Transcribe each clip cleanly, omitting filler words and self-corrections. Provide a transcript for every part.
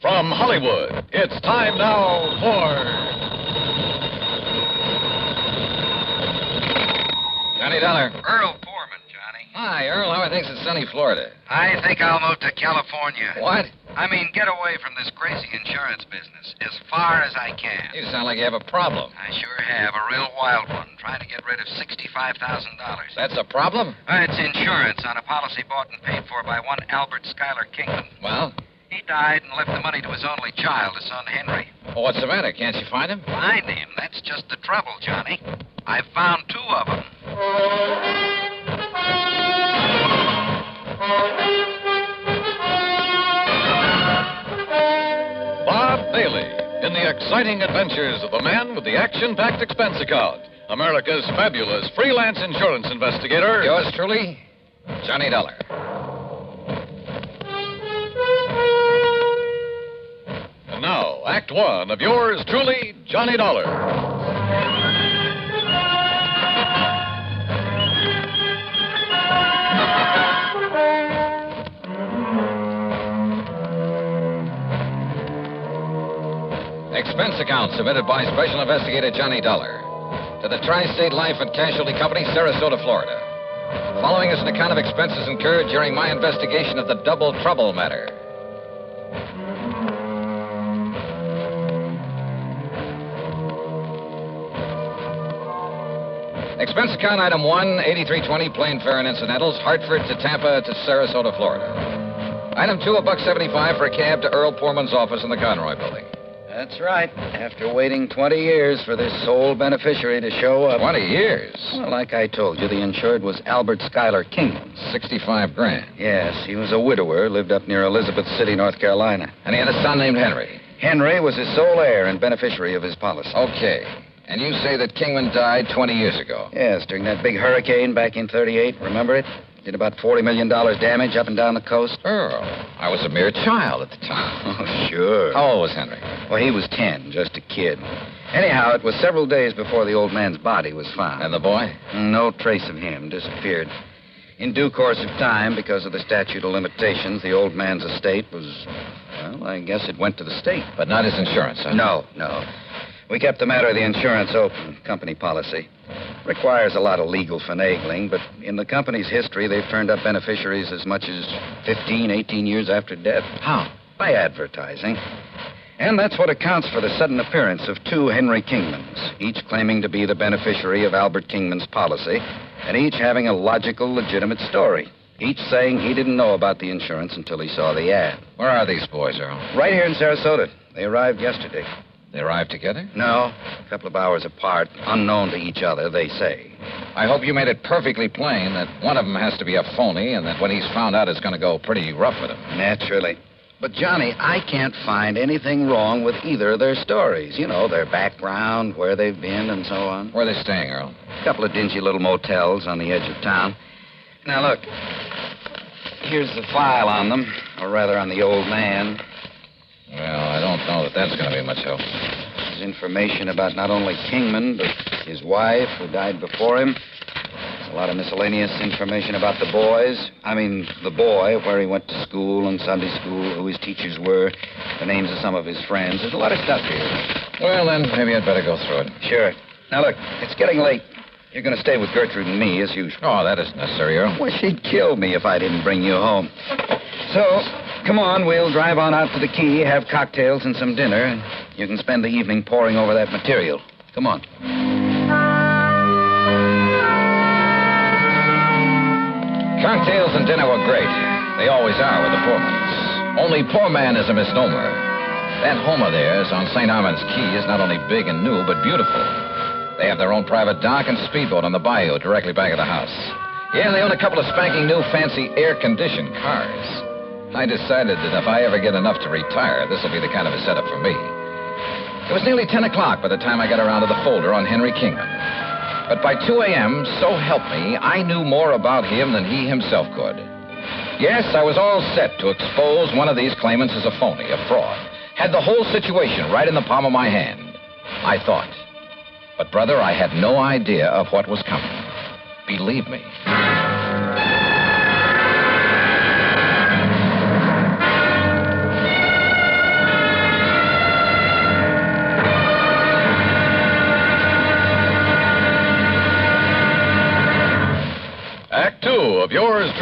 From Hollywood, it's time now for... Johnny Dollar. Earl Foreman, Johnny. Hi, Earl. How are things in sunny Florida? I think I'll move to California. What? I mean, get away from this crazy insurance business as far as I can. You sound like you have a problem. I sure have, a real wild one, trying to get rid of $65,000. That's a problem? It's insurance on a policy bought and paid for by one Albert Schuyler Kingman. Well? He died and left the money to his only child, his son Henry. Well, what's the matter? Can't you find him? Find him? That's just the trouble, Johnny. I've found two of them. Bob Bailey in the exciting adventures of the man with the action-packed expense account. America's fabulous freelance insurance investigator. Yours truly, Johnny Dollar. And now, Act One of yours truly, Johnny Dollar. Expense account submitted by Special Investigator Johnny Dollar to the Tri-State Life and Casualty Company, Sarasota, Florida. Following is an account of expenses incurred during my investigation of the Double Trouble Matter. Expense account item 1, 8320, plane fare and incidentals, Hartford to Tampa to Sarasota, Florida. Item 2, $1.75 for a cab to Earl Poorman's office in the Conroy building. That's right. After waiting 20 years for this sole beneficiary to show up. 20 years? Well, like I told you, the insured was Albert Schuyler Kingman. $65,000. Yes, he was a widower, lived up near Elizabeth City, North Carolina. And he had a son named Henry. Henry was his sole heir and beneficiary of his policy. Okay. And you say that Kingman died 20 years ago? Yes, during that big hurricane back in 38. Remember it? Did about $40 million damage up and down the coast. Earl, I was a mere child at the time. Oh, sure. How old was Henry? Well, he was 10, just a kid. Anyhow, it was several days before the old man's body was found. And the boy? No trace of him. Disappeared. In due course of time, because of the statute of limitations, the old man's estate was, well, I guess it went to the state. But not his insurance, huh? No. We kept the matter of the insurance open, company policy. Requires a lot of legal finagling, but in the company's history, they've turned up beneficiaries as much as 15, 18 years after death. How? By advertising. And that's what accounts for the sudden appearance of two Henry Kingmans, each claiming to be the beneficiary of Albert Kingman's policy, and each having a logical, legitimate story. Each saying he didn't know about the insurance until he saw the ad. Where are these boys, Earl? Right here in Sarasota. They arrived yesterday. They arrived together? No, a couple of hours apart, unknown to each other, they say. I hope you made it perfectly plain that one of them has to be a phony and that when he's found out, it's going to go pretty rough with him. Naturally. But, Johnny, I can't find anything wrong with either of their stories. You know, their background, where they've been, and so on. Where are they staying, Earl? A couple of dingy little motels on the edge of town. Now, look. Here's the file on them, or rather on the old man. Well, I don't know that that's going to be much help. There's information about not only Kingman, but his wife, who died before him. There's a lot of miscellaneous information about the boys. I mean, the boy, where he went to school and Sunday school, who his teachers were, the names of some of his friends. There's a lot of stuff here. Well, then, maybe I'd better go through it. Sure. Now, look, it's getting late. You're going to stay with Gertrude and me, as usual. Oh, that isn't necessary, Earl. Well, she'd kill me if I didn't bring you home. So, come on, we'll drive on out to the quay, have cocktails and some dinner, and you can spend the evening poring over that material. Come on. Cocktails and dinner were great. They always are with the Poormans. Only poor man is a misnomer. That home of theirs on St. Armand's Key is not only big and new, but beautiful. They have their own private dock and speedboat on the bayou directly back of the house. Yeah, and they own a couple of spanking new fancy air-conditioned cars. I decided that if I ever get enough to retire, this will be the kind of a setup for me. It was nearly 10 o'clock by the time I got around to the folder on Henry Kingman. But by 2 a.m., so help me, I knew more about him than he himself could. Yes, I was all set to expose one of these claimants as a phony, a fraud. Had the whole situation right in the palm of my hand, I thought. But, brother, I had no idea of what was coming. Believe me.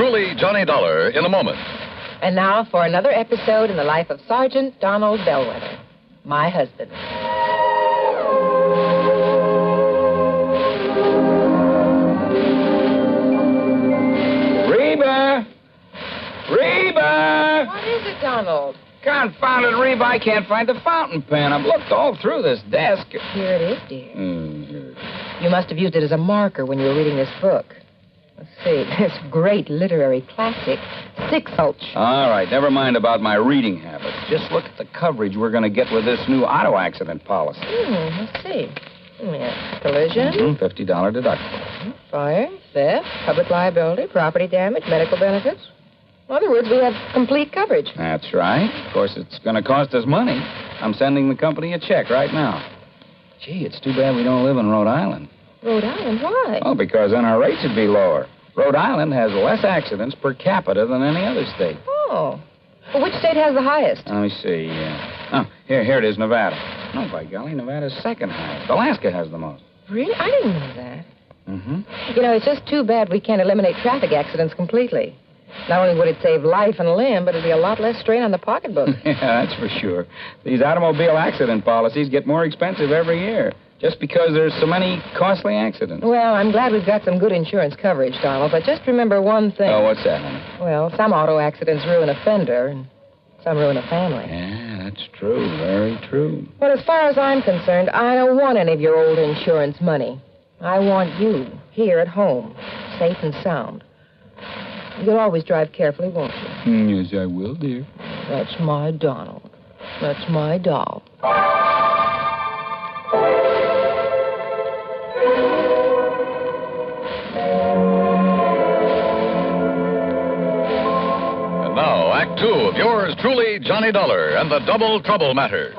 truly Johnny Dollar in a moment. And now for another episode in the life of Sergeant Donald Bellwether, my husband. Reba! Reba! What is it, Donald? Confounded Reba, I can't find the fountain pen. I've looked all through this desk. Here it is, dear. Mm-hmm. You must have used it as a marker when you were reading this book. Let's see, this great literary classic, Six Gulch. All right, never mind about my reading habits. Just look at the coverage we're going to get with this new auto accident policy. Let's see. Yeah. Collision. $50 deductible. Fire, theft, public liability, property damage, medical benefits. In other words, we have complete coverage. That's right. Of course, it's going to cost us money. I'm sending the company a check right now. Gee, it's too bad we don't live in Rhode Island. Rhode Island? Why? Oh, because then our rates would be lower. Rhode Island has less accidents per capita than any other state. Oh. Well, which state has the highest? Let me see. Here it is, Nevada. No, by golly, Nevada's second highest. Alaska has the most. Really? I didn't know that. Mm-hmm. You know, it's just too bad we can't eliminate traffic accidents completely. Not only would it save life and limb, but it'd be a lot less strain on the pocketbook. Yeah, that's for sure. These automobile accident policies get more expensive every year, just because there's so many costly accidents. Well, I'm glad we've got some good insurance coverage, Donald, but just remember one thing. Oh, what's that, honey? Well, some auto accidents ruin a fender, and some ruin a family. Yeah, that's true. Very true. But as far as I'm concerned, I don't want any of your old insurance money. I want you here at home, safe and sound. You'll always drive carefully, won't you? Yes, I will, dear. That's my Donald. That's my doll. And now, Act Two of yours truly, Johnny Dollar and the Double Trouble Matter.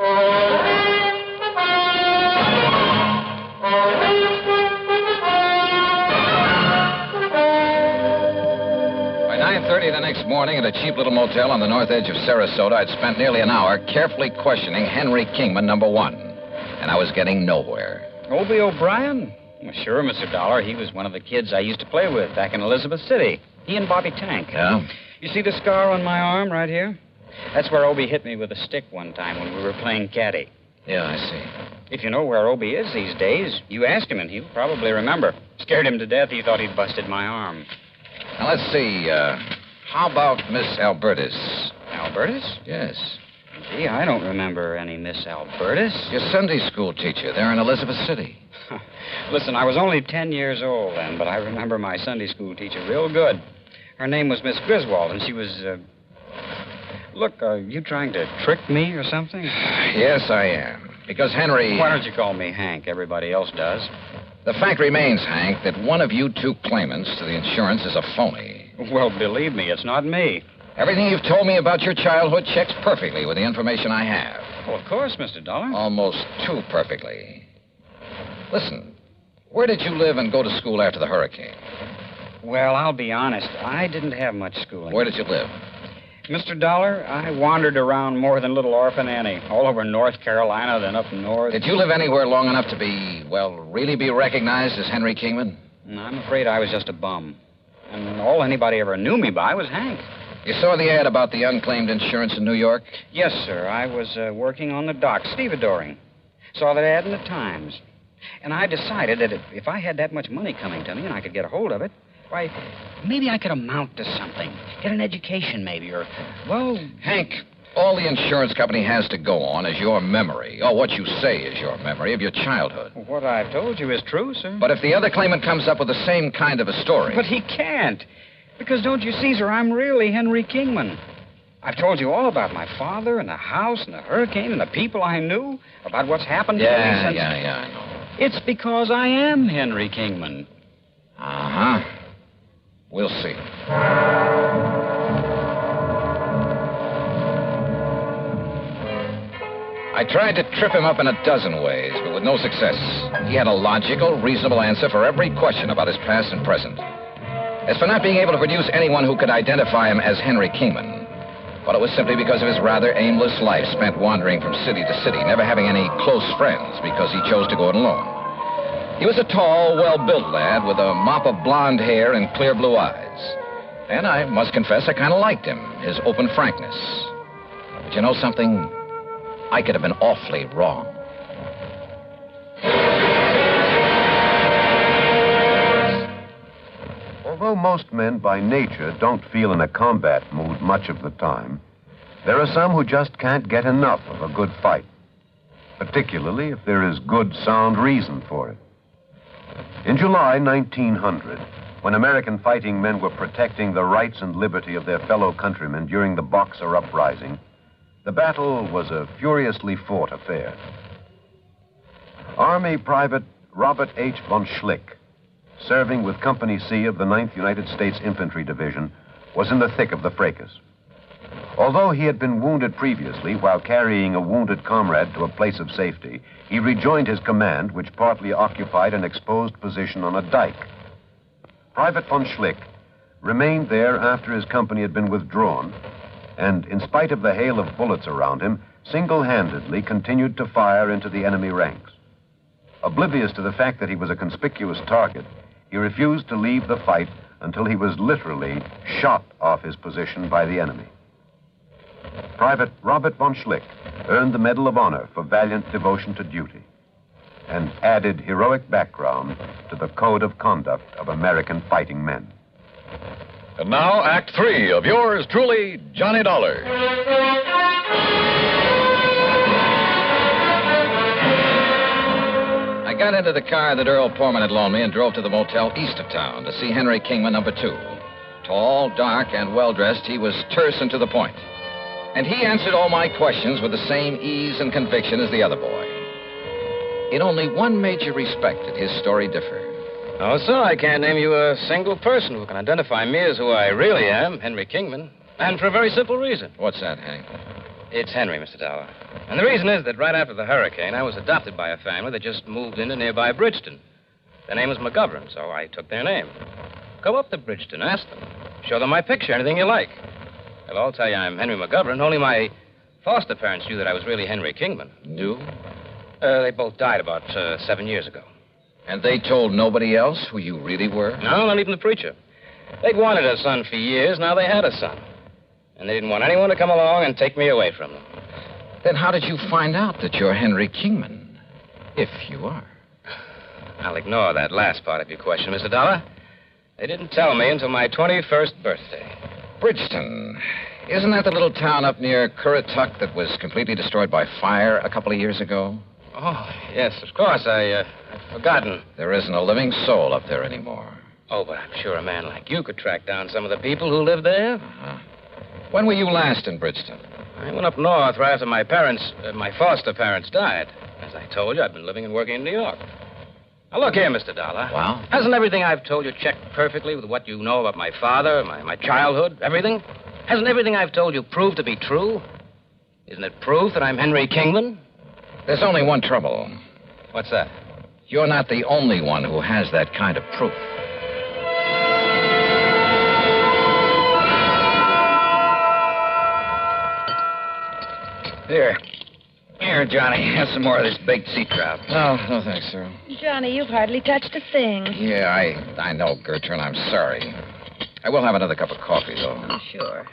By 9:30 the next morning at a cheap little motel on the north edge of Sarasota, I'd spent nearly an hour carefully questioning Henry Kingman, number one. And I was getting nowhere. Obie O'Brien? Well, sure, Mr. Dollar. He was one of the kids I used to play with back in Elizabeth City. He and Bobby Tank. Yeah? You see the scar on my arm right here? That's where Obie hit me with a stick one time when we were playing caddy. Yeah, I see. If you know where Obie is these days, you ask him and he'll probably remember. Scared him to death. He thought he'd busted my arm. Now, let's see. How about Miss Albertus? Albertus? Yes. Gee, I don't remember any Miss Albertus. Your Sunday school teacher there in Elizabeth City. Listen, I was only 10 years old then, but I remember my Sunday school teacher real good. Her name was Miss Griswold, and she was, Look, are you trying to trick me or something? Yes, I am. Because Henry... Why don't you call me Hank? Everybody else does. The fact remains, Hank, that one of you two claimants to the insurance is a phony. Well, believe me, it's not me. Everything you've told me about your childhood checks perfectly with the information I have. Oh, of course, Mr. Dollar. Almost too perfectly. Listen, where did you live and go to school after the hurricane? Well, I'll be honest. I didn't have much schooling. Where did you live? Mr. Dollar, I wandered around more than little Orphan Annie. All over North Carolina, then up north. Did you live anywhere long enough to be, well, really be recognized as Henry Kingman? I'm afraid I was just a bum. And all anybody ever knew me by was Hank. You saw the ad about the unclaimed insurance in New York? Yes, sir. I was working on the dock, stevedoring. Saw that ad in the Times. And I decided that if I had that much money coming to me and I could get a hold of it, why, maybe I could amount to something. Get an education, maybe, or, well... Hank, all the insurance company has to go on is your memory. Or what you say is your memory of your childhood. What I've told you is true, sir. But if the other claimant comes up with the same kind of a story... But he can't. Because, don't you see, sir, I'm really Henry Kingman. I've told you all about my father and the house and the hurricane and the people I knew, about what's happened to me since... Yeah, I know. It's because I am Henry Kingman. Uh-huh. We'll see. I tried to trip him up in a dozen ways, but with no success. He had a logical, reasonable answer for every question about his past and present. As for not being able to produce anyone who could identify him as Henry Kingman, well, it was simply because of his rather aimless life spent wandering from city to city, never having any close friends because he chose to go it alone. He was a tall, well-built lad with a mop of blonde hair and clear blue eyes. And I must confess, I kind of liked him, his open frankness. But you know something? I could have been awfully wrong. Although most men by nature don't feel in a combat mood much of the time, there are some who just can't get enough of a good fight, particularly if there is good, sound reason for it. In July 1900, when American fighting men were protecting the rights and liberty of their fellow countrymen during the Boxer Uprising, the battle was a furiously fought affair. Army Private Robert H. von Schlick, serving with Company C of the 9th United States Infantry Division, was in the thick of the fracas. Although he had been wounded previously while carrying a wounded comrade to a place of safety, he rejoined his command, which partly occupied an exposed position on a dike. Private von Schlick remained there after his company had been withdrawn, and in spite of the hail of bullets around him, single-handedly continued to fire into the enemy ranks. Oblivious to the fact that he was a conspicuous target, he refused to leave the fight until he was literally shot off his position by the enemy. Private Robert von Schlick earned the Medal of Honor for valiant devotion to duty and added heroic background to the code of conduct of American fighting men. And now, Act 3 of yours truly, Johnny Dollar. I got into the car that Earl Portman had loaned me and drove to the motel east of town to see Henry Kingman, number 2. Tall, dark, and well-dressed, he was terse and to the point. And he answered all my questions with the same ease and conviction as the other boy. In only one major respect did his story differ. Oh, sir, I can't name you a single person who can identify me as who I really am, Henry Kingman. And for a very simple reason. What's that, Hank? It's Henry, Mr. Dollar. And the reason is that right after the hurricane, I was adopted by a family that just moved into nearby Bridgeton. Their name was McGovern, so I took their name. Go up to Bridgeton, ask them. Show them my picture, anything you like. They'll all tell you I'm Henry McGovern. Only my foster parents knew that I was really Henry Kingman. Knew? They both died about 7 years ago. And they told nobody else who you really were? No, not even the preacher. They'd wanted a son for years. Now they had a son. And they didn't want anyone to come along and take me away from them. Then how did you find out that you're Henry Kingman? If you are. I'll ignore that last part of your question, Mr. Dollar. They didn't tell me until my 21st birthday. Bridgeton. Isn't that the little town up near Currituck that was completely destroyed by fire a couple of years ago? Oh, yes, of course. I'd forgotten. There isn't a living soul up there anymore. Oh, but I'm sure a man like you could track down some of the people who live there. Uh-huh. When were you last in Bridgeton? I went up north right after my foster parents died. As I told you, I've been living and working in New York. Now, look here, Mr. Dollar. Well? Hasn't everything I've told you checked perfectly with what you know about my father, my childhood, everything? Hasn't everything I've told you proved to be true? Isn't it proof that I'm Henry Kingman? There's only one trouble. What's that? You're not the only one who has that kind of proof. Here, Johnny. Have some more of this baked sea trout. No thanks, sir. Johnny, you've hardly touched a thing. Yeah, I know, Gertrude. I'm sorry. I will have another cup of coffee, though. Oh, sure.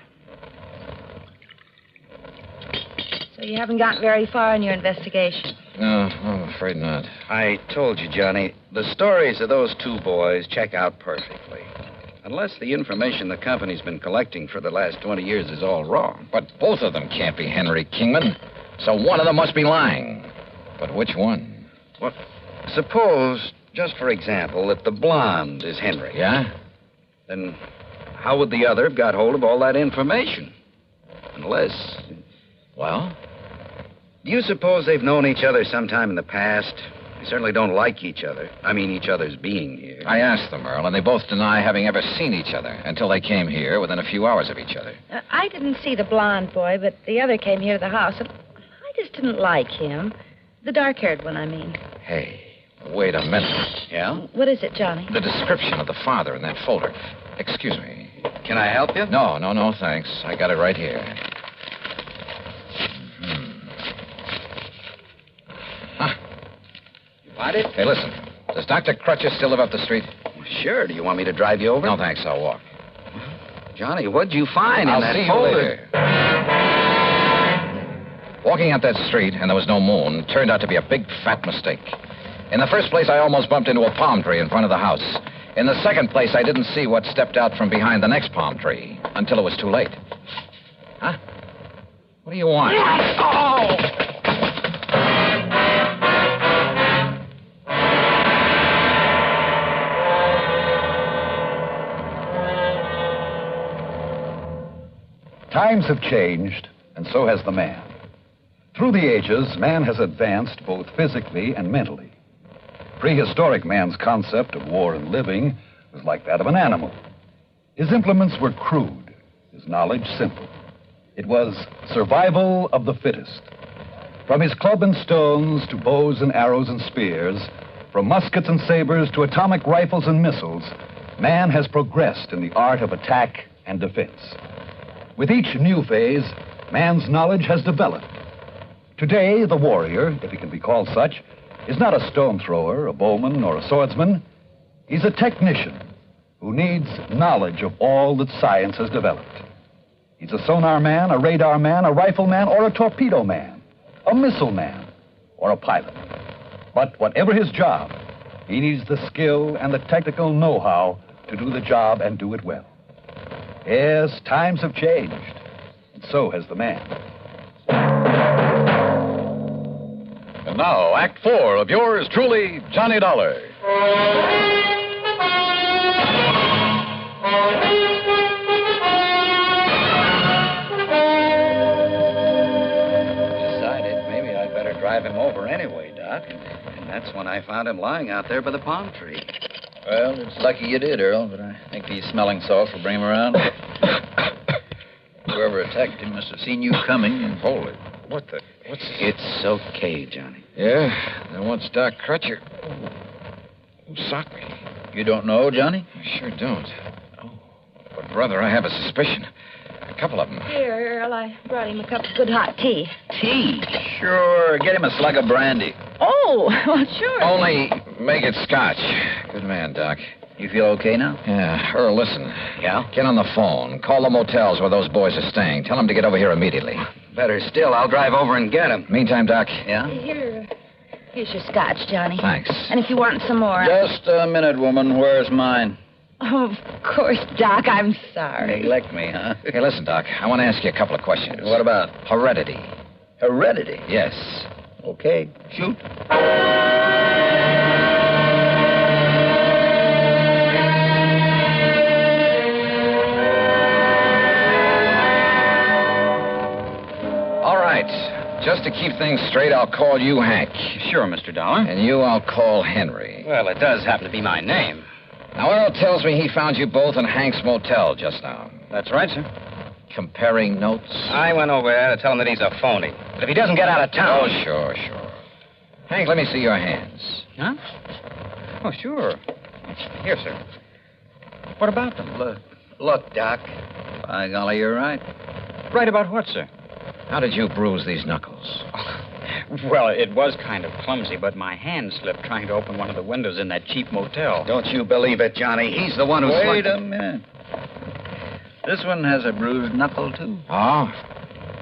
So you haven't gotten very far in your investigation? No, I'm afraid not. I told you, Johnny, the stories of those two boys check out perfectly. Unless the information the company's been collecting for the last 20 years is all wrong. But both of them can't be Henry Kingman, so one of them must be lying. But which one? Well, suppose, just for example, that the blonde is Henry. Yeah? Then how would the other have got hold of all that information? Unless... Well? Do you suppose they've known each other sometime in the past? They certainly don't like each other. I mean, each other's being here. I asked them, Earl, and they both deny having ever seen each other until they came here within a few hours of each other. I didn't see the blonde boy, but the other came here to the house, and I just didn't like him. The dark-haired one, I mean. Hey, wait a minute. Yeah? What is it, Johnny? The description of the father in that folder. Excuse me. Can I help you? No, thanks. I got it right here. Find it? Hey, listen. Does Dr. Crutcher still live up the street? Sure. Do you want me to drive you over? No, thanks. I'll walk. Johnny, what'd you find in I'll that see you folder? later. Walking up that street, and there was no moon, turned out to be a big, fat mistake. In the first place, I almost bumped into a palm tree in front of the house. In the second place, I didn't see what stepped out from behind the next palm tree until it was too late. Huh? What do you want? Times have changed, and so has the man. Through the ages, man has advanced both physically and mentally. Prehistoric man's concept of war and living was like that of an animal. His implements were crude, his knowledge simple. It was survival of the fittest. From his club and stones to bows and arrows and spears, from muskets and sabers to atomic rifles and missiles, man has progressed in the art of attack and defense. With each new phase, man's knowledge has developed. Today, the warrior, if he can be called such, is not a stone thrower, a bowman, or a swordsman. He's a technician who needs knowledge of all that science has developed. He's a sonar man, a radar man, a rifleman, or a torpedo man, a missile man, or a pilot. But whatever his job, he needs the skill and the technical know-how to do the job and do it well. Yes, times have changed, and so has the man. And now, Act 4 of yours truly, Johnny Dollar. Decided maybe I'd better drive him over anyway, Doc. And that's when I found him lying out there by the palm tree. Well, it's lucky you did, Earl, but I think these smelling salts will bring him around. Whoever attacked him must have seen you coming and Hold it. What the? What's this? It's okay, Johnny. Yeah, then what's Doc Crutcher? Who socked me? You don't know, Johnny? I sure don't. Oh, but, brother, I have a suspicion. A couple of them. Here, Earl, I brought him a cup of good hot tea. Tea? Sure. Get him a slug of brandy. Oh, well, sure. Only make it scotch. Good man, Doc. You feel okay now? Yeah. Earl, listen. Yeah? Get on the phone. Call the motels where those boys are staying. Tell them to get over here immediately. Better still, I'll drive over and get him. Meantime, Doc. Yeah? Here's your scotch, Johnny. Thanks. And if you want some more... Just a minute, woman. Where's mine? Oh, of course, Doc. I'm sorry. Neglect me, huh? Hey, listen, Doc. I want to ask you a couple of questions. What about? Heredity. Heredity? Yes. Okay. Shoot. All right. Just to keep things straight, I'll call you Hank. Sure, Mr. Dollar. And you I'll call Henry. Well, it does happen to be my name. Now, Earl tells me he found you both in Hank's motel just now. That's right, sir. Comparing notes? I went over there to tell him that he's a phony. But if he doesn't get out of town... Oh, sure. Hank, let me see your hands. Huh? Oh, sure. Here, sir. What about them? Look, Doc. By golly, you're right. Right about what, sir? How did you bruise these knuckles? Well, it was kind of clumsy, but my hand slipped trying to open one of the windows in that cheap motel. Don't you believe it, Johnny. He's the one who... Wait a minute. This one has a bruised knuckle, too. Oh?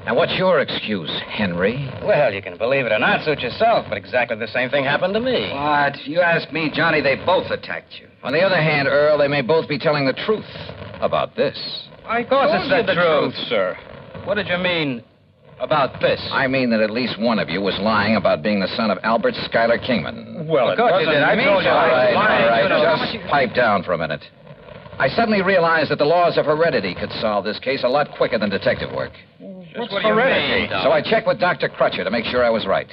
Now, what's your excuse, Henry? Well, you can believe it or not, suit yourself, but exactly the same thing happened to me. What? You ask me, Johnny, they both attacked you. On the other hand, Earl, they may both be telling the truth about this. Of course it's the truth. sir. What did you mean about this? I mean that at least one of you was lying about being the son of Albert Schuyler Kingman. Well, Of course you did. I told you. All right, You know. just pipe down for a minute. I suddenly realized that the laws of heredity could solve this case a lot quicker than detective work. What's heredity? So I checked with Dr. Crutcher to make sure I was right.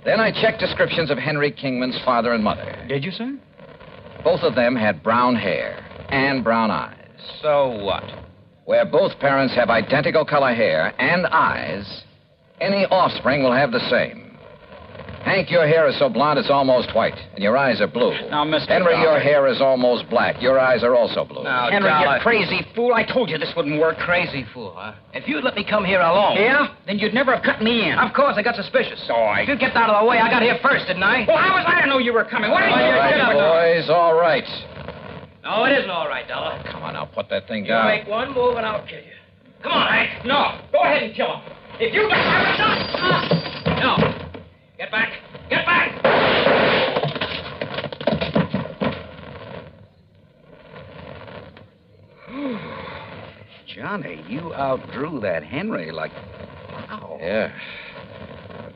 Then I checked descriptions of Henry Kingman's father and mother. Did you, sir? Both of them had brown hair and brown eyes. So what? Where both parents have identical color hair and eyes, any offspring will have the same. Hank, your hair is so blonde it's almost white, and your eyes are blue. Now, Mr. Henry, Dollar. your hair is almost black. Your eyes are also blue. Now, Henry, Dollar. you crazy fool. I told you this wouldn't work. Crazy fool, huh? If you'd let me come here alone... Yeah? Then you'd never have cut me in. Of course, I got suspicious. All right. You get out of the way. I got here first, didn't I? Well, how was I to know you were coming? What did you All right, boys, all right. No, it isn't all right, Dollar. Come on now, put that thing You down. make one move and I'll kill you. Come on, Hank. No. Go ahead and kill him. If you get back, no. Get back. Get back. Johnny, you outdrew that Henry like... Wow. Yeah.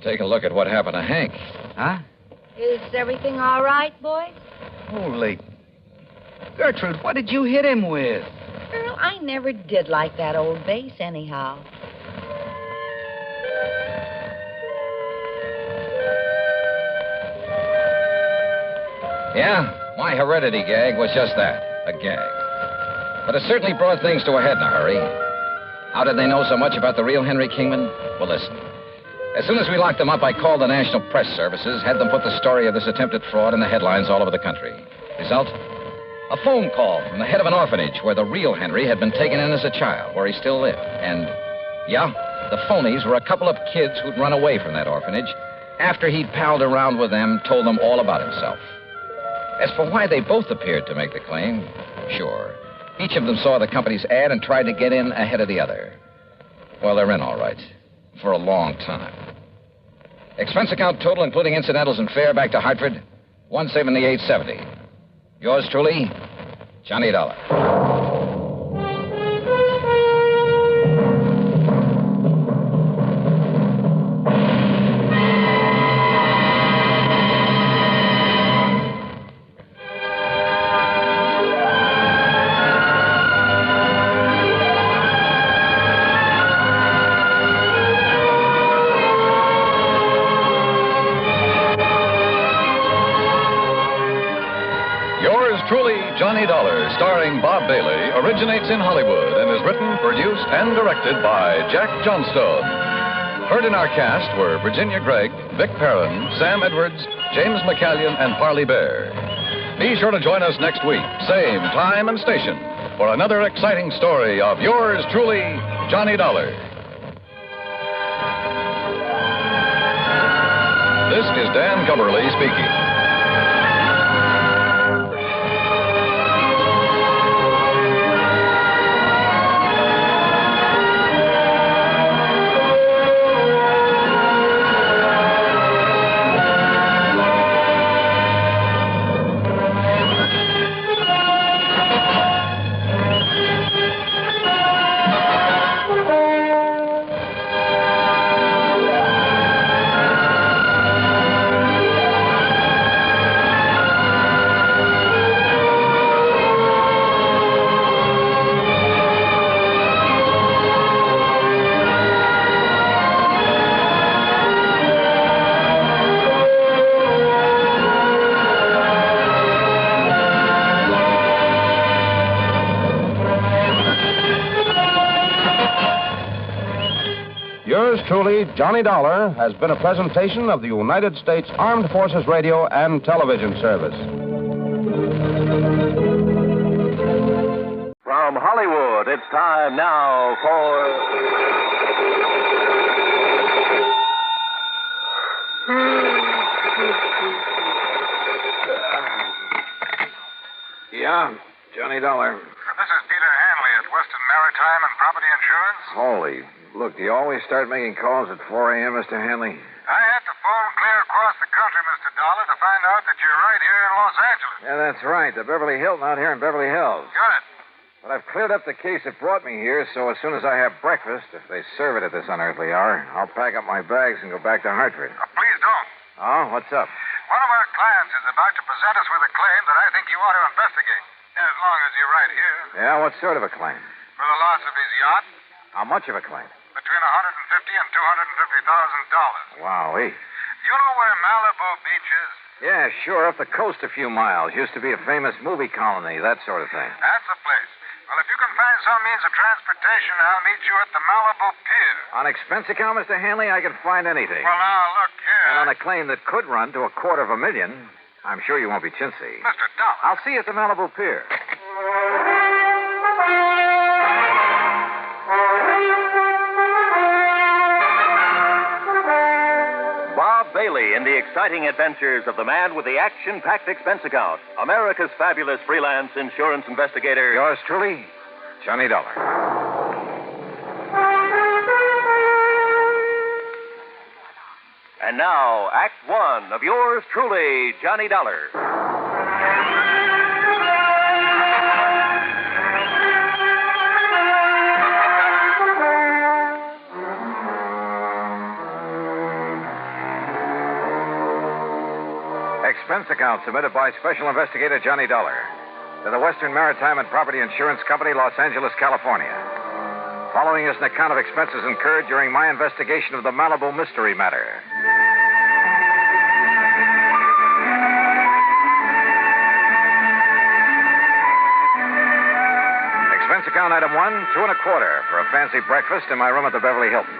Take a look at what happened to Hank. Huh? Is everything all right, boys? Holy... Gertrude, what did you hit him with? Girl, I never did like that old bass anyhow. Yeah, my heredity gag was just that, a gag. But it certainly brought things to a head in a hurry. How did they know so much about the real Henry Kingman? Well, listen. As soon as we locked them up, I called the National Press Services, had them put the story of this attempted fraud in the headlines all over the country. Result? A phone call from the head of an orphanage where the real Henry had been taken in as a child, where he still lived. And, yeah, the phonies were a couple of kids who'd run away from that orphanage after he'd palled around with them, told them all about himself. As for why they both appeared to make the claim, sure. Each of them saw the company's ad and tried to get in ahead of the other. Well, they're in all right. For a long time. Expense account total, including incidentals and fare back to Hartford, $178.70. Yours truly, Johnny Dollar. Truly, Johnny Dollar, starring Bob Bailey, originates in Hollywood and is written, produced, and directed by Jack Johnstone. Heard in our cast were Virginia Gregg, Vic Perrin, Sam Edwards, James McCallion, and Parley Barron. Be sure to join us next week, same time and station, for another exciting story of yours truly, Johnny Dollar. This is Dan Cumberly speaking. Yours truly, Johnny Dollar, has been a presentation of the United States Armed Forces Radio and Television Service. From Hollywood, it's time now for... Yeah, Johnny Dollar. This is Peter Hanley at Western Maritime and Property Insurance. Holy, look, do you always start making calls at 4 a.m., Mr. Hanley? I had to phone clear across the country, Mr. Dollar, to find out that you're right here in Los Angeles. Yeah, that's right. The Beverly Hilton out here in Beverly Hills. Good. But I've cleared up the case that brought me here, so as soon as I have breakfast, if they serve it at this unearthly hour, I'll pack up my bags and go back to Hartford. Please don't. Oh, what's up? One of our clients is about to present us with a claim that I think you ought to investigate. As long as you're right here. Yeah, what sort of a claim? For the loss of his yacht. How much of a claim? Between $150,000 and $250,000. Wowee. You know where Malibu Beach is? Yeah, sure, up the coast a few miles. Used to be a famous movie colony, that sort of thing. That's the place. Well, if you can find some means of transportation, I'll meet you at the Malibu Pier. On expense account, Mr. Hanley, I can find anything. Well, now, look here. And on a claim that could run to $250,000, I'm sure you won't be chintzy. Mr. Dollar. I'll see you at the Malibu Pier. Bob Bailey in the exciting adventures of the man with the action-packed expense account, America's fabulous freelance insurance investigator. Yours truly, Johnny Dollar. And now, Act One of yours truly, Johnny Dollar. Expense account submitted by Special Investigator Johnny Dollar to the Western Maritime and Property Insurance Company, Los Angeles, California. Following is an account of expenses incurred during my investigation of the Malibu Mystery Matter. Expense account item 1, $2.25 for a fancy breakfast in my room at the Beverly Hilton.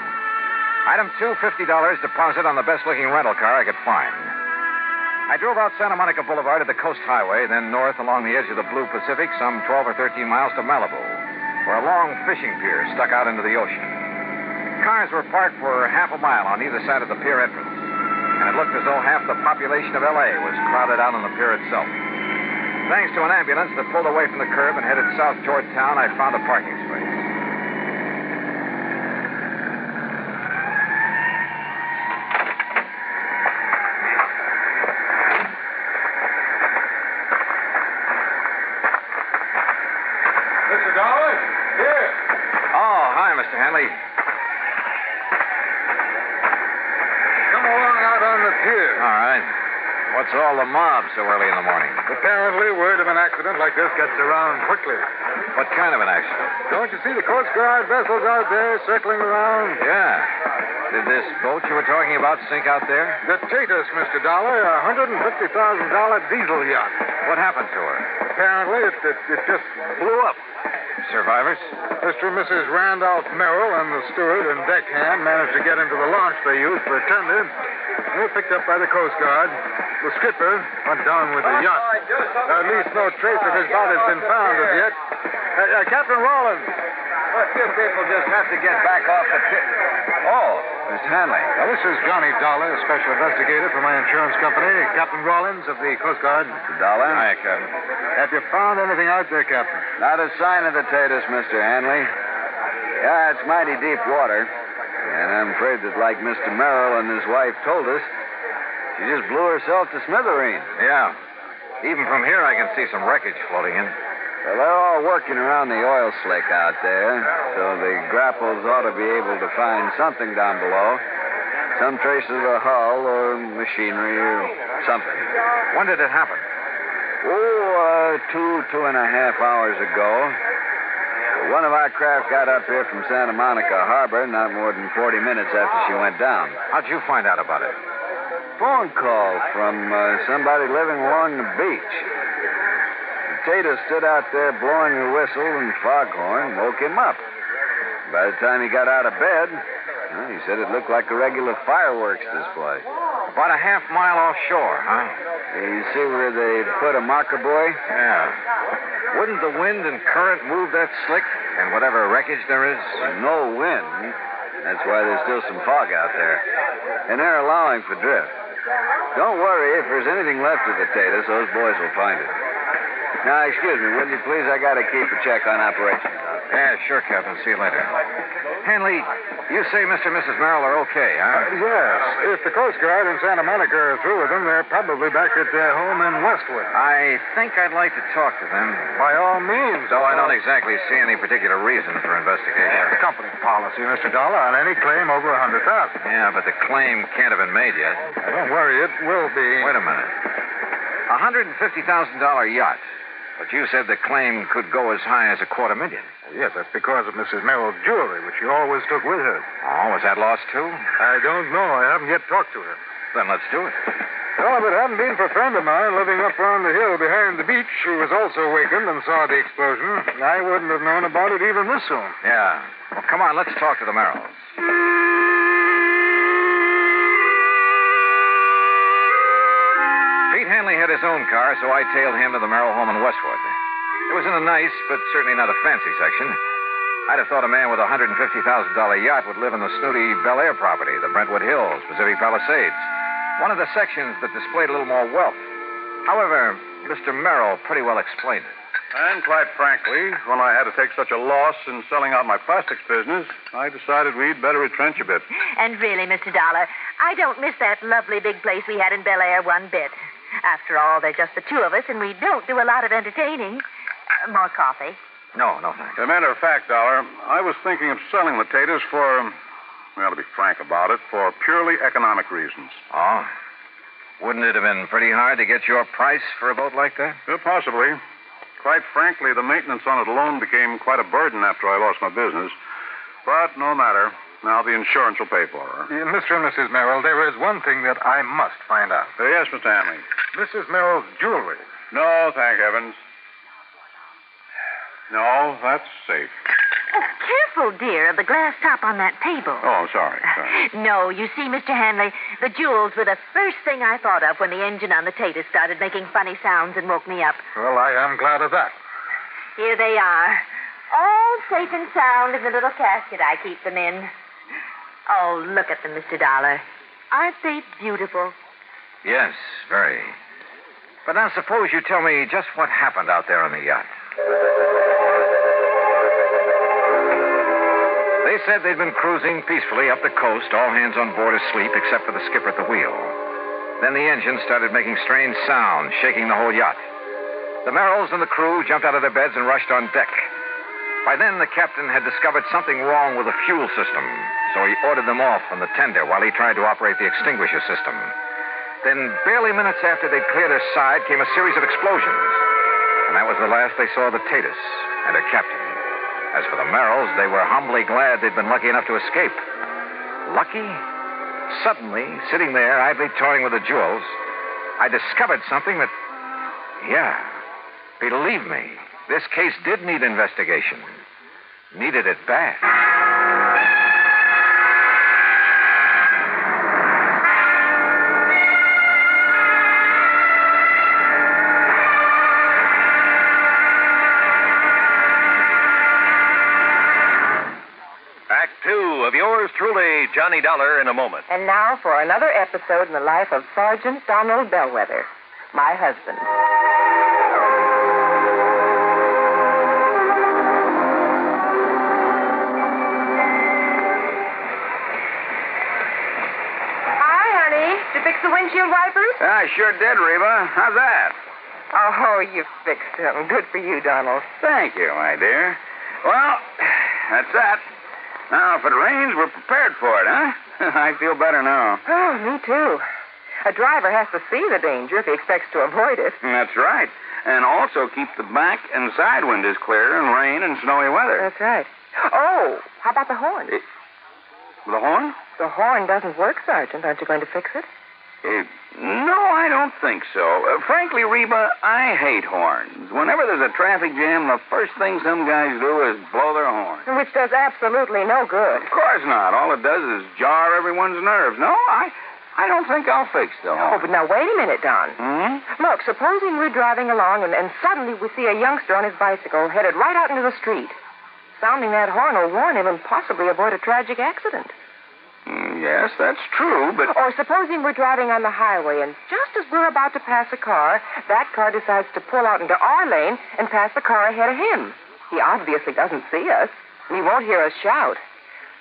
Item 2, $50 deposit on the best-looking rental car I could find. I drove out Santa Monica Boulevard to the Coast Highway, then north along the edge of the Blue Pacific, some 12 or 13 miles to Malibu, where a long fishing pier stuck out into the ocean. Cars were parked for half a mile on either side of the pier entrance, and it looked as though half the population of L.A. was crowded out on the pier itself. Thanks to an ambulance that pulled away from the curb and headed south toward town, I found a parking space. Mr. Hanley. Come along out on the pier. All right. What's all the mob so early in the morning? Apparently, word of an accident like this gets around quickly. What kind of an accident? Don't you see the Coast Guard vessels out there circling around? Yeah. Did this boat you were talking about sink out there? The Tatus, Mr. Dollar, a $150,000 diesel yacht. What happened to her? Apparently, it just blew up. Survivors? Mr. and Mrs. Randolph Merrill and the steward and deckhand managed to get into the launch they used for a tender. They were picked up by the Coast Guard. The skipper went down with the yacht. At least no trace of his body has been found as yet. Captain Rawlins. What, you people just have to get back off the pit. Oh, Miss Hanley. Now, this is Johnny Dollar, special investigator for my insurance company. Captain Rawlins of the Coast Guard. Mr. Dollar? Hi, Captain. Have you found anything out there, Captain? Not a sign of the Tatus, Mr. Hanley. Yeah, it's mighty deep water. And I'm afraid that, like Mr. Merrill and his wife told us, she just blew herself to smithereens. Yeah. Even from here, I can see some wreckage floating in. Well, they're all working around the oil slick out there, so the grapples ought to be able to find something down below. Some traces of a hull or machinery or something. When did it happen? Oh, 2.5 hours ago. One of our craft got up here from Santa Monica Harbor not more than 40 minutes after she went down. How'd you find out about it? Phone call from somebody living along the beach. Tatus stood out there blowing a whistle and foghorn, woke him up. By the time he got out of bed, well, he said it looked like a regular fireworks display. About a half mile offshore, huh? You see where they put a marker buoy? Yeah. Wouldn't the wind and current move that slick and whatever wreckage there is? No wind. That's why there's still some fog out there. And they're allowing for drift. Don't worry, if there's anything left of the Tatus, those boys will find it. Now, excuse me, will you please? I got to keep a check on operations out there. Yeah, sure, Captain. See you later. Hanley, you say Mr. and Mrs. Merrill are okay, huh? Yes. If the Coast Guard in Santa Monica are through with them, they're probably back at their home in Westwood. I think I'd like to talk to them. By all means. Though I don't exactly see any particular reason for investigation. Yeah, company policy, Mr. Dollar, on any claim over $100,000. Yeah, but the claim can't have been made yet. Don't worry, it will be. Wait a minute. $150,000 yacht. But you said the claim could go as high as $250,000. Oh, yes, that's because of Mrs. Merrill's jewelry, which she always took with her. Oh, was that lost, too? I don't know. I haven't yet talked to her. Then let's do it. Well, if it hadn't been for a friend of mine living up on the hill behind the beach who was also wakened and saw the explosion, I wouldn't have known about it even this soon. Yeah. Well, come on, let's talk to the Merrills. Pete Hanley had his own car, so I tailed him to the Merrill home in Westwood. It was in a nice, but certainly not a fancy section. I'd have thought a man with a $150,000 yacht would live in the snooty Bel Air property, the Brentwood Hills, Pacific Palisades. one of the sections that displayed a little more wealth. However, Mr. Merrill pretty well explained it. And quite frankly, when I had to take such a loss in selling out my plastics business, I decided we'd better retrench a bit. And really, Mr. Dollar, I don't miss that lovely big place we had in Bel Air one bit. After all, they're just the two of us, and we don't do a lot of entertaining. More coffee? No, thanks. As a matter of fact, Dollar, I was thinking of selling the taters for, well, to be frank about it, for purely economic reasons. Oh? Wouldn't it have been pretty hard to get your price for a boat like that? Possibly. Quite frankly, the maintenance on it alone became quite a burden after I lost my business. But no matter. Now the insurance will pay for her. Mr. and Mrs. Merrill, there is one thing that I must find out. Yes, Mr. Hanley. Mrs. Merrill's jewelry. No, thank heavens. No, that's safe. Oh, careful, dear, of the glass top on that table. Oh, sorry. No, you see, Mr. Hanley, the jewels were the first thing I thought of when the engine on the tater started making funny sounds and woke me up. Well, I am glad of that. Here they are, all safe and sound in the little casket I keep them in. Oh, look at them, Mr. Dollar. Aren't they beautiful? Yes, very. But now suppose you tell me just what happened out there on the yacht. They said they'd been cruising peacefully up the coast, all hands on board asleep except for the skipper at the wheel. Then the engine started making strange sounds, shaking the whole yacht. The Merrills and the crew jumped out of their beds and rushed on deck. By then, the captain had discovered something wrong with the fuel system, so he ordered them off from the tender while he tried to operate the extinguisher system. Then, barely minutes after they'd cleared her side, came a series of explosions. And that was the last they saw of the Tatus and her captain. As for the Merrills, they were humbly glad they'd been lucky enough to escape. Lucky? Suddenly, sitting there, idly toying with the jewels, I discovered something that... Yeah, believe me, this case did need investigation. Needed it bad. Act 2 of yours truly, Johnny Dollar, in a moment. And now for another episode in the life of Sergeant Donald Bellwether, my husband. Hi, honey. Did you fix the windshield wipers? I sure did, Reba. How's that? Oh, you fixed them. Good for you, Donald. Thank you, my dear. Well, that's that. Now, if it rains, we're prepared for it, huh? I feel better now. Oh, me too. A driver has to see the danger if he expects to avoid it. That's right. And also keep the back and side windows clear in rain and snowy weather. That's right. Oh, how about the horn? The horn? The horn doesn't work, Sergeant. Aren't you going to fix it? No, I don't think so. Frankly, Reba, I hate horns. Whenever there's a traffic jam, the first thing some guys do is blow their horn. Which does absolutely no good. Of course not. All it does is jar everyone's nerves. No, I don't think I'll fix the horn. Oh, but now wait a minute, Don. Look, supposing we're driving along and suddenly we see a youngster on his bicycle headed right out into the street. Sounding that horn will warn him and possibly avoid a tragic accident. Yes, that's true, but... Or supposing we're driving on the highway, and just as we're about to pass a car, that car decides to pull out into our lane and pass the car ahead of him. He obviously doesn't see us, and he won't hear us shout.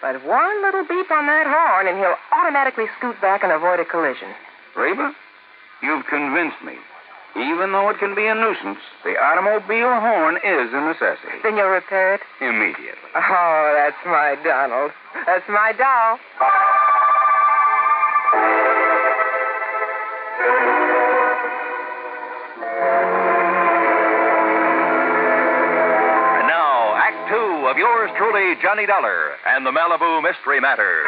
But one little beep on that horn, and he'll automatically scoot back and avoid a collision. Reba, you've convinced me. Even though it can be a nuisance, the automobile horn is a necessity. Then you'll repair it? Immediately. Oh, that's my Donald. That's my doll. And now, Act 2 of yours truly, Johnny Dollar, and the Malibu Mystery Matter.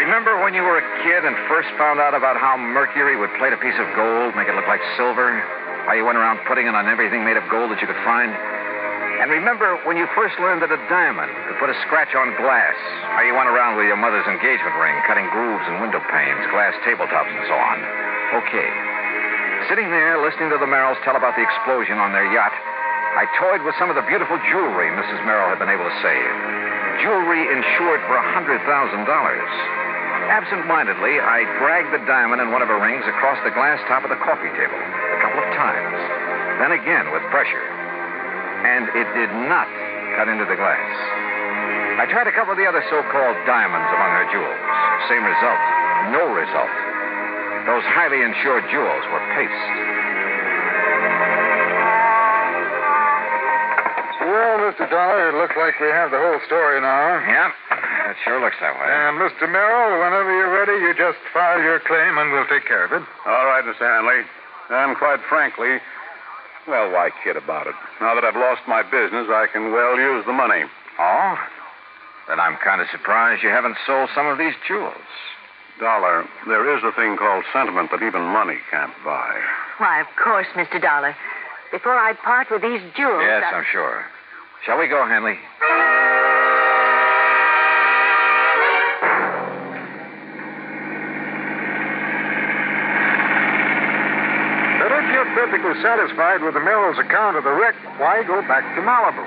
Remember when you were a kid and first found out about how mercury would plate a piece of gold, make it look like silver? How you went around putting it on everything made of gold that you could find? And remember when you first learned that a diamond could put a scratch on glass? How you went around with your mother's engagement ring, cutting grooves in window panes, glass tabletops, and so on? Okay. Sitting there, listening to the Merrills tell about the explosion on their yacht, I toyed with some of the beautiful jewelry Mrs. Merrill had been able to save. jewelry insured for $100,000. Absent-mindedly, I dragged the diamond in one of her rings across the glass top of the coffee table a couple of times. Then again with pressure. And it did not cut into the glass. I tried a couple of the other so-called diamonds among her jewels. Same result. No result. Those highly insured jewels were paste. Well, Mr. Dollar, it looks like we have the whole story now. Yeah, it sure looks that way. And, Mr. Merrill, whenever you're ready, you just file your claim and we'll take care of it. All right, Miss Hanley. And quite frankly, well, why kid about it? Now that I've lost my business, I can well use the money. Oh? Then I'm kind of surprised you haven't sold some of these jewels. Dollar, there is a thing called sentiment that even money can't buy. Why, of course, Mr. Dollar. Before I part with these jewels... Yes, I'm sure. Shall we go, Hanley? But if you're perfectly satisfied with the Merrill's account of the wreck, why go back to Malibu?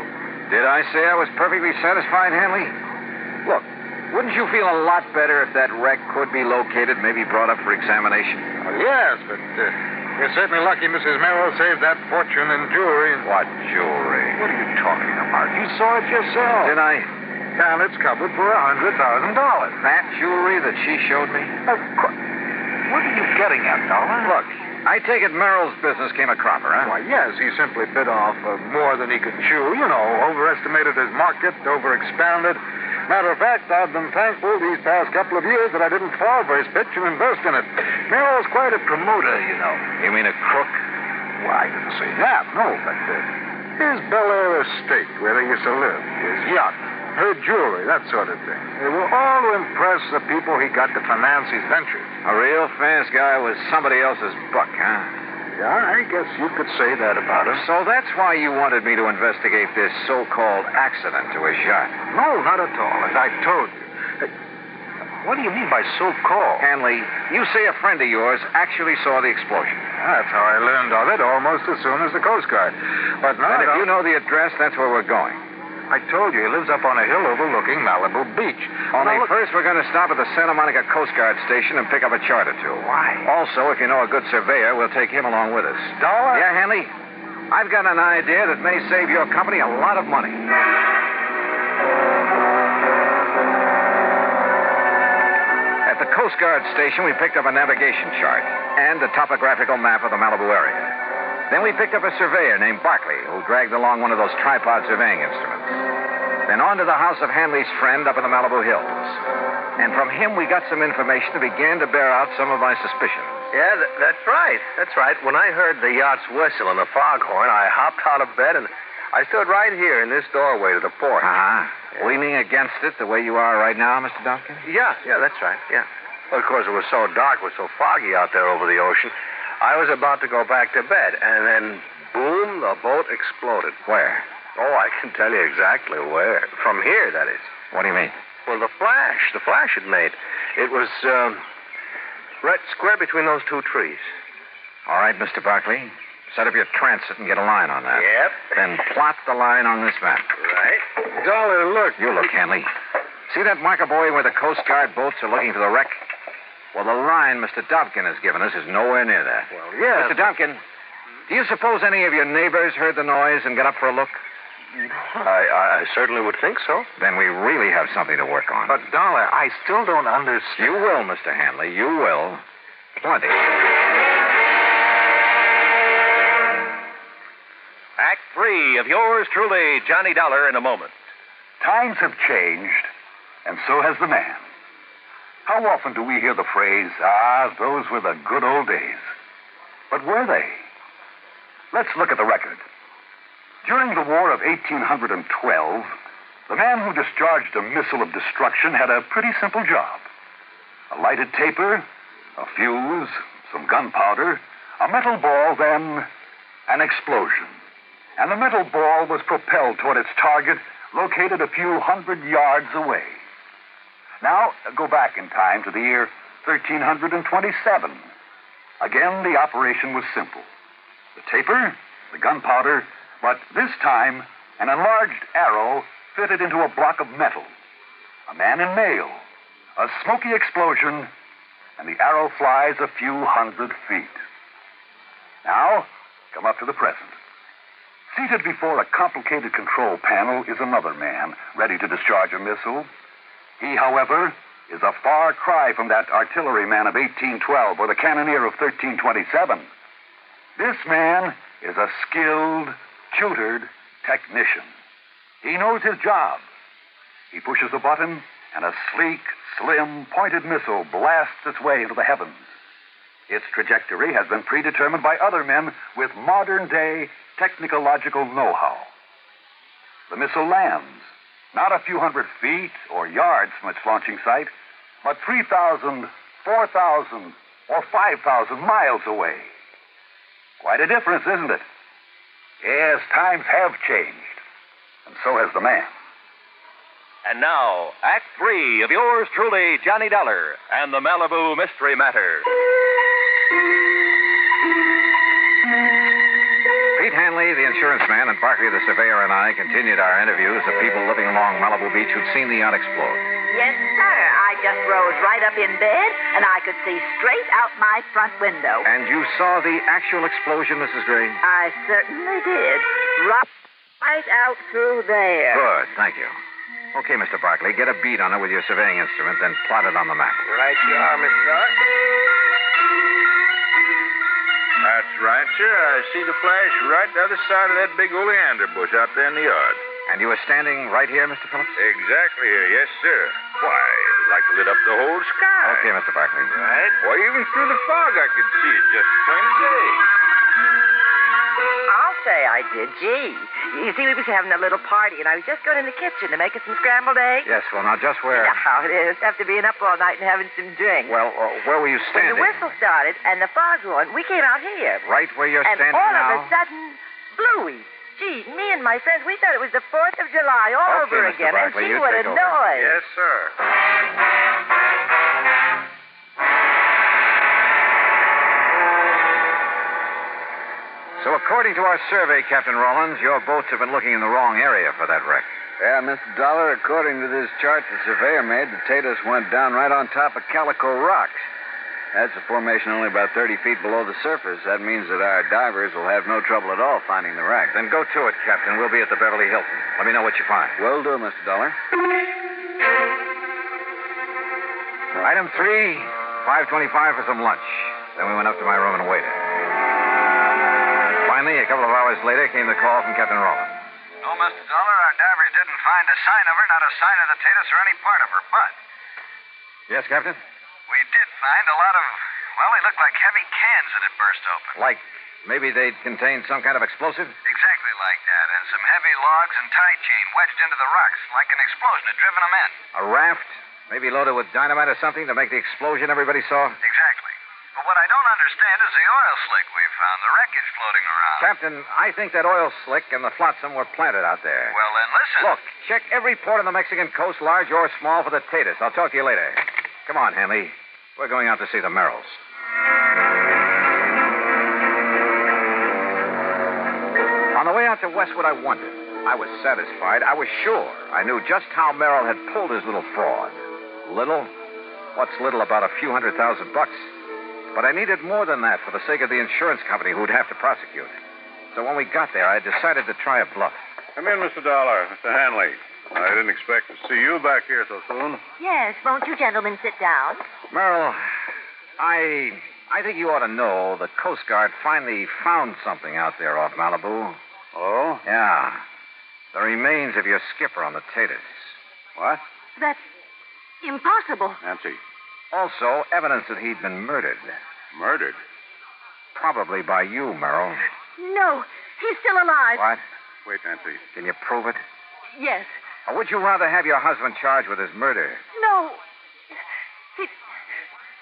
Did I say I was perfectly satisfied, Hanley? Look, wouldn't you feel a lot better if that wreck could be located, maybe brought up for examination? Oh, yes, but we're certainly lucky Mrs. Merrill saved that fortune in jewelry. What jewelry? What are you talking about? You saw it yourself. Did I? And it's covered for $100,000. That jewelry that she showed me? Of course. What are you getting at, Dollar? Look, I take it Merrill's business came a cropper, huh? Why, yes, he simply bit off more than he could chew. You know, overestimated his market, overexpanded. Matter of fact, I've been thankful these past couple of years that I didn't fall for his pitch and invest in it. Merrill's quite a promoter, you know. You mean a crook? Well, I didn't say that, no, but his Bel Air estate, where they used to live, his yacht, her jewelry, that sort of thing. They were all to impress the people he got to finance his ventures. A real fast guy was somebody else's buck, huh? Yeah, I guess you could say that about him. So that's why you wanted me to investigate this so-called accident to his yacht? No, not at all, as I told you. What do you mean by so-called? Hanley, you say a friend of yours actually saw the explosion. That's how I learned of it almost as soon as the Coast Guard. But now... And if you know the address, that's where we're going. I told you, he lives up on a hill overlooking Malibu Beach. Only first we're going to stop at the Santa Monica Coast Guard station and pick up a chart or two. Why? Also, if you know a good surveyor, we'll take him along with us. Dollar? Yeah, Hanley? I've got an idea that may save your company a lot of money. At the Coast Guard station, we picked up a navigation chart and a topographical map of the Malibu area. Then we picked up a surveyor named Barkley, who dragged along one of those tripod surveying instruments. Then on to the house of Hanley's friend up in the Malibu Hills. And from him, we got some information that began to bear out some of my suspicions. Yeah, that's right. That's right. When I heard the yacht's whistle and the foghorn, I hopped out of bed and I stood right here in this doorway to the porch. Uh-huh. Yeah. Leaning against it the way you are right now, Mr. Duncan? Yeah, that's right, yeah. Well, of course, it was so dark, it was so foggy out there over the ocean. I was about to go back to bed, and then, boom, the boat exploded. Where? Oh, I can tell you exactly where. From here, that is. What do you mean? Well, the flash it made. It was, right square between those two trees. All right, Mr. Barkley. Set up your transit and get a line on that. Yep. Then plot the line on this map. Right. Dollar, look. You look, Hanley. See that marker buoy where the Coast Guard boats are looking for the wreck? Well, the line Mr. Dobkin has given us is nowhere near that. Well, yeah. Mr. Dobkin, do you suppose any of your neighbors heard the noise and got up for a look? I certainly would think so. Then we really have something to work on. But, Dollar, I still don't understand. You will, Mr. Hanley. You will. Plenty. Act 3 of yours truly, Johnny Dollar, in a moment. Times have changed, and so has the man. How often do we hear the phrase, those were the good old days? But were they? Let's look at the record. During the War of 1812, the man who discharged a missile of destruction had a pretty simple job. A lighted taper, a fuse, some gunpowder, a metal ball, then an explosion. And the metal ball was propelled toward its target, located a few hundred yards away. Now, go back in time to the year 1327. Again, the operation was simple. The taper, the gunpowder, but this time, an enlarged arrow fitted into a block of metal. a man in mail, a smoky explosion, and the arrow flies a few hundred feet. Now, come up to the present. Seated before a complicated control panel is another man, ready to discharge a missile. He, however, is a far cry from that artilleryman of 1812 or the cannoneer of 1327. This man is a skilled, tutored technician. He knows his job. He pushes a button, and a sleek, slim, pointed missile blasts its way into the heavens. Its trajectory has been predetermined by other men with modern-day technological know-how. The missile lands, not a few hundred feet or yards from its launching site, but 3,000, 4,000, or 5,000 miles away. Quite a difference, isn't it? Yes, times have changed, and so has the man. And now, Act 3 of yours truly, Johnny Dollar, and the Malibu Mystery Matter. Pete Hanley, the insurance man, and Barkley, the surveyor, and I continued our interviews of people living along Malibu Beach who'd seen the yacht explode. Yes, sir. I just rose right up in bed, and I could see straight out my front window. And you saw the actual explosion, Mrs. Gray? I certainly did. Right out through there. Good, thank you. Okay, Mr. Barkley, get a bead on it with your surveying instrument, then plot it on the map. Right you are, Mr. Dollar. That's right, sir. I see the flash right the other side of that big oleander bush out there in the yard. And you were standing right here, Mr. Phillips? Exactly here, yes, sir. Why, it was like it lit up the whole sky. Okay, Mr. Barkley. Right? Why, even through the fog I could see it just as plain as day. I'll say I did. Gee. You see, we was having a little party, and I was just going in the kitchen to make us some scrambled eggs. Yes, well, now, just where... You know how it is, after being up all night and having some drink. Well, where were you standing? When the whistle started and the fog went, we came out here. Right where you're standing now? And now? all of a sudden, bluey. Gee, me and my friends, we thought it was the 4th of July all over Mr. again. Barkley, And gee, you what take a over. noise. Yes, sir. So according to our survey, Captain Rollins, your boats have been looking in the wrong area for that wreck. Yeah, Mr. Dollar, according to this chart the surveyor made, the Tatus went down right on top of Calico Rocks. That's a formation only about 30 feet below the surface. That means that our divers will have no trouble at all finding the wreck. Then go to it, Captain. We'll be at the Beverly Hilton. Let me know what you find. Will do, Mr. Dollar. Item 3, $5.25 for some lunch. Then we went up to my room and waited. Finally, a couple of hours later, came the call from Captain Rollins. No, Mr. Dollar, our divers didn't find a sign of her, not a sign of the Tatus or any part of her, but... Yes, Captain? We did find a lot of, well, they looked like heavy cans that had burst open. Like maybe they'd contained some kind of explosive? Exactly like that, and some heavy logs and tie chain wedged into the rocks, like an explosion had driven them in. A raft? Maybe loaded with dynamite or something to make the explosion everybody saw? Exactly. But what I don't understand is the oil slick we found, the wreckage floating around. Captain, I think that oil slick and the flotsam were planted out there. Well, then listen. Look, check every port on the Mexican coast, large or small, for the Tatus. I'll talk to you later. Come on, Hanley. We're going out to see the Merrills. On the way out to Westwood, I wondered. I was satisfied. I was sure. I knew just how Merrill had pulled his little fraud. Little? What's little about a few $100,000? But I needed more than that for the sake of the insurance company who'd have to prosecute. So when we got there, I decided to try a bluff. Come in, Mr. Dollar. Mr. Hanley. I didn't expect to see you back here so soon. Yes, won't you gentlemen sit down? Merrill, I think you ought to know the Coast Guard finally found something out there off Malibu. Oh? Yeah. The remains of your skipper on the Tatus. What? That's impossible. Nancy. Also, evidence that he'd been murdered. Murdered? Probably by you, Merrill. No, he's still alive. What? Wait, Nancy. Can you prove it? Yes. Or would you rather have your husband charged with his murder? No.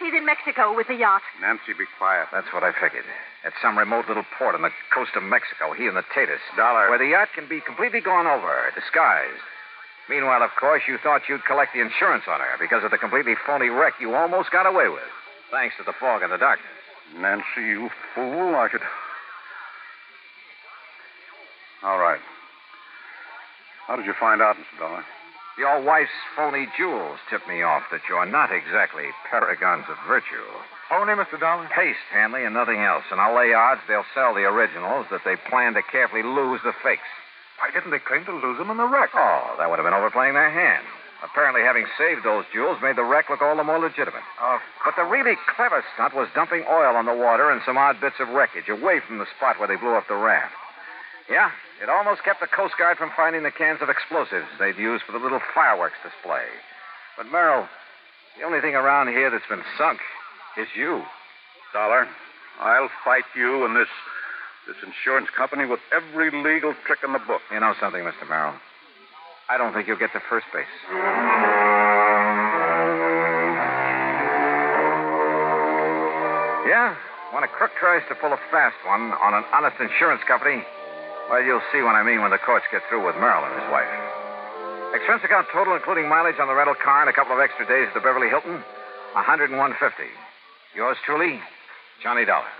He's in Mexico with the yacht. Nancy, be quiet. That's what I figured. At some remote little port on the coast of Mexico, he and the Tatus. Dollar. Where the yacht can be completely gone over, disguised. Meanwhile, of course, you thought you'd collect the insurance on her because of the completely phony wreck you almost got away with. Thanks to the fog and the darkness. Nancy, you fool. I could... All right. How did you find out, Mr. Dollar? Your wife's phony jewels tip me off that you're not exactly paragons of virtue. Phony, Mr. Dollar? Paste, Hanley, and nothing else. And I'll lay odds they'll sell the originals, that they plan to carefully lose the fakes. Why didn't they claim to lose them in the wreck? Oh, that would have been overplaying their hand. Apparently, having saved those jewels made the wreck look all the more legitimate. But the really clever stunt was dumping oil on the water and some odd bits of wreckage away from the spot where they blew up the raft. Yeah, it almost kept the Coast Guard from finding the cans of explosives they'd used for the little fireworks display. But, Merrill, the only thing around here that's been sunk is you. Dollar, I'll fight you and this insurance company with every legal trick in the book. You know something, Mr. Merrill? I don't think you'll get to first base. Yeah? When a crook tries to pull a fast one on an honest insurance company, well, you'll see what I mean when the courts get through with Merrill and his wife. Expense account total, including mileage on the rental car and a couple of extra days at the Beverly Hilton, $101.50. Yours truly, Johnny Dollar.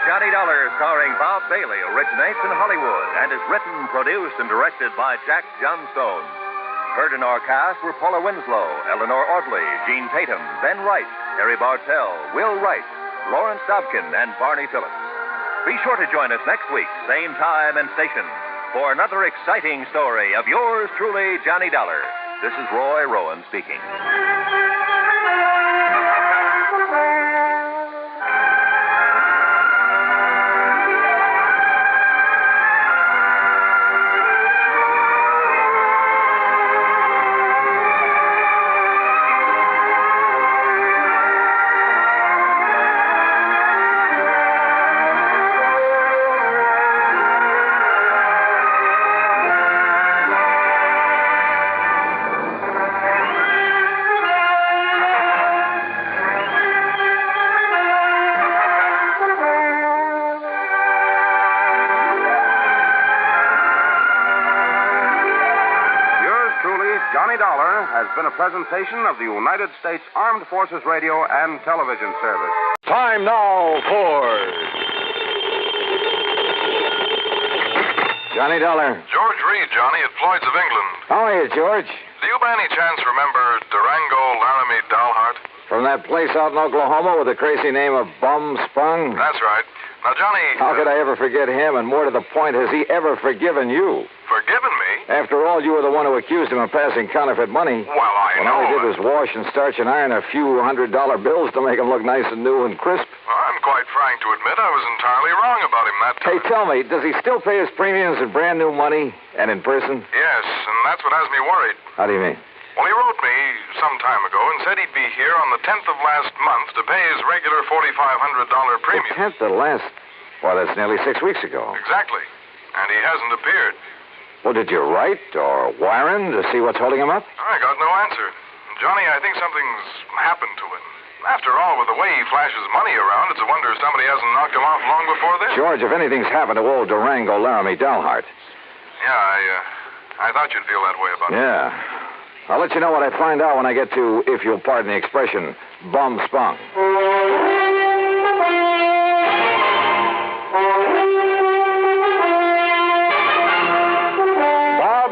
Johnny Dollar, starring Bob Bailey, originates in Hollywood and is written, produced, and directed by Jack Johnstone. Heard in our cast were Paula Winslow, Eleanor Audley, Gene Tatum, Ben Wright, Harry Bartell, Will Wright, Lawrence Dobkin, and Barney Phillips. Be sure to join us next week, same time and station, for another exciting story of yours truly, Johnny Dollar. This is Roy Rowan speaking. Johnny Dollar has been a presentation of the United States Armed Forces Radio and Television Service. Time now for... Johnny Dollar. George Reed, Johnny, at Floyd's of England. How are you, George? Do you by any chance remember Durango Laramie Matter? From that place out in Oklahoma with the crazy name of Bum Sprung? That's right. Now, Johnny... How could I ever forget him? And more to the point, has he ever forgiven you? Forgiven me? After all, you were the one who accused him of passing counterfeit money. Well, I know. All he did was wash and starch and iron a few $100 bills to make him look nice and new and crisp. I'm quite frank to admit I was entirely wrong about him that time. Hey, tell me, does he still pay his premiums in brand new money and in person? Yes, and that's what has me worried. How do you mean? Well, he wrote me some time ago and said he'd be here on the 10th of last month to pay his regular $4,500 premium. The 10th of last... Well, that's nearly 6 weeks ago. Exactly. And he hasn't appeared. Well, did you write or wire him to see what's holding him up? I got no answer. Johnny, I think something's happened to him. After all, with the way he flashes money around, it's a wonder somebody hasn't knocked him off long before this. George, if anything's happened to old Durango Laramie Matter. Yeah, I thought you'd feel that way about it. Yeah. I'll let you know what I find out when I get to, if you'll pardon the expression, Bum Spung.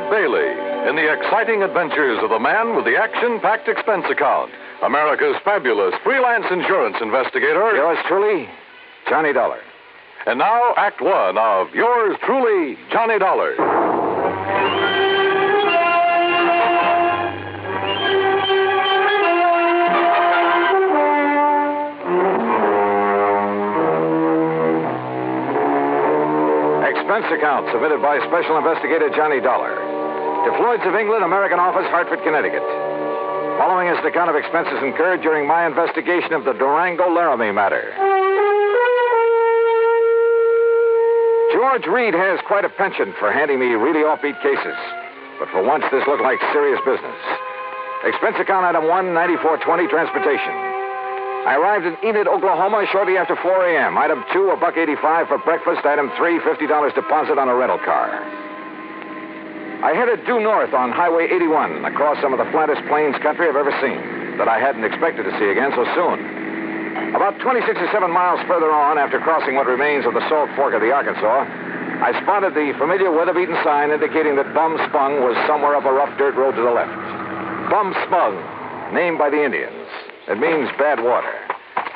Bailey in the exciting adventures of the man with the action-packed expense account, America's fabulous freelance insurance investigator. Yours truly, Johnny Dollar. And now, Act One of yours truly, Johnny Dollar. Expense account submitted by Special Investigator Johnny Dollar. To Floyd's of England, American Office, Hartford, Connecticut. Following is the account of expenses incurred during my investigation of the Durango Laramie Matter. George Reed has quite a penchant for handing me really offbeat cases. But for once, this looked like serious business. Expense account item 1, 9420, transportation. I arrived in Enid, Oklahoma shortly after 4 a.m. Item 2, $1.85 for breakfast. Item 3, $50 deposit on a rental car. I headed due north on Highway 81, across some of the flattest plains country I've ever seen, that I hadn't expected to see again so soon. About 26 or 7 miles further on, after crossing what remains of the Salt Fork of the Arkansas, I spotted the familiar weather-beaten sign indicating that Bum Spung was somewhere up a rough dirt road to the left. Bum Spung, named by the Indians. It means bad water.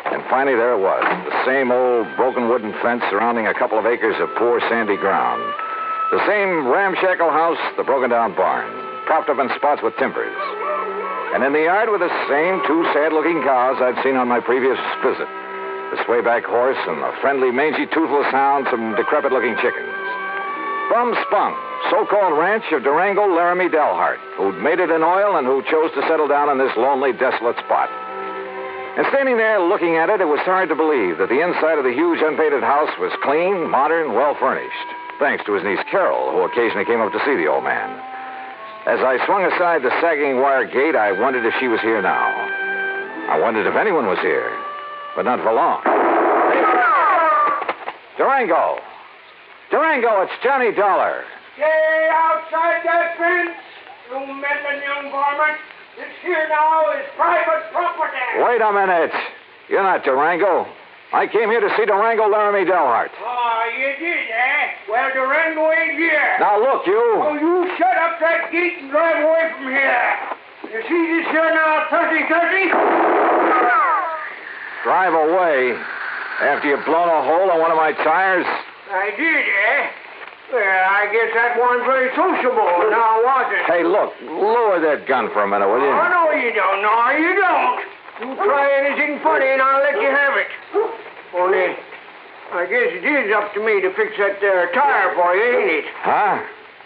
And finally, there it was, the same old broken wooden fence surrounding a couple of acres of poor sandy ground. The same ramshackle house, the broken-down barn, propped up in spots with timbers. And in the yard were the same 2 sad-looking cows I'd seen on my previous visit. The swayback horse and the friendly, mangy, toothless hound, some decrepit-looking chickens. Bum Spung, so-called ranch of Durango Laramie Delhart, who'd made it in oil and who chose to settle down in this lonely, desolate spot. And standing there looking at it, it was hard to believe that the inside of the huge, unpainted house was clean, modern, well-furnished, thanks to his niece Carol, who occasionally came up to see the old man. As I swung aside the sagging wire gate, I wondered if she was here now. I wondered if anyone was here, but not for long. Durango! Durango, it's Johnny Dollar. Stay outside that fence, you meddling young varmint. This here now is private property. Wait a minute. You're not Durango. I came here to see Durango Laramie Delhart. Oh, you did, eh? Well, Durango ain't here. Now, look, you. Oh, you shut up that gate and drive away from here. You see this here now, 30-30? Drive away? After you've blown a hole in one of my tires? I did, eh? Well, I guess that wasn't very sociable, now was it? Hey, look, lower that gun for a minute, will you? Oh, no, you don't. No, you don't. You try anything funny and I'll let you have it. Only, I guess it is up to me to fix that there tire for you, ain't it? Huh?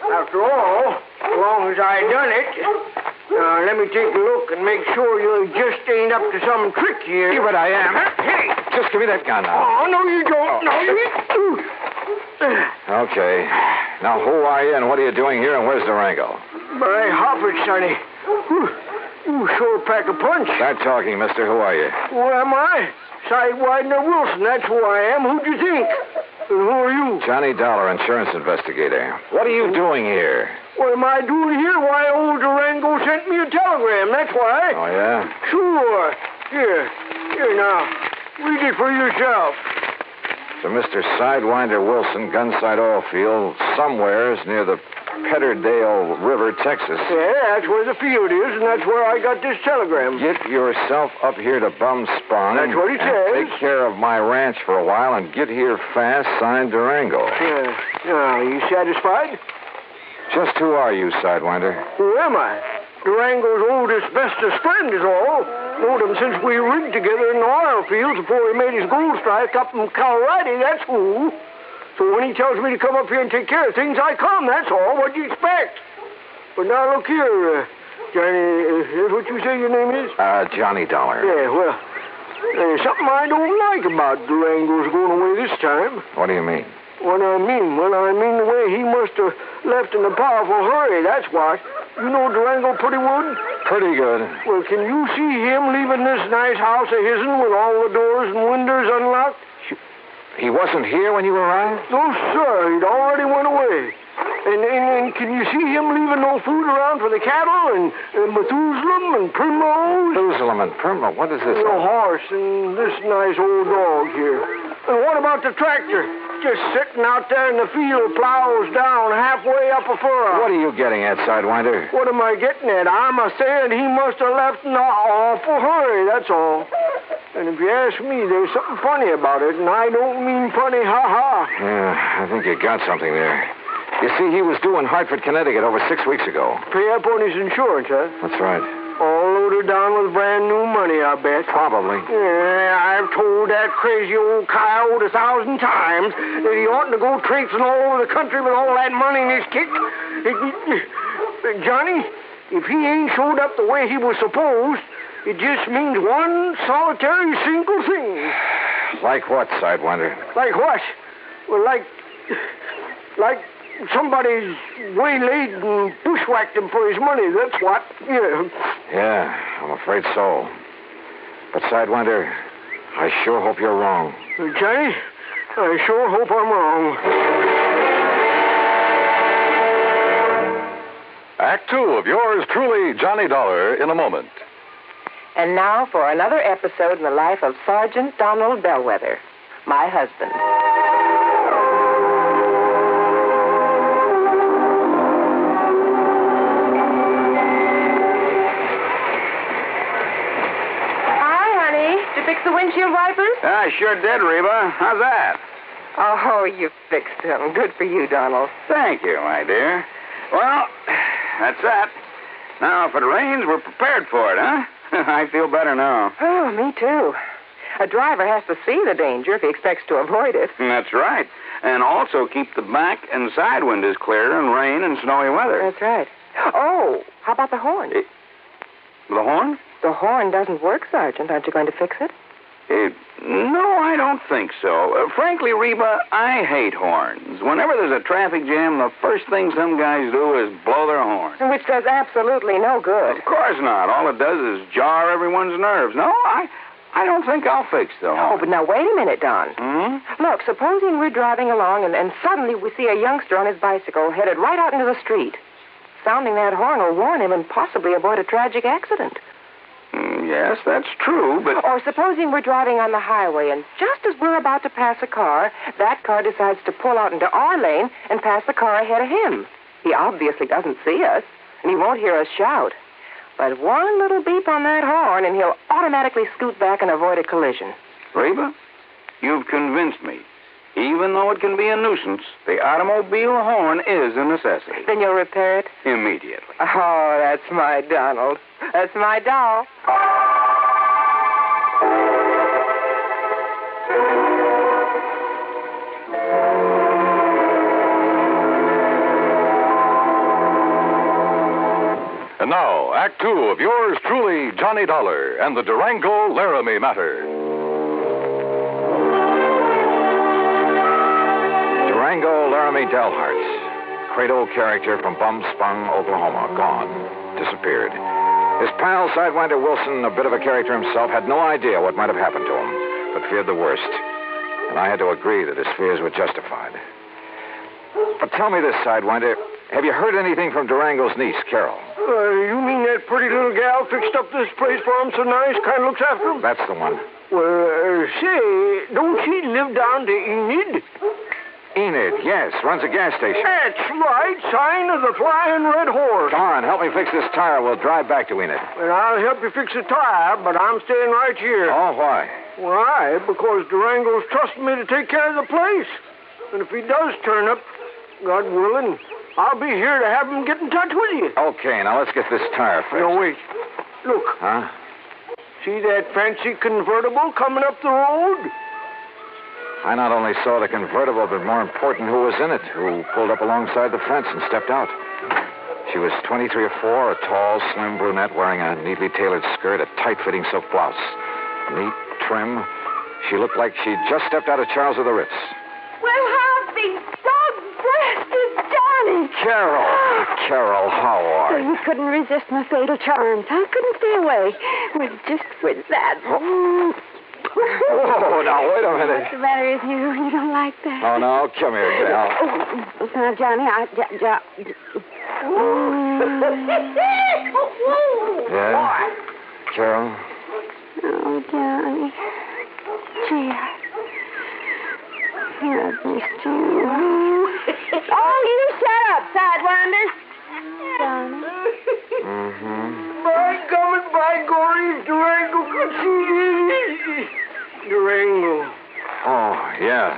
After all, as long as I done it. Now, let me take a look and make sure you just ain't up to some trick here. Yeah, but I am. Hey! Just give me that gun now. Oh, no, you don't. No, you... Okay. Now, who are you and what are you doing here and where's Durango? My hoppers, sonny. You sure pack a punch. Start talking, mister. Who are you? Who am I? Sidewinder Wilson, that's who I am. Who'd you think? And who are you? Johnny Dollar, insurance investigator. What are you doing here? What am I doing here? Why, old Durango sent me a telegram, that's why. Oh, yeah? Sure. Here now. Read it for yourself. To Mr. Sidewinder Wilson, Gunside Oil Field, somewheres near the Petterdale River, Texas. Yeah, that's where the field is, and that's where I got this telegram. Get yourself up here to Bum Spung. That's what it says. Take care of my ranch for a while and get here fast, signed Durango. Yeah. Now, you satisfied? Just who are you, Sidewinder? Who am I? Durango's oldest, bestest friend is all. Known him since we rigged together in the oil fields before he made his gold strike up in Colorado, that's who. So when he tells me to come up here and take care of things, I come, that's all. What do you expect? But now look here, Johnny, is what you say your name is? Johnny Dollar. Yeah, well, there's something I don't like about Durango's going away this time. What do you mean? What I mean? Well, I mean the way he must have left in a powerful hurry, that's what. You know Durango pretty good? Pretty good. Well, can you see him leaving this nice house of his'n with all the doors and windows unlocked? He wasn't here when you arrived? No, sir. He'd already went away. And can you see him leaving no food around for the cattle and Methuselah and Primrose? Methuselah and Primrose? What is this? The horse and this nice old dog here. And what about the tractor? Just sitting out there in the field, plows down halfway up a furrow. What are you getting at, Sidewinder? What am I getting at? I'm saying he must have left in an awful hurry, that's all. And if you ask me, there's something funny about it, and I don't mean funny, ha-ha. Yeah, I think you got something there. You see, he was due in Hartford, Connecticut over 6 weeks ago. Pay up on his insurance, huh? That's right. All loaded down with brand new money, I bet. Probably. Yeah, I've told that crazy old coyote 1,000 times that he oughtn't to go traipsing all over the country with all that money in his kick. Johnny, if he ain't showed up the way he was supposed, it just means one solitary single thing. Like what, Sidewinder? Like what? Well, like somebody's waylaid and bushwhacked him for his money, that's what. Yeah, I'm afraid so. But, Sidewinder, I sure hope you're wrong. Johnny, I sure hope I'm wrong. Act Two of yours truly, Johnny Dollar, in a moment. And now for another episode in the life of Sergeant Donald Bellwether, my husband. Did you fix the windshield wipers? I sure did, Reba. How's that? Oh, you fixed them. Good for you, Donald. Thank you, my dear. Well, that's that. Now, if it rains, we're prepared for it, huh? I feel better now. Oh, me too. A driver has to see the danger if he expects to avoid it. That's right. And also keep the back and side windows clear in rain and snowy weather. That's right. Oh, how about the horn? The horn? The horn doesn't work, Sergeant. Aren't you going to fix it? No, I don't think so. Frankly, Reba, I hate horns. Whenever there's a traffic jam, the first thing some guys do is blow their horn. Which does absolutely no good. Of course not. All it does is jar everyone's nerves. No, I don't think I'll fix the horn. Oh, but now wait a minute, Don. Look, supposing we're driving along and suddenly we see a youngster on his bicycle headed right out into the street. Sounding that horn will warn him and possibly avoid a tragic accident. Yes, that's true, but... Or supposing we're driving on the highway, and just as we're about to pass a car, that car decides to pull out into our lane and pass the car ahead of him. He obviously doesn't see us, and he won't hear us shout. But one little beep on that horn, and he'll automatically scoot back and avoid a collision. Reba, you've convinced me. Even though it can be a nuisance, the automobile horn is a necessity. Then you'll repair it? Immediately. Oh, that's my Donald. That's my doll. And now, Act Two of yours truly, Johnny Dollar, and the Durango Laramie Matter. Durango Laramie Delharts. Credo character from Bumspung, Oklahoma. Gone. Disappeared. His pal, Sidewinder Wilson, a bit of a character himself, had no idea what might have happened to him, but feared the worst. And I had to agree that his fears were justified. But tell me this, Sidewinder. Have you heard anything from Durango's niece, Carol? You mean that pretty little gal fixed up this place for him so nice, kind of looks after him? That's the one. Well, say, don't she live down to Enid? Enid, yes, runs a gas station. That's right, sign of the Flying Red Horse. Come on, help me fix this tire. We'll drive back to Enid. Well, I'll help you fix the tire, but I'm staying right here. Oh, why? Why? Because Durango's trusted me to take care of the place. And if he does turn up, God willing, I'll be here to have him get in touch with you. Okay, now let's get this tire fixed. No, wait. Look. Huh? See that fancy convertible coming up the road? I not only saw the convertible, but more important, who was in it, who pulled up alongside the fence and stepped out. She was 23 or 4, a tall, slim brunette wearing a neatly tailored skirt, a tight-fitting silk blouse. Neat, trim. She looked like she'd just stepped out of Charles of the Ritz. Well, how's the dog-breasted Johnny? Carol, how are you? You couldn't resist my fatal charms. I couldn't stay away. Just with that. Oh, now, wait a minute. What's the matter with you? You don't like that? Oh, no, come here, Gal. Now, Johnny, Yeah? Carol? Oh, Johnny. Gee, I've missed you. Oh, you shut up, Sidewinder. Johnny. By God, by glory, Durango could see Durango. Oh, yeah.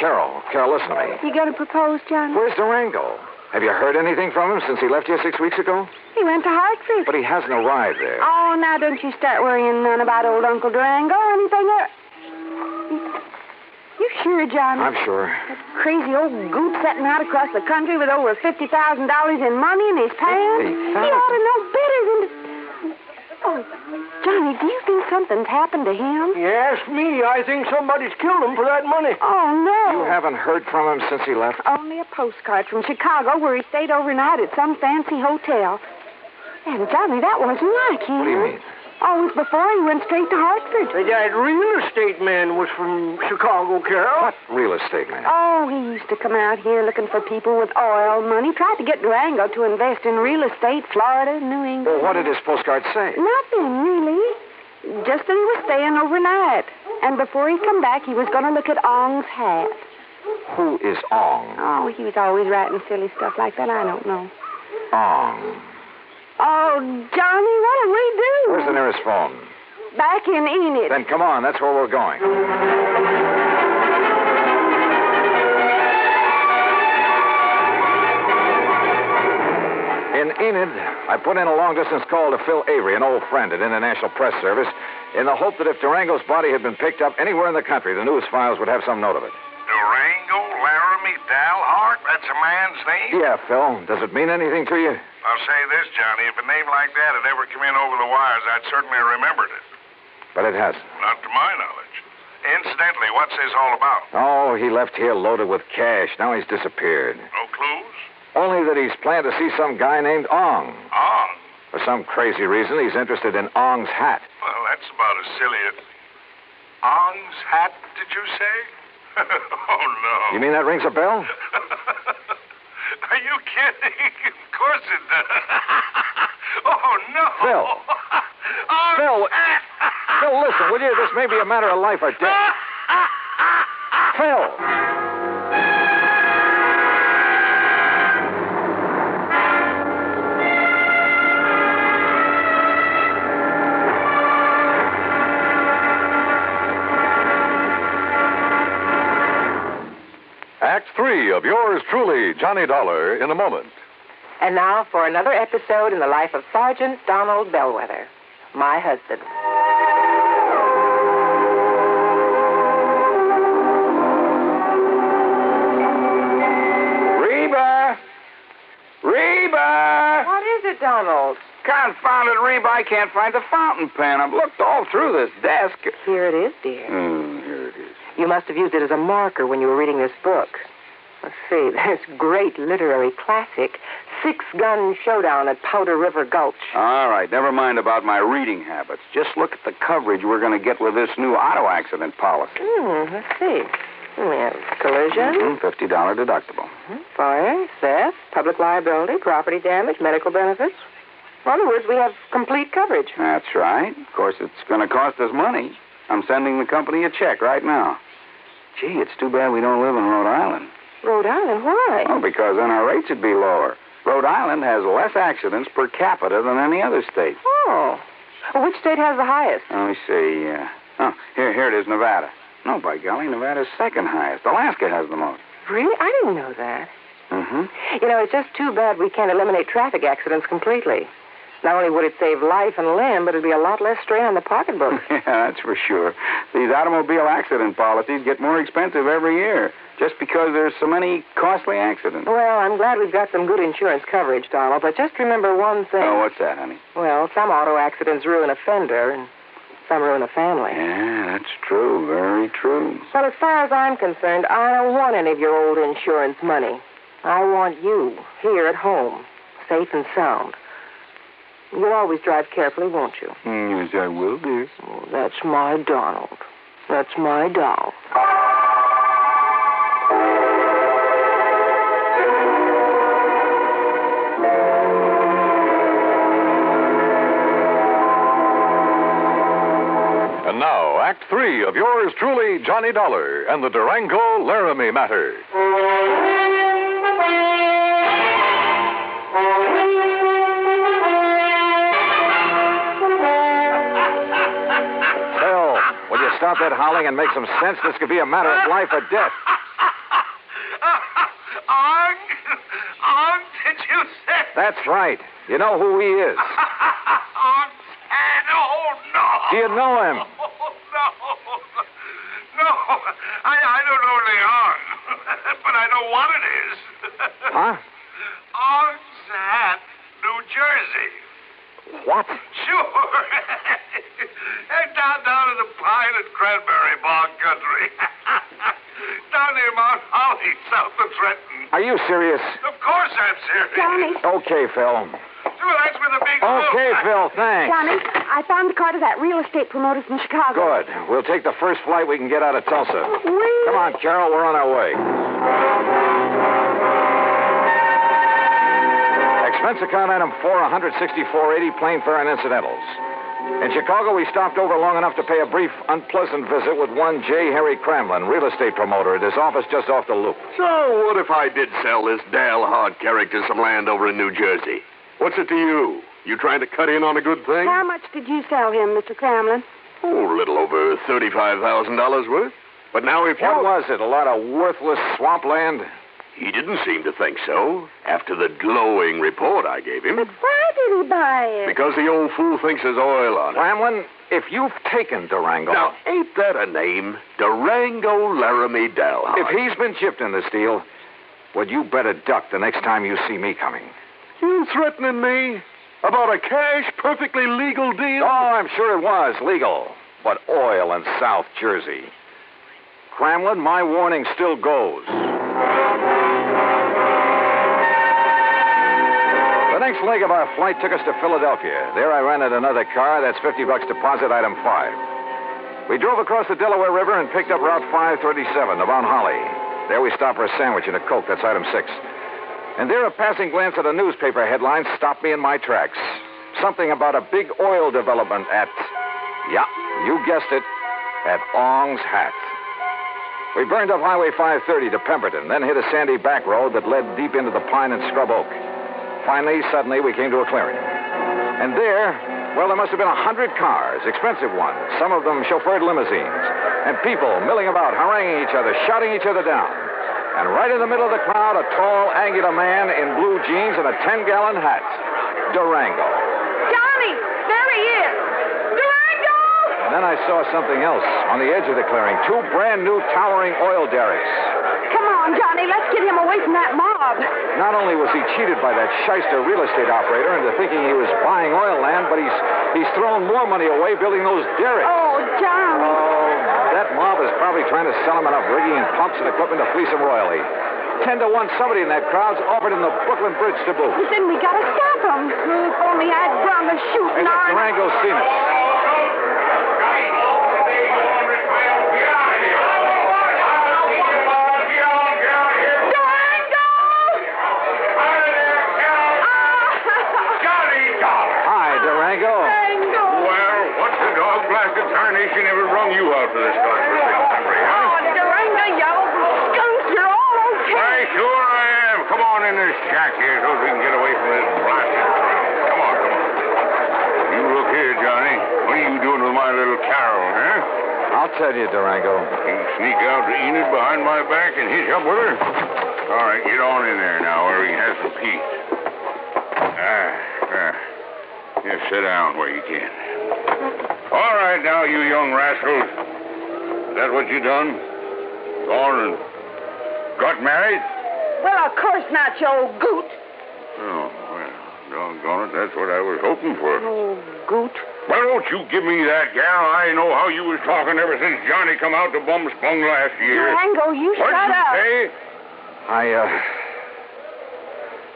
Carol, listen to me. You going to propose, Johnny? Where's Durango? Have you heard anything from him since he left here 6 weeks ago? He went to Hartford. But he hasn't arrived there. Oh, now don't you start worrying none about old Uncle Durango or anything. You sure, Johnny? I'm sure. That crazy old goop setting out across the country with over $50,000 in money in his pants. He ought to know better than to... Oh, Johnny, do you think something's happened to him? You ask me. I think somebody's killed him for that money. Oh, no. You haven't heard from him since he left? Only a postcard from Chicago where he stayed overnight at some fancy hotel. And, Johnny, that wasn't like him. What do you mean? Oh, it was before he went straight to Hartford. That real estate man was from Chicago, Carol. What real estate man? Oh, he used to come out here looking for people with oil money. Tried to get Durango to invest in real estate, Florida, New England. Well, what did his postcard say? Nothing, really. Just that he was staying overnight. And before he come back, he was going to look at Ong's hat. Who is Ong? Oh, he was always writing silly stuff like that. I don't know. Ong. Oh, Johnny, what'll we do? Where's the nearest phone? Back in Enid. Then come on, that's where we're going. In Enid, I put in a long-distance call to Phil Avery, an old friend at International Press Service, in the hope that if Durango's body had been picked up anywhere in the country, the news files would have some note of it. Durango Laramie Dalhart? That's a man's name? Yeah, Phil. Does it mean anything to you? I'll say this, Johnny. If a name like that had ever come in over the wires, I'd certainly have remembered it. But it hasn't. Not to my knowledge. Incidentally, what's this all about? Oh, he left here loaded with cash. Now he's disappeared. No clues? Only that he's planned to see some guy named Ong. Ong? For some crazy reason, he's interested in Ong's hat. Well, that's about as silly as... Ong's hat, did you say? Oh, no. You mean that rings a bell? Are you kidding? Of course it does. Oh, no. Phil. Phil. Phil, listen, will you? This may be a matter of life or death. Phil. Act 3 of yours truly, Johnny Dollar, in a moment. And now for another episode in the life of Sergeant Donald Bellwether, my husband. Reba! Reba! What is it, Donald? Confounded Reba, I can't find the fountain pen. I've looked all through this desk. Here it is, dear. Here it is. You must have used it as a marker when you were reading this book. Let's see, this great literary classic, Six-Gun Showdown at Powder River Gulch. All right, never mind about my reading habits. Just look at the coverage we're going to get with this new auto accident policy. Let's see. We have collision. $50 deductible. Fire, theft, public liability, property damage, medical benefits. In other words, we have complete coverage. That's right. Of course, it's going to cost us money. I'm sending the company a check right now. Gee, it's too bad we don't live in Rhode Island. Rhode Island? Why? Oh, because then our rates would be lower. Rhode Island has less accidents per capita than any other state. Oh. Well, which state has the highest? Let me see. Here it is, Nevada. No, by golly, Nevada's second highest. Alaska has the most. Really? I didn't know that. Mm-hmm. You know, it's just too bad we can't eliminate traffic accidents completely. Not only would it save life and limb, but it'd be a lot less strain on the pocketbook. Yeah, that's for sure. These automobile accident policies get more expensive every year just because there's so many costly accidents. Well, I'm glad we've got some good insurance coverage, Donald, but just remember one thing. Oh, what's that, honey? Well, some auto accidents ruin a fender, and some ruin a family. Yeah, that's true. Very true. Well, as far as I'm concerned, I don't want any of your old insurance money. I want you here at home, safe and sound. You'll always drive carefully, won't you? Yes, I will, dear. Oh, that's my Donald. That's my doll. And now, Act 3 of yours truly, Johnny Dollar, and the Durango Laramie Matter. Stop that howling and make some sense. This could be a matter of life or death. Ong, did you say? That's right. You know who he is. Ong, oh, no. Do you know him? No, I don't know the Ong, but I know what it is. Huh? Ong's hat, New Jersey. What? Sure. Down in the pine and cranberry bog country. Down near Mount Holly, south of Trenton. Are you serious? Of course I'm serious. Johnny. Okay, Phil. Well, that's where the big Okay, Phil, thanks. Johnny, I found the car to that real estate promoter from Chicago. Good. We'll take the first flight we can get out of Tulsa. Come on, Carol, we're on our way. Expense account item 4, $164.80, plane fare and incidentals. In Chicago, we stopped over long enough to pay a brief, unpleasant visit with one J. Harry Cramlin, real estate promoter, at his office just off the loop. So, what if I did sell this Dale Hard character some land over in New Jersey? What's it to you? You trying to cut in on a good thing? How much did you sell him, Mr. Cramlin? Oh, a little over $35,000 worth. But now if you... What was it, a lot of worthless swampland? He didn't seem to think so, after the glowing report I gave him. But why did he buy it? Because the old fool thinks there's oil on it. Cramlin, if you've taken Durango... Now, ain't that a name? Durango Laramie Matter. If he's been chipped in this deal, well, you better duck the next time you see me coming. You threatening me? About a cash, perfectly legal deal? Oh, I'm sure it was legal. But oil in South Jersey. Cramlin, my warning still goes. The next leg of our flight took us to Philadelphia. There I rented another car. That's $50 deposit, item 5. We drove across the Delaware River and picked up Route 537 to Mount Holly. There we stopped for a sandwich and a Coke. That's item 6. And there a passing glance at a newspaper headline stopped me in my tracks. Something about a big oil development at... Yeah, you guessed it. At Ong's Hat. We burned up Highway 530 to Pemberton, then hit a sandy back road that led deep into the pine and scrub oak. Finally, suddenly, we came to a clearing. And there, well, there must have been 100 cars, expensive ones, some of them chauffeured limousines, and people milling about, haranguing each other, shouting each other down. And right in the middle of the crowd, a tall, angular man in blue jeans and a 10-gallon hat. Durango. Johnny, there he is. Durango! And then I saw something else on the edge of the clearing. 2 brand-new towering oil derricks. Come on, Johnny, let's get him away from that mob. Not only was he cheated by that shyster real estate operator into thinking he was buying oil land, but he's thrown more money away building those derricks. Oh, Johnny. Oh, that mob is probably trying to sell him enough rigging and pumps and equipment to fleece him royally. 10 to 1, somebody in that crowd's offered him the Brooklyn Bridge to boot. Then we gotta stop him. If only I'd done the shooting. Hey, look, Durango's seen us. Tarnation ever rung you out for this godforsaken country, huh? Oh, Durango, you skunk, you're all okay. Why, sure I am. Come on in this shack here so we can get away from this blasted crowd. Come on. You look here, Johnny. What are you doing with my little Carol, huh? I'll tell you, Durango. You sneak out to Enid behind my back and hitch up with her? All right, get on in there now where we can have some peace. Just sit down where you can. All right, now, you young rascals. Is that what you done? Gone and got married? Well, of course not, you old goot. Oh, well, doggone it, that's what I was hoping for. Oh, goot. Well, don't you give me that, gal. I know how you was talking ever since Johnny come out to Bum Spung last year. Durango, you shut up. What'd you say?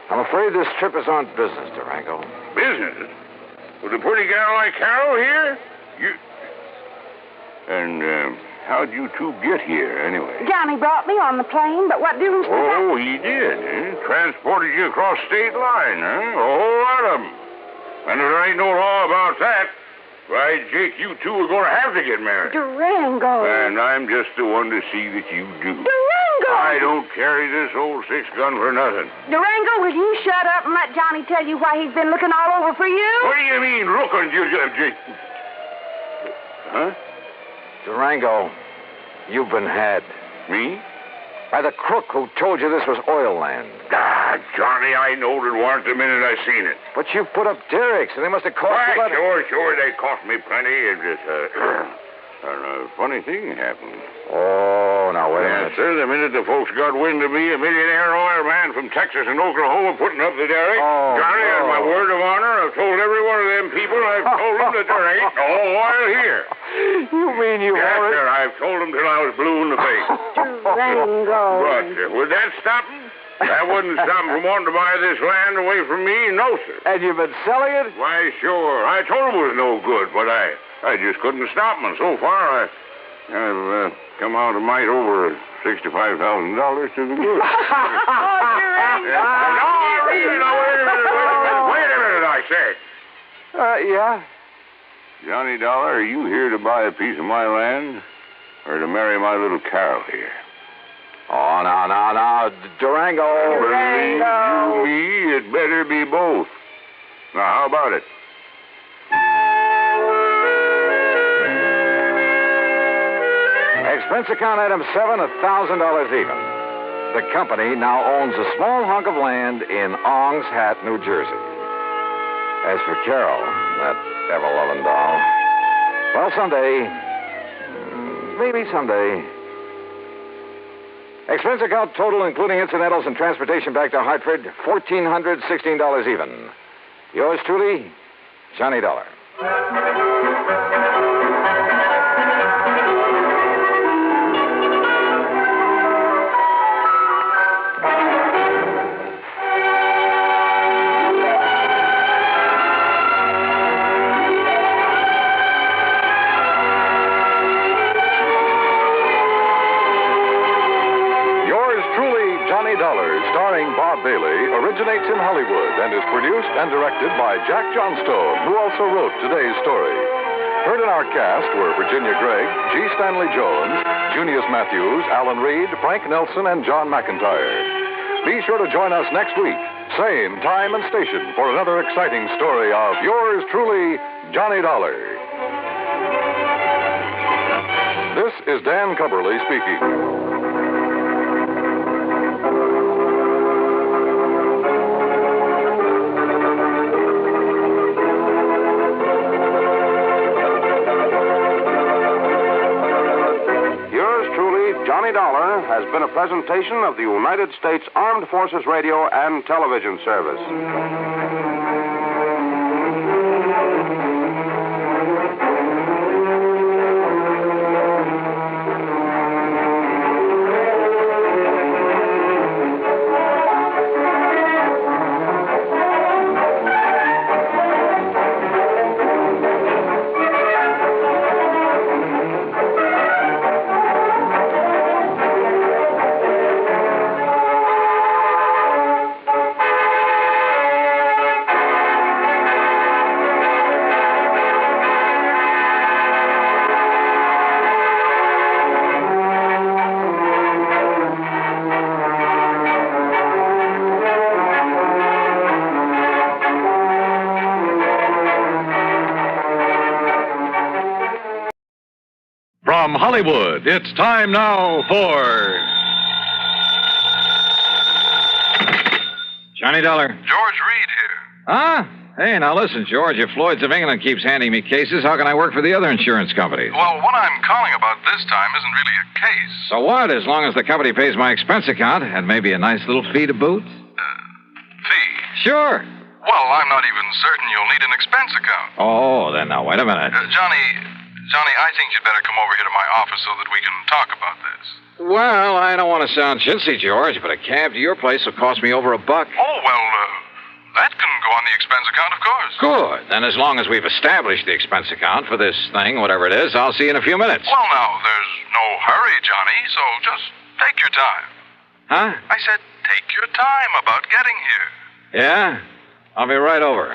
I'm afraid this trip is on business, Durango. Business? With a pretty gal like Carol here? And how'd you two get here, anyway? Johnny brought me on the plane, but what difference does that... Oh, he did, eh? Transported you across state line, huh? A whole lot of them. And there ain't no law about that. Why, Jake, you two are going to have to get married. Durango. And I'm just the one to see that you do. Durango! I don't carry this old 6-gun for nothing. Durango, will you shut up and let Johnny tell you why he's been looking all over for you? What do you mean, looking, Jake? Huh? Durango, you've been had. Me? By the crook who told you this was oil land. Ah, Johnny, I knowed it weren't the minute I seen it. But you put up derricks, and they must have cost you... Sure, they cost me plenty. It just, a funny thing happened. Oh, now wait a minute. Sir, the minute the folks got wind of me, a millionaire oil man from Texas and Oklahoma putting up the derrick, Johnny, on my word of honor, I've told every one of them people, I've told them that there ain't no oil here. You mean you Yes, sir, I've told them till I was blue in the face. Durango. But would that stop them? That wouldn't stop him from wanting to buy this land away from me, no, sir. And you've been selling it? Why, sure. I told him it was no good, but I just couldn't stop him. And so far, I've come out a mite over $65,000 to the good. Oh, No, I really know. Wait a minute, I say. Yeah? Johnny Dollar, are you here to buy a piece of my land or to marry my little Carol here? Oh, now, Durango. Believe you me, it better be both. Now, how about it? Expense account item 7, $1,000 even. The company now owns a small hunk of land in Ong's Hat, New Jersey. As for Carol, that ever-loving doll, well, someday, maybe someday. Expense account total, including incidentals and transportation back to Hartford, $1,416 even. Yours truly, Johnny Dollar. Originates in Hollywood and is produced and directed by Jack Johnstone, who also wrote today's story. Heard in our cast were Virginia Gregg, G. Stanley Jones, Junius Matthews, Alan Reed, Frank Nelson, and John McIntyre. Be sure to join us next week, same time and station, for another exciting story of yours truly, Johnny Dollar. This is Dan Cumberly speaking. Johnny Dollar has been a presentation of the United States Armed Forces Radio and Television Service. From Hollywood, it's time now for Johnny Dollar. George Reed here. Huh? Hey, now listen, George. If Floyd's of England keeps handing me cases, how can I work for the other insurance companies? Well, what I'm calling about this time isn't really a case. So what? As long as the company pays my expense account and maybe a nice little fee to boot? Fee? Sure. Well, I'm not even certain you'll need an expense account. Oh, then now, wait a minute. Johnny, I think you'd better come over here to my office so that we can talk about this. Well, I don't want to sound chintzy, George, but a cab to your place will cost me over $1. Oh, well, that can go on the expense account, of course. Good. Then as long as we've established the expense account for this thing, whatever it is, I'll see you in a few minutes. Well, now, there's no hurry, Johnny, so just take your time. Huh? I said take your time about getting here. Yeah? I'll be right over.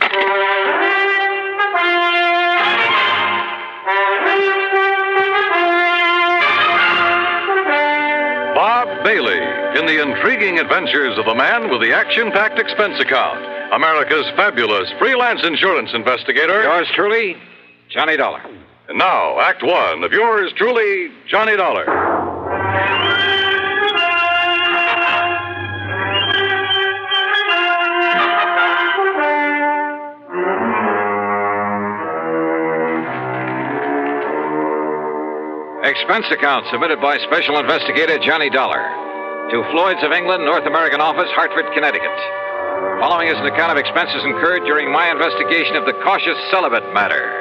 Bob Bailey in the intriguing adventures of the man with the action-packed expense account, America's fabulous freelance insurance investigator. Yours truly, Johnny Dollar. And now, Act One of yours truly, Johnny Dollar. Expense account submitted by Special Investigator Johnny Dollar to Floyd's of England, North American Office, Hartford, Connecticut. Following is an account of expenses incurred during my investigation of the Cautious Celibate Matter.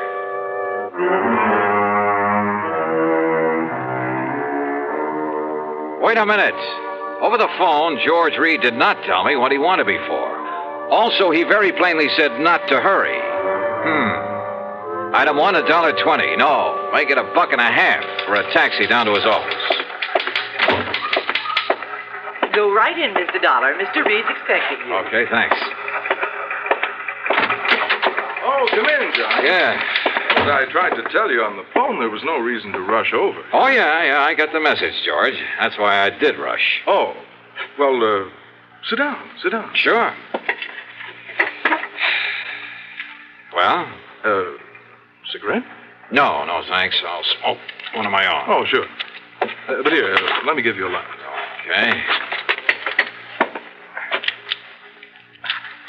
Wait a minute. Over the phone, George Reed did not tell me what he wanted me for. Also, he very plainly said not to hurry. Item 1, $1.20. No, make it $1.50 for a taxi down to his office. Go right in, Mr. Dollar. Mr. Reed's expecting you. Okay, thanks. Oh, come in, John. Yeah. As I tried to tell you on the phone, there was no reason to rush over. Oh, yeah, I got the message, George. That's why I did rush. Oh, well, sit down. Sure. Well? Cigarette? No, thanks. I'll smoke one of my own. Oh, sure. But here, let me give you a light. Okay.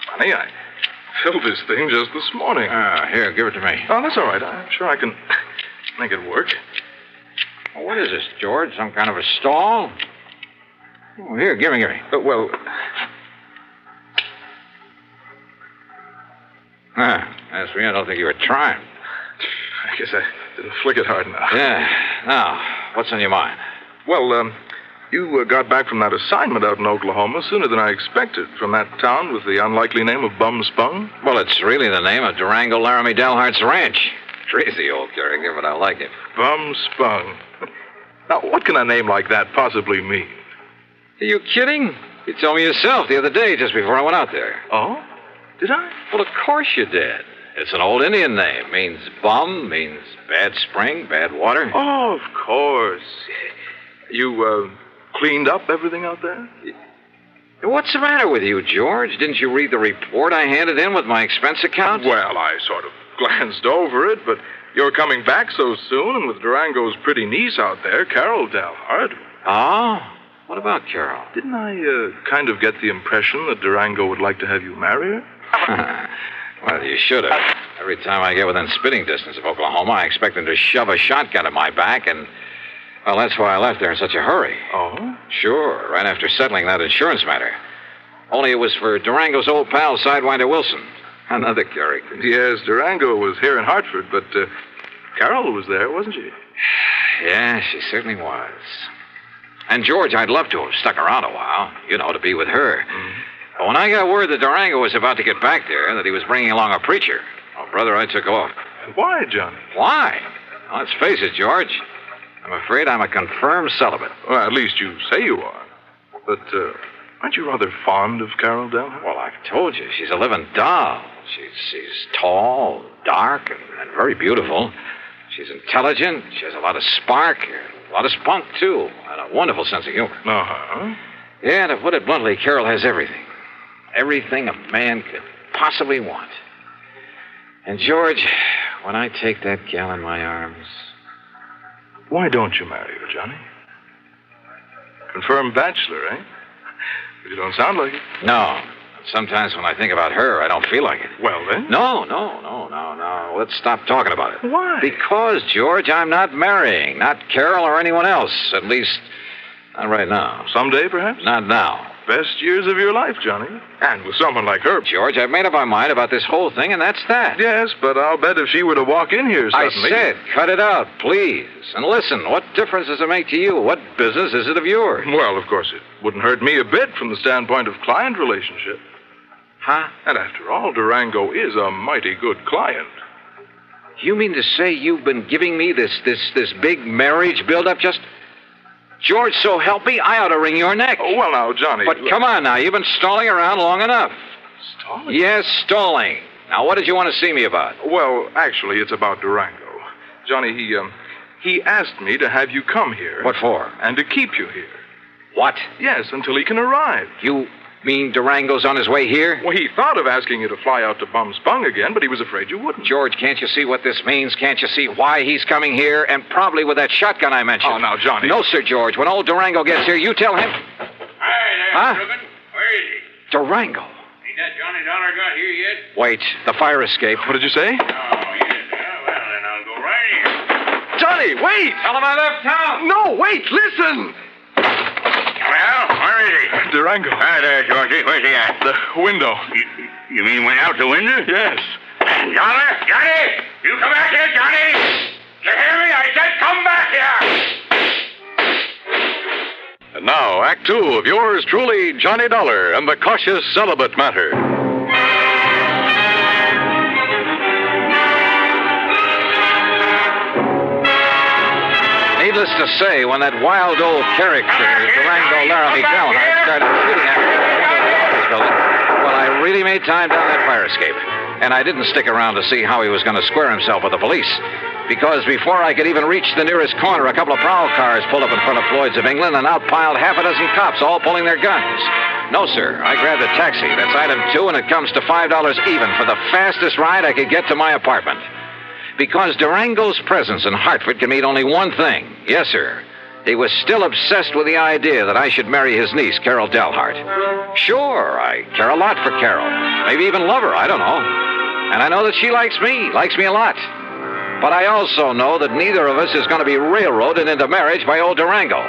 Honey, I filled this thing just this morning. Here, give it to me. Oh, that's all right. I'm sure I can make it work. Well, what is this, George? Some kind of a stall? Oh, here, give me. Well... As for me, I don't think you were trying. I guess I didn't flick it hard enough. Yeah. Now, what's on your mind? Well, you got back from that assignment out in Oklahoma sooner than I expected, from that town with the unlikely name of Bum Spung. Well, it's really the name of Durango Laramie Delhart's ranch. Crazy old character, but I like it. Bum Spung. Now, what can a name like that possibly mean? Are you kidding? You told me yourself the other day, just before I went out there. Oh? Did I? Well, of course you did. It's an old Indian name. Means bum, means bad spring, bad water. Oh, of course. You, cleaned up everything out there? What's the matter with you, George? Didn't you read the report I handed in with my expense account? Well, I sort of glanced over it, but you're coming back so soon, and with Durango's pretty niece out there, Carol Dalhart. Oh? What about Carol? Didn't I, kind of get the impression that Durango would like to have you marry her? Well, you should have. Every time I get within spitting distance of Oklahoma, I expect them to shove a shotgun at my back, and, well, that's why I left there in such a hurry. Oh? Sure, right after settling that insurance matter. Only it was for Durango's old pal, Sidewinder Wilson. Another character. Yes, Durango was here in Hartford, but Carol was there, wasn't she? Yeah, she certainly was. And, George, I'd love to have stuck around a while, to be with her. Mm-hmm. But when I got word that Durango was about to get back there, that he was bringing along a preacher, oh, brother, I took off. Why, Johnny? Why? Well, let's face it, George. I'm afraid I'm a confirmed celibate. Well, at least you say you are. But, aren't you rather fond of Carol Dalhart? Well, I've told you, she's a living doll. She's tall, dark, and very beautiful. She's intelligent. She has a lot of spark, a lot of spunk, too, and a wonderful sense of humor. Uh-huh. Yeah, to put it bluntly, Carol has everything. Everything a man could possibly want. And, George, when I take that gal in my arms... Why don't you marry her, Johnny? Confirmed bachelor, eh? You don't sound like it. No. Sometimes when I think about her, I don't feel like it. Well, then? No. Let's stop talking about it. Why? Because, George, I'm not marrying. Not Carol or anyone else. At least, not right now. Someday, perhaps? Not now. Best years of your life, Johnny. And with someone like her. George, I've made up my mind about this whole thing, and that's that. Yes, but I'll bet if she were to walk in here suddenly... I said, cut it out, please. And listen, what difference does it make to you? What business is it of yours? Well, of course, it wouldn't hurt me a bit from the standpoint of client relationship. Huh? And after all, Durango is a mighty good client. You mean to say you've been giving me this big marriage build-up just... George, so help me, I ought to wring your neck. Oh, well, now, Johnny... But come on now, you've been stalling around long enough. Stalling? Yes, stalling. Now, what did you want to see me about? Well, actually, it's about Durango. Johnny, he asked me to have you come here. What for? And to keep you here. What? Yes, until he can arrive. You mean Durango's on his way here? Well, he thought of asking you to fly out to Bum Spung again, but he was afraid you wouldn't. George, can't you see what this means? Can't you see why he's coming here? And probably with that shotgun I mentioned. Oh, now, Johnny. No, sir, George. When old Durango gets here, you tell him... Hi there, Huh? Reuben. Where is he? Durango. Ain't that Johnny Dollar got here yet? Wait, the fire escape. What did you say? Oh, yes. Well, then I'll go right in. Johnny, wait! Tell him I left town. No, wait, listen! Well, where is he? Durango. Hi there, Georgie. Where's he at? The window. You mean went out the window? Yes. Dollar, Johnny! You come back here, Johnny! You hear me? I said come back here! And now, Act Two of yours truly, Johnny Dollar and the Cautious Celibate Matter. Needless to say, when that wild old character, Durango Laramie Matter, started shooting at me in the office building, well, I really made time down that fire escape. And I didn't stick around to see how he was going to square himself with the police. Because before I could even reach the nearest corner, a couple of prowl cars pulled up in front of Floyd's of England and out piled half a dozen cops, all pulling their guns. No, sir. I grabbed a taxi. That's item 2, and it comes to $5 even for the fastest ride I could get to my apartment. Because Durango's presence in Hartford can mean only one thing. Yes, sir. He was still obsessed with the idea that I should marry his niece, Carol Dalhart. Sure, I care a lot for Carol. Maybe even love her, I don't know. And I know that she likes me a lot. But I also know that neither of us is going to be railroaded into marriage by old Durango.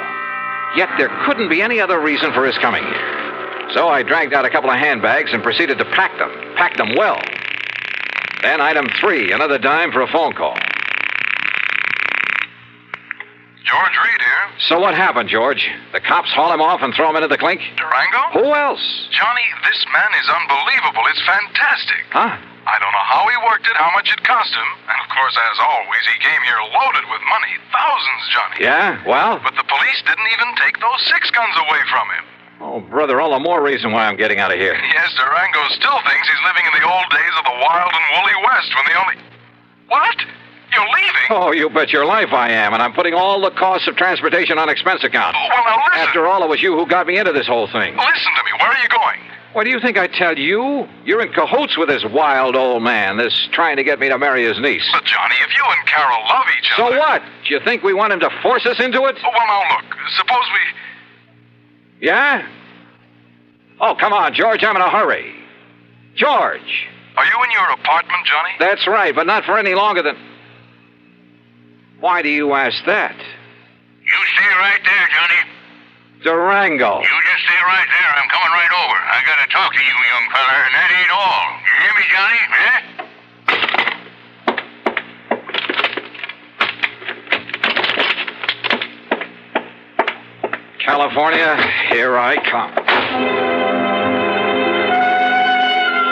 Yet there couldn't be any other reason for his coming here. So I dragged out a couple of handbags and proceeded to pack them well. Then item 3, another dime for a phone call. George Reed here. So what happened, George? The cops haul him off and throw him into the clink? Durango? Who else? Johnny, this man is unbelievable. It's fantastic. Huh? I don't know how he worked it, how much it cost him. And, of course, as always, he came here loaded with money. Thousands, Johnny. Yeah? Well? But the police didn't even take those 6 guns away from him. Oh, brother, all the more reason why I'm getting out of here. Yes, Durango still thinks he's living in the old days of the wild and woolly West when the only... What? You're leaving? Oh, you bet your life I am, and I'm putting all the costs of transportation on expense account. Oh, well, now listen. After all, it was you who got me into this whole thing. Listen to me. Where are you going? What do you think I tell you? You're in cahoots with this wild old man, this trying to get me to marry his niece. But, Johnny, if you and Carol love each other... So what? Do you think we want him to force us into it? Oh, well, now, look. Suppose we... Yeah? Oh, come on, George. I'm in a hurry. George! Are you in your apartment, Johnny? That's right, but not for any longer than... Why do you ask that? You stay right there, Johnny. Durango. You just stay right there. I'm coming right over. I gotta talk to you, young fella, and that ain't all. You hear me, Johnny? California, here I come.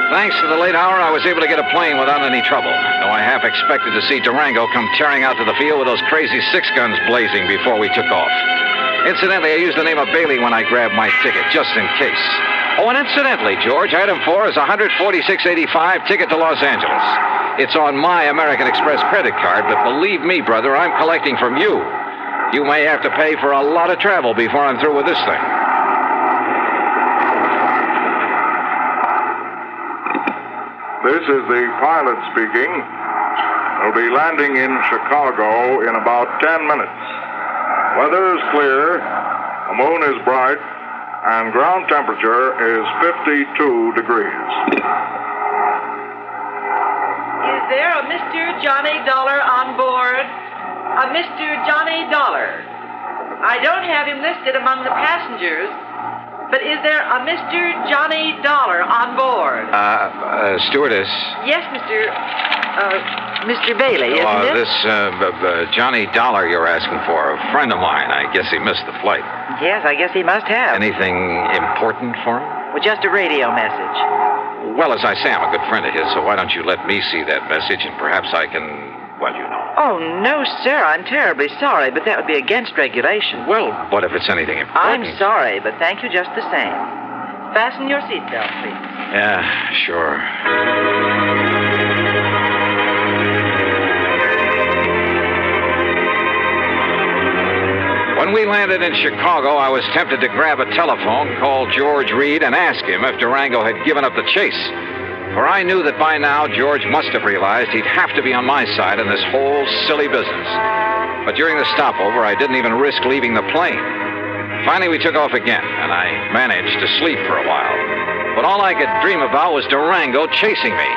Thanks to the late hour, I was able to get a plane without any trouble, though I half expected to see Durango come tearing out to the field with those crazy 6 guns blazing before we took off. Incidentally, I used the name of Bailey when I grabbed my ticket, just in case. Oh, and incidentally, George, item 4 is a $146.85 ticket to Los Angeles. It's on my American Express credit card, but believe me, brother, I'm collecting from you. You may have to pay for a lot of travel before I'm through with this thing. This is the pilot speaking. We'll be landing in Chicago in about 10 minutes. Weather is clear, the moon is bright, and ground temperature is 52 degrees. Is there a Mr. Johnny Dollar on board? A Mr. Johnny Dollar. I don't have him listed among the passengers, but is there a Mr. Johnny Dollar on board? Stewardess. Yes, Mr. Bailey, isn't it? This Johnny Dollar you're asking for, a friend of mine. I guess he missed the flight. Yes, I guess he must have. Anything important for him? Well, just a radio message. Well, as I say, I'm a good friend of his, so why don't you let me see that message, and perhaps I can, well, you know. Oh, no, sir. I'm terribly sorry, but that would be against regulation. Well, what if it's anything important? I'm sorry, but thank you just the same. Fasten your seatbelt, please. Yeah, sure. When we landed in Chicago, I was tempted to grab a telephone, call George Reed, and ask him if Durango had given up the chase. For I knew that by now George must have realized he'd have to be on my side in this whole silly business. But during the stopover, I didn't even risk leaving the plane. Finally, we took off again, and I managed to sleep for a while. But all I could dream about was Durango chasing me.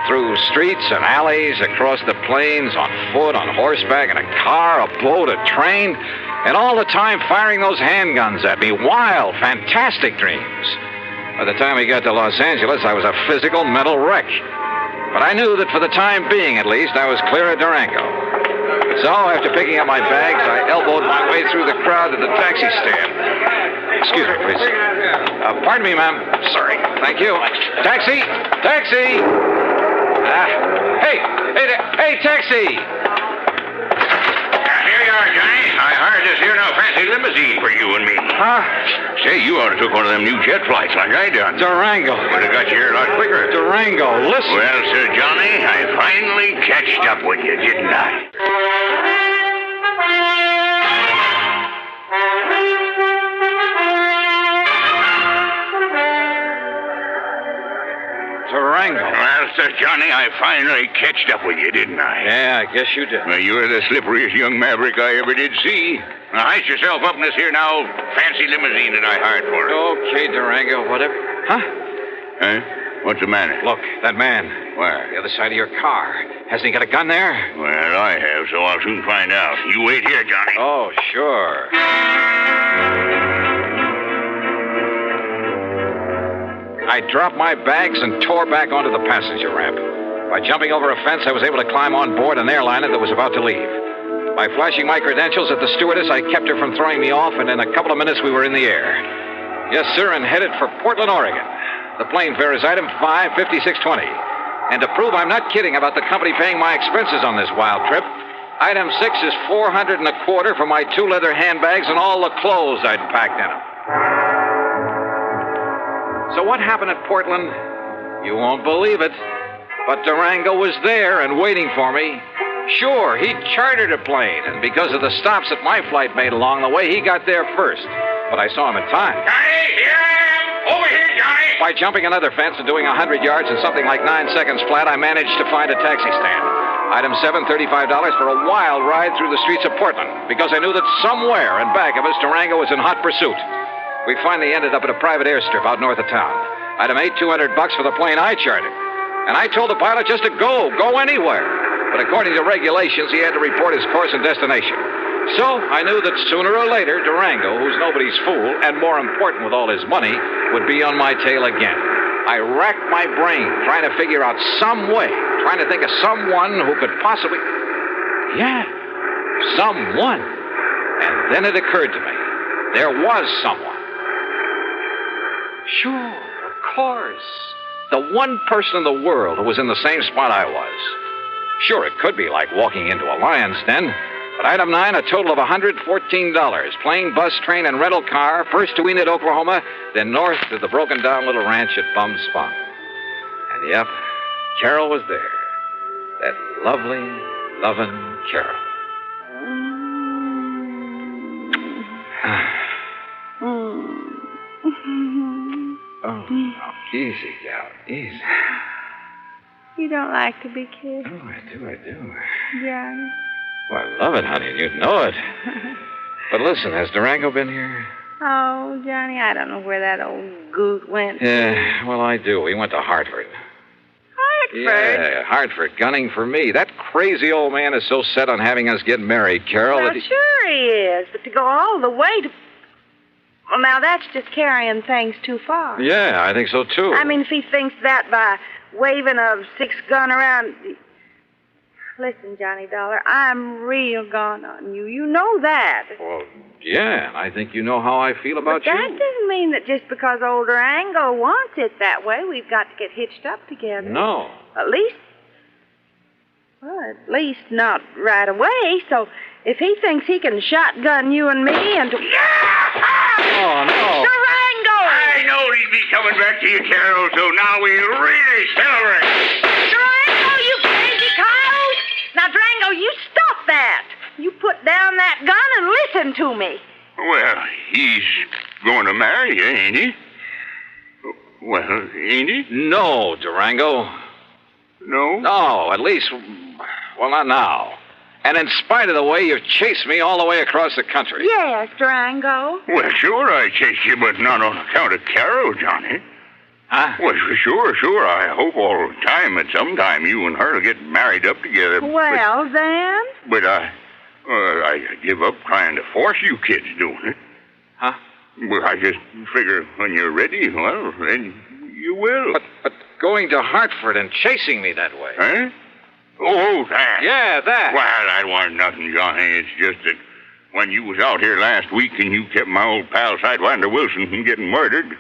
Through streets and alleys, across the plains, on foot, on horseback, in a car, a boat, a train, and all the time firing those handguns at me. Wild, fantastic dreams. By the time we got to Los Angeles, I was a physical, mental wreck. But I knew that for the time being, at least, I was clear of Durango. So, after picking up my bags, I elbowed my way through the crowd to the taxi stand. Excuse me, please. Pardon me, ma'am. Sorry. Thank you. Taxi! Taxi! Hey, taxi! Here you are, Johnny. I hired this here now fancy limousine for you and me. Huh? Say, you ought to took one of them new jet flights like I done. Durango. Would have got you here a lot quicker. Durango, listen. Well, Sir Johnny, I finally catched up with you, didn't I? Durango. Well, Sir Johnny, I finally catched up with you, didn't I? Yeah, I guess you did. Well, you're the slipperiest young maverick I ever did see. Now, hice yourself up in this here now fancy limousine that I hired for it. Okay, Durango, whatever. Huh? Huh? What's the matter? Look, that man. Where? The other side of your car. Hasn't he got a gun there? Well, I have, so I'll soon find out. You wait here, Johnny. Oh, sure. I dropped my bags and tore back onto the passenger ramp. By jumping over a fence, I was able to climb on board an airliner that was about to leave. By flashing my credentials at the stewardess, I kept her from throwing me off, and in a couple of minutes we were in the air. Yes, sir, and headed for Portland, Oregon. The plane fare is item 55620. And to prove I'm not kidding about the company paying my expenses on this wild trip, item 6 is $425 for my 2 leather handbags and all the clothes I'd packed in them. So what happened at Portland? You won't believe it. But Durango was there and waiting for me. Sure, he chartered a plane, and because of the stops that my flight made along the way, he got there first. But I saw him in time. Johnny, here I am! Over here, Johnny! By jumping another fence and doing 100 yards in something like 9 seconds flat, I managed to find a taxi stand. Item 7, $35 for a wild ride through the streets of Portland, because I knew that somewhere in back of us, Durango was in hot pursuit. We finally ended up at a private airstrip out north of town. Item 8, $200 for the plane I chartered. And I told the pilot just to go anywhere. But according to regulations, he had to report his course and destination. So I knew that sooner or later, Durango, who's nobody's fool, and more important with all his money, would be on my tail again. I racked my brain trying to figure out some way, trying to think of someone who could possibly... Yeah, someone. And then it occurred to me. There was someone. Sure, of course. The one person in the world who was in the same spot I was. Sure, it could be like walking into a lion's den. But item 9, a total of $114. Plane, bus, train, and rental car. First to Enid, Oklahoma, then north to the broken-down little ranch at Bum Spong. And yep, Carol was there. That lovely, loving Carol. Oh, easy, gal, easy. You don't like to be kissed? Oh, I do. Johnny. Well, I love it, honey, and you'd know it. But listen, has Durango been here? Oh, Johnny, I don't know where that old goot went. Yeah, well, I do. He went to Hartford. Hartford? Yeah, Hartford, gunning for me. That crazy old man is so set on having us get married, Carol. Well, that he... sure he is, but to go all the way to... Well, now, that's just carrying things too far. Yeah, I think so, too. I mean, if he thinks that by waving a 6-gun around... Listen, Johnny Dollar, I'm real gone on you. You know that. Well, yeah, and I think you know how I feel about But that you. doesn't mean that just because old Durango wants it that way, we've got to get hitched up together. No. At least not right away. So if he thinks he can shotgun you and me and... Oh, no. Durango! I know he'd be coming back to you, Carol, so now we really celebrate. Durango, you crazy coyote! Now, Durango, you stop that. You put down that gun and listen to me. Well, he's going to marry you, ain't he? Well, ain't he? No, Durango. No? No, at least... Well, not now. And in spite of the way you've chased me all the way across the country. Yes, Durango. Well, sure I chased you, but not on account of Carol, Johnny. Huh? Well, sure. I hope all the time that sometime you and her will get married up together. Well, then? But I give up trying to force you kids doing it. Huh? Well, I just figure when you're ready, well, then you will. But going to Hartford and chasing me that way. Huh? Oh, that. Yeah, that. Well, that wasn't nothing, Johnny. It's just that when you was out here last week and you kept my old pal Sidewinder Wilson from getting murdered,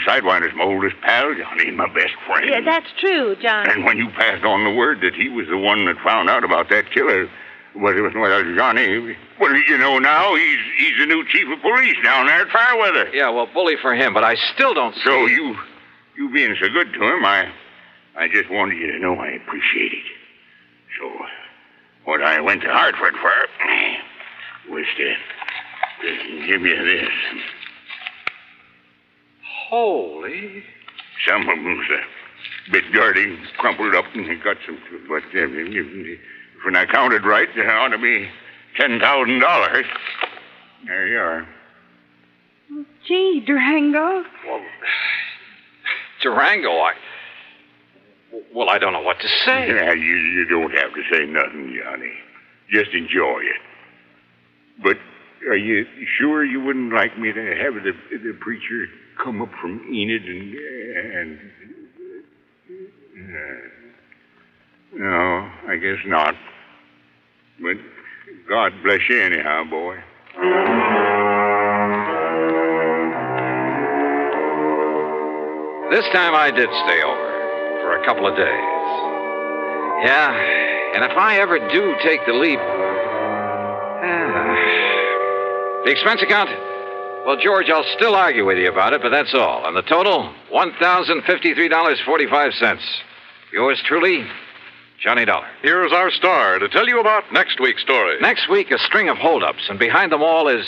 Sidewinder's my oldest pal, Johnny, my best friend. Yeah, that's true, Johnny. And when you passed on the word that he was the one that found out about that killer, Johnny, well, now he's the new chief of police down there at Fairweather. Yeah, well, bully for him, but I still don't see... So you being so good to him, I just wanted you to know I appreciate it. So, what I went to Hartford for was to give you this. Holy. Some of them's a bit dirty, crumpled up, and got some... But when I counted right, there ought to be $10,000. There you are. Gee, Durango. Well, Durango, I don't know what to say. Yeah, you don't have to say nothing, Johnny. Just enjoy it. But are you sure you wouldn't like me to have the preacher come up from Enid and no, I guess not. But God bless you anyhow, boy. This time I did stay over for a couple of days. Yeah, and if I ever do take the leap... The expense account? Well, George, I'll still argue with you about it, but that's all. And the total, $1,053.45. Yours truly, Johnny Dollar. Here's our star to tell you about next week's story. Next week, a string of holdups, and behind them all is...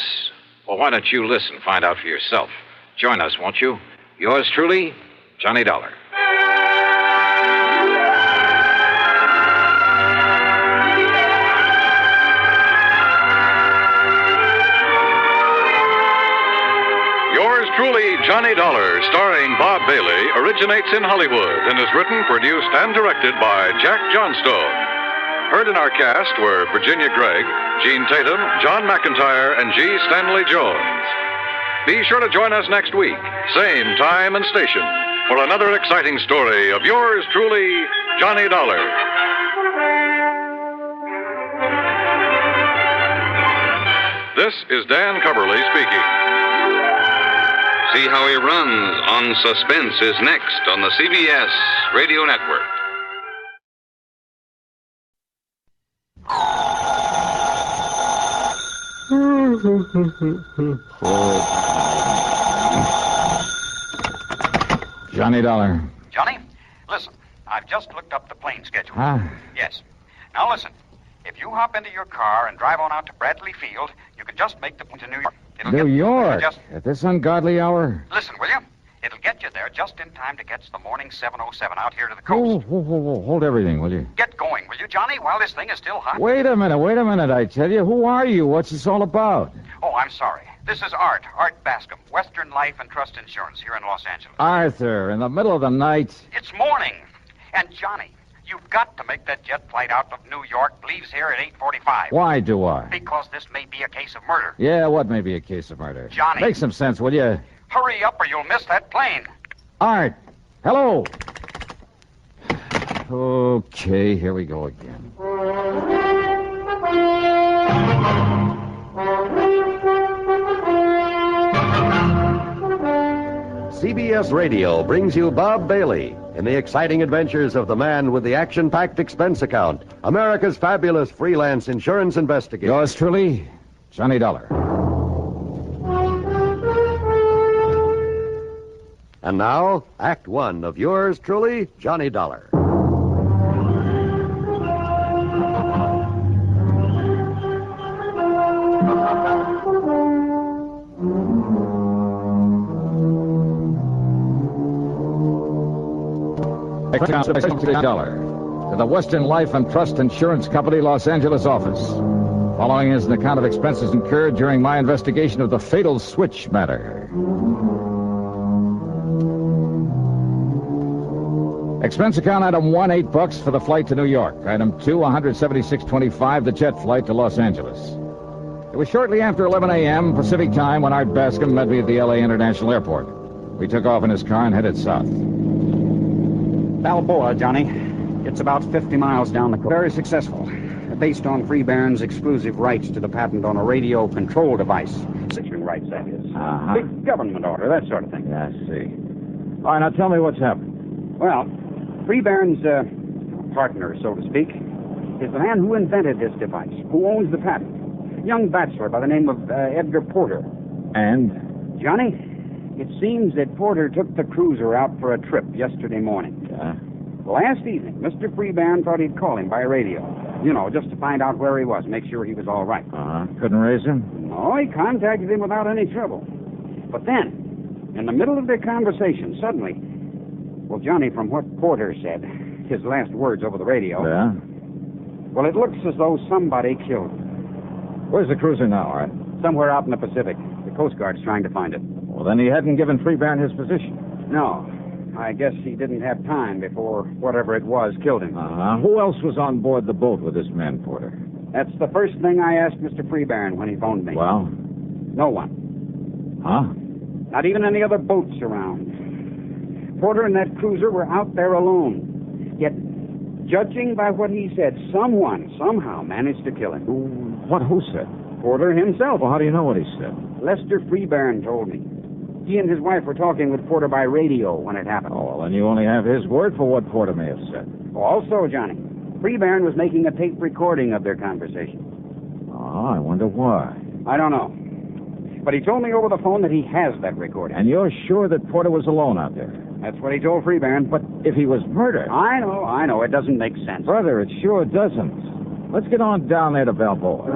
Well, why don't you listen, find out for yourself. Join us, won't you? Yours truly, Johnny Dollar. Yours truly, Johnny Dollar, starring Bob Bailey, originates in Hollywood and is written, produced, and directed by Jack Johnstone. Heard in our cast were Virginia Gregg, Gene Tatum, John McIntyre, and G. Stanley Jones. Be sure to join us next week, same time and station, for another exciting story of yours truly, Johnny Dollar. This is Dan Coverly speaking. See how he runs on Suspense is next on the CBS Radio Network. Johnny Dollar. Johnny, listen, I've just looked up the plane schedule. Huh? Yes. Now listen, if you hop into your car and drive on out to Bradley Field, you can just make the plane to New York. New York? At this ungodly hour? Listen, will you? It'll get you there just in time to catch the morning 707 out here to the coast. Hold everything, will you? Get going, will you, Johnny, while this thing is still hot? Wait a minute, I tell you. Who are you? What's this all about? Oh, I'm sorry. This is Art Bascom, Western Life and Trust Insurance here in Los Angeles. Arthur, in the middle of the night. It's morning. And, Johnny, you've got to make that jet flight out of New York. Leaves here at 8:45. Why do I? Because this may be a case of murder. Yeah, what may be a case of murder? Johnny. Make some sense, will you? Hurry up or you'll miss that plane. Art, hello. Okay, here we go again. CBS Radio brings you Bob Bailey in the exciting adventures of the man with the action-packed expense account, America's fabulous freelance insurance investigator. Yours truly, Johnny Dollar. And now, Act One of yours truly, Johnny Dollar. Dollar to the Western Life and Trust Insurance Company, Los Angeles office. Following is an account of expenses incurred during my investigation of the fatal switch matter. Expense account item 1, $8 for the flight to New York. Item 2, $176.25, the jet flight to Los Angeles. It was shortly after 11 a.m. Pacific time when Art Bascom met me at the L.A. International Airport. We took off in his car and headed south. Balboa, Johnny. It's about 50 miles down the coast. Very successful. Based on Free Barron's exclusive rights to the patent on a radio control device. Situation rights, that is. Uh-huh. Big government order, that sort of thing. Yeah, I see. All right, now tell me what's happened. Well, Free Barron's partner, so to speak, is the man who invented this device, who owns the patent. Young bachelor by the name of Edgar Porter. And? Johnny, it seems that Porter took the cruiser out for a trip yesterday morning. Yeah? Last evening, Mr. Free Barron thought he'd call him by radio. You know, just to find out where he was, make sure he was all right. Uh-huh. Couldn't raise him? No, he contacted him without any trouble. But then, in the middle of their conversation, suddenly, well, Johnny, from what Porter said, his last words over the radio. Yeah? Well, it looks as though somebody killed him. Where's the cruiser now, Art? Somewhere out in the Pacific. The Coast Guard's trying to find it. Well, then he hadn't given Free Barron his position. No. I guess he didn't have time before whatever it was killed him. Uh-huh. Who else was on board the boat with this man, Porter? That's the first thing I asked Mr. Free Barron when he phoned me. Well? No one. Huh? Not even any other boats around. Porter and that cruiser were out there alone. Yet, judging by what he said, someone somehow managed to kill him. Who said? Porter himself. Well, how do you know what he said? Lester Free Barron told me. He and his wife were talking with Porter by radio when it happened. Oh, well, then you only have his word for what Porter may have said. Also, Johnny, Free Barron was making a tape recording of their conversation. Oh, I wonder why. I don't know. But he told me over the phone that he has that recording. And you're sure that Porter was alone out there? That's what he told Free Barron. But if he was murdered... I know. It doesn't make sense. Brother, it sure doesn't. Let's get on down there to Balboa.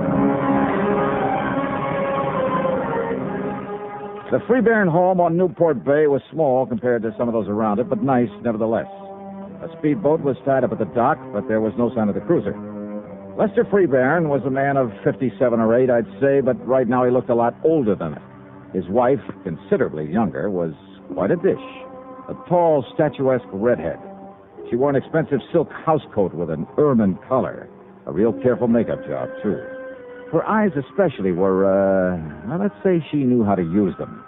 The Free Barron home on Newport Bay was small compared to some of those around it, but nice nevertheless. A speedboat was tied up at the dock, but there was no sign of the cruiser. Lester Free Barron was a man of 57 or 8, I'd say, but right now he looked a lot older than it. His wife, considerably younger, was quite a dish. A tall, statuesque redhead. She wore an expensive silk housecoat with an ermine collar. A real careful makeup job, too. Her eyes especially were, let's say she knew how to use them.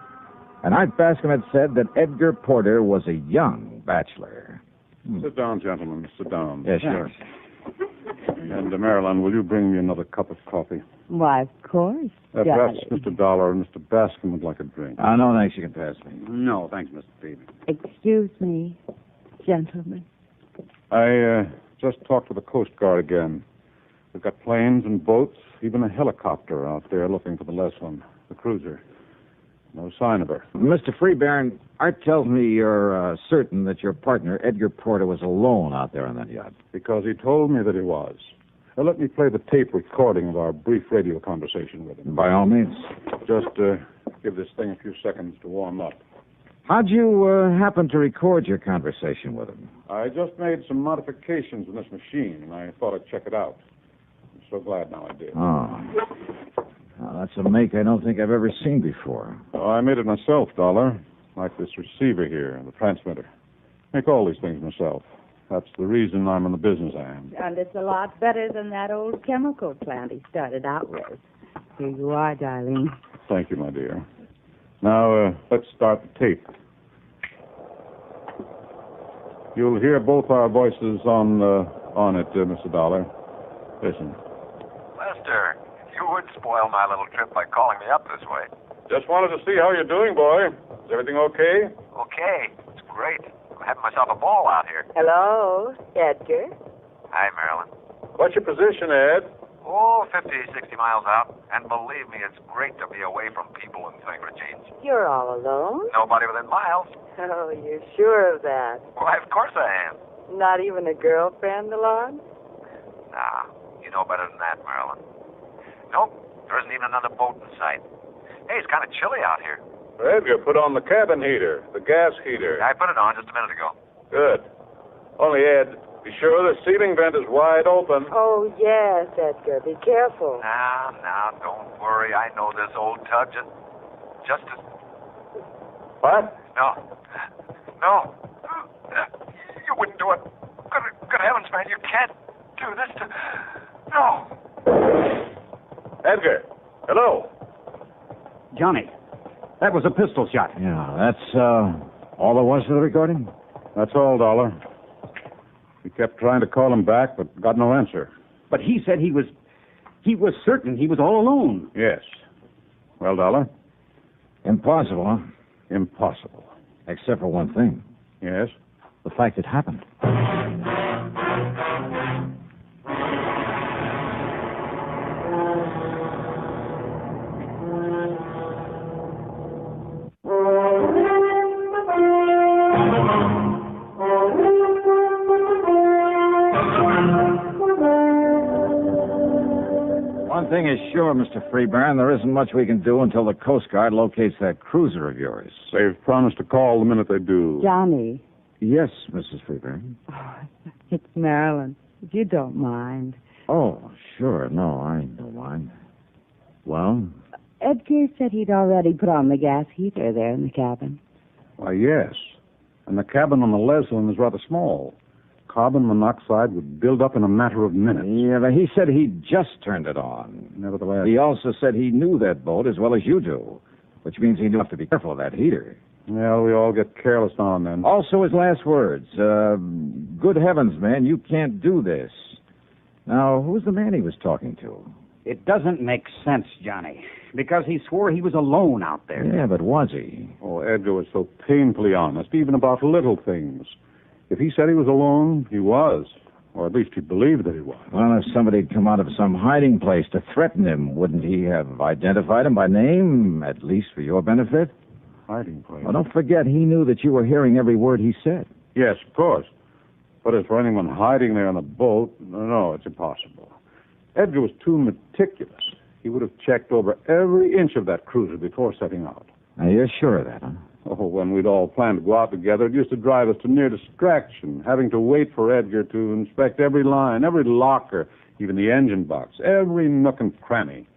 And Art Bascom had said that Edgar Porter was a young bachelor. Sit down, gentlemen. Sit down. Yeah, sure. And, Marilyn, will you bring me another cup of coffee? Why, of course. Perhaps Mr. Dollar and Mr. Bascom would like a drink. No, thanks. You can pass me. No, thanks, Mr. Peavy. Excuse me, gentlemen. I just talked to the Coast Guard again. We've got planes and boats, even a helicopter out there looking for the less one, the cruiser. No sign of her. Mr. Free Barron, Art tells me you're certain that your partner, Edgar Porter, was alone out there on that yacht. Because he told me that he was. Now, let me play the tape recording of our brief radio conversation with him. By all means. Just give this thing a few seconds to warm up. How'd you happen to record your conversation with him? I just made some modifications in this machine, and I thought I'd check it out. I'm so glad now I did. Oh. Now, that's a make I don't think I've ever seen before. Oh, I made it myself, Dollar. Like this receiver here, the transmitter. Make all these things myself. That's the reason I'm in the business I am. And it's a lot better than that old chemical plant he started out with. Here you are, darling. Thank you, my dear. Now, let's start the tape. You'll hear both our voices on it, Mr. Dollar. Listen. Lester, you would spoil my little trip by calling me up this way. Just wanted to see how you're doing, boy. Is everything okay? Okay, it's great. I'm having myself a ball out here. Hello, Edgar. Hi, Marilyn. What's your position, Ed? Oh, 50, 60 miles out. And believe me, it's great to be away from people and things for a change. You're all alone? Nobody within miles. Oh, you're sure of that? Why, of course I am. Not even a girlfriend along? Nah, you know better than that, Marilyn. Nope, there isn't even another boat in sight. Hey, it's kind of chilly out here. Edgar, put on the cabin heater, the gas heater. I put it on just a minute ago. Good. Only, Ed, be sure the ceiling vent is wide open. Oh, yes, Edgar. Be careful. Now, don't worry. I know this old tub just as... What? No. You wouldn't do it. Good heavens, man, you can't do this to... No. Edgar, hello. Johnny, that was a pistol shot. Yeah, that's all there was to the recording? That's all, Dollar. We kept trying to call him back, but got no answer. But he said he was certain he was all alone. Yes. Well, Dollar? Impossible, huh? Impossible. Except for one thing. Yes? The fact it happened. One thing is sure, Mr. Freeburn, there isn't much we can do until the Coast Guard locates that cruiser of yours. They've promised to call the minute they do. Johnny. Yes, Mrs. Freeburn. Oh, it's Marilyn. If you don't mind. Oh, sure. No, I don't mind. Well? Edgar said he'd already put on the gas heater there in the cabin. Why, yes. And the cabin on the Leslin is rather small. Carbon monoxide would build up in a matter of minutes. Yeah, but he said he just turned it on. Nevertheless... He also said he knew that boat as well as you do, which means he knew have to be careful of that heater. Well, we all get careless now and then. Also his last words. Good heavens, man, you can't do this. Now, who's the man he was talking to? It doesn't make sense, Johnny, because he swore he was alone out there. Yeah, but was he? Oh, Edgar was so painfully honest, even about little things. If he said he was alone, he was. Or at least he believed that he was. Well, if somebody had come out of some hiding place to threaten him, wouldn't he have identified him by name, at least for your benefit? Hiding place? Well, don't forget, he knew that you were hearing every word he said. Yes, of course. But as for anyone hiding there on the boat, no, it's impossible. Edgar was too meticulous. He would have checked over every inch of that cruiser before setting out. Now, you're sure of that, huh? Oh, when we'd all planned to go out together, it used to drive us to near distraction, having to wait for Edgar to inspect every line, every locker, even the engine box, every nook and cranny.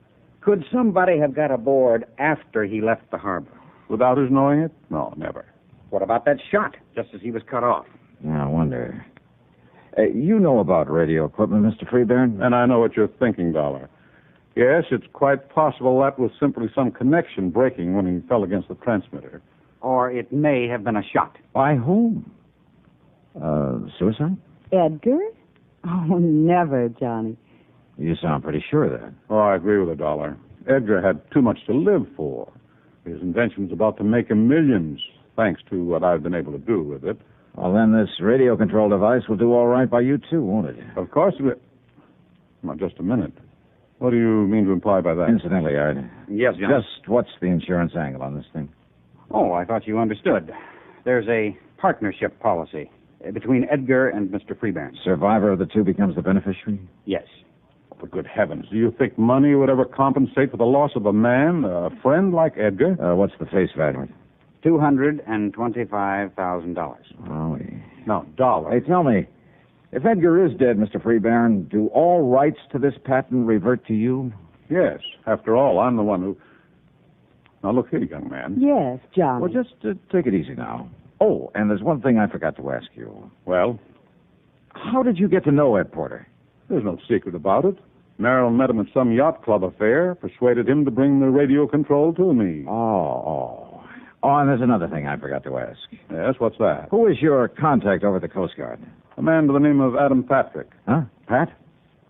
Could somebody have got aboard after he left the harbor? Without his knowing it? No, never. What about that shot, just as he was cut off? Yeah, I wonder. You know about radio equipment, Mr. Freeburn? And I know what you're thinking, Dollar. Yes, it's quite possible that was simply some connection breaking when he fell against the transmitter. Or it may have been a shot. By whom? Suicide? Edgar? Oh, never, Johnny. You sound pretty sure of that. Oh, I agree with the Dollar. Edgar had too much to live for. His invention's about to make him millions, thanks to what I've been able to do with it. Well, then this radio control device will do all right by you, too, won't it? Of course it will. Now, just a minute. What do you mean to imply by that? Incidentally, Art. Yes, John. Just what's the insurance angle on this thing? Oh, I thought you understood. There's a partnership policy between Edgar and Mr. Freeburn. Survivor of the two becomes the beneficiary? Yes. Oh, for good heavens, do you think money would ever compensate for the loss of a man, a friend like Edgar? What's the face value? $225,000. Oh, No, Dollar. Hey, tell me, if Edgar is dead, Mr. Freeburn, do all rights to this patent revert to you? Yes. After all, I'm the one who... Now, look here, young man. Yes, Johnny. Well, just take it easy now. Oh, and there's one thing I forgot to ask you. Well? How did you get to know Ed Porter? There's no secret about it. Marilyn met him at some yacht club affair, persuaded him to bring the radio control to me. Oh, and there's another thing I forgot to ask. Yes, what's that? Who is your contact over at the Coast Guard? A man by the name of Adam Patrick. Huh? Pat?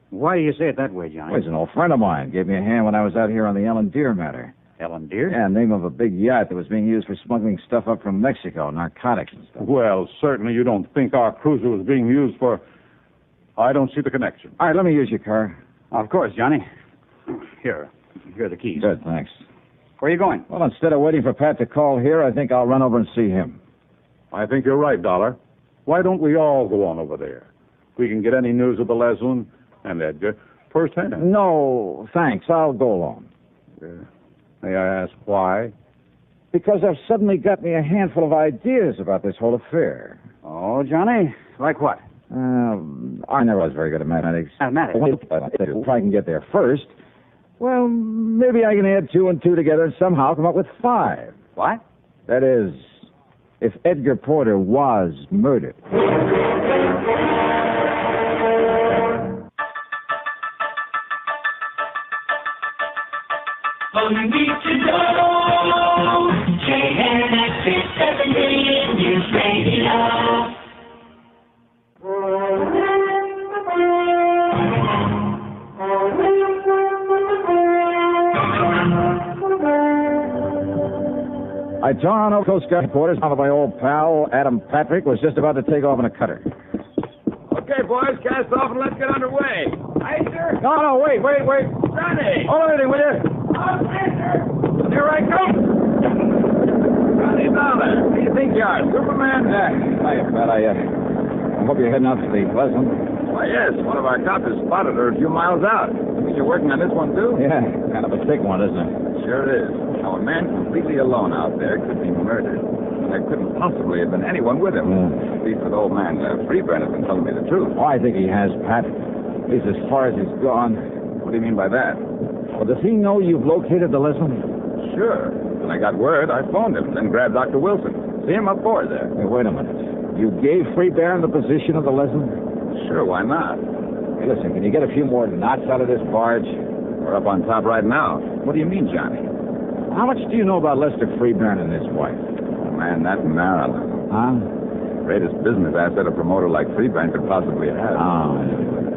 Why do you say it that way, Johnny? Well, he's an old friend of mine. Gave me a hand when I was out here on the Ellen Deer matter. Ellen Deer? Yeah, name of a big yacht that was being used for smuggling stuff up from Mexico, narcotics and stuff. Well, certainly you don't think our cruiser was being used for... I don't see the connection. All right, let me use your car. Of course, Johnny. Here are the keys. Good, thanks. Where are you going? Well, instead of waiting for Pat to call here, I think I'll run over and see him. I think you're right, Dollar. Why don't we all go on over there? We can get any news of the Leslin and Edgar firsthand. No, thanks. I'll go alone. May I ask why? Because I've suddenly got me a handful of ideas about this whole affair. Oh, Johnny? Like what? I never was very good at mathematics. Mathematics? If I can get there first, well, maybe I can add 2 and 2 together and somehow come up with 5. What? That is, if Edgar Porter was murdered. All you need to know, KNX is 7 million News Radio. I tore on over Coast Guard quarters. Found my old pal, Adam Patrick, was just about to take off in a cutter. Okay, boys, cast off and let's get underway. Aye, sir. No, wait. Johnny! Hold everything, will you? Here I come. Johnny Dollar. Who do you think you are, Superman? Hiya, Pat. I hope you're heading out to the Pleasant. Why, yes. One of our cops has spotted her a few miles out. You mean you're working on this one, too? Yeah, kind of a thick one, isn't it? Sure it is. Now, a man completely alone out there could be murdered. There couldn't possibly have been anyone with him. Speak for the old man. Freeburn has been telling me the truth. Oh, I think he has, Pat. At least as far as he's gone. What do you mean by that? Well, does he know you've located the Leslie? Sure. When I got word, I phoned him, then grabbed Dr. Wilson. See him up aboard there. Hey, wait a minute. You gave Freeburn the position of the Leslie? Sure, why not? Hey, listen, can you get a few more knots out of this barge? We're up on top right now. What do you mean, Johnny? How much do you know about Lester Freeburn and his wife? Oh, man, that Maryland. Huh? Greatest business asset a promoter like Freeburn could possibly have. Oh.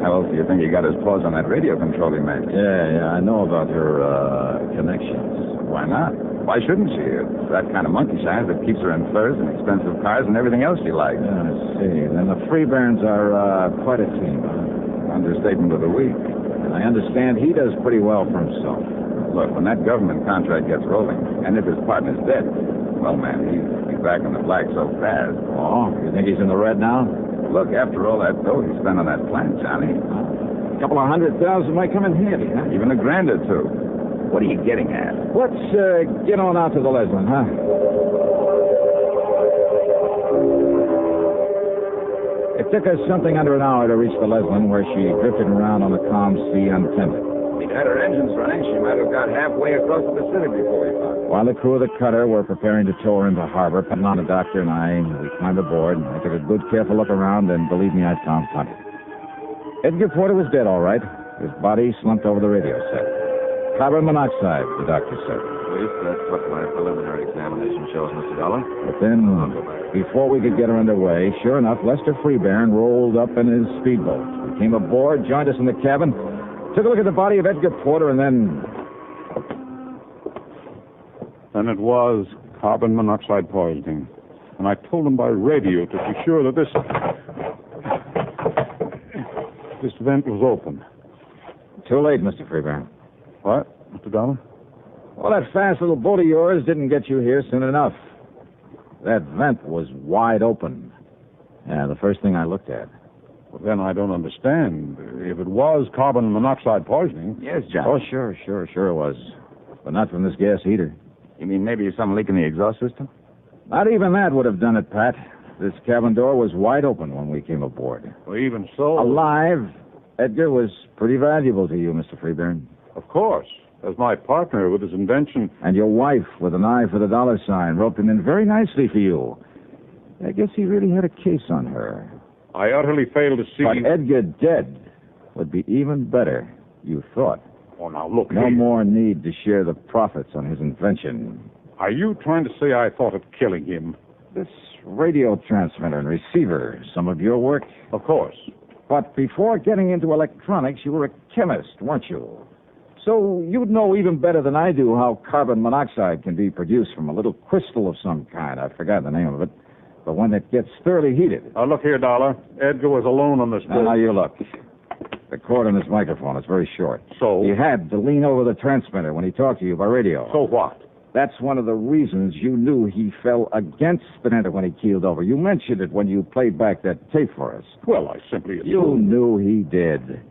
How else do you think he got his paws on that radio control he made? Yeah, I know about her connections. Why not? Why shouldn't she? It's that kind of monkey shines that keeps her in furs and expensive cars and everything else she likes. Yeah, I see. And then the Freeburns are quite a team, huh? Understatement of the week. And I understand he does pretty well for himself. Look, when that government contract gets rolling, and if his partner's dead, well, man, he's back in the black so fast. Oh, you think he's in the red now? Look, after all that dough he spent on that plant, Johnny. A couple of $100,000 might come in handy, huh? Even $1,000 or two. What are you getting at? Let's get on out to the Leslie, huh? It took us something under an hour to reach the Leslie, where she drifted around on the calm sea untended. We'd had her engines running. She might have got halfway across the Pacific before we found her. While the crew of the cutter were preparing to tow her into harbor, Pennon, the doctor, and we climbed aboard. I took a good, careful look around, and believe me, I found plenty. Edgar Porter was dead, all right. His body slumped over the radio set. Carbon monoxide, the doctor said. At least that's what my preliminary examination shows, Mr. Dollar. But then, before we could get her underway, sure enough, Lester Freeburn rolled up in his speedboat. He came aboard, joined us in the cabin, took a look at the body of Edgar Porter, and then... Then it was carbon monoxide poisoning. And I told him by radio to be sure that this vent was open. Too late, Mr. Freeburn. What, Mr. Dollar? Well, that fast little boat of yours didn't get you here soon enough. That vent was wide open. Yeah, the first thing I looked at. Well, then I don't understand. If it was carbon monoxide poisoning... Yes, John. Oh, sure it was. But not from this gas heater. You mean maybe some leak in the exhaust system? Not even that would have done it, Pat. This cabin door was wide open when we came aboard. Well, even so... Alive, Edgar was pretty valuable to you, Mr. Freeburn. Of course. As my partner with his invention. And your wife, with an eye for the dollar sign, roped him in very nicely for you. I guess he really had a case on her. I utterly failed to see... But Edgar dead would be even better, you thought. Oh, now, look No here. more need to share the profits on his invention. Are you trying to say I thought of killing him? This radio transmitter and receiver, some of your work? Of course. But before getting into electronics, you were a chemist, weren't you? So you'd know even better than I do how carbon monoxide can be produced from a little crystal of some kind. I forgot the name of it. But when it gets thoroughly heated... Now, look here, Dollar. Edgar was alone on this boat. Now, you look. The cord on his microphone is very short. So? He had to lean over the transmitter when he talked to you by radio. So what? That's one of the reasons you knew he fell against Spinetta when he keeled over. You mentioned it when you played back that tape for us. Well, I simply assumed... You knew he did.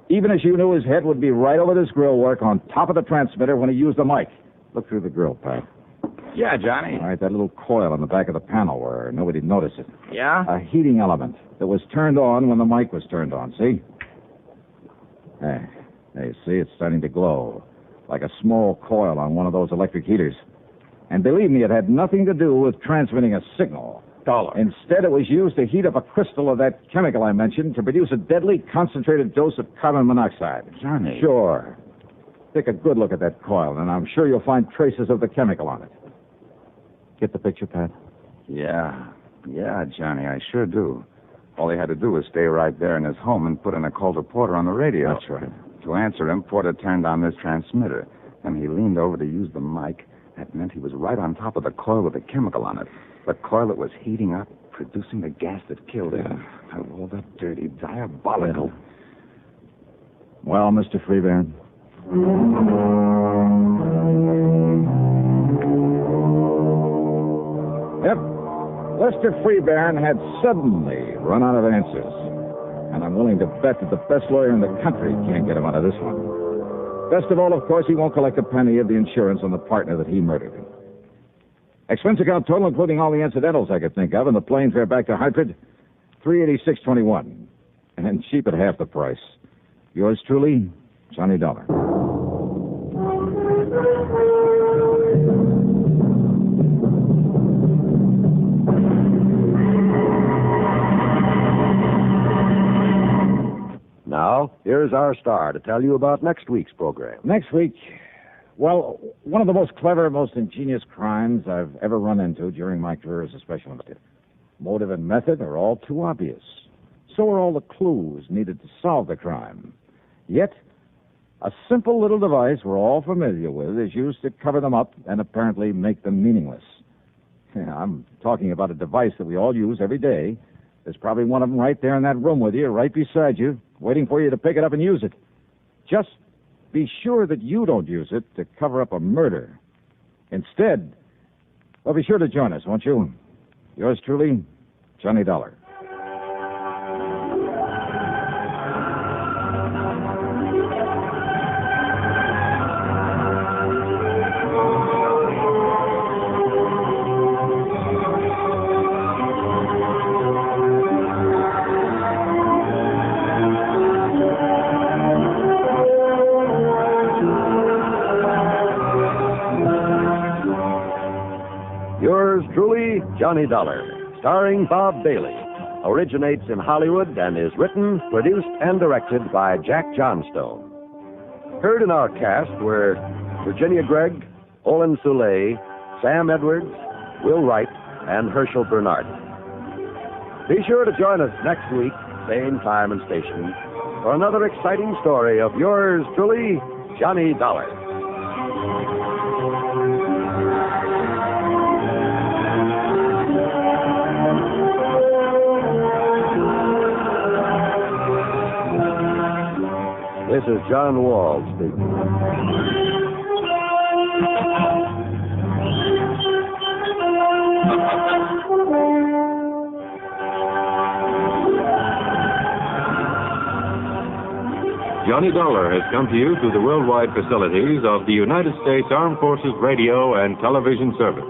Even as you knew his head would be right over this grill work on top of the transmitter when he used the mic. Look through the grill, Pat. Yeah, Johnny. All right, that little coil on the back of the panel where nobody'd notice it. Yeah? A heating element that was turned on when the mic was turned on, see? There, you see, it's starting to glow. Like a small coil on one of those electric heaters. And believe me, it had nothing to do with transmitting a signal. Dollar. Instead, it was used to heat up a crystal of that chemical I mentioned to produce a deadly concentrated dose of carbon monoxide. Johnny. Sure. Take a good look at that coil, and I'm sure you'll find traces of the chemical on it. Get the picture, Pat? Yeah, Johnny, I sure do. All he had to do was stay right there in his home and put in a call to Porter on the radio. That's right. To answer him, Porter turned on this transmitter. Then he leaned over to use the mic, That meant he was right on top of the coil with the chemical on it. The coil that was heating up, producing the gas that killed him. Oh, the dirty, diabolical. Well, Mr. Freebairn. Yep. Lester Freebairn had suddenly run out of answers. And I'm willing to bet that the best lawyer in the country can't get him out of this one. Best of all, of course, he won't collect a penny of the insurance on the partner that he murdered. Expense account total, including all the incidentals I could think of, and the plane fare back to Hartford, $386.21. And cheap at half the price. Yours truly, Johnny Dollar. Now, here's our star to tell you about next week's program. Next week, well, one of the most clever, most ingenious crimes I've ever run into during my career as a special investigator. Motive and method are all too obvious. So are all the clues needed to solve the crime. Yet, a simple little device we're all familiar with is used to cover them up and apparently make them meaningless. Yeah, I'm talking about a device that we all use every day. There's probably one of them right there in that room with you, right beside you, waiting for you to pick it up and use it. Just be sure that you don't use it to cover up a murder. Instead, well, be sure to join us, won't you? Yours truly, Johnny Dollar. Truly, Johnny Dollar, starring Bob Bailey, originates in Hollywood and is written, produced, and directed by Jack Johnstone. Heard in our cast were Virginia Gregg, Olin Soule, Sam Edwards, Will Wright, and Herschel Bernard. Be sure to join us next week, same time and station, for another exciting story of yours truly, Johnny Dollar. This is John Wall speaking. Johnny Dollar has come to you through the worldwide facilities of the United States Armed Forces Radio and Television Service.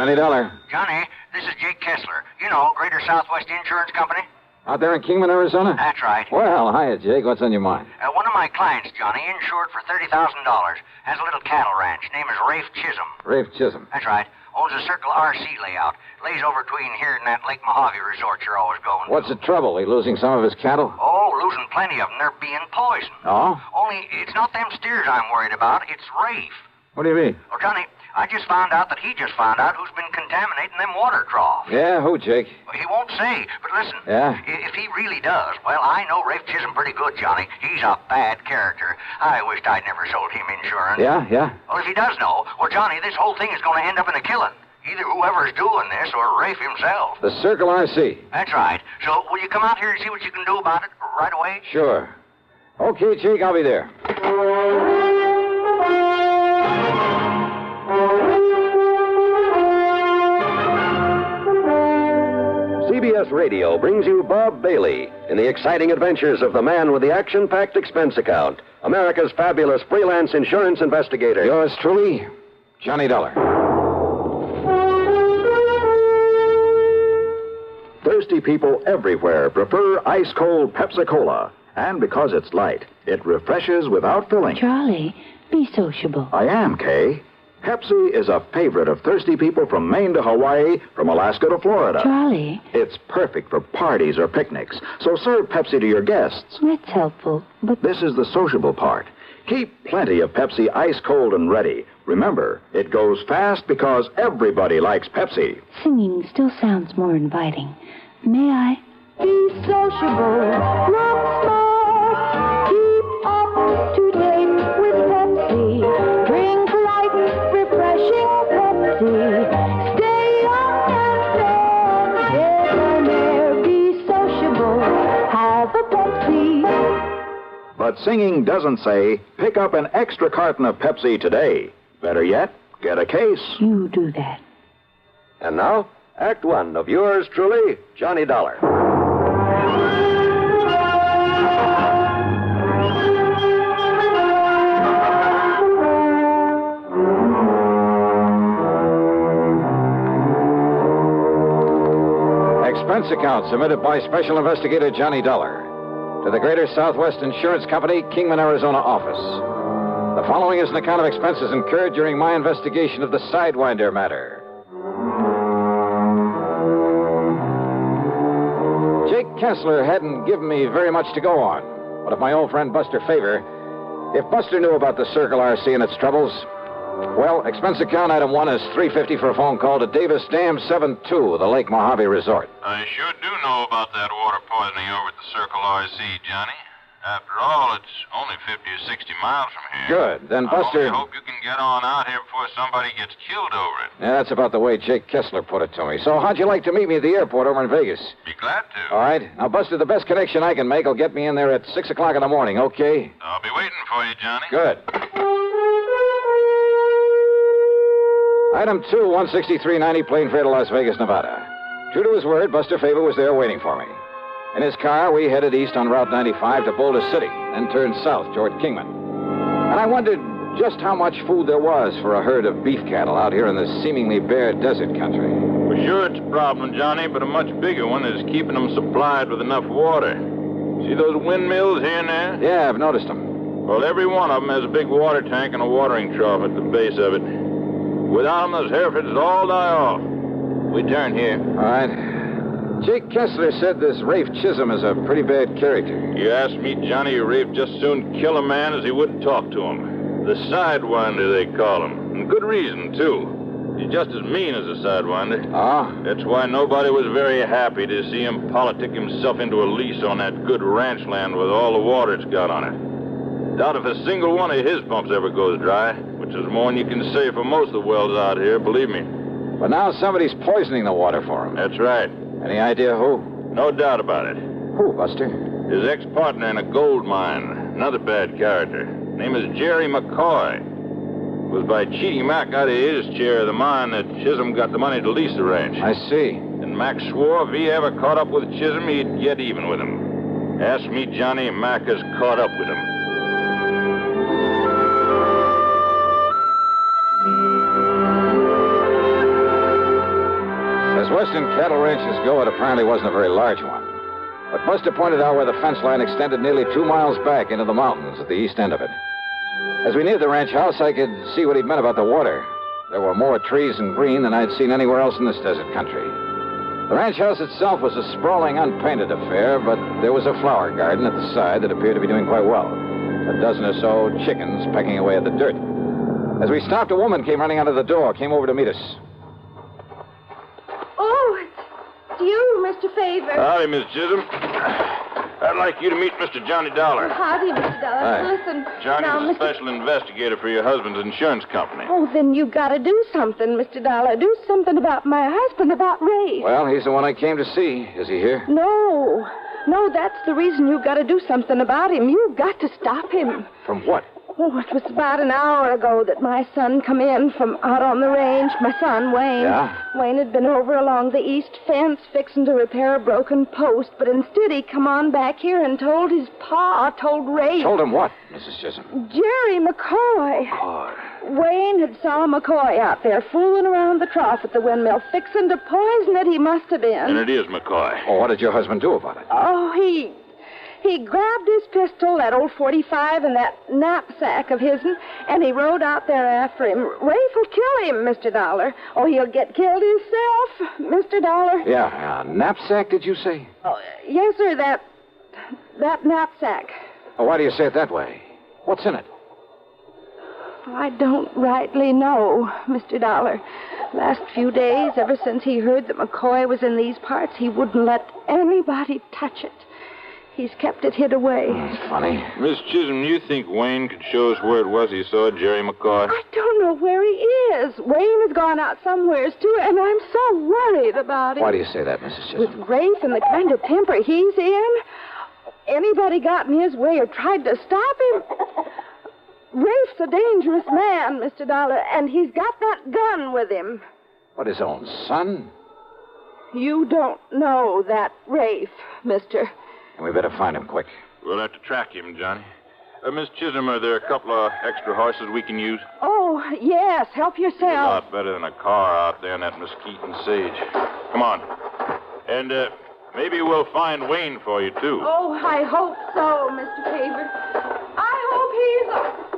Johnny Dollar. Johnny, this is Jake Kessler. You know, Greater Southwest Insurance Company. Out there in Kingman, Arizona? That's right. Well, hiya, Jake. What's on your mind? One of my clients, Johnny, insured for $30,000, has a little cattle ranch. Name is Rafe Chisholm. Rafe Chisholm. That's right. Owns a Circle RC layout. Lays over between here and that Lake Mojave resort you're always going to. What's the trouble? He losing some of his cattle? Oh, losing plenty of them. They're being poisoned. Oh? Only it's not them steers I'm worried about. It's Rafe. What do you mean? Well, Johnny, I just found out that he just found out who's been contaminating them water troughs. Yeah, who, Jake? He won't say, but listen. Yeah? If he really does, well, I know Rafe Chisholm pretty good, Johnny. He's a bad character. I wished I'd never sold him insurance. Yeah? Well, if he does know, well, Johnny, this whole thing is going to end up in a killing. Either whoever's doing this or Rafe himself. The Circle RC. That's right. So, will you come out here and see what you can do about it right away? Sure. Okay, Jake, I'll be there. CBS Radio brings you Bob Bailey in the exciting adventures of the man with the action-packed expense account, America's fabulous freelance insurance investigator. Yours truly, Johnny Dollar. Thirsty people everywhere prefer ice-cold Pepsi-Cola. And because it's light, it refreshes without filling. Charlie, be sociable. I am, Kay. Pepsi is a favorite of thirsty people from Maine to Hawaii, from Alaska to Florida. Charlie. It's perfect for parties or picnics, so serve Pepsi to your guests. That's helpful, but... This is the sociable part. Keep plenty of Pepsi ice-cold and ready. Remember, it goes fast because everybody likes Pepsi. Singing still sounds more inviting. May I? Be sociable, not smart. Keep up to date with Pepsi. Drink light, refreshing Pepsi. Stay young and fair. Get on air, be sociable. Have a Pepsi. But singing doesn't say, pick up an extra carton of Pepsi today. Better yet, get a case. You do that. And now, Act One of yours truly, Johnny Dollar. Expense account submitted by Special Investigator Johnny Dollar to the Greater Southwest Insurance Company, Kingman, Arizona office. The following is an account of expenses incurred during my investigation of the Sidewinder Matter. Jake Kessler hadn't given me very much to go on, but if my old friend Buster Favor, if Buster knew about the Circle RC and its troubles, well, expense account item 1 is $350 for a phone call to Davis Dam 72, the Lake Mojave Resort. I sure do know about that water poisoning over at the Circle RC, Johnny. After all, it's only 50 or 60 miles from here. Good. Then, Buster... I hope you can get on out here before somebody gets killed over it. Yeah, that's about the way Jake Kessler put it to me. So how'd you like to meet me at the airport over in Vegas? Be glad to. All right. Now, Buster, the best connection I can make will get me in there at 6 o'clock in the morning, okay? I'll be waiting for you, Johnny. Good. Item 2, 16390, plane fare to Las Vegas, Nevada. True to his word, Buster Favor was there waiting for me. In his car, we headed east on Route 95 to Boulder City, then turned south toward Kingman. And I wondered just how much food there was for a herd of beef cattle out here in this seemingly bare desert country. Well, sure, it's a problem, Johnny, but a much bigger one is keeping them supplied with enough water. See those windmills here and there? Yeah, I've noticed them. Well, every one of them has a big water tank and a watering trough at the base of it. Without them, those Herefords would all die off. We turn here. All right. Jake Kessler said this Rafe Chisholm is a pretty bad character. You ask me, Johnny, Rafe just soon kill a man as he wouldn't talk to him. The Sidewinder, they call him. And good reason, too. He's just as mean as a Sidewinder. Ah? That's why nobody was very happy to see him politic himself into a lease on that good ranch land with all the water it's got on it. Doubt if a single one of his pumps ever goes dry, which is more than you can say for most of the wells out here, believe me. But now somebody's poisoning the water for him. That's right. Any idea who? No doubt about it. Who, Buster? His ex-partner in a gold mine. Another bad character. Name is Jerry McCoy. It was by cheating Mac out of his share of the mine that Chisholm got the money to lease the ranch. I see. And Mac swore if he ever caught up with Chisholm, he'd get even with him. Ask me, Johnny, Mac has caught up with him. As western cattle ranches go, it apparently wasn't a very large one. But Buster pointed out where the fence line extended nearly 2 miles back into the mountains at the east end of it. As we neared the ranch house, I could see what he'd meant about the water. There were more trees and green than I'd seen anywhere else in this desert country. The ranch house itself was a sprawling, unpainted affair, but there was a flower garden at the side that appeared to be doing quite well. A dozen or so chickens pecking away at the dirt. As we stopped, a woman came running out of the door, came over to meet us. Oh, it's you, Mr. Favor. Howdy, Miss Chisholm. I'd like you to meet Mr. Johnny Dollar. Howdy, Mr. Dollar. Hi. Listen, Johnny's now, a Mr. special investigator for your husband's insurance company. Oh, then you've got to do something, Mr. Dollar. Do something about my husband, about Ray. Well, he's the one I came to see. Is he here? No. No, that's the reason you've got to do something about him. You've got to stop him. From what? Oh, it was about an hour ago that my son come in from out on the range. My son, Wayne. Yeah? Wayne had been over along the east fence fixing to repair a broken post, but instead he come on back here and told his pa, told Ray. Told him what, Mrs. Chisholm? Jerry McCoy. McCoy. Wayne had saw McCoy out there fooling around the trough at the windmill, fixing to poison it, he must have been. And it is McCoy. Oh, what did your husband do about it? Oh, he grabbed his pistol, that old .45, and that knapsack of his'n, and he rode out there after him. Rafe will kill him, Mr. Dollar. Oh, he'll get killed himself, Mr. Dollar. Yeah, knapsack, did you say? Oh, yes, sir, that knapsack. Oh, why do you say it that way? What's in it? I don't rightly know, Mr. Dollar. Last few days, ever since he heard that McCoy was in these parts, he wouldn't let anybody touch it. He's kept it hid away. That's funny. Miss Chisholm, you think Wayne could show us where it was he saw Jerry McCoy? I don't know where he is. Wayne has gone out somewheres, too, and I'm so worried about him. Why do you say that, Mrs. Chisholm? With Rafe and the kind of temper he's in, anybody got in his way or tried to stop him? Rafe's a dangerous man, Mr. Dollar, and he's got that gun with him. What, his own son? You don't know that Rafe, mister. And we better find him quick. We'll have to track him, Johnny. Miss Chisholm, are there a couple of extra horses we can use? Oh, yes. Help A yourself. lot better than a car out there in that mesquite and sage. Come on. And maybe we'll find Wayne for you, too. Oh, I hope so, Mr. Faber. I hope he's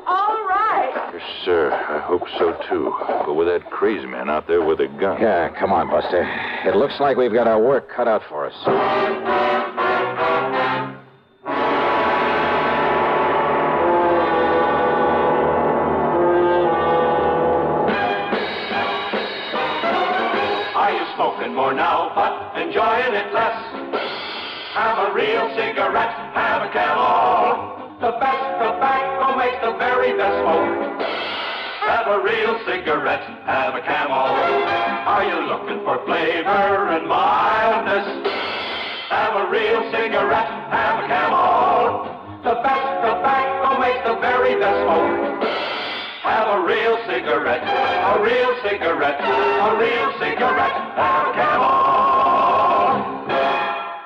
all right. Yes, sir. I hope so, too. But with that crazy man out there with a gun. Yeah, come on, Buster. It looks like we've got our work cut out for us. Smoking more now, but enjoying it less. Have a real cigarette, have a Camel. The best tobacco makes the very best smoke. Have a real cigarette, have a Camel. Are you looking for flavor and mildness? Have a real cigarette, have a Camel. The best tobacco makes the very best smoke. Have a real cigarette, a real cigarette, a real cigarette, have a Camel.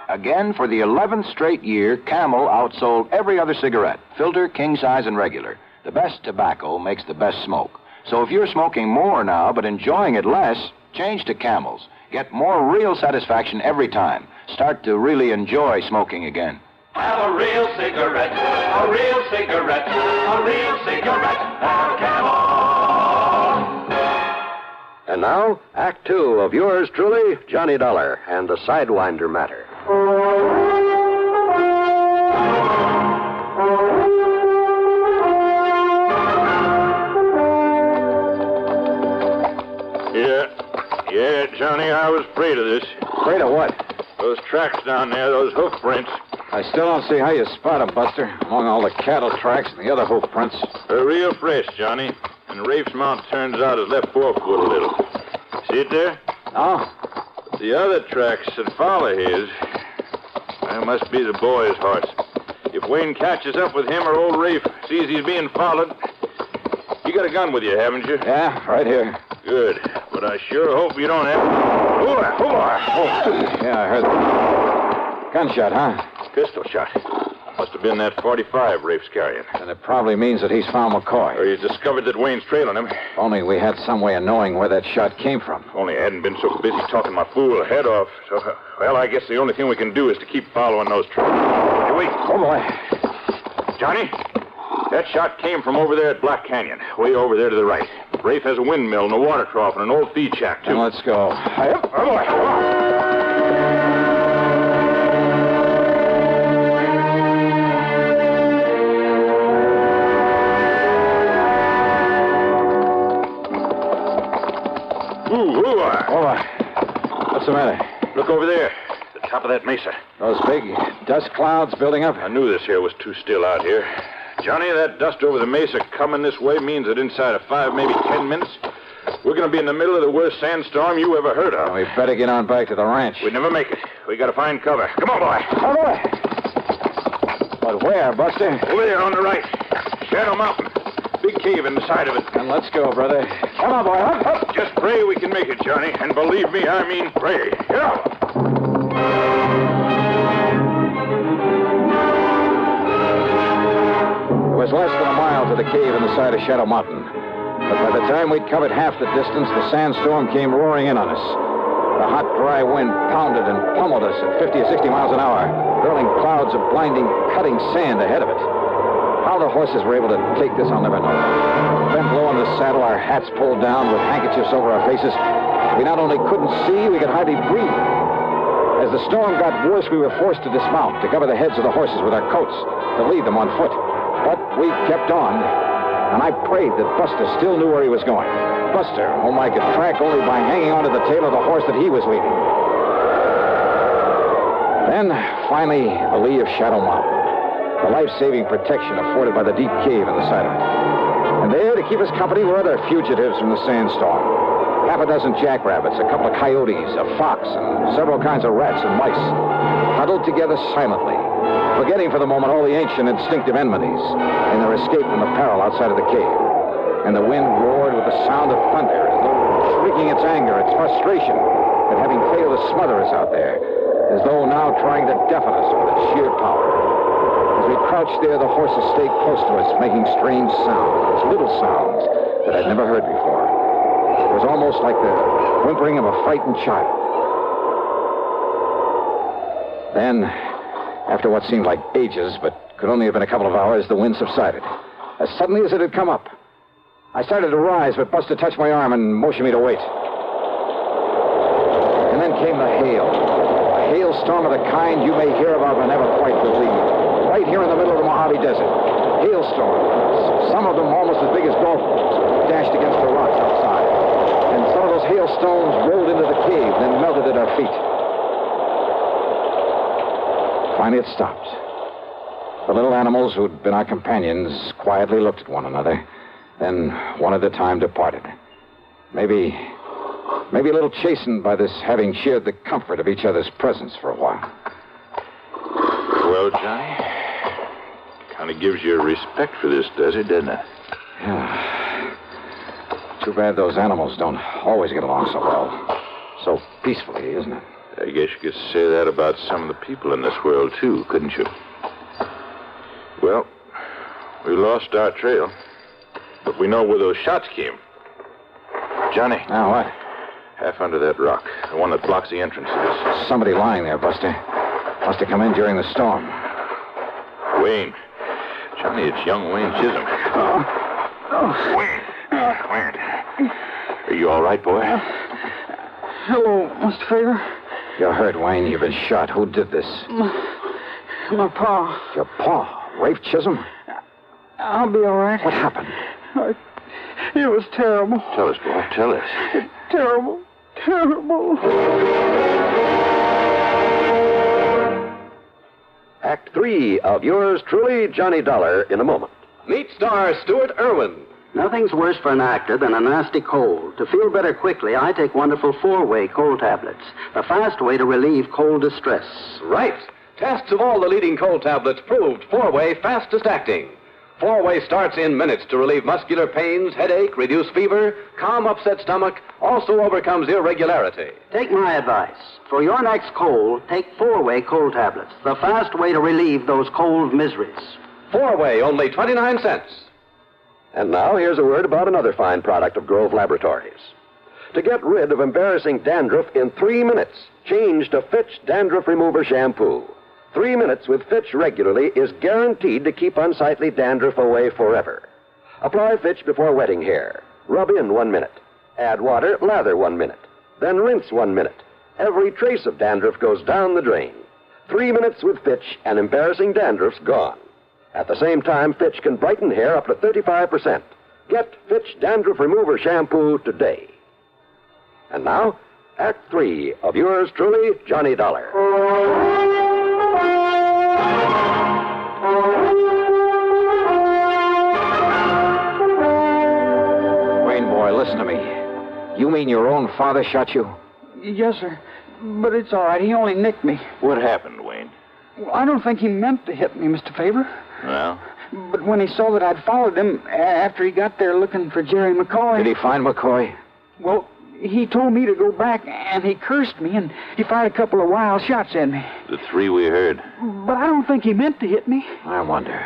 Again, for the 11th straight year, Camel outsold every other cigarette, filter, king size, and regular. The best tobacco makes the best smoke. So if you're smoking more now but enjoying it less, change to Camels. Get more real satisfaction every time. Start to really enjoy smoking again. Have a real cigarette, a real cigarette, a real cigarette, have a Camel. And now, Act Two of yours truly, Johnny Dollar and the Sidewinder Matter. Yeah, Johnny, I was afraid of this. Afraid of what? Those tracks down there, those hoof prints. I still don't see how you spot them, Buster, among all the cattle tracks and the other hoof prints. They're real fresh, Johnny. And Rafe's mount turns out his left forefoot a little. See it there? No. The other tracks that follow his, that must be the boy's horse. If Wayne catches up with him or old Rafe sees he's being followed, you got a gun with you, haven't you? Yeah, right here. Good. But I sure hope you don't have... Oh, yeah, I heard that. Gunshot, huh? Pistol shot. Must have been that .45 Rafe's carrying. And it probably means that he's found McCoy. Or he's discovered that Wayne's trailing him. If only we had some way of knowing where that shot came from. If only I hadn't been so busy talking my fool head off. So, well, I guess the only thing we can do is to keep following those tracks. Hey, wait. Oh, boy. Johnny, that shot came from over there at Black Canyon, way over there to the right. Rafe has a windmill and a water trough and an old feed shack, too. Then let's go. Oh, boy. Come on. Look over there, the top of that mesa. Those big dust clouds building up? I knew this here was too still out here. Johnny, that dust over the mesa coming this way means that inside of 5, maybe 10 minutes, we're going to be in the middle of the worst sandstorm you ever heard of. We better get on back to the ranch. We'd never make it. We got to find cover. Come on, boy. All right. But where, Buster? Over there on the right. Shadow Mountain. Big cave in the side of it. And let's go, brother. Come on, boy. Up, up. Just pray we can make it, Johnny. And believe me, I mean pray. Get out. It was less than a mile to the cave in the side of Shadow Mountain. But by the time we'd covered half the distance, the sandstorm came roaring in on us. The hot, dry wind pounded and pummeled us at 50 or 60 miles an hour, hurling clouds of blinding, cutting sand ahead of it. How the horses were able to take this, I'll never know. Bent low on the saddle, our hats pulled down with handkerchiefs over our faces. We not only couldn't see, we could hardly breathe. As the storm got worse, we were forced to dismount, to cover the heads of the horses with our coats, to lead them on foot. But we kept on, and I prayed that Buster still knew where he was going. Buster, whom I could track only by hanging onto the tail of the horse that he was leading. Then, finally, the lee of Shadow Mountain. The life-saving protection afforded by the deep cave in the side of it. And there, to keep us company, were other fugitives from the sandstorm. Half a dozen jackrabbits, a couple of coyotes, a fox, and several kinds of rats and mice, huddled together silently, forgetting for the moment all the ancient instinctive enmities in their escape from the peril outside of the cave. And the wind roared with the sound of thunder, as though shrieking its anger, its frustration at having failed to smother us out there, as though now trying to deafen us with its sheer power. As we crouched there, the horses stayed close to us, making strange sounds, little sounds that I'd never heard before. It was almost like the whimpering of a frightened child. Then, after what seemed like ages, but could only have been a couple of hours, the wind subsided, as suddenly as it had come up. I started to rise, but Buster touched my arm and motioned me to wait. And then came the hail. A hailstorm of the kind you may hear about but never quite believe. Right here in the middle of the Mojave Desert. Hailstorms, some of them almost as big as golf balls, dashed against the rocks outside. And some of those hailstones rolled into the cave, then melted at our feet. Finally, it stopped. The little animals who'd been our companions quietly looked at one another, then one at a time departed. Maybe a little chastened by this having shared the comfort of each other's presence for a while. Well, Johnny, kind of gives you a respect for this desert, doesn't it? Yeah. Too bad those animals don't always get along so well. So peacefully, isn't it? I guess you could say that about some of the people in this world, too, couldn't you? Well, we lost our trail, but we know where those shots came. Johnny. Now, what? Half under that rock, the one that blocks the entrance to this. Somebody lying there, Buster. Must have come in during the storm. Wayne. Johnny, it's young Wayne Chisholm. Wayne. Wayne. Are you all right, boy? Hello, Mr. Favor. You're hurt, Wayne. You've been shot. Who did this? My pa. Your pa? Rafe Chisholm? I'll be all right. What happened? It was terrible. Tell us, boy. Tell us. Terrible. Terrible. Act 3 of yours truly, Johnny Dollar, in a moment. Meet star Stuart Irwin. Nothing's worse for an actor than a nasty cold. To feel better quickly, I take wonderful 4-way cold tablets. The fast way to relieve cold distress. Right. Tests of all the leading cold tablets proved 4-way fastest acting. 4-way starts in minutes to relieve muscular pains, headache, reduce fever, calm upset stomach, also overcomes irregularity. Take my advice. For your next cold, take 4-way cold tablets. The fast way to relieve those cold miseries. 4-way, only 29 cents. And now here's a word about another fine product of Grove Laboratories. To get rid of embarrassing dandruff in 3 minutes, change to Fitch Dandruff Remover Shampoo. 3 minutes with Fitch regularly is guaranteed to keep unsightly dandruff away forever. Apply Fitch before wetting hair. Rub in 1 minute. Add water, lather 1 minute. Then rinse 1 minute. Every trace of dandruff goes down the drain. 3 minutes with Fitch and embarrassing dandruff's gone. At the same time, Fitch can brighten hair up to 35%. Get Fitch Dandruff Remover Shampoo today. And now, Act 3 of yours truly, Johnny Dollar. Wayne, boy, listen to me. You mean your own father shot you? Yes, sir. But it's all right. He only nicked me. What happened, Wayne? Well, I don't think he meant to hit me, Mr. Favor. Well? But when he saw that I'd followed him after he got there looking for Jerry McCoy... Did he find McCoy? Well, he told me to go back, and he cursed me, and he fired a couple of wild shots at me. The 3 we heard. But I don't think he meant to hit me. I wonder.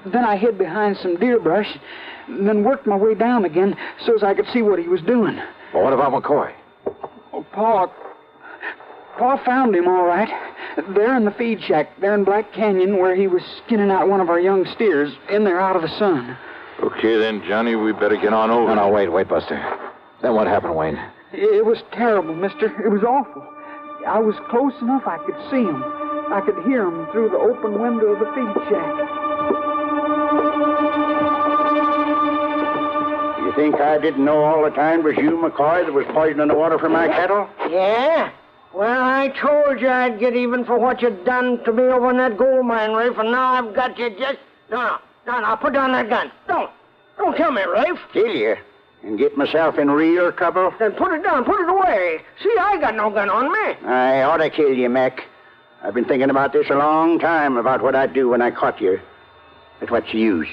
Then I hid behind some deer brush, and then worked my way down again so as I could see what he was doing. Well, what about McCoy? Oh, Pa found him all right. There in the feed shack, there in Black Canyon, where he was skinning out one of our young steers, in there out of the sun. Okay, then, Johnny, we better get on over. No, wait, Buster. Then what happened, Wayne? It was terrible, mister. It was awful. I was close enough I could see him. I could hear him through the open window of the feed shack. You think I didn't know all the time it was you, McCoy, that was poisoning the water for my cattle? Yeah? Well, I told you I'd get even for what you'd done to me over in that gold mine, Rafe, and now I've got you just... No, put down that gun. Don't kill me, Rafe. Kill you? And get myself in real trouble? Then put it down, put it away. See, I got no gun on me. I ought to kill you, Mac. I've been thinking about this a long time, about what I'd do when I caught you. But what's the use?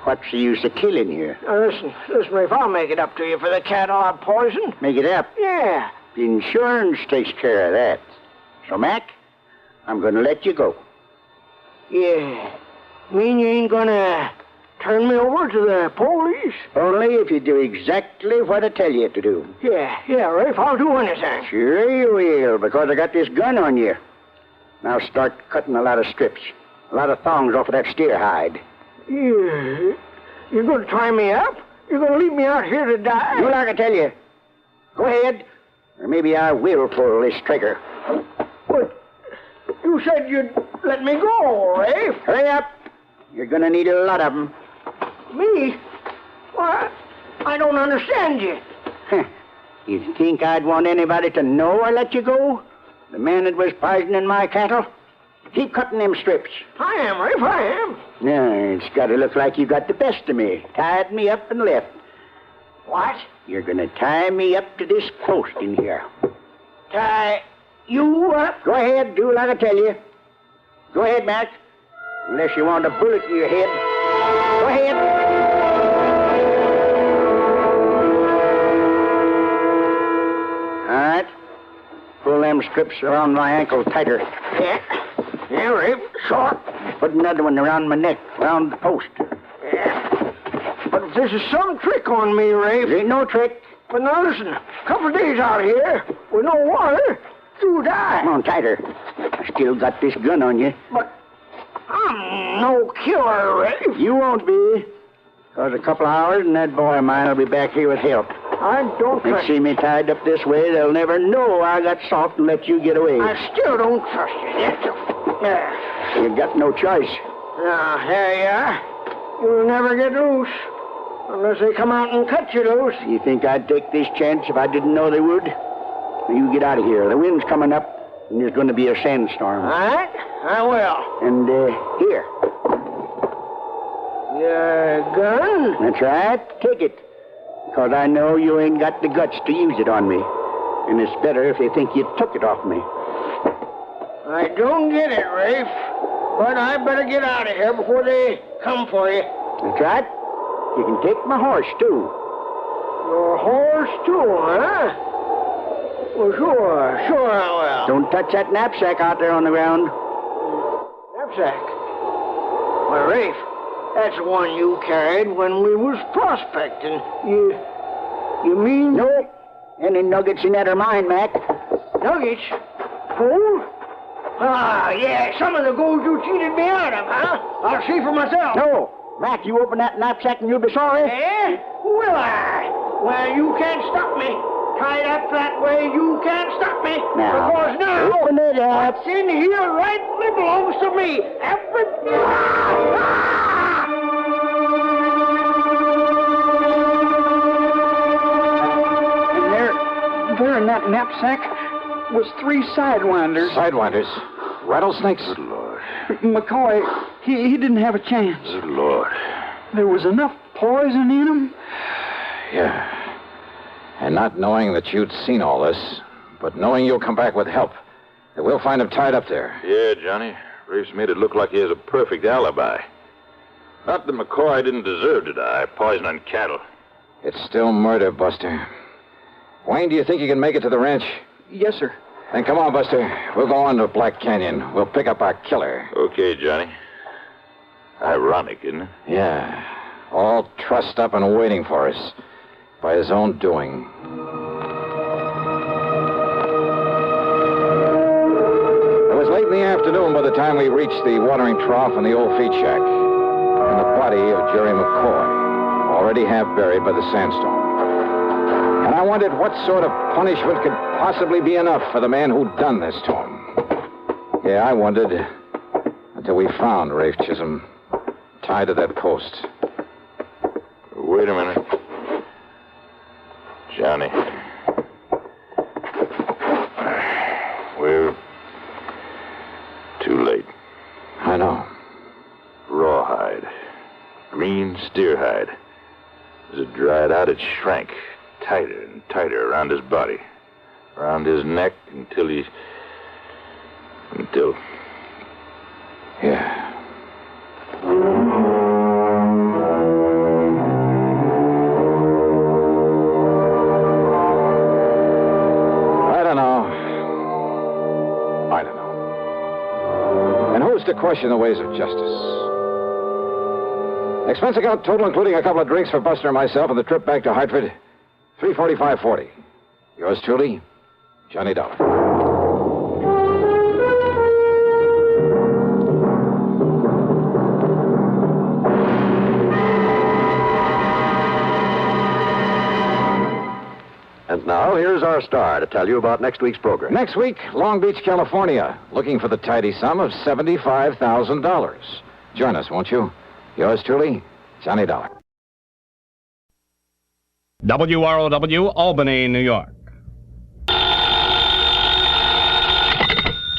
What's the use of killing you? Now, listen, Rafe, I'll make it up to you for the cattle I poisoned. Make it up? Yeah. The insurance takes care of that. So, Mac, I'm going to let you go. Yeah. Mean you ain't going to turn me over to the police? Only if you do exactly what I tell you to do. Yeah, Rafe, I'll do anything. Sure you will, because I got this gun on you. Now start cutting a lot of strips, a lot of thongs off of that steer hide. Yeah. You're going to tie me up? You're going to leave me out here to die? Do like I tell you. Go ahead, or maybe I will pull this trigger. But you said you'd let me go, Rafe. Hurry up. You're going to need a lot of them. Me? Well, I don't understand you. You think I'd want anybody to know I let you go? The man that was poisoning my cattle? Keep cutting them strips. I am, Rafe, I am. No, it's got to look like you got the best of me. Tied me up and left. What? You're going to tie me up to this post in here. Tie you up? Go ahead, do like I tell you. Go ahead, Mac. Unless you want a bullet in your head. Go ahead. All right. Pull them strips around my ankle tighter. Yeah, Rafe, short. Put another one around my neck, around the post. Yeah. But if this is some trick on me, Rafe... There ain't no trick. But now listen, a couple of days out here, with no water, you die. Come on, tighter. I still got this gun on you. But I'm no killer, Rafe. You won't be. Because a couple of hours and that boy of mine will be back here with help. I don't They trust see me tied up this way, they'll never know I got soft and let you get away. I still don't trust you, that's all. Yeah. You got no choice. Now, there you are. You'll never get loose. Unless they come out and cut you loose. You think I'd take this chance if I didn't know they would? You get out of here. The wind's coming up, and there's going to be a sandstorm. All right, I will. And, here. Your gun? That's right. Take it. Because I know you ain't got the guts to use it on me. And it's better if they think you took it off me. I don't get it, Rafe. But I better get out of here before they come for you. That's right. You can take my horse, too. Your horse, too, huh? Well, sure I will. Don't touch that knapsack out there on the ground. Knapsack? Well, Rafe, that's the one you carried when we was prospecting. You mean... No. Any nuggets in that are mine, Mac. Nuggets? Gold? Ah, yeah, some of the gold you cheated me out of, huh? I'll see for myself. No. Mac, you open that knapsack and you'll be sorry. Eh? Will I? Well, you can't stop me. Tied up that way, you can't stop me. Now, because now, open it up. what's in here rightly belongs to me. There in that knapsack was 3 sidewinders. Sidewinders? Rattlesnakes? Good Lord. McCoy, he didn't have a chance. Good Lord. There was enough poison in him. Yeah. And not knowing that you'd seen all this, but knowing you'll come back with help, that we'll find him tied up there. Yeah, Johnny. Rafe's made it look like he has a perfect alibi. Not that McCoy didn't deserve to die, poisoning cattle. It's still murder, Buster. Wayne, do you think you can make it to the ranch? Yes, sir. Then come on, Buster. We'll go on to Black Canyon. We'll pick up our killer. Okay, Johnny. Ironic, isn't it? Yeah. All trussed up and waiting for us by his own doing. It was late in the afternoon by the time we reached the watering trough in the old feed shack. And the body of Jerry McCoy, already half buried by the sandstone. And I wondered what sort of punishment could possibly be enough for the man who'd done this to him. Yeah, I wondered until we found Rafe Chisholm tied to that post. Wait a minute. Johnny. We're too late. I know. Rawhide. Green steer hide. As it dried out, it shrank tighter and tighter around his body. Around his neck until Yeah. I don't know. And who's to question the ways of justice? Expense account total, including a couple of drinks for Buster and myself and the trip back to Hartford, $345.40. Yours truly, Johnny Dollar. And now, here's our star to tell you about next week's program. Next week, Long Beach, California, looking for the tidy sum of $75,000. Join us, won't you? Yours truly, Johnny Dollar. WROW, Albany, New York.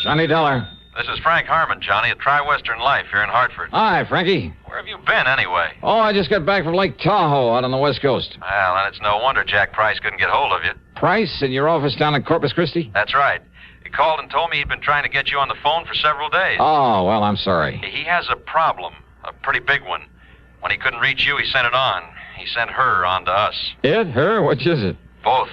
Johnny Dollar. This is Frank Harmon, Johnny, at Tri-Western Life here in Hartford. Hi, Frankie. Where have you been, anyway? Oh, I just got back from Lake Tahoe out on the West Coast. Well, then it's no wonder Jack Price couldn't get hold of you. Price in your office down in Corpus Christi? That's right. He called and told me he'd been trying to get you on the phone for several days. Oh, well, I'm sorry. He has a problem, a pretty big one. When he couldn't reach you, he sent it on. He sent her on to us. It? Her? Which is it? Both.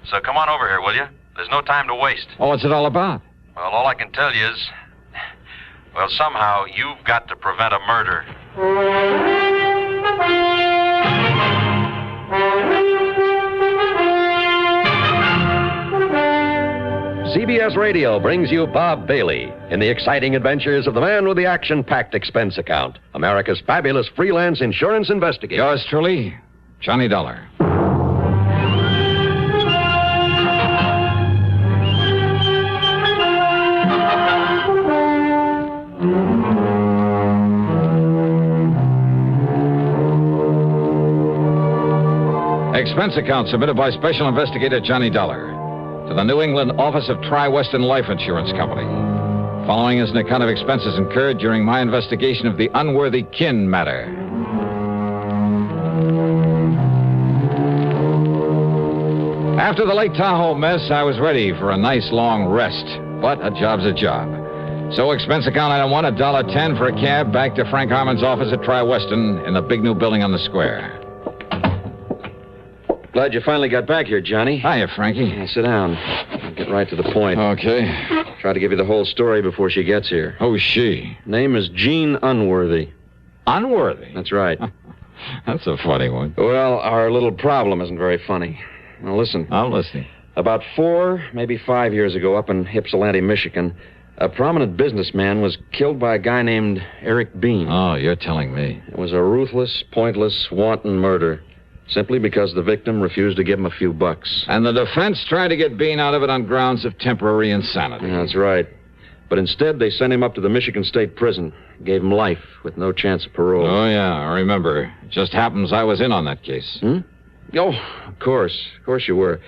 So come on over here, will you? There's no time to waste. Oh, what's it all about? Well, all I can tell you is, well, somehow you've got to prevent a murder. CBS Radio brings you Bob Bailey in the exciting adventures of the man with the action-packed expense account, America's fabulous freelance insurance investigator. Yours truly, Johnny Dollar. Expense account submitted by Special Investigator Johnny Dollar to the New England Office of Tri-Western Life Insurance Company. Following is an account of expenses incurred during my investigation of the Unworthy Kin Matter. After the Lake Tahoe mess, I was ready for a nice long rest, but a job's a job. So expense account item 1, $1.10 for a cab back to Frank Harmon's office at Tri-Western in the big new building on the square. Glad you finally got back here, Johnny. Hiya, Frankie. Yeah, sit down. I'll get right to the point. Okay. Try to give you the whole story before she gets here. Who's she? Name is Jean Unworthy. Unworthy? That's right. That's a funny one. Well, our little problem isn't very funny. Now, listen. I'm listening. About 4, maybe 5 years ago, up in Ypsilanti, Michigan, a prominent businessman was killed by a guy named Eric Bean. Oh, you're telling me. It was a ruthless, pointless, wanton murder. Simply because the victim refused to give him a few bucks. And the defense tried to get Bean out of it on grounds of temporary insanity. That's right. But instead, they sent him up to the Michigan State Prison. Gave him life with no chance of parole. Oh, yeah, I remember. It just happens I was in on that case. Hmm? Oh, of course. Of course you were.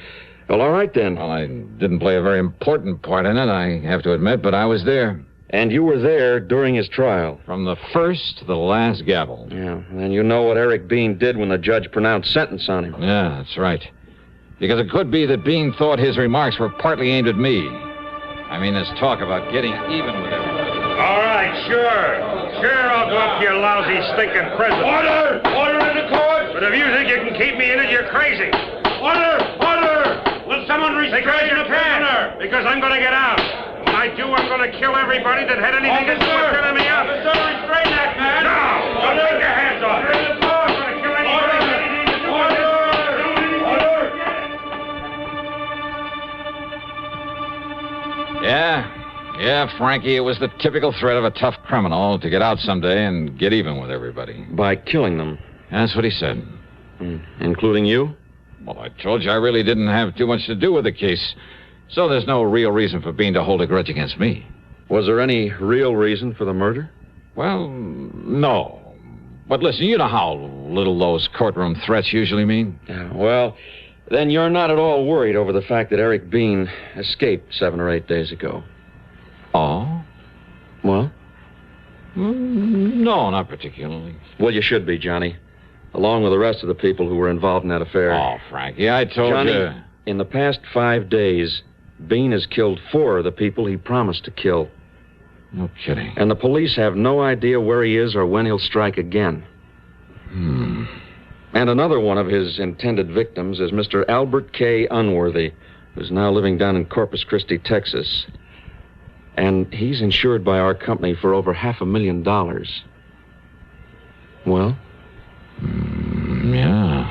Well, all right, then. Well, I didn't play a very important part in it, I have to admit, but I was there. And you were there during his trial? From the first to the last gavel. Yeah, and you know what Eric Bean did when the judge pronounced sentence on him. Yeah, that's right. Because it could be that Bean thought his remarks were partly aimed at me. I mean, this talk about getting even with everybody. All right, sure. Sure, I'll go up to your lousy, stinking prison. Order! Order in the court! But if you think you can keep me in it, you're crazy. Order! Order! Will someone restrain the prisoner? Because I'm going to get out. When I do, I'm going to kill everybody that had anything to do with turning me up. Officer, restrain that man. No! Don't take your hands off him. I'm going to kill anybody that had anything to do with it. Yeah, Frankie, it was the typical threat of a tough criminal to get out someday and get even with everybody. By killing them? That's what he said. Including you? Well, I told you I really didn't have too much to do with the case. So there's no real reason for Bean to hold a grudge against me. Was there any real reason for the murder? Well, no. But listen, you know how little those courtroom threats usually mean. Yeah, well, then you're not at all worried over the fact that Eric Bean escaped 7 or 8 days ago. Oh? Well? No, not particularly. Well, you should be, Johnny. Along with the rest of the people who were involved in that affair. Oh, Frankie, I told Johnny, you. In the past 5 days, Bean has killed 4 of the people he promised to kill. No kidding. And the police have no idea where he is or when he'll strike again. And another one of his intended victims is Mr. Albert K. Unworthy, who's now living down in Corpus Christi, Texas. And he's insured by our company for over $500,000. Well? Yeah.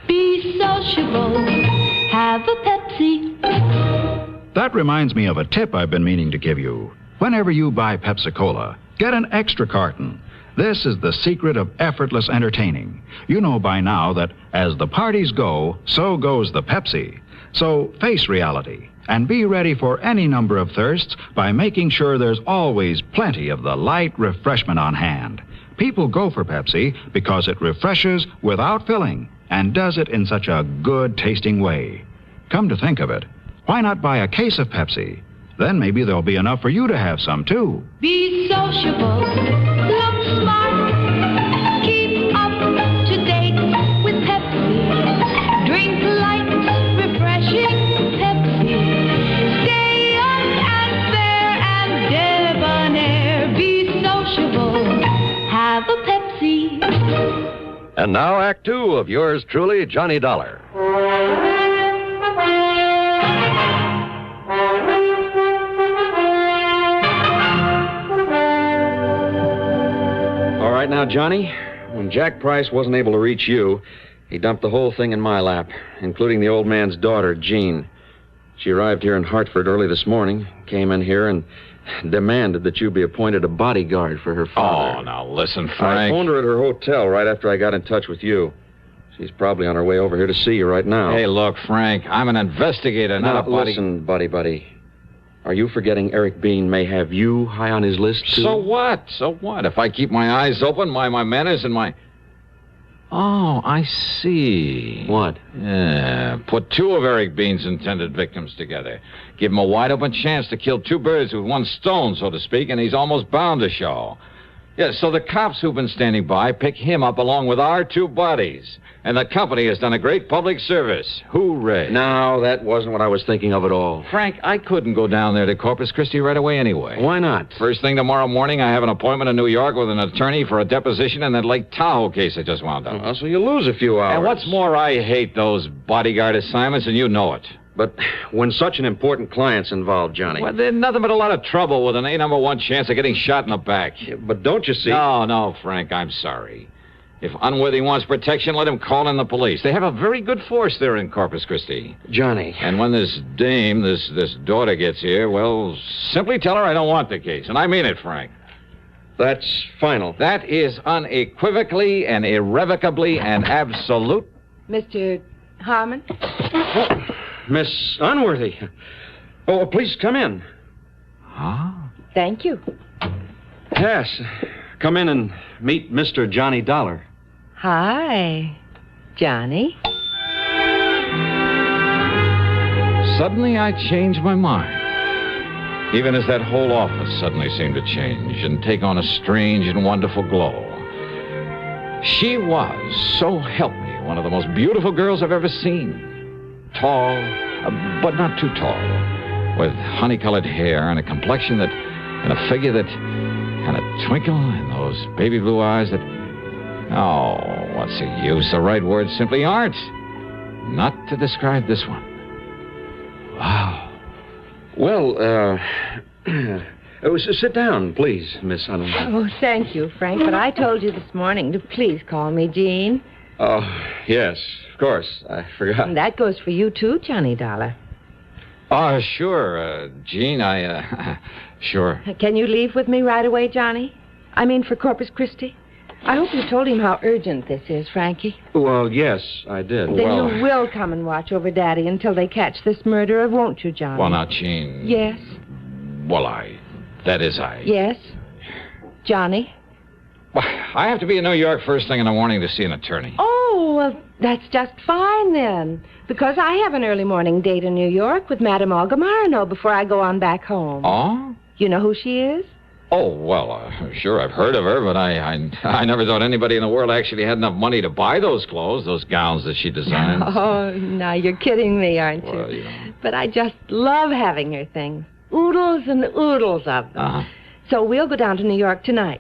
Be sociable. Have a Pepsi. That reminds me of a tip I've been meaning to give you. Whenever you buy Pepsi-Cola, get an extra carton. This is the secret of effortless entertaining. You know by now that as the parties go, so goes the Pepsi. So face reality and be ready for any number of thirsts by making sure there's always plenty of the light refreshment on hand. People go for Pepsi because it refreshes without filling and does it in such a good-tasting way. Come to think of it, why not buy a case of Pepsi? Then maybe there'll be enough for you to have some, too. Be sociable. Look smart. Keep up to date with Pepsi. Drink light, refreshing Pepsi. Stay young and fair and debonair. Be sociable. Have a Pepsi. And now, Act 2 of yours truly, Johnny Dollar. All right now, Johnny, when Jack Price wasn't able to reach you, he dumped the whole thing in my lap, including the old man's daughter, Jean. She arrived here in Hartford early this morning, came in here and demanded that you be appointed a bodyguard for her father. Oh, now listen, Frank. I phoned her at her hotel right after I got in touch with you. She's probably on her way over here to see you right now. Hey, look, Frank, I'm an investigator, not a body... Listen, buddy. Are you forgetting Eric Bean may have you high on his list, too? So what? So what? If I keep my eyes open, my manners and my... Oh, I see. What? Yeah, put 2 of Eric Bean's intended victims together. Give him a wide-open chance to kill 2 birds with 1 stone, so to speak, and he's almost bound to show. Yeah, so the cops who've been standing by pick him up along with our 2 bodies. And the company has done a great public service. Hooray. No, that wasn't what I was thinking of at all. Frank, I couldn't go down there to Corpus Christi right away anyway. Why not? First thing tomorrow morning, I have an appointment in New York with an attorney for a deposition in that Lake Tahoe case I just wound up. Oh, so you lose a few hours. And what's more, I hate those bodyguard assignments, and you know it. But when such an important client's involved, Johnny... Well, there's nothing but a lot of trouble with an A-1 chance of getting shot in the back. Yeah, but don't you see... No, Frank, I'm sorry. If Unworthy wants protection, let him call in the police. They have a very good force there in Corpus Christi. Johnny. And when this dame, this daughter gets here, well, simply tell her I don't want the case. And I mean it, Frank. That's final. That is unequivocally and irrevocably and absolute... Mr. Harmon? Miss Unworthy. Oh, please come in. Huh? Thank you. Yes. Come in and meet Mr. Johnny Dollar. Hi, Johnny. Suddenly, I changed my mind. Even as that whole office suddenly seemed to change and take on a strange and wonderful glow. She was, so help me, one of the most beautiful girls I've ever seen. Tall, but not too tall, with honey-colored hair and a complexion that, and a figure that, and a twinkle in those baby blue eyes that, oh, what's the use? The right words simply aren't. Not to describe this one. Wow. Well, sit down, please, Miss Unwin. Oh, thank you, Frank, but I told you this morning to please call me Jean. Oh, yes, of course. I forgot. And that goes for you, too, Johnny Dollar. Oh, sure, Jean, sure. Can you leave with me right away, Johnny? I mean, for Corpus Christi? I hope you told him how urgent this is, Frankie. Well, yes, I did. Then you will come and watch over Daddy until they catch this murderer, won't you, Johnny? Well, now, Jean... Yes? Well, that is, Yes? Johnny? Well, I have to be in New York first thing in the morning to see an attorney. Oh, well, that's just fine, then. Because I have an early morning date in New York with Madame Olga Marino before I go on back home. Oh? You know who she is? Oh, well, sure, I've heard of her, but I never thought anybody in the world actually had enough money to buy those clothes, those gowns that she designs. Oh, now you're kidding me, aren't you? Well, you know. But I just love having her things. Oodles and oodles of them. Uh-huh. So we'll go down to New York tonight.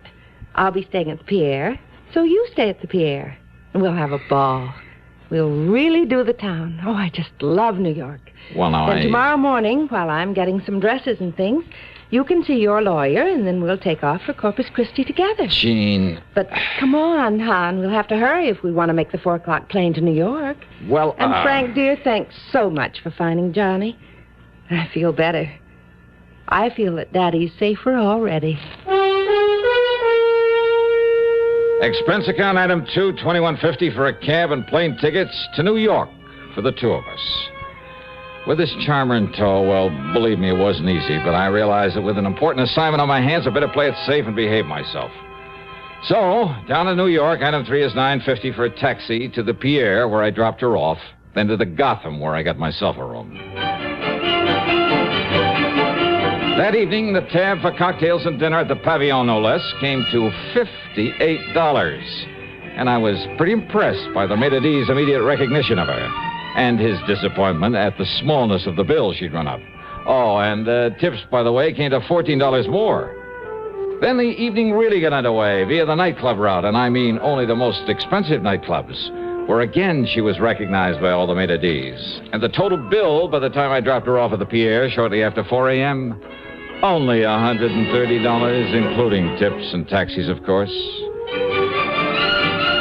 I'll be staying at the Pierre, so you stay at the Pierre. And we'll have a ball. We'll really do the town. Oh, I just love New York. Well, now, Then tomorrow morning, while I'm getting some dresses and things, you can see your lawyer, and then we'll take off for Corpus Christi together. Jean... But come on, hon. We'll have to hurry if we want to make the 4 o'clock plane to New York. Well, And Frank, dear, thanks so much for finding Johnny. I feel better. I feel that Daddy's safer already. Expense account item 2, $21.50 for a cab and plane tickets to New York for the two of us. With this charmer in tow, well, believe me, it wasn't easy, but I realized that with an important assignment on my hands, I better play it safe and behave myself. So, down in New York, item 3 is $9.50 for a taxi to the Pierre, where I dropped her off, then to the Gotham, where I got myself a room. That evening, the tab for cocktails and dinner at the Pavillon, no less, came to $58. And I was pretty impressed by the maitre d's immediate recognition of her, and his disappointment at the smallness of the bill she'd run up. Oh, and tips, by the way, came to $14 more. Then the evening really got underway via the nightclub route, and I mean only the most expensive nightclubs, where again she was recognized by all the maitre d's. And the total bill by the time I dropped her off at the Pierre shortly after 4 a.m., only $130, including tips and taxis, of course.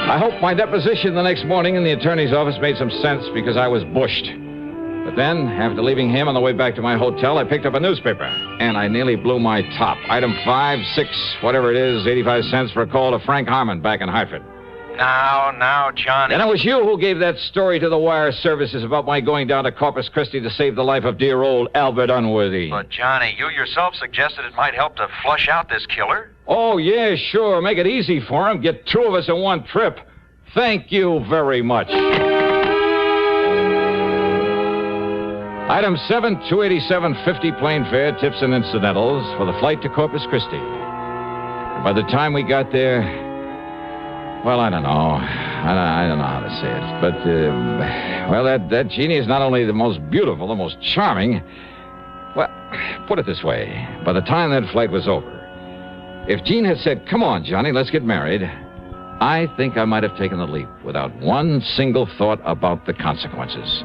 I hope my deposition the next morning in the attorney's office made some sense because I was bushed. But then, after leaving him on the way back to my hotel, I picked up a newspaper, and I nearly blew my top. Item 5, 6, whatever it is, 85 cents for a call to Frank Harmon back in Hartford. Now, Johnny. And it was you who gave that story to the wire services about my going down to Corpus Christi to save the life of dear old Albert Unworthy. But, Johnny, you yourself suggested it might help to flush out this killer. Oh, yeah, sure. Make it easy for him. Get two of us in one trip. Thank you very much. Item 7, $287.50 plane fare, tips and incidentals for the flight to Corpus Christi. And by the time we got there, well, I don't know. I don't know how to say it. But, well, that genie is not only the most beautiful, the most charming. Well, put it this way. By the time that flight was over, if Jean had said, "Come on, Johnny, let's get married," I think I might have taken the leap without one single thought about the consequences.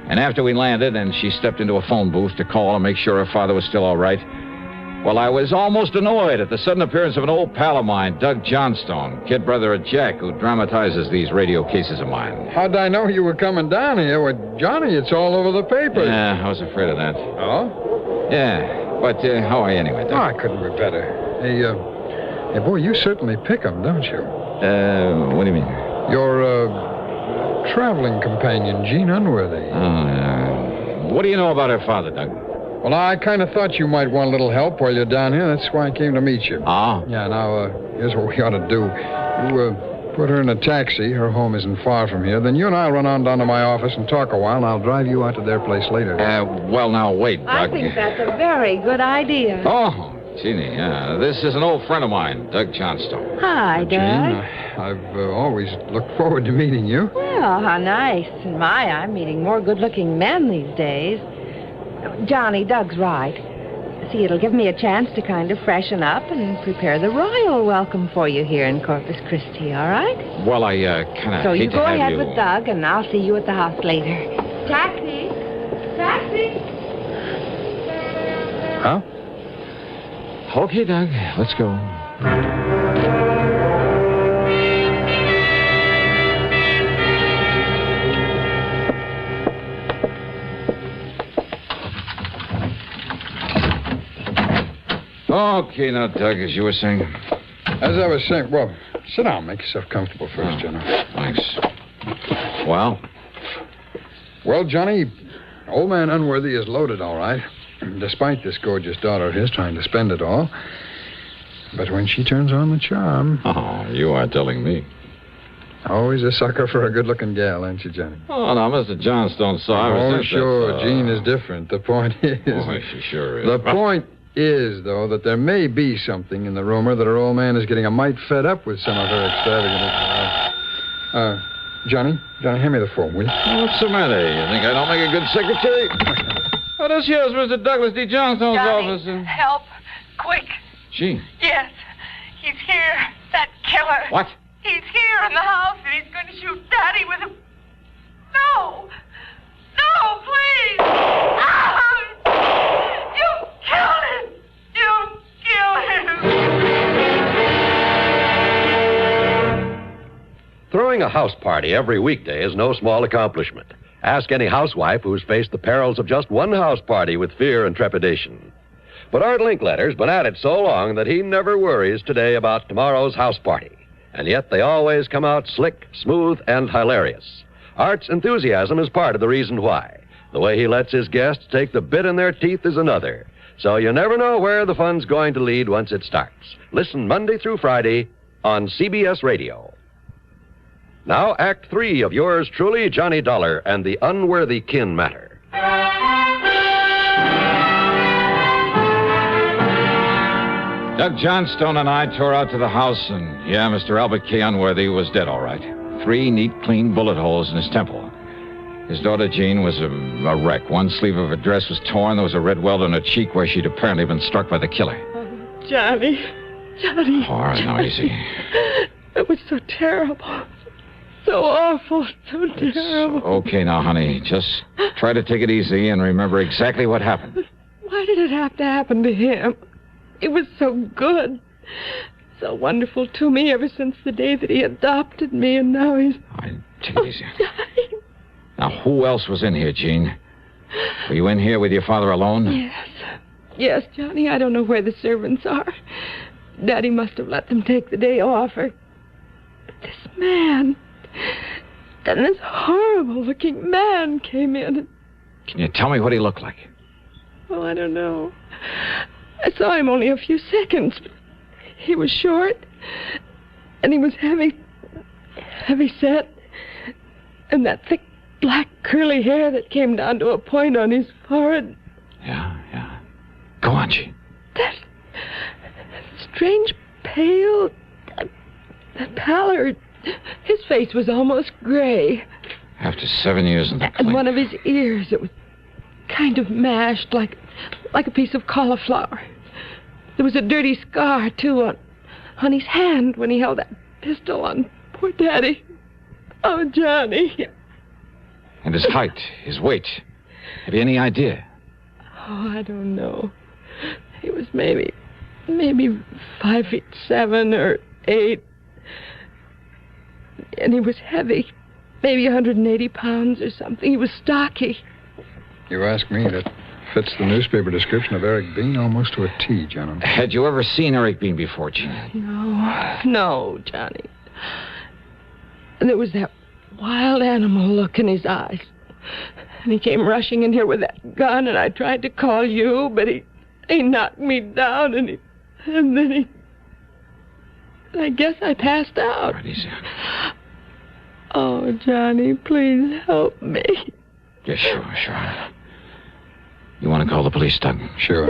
And after we landed and she stepped into a phone booth to call and make sure her father was still all right, well, I was almost annoyed at the sudden appearance of an old pal of mine, Doug Johnstone, kid brother of Jack, who dramatizes these radio cases of mine. How'd I know you were coming down here? Well, Johnny, it's all over the papers. Yeah, I was afraid of that. Oh? Yeah, but how are you anyway, Doug? Oh, I couldn't be better. Hey, boy, you certainly pick 'em, don't you? What do you mean? Your, traveling companion, Jean Unworthy. Oh, yeah. What do you know about her father, Doug? Well, I kind of thought you might want a little help while you're down here. That's why I came to meet you. Oh? Yeah, now, here's what we ought to do. You, put her in a taxi. Her home isn't far from here. Then you and I'll run on down to my office and talk a while, and I'll drive you out to their place later. Well, now, wait, Doug. I think that's a very good idea. Oh, Jeannie, this is an old friend of mine, Doug Johnstone. Hi, Doug. Jean, I've always looked forward to meeting you. Well, how nice. I'm meeting more good-looking men these days. Johnny, Doug's right. See, it'll give me a chance to kind of freshen up and prepare the royal welcome for you here in Corpus Christi, all right? Well, I kind of So hate you to go have ahead you... with Doug, and I'll see you at the house later. Taxi! Taxi! Huh? Okay, Doug, let's go. Okay, now, Doug, as you were saying. As I was saying, well, sit down. Make yourself comfortable first, General. Thanks. Well? Well, Johnny, old man Unworthy is loaded, all right. Despite this gorgeous daughter of his trying to spend it all. But when she turns on the charm... Oh, you are telling me. Always a sucker for a good-looking gal, ain't you, Johnny? Oh, now, Mr. Johnstone, sorry. Oh, sure. Jean is different. The point is... Oh, she sure is. The point is, though, that there may be something in the rumor that her old man is getting a mite fed up with some of her extravagant... Johnny, hand me the phone, will you? What's the matter? You think I don't make a good secretary? Oh, this here's Mr. Douglas D. Johnstone's office. Help. Quick. Gee. Yes. He's here. That killer. What? He's here in the house, and he's going to shoot Daddy with a... No. No, please. You killed him. You killed him. Throwing a house party every weekday is no small accomplishment. Ask any housewife who's faced the perils of just one house party with fear and trepidation. But Art Linkletter's been at it so long that he never worries today about tomorrow's house party. And yet they always come out slick, smooth, and hilarious. Art's enthusiasm is part of the reason why. The way he lets his guests take the bit in their teeth is another. So you never know where the fun's going to lead once it starts. Listen Monday through Friday on CBS Radio. Now, Act 3 of yours truly, Johnny Dollar and the Unworthy Kin Matter. Doug Johnstone and I tore out to the house, and, Mr. Albert K. Unworthy was dead, all right. 3 neat, clean bullet holes in his temple. His daughter, Jean, was a wreck. One sleeve of her dress was torn. There was a red welt on her cheek where she'd apparently been struck by the killer. Oh, Johnny. All right, now, easy. It was so terrible. So awful. So terrible. Okay now, honey. Just try to take it easy and remember exactly what happened. Why did it have to happen to him? He was so good. So wonderful to me ever since the day that he adopted me, and now he's... Take it easy. Now, who else was in here, Jean? Were you in here with your father alone? Yes. Yes, Johnny. I don't know where the servants are. Daddy must have let them take the day off. But this man... Then this horrible-looking man came in. Can you tell me what he looked like? Oh, I don't know. I saw him only a few seconds. He was short, and he was heavy set, and that thick black curly hair that came down to a point on his forehead. Yeah. Go on, Jean. That strange pale, that pallor. His face was almost gray. After 7 years in the And one of his ears, it was kind of mashed, like a piece of cauliflower. There was a dirty scar, too, on his hand when he held that pistol on poor Daddy. Oh, Johnny. And his height, his weight. Have you any idea? Oh, I don't know. He was maybe 5'7" or 8. And he was heavy. Maybe 180 pounds or something. He was stocky. You ask me, that fits the newspaper description of Eric Bean almost to a T, gentlemen. Had you ever seen Eric Bean before, Jean? No, Johnny. And there was that wild animal look in his eyes. And he came rushing in here with that gun, and I tried to call you, but he knocked me down, and then he... I guess I passed out. Right, easy. Oh, Johnny, please help me. Yeah, sure. You want to call the police, Doug? Sure.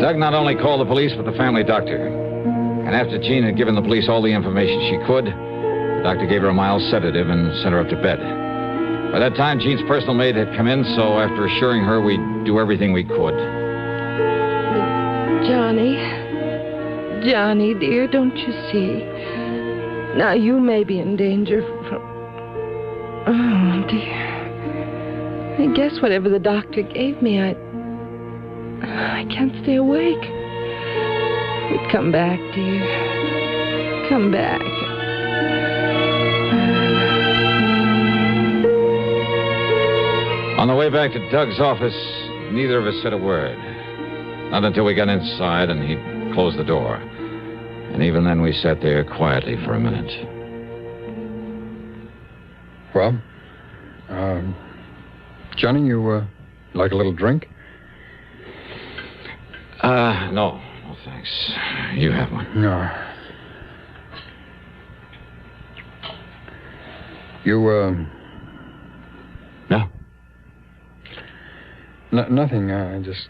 Doug not only called the police, but the family doctor. And after Jean had given the police all the information she could, the doctor gave her a mild sedative and sent her up to bed. By that time, Jean's personal maid had come in, so after assuring her we'd do everything we could. Johnny, dear, don't you see? Now, you may be in danger from... Oh, dear. I guess whatever the doctor gave me, I can't stay awake. But come back, dear. Come back. On the way back to Doug's office, neither of us said a word. Not until we got inside and he closed the door. And even then we sat there quietly for a minute. Well, Johnny, you like a little drink? No, thanks. You have one. No. You, No. Nothing, just...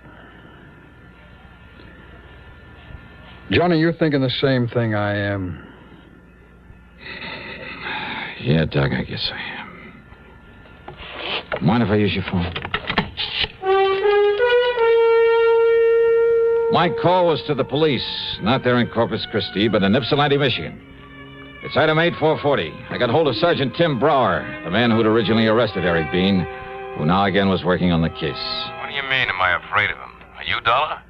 Johnny, you're thinking the same thing I am. Yeah, Doug, I guess I am. Mind if I use your phone? My call was to the police, not there in Corpus Christi, but in Ypsilanti, Michigan. It's item 8440. I got hold of Sergeant Tim Brower, the man who'd originally arrested Eric Bean, who now again was working on the case. What do you mean, am I afraid of him? Are you, Dollar?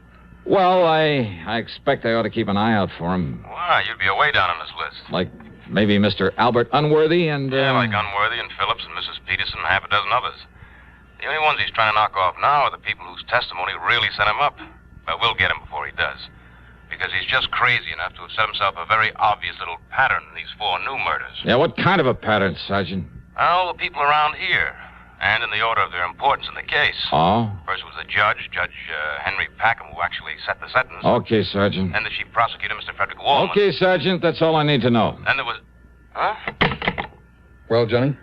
Well, I expect I ought to keep an eye out for him. Why, you'd be away down on this list. Like maybe Mr. Albert Unworthy and... Yeah, like Unworthy and Phillips and Mrs. Peterson and half a dozen others. The only ones he's trying to knock off now are the people whose testimony really set him up. But we'll get him before he does. Because he's just crazy enough to have set himself a very obvious little pattern in these 4 new murders. Yeah, what kind of a pattern, Sergeant? All the people around here. And in the order of their importance in the case. Oh? First was the judge, Judge Henry Packham, who actually set the sentence. Okay, Sergeant. Then the chief prosecutor, Mr. Frederick Wallman. Okay, Sergeant, that's all I need to know. Then there was... Huh? Well, Johnny?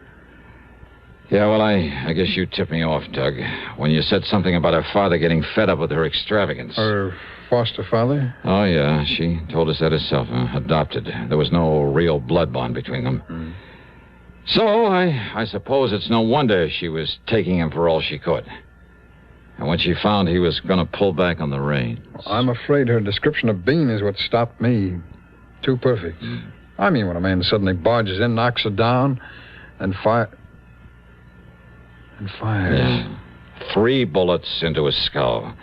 Yeah, well, I guess you tipped me off, Doug, when you said something about her father getting fed up with her extravagance. Her foster father? Oh, yeah, she told us that herself, adopted. There was no real blood bond between them. Mm. So, I suppose it's no wonder she was taking him for all she could. And when she found he was going to pull back on the reins... Well, I'm afraid her description of Bean is what stopped me. Too perfect. I mean, when a man suddenly barges in, knocks her down, and fires... Yeah. 3 bullets into his skull.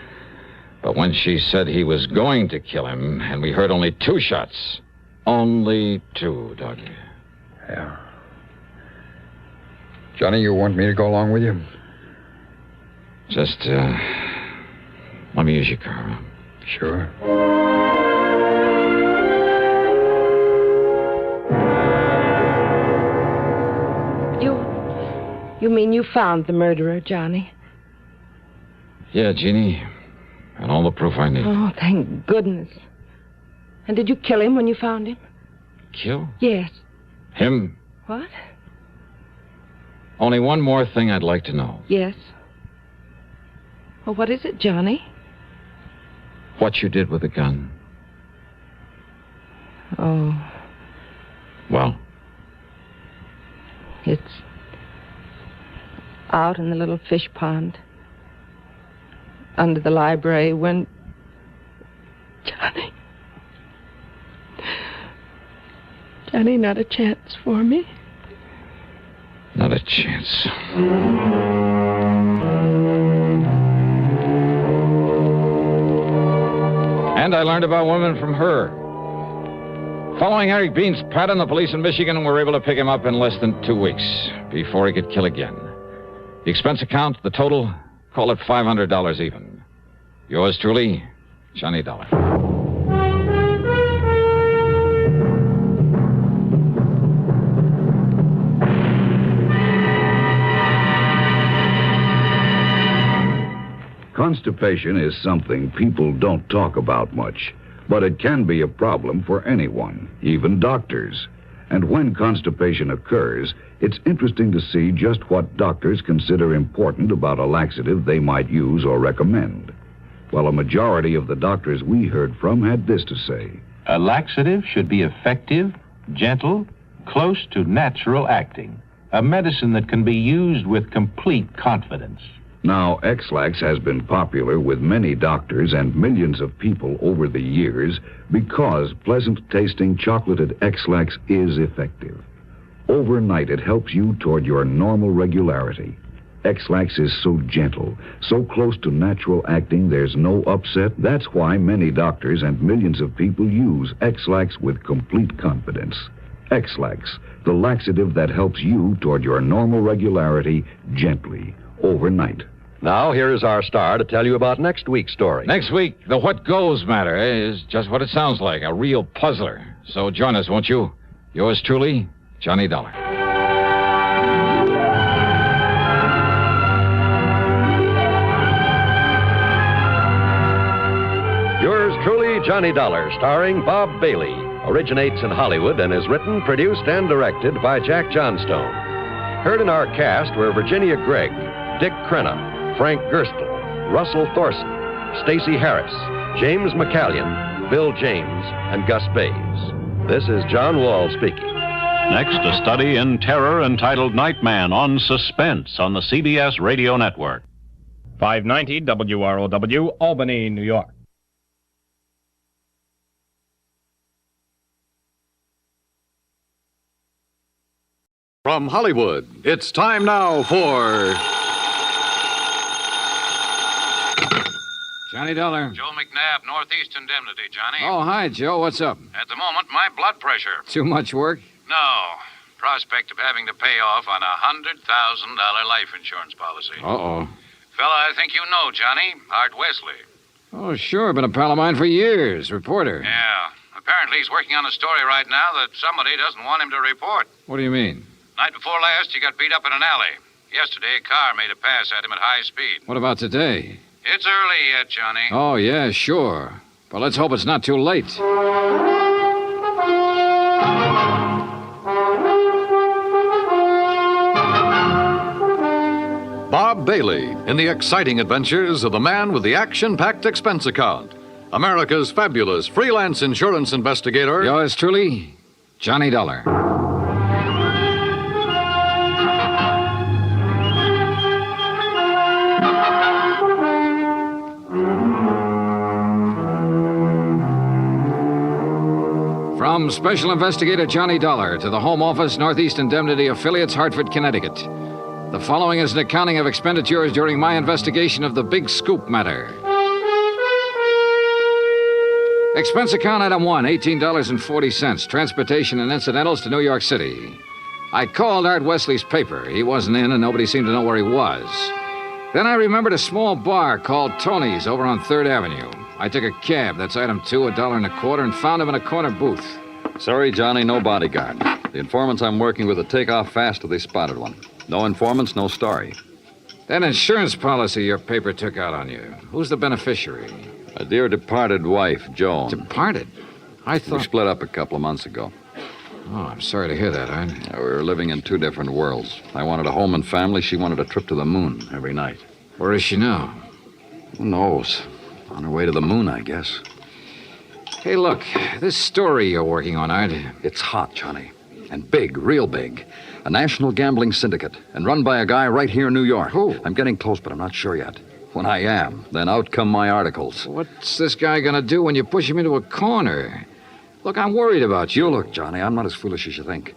But when she said he was going to kill him, and we heard only 2 shots... Only 2, Doug. Yeah. Johnny, you want me to go along with you? Just, let me use your car. Sure. You mean you found the murderer, Johnny? Yeah, Jeannie. And all the proof I need. Oh, thank goodness. And did you kill him when you found him? Kill? Yes. Him? What? Only one more thing I'd like to know. Yes. Well, what is it, Johnny? What you did with the gun. Oh. Well? It's out in the little fish pond. Under the library when... Johnny, not a chance for me. Not a chance. And I learned about women from her. Following Eric Bean's pattern, the police in Michigan were able to pick him up in less than 2 weeks before he could kill again. The expense account, the total, call it $500 even. Yours truly, Johnny Dollar. Constipation is something people don't talk about much, but it can be a problem for anyone, even doctors. And when constipation occurs, it's interesting to see just what doctors consider important about a laxative they might use or recommend. Well, a majority of the doctors we heard from had this to say. A laxative should be effective, gentle, close to natural acting. A medicine that can be used with complete confidence. Now, X-Lax has been popular with many doctors and millions of people over the years because pleasant-tasting chocolated X-Lax is effective. Overnight, it helps you toward your normal regularity. X-Lax is so gentle, so close to natural acting, there's no upset. That's why many doctors and millions of people use X-Lax with complete confidence. X-Lax, the laxative that helps you toward your normal regularity gently, overnight. Now, here is our star to tell you about next week's story. Next week, the What Goes Matter is just what it sounds like, a real puzzler. So join us, won't you? Yours truly, Johnny Dollar. Yours truly, Johnny Dollar, starring Bob Bailey. Originates in Hollywood and is written, produced, and directed by Jack Johnstone. Heard in our cast were Virginia Gregg, Dick Crenna, Frank Gerstle, Russell Thorson, Stacey Harris, James McCallion, Bill James, and Gus Bays. This is John Wall speaking. Next, a study in terror entitled Nightman on Suspense on the CBS Radio Network. 590 WROW, Albany, New York. From Hollywood, it's time now for... Johnny Dollar. Joe McNabb, Northeast Indemnity, Johnny. Oh, hi, Joe. What's up? At the moment, my blood pressure. Too much work? No. Prospect of having to pay off on a $100,000 life insurance policy. Uh-oh. Fella I think you know, Johnny. Art Wesley. Oh, sure. Been a pal of mine for years. Reporter. Yeah. Apparently he's working on a story right now that somebody doesn't want him to report. What do you mean? Night before last, he got beat up in an alley. Yesterday, a car made a pass at him at high speed. What about today? It's early yet, Johnny. Oh, yeah, sure. But let's hope it's not too late. Bob Bailey in the exciting adventures of the man with the action-packed expense account. America's fabulous freelance insurance investigator. Yours truly, Johnny Dollar. From Special Investigator Johnny Dollar to the Home Office, Northeast Indemnity Affiliates, Hartford, Connecticut. The following is an accounting of expenditures during my investigation of the Big Scoop Matter. Expense account item 1, $18.40, transportation and incidentals to New York City. I called Art Wesley's paper. He wasn't in and nobody seemed to know where he was. Then I remembered a small bar called Tony's over on 3rd Avenue. I took a cab, that's item 2, $1.25, and found him in a corner booth. Sorry, Johnny, no bodyguard. The informants I'm working with will take off fast if they spotted one. No informants, no story. That insurance policy your paper took out on you, who's the beneficiary? A dear departed wife, Joan. Departed? I thought... We split up a couple of months ago. Oh, I'm sorry to hear that, Art. We were living in two different worlds. I wanted a home and family. She wanted a trip to the moon every night. Where is she now? Who knows? On her way to the moon, I guess. Hey, look, this story you're working on, Art. It's hot, Johnny. And big, real big. A national gambling syndicate, and run by a guy right here in New York. Who? I'm getting close, but I'm not sure yet. When I am, then out come my articles. What's this guy gonna do when you push him into a corner? Look, I'm worried about you. You look, Johnny, I'm not as foolish as you think.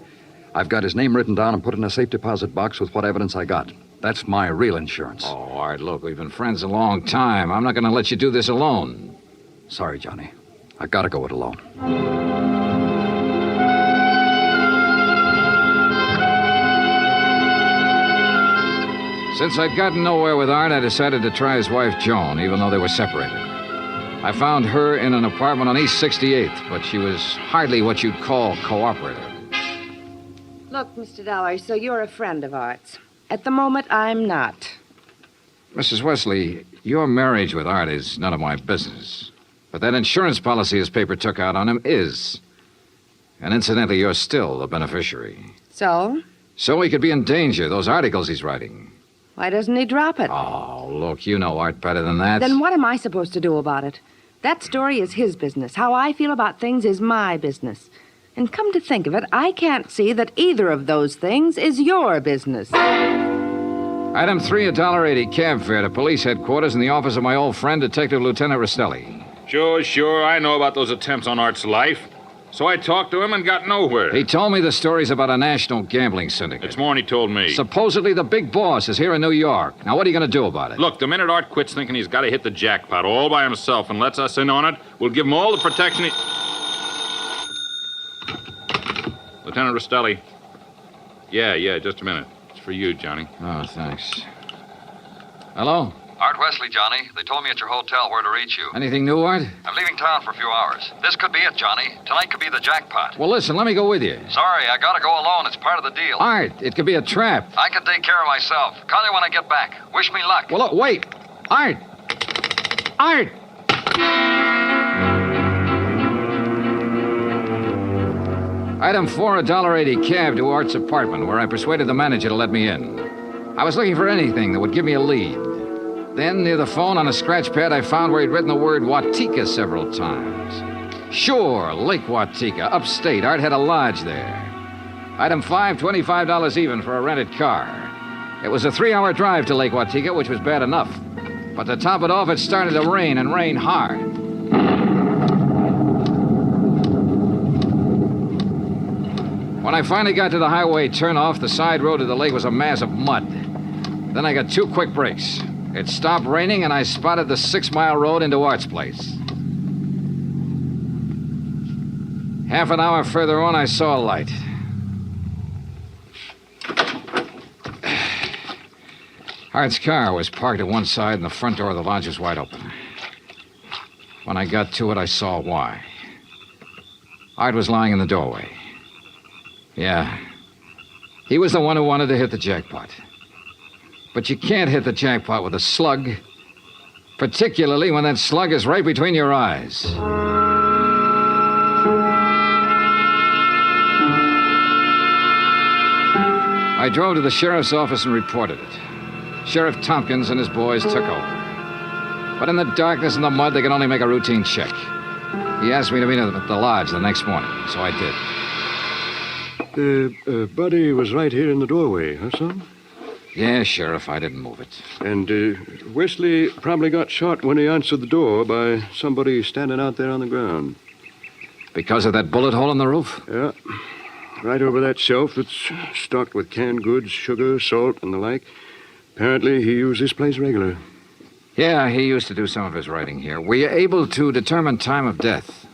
I've got his name written down and put in a safe deposit box with what evidence I got. That's my real insurance. Oh, Art, look, we've been friends a long time. I'm not gonna let you do this alone. Sorry, Johnny. I gotta go it alone. Since I'd gotten nowhere with Art, I decided to try his wife, Joan, even though they were separated. I found her in an apartment on East 68th, but she was hardly what you'd call cooperative. Look, Mr. Dollar, so you're a friend of Art's. At the moment, I'm not. Mrs. Wesley, your marriage with Art is none of my business. But that insurance policy his paper took out on him is. And incidentally, you're still the beneficiary. So? So he could be in danger, those articles he's writing. Why doesn't he drop it? Oh, look, you know Art better than that. Then what am I supposed to do about it? That story is his business. How I feel about things is my business. And come to think of it, I can't see that either of those things is your business. Item 3, $1.80 cab fare to police headquarters in the office of my old friend, Detective Lieutenant Rostelli. Sure. I know about those attempts on Art's life. So I talked to him and got nowhere. He told me the stories about a national gambling syndicate. It's more than he told me. Supposedly the big boss is here in New York. Now, what are you going to do about it? Look, the minute Art quits thinking he's got to hit the jackpot all by himself and lets us in on it, we'll give him all the protection he... Lieutenant Rostelli. Yeah, just a minute. It's for you, Johnny. Oh, thanks. Hello? Art Wesley, Johnny. They told me at your hotel where to reach you. Anything new, Art? I'm leaving town for a few hours. This could be it, Johnny. Tonight could be the jackpot. Well, listen, let me go with you. Sorry, I gotta go alone. It's part of the deal. Art, it could be a trap. I can take care of myself. Call you when I get back. Wish me luck. Well, look, wait. Art! Item 4, $1.80 cab to Art's apartment, where I persuaded the manager to let me in. I was looking for anything that would give me a lead. Then, near the phone on a scratch pad, I found where he'd written the word Watika several times. Sure, Lake Watika, upstate. Art had a lodge there. Item 5, $25 even for a rented car. It was a 3-hour drive to Lake Watika, which was bad enough. But to top it off, it started to rain, and rain hard. When I finally got to the highway turnoff, the side road to the lake was a mass of mud. Then I got 2 quick breaks. It stopped raining, and I spotted the 6-mile road into Art's place. Half an hour further on, I saw a light. Art's car was parked at one side, and the front door of the lodge was wide open. When I got to it, I saw why. Art was lying in the doorway. Yeah. He was the one who wanted to hit the jackpot. But you can't hit the jackpot with a slug, particularly when that slug is right between your eyes. I drove to the sheriff's office and reported it. Sheriff Tompkins and his boys took over. But in the darkness and the mud, they could only make a routine check. He asked me to meet him at the lodge the next morning, so I did. Buddy was right here in the doorway, huh, son? Yeah, Sheriff, I didn't move it. And Wesley probably got shot when he answered the door by somebody standing out there on the ground. Because of that bullet hole in the roof? Yeah. Right over that shelf that's stocked with canned goods, sugar, salt, and the like. Apparently, he used this place regular. Yeah, he used to do some of his writing here. Were you able to determine time of death?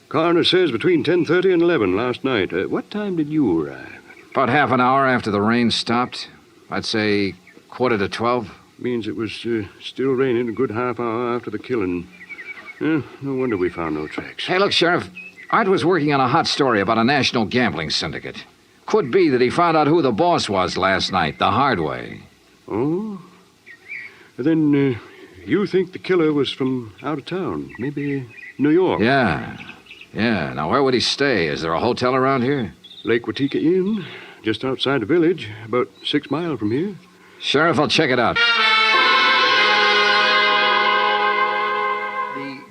Coroner says between 10:30 and 11 last night. What time did you arrive? About half an hour after the rain stopped. I'd say 11:45. Means it was still raining a good half hour after the killing. No wonder we found no tracks. Hey, look, Sheriff. Art was working on a hot story about a national gambling syndicate. Could be that he found out who the boss was last night, the hard way. Oh? Then you think the killer was from out of town? Maybe New York? Yeah. Now, where would he stay? Is there a hotel around here? Lake Watika Inn, just outside the village, about 6 miles from here. Sheriff, I'll check it out.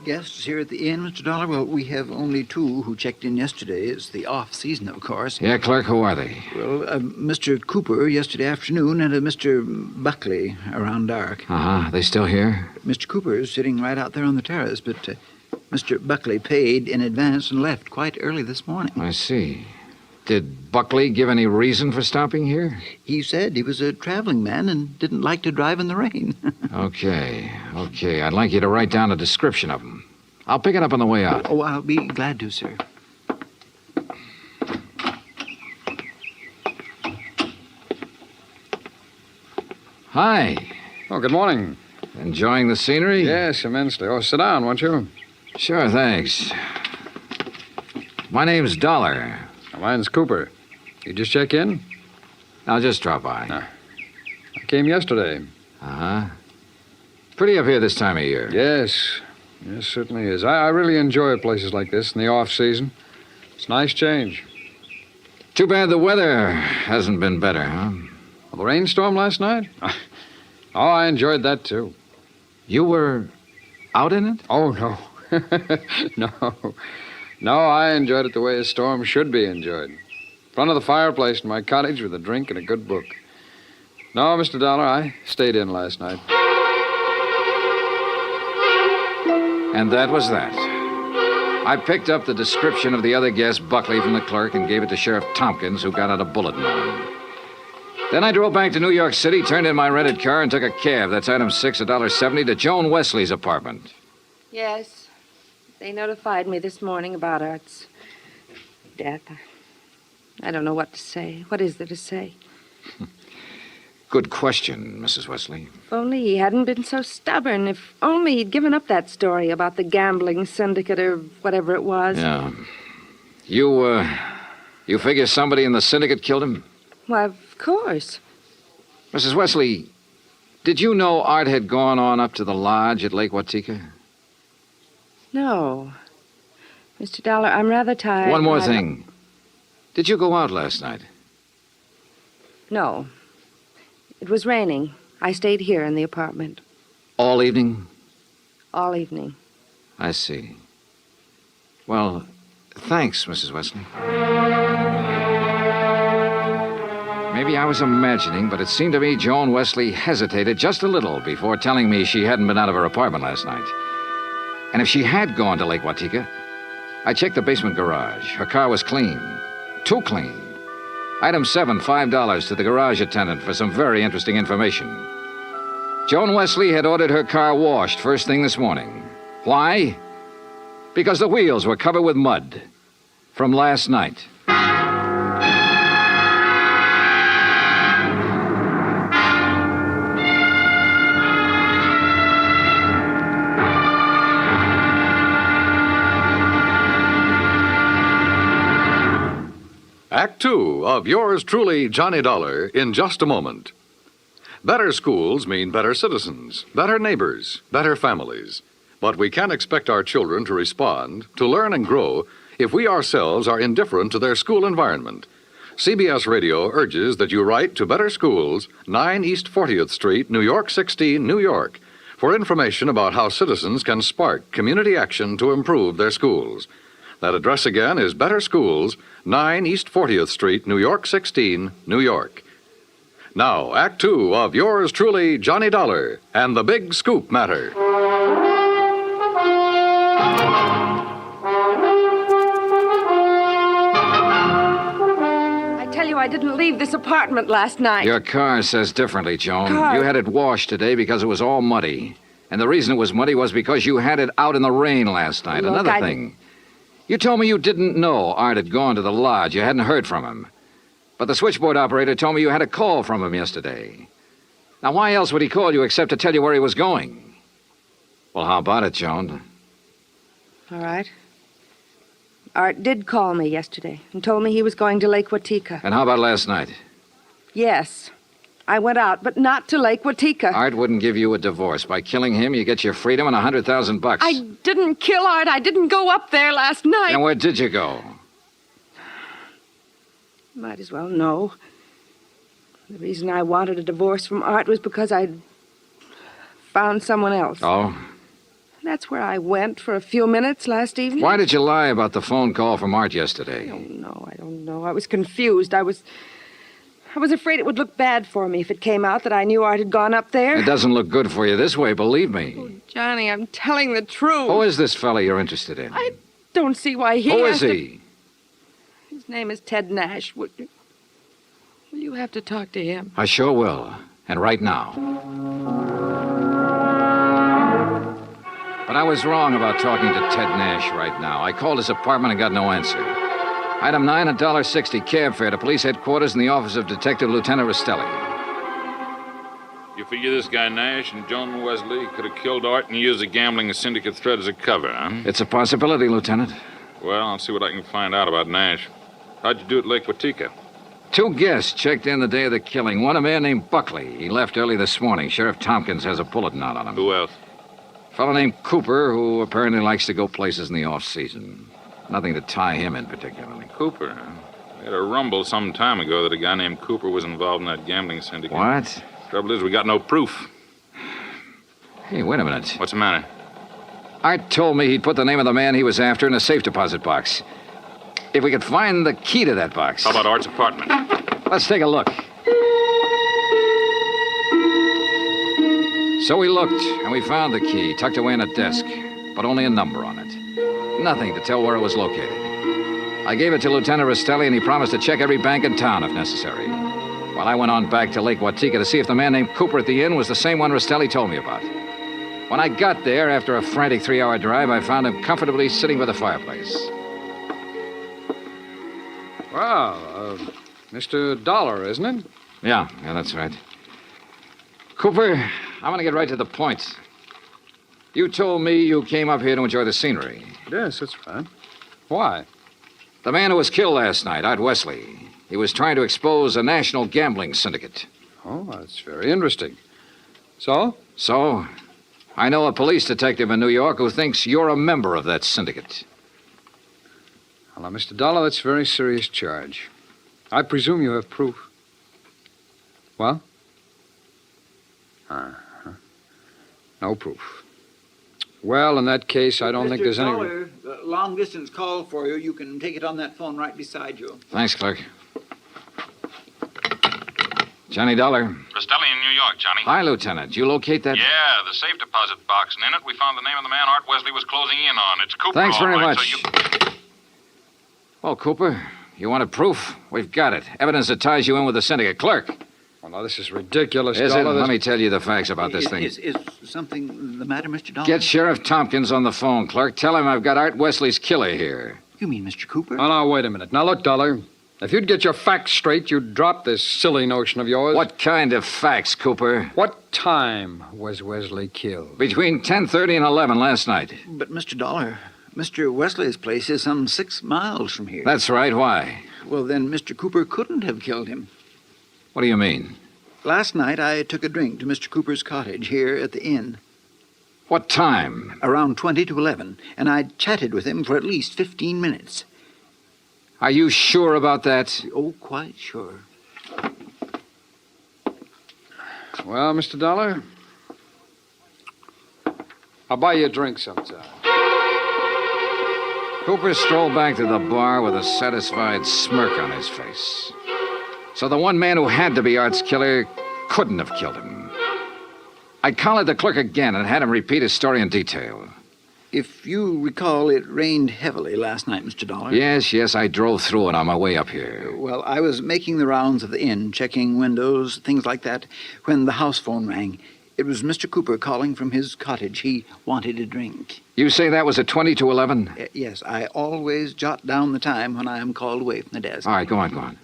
Guests here at the inn, Mr. Dollar? Well, we have only 2 who checked in yesterday. It's the off-season, of course. Yeah, clerk, who are they? Well, Mr. Cooper yesterday afternoon and Mr. Buckley around dark. Uh-huh. They still here? Mr. Cooper is sitting right out there on the terrace, but Mr. Buckley paid in advance and left quite early this morning. I see. Did Buckley give any reason for stopping here? He said he was a traveling man and didn't like to drive in the rain. Okay. I'd like you to write down a description of him. I'll pick it up on the way out. Oh, I'll be glad to, sir. Hi. Oh, good morning. Enjoying the scenery? Yes, immensely. Oh, sit down, won't you? Sure, thanks. My name's Dollar. Mine's Cooper. You just check in? I'll just drop by. I came yesterday. Uh-huh. Pretty up here this time of year. Yes. Yes, certainly is. I really enjoy places like this in the off-season. It's a nice change. Too bad the weather hasn't been better, huh? Well, the rainstorm last night? Oh, I enjoyed that, too. You were out in it? Oh, no. No, I enjoyed it the way a storm should be enjoyed. In front of the fireplace in my cottage with a drink and a good book. No, Mr. Dollar, I stayed in last night. And that was that. I picked up the description of the other guest, Buckley, from the clerk and gave it to Sheriff Tompkins, who got out a bulletin on him. Then I drove back to New York City, turned in my rented car, and took a cab. That's item 6, $1.70, to Joan Wesley's apartment. Yes. They notified me this morning about Art's death. I don't know what to say. What is there to say? Good question, Mrs. Wesley. If only he hadn't been so stubborn. If only he'd given up that story about the gambling syndicate or whatever it was. Yeah. You figure somebody in the syndicate killed him? Why, of course. Mrs. Wesley, did you know Art had gone on up to the lodge at Lake Watika? No. Mr. Dollar, I'm rather tired. One more thing. Did you go out last night? No. It was raining. I stayed here in the apartment. All evening? All evening. I see. Well, thanks, Mrs. Wesley. Maybe I was imagining, but it seemed to me Joan Wesley hesitated just a little before telling me she hadn't been out of her apartment last night. And if she had gone to Lake Watika, I checked the basement garage. Her car was clean. Too clean. Item 7, $5 to the garage attendant for some very interesting information. Joan Wesley had ordered her car washed first thing this morning. Why? Because the wheels were covered with mud from last night. Act 2 of yours truly, Johnny Dollar, in just a moment. Better schools mean better citizens, better neighbors, better families. But we can't expect our children to respond, to learn and grow, if we ourselves are indifferent to their school environment. CBS Radio urges that you write to Better Schools, 9 East 40th Street, New York 16, New York, for information about how citizens can spark community action to improve their schools. That address again is Better Schools, 9 East 40th Street, New York 16, New York. Now, Act 2 of yours truly, Johnny Dollar, and the Big Scoop Matter. I tell you, I didn't leave this apartment last night. Your car says differently, Joan. Car? You had it washed today because it was all muddy. And the reason it was muddy was because you had it out in the rain last night. Look, Another thing. You told me you didn't know Art had gone to the lodge. You hadn't heard from him. But the switchboard operator told me you had a call from him yesterday. Now, why else would he call you except to tell you where he was going? Well, how about it, Joan? All right. Art did call me yesterday and told me he was going to Lake Watika. And how about last night? Yes. I went out, but not to Lake Watika. Art wouldn't give you a divorce. By killing him, you get your freedom and $100,000. I didn't kill Art. I didn't go up there last night. And where did you go? Might as well know. The reason I wanted a divorce from Art was because I'd found someone else. Oh? That's where I went for a few minutes last evening. Why did you lie about the phone call from Art yesterday? I don't know. I was confused. I was afraid it would look bad for me if it came out that I knew Art had gone up there. It doesn't look good for you this way, believe me. Oh, Johnny, I'm telling the truth. Who is this fella you're interested in? I don't see why he Who has is he? His name is Ted Nash. Will you have to talk to him? I sure will. And right now. But I was wrong about talking to Ted Nash right now. I called his apartment and got no answer. Item 9, $1.60 cab fare to police headquarters in the office of Detective Lieutenant Rastelli. You figure this guy Nash and Joan Wesley could have killed Art and used the gambling syndicate threat as a cover, huh? It's a possibility, Lieutenant. Well, I'll see what I can find out about Nash. How'd you do at Lake Watika? 2 guests checked in the day of the killing. One, a man named Buckley. He left early this morning. Sheriff Tompkins has a bulletin out on him. Who else? A fellow named Cooper, who apparently likes to go places in the off-season. Nothing to tie him in particularly. Cooper, huh? We had a rumble some time ago that a guy named Cooper was involved in that gambling syndicate. What? Trouble is, we got no proof. Hey, wait a minute. What's the matter? Art told me he'd put the name of the man he was after in a safe deposit box. If we could find the key to that box. How about Art's apartment? Let's take a look. So we looked, and we found the key tucked away in a desk, but only a number on it. Nothing to tell where it was located. I gave it to Lieutenant Rastelli, and he promised to check every bank in town if necessary. While I went on back to Lake Watika to see if the man named Cooper at the inn was the same one Rastelli told me about. When I got there, after a frantic 3-hour drive, I found him comfortably sitting by the fireplace. Well, Mr. Dollar, isn't it? Yeah, that's right. Cooper, I'm going to get right to the point. You told me you came up here to enjoy the scenery. Yes, that's right. Why? The man who was killed last night, Art Wesley, he was trying to expose a national gambling syndicate. Oh, that's very interesting. So? So, I know a police detective in New York who thinks you're a member of that syndicate. Well, now, Mr. Dollar, that's a very serious charge. I presume you have proof. Well? No proof. Well, in that case, I don't think there's any... Dollar, long-distance call for you. You can take it on that phone right beside you. Thanks, clerk. Johnny Dollar. Rastelli in New York, Johnny. Hi, Lieutenant. You locate that? Yeah, the safe deposit box, and in it we found the name of the man Art Wesley was closing in on. It's Cooper. Thanks very all right, much. So you... Well, Cooper, you wanted proof? We've got it. Evidence that ties you in with the syndicate. Clerk. Well, now, this is ridiculous, Is Dollar. it? Let me tell you the facts about this thing. Is something the matter, Mr. Dollar? Get Sheriff Tompkins on the phone, clerk. Tell him I've got Art Wesley's killer here. You mean Mr. Cooper? Oh, now, wait a minute. Now, look, Dollar. If you'd get your facts straight, you'd drop this silly notion of yours. What kind of facts, Cooper? What time was Wesley killed? Between 10:30 and 11 last night. But, Mr. Dollar, Mr. Wesley's place is some 6 miles from here. That's right. Why? Well, then Mr. Cooper couldn't have killed him. What do you mean? Last night, I took a drink to Mr. Cooper's cottage here at the inn. What time? Around 20 to 11, and I chatted with him for at least 15 minutes. Are you sure about that? Oh, quite sure. Well, Mr. Dollar, I'll buy you a drink sometime. Cooper strolled back to the bar with a satisfied smirk on his face. So the one man who had to be Art's killer couldn't have killed him. I collared the clerk again and had him repeat his story in detail. If you recall, it rained heavily last night, Mr. Dollar. Yes, I drove through it on my way up here. Well, I was making the rounds of the inn, checking windows, things like that, when the house phone rang. It was Mr. Cooper calling from his cottage. He wanted a drink. You say that was at 20 to 11? Yes, I always jot down the time when I am called away from the desk. All right, go on.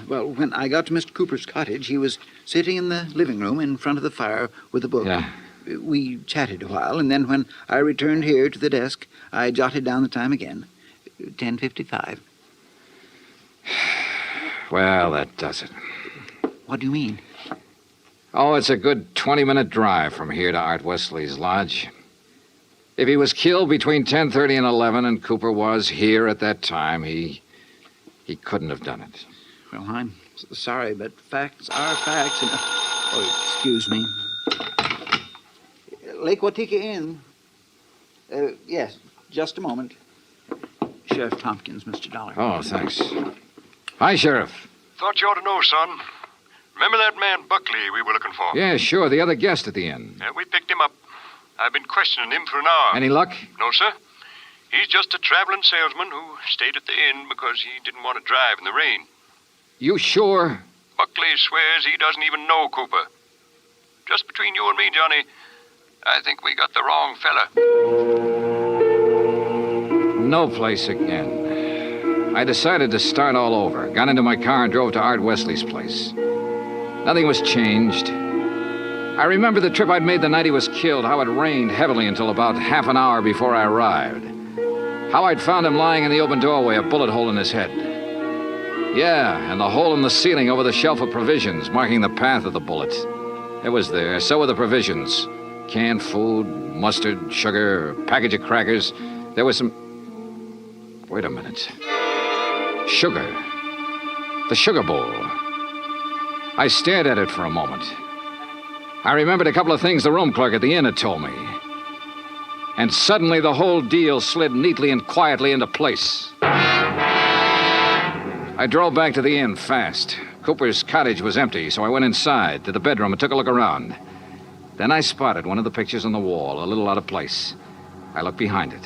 Well, when I got to Mr. Cooper's cottage, he was sitting in the living room in front of the fire with a book. Yeah. We chatted a while, and then when I returned here to the desk, I jotted down the time again. 10:55. Well, that does it. What do you mean? Oh, it's a good 20-minute drive from here to Art Wesley's lodge. If he was killed between 10:30 and 11, and Cooper was here at that time, he couldn't have done it. Well, I'm sorry, but facts are facts. And... Oh, excuse me. Lake Watika Inn. Yes, just a moment. Sheriff Tompkins, Mr. Dollar. Oh, thanks. Hi, Sheriff. Thought you ought to know, son. Remember that man Buckley we were looking for? Yeah, sure, the other guest at the inn. Yeah, we picked him up. I've been questioning him for an hour. Any luck? No, sir. He's just a traveling salesman who stayed at the inn because he didn't want to drive in the rain. You sure? Buckley swears he doesn't even know Cooper. Just between you and me, Johnny, I think we got the wrong fella. No place again. I decided to start all over. Got into my car and drove to Art Wesley's place. Nothing was changed. I remember the trip I'd made the night he was killed, how it rained heavily until about half an hour before I arrived. How I'd found him lying in the open doorway, a bullet hole in his head. Yeah, and the hole in the ceiling over the shelf of provisions, marking the path of the bullet. It was there. So were the provisions. Canned food, mustard, sugar, a package of crackers. There was some... Wait a minute. Sugar. The sugar bowl. I stared at it for a moment. I remembered a couple of things the room clerk at the inn had told me. And suddenly the whole deal slid neatly and quietly into place. I drove back to the inn fast. Cooper's cottage was empty, so I went inside to the bedroom and took a look around. Then I spotted one of the pictures on the wall, a little out of place. I looked behind it.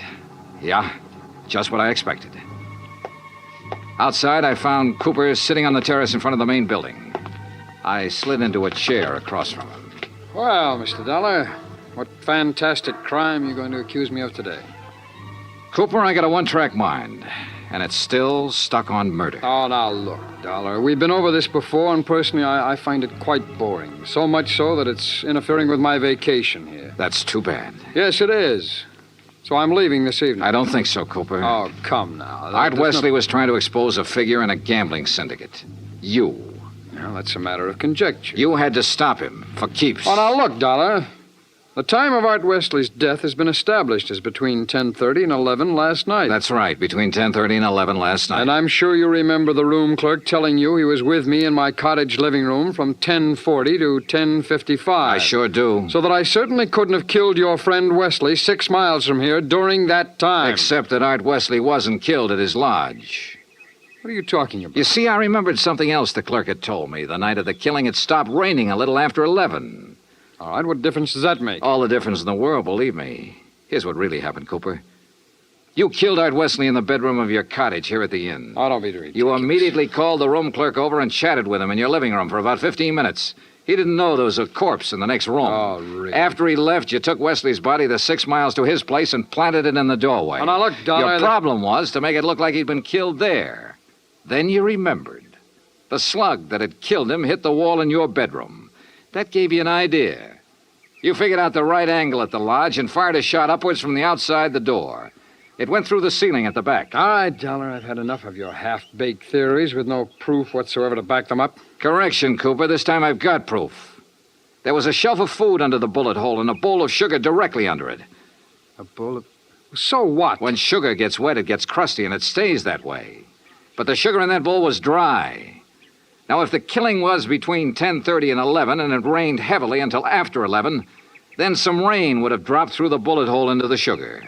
Yeah, just what I expected. Outside, I found Cooper sitting on the terrace in front of the main building. I slid into a chair across from him. Well, Mr. Dollar, what fantastic crime are you going to accuse me of today? Cooper, I got a one-track mind, and it's still stuck on murder. Oh, now look, Dollar. We've been over this before, and personally, I find it quite boring. So much so that it's interfering with my vacation here. That's too bad. Yes, it is. So I'm leaving this evening. I don't think so, Cooper. Oh, come now. Art Wesley was trying to expose a figure in a gambling syndicate. You. Well, that's a matter of conjecture. You had to stop him for keeps. Oh, now look, Dollar. The time of Art Wesley's death has been established as between 10:30 and 11 last night. That's right, between 10:30 and 11 last night. And I'm sure you remember the room clerk telling you he was with me in my cottage living room from 10:40 to 10:55. I sure do. So that I certainly couldn't have killed your friend Wesley 6 miles from here during that time. Except that Art Wesley wasn't killed at his lodge. What are you talking about? You see, I remembered something else the clerk had told me. The night of the killing, it stopped raining a little after 11. All right, what difference does that make? All the difference in the world, believe me. Here's what really happened, Cooper. You killed Art Wesley in the bedroom of your cottage here at the inn. Oh, don't be ridiculous. You immediately called the room clerk over and chatted with him in your living room for about 15 minutes. He didn't know there was a corpse in the next room. Oh, really? After he left, you took Wesley's body the 6 miles to his place and planted it in the doorway. Oh, now look, Dollar... Your problem was to make it look like he'd been killed there. Then you remembered. The slug that had killed him hit the wall in your bedroom. That gave you an idea. You figured out the right angle at the lodge and fired a shot upwards from the outside the door. It went through the ceiling at the back. All right, Dollar, I've had enough of your half-baked theories with no proof whatsoever to back them up. Correction, Cooper. This time I've got proof. There was a shelf of food under the bullet hole and a bowl of sugar directly under it. A bowl of... So what? When sugar gets wet, it gets crusty, and it stays that way. But the sugar in that bowl was dry. Now, if the killing was between 10:30 and 11, and it rained heavily until after 11, then some rain would have dropped through the bullet hole into the sugar.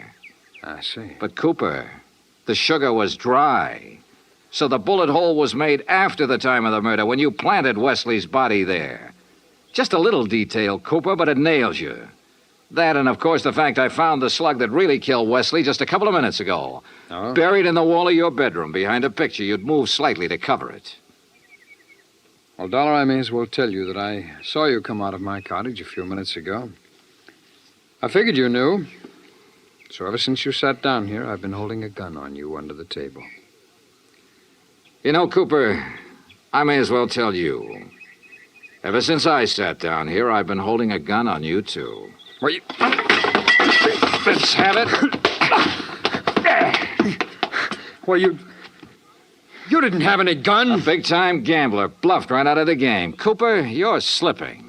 I see. But, Cooper, the sugar was dry. So the bullet hole was made after the time of the murder, when you planted Wesley's body there. Just a little detail, Cooper, but it nails you. That, and of course, the fact I found the slug that really killed Wesley just a couple of minutes ago. Oh? Buried in the wall of your bedroom behind a picture you'd moved slightly to cover it. Well, Dollar, I may as well tell you that I saw you come out of my cottage a few minutes ago. I figured you knew. So ever since you sat down here, I've been holding a gun on you under the table. You know, Cooper, I may as well tell you. Ever since I sat down here, I've been holding a gun on you, too. Well, you... Let's have it. Well, you didn't have any gun. A big-time gambler, bluffed right out of the game. Cooper, you're slipping.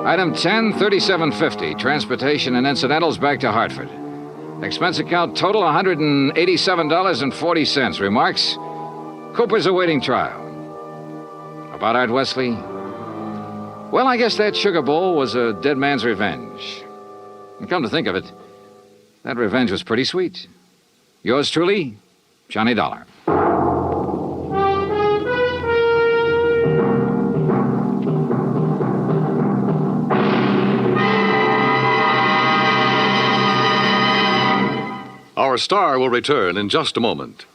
Item 10, $37.50. Transportation and incidentals back to Hartford. Expense account total $187.40. Remarks? Cooper's awaiting trial. About Art Wesley? Well, I guess that sugar bowl was a dead man's revenge. And come to think of it, that revenge was pretty sweet. Yours truly, Johnny Dollar. Our star will return in just a moment.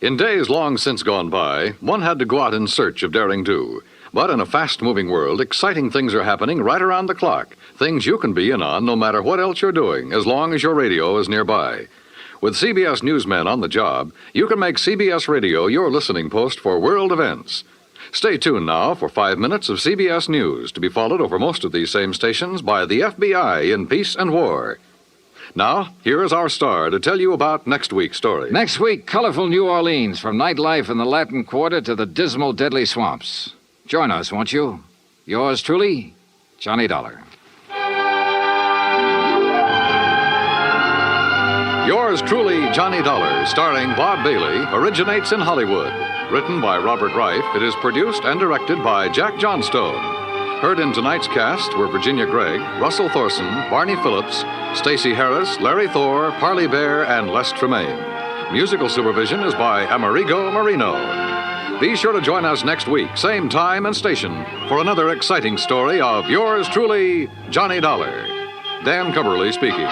In days long since gone by, one had to go out in search of daring do. But in a fast-moving world, exciting things are happening right around the clock. Things you can be in on no matter what else you're doing, as long as your radio is nearby. With CBS newsmen on the job, you can make CBS Radio your listening post for world events. Stay tuned now for 5 minutes of CBS News, to be followed over most of these same stations by the FBI in Peace and War. Now, here is our star to tell you about next week's story. Next week, colorful New Orleans, from nightlife in the Latin Quarter to the dismal, deadly swamps. Join us, won't you? Yours truly, Johnny Dollar. Yours truly, Johnny Dollar, starring Bob Bailey, originates in Hollywood. Written by Robert Reif, it is produced and directed by Jack Johnstone. Heard in tonight's cast were Virginia Gregg, Russell Thorson, Barney Phillips, Stacey Harris, Larry Thor, Parley Bear, and Les Tremaine. Musical supervision is by Amerigo Marino. Be sure to join us next week, same time and station, for another exciting story of yours truly, Johnny Dollar. Dan Cumberly speaking.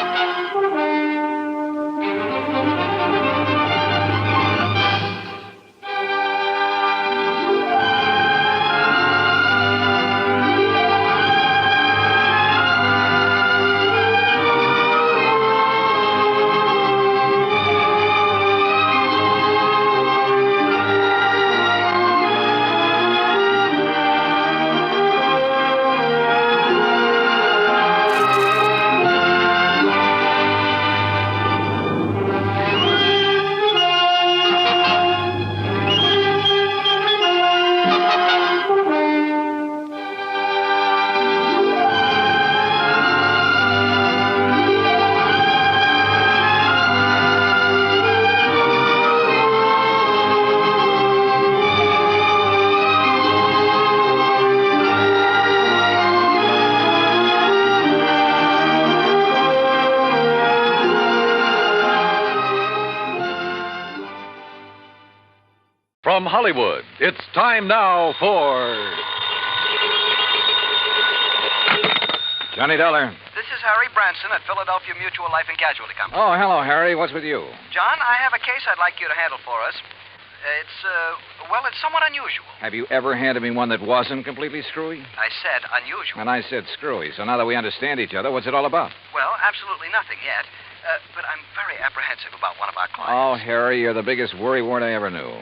From Hollywood, it's time now for... Johnny Dollar. This is Harry Branson at Philadelphia Mutual Life and Casualty Company. Oh, hello, Harry. What's with you? John, I have a case I'd like you to handle for us. It's somewhat unusual. Have you ever handed me one that wasn't completely screwy? I said unusual. And I said screwy. So now that we understand each other, what's it all about? Well, absolutely nothing yet. But I'm very apprehensive about one of our clients. Oh, Harry, you're the biggest worrywart I ever knew.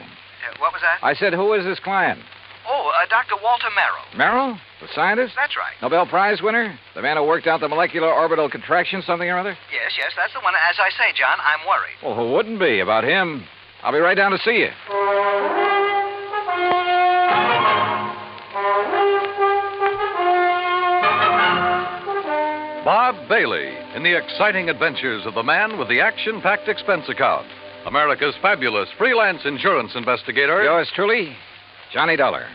What was that? I said, who is this client? Oh, Dr. Walter Merrill. Merrill? The scientist? That's right. Nobel Prize winner? The man who worked out the molecular orbital contraction something or other? Yes, that's the one. As I say, John, I'm worried. Well, who wouldn't be about him? I'll be right down to see you. Bob Bailey in the exciting adventures of the man with the action-packed expense account. America's fabulous freelance insurance investigator. Yours truly, Johnny Dollar.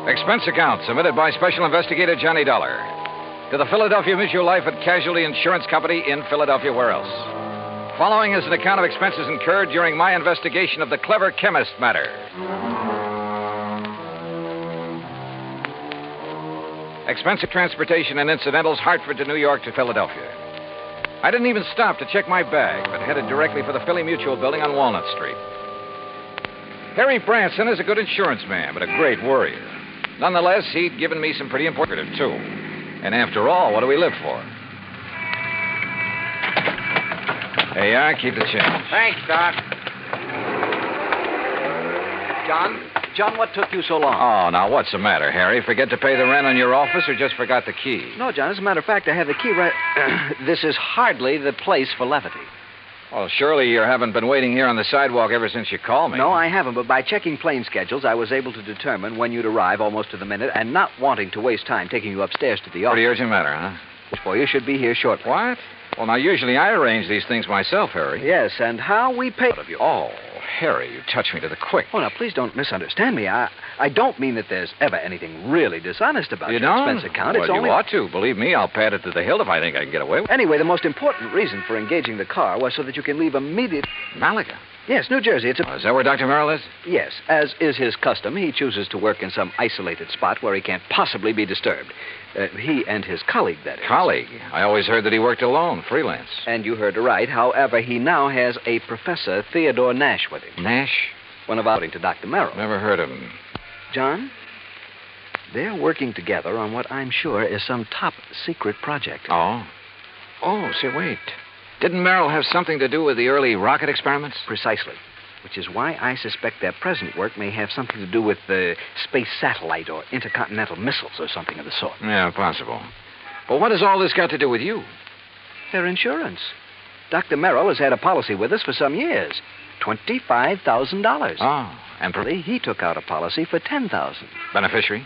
Expense account submitted by Special Investigator Johnny Dollar to the Philadelphia Mutual Life and Casualty Insurance Company in Philadelphia. Where else? Following is an account of expenses incurred during my investigation of the Clever Chemist Matter. Expense of transportation and incidentals, Hartford to New York to Philadelphia. I didn't even stop to check my bag, but headed directly for the Philly Mutual building on Walnut Street. Harry Branson is a good insurance man, but a great worrier. Nonetheless, he'd given me some pretty important, too. And after all, what do we live for? There you are. Keep the change. Thanks, Doc. John, what took you so long? Oh, now, what's the matter, Harry? Forget to pay the rent on your office or just forgot the key? No, John, as a matter of fact, I have the key right... This is hardly the place for levity. Well, surely you haven't been waiting here on the sidewalk ever since you called me. No, I haven't, but by checking plane schedules, I was able to determine when you'd arrive almost to the minute, and not wanting to waste time taking you upstairs to the office. Pretty urgent matter, huh? Boy, you should be here shortly. What? Well, now, usually I arrange these things myself, Harry. Yes, and how we pay of you. Oh, Harry, you touch me to the quick. Oh, now, please don't misunderstand me. I don't mean that there's ever anything really dishonest about your expense account. Well, It's only... you ought to. Believe me, I'll pad it to the hilt if I think I can get away with it. Anyway, the most important reason for engaging the car was so that you can leave immediate... Malaga? Yes, New Jersey. It's a... Is that where Dr. Merrill is? Yes. As is his custom, he chooses to work in some isolated spot where he can't possibly be disturbed. He and his colleague, that is. Colleague? I always heard that he worked alone, freelance. And you heard right. However, he now has a Professor Theodore Nash with him. Nash? One of outing to Dr. Merrill. Never heard of him. John? They're working together on what I'm sure is some top secret project. Oh? Oh, say, wait. Didn't Merrill have something to do with the early rocket experiments? Precisely. Which is why I suspect their present work may have something to do with the space satellite or intercontinental missiles or something of the sort. Yeah, possible. But what has all this got to do with you? Their insurance. Dr. Merrill has had a policy with us for some years. $25,000. Oh, and he took out a policy for $10,000. Beneficiary?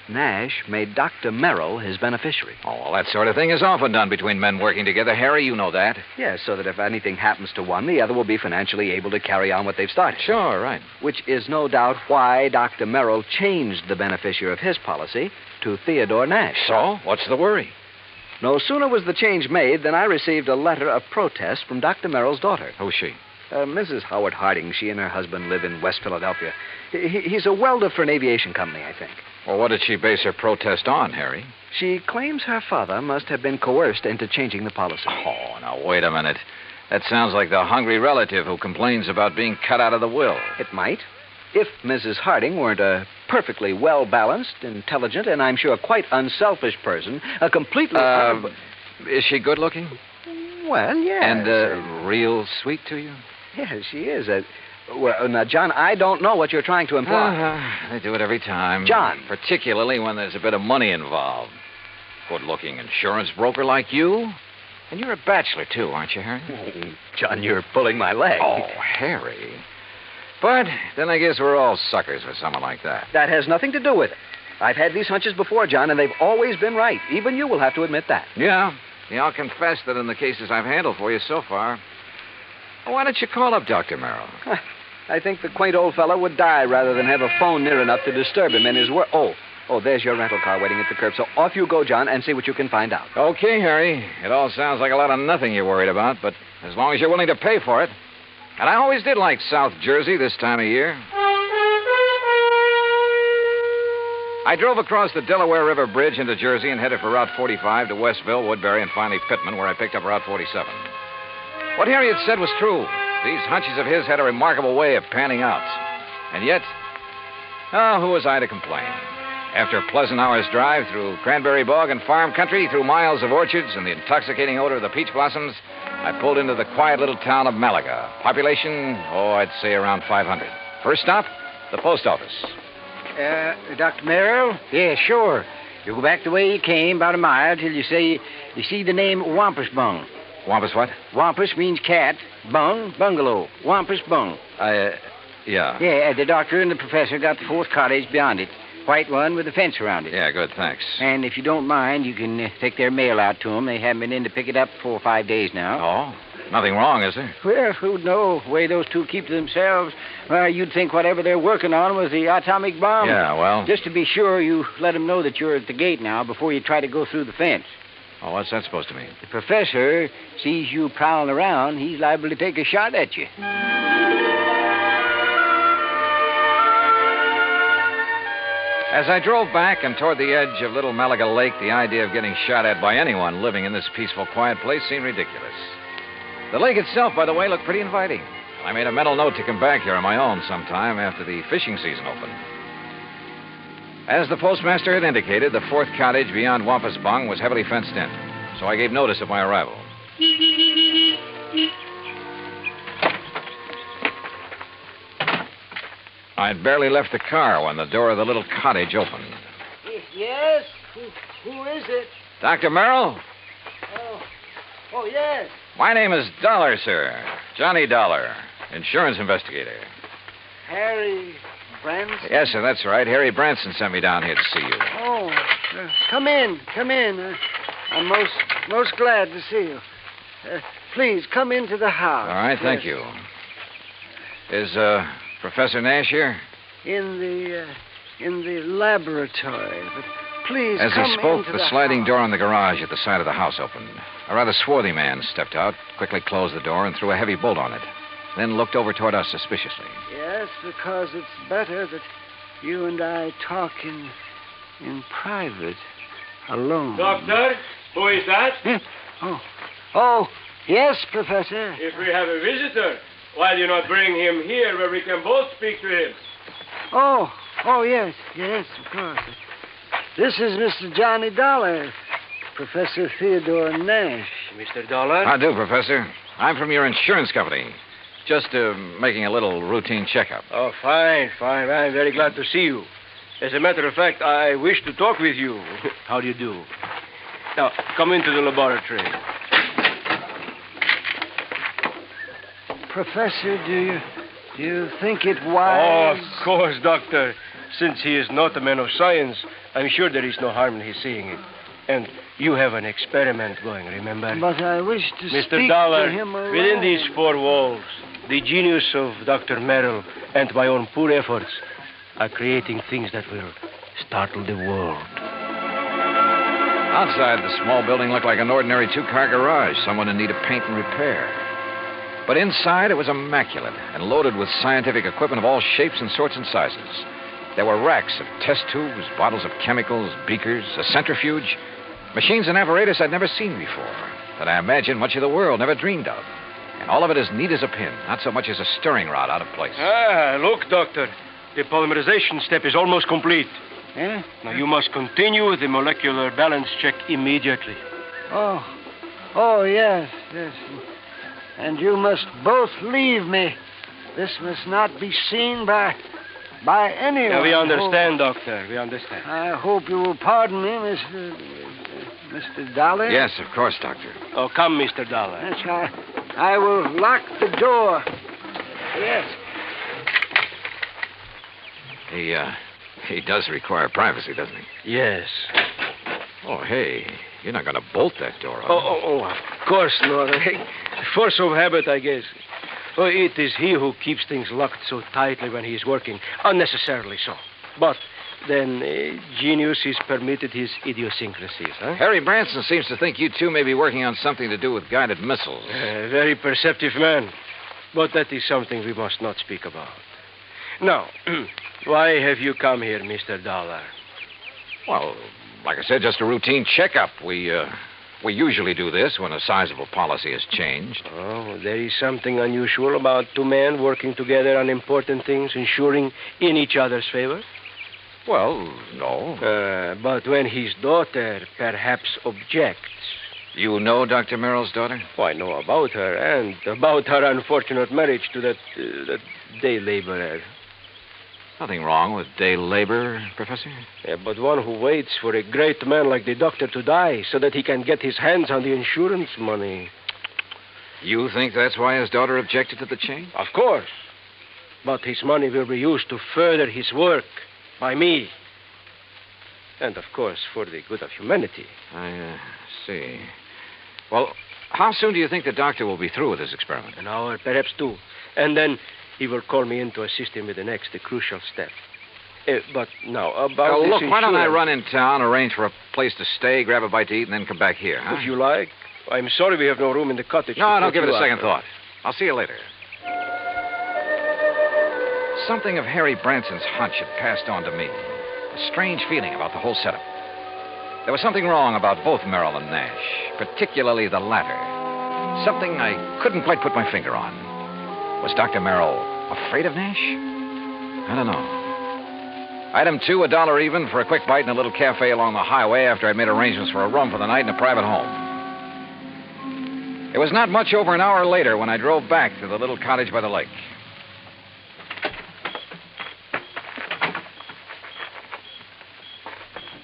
Nash made Dr. Merrill his beneficiary. Oh, well, that sort of thing is often done between men working together. Harry, you know that. Yes, so that if anything happens to one, the other will be financially able to carry on what they've started. Sure, right. Which is no doubt why Dr. Merrill changed the beneficiary of his policy to Theodore Nash. So, what's the worry? No sooner was the change made than I received a letter of protest from Dr. Merrill's daughter. Who's she? Mrs. Howard Harding. She and her husband live in West Philadelphia. He's a welder for an aviation company, I think. Well, what did she base her protest on, Harry? She claims her father must have been coerced into changing the policy. Oh, now, wait a minute. That sounds like the hungry relative who complains about being cut out of the will. It might. If Mrs. Harding weren't a perfectly well-balanced, intelligent, and I'm sure quite unselfish person, a completely... Is she good-looking? Well, yes. And real sweet to you? Yes, she is. Well, now, John, I don't know what you're trying to imply. They do it every time. John. Particularly when there's a bit of money involved. Good-looking insurance broker like you. And you're a bachelor, too, aren't you, Harry? Oh, John, you're pulling my leg. Oh, Harry. But then I guess we're all suckers for someone like that. That has nothing to do with it. I've had these hunches before, John, and they've always been right. Even you will have to admit that. Yeah, I'll confess that in the cases I've handled for you so far. Why don't you call up Dr. Merrill? I think the quaint old fellow would die rather than have a phone near enough to disturb him in his work. Oh, there's your rental car waiting at the curb. So off you go, John, and see what you can find out. Okay, Harry. It all sounds like a lot of nothing you're worried about, but as long as you're willing to pay for it. And I always did like South Jersey this time of year. I drove across the Delaware River Bridge into Jersey and headed for Route 45 to Westville, Woodbury, and finally Pittman, where I picked up Route 47. What Harry had said was true. These hunches of his had a remarkable way of panning out. And yet, who was I to complain? After a pleasant hour's drive through cranberry bog and farm country, through miles of orchards and the intoxicating odor of the peach blossoms, I pulled into the quiet little town of Malaga. Population, I'd say around 500. First stop, the post office. Dr. Merrill? Yeah, sure. You go back the way you came, about a mile, till you see the name Wampus Bung. Wampus what? Wampus means cat. Bung, bungalow. Wampus Bung. Yeah. Yeah, the doctor and the professor got the fourth cottage beyond it. White one with a fence around it. Yeah, good, thanks. And if you don't mind, you can take their mail out to them. They haven't been in to pick it up 4 or 5 days now. Oh, nothing wrong, is there? Well, who'd know? The way those two keep to themselves. You'd think whatever they're working on was the atomic bomb. Yeah, well... Just to be sure, you let them know that you're at the gate now before you try to go through the fence. Oh, what's that supposed to mean? The professor sees you prowling around, he's liable to take a shot at you. As I drove back and toward the edge of Little Malaga Lake, the idea of getting shot at by anyone living in this peaceful, quiet place seemed ridiculous. The lake itself, by the way, looked pretty inviting. I made a mental note to come back here on my own sometime after the fishing season opened. As the postmaster had indicated, the fourth cottage beyond Wampus Bung was heavily fenced in, so I gave notice of my arrival. I'd barely left the car when the door of the little cottage opened. Yes? Who is it? Dr. Merrill? Oh, yes. My name is Dollar, sir. Johnny Dollar, insurance investigator. Harry Branson? Yes, sir, that's right. Harry Branson sent me down here to see you. Oh, come in. I'm most glad to see you. Please, come into the house. All right, thank you. Is, Professor Nash here? In the laboratory. But please, As come he spoke, into the sliding door on the garage at the side of the house opened. A rather swarthy man stepped out, quickly closed the door, and threw a heavy bolt on it. Then looked over toward us suspiciously. Yes, because it's better that you and I talk in private, alone. Doctor, who is that? Oh, yes, Professor. If we have a visitor, why do you not bring him here where we can both speak to him? Oh, Oh, yes, of course. This is Mr. Johnny Dollar, Professor Theodore Nash. Mr. Dollar? How do, Professor? I'm from your insurance company. Just making a little routine checkup. Oh, fine. I'm very glad to see you. As a matter of fact, I wish to talk with you. How do you do? Now, come into the laboratory. Professor, do you think it wise? Oh, of course, Doctor. Since he is not a man of science, I'm sure there is no harm in his seeing it. And you have an experiment going, remember? But I wish to Mr. speak Dollar, to him alone. within these four walls, the genius of Dr. Merrill and my own poor efforts are creating things that will startle the world. Outside, the small building looked like an ordinary two-car garage, someone in need of paint and repair. But inside, it was immaculate and loaded with scientific equipment of all shapes and sorts and sizes. There were racks of test tubes, bottles of chemicals, beakers, a centrifuge, machines and apparatus I'd never seen before, that I imagine much of the world never dreamed of. And all of it as neat as a pin, not so much as a stirring rod out of place. Ah, look, Doctor. The polymerization step is almost complete. Eh? Now, you must continue the molecular balance check immediately. Oh, yes. And you must both leave me. This must not be seen by anyone. Yeah, we understand, Doctor. We understand. I hope you will pardon me, Mr. Dollar. Yes, of course, Doctor. Oh, come, Mr. Dollar. Yes, I will lock the door. Yes. He does require privacy, doesn't he? Yes. Oh, hey, you're not going to bolt that door off. Oh, of course not. Force of habit, I guess. Oh, it is he who keeps things locked so tightly when he is working, unnecessarily so. But then genius is permitted his idiosyncrasies, huh? Harry Branson seems to think you two may be working on something to do with guided missiles. A very perceptive man. But that is something we must not speak about. Now, why have you come here, Mr. Dollar? Well, like I said, just a routine checkup. We usually do this when a sizable policy has changed. Oh, there is something unusual about two men working together on important things, ensuring in each other's favor? Well, no. But when his daughter perhaps objects. You know Dr. Merrill's daughter? Oh, I know about her, and about her unfortunate marriage to that day laborer. Nothing wrong with day labor, Professor? Yeah, but one who waits for a great man like the doctor to die so that he can get his hands on the insurance money. You think that's why his daughter objected to the change? Of course. But his money will be used to further his work by me. And, of course, for the good of humanity. I see. Well, how soon do you think the doctor will be through with his experiment? An hour, perhaps two. And then he will call me in to assist him with the next, the crucial step. But now, about this look, why don't I insurance- run in town, arrange for a place to stay, grab a bite to eat, and then come back here, huh? If you like. I'm sorry we have no room in the cottage. No, to don't put give it you a up. second thought. I'll see you later. Something of Harry Branson's hunch had passed on to me. A strange feeling about the whole setup. There was something wrong about both Merrill and Nash, particularly the latter. Something I couldn't quite put my finger on. Was Dr. Merrill afraid of Nash? I don't know. Item 2, $1 even for a quick bite in a little cafe along the highway after I'd made arrangements for a room for the night in a private home. It was not much over an hour later when I drove back to the little cottage by the lake.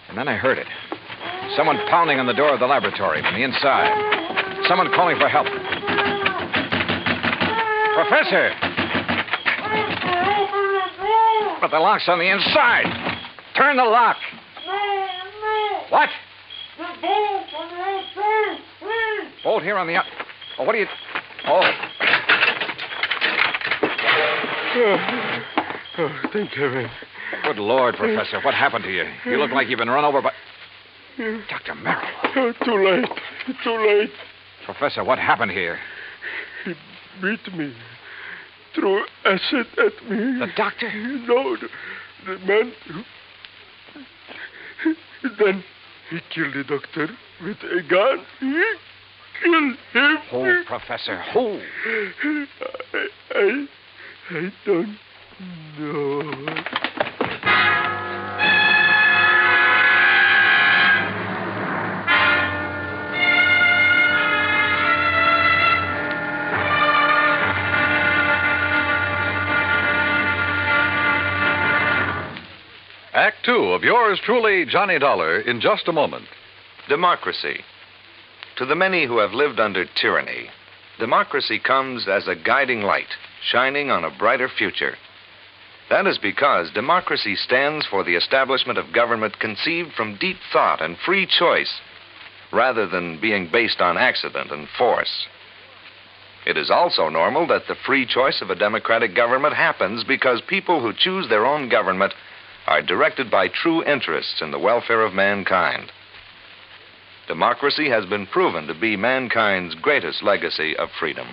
And then I heard it. Someone pounding on the door of the laboratory from the inside. Someone calling for help. Professor! But the lock's on the inside. Turn the lock. What? Bolt here on the... Oh, what are you... Oh. Oh, thank heaven. Good Lord, Professor. What happened to you? You look like you've been run over by... Dr. Merrill. Oh, too late. Too late. Professor, what happened here? He beat me. Threw acid at me. The doctor? No, the man who... Then he killed the doctor with a gun. He killed him. Who, Professor? Who? I don't know. Act Two of yours truly, Johnny Dollar, in just a moment. Democracy. To the many who have lived under tyranny, democracy comes as a guiding light, shining on a brighter future. That is because democracy stands for the establishment of government conceived from deep thought and free choice, rather than being based on accident and force. It is also normal that the free choice of a democratic government happens because people who choose their own government are directed by true interests in the welfare of mankind. Democracy has been proven to be mankind's greatest legacy of freedom.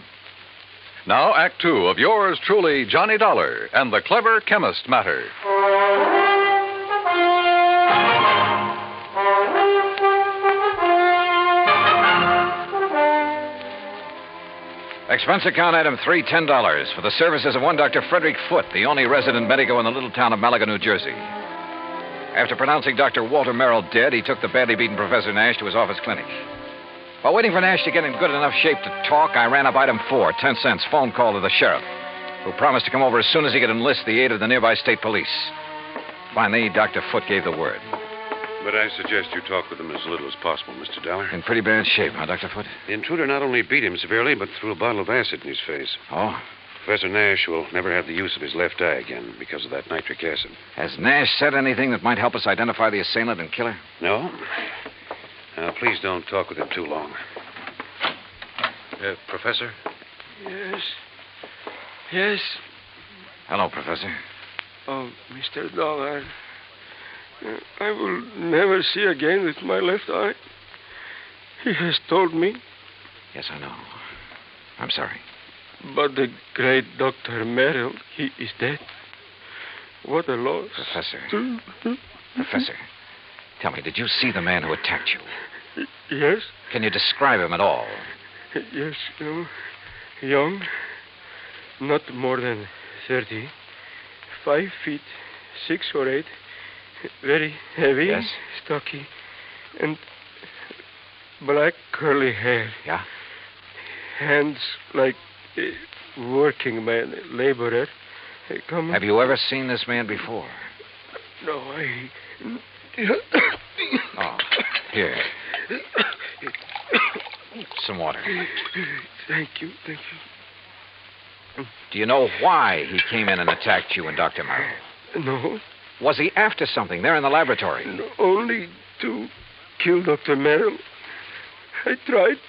Now, Act Two of yours truly, Johnny Dollar and the Clever Chemist Matter. Expense account item 3, $10 for the services of one Dr. Frederick Foote, the only resident medico in the little town of Malaga, New Jersey. After pronouncing Dr. Walter Merrill dead, he took the badly beaten Professor Nash to his office clinic. While waiting for Nash to get in good enough shape to talk, I ran up item 4, 10 cents, phone call to the sheriff, who promised to come over as soon as he could enlist the aid of the nearby state police. Finally, Dr. Foote gave the word. But I suggest you talk with him as little as possible, Mr. Dollar. In pretty bad shape, huh, Dr. Foote? The intruder not only beat him severely, but threw a bottle of acid in his face. Oh? Professor Nash will never have the use of his left eye again because of that nitric acid. Has Nash said anything that might help us identify the assailant and killer? No? Now, please don't talk with him too long. Professor? Yes. Yes. Hello, Professor. Oh, Mr. Dollar. I will never see again with my left eye. He has told me. Yes, I know. I'm sorry. But the great Dr. Merrill, he is dead. What a loss. Professor. Professor, tell me, did you see the man who attacked you? Yes. Can you describe him at all? Yes, young, not more than 30, 5 feet, 6 or 8, very heavy, yes, stocky, and black curly hair. Yeah? Hands like a working man, laborer. Have you ever seen this man before? No, I... Oh, here. Some water. Thank you. Do you know why he came in and attacked you and Dr. Merrill? No. Was he after something there in the laboratory? No, only to kill Dr. Merrill. I tried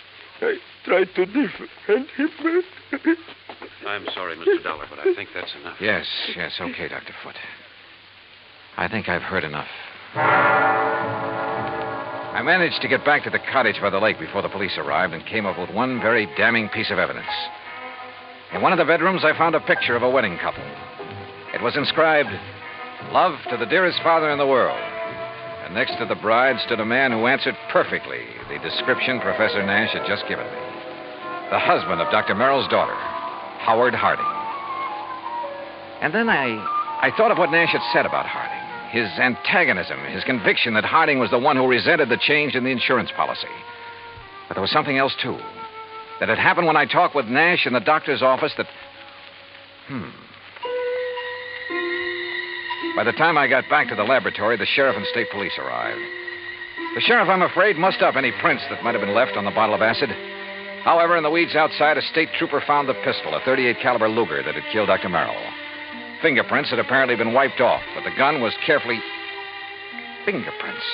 to defend him. I'm sorry, Mr. Dollar, but I think that's enough. Yes, okay, Dr. Foote. I think I've heard enough. I managed to get back to the cottage by the lake before the police arrived and came up with one very damning piece of evidence. In one of the bedrooms, I found a picture of a wedding couple. It was inscribed, "Love to the dearest father in the world." And next to the bride stood a man who answered perfectly the description Professor Nash had just given me. The husband of Dr. Merrill's daughter, Howard Harding. And then I thought of what Nash had said about Harding. His antagonism, his conviction that Harding was the one who resented the change in the insurance policy. But there was something else, too. That had happened when I talked with Nash in the doctor's office that... By the time I got back to the laboratory, the sheriff and state police arrived. The sheriff, I'm afraid, mussed up any prints that might have been left on the bottle of acid. However, in the weeds outside, a state trooper found the pistol, a .38 caliber Luger that had killed Dr. Merrill. Fingerprints had apparently been wiped off, but the gun was carefully... Fingerprints.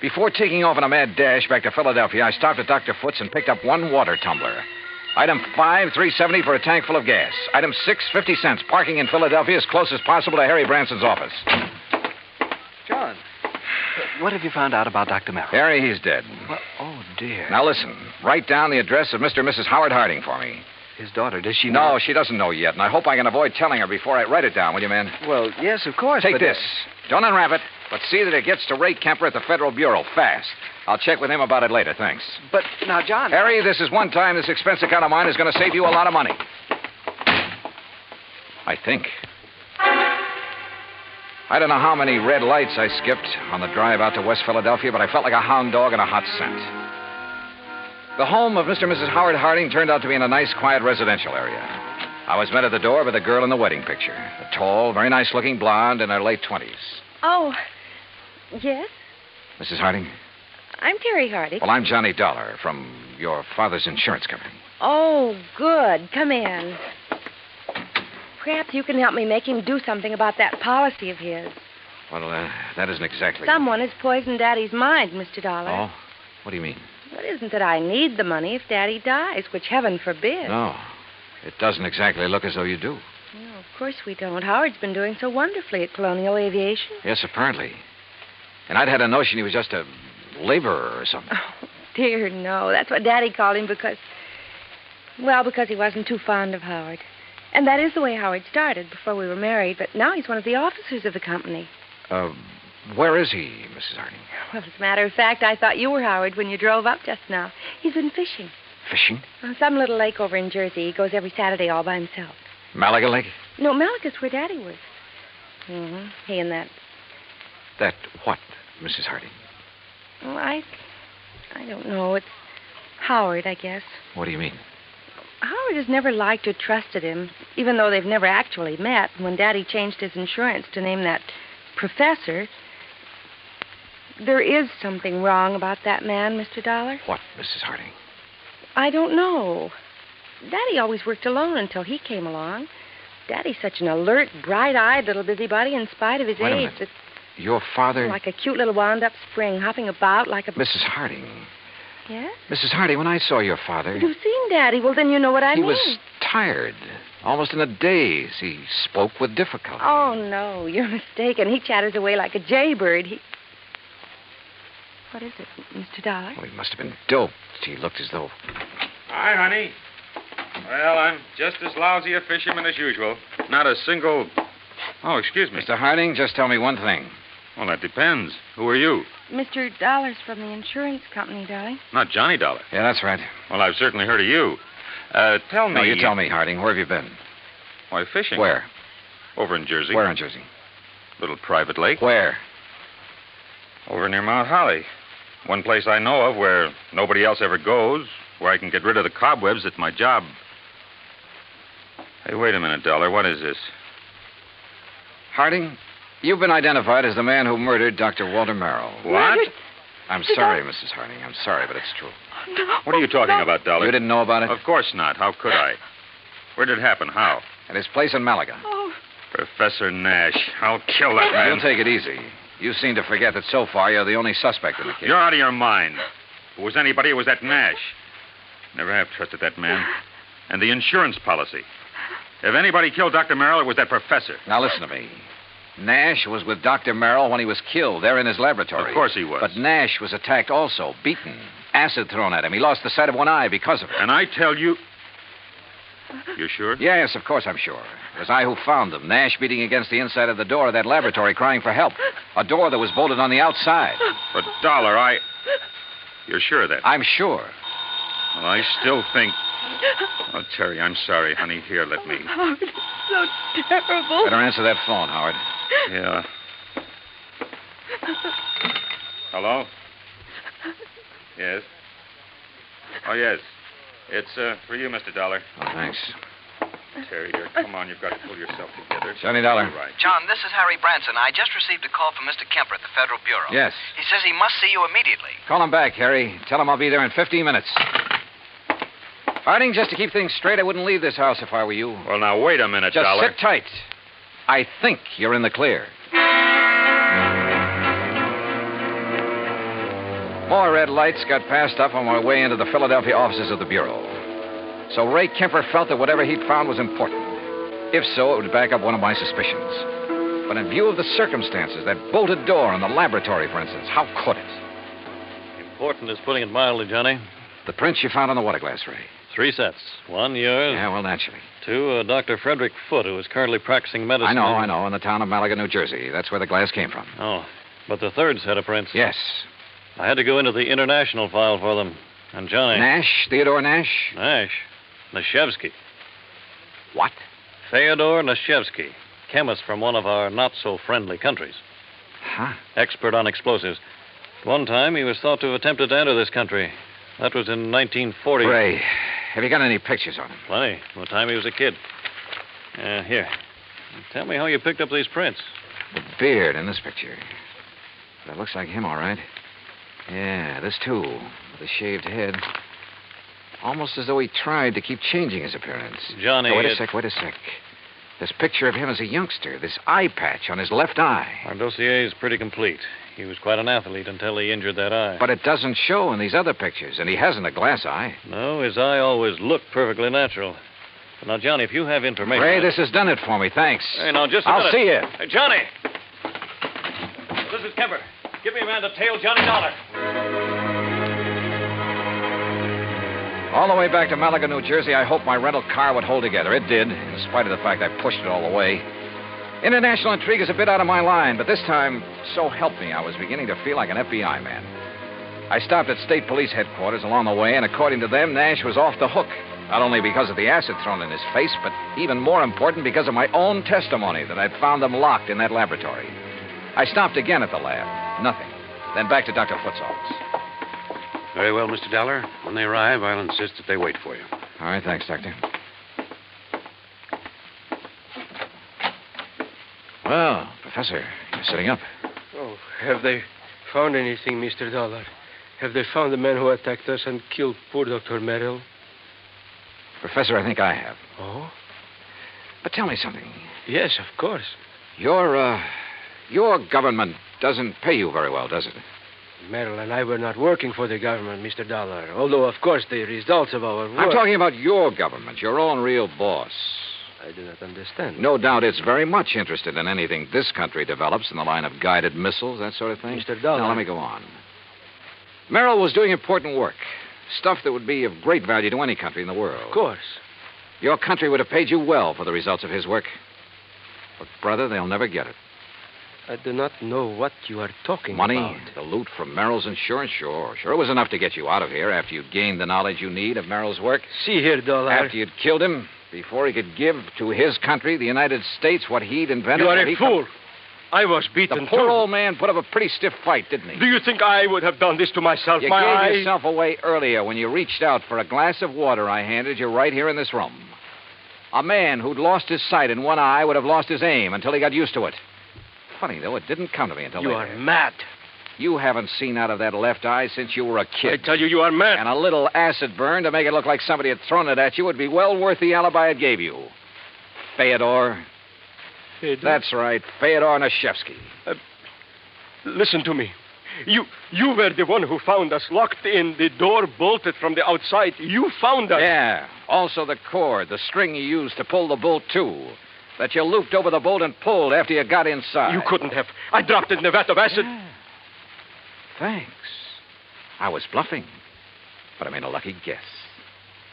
Before taking off on a mad dash back to Philadelphia, I stopped at Dr. Foote's and picked up one water tumbler. Item 5, $3.70 for a tank full of gas. Item 6, 50 cents. Parking in Philadelphia as close as possible to Harry Branson's office. John, what have you found out about Dr. Merrill? Harry, he's dead. Well, oh, dear. Now, listen. Write down the address of Mr. and Mrs. Howard Harding for me. His daughter, does she know? No, she doesn't know yet, and I hope I can avoid telling her before I write it down, will you, man? Well, yes, of course. Take this. Don't unwrap it, but see that it gets to Ray Kemper at the Federal Bureau fast. I'll check with him about it later, thanks. But now, John... Harry, this is one time this expense account of mine is going to save you a lot of money. I think. I don't know how many red lights I skipped on the drive out to West Philadelphia, but I felt like a hound dog in a hot scent. The home of Mr. and Mrs. Howard Harding turned out to be in a nice, quiet residential area. I was met at the door by the girl in the wedding picture, a tall, very nice-looking blonde in her late 20s. Oh, yes? Mrs. Harding? I'm Terry Hardy. Well, I'm Johnny Dollar from your father's insurance company. Oh, good. Come in. Perhaps you can help me make him do something about that policy of his. Well, that isn't exactly... Someone has poisoned Daddy's mind, Mr. Dollar. Oh? What do you mean? It isn't that I need the money if Daddy dies, which heaven forbid. No. It doesn't exactly look as though you do. No, of course we don't. Howard's been doing so wonderfully at Colonial Aviation. Yes, apparently. And I'd had a notion he was just a laborer or something. Oh, dear, no. That's what Daddy called him because he wasn't too fond of Howard. And that is the way Howard started before we were married, but now he's one of the officers of the company. Where is he, Mrs. Harding? Well, as a matter of fact, I thought you were Howard when you drove up just now. He's been fishing. Fishing? On some little lake over in Jersey. He goes every Saturday all by himself. Malaga Lake? No, Malaga's where Daddy was. Mm-hmm. He and that. That what, Mrs. Harding? Well, I don't know. It's Howard, I guess. What do you mean? Howard has never liked or trusted him, even though they've never actually met. When Daddy changed his insurance to name that professor, there is something wrong about that man, Mr. Dollar. What, Mrs. Harding? I don't know. Daddy always worked alone until he came along. Daddy's such an alert, bright-eyed little busybody in spite of his Wait a age. minute. Your father... Like a cute little wound-up spring, hopping about like a... Mrs. Harding. Yes? Mrs. Harding, when I saw your father... You've seen Daddy. Well, then you know what I He mean. was tired. Almost in a daze. He spoke with difficulty. Oh, no, you're mistaken. He chatters away like a jaybird. What is it, Mr. Dollar? Well, he must have been doped. He looked as though... Hi, honey. Well, I'm just as lousy a fisherman as usual. Not a single... Oh, excuse me. Mr. Harding, just tell me one thing. Well, that depends. Who are you? Mr. Dollar's from the insurance company, darling. Not Johnny Dollar. Yeah, that's right. Well, I've certainly heard of you. Tell me... No, you tell me, Harding. Where have you been? Why, fishing. Where? Over in Jersey. Where in Jersey? Little private lake. Where? Over near Mount Holly. One place I know of where nobody else ever goes, where I can get rid of the cobwebs at my job. Hey, wait a minute, Dollar. What is this? Harding, you've been identified as the man who murdered Dr. Walter Merrill. What? I'm sorry, Mrs. Harding. I'm sorry, but it's true. What are you talking about, Dollar? You didn't know about it? Of course not. How could I? Where did it happen? How? At his place in Malaga. Oh. Professor Nash. I'll kill that man. You'll take it easy. You seem to forget that so far you're the only suspect in the case. You're out of your mind. If it was anybody, it was that Nash. Never have trusted that man. And the insurance policy. If anybody killed Dr. Merrill, it was that professor. Now listen to me. Nash was with Dr. Merrill when he was killed there in his laboratory. Of course he was. But Nash was attacked also, beaten, acid thrown at him. He lost the sight of one eye because of it. And I tell you... You sure? Yes, of course I'm sure. It was I who found them. Nash beating against the inside of the door of that laboratory crying for help. A door that was bolted on the outside. But, Dollar, You're sure of that? I'm sure. Well, I still think... Oh, Terry, I'm sorry, honey. Here, let me... Howard, it's so terrible. Better answer that phone, Howard. Yeah. Hello? Yes? Oh, yes. It's for you, Mr. Dollar. Oh, thanks. Terry, dear, come on. You've got to pull yourself together. Johnny Dollar. Right. John, this is Harry Branson. I just received a call from Mr. Kemper at the Federal Bureau. Yes. He says he must see you immediately. Call him back, Harry. Tell him I'll be there in 15 minutes. Harding, just to keep things straight, I wouldn't leave this house if I were you. Well, now, wait a minute, Just Dollar. sit tight. I think you're in the clear. More red lights got passed up on my way into the Philadelphia offices of the Bureau. So Ray Kemper felt that whatever he'd found was important. If so, it would back up one of my suspicions. But in view of the circumstances, that bolted door in the laboratory, for instance, how could it? Important is putting it mildly, Johnny. The prints you found on the water glass, Ray. 3 sets. 1, yours. Yeah, well, naturally. 2, Dr. Frederick Foote, who is currently practicing medicine. I know, in the town of Malaga, New Jersey. That's where the glass came from. Oh, but the 3rd set of prints. Yes. I had to go into the international file for them. And Johnny... Nash? Theodore Nash? Nash. Nashevsky. What? Theodore Nashevsky. Chemist from one of our not-so-friendly countries. Huh? Expert on explosives. At one time, he was thought to have attempted to enter this country. That was in 1940. Ray, have you got any pictures on him? Plenty. From the time he was a kid. Here. Tell me how you picked up these prints. The beard in this picture. That looks like him, all right. Yeah, this too, with a shaved head. Almost as though he tried to keep changing his appearance. Johnny, Oh, wait a sec. This picture of him as a youngster, this eye patch on his left eye. Our dossier is pretty complete. He was quite an athlete until he injured that eye. But it doesn't show in these other pictures, and he hasn't a glass eye. No, his eye always looked perfectly natural. Now, Johnny, if you have information... Ray, this has done it for me, thanks. Hey, now, just a I'll minute. see you. Hey, Johnny! This is Kemper. Give me a man to tail Johnny Dollar. All the way back to Malaga, New Jersey, I hoped my rental car would hold together. It did, in spite of the fact I pushed it all the way. International intrigue is a bit out of my line, but this time, so help me, I was beginning to feel like an FBI man. I stopped at state police headquarters along the way, and according to them, Nash was off the hook. Not only because of the acid thrown in his face, but even more important, because of my own testimony that I'd found them locked in that laboratory. I stopped again at the lab. Nothing. Then back to Dr. Foote's office. Very well, Mr. Dollar. When they arrive, I'll insist that they wait for you. All right, thanks, Doctor. Well, Professor, you're sitting up. Oh, have they found anything, Mr. Dollar? Have they found the man who attacked us and killed poor Dr. Merrill? Professor, I think I have. Oh? But tell me something. Yes, of course. Your government doesn't pay you very well, does it? Merrill and I were not working for the government, Mr. Dollar. Although, of course, the results of our work... I'm talking about your government, your own real boss. I do not understand. No doubt it's very much interested in anything this country develops in the line of guided missiles, that sort of thing. Mr. Dollar... Now, let me go on. Merrill was doing important work. Stuff that would be of great value to any country in the world. Of course. Your country would have paid you well for the results of his work. But, brother, they'll never get it. I do not know what you are talking Money, about. the loot from Merrill's insurance, sure. Sure, it was enough to get you out of here after you'd gained the knowledge you need of Merrill's work. See here, Dollar. After you'd killed him, before he could give to his country, the United States, what he'd invented. You are a fool. I was beaten, The poor too. old man put up a pretty stiff fight, didn't he? Do you think I would have done this to myself? You gave yourself away earlier when you reached out for a glass of water I handed you right here in this room. A man who'd lost his sight in one eye would have lost his aim until he got used to it. Funny, though, it didn't come to me until You later. are mad. You haven't seen out of that left eye since you were a kid. I tell you, you are mad. And a little acid burn to make it look like somebody had thrown it at you would be well worth the alibi it gave you. Fyodor. That's right, Fyodor Nashevsky. Listen to me. You were the one who found us locked in, the door bolted from the outside. You found us. Yeah. Also the cord, the string you used to pull the bolt to. That you looped over the bolt and pulled after you got inside. You couldn't have. I dropped it in the vat of acid. Yeah. Thanks. I was bluffing. But I made a lucky guess.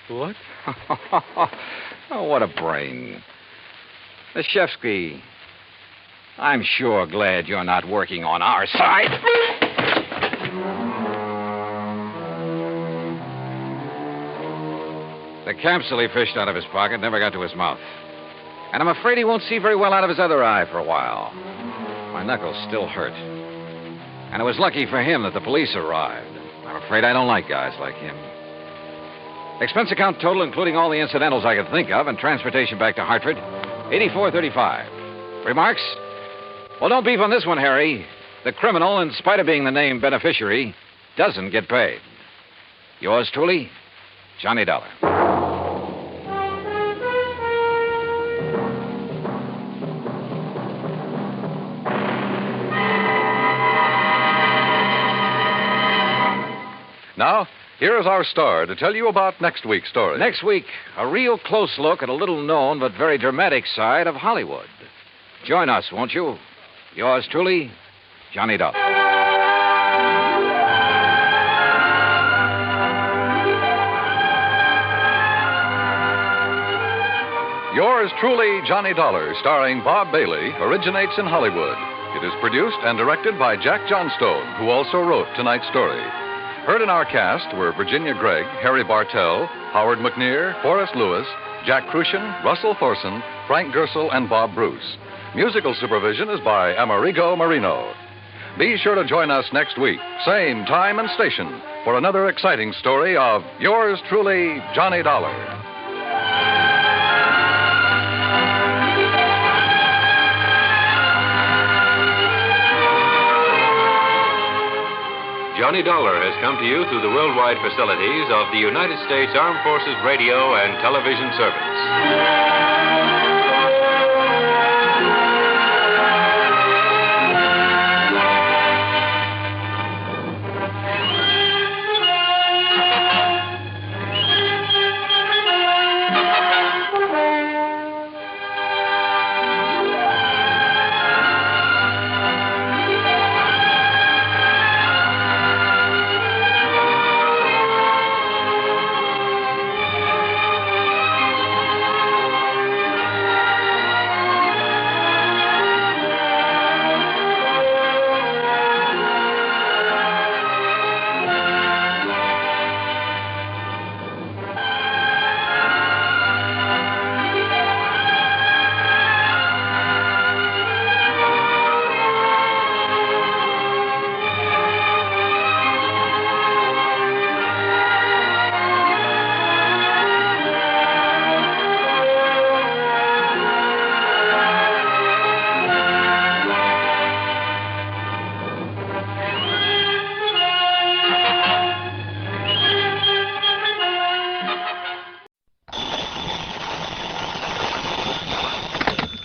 What? Oh, what a brain. Nashevsky, I'm sure glad you're not working on our side. The capsule he fished out of his pocket never got to his mouth. And I'm afraid he won't see very well out of his other eye for a while. My knuckles still hurt. And it was lucky for him that the police arrived. I'm afraid I don't like guys like him. Expense account total, including all the incidentals I could think of, and transportation back to Hartford, $84.35. Remarks? Well, don't beef on this one, Harry. The criminal, in spite of being the named beneficiary, doesn't get paid. Yours truly, Johnny Dollar. Now, here is our star to tell you about next week's story. Next week, a real close look at a little-known but very dramatic side of Hollywood. Join us, won't you? Yours truly, Johnny Dollar. Yours truly, Johnny Dollar, starring Bob Bailey, originates in Hollywood. It is produced and directed by Jack Johnstone, who also wrote tonight's story. Heard in our cast were Virginia Gregg, Harry Bartell, Howard McNear, Forrest Lewis, Jack Crucian, Russell Thorson, Frank Gersel, and Bob Bruce. Musical supervision is by Amerigo Marino. Be sure to join us next week, same time and station, for another exciting story of yours truly, Johnny Dollar. Johnny Dollar has come to you through the worldwide facilities of the United States Armed Forces Radio and Television Service.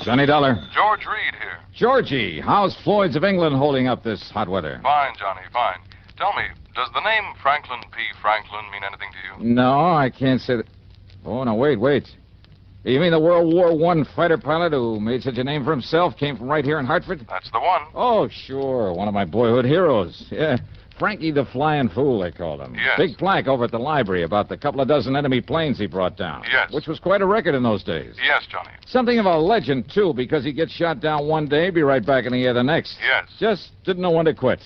Johnny Dollar. George Reed here. Georgie, how's Floyd's of England holding up this hot weather? Fine, Johnny, fine. Tell me, does the name Franklin P. Franklin mean anything to you? No, I can't say that. Oh, no, wait. You mean the World War I fighter pilot who made such a name for himself came from right here in Hartford? That's the one. Oh, sure. One of my boyhood heroes. Yeah. Frankie the Flying Fool, they called him. Yes. Big plaque over at the library about the couple of dozen enemy planes he brought down. Yes. Which was quite a record in those days. Yes, Johnny. Something of a legend, too, because he'd get shot down one day, be right back in the air the next. Yes. Just didn't know when to quit.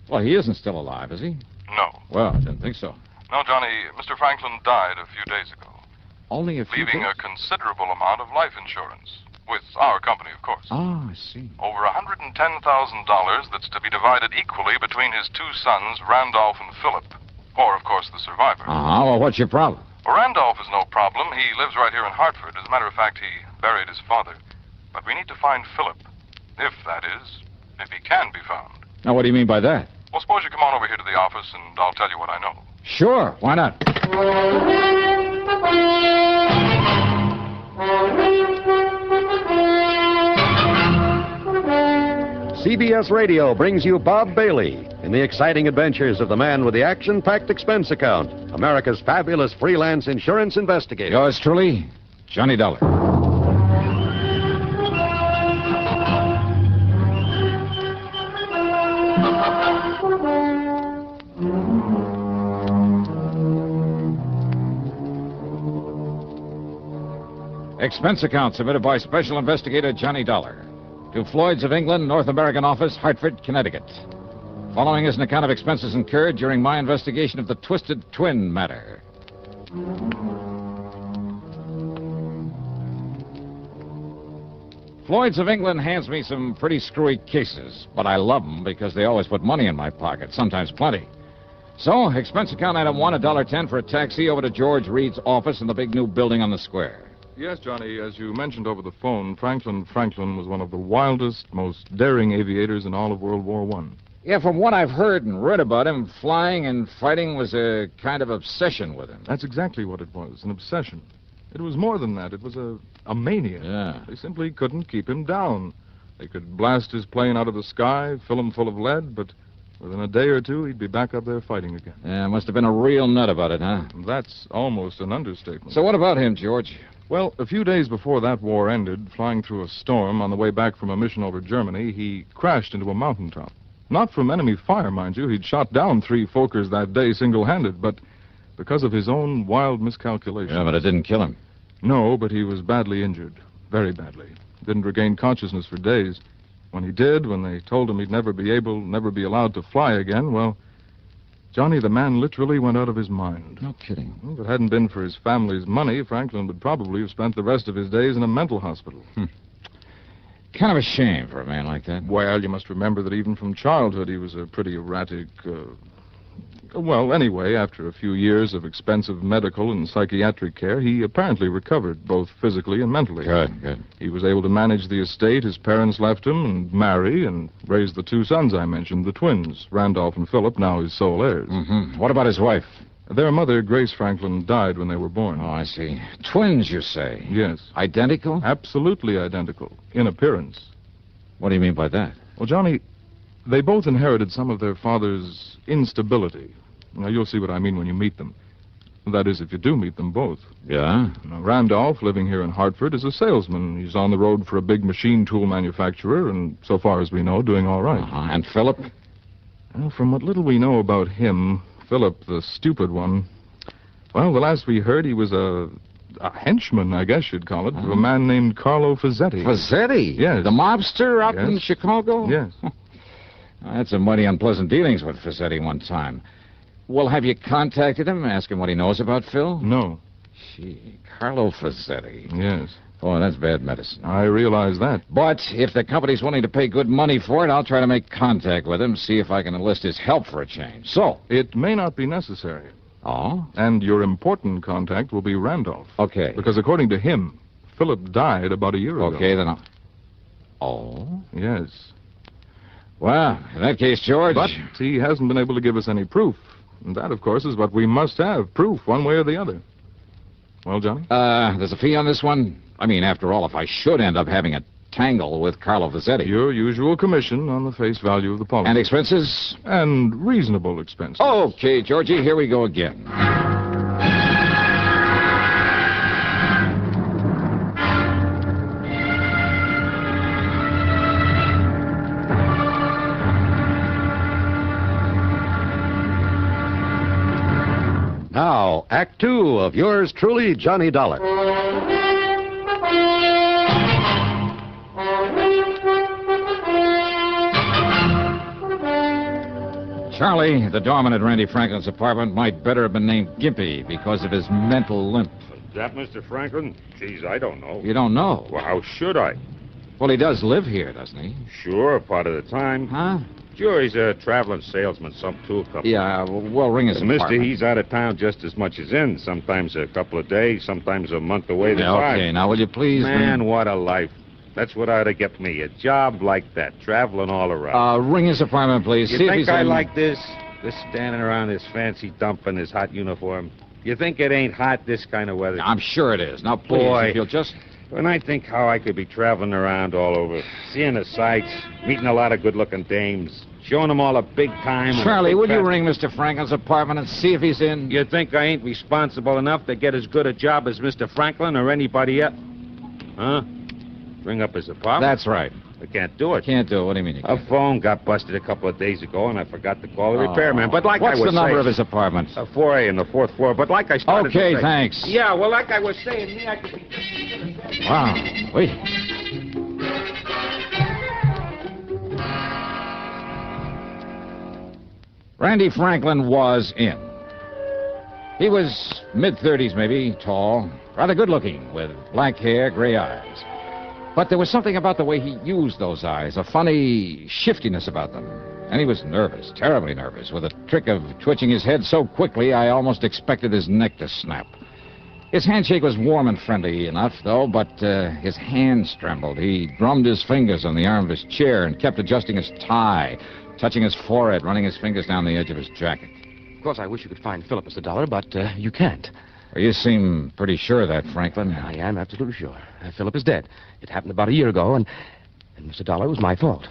Well, he isn't still alive, is he? No. Well, I didn't think so. No, Johnny, Mr. Franklin died a few days ago. Only a few leaving days? a considerable amount of life insurance. With our company, of course. Oh, I see. Over $110,000 that's to be divided equally between his two sons, Randolph and Philip. Or, of course, the survivor. Uh-huh. Well, what's your problem? Well, Randolph is no problem. He lives right here in Hartford. As a matter of fact, he buried his father. But we need to find Philip. If that is, if he can be found. Now, what do you mean by that? Well, suppose you come on over here to the office and I'll tell you what I know. Sure, why not? CBS Radio brings you Bob Bailey in the exciting adventures of the man with the action-packed expense account, America's fabulous freelance insurance investigator. Yours truly, Johnny Dollar. Expense account submitted by Special Investigator Johnny Dollar to Floyd's of England, North American Office, Hartford, Connecticut. Following is an account of expenses incurred during my investigation of the Twisted Twin Matter. Floyd's of England hands me some pretty screwy cases, but I love them because they always put money in my pocket, sometimes plenty. So, expense account item 1, $1.10 for a taxi over to George Reed's office in the big new building on the square. Yes, Johnny, as you mentioned over the phone, Franklin was one of the wildest, most daring aviators in all of World War I. Yeah, from what I've heard and read about him, flying and fighting was a kind of obsession with him. That's exactly what it was, an obsession. It was more than that. It was a mania. Yeah. They simply couldn't keep him down. They could blast his plane out of the sky, fill him full of lead, but within a day or two, he'd be back up there fighting again. Yeah, must have been a real nut about it, huh? That's almost an understatement. So what about him, George? Well, a few days before that war ended, flying through a storm on the way back from a mission over Germany, he crashed into a mountaintop. Not from enemy fire, mind you. He'd shot down 3 Fokkers that day single-handed, but because of his own wild miscalculation. Yeah, but it didn't kill him. No, but he was badly injured. Very badly. Didn't regain consciousness for days. When he did, when they told him he'd never be allowed to fly again, well, Johnny, the man literally went out of his mind. No kidding. Well, if it hadn't been for his family's money, Franklin would probably have spent the rest of his days in a mental hospital. Kind of a shame for a man like that. Well, you must remember that even from childhood he was a pretty erratic, Well, anyway, after a few years of expensive medical and psychiatric care, he apparently recovered, both physically and mentally. Good. He was able to manage the estate his parents left him and marry and raise the 2 sons I mentioned, the twins, Randolph and Philip, now his sole heirs. Mm-hmm. What about his wife? Their mother, Grace Franklin, died when they were born. Oh, I see. Twins, you say? Yes. Identical? Absolutely identical, in appearance. What do you mean by that? Well, Johnny, they both inherited some of their father's instability. Now, you'll see what I mean when you meet them. That is, if you do meet them both. Yeah? Now, Randolph, living here in Hartford, is a salesman. He's on the road for a big machine tool manufacturer, and so far as we know, doing all right. And Philip? Well, from what little we know about him, Philip, the stupid one, well, the last we heard, he was a henchman, I guess you'd call it, of a man named Carlo Fazzetti. Fazzetti? Yes. The mobster out Yes. in Chicago? Yes. I had some mighty unpleasant dealings with Fazzetti one time. Well, have you contacted him? Ask him what he knows about Phil? No. Gee, Carlo Fazzetti. Yes. Oh, that's bad medicine. I realize that. But if the company's willing to pay good money for it, I'll try to make contact with him, see if I can enlist his help for a change. So? It may not be necessary. Oh? And your important contact will be Randolph. Okay. Because according to him, Philip died about a year ago. Okay, then I'll... Oh? Yes. Well, in that case, George... But he hasn't been able to give us any proof. And that, of course, is what we must have, proof, one way or the other. Well, Johnny? There's a fee on this one? I mean, after all, if I should end up having a tangle with Carlo Fazzetti... Your usual commission on the face value of the policy. And expenses? And reasonable expenses. Okay, Georgie, here we go again. Now, Act Two of yours truly, Johnny Dollar. Charlie, the doorman at Randy Franklin's apartment might better have been named Gimpy because of his mental limp. Is that Mr. Franklin? Geez, I don't know. You don't know? Well, how should I? Well, he does live here, doesn't he? Sure, part of the time. Huh? Sure, he's a traveling salesman, some tool company. Yeah, well, ring his Mister, apartment. he's out of town just as much as in. Sometimes a couple of days, sometimes a month away. Yeah, okay, now will you please... Man, what a life. That's what ought to get me, a job like that, traveling all around. Ring his apartment, please. You See if think he's I in... like this? This standing around this fancy dump in his hot uniform? You think it ain't hot this kind of weather? I'm sure it is. Now, please, Boy. if you'll just... When I think how I could be traveling around all over, seeing the sights, meeting a lot of good-looking dames, showing them all a big time... Charlie, would you ring Mr. Franklin's apartment and see if he's in? You think I ain't responsible enough to get as good a job as Mr. Franklin or anybody else? Huh? Ring up his apartment? That's right. I can't do it. Can't do it. What do you mean you can't? A phone got busted a couple of days ago, and I forgot to call the repairman. But like What's I was the number saying, of his apartment? 4A in the 4th floor. But like I started to Okay, say... thanks. Yeah, well, like I was saying, me, I could be... Wow. Wait. Randy Franklin was in. He was mid-30s, maybe, tall, rather good-looking, with black hair, gray eyes. But there was something about the way he used those eyes, a funny shiftiness about them. And he was nervous, terribly nervous, with a trick of twitching his head so quickly I almost expected his neck to snap. His handshake was warm and friendly enough, though, but his hands trembled. He drummed his fingers on the arm of his chair and kept adjusting his tie, touching his forehead, running his fingers down the edge of his jacket. Of course, I wish you could find Philip, Mr. Dollar, but you can't. Well, you seem pretty sure of that, Franklin. I am absolutely sure. Philip is dead. It happened about a year ago, and Mr. Dollar, it was my fault.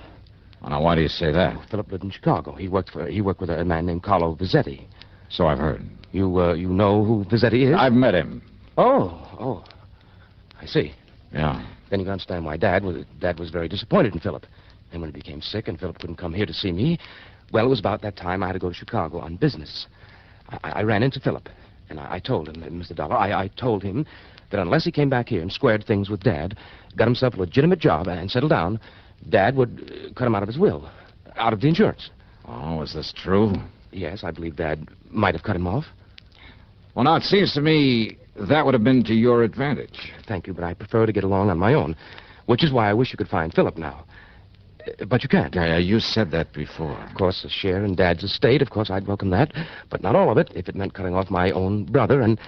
Well, now, why do you say that? Philip lived in Chicago. He worked with a man named Carlo Fazzetti. So I've heard. You know who Fazzetti is? I've met him. Oh. I see. Yeah. Then you can understand why Dad was very disappointed in Philip. And when he became sick and Philip couldn't come here to see me, well, it was about that time I had to go to Chicago on business. I ran into Philip, and I told him, Mr. Dollar, I told him that unless he came back here and squared things with Dad, got himself a legitimate job and settled down, Dad would cut him out of his will, out of the insurance. Oh, is this true? Yes, I believe Dad might have cut him off. Well, now, it seems to me that would have been to your advantage. Thank you, but I prefer to get along on my own, which is why I wish you could find Philip now. But you can't. You said that before. Of course, a share in Dad's estate, of course, I'd welcome that. But not all of it, if it meant cutting off my own brother. And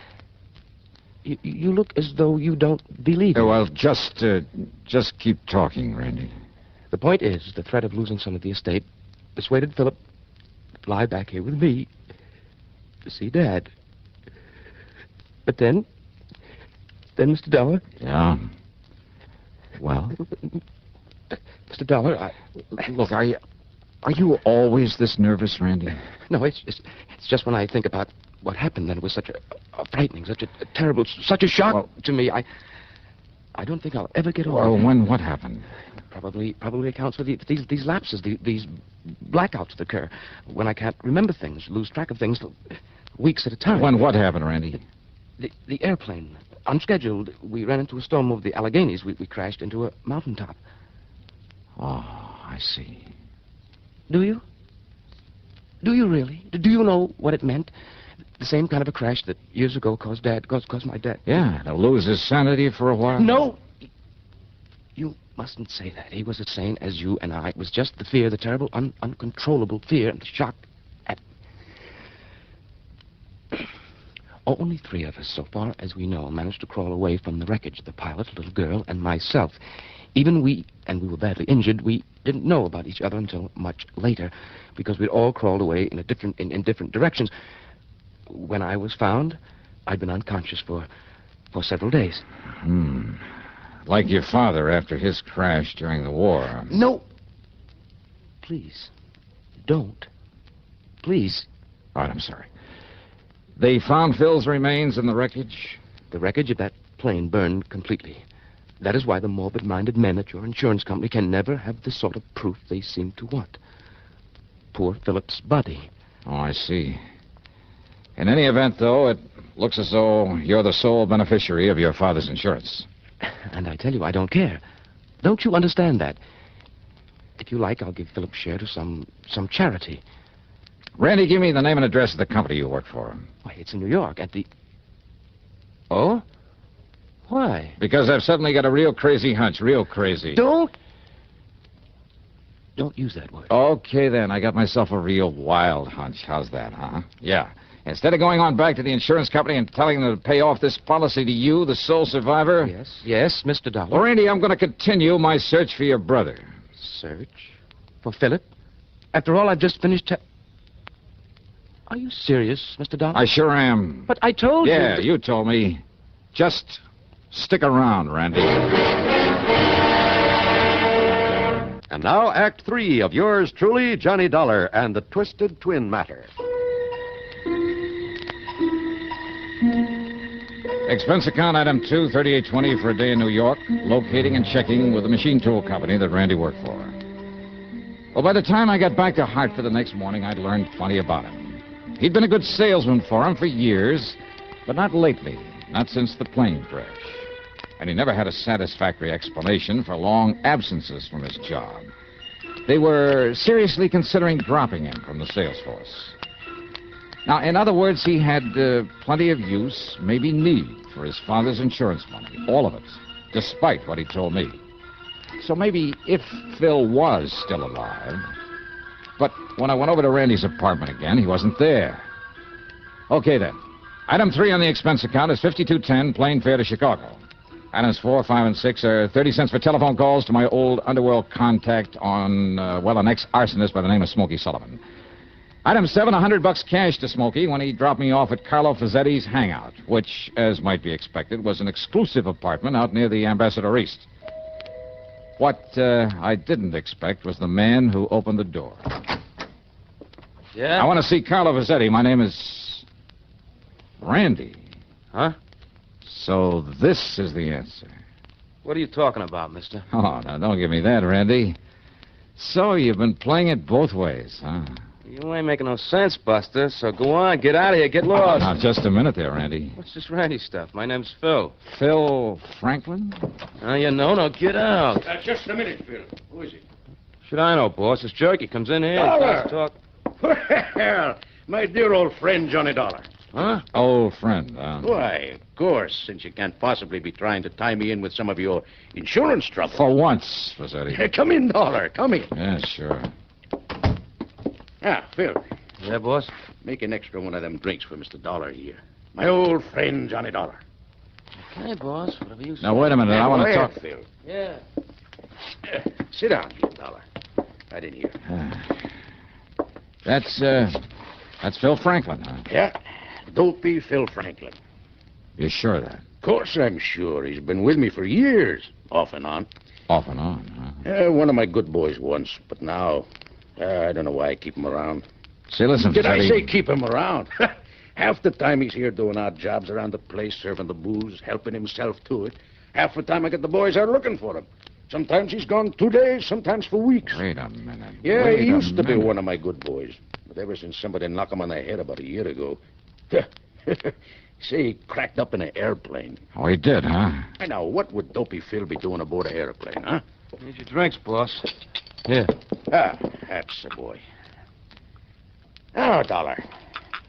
you look as though you don't believe it. Well, just keep talking, Randy. The point is, the threat of losing some of the estate persuaded Philip to fly back here with me to see Dad. But then, Mr. Dollar... Yeah? Well, Mr. Dollar, Look, are you always this nervous, Randy? No, it's just when I think about what happened, then it was such a frightening, such a terrible, such a shock to me. I don't think I'll ever get over it. Well, what happened? Probably accounts for these lapses, these blackouts that occur when I can't remember things, lose track of things weeks at a time. When what happened, Randy? The airplane, unscheduled. We ran into a storm over the Alleghenies. We crashed into a mountaintop. Oh, I see. Do you? Do you really? Do you know what it meant? The same kind of a crash that years ago caused my dad. Yeah, to lose his sanity for a while? No! You mustn't say that. He was as sane as you and I. It was just the fear, the terrible, uncontrollable fear and the shock at... Only 3 of us, so far as we know, managed to crawl away from the wreckage. The pilot, a little girl, and myself. Even we were badly injured, we didn't know about each other until much later, because we'd all crawled away in different directions. When I was found, I'd been unconscious for several days. Like your father after his crash during the war. No! Please, don't. Please. All right, I'm sorry. They found Phil's remains in the wreckage? The wreckage of that plane burned completely. That is why the morbid-minded men at your insurance company can never have the sort of proof they seem to want. Poor Philip's body. Oh, I see. In any event, though, it looks as though you're the sole beneficiary of your father's insurance. And I tell you, I don't care. Don't you understand that? If you like, I'll give Philip's share to some charity. Randy, give me the name and address of the company you work for. Why, it's in New York, at the... Oh? Why? Because I've suddenly got a real crazy hunch, real crazy. Don't use that word. Okay, then. I got myself a real wild hunch. How's that, huh? Yeah. Instead of going on back to the insurance company and telling them to pay off this policy to you, the sole survivor... Yes, Mr. Dollar. Well, Randy, I'm going to continue my search for your brother. Search? For Philip? After all, I've just finished... Are you serious, Mr. Dollar? I sure am. But I told you... Yeah, you told me. Just stick around, Randy. And now, Act 3 of yours truly, Johnny Dollar and the Twisted Twin Matter. Expense account item 2, 3820 for a day in New York, locating and checking with the machine tool company that Randy worked for. Well, by the time I got back to Hartford the next morning, I'd learned plenty about him. He'd been a good salesman for him for years, but not lately, not since the plane crash. And he never had a satisfactory explanation for long absences from his job. They were seriously considering dropping him from the sales force. Now, in other words, he had plenty of use, maybe need, for his father's insurance money. All of it, despite what he told me. So maybe if Phil was still alive... But when I went over to Randy's apartment again, he wasn't there. Okay, then. Item 3 on the expense account is $52.10, plane fare to Chicago. Items 4, 5, and 6 are 30 cents for telephone calls to my old underworld contact on, an ex-arsonist by the name of Smokey Sullivan. Item 7, $100 cash to Smokey when he dropped me off at Carlo Fazzetti's hangout, which, as might be expected, was an exclusive apartment out near the Ambassador East. What I didn't expect was the man who opened the door. Yeah? I want to see Carlo Fazzetti. My name is... Randy. Huh? So this is the answer. What are you talking about, mister? Oh, now, don't give me that, Randy. So you've been playing it both ways, huh? You ain't making no sense, Buster, so go on, get out of here, get lost. Now, just a minute there, Randy. What's this Randy stuff? My name's Phil. Phil Franklin? You know, now get out. Just a minute, Phil. Who is it? Should I know, boss? This jerky comes in here and Dollar. starts talk. Well, my dear old friend, Johnny Dollar. Huh? Old friend, huh? Why, of course, since you can't possibly be trying to tie me in with some of your insurance trouble. For once, Rossetti. Come in, Dollar. Come in. Yeah, sure. Ah, Phil. Yeah, boss? Make an extra one of them drinks for Mr. Dollar here. My old friend, Johnny Dollar. Hey, boss, whatever you say. Now, wait a minute. I want to Go talk. ahead, Phil. Yeah. Sit down here, Dollar. Right in here. That's Phil Franklin, huh? Yeah, dopey Phil Franklin. You sure of that? Of course I'm sure. He's been with me for years, off and on. Off and on, huh? One of my good boys once, but now, I don't know why I keep him around. See, listen, Did I Rossetti. say keep him around? Half the time he's here doing odd jobs around the place, serving the booze, helping himself to it. Half the time I get the boys out looking for him. Sometimes he's gone 2 days, sometimes for weeks. Wait a minute. Yeah, Wait he a used to be minute. one of my good boys. But ever since somebody knocked him on the head about a year ago, say he cracked up in an airplane. Oh, he did, huh? And now, what would Dopey Phil be doing aboard an airplane, huh? Here's your drinks, boss. Here. Ah, that's the boy. Now, Dollar,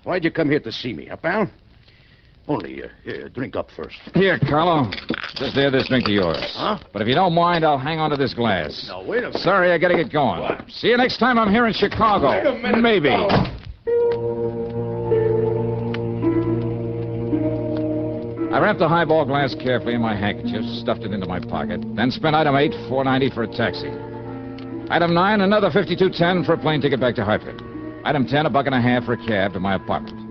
why'd you come here to see me, huh, pal? Only, here, drink up first. Here, Carlo. Just add this drink to yours. Huh? But if you don't mind, I'll hang on to this glass. Now, wait a minute. Sorry, I gotta get going. What? See you next time I'm here in Chicago. Wait a minute. Maybe. Dollar. I wrapped the highball glass carefully in my handkerchief, stuffed it into my pocket, then spent item 8, $4.90 for a taxi. Item 9, another $52.10 for a plane ticket back to Hartford. Item 10, $1.50 for a cab to my apartment.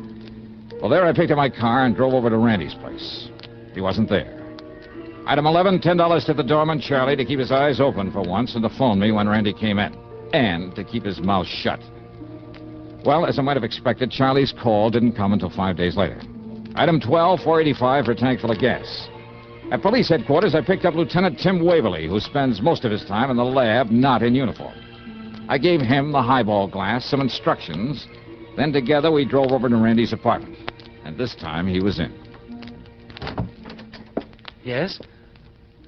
Well, there I picked up my car and drove over to Randy's place. He wasn't there. Item 11, $10 to the doorman, Charlie, to keep his eyes open for once and to phone me when Randy came in. And to keep his mouth shut. Well, as I might have expected, Charlie's call didn't come until 5 days later. Item 12, $4.85 for a tank full of gas. At police headquarters, I picked up Lieutenant Tim Waverly, who spends most of his time in the lab, not in uniform. I gave him the highball glass, some instructions. Then together we drove over to Randy's apartment. And this time he was in. Yes?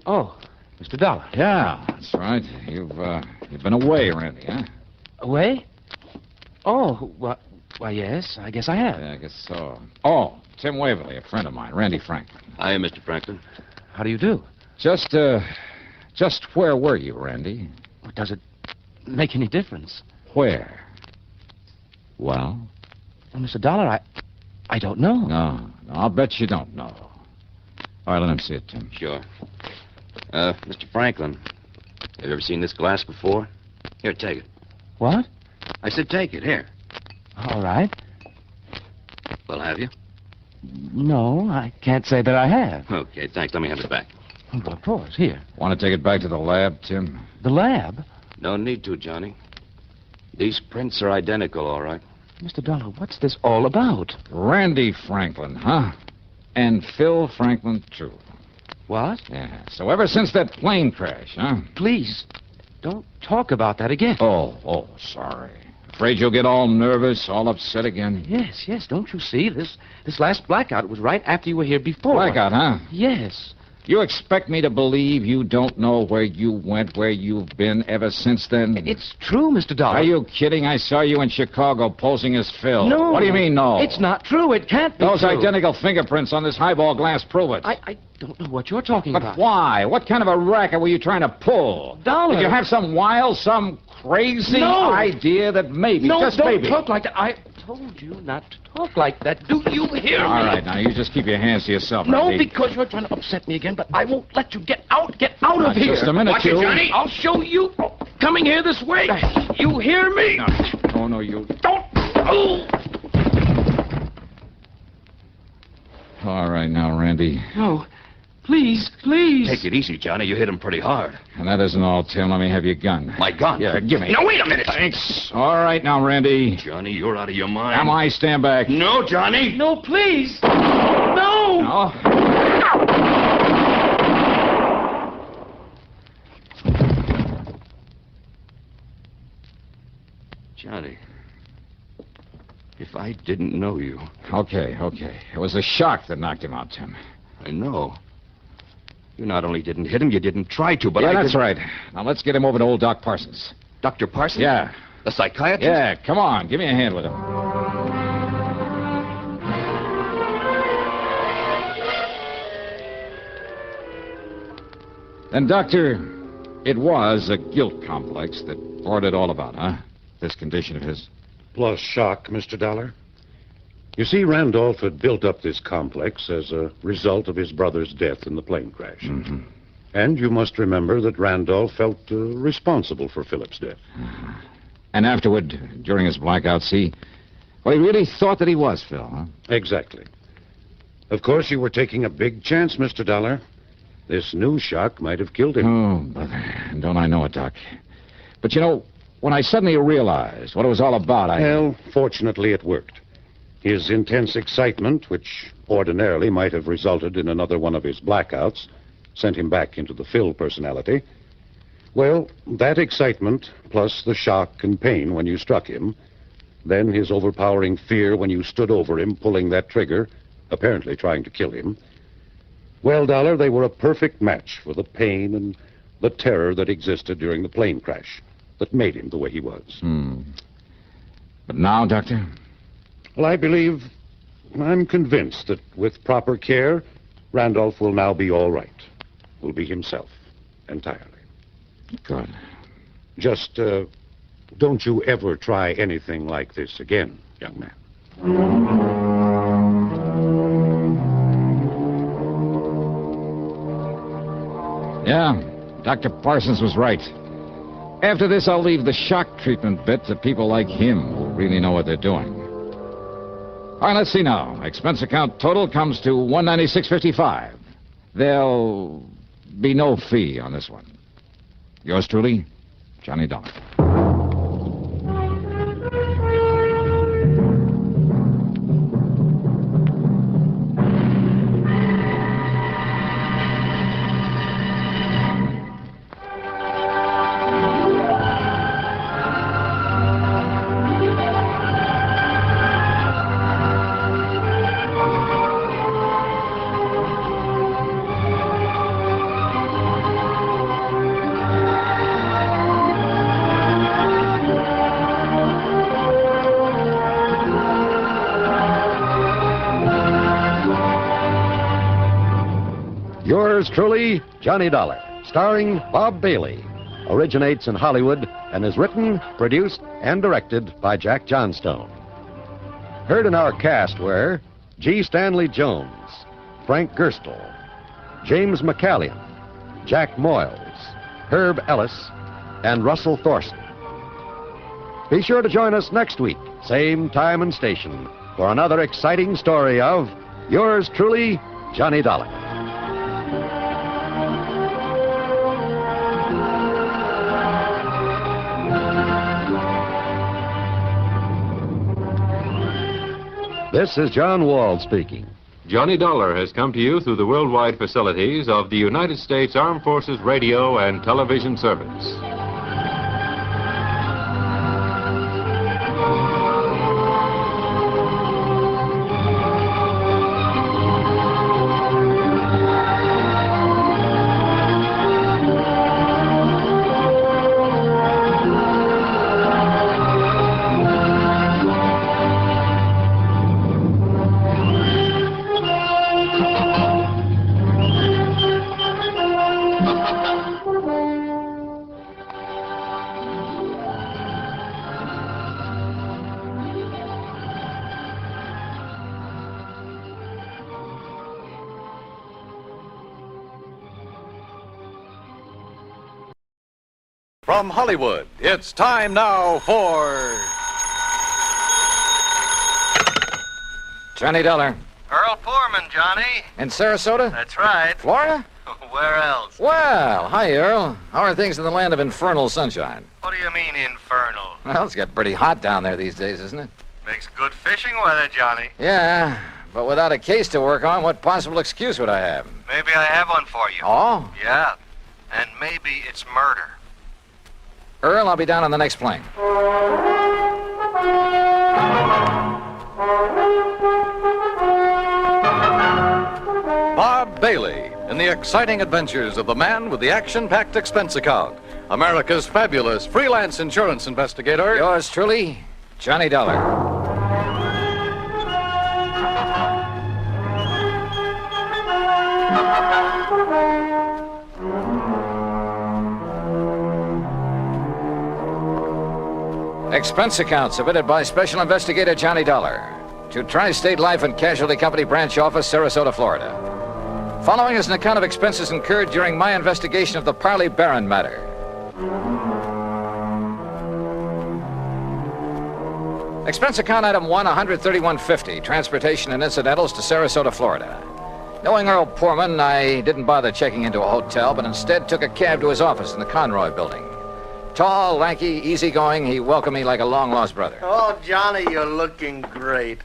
Oh, Mr. Dollar. Yeah, that's right. You've been away, Randy, huh? Away? Oh, why, yes, I guess I have. Yeah, I guess so. Oh, Tim Waverly, a friend of mine, Randy Franklin. Hi, Mr. Franklin. How do you do? Just where were you, Randy? Does it make any difference? Where? Well? Well, Mr. Dollar, I don't know. No, I'll bet you don't know. All right, let him see it, Tim. Sure. Mr. Franklin, have you ever seen this glass before? Here, take it. What? I said take it. Here. All right. Well, have you? No, I can't say that I have. Okay, thanks. Let me have it back. Well, of course, here. Want to take it back to the lab, Tim? The lab? No need to, Johnny. These prints are identical, all right. Mr. Dollar, what's this all about? Randy Franklin, huh? And Phil Franklin, too. What? Yeah, so ever since that plane crash, huh? Please, don't talk about that again. Oh, sorry. Afraid you'll get all nervous, all upset again? Yes, don't you see? This last blackout was right after you were here before. Blackout, huh? Yes. You expect me to believe you don't know where you went, where you've been ever since then? It's true, Mr. Dollar. Are you kidding? I saw you in Chicago posing as Phil. No. What do you mean, no? It's not true. It can't be Those true. identical fingerprints on this highball glass prove it. I don't know what you're talking But about. why? What kind of a racket were you trying to pull? Dollar. Did you have some crazy No. idea that maybe, No, just don't maybe... talk like that. I told you not to talk like that. Do you hear me? All right, now, you just keep your hands to yourself, No, Randy. because you're trying to upset me again, but I won't let you get out. Get out Now, of here. just a minute, Watch you. it, Johnny. I'll show you. Coming here this way. You hear me? No, you... Don't. Oh. All right, now, Randy. No. Please. Take it easy, Johnny. You hit him pretty hard. And that isn't all, Tim. Let me have your gun. My gun? Yeah, give me. No, wait a minute. Thanks. All right, now, Randy. Johnny, you're out of your mind. Am I? Stand back. No, Johnny. No, please. No. No. Johnny, if I didn't know you... Okay. It was the shock that knocked him out, Tim. I know. You not only didn't hit him, you didn't try to, but yeah, I that's didn't- right. Now, let's get him over to old Doc Parsons. Dr. Parsons? Yeah. The psychiatrist? Yeah, come on. Give me a hand with him. Then, Doctor, it was a guilt complex that brought it all about, huh? This condition of his. Plus shock, Mr. Dollar. You see, Randolph had built up this complex as a result of his brother's death in the plane crash. Mm-hmm. And you must remember that Randolph felt responsible for Philip's death. And afterward, during his blackouts, he really thought that he was, Phil, huh? Exactly. Of course, you were taking a big chance, Mr. Dollar. This new shock might have killed him. Oh, brother, don't I know it, Doc. But, you know, when I suddenly realized what it was all about, Well, fortunately, it worked. His intense excitement, which ordinarily might have resulted in another one of his blackouts, sent him back into the Phil personality. Well, that excitement, plus the shock and pain when you struck him, then his overpowering fear when you stood over him, pulling that trigger, apparently trying to kill him. Well, Dollar, they were a perfect match for the pain and the terror that existed during the plane crash that made him the way he was. But now, Doctor? Well, I'm convinced that with proper care, Randolph will now be all right. Will be himself, entirely. Good. Just, don't you ever try anything like this again, young man. Yeah, Dr. Parsons was right. After this, I'll leave the shock treatment bit to people like him who really know what they're doing. All right, let's see now. Expense account total comes to $196.55. There'll be no fee on this one. Yours truly, Johnny Dollar. Yours truly, Johnny Dollar, starring Bob Bailey. Originates in Hollywood and is written, produced, and directed by Jack Johnstone. Heard in our cast were G. Stanley Jones, Frank Gerstle, James McCallion, Jack Moyles, Herb Ellis, and Russell Thorson. Be sure to join us next week, same time and station, for another exciting story of yours truly, Johnny Dollar. This is John Wald speaking. Johnny Dollar has come to you through the worldwide facilities of the United States Armed Forces Radio and Television Service. From Hollywood, it's time now for Johnny Dollar. Earl Poorman, Johnny. In Sarasota? That's right. Florida? Where else? Well, hi, Earl. How are things in the land of infernal sunshine? What do you mean, infernal? Well, it's got pretty hot down there these days, isn't it? Makes good fishing weather, Johnny. Yeah, but without a case to work on, what possible excuse would I have? Maybe I have one for you. Oh? Yeah. And maybe it's murder. Earl, I'll be down on the next plane. Bob Bailey in the exciting adventures of the man with the action-packed expense account, America's fabulous freelance insurance investigator. Yours truly, Johnny Dollar. Expense account submitted by Special Investigator Johnny Dollar to Tri-State Life and Casualty Company Branch Office, Sarasota, Florida. Following is an account of expenses incurred during my investigation of the Parley Barron Matter. Expense account item 1, $131.50, transportation and incidentals to Sarasota, Florida. Knowing Earl Poorman, I didn't bother checking into a hotel, but instead took a cab to his office in the Conroy building. Tall, lanky, easygoing, he welcomed me like a long-lost brother. Oh, Johnny, you're looking great.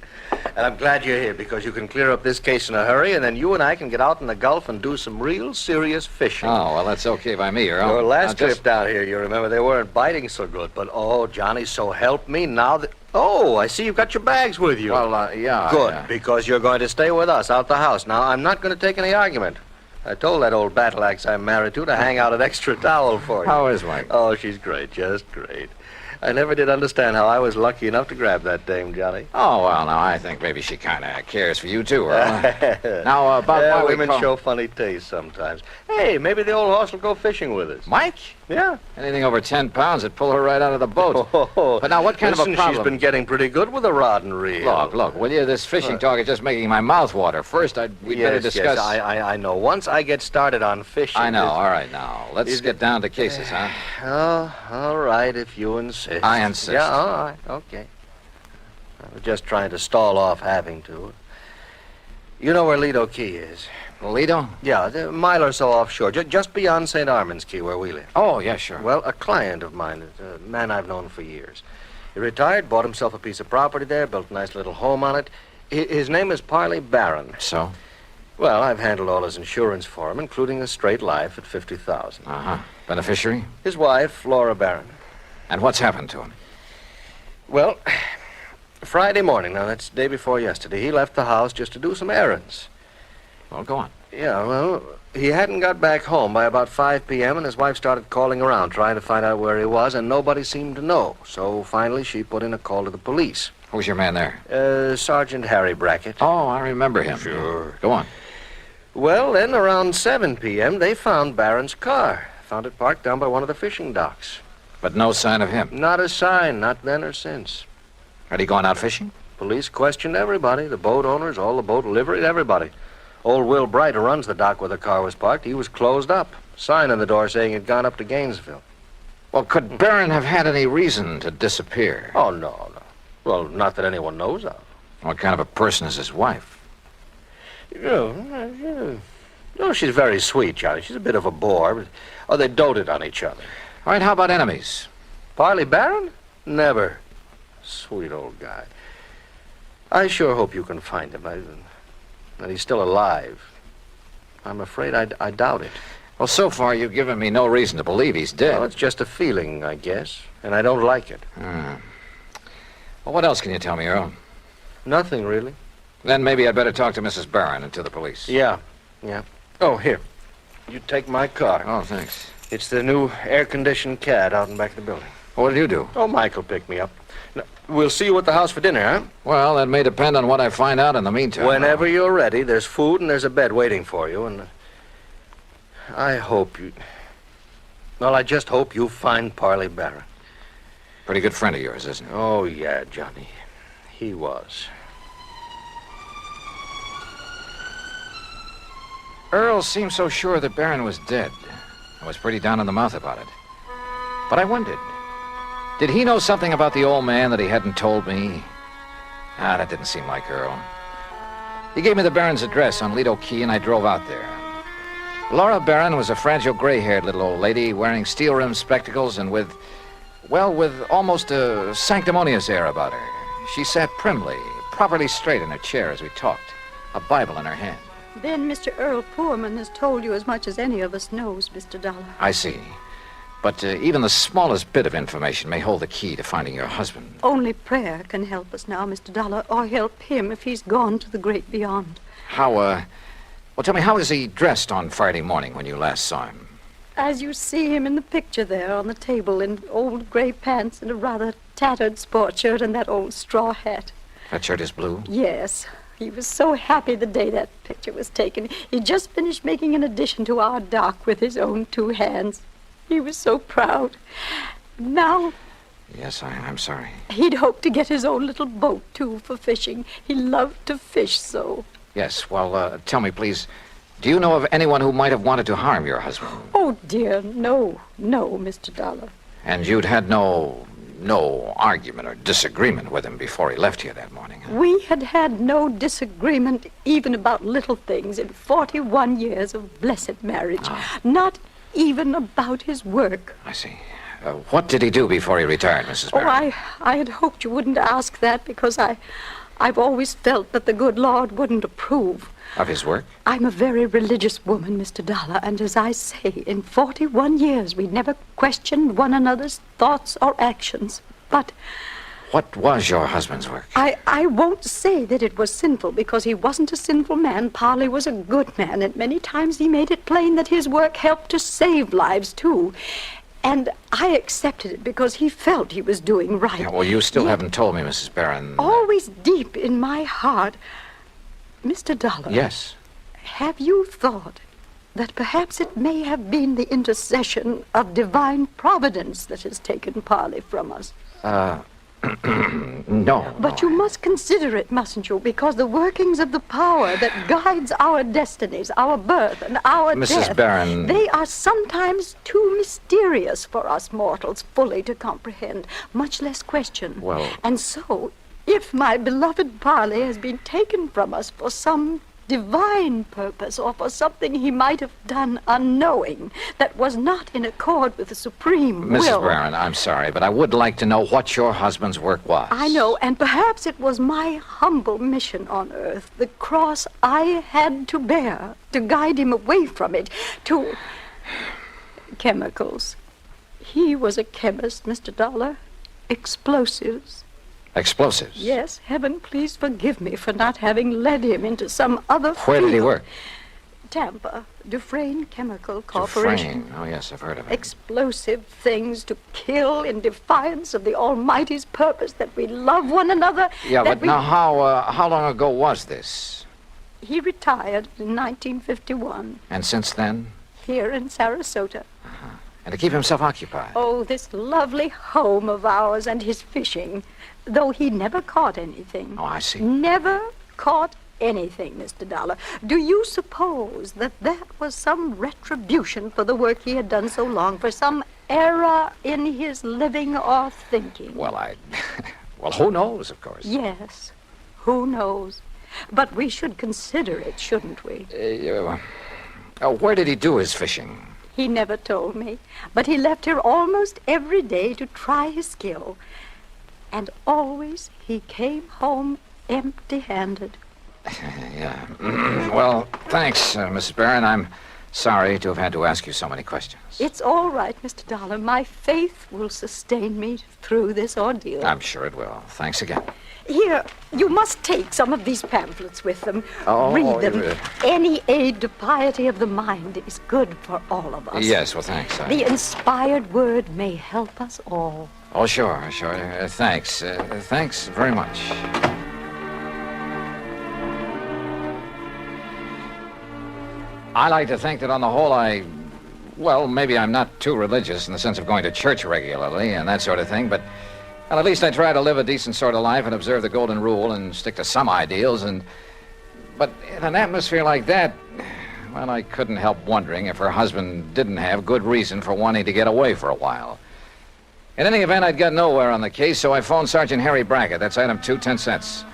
And I'm glad you're here because you can clear up this case in a hurry, and then you and I can get out in the Gulf and do some real serious fishing. Oh, well, that's okay by me, Earl. Your last trip down here, you remember, they weren't biting so good. But, oh, Johnny, so help me now that... Oh, I see you've got your bags with you. Well, yeah. Good, because you're going to stay with us out the house. Now, I'm not going to take any argument. I told that old battle axe I'm married to hang out an extra towel for you. How is Mike? Oh, she's great, just great. I never did understand how I was lucky enough to grab that dame, Johnny. Oh, well, now, I think maybe she kind of cares for you, too, Earl. Now, about why women show funny taste sometimes. Hey, maybe the old horse will go fishing with us. Mike? Yeah. Anything over 10 pounds would pull her right out of the boat. Oh, but now, what kind of a problem? She's been getting pretty good with a rod and reel. Look, will you? This fishing talk is just making my mouth water. First, we'd better discuss... Yes, I know. Once I get started on fishing... I know. All right, now. Let's get down to cases, huh? Oh, all right, if you insist. I insist. Yeah, all right. Okay. I was just trying to stall off having to. You know where Lido Key is? Lido? Yeah, a mile or so offshore, just beyond St. Armand's Key, where we live. Oh, yeah, sure. Well, a client of mine, a man I've known for years. He retired, bought himself a piece of property there, built a nice little home on it. His name is Parley Barron. So? Well, I've handled all his insurance for him, including a straight life at $50,000. Uh-huh. Beneficiary? His wife, Laura Barron. And what's happened to him? Well, Friday morning, now that's the day before yesterday, he left the house just to do some errands. Well, go on. Yeah, well, he hadn't got back home by about 5 p.m., and his wife started calling around, trying to find out where he was, and nobody seemed to know. So finally, she put in a call to the police. Who's your man there? Sergeant Harry Brackett. Oh, I remember him. Sure. Go on. Well, then around 7 p.m., they found Barron's car. Found it parked down by one of the fishing docks. But no sign of him? Not a sign, not then or since. Had he gone out fishing? Police questioned everybody, the boat owners, all the boat livery, everybody. Old Will Bright, who runs the dock where the car was parked, he was closed up. Sign on the door saying he'd gone up to Gainesville. Well, could Barron have had any reason to disappear? Oh, no. Well, not that anyone knows of. What kind of a person is his wife? No, she's very sweet, Johnny. She's a bit of a bore, but... Oh, they doted on each other. All right, how about enemies? Parley Barron? Never. Sweet old guy. I sure hope you can find him. That he's still alive. I'm afraid I doubt it. Well, so far you've given me no reason to believe he's dead. Well, it's just a feeling, I guess, and I don't like it. Well, what else can you tell me, Earl? Nothing, really. Then maybe I'd better talk to Mrs. Barron and to the police. Yeah. Oh, here. You take my car. Oh, thanks. It's the new air-conditioned cad out in back of the building. What did you do? Oh, Michael picked me up. Now, we'll see you at the house for dinner, huh? Well, that may depend on what I find out in the meantime. Whenever you're ready, there's food and there's a bed waiting for you, and I hope you... Well, I just hope you find Parley Barron. Pretty good friend of yours, isn't he? Oh, yeah, Johnny. He was. Earl seemed so sure that Barron was dead. I was pretty down in the mouth about it. But I wondered, did he know something about the old man that he hadn't told me? That didn't seem like Earl. He gave me the Barron's address on Lido Key, and I drove out there. Laura Barron was a fragile, gray-haired little old lady wearing steel-rimmed spectacles and with almost a sanctimonious air about her. She sat primly, properly straight in her chair as we talked, a Bible in her hand. Then Mr. Earl Poorman has told you as much as any of us knows, Mr. Dollar. I see. But even the smallest bit of information may hold the key to finding your husband. Only prayer can help us now, Mr. Dollar, or help him if he's gone to the great beyond. Well, tell me, how was he dressed on Friday morning when you last saw him? As you see him in the picture there on the table in old gray pants and a rather tattered sport shirt and that old straw hat. That shirt is blue? Yes. He was so happy the day that picture was taken. He just finished making an addition to our dock with his own 2 hands. He was so proud. Now... Yes, I'm sorry. He'd hoped to get his own little boat, too, for fishing. He loved to fish so. Yes, well, tell me, please, do you know of anyone who might have wanted to harm your husband? Oh, dear, no, Mr. Dollar. And you'd had no argument or disagreement with him before he left here that morning? We had had no disagreement even about little things in 41 years of blessed marriage. Not even about his work. I see. What did he do before he retired, Mrs. Barron? I had hoped you wouldn't ask that because I've always felt that the good Lord wouldn't approve. Of his work? I'm a very religious woman, Mr. Dollar, and as I say, in 41 years we never questioned one another's thoughts or actions. But what was your husband's work? I won't say that it was sinful, because he wasn't a sinful man. Parley was a good man, and many times he made it plain that his work helped to save lives, too. And I accepted it because he felt he was doing right. Yeah, well, you still haven't told me, Mrs. Barron. Always deep in my heart, Mr. Dollar. Yes. Have you thought that perhaps it may have been the intercession of divine providence that has taken Parley from us? No. But you must consider it, mustn't you? Because the workings of the power that guides our destinies, our birth and our death... Mrs. Barron... They are sometimes too mysterious for us mortals fully to comprehend, much less question. Well... And so, if my beloved Parley has been taken from us for some divine purpose or for something he might have done unknowing that was not in accord with the supreme will... Mrs. Barron, I'm sorry, but I would like to know what your husband's work was. I know, and perhaps it was my humble mission on earth, the cross I had to bear to guide him away from it, to chemicals. He was a chemist, Mr. Dollar. Explosives. Explosives? Yes, heaven please forgive me for not having led him into some other Where field. did he work? Tampa, Dufresne Chemical Corporation. Dufresne. Oh, yes, I've heard of it. Explosive things to kill in defiance of the Almighty's purpose, that we love one another. Yeah, but now how long ago was this? He retired in 1951. And since then? Here in Sarasota. And to keep himself occupied? Oh, this lovely home of ours and his fishing. Though he never caught anything. Oh, I see. Never caught anything, Mr. Dollar. Do you suppose that was some retribution for the work he had done so long, for some error in his living or thinking? Well, well, who knows, of course. Yes, who knows? But we should consider it, shouldn't we? Where did he do his fishing? He never told me, but he left here almost every day to try his skill. And always he came home empty-handed. Yeah. Well, thanks, Mrs. Barron. I'm sorry to have had to ask you so many questions. It's all right, Mr. Dollar. My faith will sustain me through this ordeal. I'm sure it will. Thanks again. Here, you must take some of these pamphlets with them. Oh, read them. Any aid to piety of the mind is good for all of us. Yes, well, thanks. The inspired word may help us all. Oh, sure. Thanks. Thanks very much. I like to think that on the whole well, maybe I'm not too religious in the sense of going to church regularly and that sort of thing, but well, at least I try to live a decent sort of life and observe the golden rule and stick to some ideals. But in an atmosphere like that, well, I couldn't help wondering if her husband didn't have good reason for wanting to get away for a while. In any event, I'd got nowhere on the case, so I phoned Sergeant Harry Brackett. That's item 2, 10 cents.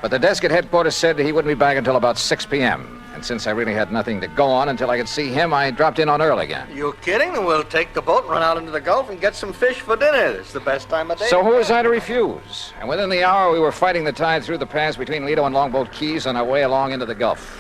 But the desk at headquarters said he wouldn't be back until about 6 p.m. And since I really had nothing to go on until I could see him, I dropped in on early again. You kidding? Then we'll take the boat, run out into the Gulf, and get some fish for dinner. It's the best time of day. So who was I to refuse? And within the hour, we were fighting the tide through the pass between Lido and Longboat Keys on our way along into the Gulf.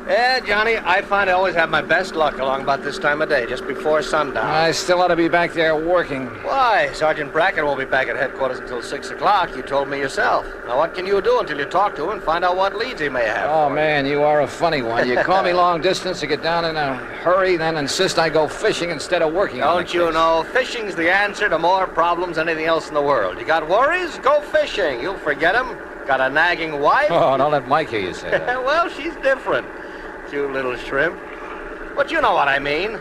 Yeah, Johnny, I find I always have my best luck along about this time of day, just before sundown. I still ought to be back there working. Why? Sergeant Brackett won't be back at headquarters until 6 o'clock. You told me yourself. Now, what can you do until you talk to him and find out what leads he may have? Oh, man, you are a funny one. You call me long distance to get down in a hurry, then insist I go fishing instead of working. Don't you know, fishing's the answer to more problems than anything else in the world. You got worries? Go fishing. You'll forget them. Got a nagging wife? Oh, don't let Mike hear you say that. Well, she's different. You little shrimp. But you know what I mean.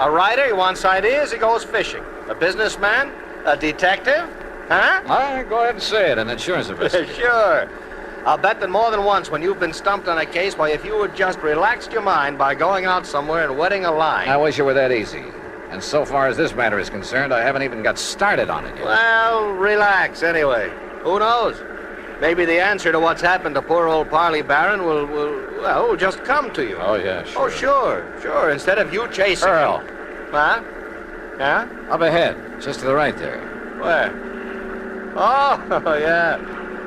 A writer, he wants ideas, he goes fishing. A businessman, A detective? Huh? Go ahead and say it, an insurance investigator. Sure. I'll bet that more than once when you've been stumped on a case, why, if you had just relaxed your mind by going out somewhere and wetting a line. I wish it were that easy. And so far as this matter is concerned, I haven't even got started on it yet. Well, relax anyway. Who knows? Maybe the answer to what's happened to poor old Parley Barron will just come to you. Oh, yeah, sure. Oh, sure. Instead of you chasing Earl. him. Huh? Yeah? Up ahead, just to the right there. Where? Oh, yeah.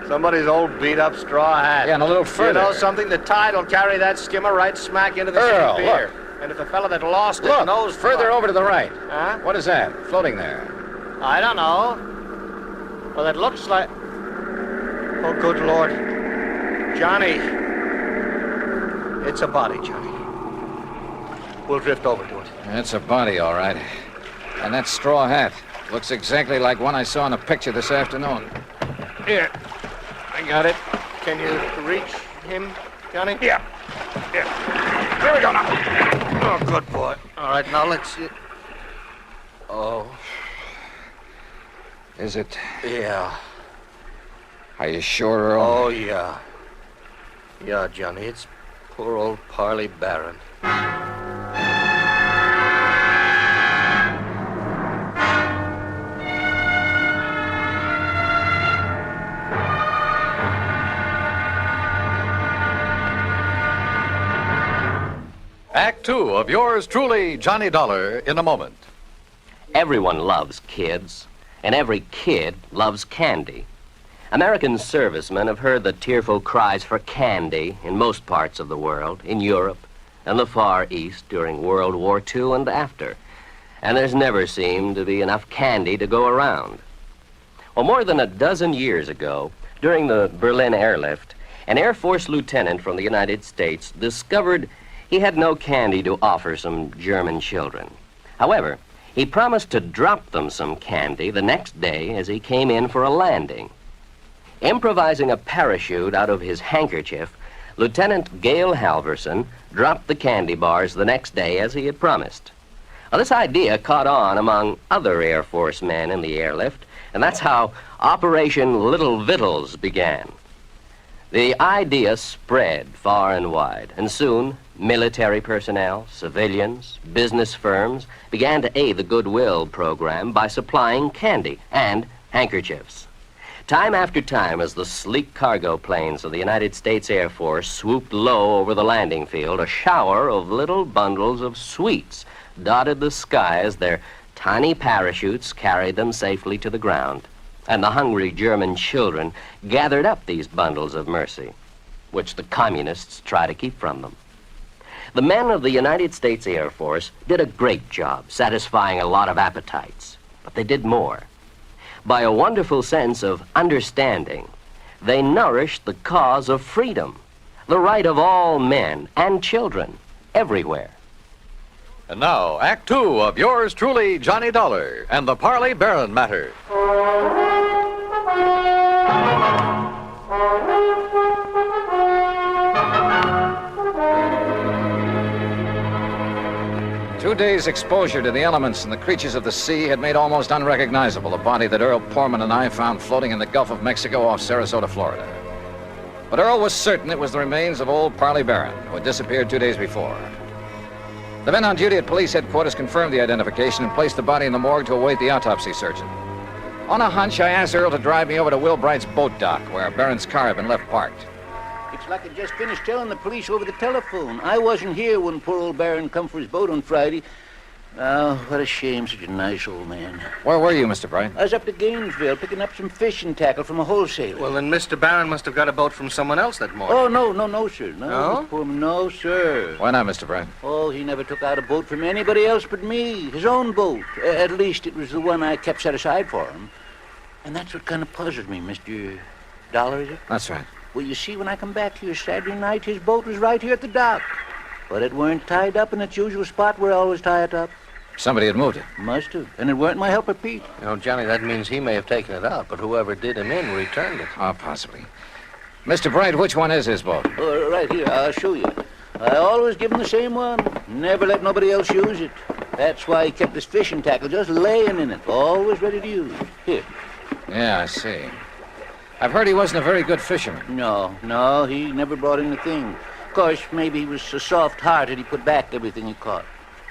Somebody's old beat-up straw hat. Yeah, and a little further. You know something? The tide will carry that skimmer right smack into the Earl, city pier. look. And if the fellow that lost it Look, knows... further over to the right. Huh? What is that, floating there? I don't know. Well, it looks like... Oh, good Lord. Johnny. It's a body, Johnny. We'll drift over to it. It's a body, all right. And that straw hat looks exactly like one I saw in a picture this afternoon. Here. I got it. Can you reach him, Johnny? Yeah. Here we go now. Oh, good boy. All right, now let's see. Oh. Is it? Yeah. Are you sure, Earl? Oh, yeah. Yeah, Johnny, it's poor old Parley Barron. Act two of yours truly, Johnny Dollar, in a moment. Everyone loves kids, and every kid loves candy. American servicemen have heard the tearful cries for candy in most parts of the world, in Europe and the Far East during World War II and after. And there's never seemed to be enough candy to go around. Well, more than a dozen years ago, during the Berlin airlift, an Air Force lieutenant from the United States discovered he had no candy to offer some German children. However, he promised to drop them some candy the next day as he came in for a landing. Improvising a parachute out of his handkerchief, Lieutenant Gale Halverson dropped the candy bars the next day as he had promised. Now, this idea caught on among other Air Force men in the airlift, and that's how Operation Little Vittles began. The idea spread far and wide, and soon military personnel, civilians, business firms began to aid the Goodwill program by supplying candy and handkerchiefs. Time after time, as the sleek cargo planes of the United States Air Force swooped low over the landing field, a shower of little bundles of sweets dotted the sky as their tiny parachutes carried them safely to the ground. And the hungry German children gathered up these bundles of mercy, which the communists try to keep from them. The men of the United States Air Force did a great job satisfying a lot of appetites, but they did more. By a wonderful sense of understanding, they nourished the cause of freedom, the right of all men and children everywhere. And now, Act two of yours truly, Johnny Dollar, and the Parley Barron Matter. 2 days' exposure to the elements and the creatures of the sea had made almost unrecognizable the body that Earl Portman and I found floating in the Gulf of Mexico off Sarasota, Florida. But Earl was certain it was the remains of old Parley Barron, who had disappeared 2 days before. The men on duty at police headquarters confirmed the identification and placed the body in the morgue to await the autopsy surgeon. On a hunch, I asked Earl to drive me over to Will Bright's boat dock, where Barron's car had been left parked. It's like I just finished telling the police over the telephone. I wasn't here when poor old Barron come for his boat on Friday. Oh, what a shame, such a nice old man. Where were you, Mr. Bright? I was up to Gainesville picking up some fishing tackle from a wholesaler. Well, then Mr. Barron must have got a boat from someone else that morning. Oh, no, sir. No? Poor man, no, sir. Why not, Mr. Bright? Oh, he never took out a boat from anybody else but me. His own boat. At least it was the one I kept set aside for him. And that's what kind of puzzles me, Mr. Dollar, is it? That's right. Well, you see, when I come back here Saturday night, his boat was right here at the dock. But it weren't tied up in its usual spot where I always tie it up. Somebody had moved it. Must have. And it weren't my helper, Pete. You know, Johnny, that means he may have taken it out, but whoever did him in returned it. Oh, possibly. Mr. Bright, which one is his boat? Right here, I'll show you. I always give him the same one. Never let nobody else use it. That's why he kept his fishing tackle just laying in it, always ready to use. Here. Yeah, I see. I've heard he wasn't a very good fisherman. No, he never brought in a thing. Of course, maybe he was so soft-hearted he put back everything he caught.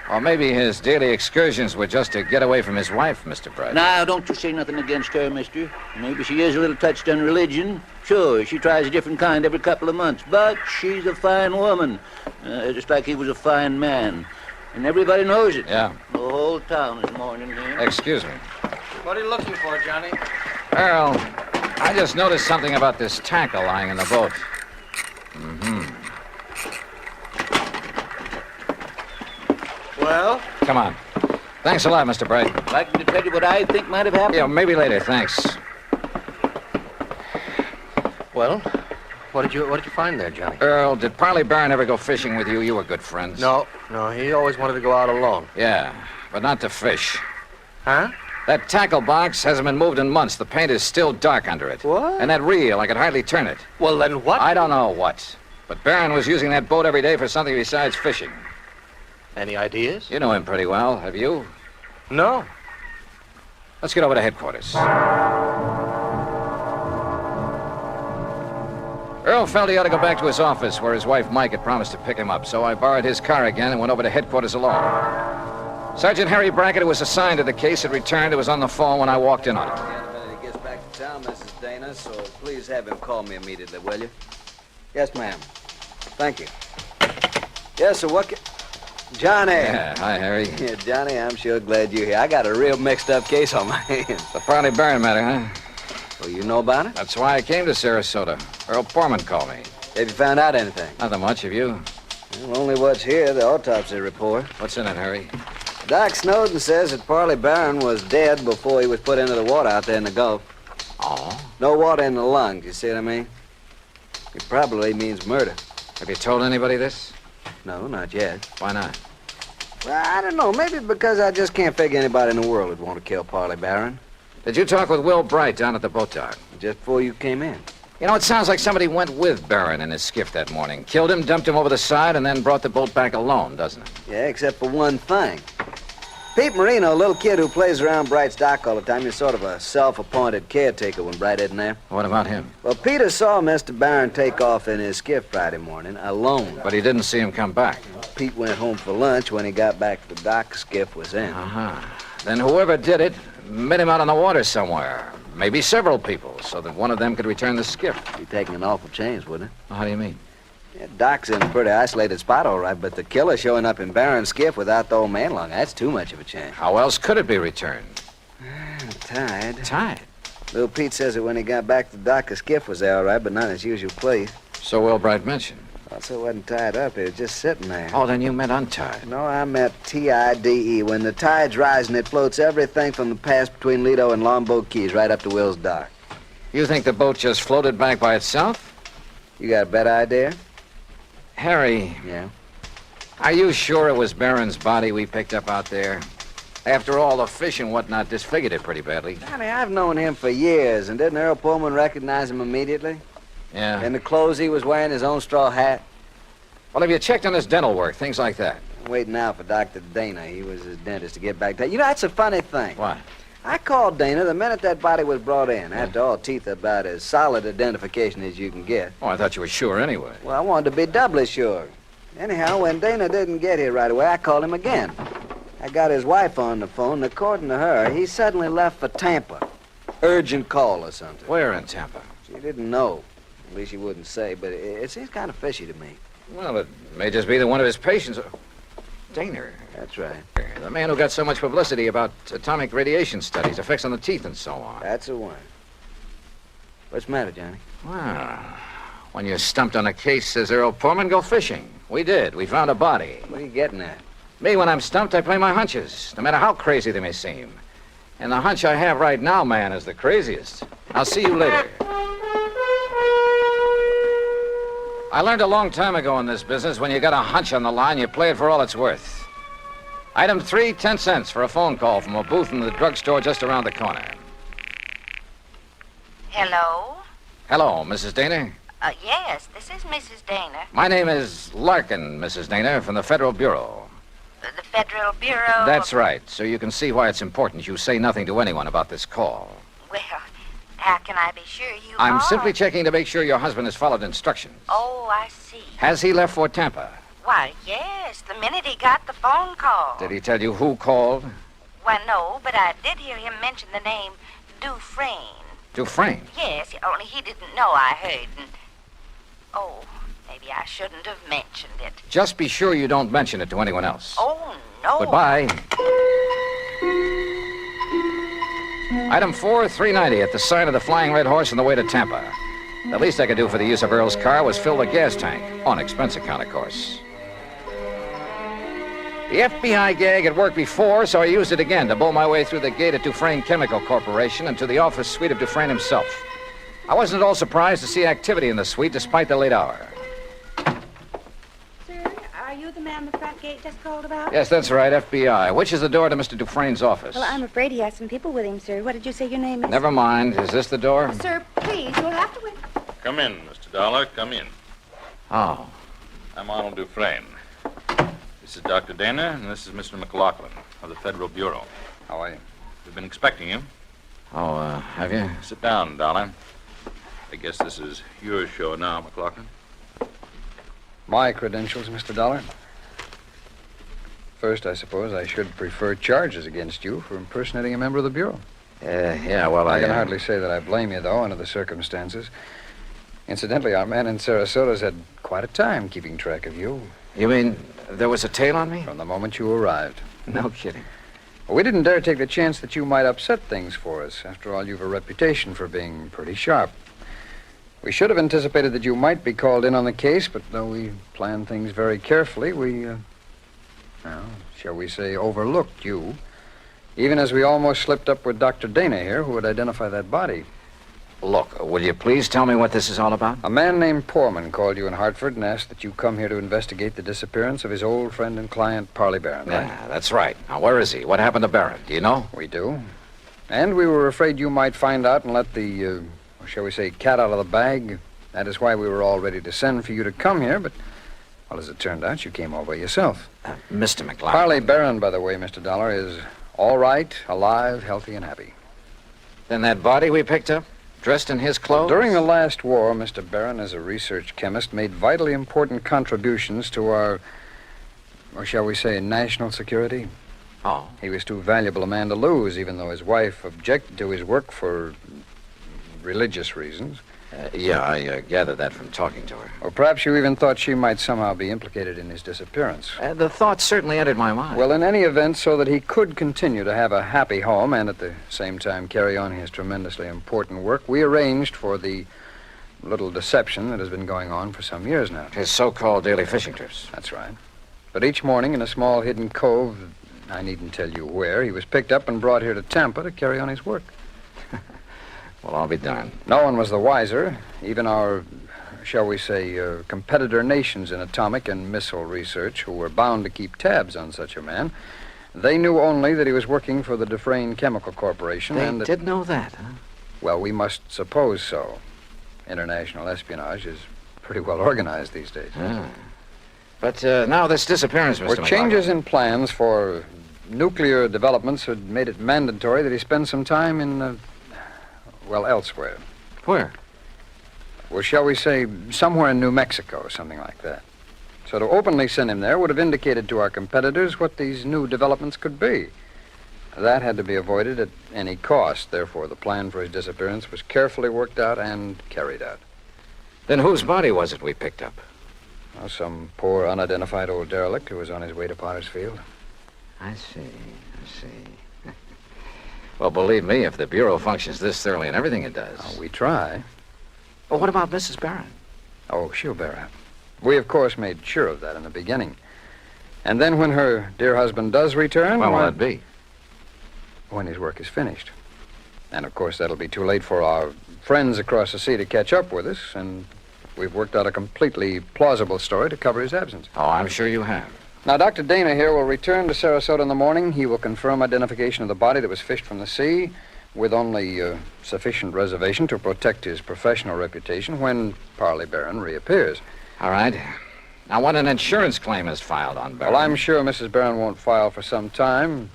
Or maybe his daily excursions were just to get away from his wife, Mr. Bright. Now, don't you say nothing against her, mister. Maybe she is a little touched on religion. Sure, she tries a different kind every couple of months, but she's a fine woman. Just like he was a fine man. And everybody knows it. Yeah. The whole town is mourning him. Excuse me. What are you looking for, Johnny? Earl, I just noticed something about this tackle lying in the boat. Well? Come on. Thanks a lot, Mr. Bright. Like me to tell you what I think might have happened? Yeah, maybe later, thanks. Well, what did you find there, Johnny? Earl, did Parley Barron ever go fishing with you? You were good friends. No, he always wanted to go out alone. Yeah, but not to fish. Huh? That tackle box hasn't been moved in months. The paint is still dark under it. What? And that reel, I could hardly turn it. Well, then what? I don't know what. But Barron was using that boat every day for something besides fishing. Any ideas? You know him pretty well, have you? No. Let's get over to headquarters. Earl felt he ought to go back to his office where his wife Mike had promised to pick him up, so I borrowed his car again and went over to headquarters alone. Sergeant Harry Brackett, who was assigned to the case, had returned. He was on the phone when I walked in on him. He gets back to town, Mrs. Dana, so please have him call me immediately, will you? Yes, ma'am. Thank you. Yes, so what Johnny. Yeah, hi, Harry. Yeah, Johnny, I'm sure glad you're here. I got a real mixed-up case on my hands. The Parley Barron Matter, huh? Well, you know about it? That's why I came to Sarasota. Earl Portman called me. Have you found out anything? Nothing much, have you? Well, only what's here, the autopsy report. What's in it, Harry? Doc Snowden says that Parley Barron was dead before he was put into the water out there in the Gulf. Oh? No water in the lungs, you see what I mean? It probably means murder. Have you told anybody this? No, not yet. Why not? Well, I don't know. Maybe because I just can't figure anybody in the world would want to kill Parley Barron. Did you talk with Will Bright down at the boat dock? Just before you came in. You know, it sounds like somebody went with Barron in his skiff that morning, killed him, dumped him over the side, and then brought the boat back alone, doesn't it? Yeah, except for one thing. Pete Marino, a little kid who plays around Bright's dock all the time, he's sort of a self-appointed caretaker when Bright isn't there. What about him? Well, Peter saw Mr. Barron take off in his skiff Friday morning, alone. But he didn't see him come back. Pete went home for lunch. When he got back to the dock, the skiff was in. Uh-huh. Then whoever did it met him out on the water somewhere. Maybe several people, so that one of them could return the skiff. Be taking an awful chance, wouldn't it? How do you mean? Yeah, Doc's in a pretty isolated spot, all right, but the killer showing up in Barron's skiff without the old man along, that's too much of a chance. How else could it be returned? Tied. Tied? Little Pete says that when he got back to the dock, the skiff was there, all right, but not in its usual place. So Will Bright mentioned. Also, it wasn't tied up. It was just sitting there. Oh, then you meant untied. No, I meant T-I-D-E. When the tide's rising, it floats everything from the pass between Lido and Longboat Keys right up to Will's dock. You think the boat just floated back by itself? You got a better idea? Harry. Yeah? Are you sure it was Barron's body we picked up out there? After all, the fish and whatnot disfigured it pretty badly. Johnny, I've known him for years, and didn't Earl Pullman recognize him immediately? Yeah. And the clothes he was wearing, his own straw hat? Well, have you checked on his dental work, things like that? I'm waiting now for Dr. Dana. He was his dentist to get back to. You know, that's a funny thing. What? I called Dana the minute that body was brought in. After all, teeth are about as solid identification as you can get. Oh, I thought you were sure anyway. Well, I wanted to be doubly sure. Anyhow, when Dana didn't get here right away, I called him again. I got his wife on the phone, and according to her, he suddenly left for Tampa. Urgent call or something. Where in Tampa? She didn't know. At least she wouldn't say, but it seems kind of fishy to me. Well, it may just be that one of his patients... Dana. That's right. The man who got so much publicity about atomic radiation studies, effects on the teeth and so on. That's the one. What's the matter, Johnny? Well, when you're stumped on a case, says Earl Pullman, go fishing. We did. We found a body. What are you getting at? Me, when I'm stumped, I play my hunches, no matter how crazy they may seem. And the hunch I have right now, man, is the craziest. I'll see you later. I learned a long time ago in this business, when you got a hunch on the line, you play it for all it's worth. Item 3, 10 cents for a phone call from a booth in the drugstore just around the corner. Hello? Hello, Mrs. Dana. Yes, this is Mrs. Dana. My name is Larkin, Mrs. Dana, from the Federal Bureau. The Federal Bureau. That's right. So you can see why it's important you say nothing to anyone about this call. Well, how can I be sure you I'm are? simply checking to make sure your husband has followed instructions. Oh, I see. Has he left for Tampa? Why, yes, the minute he got the phone call. Did he tell you who called? Why, no, but I did hear him mention the name Dufresne. Dufresne. Yes, only he didn't know I heard. And... Oh, maybe I shouldn't have mentioned it. Just be sure you don't mention it to anyone else. Oh, no. Goodbye. Item 4, 390 at the sign of the Flying Red Horse on the way to Tampa. The least I could do for the use of Earl's car was fill the gas tank. On expense account, of course. The FBI gag had worked before, so I used it again to bowl my way through the gate at Dufresne Chemical Corporation and to the office suite of Dufresne himself. I wasn't at all surprised to see activity in the suite despite the late hour. Sir, are you the man the front gate just called about? Yes, that's right, FBI. Which is the door to Mr. Dufresne's office? Well, I'm afraid he has some people with him, sir. What did you say your name is? Never mind. Is this the door? Sir, please, you'll have to wait. Come in, Mr. Dollar. Come in. Oh. I'm Arnold Dufresne. This is Dr. Dana, and this is Mr. McLaughlin of the Federal Bureau. How are you? We've been expecting you. Oh, have you? Sit down, Dollar. I guess this is your show now, McLaughlin. My credentials, Mr. Dollar. First, I suppose I should prefer charges against you for impersonating a member of the Bureau. Yeah, well, I can hardly say that I blame you, though, under the circumstances. Incidentally, our man in Sarasota's had quite a time keeping track of you. You mean there was a tail on me? From the moment you arrived. No kidding. Well, we didn't dare take the chance that you might upset things for us. After all, you've a reputation for being pretty sharp. We should have anticipated that you might be called in on the case, but though we planned things very carefully, we, shall we say, overlooked you. Even as we almost slipped up with Dr. Dana here, who would identify that body. Look, will you please tell me what this is all about? A man named Poorman called you in Hartford and asked that you come here to investigate the disappearance of his old friend and client, Parley Barron, right? Yeah, that's right. Now, where is he? What happened to Barron? Do you know? We do. And we were afraid you might find out and let the, shall we say, cat out of the bag. That is why we were all ready to send for you to come here, but, well, as it turned out, you came all by yourself. Mr. McLeod. Parley Barron, by the way, Mr. Dollar, is all right, alive, healthy, and happy. Then that body we picked up? Dressed in his clothes? During the last war, Mr. Barron, as a research chemist, made vitally important contributions to our, or shall we say, national security. Oh. He was too valuable a man to lose, even though his wife objected to his work for religious reasons. Yeah, I gathered that from talking to her. Or perhaps you even thought she might somehow be implicated in his disappearance. The thought certainly entered my mind. Well, in any event, so that he could continue to have a happy home and at the same time carry on his tremendously important work, we arranged for the little deception that has been going on for some years now. His so-called daily fishing trips. That's right. But each morning in a small hidden cove, I needn't tell you where, he was picked up and brought here to Tampa to carry on his work. Well, I'll be darned. No one was the wiser. Even our, shall we say, competitor nations in atomic and missile research, who were bound to keep tabs on such a man, they knew only that he was working for the Dufresne Chemical Corporation. They did know that, huh? Well, we must suppose so. International espionage is pretty well organized these days. Ah. But now this disappearance, Mr. Were changes in plans for nuclear developments had made it mandatory that he spend some time in... elsewhere. Where? Well, shall we say, somewhere in New Mexico, or something like that. So to openly send him there would have indicated to our competitors what these new developments could be. That had to be avoided at any cost. Therefore, the plan for his disappearance was carefully worked out and carried out. Then whose body was it we picked up? Well, some poor, unidentified old derelict who was on his way to Potter's Field. I see. Well, believe me, if the Bureau functions this thoroughly in everything it does... Oh, we try. Well, what about Mrs. Barron? Oh, she'll bear up. We, of course, made sure of that in the beginning. And then when her dear husband does return... When will that be? When his work is finished. And, of course, that'll be too late for our friends across the sea to catch up with us, and we've worked out a completely plausible story to cover his absence. Oh, I'm sure you have. Now, Dr. Dana here will return to Sarasota in the morning. He will confirm identification of the body that was fished from the sea with only sufficient reservation to protect his professional reputation when Parley Barron reappears. All right. Now, when an insurance claim is filed on Barron... Well, I'm sure Mrs. Barron won't file for some time,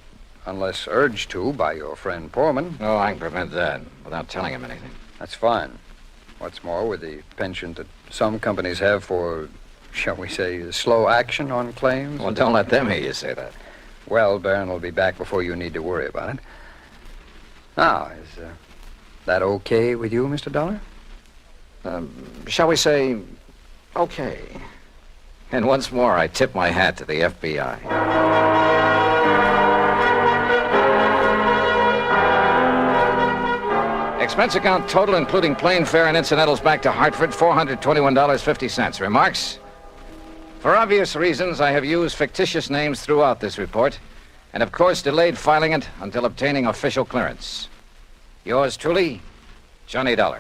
unless urged to by your friend Poorman. No, I can prevent that without telling him anything. That's fine. What's more, with the penchant that some companies have for, shall we say, slow action on claims... Well, don't let them hear you say that. Well, Barron will be back before you need to worry about it. Now, is that okay with you, Mr. Dollar? Shall we say, okay. And once more, I tip my hat to the FBI. Expense account total, including plane fare and incidentals back to Hartford, $421.50. Remarks? For obvious reasons, I have used fictitious names throughout this report, and of course delayed filing it until obtaining official clearance. Yours truly, Johnny Dollar.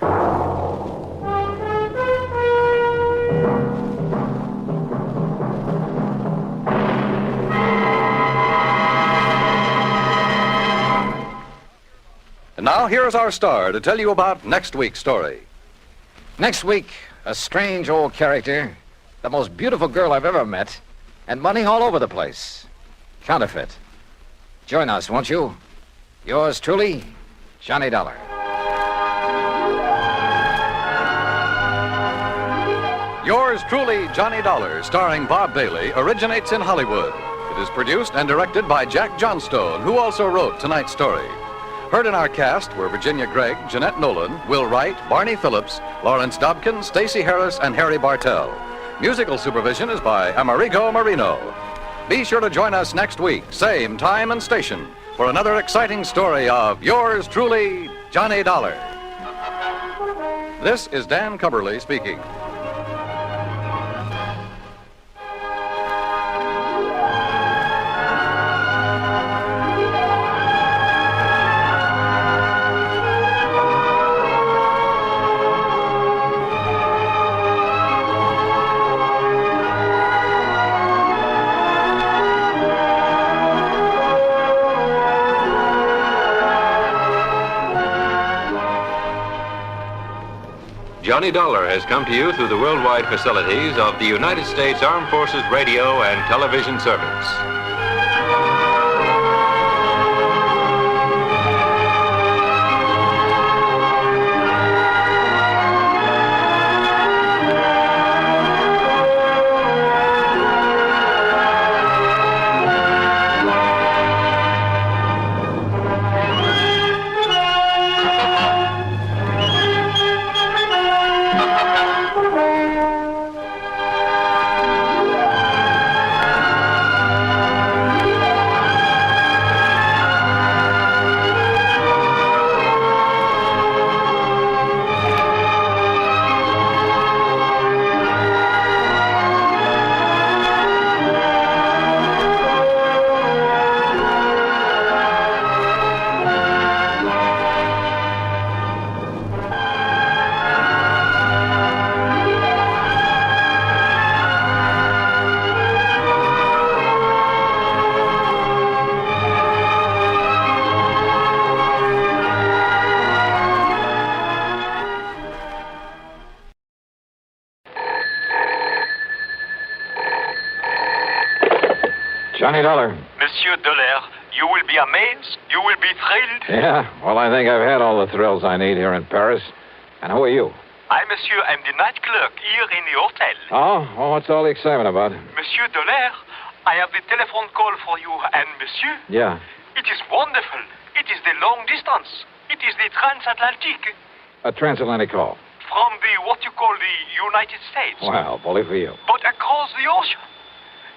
And now, here's our star to tell you about next week's story. Next week, a strange old character, the most beautiful girl I've ever met, and money all over the place. Counterfeit. Join us, won't you? Yours truly, Johnny Dollar. Yours truly, Johnny Dollar, starring Bob Bailey, originates in Hollywood. It is produced and directed by Jack Johnstone, who also wrote tonight's story. Heard in our cast were Virginia Gregg, Jeanette Nolan, Will Wright, Barney Phillips, Lawrence Dobkin, Stacey Harris, and Harry Bartell. Musical supervision is by Amerigo Marino. Be sure to join us next week, same time and station, for another exciting story of yours truly, Johnny Dollar. This is Dan Cubberly speaking. Johnny Dollar has come to you through the worldwide facilities of the United States Armed Forces Radio and Television Service. Johnny Dollar. Monsieur Dollar, you will be amazed. You will be thrilled. Yeah, well, I think I've had all the thrills I need here in Paris. And who are you? I, monsieur, am the night clerk here in the hotel. Oh, well, what's all the excitement about? Monsieur Dollar, I have the telephone call for you. And, monsieur, Yeah. it is wonderful. It is the long distance. It is the transatlantic. A transatlantic call. From the, what you call the United States. Well, bully for you. But across the ocean.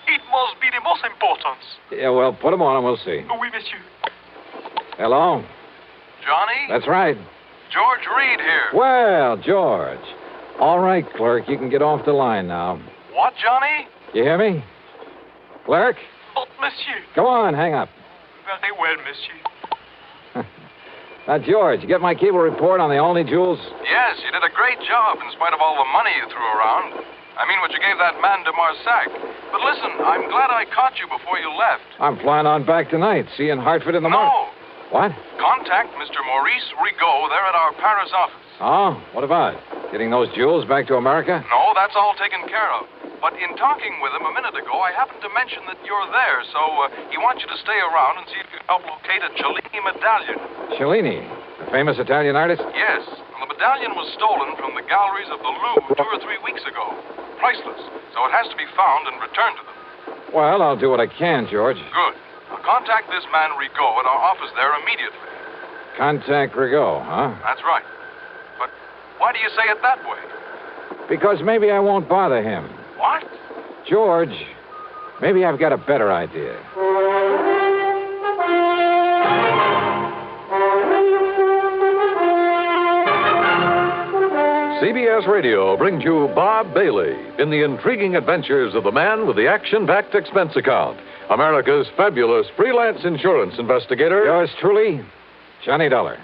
It must be the most important. Yeah, well, put them on and we'll see. Oui, monsieur. Hello? Johnny? That's right. George Reed here. Well, George. All right, clerk, you can get off the line now. What, Johnny? You hear me? Clerk? But, monsieur. Come on, hang up. Very well, monsieur. Now, George, you get my cable report on the Olney jewels? Yes, you did a great job in spite of all the money you threw around. I mean, what you gave that man de Marsac. But listen, I'm glad I caught you before you left. I'm flying on back tonight. See you in Hartford in the morning. No. What? Contact Mr. Maurice Rigaud there at our Paris office. Oh, what about? Getting those jewels back to America? No, that's all taken care of. But in talking with him a minute ago, I happened to mention that you're there, so he wants you to stay around and see if you can help locate a Cellini medallion. Cellini, the famous Italian artist? Yes, and the medallion was stolen from the galleries of the Louvre 2 or 3 weeks ago. Priceless, so it has to be found and returned to them. Well, I'll do what I can, George. Good. Now contact this man Rigaud at our office there immediately. Contact Rigaud, huh? That's right. But why do you say it that way? Because maybe I won't bother him. What? George, maybe I've got a better idea. CBS Radio brings you Bob Bailey in the intriguing adventures of the man with the action-packed expense account, America's fabulous freelance insurance investigator. Yours truly, Johnny Dollar.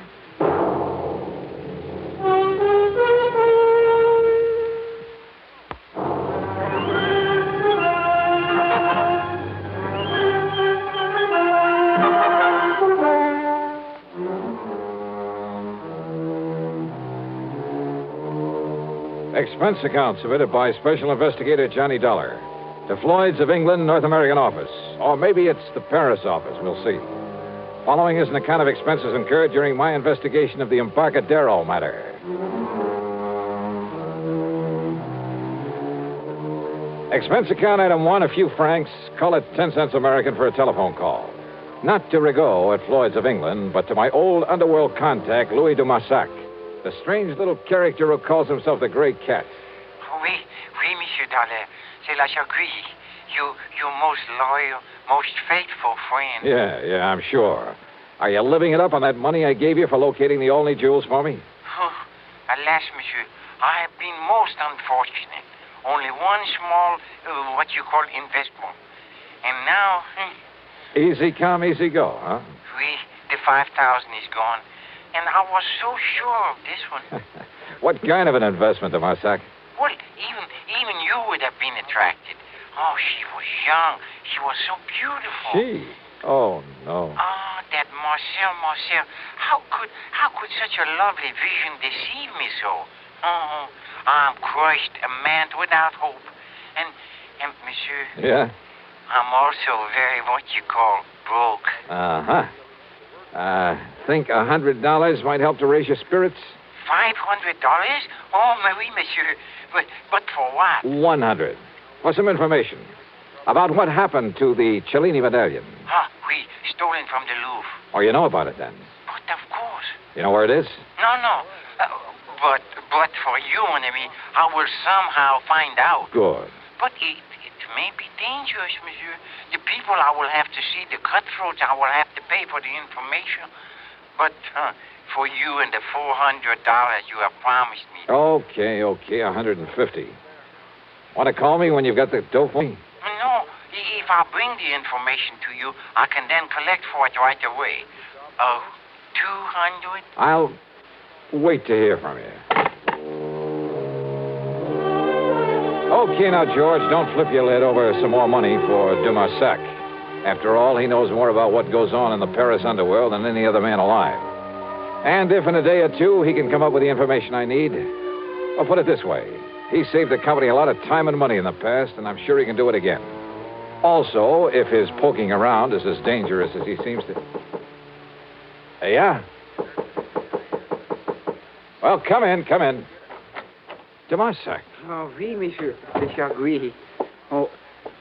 Expense account submitted by Special Investigator Johnny Dollar to Floyd's of England, North American office. Or maybe it's the Paris office. We'll see. Following is an account of expenses incurred during my investigation of the Embarcadero Matter. Expense account item 1, a few francs. Call it 10 cents American for a telephone call. Not to Rigaud at Floyd's of England, but to my old underworld contact, Louis de Marsac. The strange little character who calls himself the Gray Cat. Oui, Monsieur Dollar. C'est la Chagui. Your most loyal, most faithful friend. Yeah, I'm sure. Are you living it up on that money I gave you for locating the Olney jewels for me? Alas, Monsieur, I have been most unfortunate. Only one small, what you call investment. And now... Easy come, easy go, huh? Oui, the 5,000 is gone. And I was so sure of this one. What kind of an investment, de Marsac? Well, even you would have been attracted. Oh, she was young. She was so beautiful. She? Oh, no. Oh, that Marcel. How could such a lovely vision deceive me so? Oh, I'm crushed, a man without hope. And Monsieur... Yeah? I'm also very, what you call, broke. Uh-huh. Think $100 might help to raise your spirits? $500? Oh, oui, Monsieur. But for what? 100. For some information about what happened to the Cellini medallion. Oui, stolen from the Louvre. Oh, you know about it then? But of course. You know where it is? No. But for you and me, I will somehow find out. Good. But it may be dangerous, Monsieur. The people I will have to see, the cutthroats I will have to pay for the information. But for you and the $400 you have promised me. Okay, $150. Want to call me when you've got the dough for me? No, if I bring the information to you, I can then collect for it right away. Oh, 200? I'll wait to hear from you. Okay, now, George, don't flip your lid over some more money for de Marsac. After all, he knows more about what goes on in the Paris underworld than any other man alive. And if in a day or two he can come up with the information I need, I'll put it this way. He saved the company a lot of time and money in the past, and I'm sure he can do it again. Also, if his poking around is as dangerous as he seems to... Yeah? Well, come in. De Marsac. Oh, oui, Monsieur de Chagui. Oh,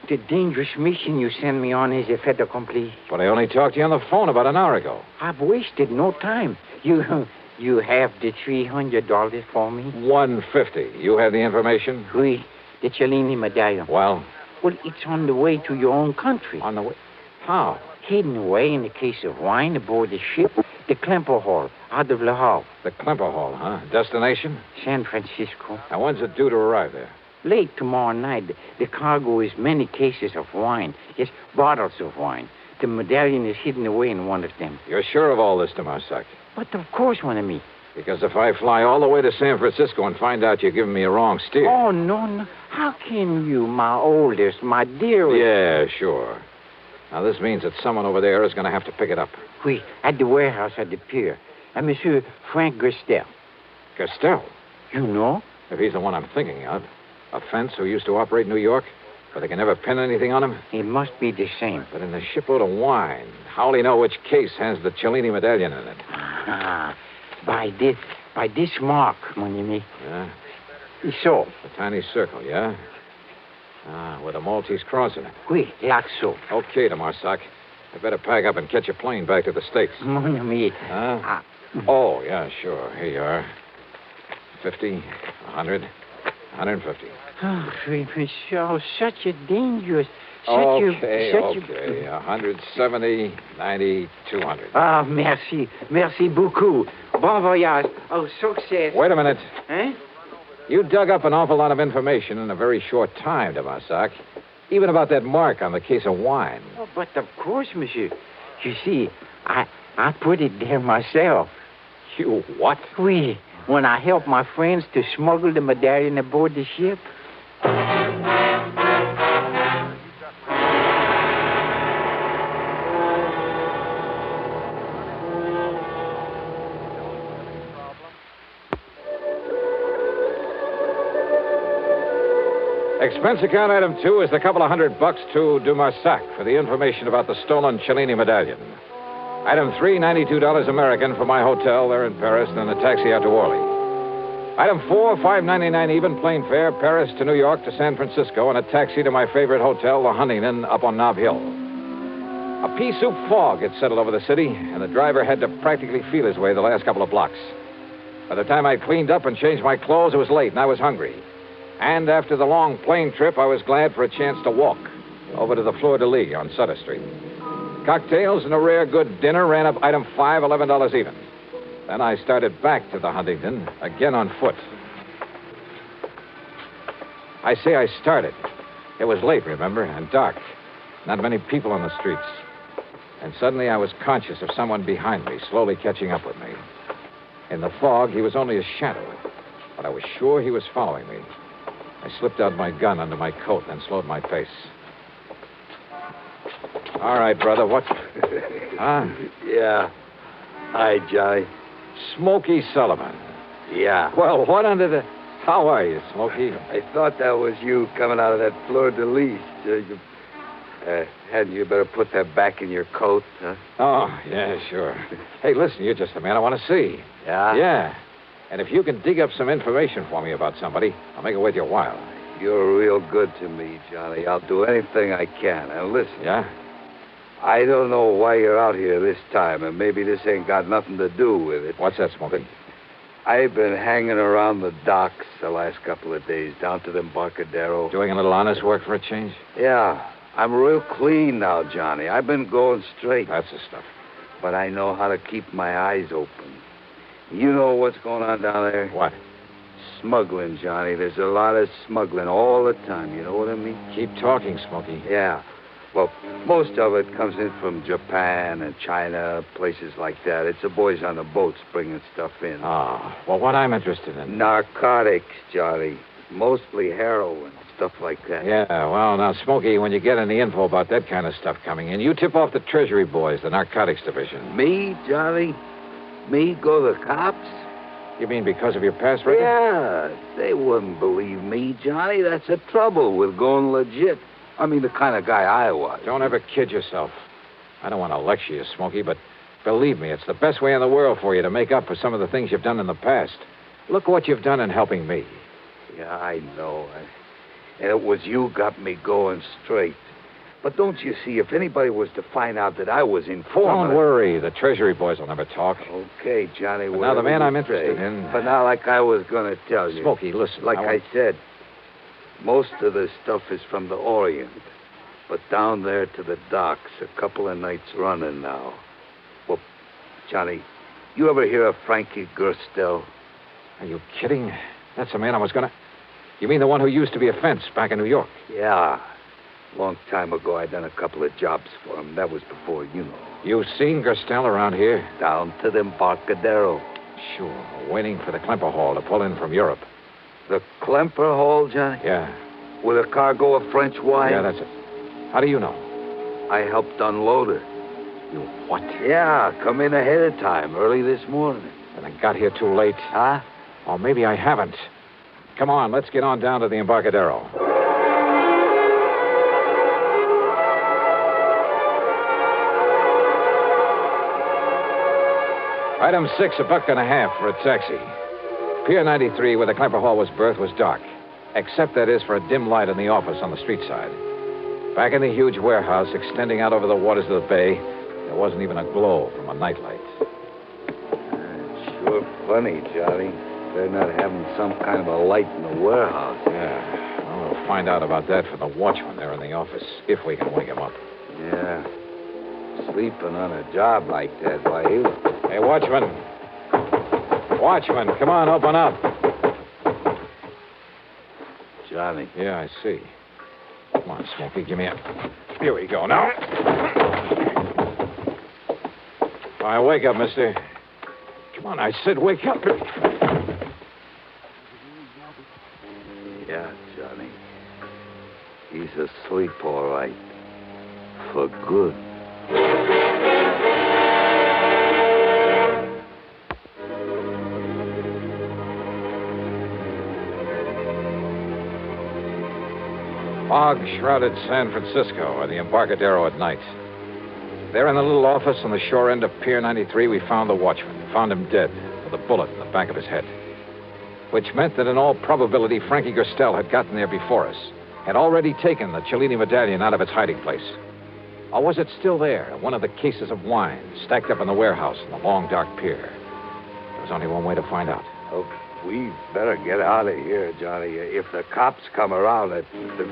the dangerous mission you sent me on is a fait accompli. But I only talked to you on the phone about an hour ago. I've wasted no time. You have the $300 for me? $150. You have the information? Oui, the Cellini medallion. Well, it's on the way to your own country. On the way? How? Hidden away in a case of wine aboard the ship, the Klemper Hall, out of Le Havre. The Klemper Hall, huh? Destination? San Francisco. Now, when's it due to arrive there? Late tomorrow night. The cargo is many cases of wine. Yes, bottles of wine. The medallion is hidden away in one of them. You're sure of all this, de Marsac? But of course, mon ami. Because if I fly all the way to San Francisco and find out you're giving me a wrong steer... Oh, no. How can you, my oldest, my dearest... Yeah, sure. Now, this means that someone over there is going to have to pick it up. Oui, at the warehouse at the pier. And Monsieur Frank Gestel. Gestel? You know? If he's the one I'm thinking of. A fence who used to operate in New York? But they can never pin anything on him? It must be the same. But in the shipload of wine, how'll he know which case has the Cellini medallion in it? By this mark, mon ami. Yeah? So. A tiny circle, yeah? With a Maltese cross in it. Oui, like so. Okay, de Marsac. I better pack up and catch a plane back to the States. Mon ami. Huh? Oh, yeah, sure. Here you are. 50, 100, 150. Oh, Michel, such a dangerous... Okay. 170, 90, 200. Ah, merci. Merci beaucoup. Bon voyage. Oh, success. Wait a minute. Eh? You dug up an awful lot of information in a very short time, de Marsac. Even about that mark on the case of wine. Oh, but of course, monsieur. You see, I put it there myself. You what? Oui, when I helped my friends to smuggle the medallion aboard the ship. Expense account item 2 is the couple of $100 to de Marsac for the information about the stolen Cellini medallion. Item 3, $92 American for my hotel there in Paris, then a taxi out to Orly. Item 4, $5.99 even plane fare, Paris to New York to San Francisco, and a taxi to my favorite hotel, the Huntington, up on Nob Hill. A pea soup fog had settled over the city, and the driver had to practically feel his way the last couple of blocks. By the time I'd cleaned up and changed my clothes, it was late, and I was hungry. And after the long plane trip, I was glad for a chance to walk over to the Fleur de Lis on Sutter Street. Cocktails and a rare good dinner ran up item 5, $11 even. Then I started back to the Huntington, again on foot. I say I started. It was late, remember, and dark. Not many people on the streets. And suddenly I was conscious of someone behind me, slowly catching up with me. In the fog, he was only a shadow, but I was sure he was following me. I slipped out my gun under my coat and slowed my pace. All right, brother, what? Huh? Yeah. Hi, Johnny. Smokey Sullivan. Yeah. Well, what under the... How are you, Smokey? I thought that was you coming out of that Fleur de Lis. Hadn't you better put that back in your coat, huh? Oh, yeah, sure. Hey, listen, you're just the man I want to see. Yeah? Yeah. And if you can dig up some information for me about somebody, I'll make it worth your while. You're real good to me, Johnny. I'll do anything I can. And listen. Yeah? I don't know why you're out here this time, and maybe this ain't got nothing to do with it. What's that, Smokey? I've been hanging around the docks the last couple of days, down to the Embarcadero. Doing a little honest work for a change? Yeah. I'm real clean now, Johnny. I've been going straight. That's the stuff. But I know how to keep my eyes open. You know what's going on down there? What? Smuggling, Johnny. There's a lot of smuggling all the time. You know what I mean? Keep talking, Smokey. Yeah. Well, most of it comes in from Japan and China, places like that. It's the boys on the boats bringing stuff in. Ah, well, what I'm interested in... Narcotics, Johnny. Mostly heroin, stuff like that. Yeah, well, now, Smokey, when you get any info about that kind of stuff coming in, you tip off the Treasury boys, the narcotics division. Me, Johnny? Me go to the cops? You mean because of your past record? Yeah, they wouldn't believe me, Johnny. That's the trouble with going legit. I mean, the kind of guy I was. Don't ever kid yourself. I don't want to lecture you, Smokey, but believe me, it's the best way in the world for you to make up for some of the things you've done in the past. Look what you've done in helping me. Yeah, I know. And it was you got me going straight. But don't you see, if anybody was to find out that I was informed... Don't worry. The Treasury boys will never talk. Okay, Johnny. But now the man I'm interested in... But now, like I was going to tell you... Smokey, listen. Like I said, most of the stuff is from the Orient. But down there to the docks, a couple of nights running now. Well, Johnny, you ever hear of Frankie Gerstel? Are you kidding? That's the man I was going to... You mean the one who used to be a fence back in New York? Yeah. Long time ago, I done a couple of jobs for him. That was before, you know. You've seen Gerstel around here? Down to the Embarcadero. Sure. Waiting for the Klemper Hall to pull in from Europe. The Klemper Hall, Johnny? Yeah. With a cargo of French wine? Yeah, that's it. How do you know? I helped unload her. You what? Yeah, come in ahead of time, early this morning. And I got here too late. Huh? Or maybe I haven't. Come on, let's get on down to the Embarcadero. Item 6, $1.50 for a taxi. Pier 93, where the Clever Hall was berthed, was dark. Except, that is, for a dim light in the office on the street side. Back in the huge warehouse, extending out over the waters of the bay, there wasn't even a glow from a nightlight. Sure funny, Johnny. They're not having some kind of a light in the warehouse. Yeah. Well, we'll find out about that from the watchman there in the office, if we can wake him up. Yeah. Sleeping on a job like that, why, Hey, watchman. Watchman, come on, open up. Johnny. Yeah, I see. Come on, Smokey, give me a... Here we go now. All right, wake up, mister. Come on, I said wake up. Yeah, Johnny. He's asleep, all right. For good. Fog-shrouded San Francisco, or the Embarcadero at night. There in the little office on the shore end of Pier 93, we found the watchman. Found him dead, with a bullet in the back of his head. Which meant that in all probability, Frankie Gerstel had gotten there before us, had already taken the Cellini medallion out of its hiding place. Or was it still there, one of the cases of wine, stacked up in the warehouse in the long, dark pier? There was only one way to find out. Oh, we better get out of here, Johnny. If the cops come around and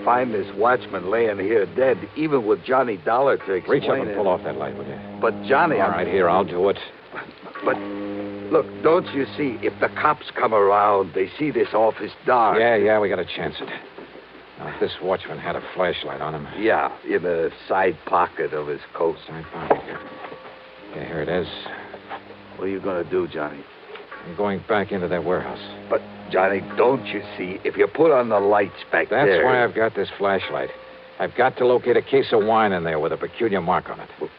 find this watchman laying here dead, even with Johnny Dollar to explain Reach up and pull off that light, will you? But, Johnny... All right, here, I'll do it. But, look, don't you see, if the cops come around, they see this office dark. Yeah, we got to chance it. Now, if this watchman had a flashlight on him... Yeah, in the side pocket of his coat. Side pocket, yeah, here it is. What are you going to do, Johnny? I'm going back into that warehouse. But, Johnny, don't you see, if you put on the lights back there... That's why I've got this flashlight. I've got to locate a case of wine in there with a peculiar mark on it. Well,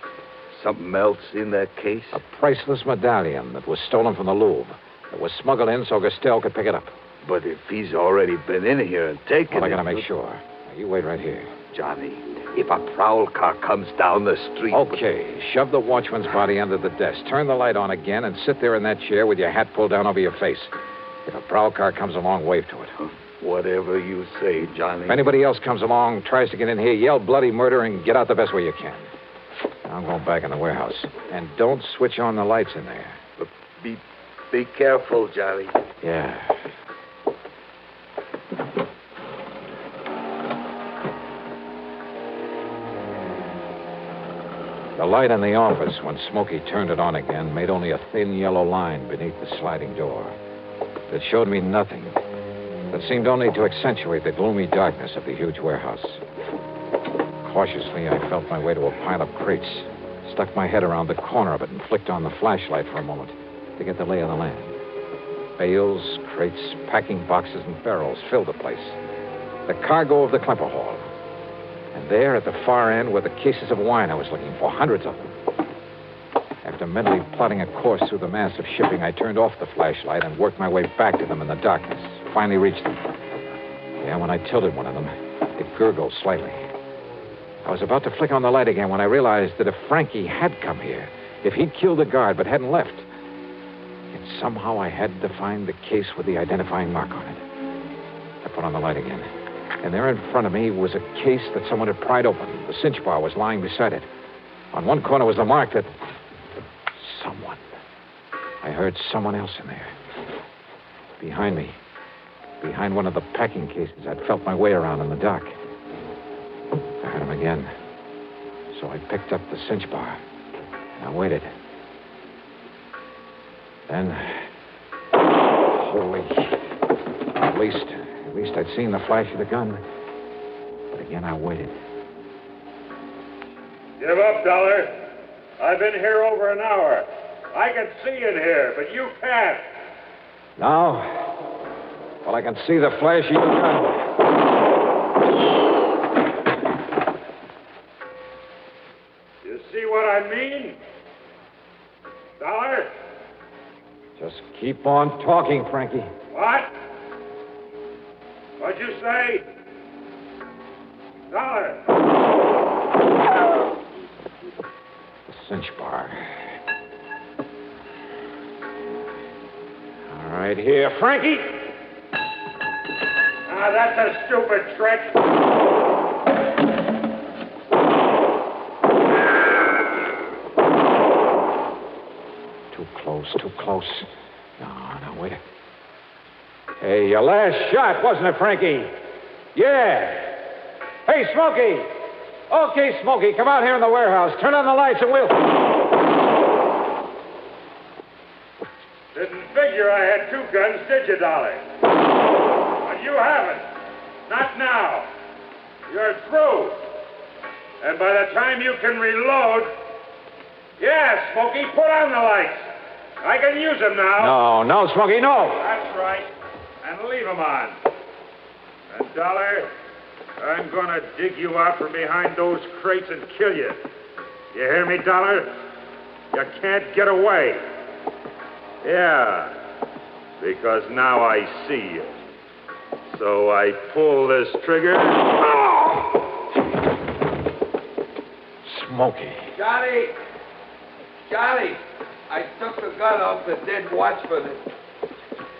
something else in that case? A priceless medallion that was stolen from the Louvre. It was smuggled in so Gerstel could pick it up. But if he's already been in here and taken it... Well, I gotta make sure. Now, you wait right here. Johnny, if a prowl car comes down the street... Okay, shove the watchman's body under the desk. Turn the light on again and sit there in that chair with your hat pulled down over your face. If a prowl car comes along, wave to it. Whatever you say, Johnny. If anybody else comes along, tries to get in here, yell bloody murder and get out the best way you can. I'm going back in the warehouse. And don't switch on the lights in there. But be careful, Johnny. Yeah. The light in the office, when Smokey turned it on again, made only a thin yellow line beneath the sliding door. It showed me nothing. It seemed only to accentuate the gloomy darkness of the huge warehouse. Cautiously, I felt my way to a pile of crates, stuck my head around the corner of it, and flicked on the flashlight for a moment to get the lay of the land. Bales, crates, packing boxes, and barrels filled the place. The cargo of the Clever Hall. And there, at the far end, were the cases of wine I was looking for, hundreds of them. After mentally plotting a course through the mass of shipping, I turned off the flashlight and worked my way back to them in the darkness. Finally reached them. Yeah, when I tilted one of them, it gurgled slightly. I was about to flick on the light again when I realized that if Frankie had come here, if he'd killed the guard but hadn't left, yet somehow I had to find the case with the identifying mark on it. I put on the light again. And there in front of me was a case that someone had pried open. The cinch bar was lying beside it. On one corner was the mark that... Someone. I heard someone else in there. Behind me. Behind one of the packing cases I'd felt my way around in the dark. I heard him again. So I picked up the cinch bar. And I waited. Then... Holy... At least I'd seen the flash of the gun. But again, I waited. Give up, Dollar. I've been here over an hour. I can see in here, but you can't. Now? Well, I can see the flash of your gun. You see what I mean? Dollar? Just keep on talking, Frankie. What? What'd you say? Dollar. Cinch bar. All right, here, Frankie. Ah, that's a stupid trick. Too close. No, wait. Hey, your last shot, wasn't it, Frankie? Yeah. Hey, Smokey. Okay, Smokey, come out here in the warehouse. Turn on the lights and we'll... Didn't figure I had two guns, did you, Dolly? But you haven't. Not now. You're through. And by the time you can reload... Yeah, Smokey, put on the lights. I can use them now. No, Smokey, no. That's right. And leave them on. And, Dollar, I'm going to dig you out from behind those crates and kill you. You hear me, Dollar? You can't get away. Yeah, because now I see you. So I pull this trigger. Smokey. Johnny, I took the gun off the dead watchman.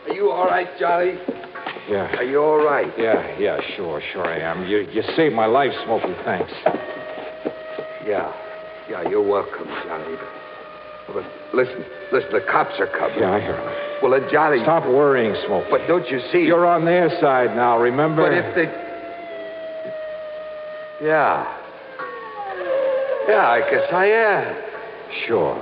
Are you all right, Johnny? Yeah. Are you all right? Yeah, sure I am. You saved my life, Smokey, thanks. Yeah, you're welcome, Johnny. But listen, the cops are coming. Yeah, I hear them. Well, then, Johnny... Stop worrying, Smokey. But don't you see... You're on their side now, remember? But if they... Yeah, I guess I am. Sure.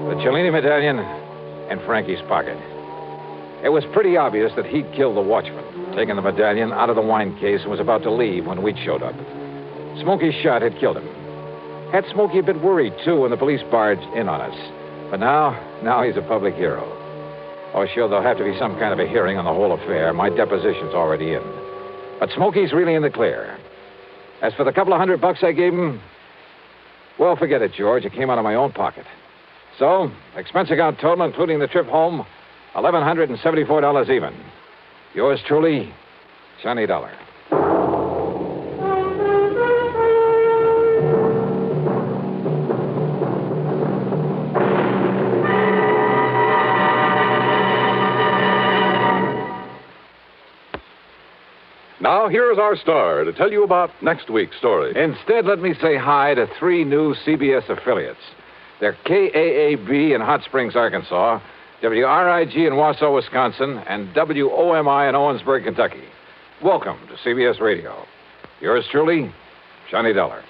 The Cellini medallion in Frankie's pocket. It was pretty obvious that he'd killed the watchman, taken the medallion out of the wine case and was about to leave when we showed up. Smokey's shot had killed him. Had Smokey a bit worried, too, when the police barged in on us. But now he's a public hero. Oh, sure, there'll have to be some kind of a hearing on the whole affair. My deposition's already in. But Smokey's really in the clear. As for the couple of $100 I gave him, well, forget it, George. It came out of my own pocket. So, expense account total, including the trip home, $1,174 even. Yours truly, Johnny Dollar. Now, here's our star to tell you about next week's story. Instead, let me say hi to 3 new CBS affiliates. They're KAAB in Hot Springs, Arkansas, WRIG in Wausau, Wisconsin, and WOMI in Owensburg, Kentucky. Welcome to CBS Radio. Yours truly, Johnny Dollar.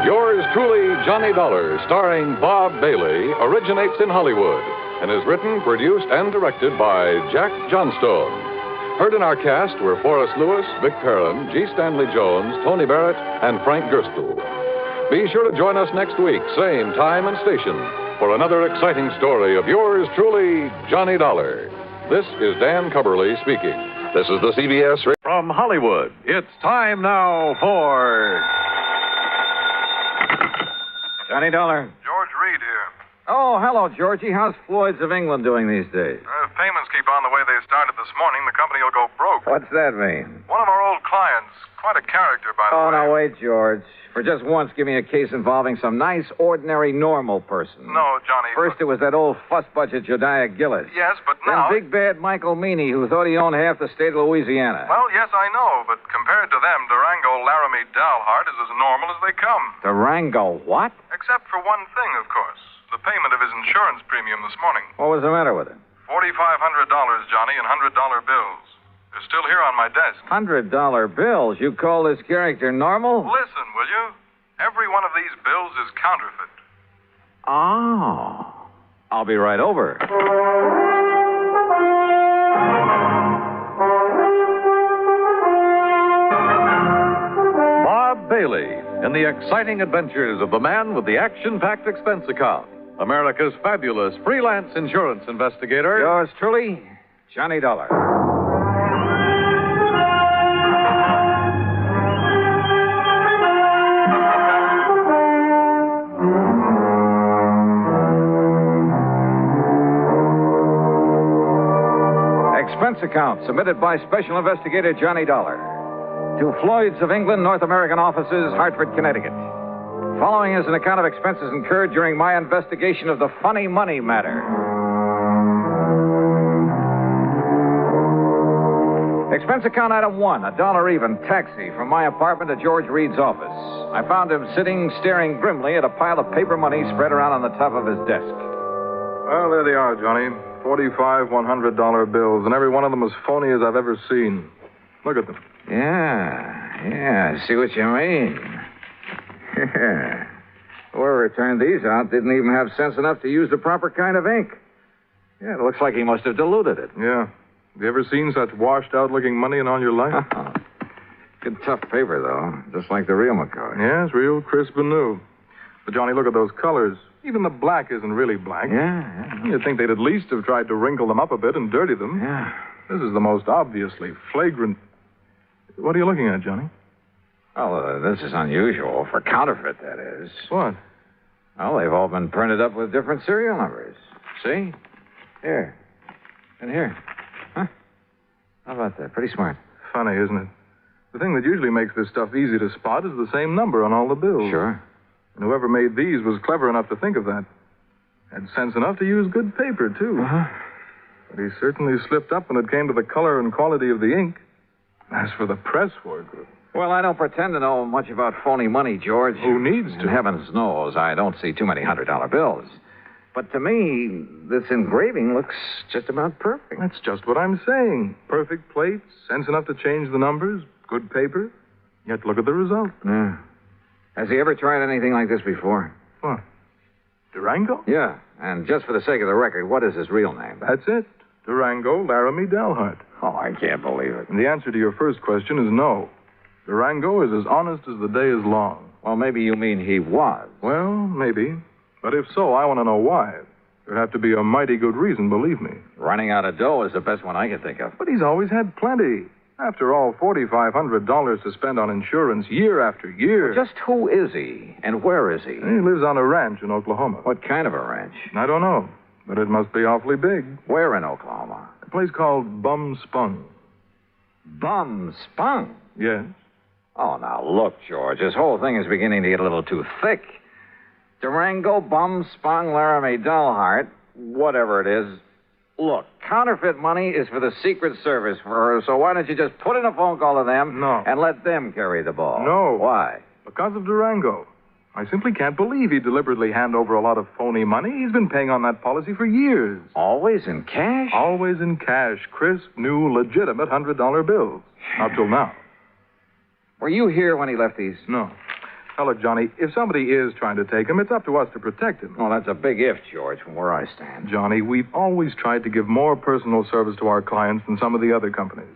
Yours truly, Johnny Dollar, starring Bob Bailey, originates in Hollywood and is written, produced, and directed by Jack Johnstone. Heard in our cast were Forrest Lewis, Vic Perrin, G. Stanley Jones, Tony Barrett, and Frank Gerstle. Be sure to join us next week, same time and station, for another exciting story of yours truly, Johnny Dollar. This is Dan Cubberly speaking. This is the CBS... From Hollywood, it's time now for... Johnny Dollar. George Reed here. Oh, hello, Georgie. How's Floyd's of England doing these days? If payments keep on the way they started this morning, the company will go broke. What's that mean? One of our old clients, quite a character, by the way. Oh, now wait, George. For just once, give me a case involving some nice, ordinary, normal person. No, Johnny. First, it was that old fuss-budget Jediah Gillis. Yes, but then now... big bad Michael Meany, who thought he owned half the state of Louisiana. Well, yes, I know, but compared to them, Durango Laramie Dalhart is as normal as they come. Durango what? Except for one thing, of course. The payment of his insurance premium this morning. What was the matter with it? $4,500, Johnny, in $100 bills. They're still here on my desk. $100 bills? You call this character normal? Listen, will you? Every one of these bills is counterfeit. Oh. I'll be right over. Bob Bailey in the exciting adventures of the man with the action-packed expense account. America's fabulous freelance insurance investigator. Yours truly, Johnny Dollar. Expense account submitted by Special Investigator Johnny Dollar to Floyd's of England, North American offices, Hartford, Connecticut. Following is an account of expenses incurred during my investigation of the Funny Money Matter. Expense account item 1, $1 even, taxi from my apartment to George Reed's office. I found him sitting, staring grimly at a pile of paper money spread around on the top of his desk. Well, there they are, Johnny. 45 $100 bills, and every one of them as phony as I've ever seen. Look at them. Yeah, I see what you mean. Whoever turned these out didn't even have sense enough to use the proper kind of ink. Yeah, it looks like he must have diluted it. Yeah. Have you ever seen such washed-out-looking money in all your life? Good tough paper, though, just like the real McCoy. Yes, real crisp and new. But, Johnny, look at those colors. Even the black isn't really black. Yeah. You'd think they'd at least have tried to wrinkle them up a bit and dirty them. Yeah. This is the most obviously flagrant... What are you looking at, Johnny? Oh, this is unusual. For counterfeit, that is. What? Well, they've all been printed up with different serial numbers. See? Here. And here. Huh? How about that? Pretty smart. Funny, isn't it? The thing that usually makes this stuff easy to spot is the same number on all the bills. Sure. And whoever made these was clever enough to think of that. Had sense enough to use good paper, too. Uh-huh. But he certainly slipped up when it came to the color and quality of the ink. As for the press work... Well, I don't pretend to know much about phony money, George. Who needs to? And heavens knows I don't see too many $100 bills. But to me, this engraving looks just about perfect. That's just what I'm saying. Perfect plates, sense enough to change the numbers, good paper. Yet look at the result. Yeah. Has he ever tried anything like this before? What? Durango? Yeah. And just for the sake of the record, what is his real name? That's it. Durango Laramie Dalhart. Oh, I can't believe it. And the answer to your first question is no. Durango is as honest as the day is long. Well, maybe you mean he was. Well, maybe. But if so, I want to know why. There'd have to be a mighty good reason, believe me. Running out of dough is the best one I can think of. But he's always had plenty. After all, $4,500 to spend on insurance year after year. Well, just who is he? And where is he? He lives on a ranch in Oklahoma. What kind of a ranch? I don't know. But it must be awfully big. Where in Oklahoma? A place called Bum Spung. Bum Spung? Yes. Oh, now, look, George, this whole thing is beginning to get a little too thick. Durango, Bum Spung, Laramie, Dalhart, whatever it is. Look, counterfeit money is for the Secret Service, so why don't you just put in a phone call to them and let them carry the ball? No. Why? Because of Durango. I simply can't believe he'd deliberately hand over a lot of phony money. He's been paying on that policy for years. Always in cash? Always in cash. Crisp, new, legitimate $100 bills. Up till now. Were you here when he left these? No. Now, look, Johnny, if somebody is trying to take him, it's up to us to protect him. Well, that's a big if, George, from where I stand. Johnny, we've always tried to give more personal service to our clients than some of the other companies.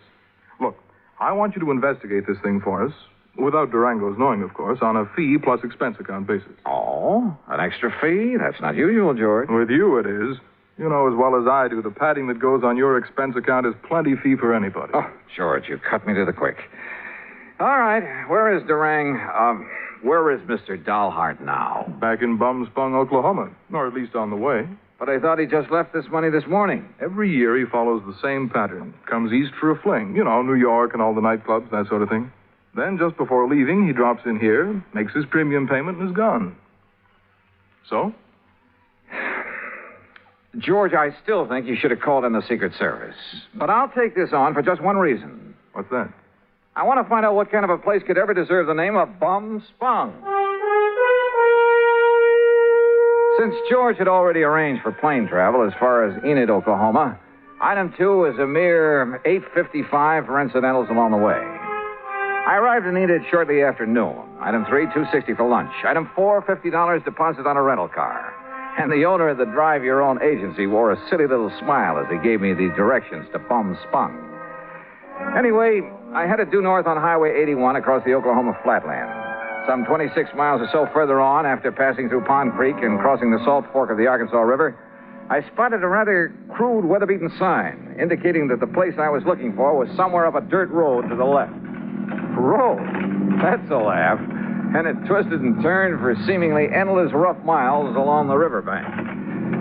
Look, I want you to investigate this thing for us, without Durango's knowing, of course, on a fee plus expense account basis. Oh, an extra fee? That's not usual, George. With you, it is. You know as well as I do, the padding that goes on your expense account is plenty fee for anybody. Oh, George, you cut me to the quick. All right, where is where is Mr. Dalhart now? Back in Bum Spung, Oklahoma, or at least on the way. But I thought he just left this money this morning. Every year he follows the same pattern. Comes east for a fling. You know, New York and all the nightclubs, that sort of thing. Then, just before leaving, he drops in here, makes his premium payment, and is gone. So? George, I still think you should have called in the Secret Service. But I'll take this on for just one reason. What's that? I want to find out what kind of a place could ever deserve the name of Bum Spung. Since George had already arranged for plane travel as far as Enid, Oklahoma, item 2 is a mere $8.55 for incidentals along the way. I arrived in Enid shortly after noon. Item 3, $2.60 for lunch. Item 4, $50 deposit on a rental car. And the owner of the drive-your-own agency wore a silly little smile as he gave me the directions to Bum Spung. Anyway, I headed due north on Highway 81 across the Oklahoma flatland. Some 26 miles or so further on, after passing through Pond Creek and crossing the Salt Fork of the Arkansas River, I spotted a rather crude, weather-beaten sign indicating that the place I was looking for was somewhere up a dirt road to the left. Road? That's a laugh. And it twisted and turned for seemingly endless rough miles along the riverbank.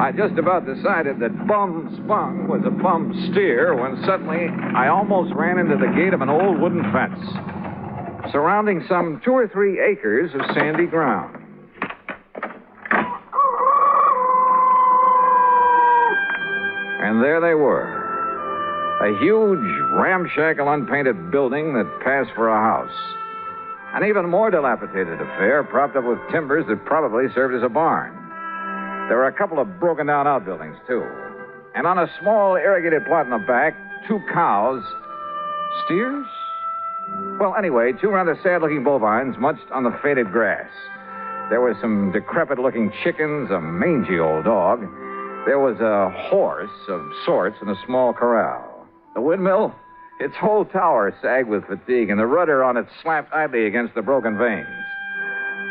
I just about decided that Bum Spunk was a bum steer when suddenly I almost ran into the gate of an old wooden fence, surrounding some 2 or 3 acres of sandy ground. And there they were. A huge, ramshackle, unpainted building that passed for a house. An even more dilapidated affair, propped up with timbers that probably served as a barn. There were a couple of broken-down outbuildings, too. And on a small irrigated plot in the back, 2 cows. Steers? Well, anyway, 2 rather sad-looking bovines munched on the faded grass. There were some decrepit-looking chickens, a mangy old dog. There was a horse of sorts in a small corral. The windmill, its whole tower sagged with fatigue, and the rudder on it slapped idly against the broken vanes.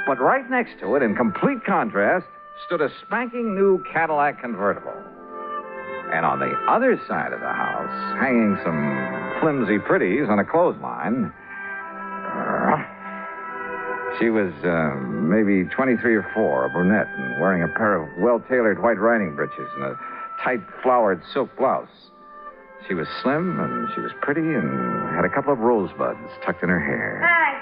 But right next to it, in complete contrast, stood a spanking new Cadillac convertible. And on the other side of the house, hanging some flimsy pretties on a clothesline, she was maybe 23 or 4, a brunette, and wearing a pair of well-tailored white riding breeches and a tight flowered silk blouse. She was slim, and she was pretty, and had a couple of rosebuds tucked in her hair. Hi.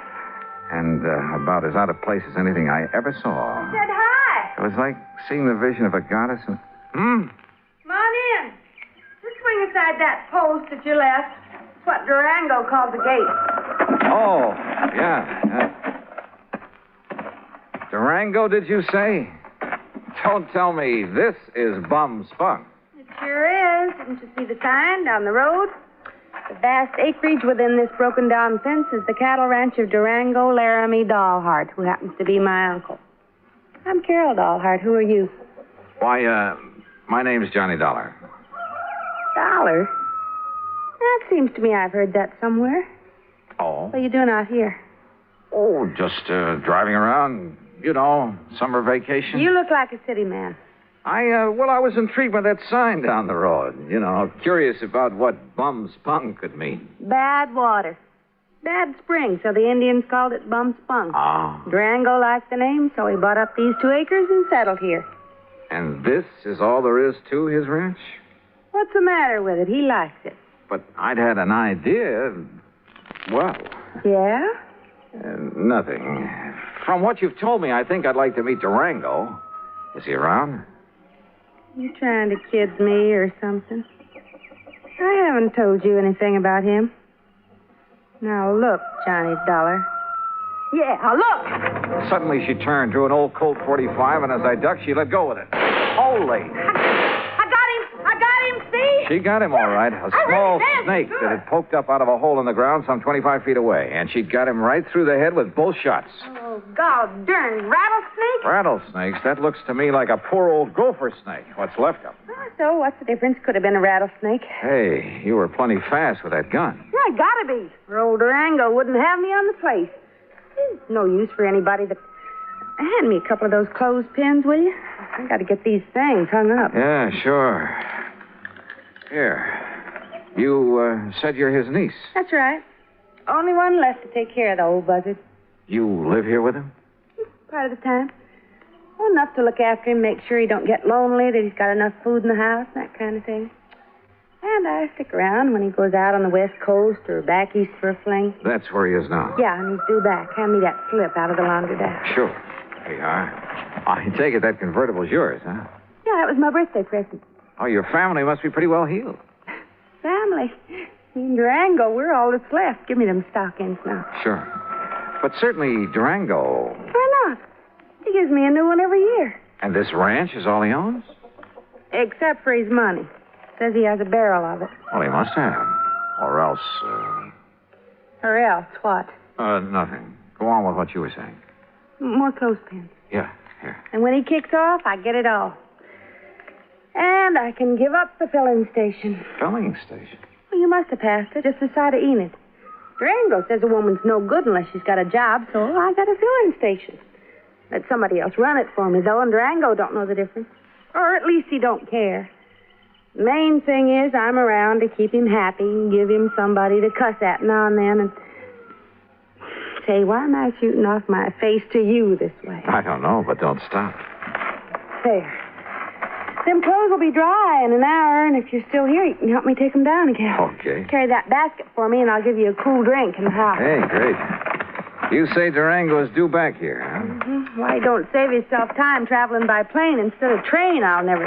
And about as out of place as anything I ever saw. I said hi. It was like seeing the vision of a goddess. Come on in. Just swing aside that post at your left. It's what Durango called the gate. Oh, yeah. Durango, did you say? Don't tell me this is Bum Spunk. It sure is. Didn't you see the sign down the road? The vast acreage within this broken-down fence is the cattle ranch of Durango Laramie Dahlhart, who happens to be my uncle. I'm Carol Dahlhart. Who are you? Why, my name's Johnny Dollar. Dollar? That seems to me I've heard that somewhere. Oh? What are you doing out here? Oh, just driving around, you know, summer vacation. You look like a city man. I was intrigued by that sign down the road. You know, curious about what Bum Spunk could mean. Bad water. Bad spring, so the Indians called it Bum Spunk. Ah. Durango liked the name, so he bought up these 2 acres and settled here. And this is all there is to his ranch? What's the matter with it? He likes it. But I'd had an idea. Well. Yeah? Nothing. From what you've told me, I think I'd like to meet Durango. Is he around? You trying to kid me or something? I haven't told you anything about him. Now look, Johnny Dollar. Yeah, look! Suddenly she turned, drew an old Colt 45, and as I ducked, she let go with it. Holy! I got him, see? She got him all right. A small snake that had poked up out of a hole in the ground some 25 feet away. And she'd got him right through the head with both shots. Oh, God darn. Rattlesnake? Rattlesnakes? That looks to me like a poor old gopher snake. What's left of him. So what's the difference? Could have been a rattlesnake. Hey, you were plenty fast with that gun. Yeah, gotta be. Or old Durango wouldn't have me on the place. There's no use for anybody that... Hand me a couple of those clothespins, will you? I gotta get these things hung up. Yeah, sure. Here. You said you're his niece. That's right. Only one left to take care of the old buzzard. You live here with him? Part of the time. Well, enough to look after him, make sure he don't get lonely, that he's got enough food in the house, that kind of thing. And I stick around when he goes out on the West Coast or back east for a fling. That's where he is now. Yeah, and he's due back. Hand me that slip out of the laundromat. Sure. Here you are. I take it that convertible's yours, huh? Yeah, that was my birthday present. Oh, your family must be pretty well heeled. Family. In Durango, we're all that's left. Give me them stockings now. Sure. But certainly Durango... Why not? He gives me a new one every year. And this ranch is all he owns? Except for his money. Says he has a barrel of it. Well, he must have. Or else... Or else what? Nothing. Go on with what you were saying. More clothespins. Yeah, here. And when he kicks off, I get it all. And I can give up the filling station. Filling station? Well, you must have passed it, just the side of Enid. Durango says a woman's no good unless she's got a job, so I got a filling station. Let somebody else run it for me, though, and Durango don't know the difference. Or at least he don't care. The main thing is I'm around to keep him happy and give him somebody to cuss at now and then. And say, why am I shooting off my face to you this way? I don't know, but don't stop. There. Them clothes will be dry in an hour, and if you're still here, you can help me take them down again. Okay. Carry that basket for me, and I'll give you a cool drink in the house. Hey, great. You say Durango is due back here, huh? Mm-hmm. Why, don't save yourself time traveling by plane instead of train, I'll never...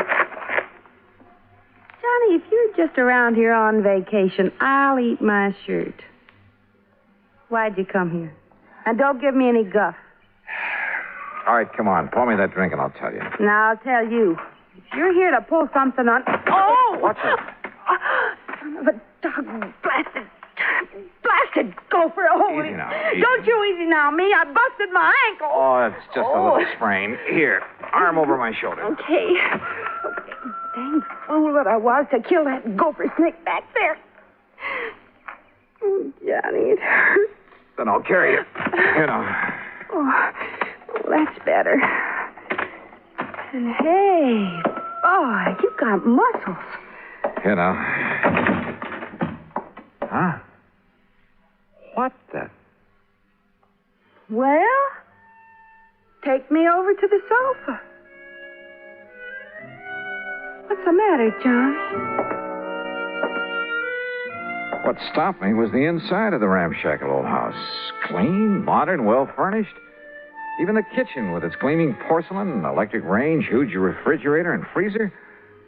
Johnny, if you're just around here on vacation, I'll eat my shirt. Why'd you come here? And don't give me any guff. All right, come on. Pour me that drink and I'll tell you. Now, I'll tell you. If you're here to pull something on... Oh! What's it? Son of a dog blasted gopher. Holy... Easy now. Don't you easy now, me. I busted my ankle. Oh, it's just a little sprain. Here, arm over my shoulder. Okay. Dang fool that I was to kill that gopher snake back there. Oh, Johnny, it hurts. Then I'll carry you. You know. Oh, that's better. And hey, boy, you got muscles. You know. Huh? What the? Well, take me over to the sofa. What's the matter, Johnny? What stopped me was the inside of the ramshackle old house. Clean, modern, well-furnished. Even the kitchen with its gleaming porcelain, electric range, huge refrigerator, and freezer.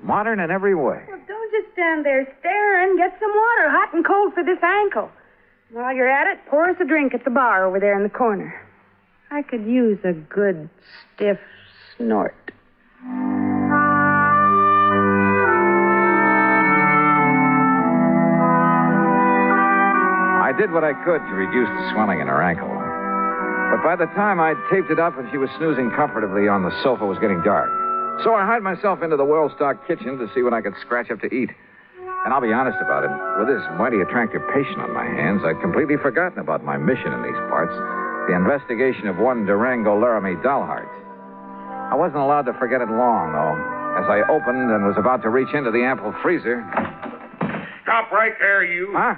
Modern in every way. Well, don't just stand there staring. Get some water, hot and cold, for this ankle. While you're at it, pour us a drink at the bar over there in the corner. I could use a good, stiff snort. I did what I could to reduce the swelling in her ankle. But by the time I'd taped it up and she was snoozing comfortably on the sofa, it was getting dark. So I hied myself into the well-stocked kitchen to see what I could scratch up to eat. And I'll be honest about it, with this mighty attractive patient on my hands, I'd completely forgotten about my mission in these parts, the investigation of one Durango Laramie dollheart. I wasn't allowed to forget it long, though. As I opened and was about to reach into the ample freezer... Stop right there, you. Huh?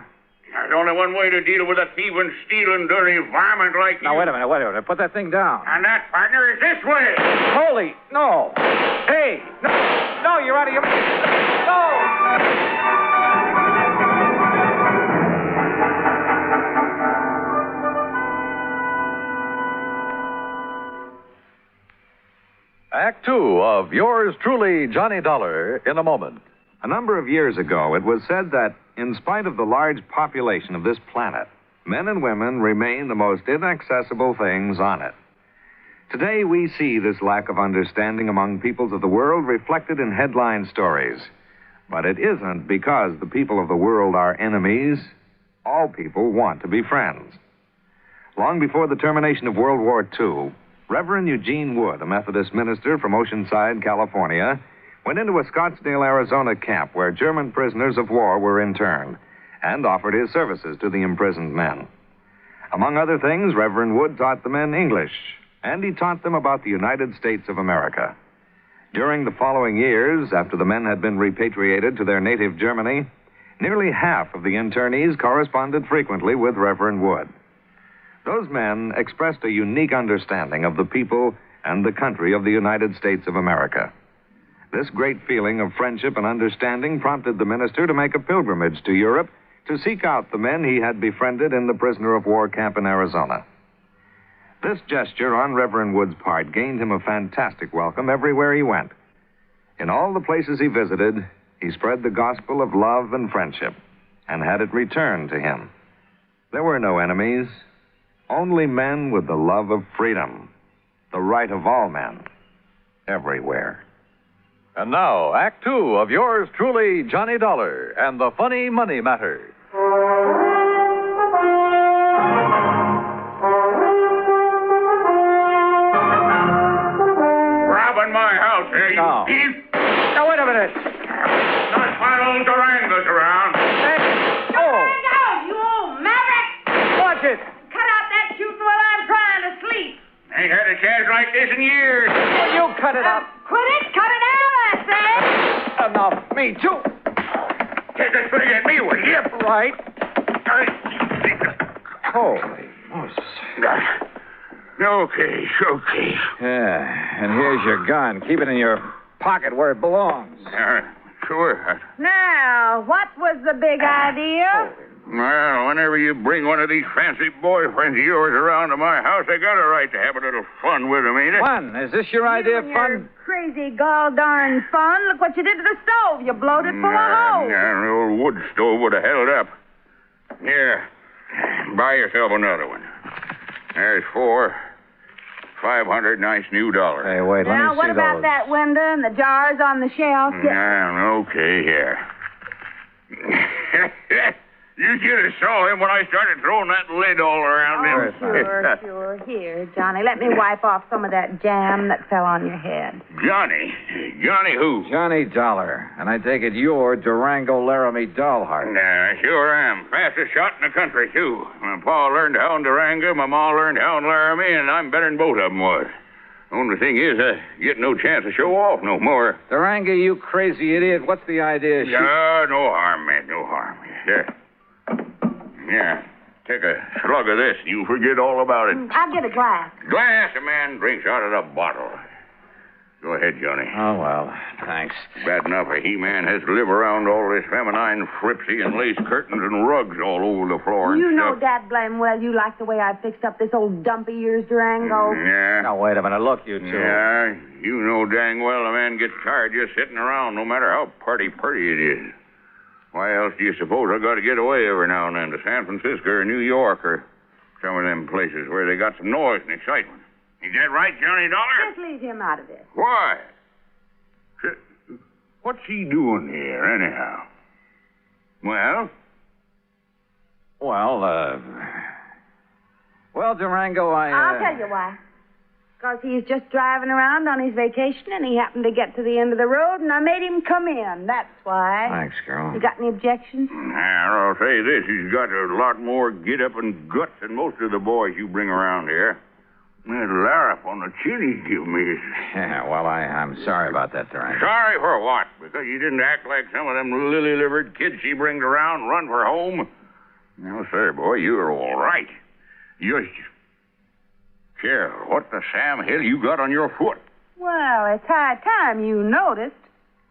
There's only one way to deal with a thieving, stealing, dirty varmint like you. Now, wait a minute. Put that thing down. And that, partner, is this way. Holy, no. Hey, no. No, you're out of your... No! Act Two of yours truly, Johnny Dollar, in a moment. A number of years ago, it was said that, in spite of the large population of this planet, men and women remain the most inaccessible things on it. Today, we see this lack of understanding among peoples of the world reflected in headline stories. But it isn't because the people of the world are enemies. All people want to be friends. Long before the termination of World War II, Reverend Eugene Wood, a Methodist minister from Oceanside, California, went into a Scottsdale, Arizona camp where German prisoners of war were interned and offered his services to the imprisoned men. Among other things, Reverend Wood taught the men English, and he taught them about the United States of America. During the following years, after the men had been repatriated to their native Germany, nearly half of the internees corresponded frequently with Reverend Wood. Those men expressed a unique understanding of the people and the country of the United States of America. This great feeling of friendship and understanding prompted the minister to make a pilgrimage to Europe to seek out the men he had befriended in the prisoner of war camp in Arizona. This gesture on Reverend Wood's part gained him a fantastic welcome everywhere he went. In all the places he visited, he spread the gospel of love and friendship and had it returned to him. There were no enemies, only men with the love of freedom, the right of all men, everywhere. And now, Act Two of yours truly, Johnny Dollar, and the Funny Money Matter. Robbing my house here, you No. thief. Now, wait a minute. Not while old Durango's around. Durango, you old maverick! Watch it. Cut out that shooting while I'm trying to sleep. Ain't had a chance like this in years. Will you cut it out? Quit it! Cut it out, I said! Enough. Me, too. Take a swing at me, will you? Right. Holy Moses. Okay. Yeah, and here's your gun. Keep it in your pocket where it belongs. Sure. Now, what was the big idea? Well, whenever you bring one of these fancy boyfriends of yours around to my house, I got a right to have a little fun with them, ain't it? Fun? Is this your idea of fun? Crazy gall darn fun. Look what you did to the stove. You blowed it full of holes. Yeah, the old wood stove would have held up. Here, buy yourself another one. There's 500 nice new dollars. Hey, wait, let Now, me what see about those. that window and the jars on the shelf? Okay, here. You should have saw him when I started throwing that lid all around him. Sure. Here, Johnny, let me wipe off some of that jam that fell on your head. Johnny? Johnny who? Johnny Dollar. And I take it you're Durango Laramie Dollheart. Nah, sure am. Fastest shot in the country, too. My pa learned how in Durango, my ma learned how in Laramie, and I'm better than both of them was. Only thing is, I get no chance to show off no more. Durango, you crazy idiot. What's the idea? No harm, man, no harm. Yeah, take a slug of this. You forget all about it. I'll get a glass. Glass, a man drinks out of the bottle. Go ahead, Johnny. Oh, well, thanks. Bad enough a he-man has to live around all this feminine fripsy and lace curtains and rugs all over the floor and You know, stuff. Dad, blame well, you like the way I fixed up this old dumpy ears Durango. Yeah. Now, wait a minute. Look, you two. Yeah, you know dang well a man gets tired just sitting around, no matter how pretty it is. Why else do you suppose I got to get away every now and then to San Francisco or New York or some of them places where they got some noise and excitement? Is that right, Johnny Dollar? Just leave him out of this. Why? What's he doing here, anyhow? Well, Durango, I'll tell you why. Because he's just driving around on his vacation, and he happened to get to the end of the road, and I made him come in. That's why. Thanks, girl. You got any objections? I'll say this. He's got a lot more get-up and guts than most of the boys you bring around here. That larrup on the chin he give me is... Yeah, well, I'm sorry about that, Durango. Sorry for what? Because you didn't act like some of them lily-livered kids she brings around, run for home? No, sir, boy, you're all right. Cheryl, what the Sam Hill you got on your foot? Well, it's high time you noticed.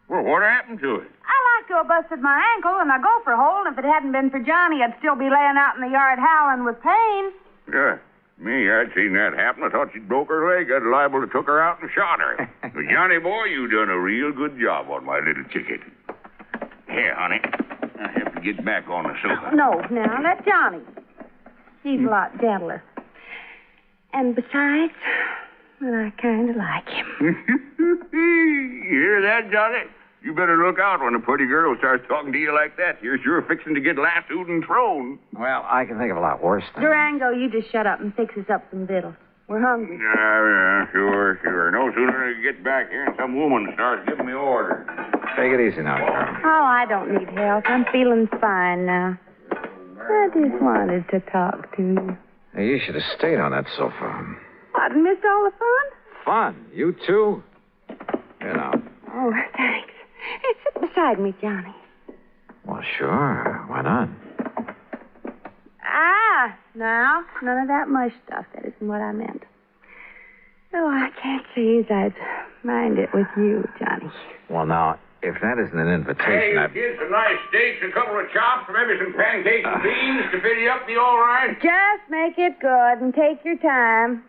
Well, what happened to it? I like to have busted my ankle and I go for a hole, and if it hadn't been for Johnny, I'd still be laying out in the yard howling with pain. Yeah, me, I'd seen that happen. I thought she'd broke her leg. I'd liable to took her out and shot her. But Johnny, boy, you done a real good job on my little ticket. Here, honey, I have to get back on the sofa. No, now, let Johnny. He's a lot gentler. And besides, well, I kind of like him. You hear that, Johnny? You better look out when a pretty girl starts talking to you like that. You're sure fixing to get lassoed and thrown. Well, I can think of a lot worse things. Durango, you just shut up and fix us up some victuals. We're hungry. Yeah, sure. No sooner than I get back here and some woman starts giving me orders. Take it easy now, girl. Oh, I don't need help. I'm feeling fine now. I just wanted to talk to you. Hey, you should have stayed on that sofa. What, missed all the fun? Fun? You too? You know. Oh, thanks. Hey, sit beside me, Johnny. Well, sure. Why not? Now, none of that mush stuff. That isn't what I meant. Oh, I can't say as I'd mind it with you, Johnny. Well, now, if that isn't an Hey, invitation, you kids, some nice steaks, a couple of chops, maybe some pancakes and beans to fill you up. Be all right? Just make it good and take your time.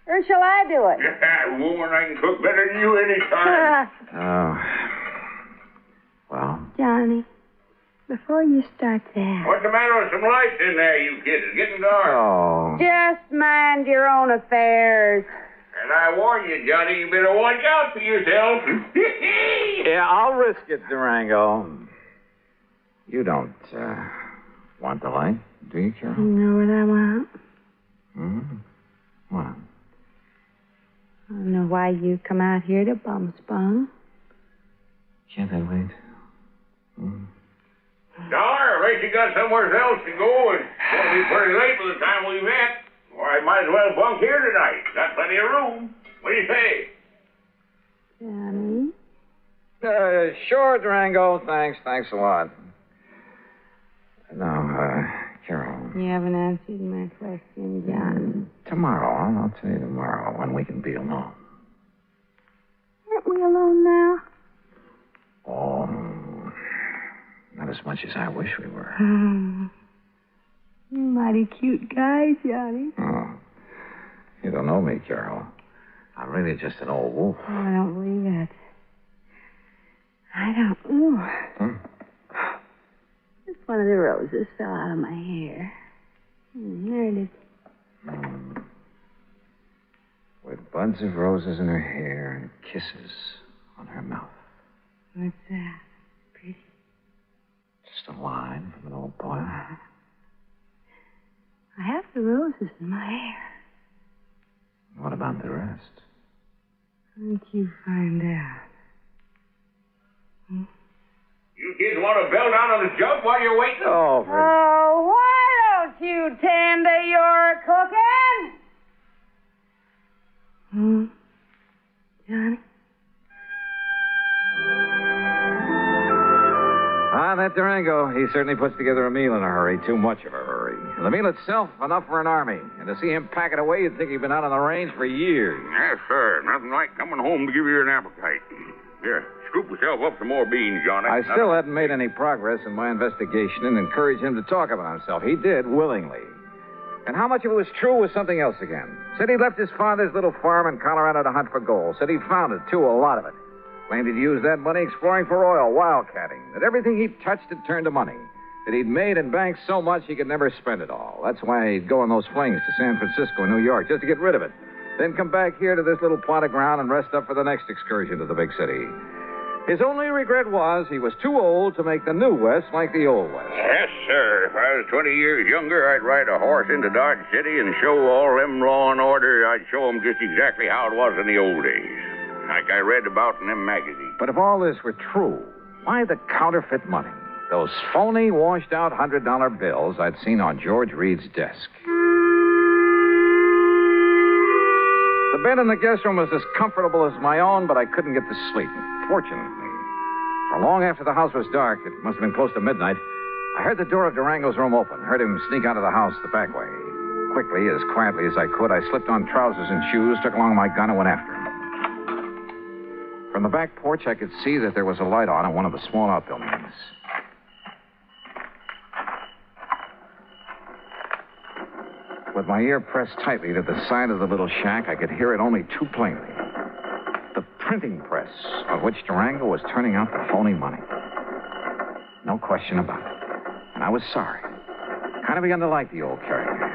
Or shall I do it? Yeah, woman, I can cook better than you any time. Oh. Well, Johnny, before you start that... What's the matter with some lights in there, you kids? It's getting dark. Oh. Just mind your own affairs. And I warn you, Johnny, you better watch out for yourself. Yeah, I'll risk it, Durango. You don't, want the light, do you, Carol? You know what I want? What? I don't know why you come out here to bum-spun. Can't I wait? Dollar, I bet you got somewhere else to go, and it'll be pretty late by the time we met. Or I might as well bunk here tonight. Got plenty of room. What do you say? Johnny? Sure, Durango. Thanks a lot. No, Carol. You haven't answered my question, Johnny. Tomorrow. I'll tell you tomorrow when we can be alone. we alone now? Oh, not as much as I wish we were. You're a mighty cute guy, Johnny. Oh, you don't know me, Carol. I'm really just an old wolf. Oh, I don't believe that. I don't. Ooh. Just one of the roses fell out of my hair. There it is. With buds of roses in her hair and kisses on her mouth. What's that? Pretty. Just a line from an old poem. I have the roses in my hair. What about the rest? Won't you find out? You kids want to bell down on the jug while you're waiting? Oh, Oh, why don't you tend to your cooking? Johnny? That Durango, he certainly puts together a meal in a hurry. Too much of a hurry. And the meal itself, enough for an army. And to see him pack it away, you'd think he'd been out on the range for years. Yes, sir. Nothing like coming home to give you an appetite. Here, scoop yourself up some more beans, Johnny. I still hadn't made any progress in my investigation and encouraged him to talk about himself. He did, willingly. And how much of it was true was something else again. Said he left his father's little farm in Colorado to hunt for gold. Said he found it, too, a lot of it. Claimed he'd used that money exploring for oil, wildcatting. That everything he touched had turned to money. That he'd made and banked so much he could never spend it all. That's why he'd go on those flings to San Francisco and New York, just to get rid of it. Then come back here to this little plot of ground and rest up for the next excursion to the big city. His only regret was he was too old to make the new West like the old West. Yes, sir. If I was 20 years younger, I'd ride a horse into Dodge City and show all them law and order. I'd show them just exactly how it was in the old days. Like I read about in them magazines. But if all this were true, why the counterfeit money? Those phony, washed-out $100 bills I'd seen on George Reed's desk. The bed in the guest room was as comfortable as my own, but I couldn't get to sleep. Fortunately, for long after the house was dark, it must have been close to midnight, I heard the door of Durango's room open, heard him sneak out of the house the back way. Quickly, as quietly as I could, I slipped on trousers and shoes, took along my gun, and went after him. From the back porch, I could see that there was a light on in one of the small outbuildings. With my ear pressed tightly to the side of the little shack, I could hear it only too plainly. The printing press on which Durango was turning out the phony money. No question about it. And I was sorry. Kind of begun to like the old character.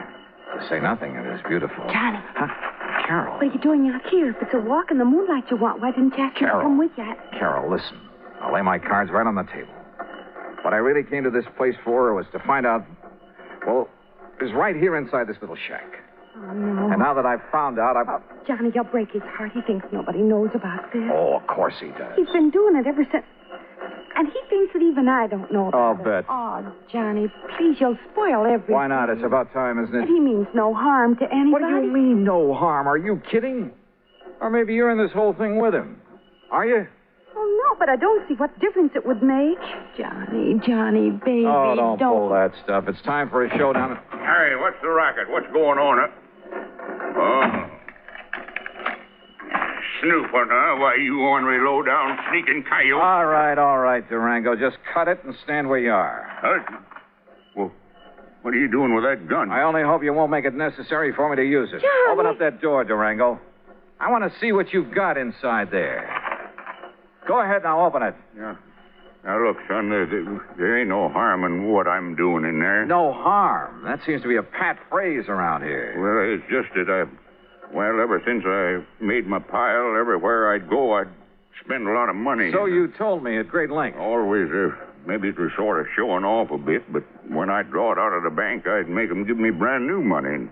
To say nothing of his beautiful... Johnny. Huh? Carol. What are you doing out here? If it's a walk in the moonlight you want, why didn't you ask me to come with you? Carol, listen. I'll lay my cards right on the table. What I really came to this place for was to find out... Well, it was right here inside this little shack. Oh, no. And now that I've found out, Oh, Johnny, you'll break his heart. He thinks nobody knows about this. Oh, of course he does. He's been doing it ever since... And he thinks that even I don't know about I'll it. bet. Oh, Johnny, please, you'll spoil everything. Why not? It's about time, isn't it? And he means no harm to anybody. What do you mean, no harm? Are you kidding? Or maybe you're in this whole thing with him. Are you? Oh, no, but I don't see what difference it would make. Johnny, baby, Oh, don't pull that stuff. It's time for a showdown. Harry, what's the racket? What's going on? Oh. Snooping, huh? Why, you ornery, low-down, sneaking coyote. All right, Durango. Just cut it and stand where you are. Well, what are you doing with that gun? I only hope you won't make it necessary for me to use it. Johnny. Open up that door, Durango. I want to see what you've got inside there. Go ahead now, open it. Yeah. Now, look, son, there ain't no harm in what I'm doing in there. No harm? That seems to be a pat phrase around here. Well, it's just that well, ever since I made my pile, everywhere I'd go, I'd spend a lot of money. So you told me at great length. Always, maybe it was sort of showing off a bit, but when I'd draw it out of the bank, I'd make them give me brand new money.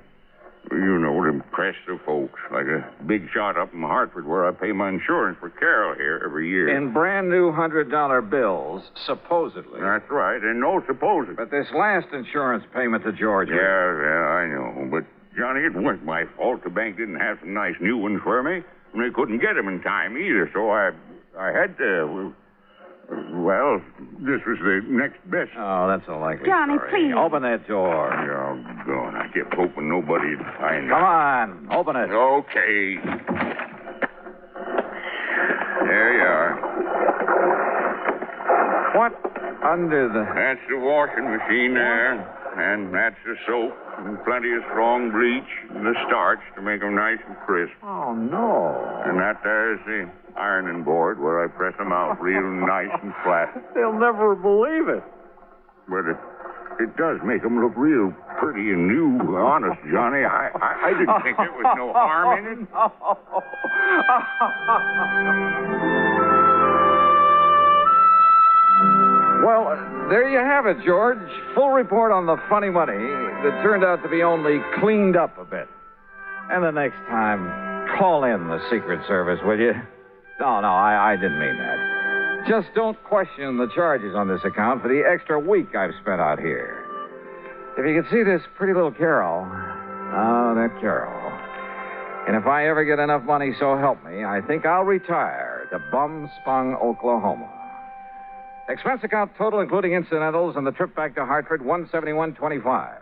You know, to impress the folks. Like a big shot up in Hartford where I pay my insurance for Carol here every year. In brand new $100 bills, supposedly. That's right, and no supposedly. But this last insurance payment to George... Yeah, I know. But, Johnny, it wasn't my fault. The bank didn't have some nice new ones for me. And they couldn't get them in time either, so I had to... Well, this was the next best. Oh, that's a likely Johnny, story. please. Open that door. Oh, God, I kept hoping nobody'd find Come out. on, open it. Okay. What under the... That's the washing machine there. And that's the soap and plenty of strong bleach and the starch to make them nice and crisp. Oh, no. And that there's the ironing board where I press them out real nice and flat. They'll never believe it. But it does make them look real pretty and new. Honest, Johnny, I didn't think there was no harm in it. Well, there you have it, George. Full report on the funny money that turned out to be only cleaned up a bit. And the next time, call in the Secret Service, will you? No, I didn't mean that. Just don't question the charges on this account for the extra week I've spent out here. If you could see this pretty little Carol. Oh, that Carol. And if I ever get enough money, so help me, I think I'll retire to Bum-Spung, Oklahoma. Expense account total, including incidentals, and the trip back to Hartford, $171.25.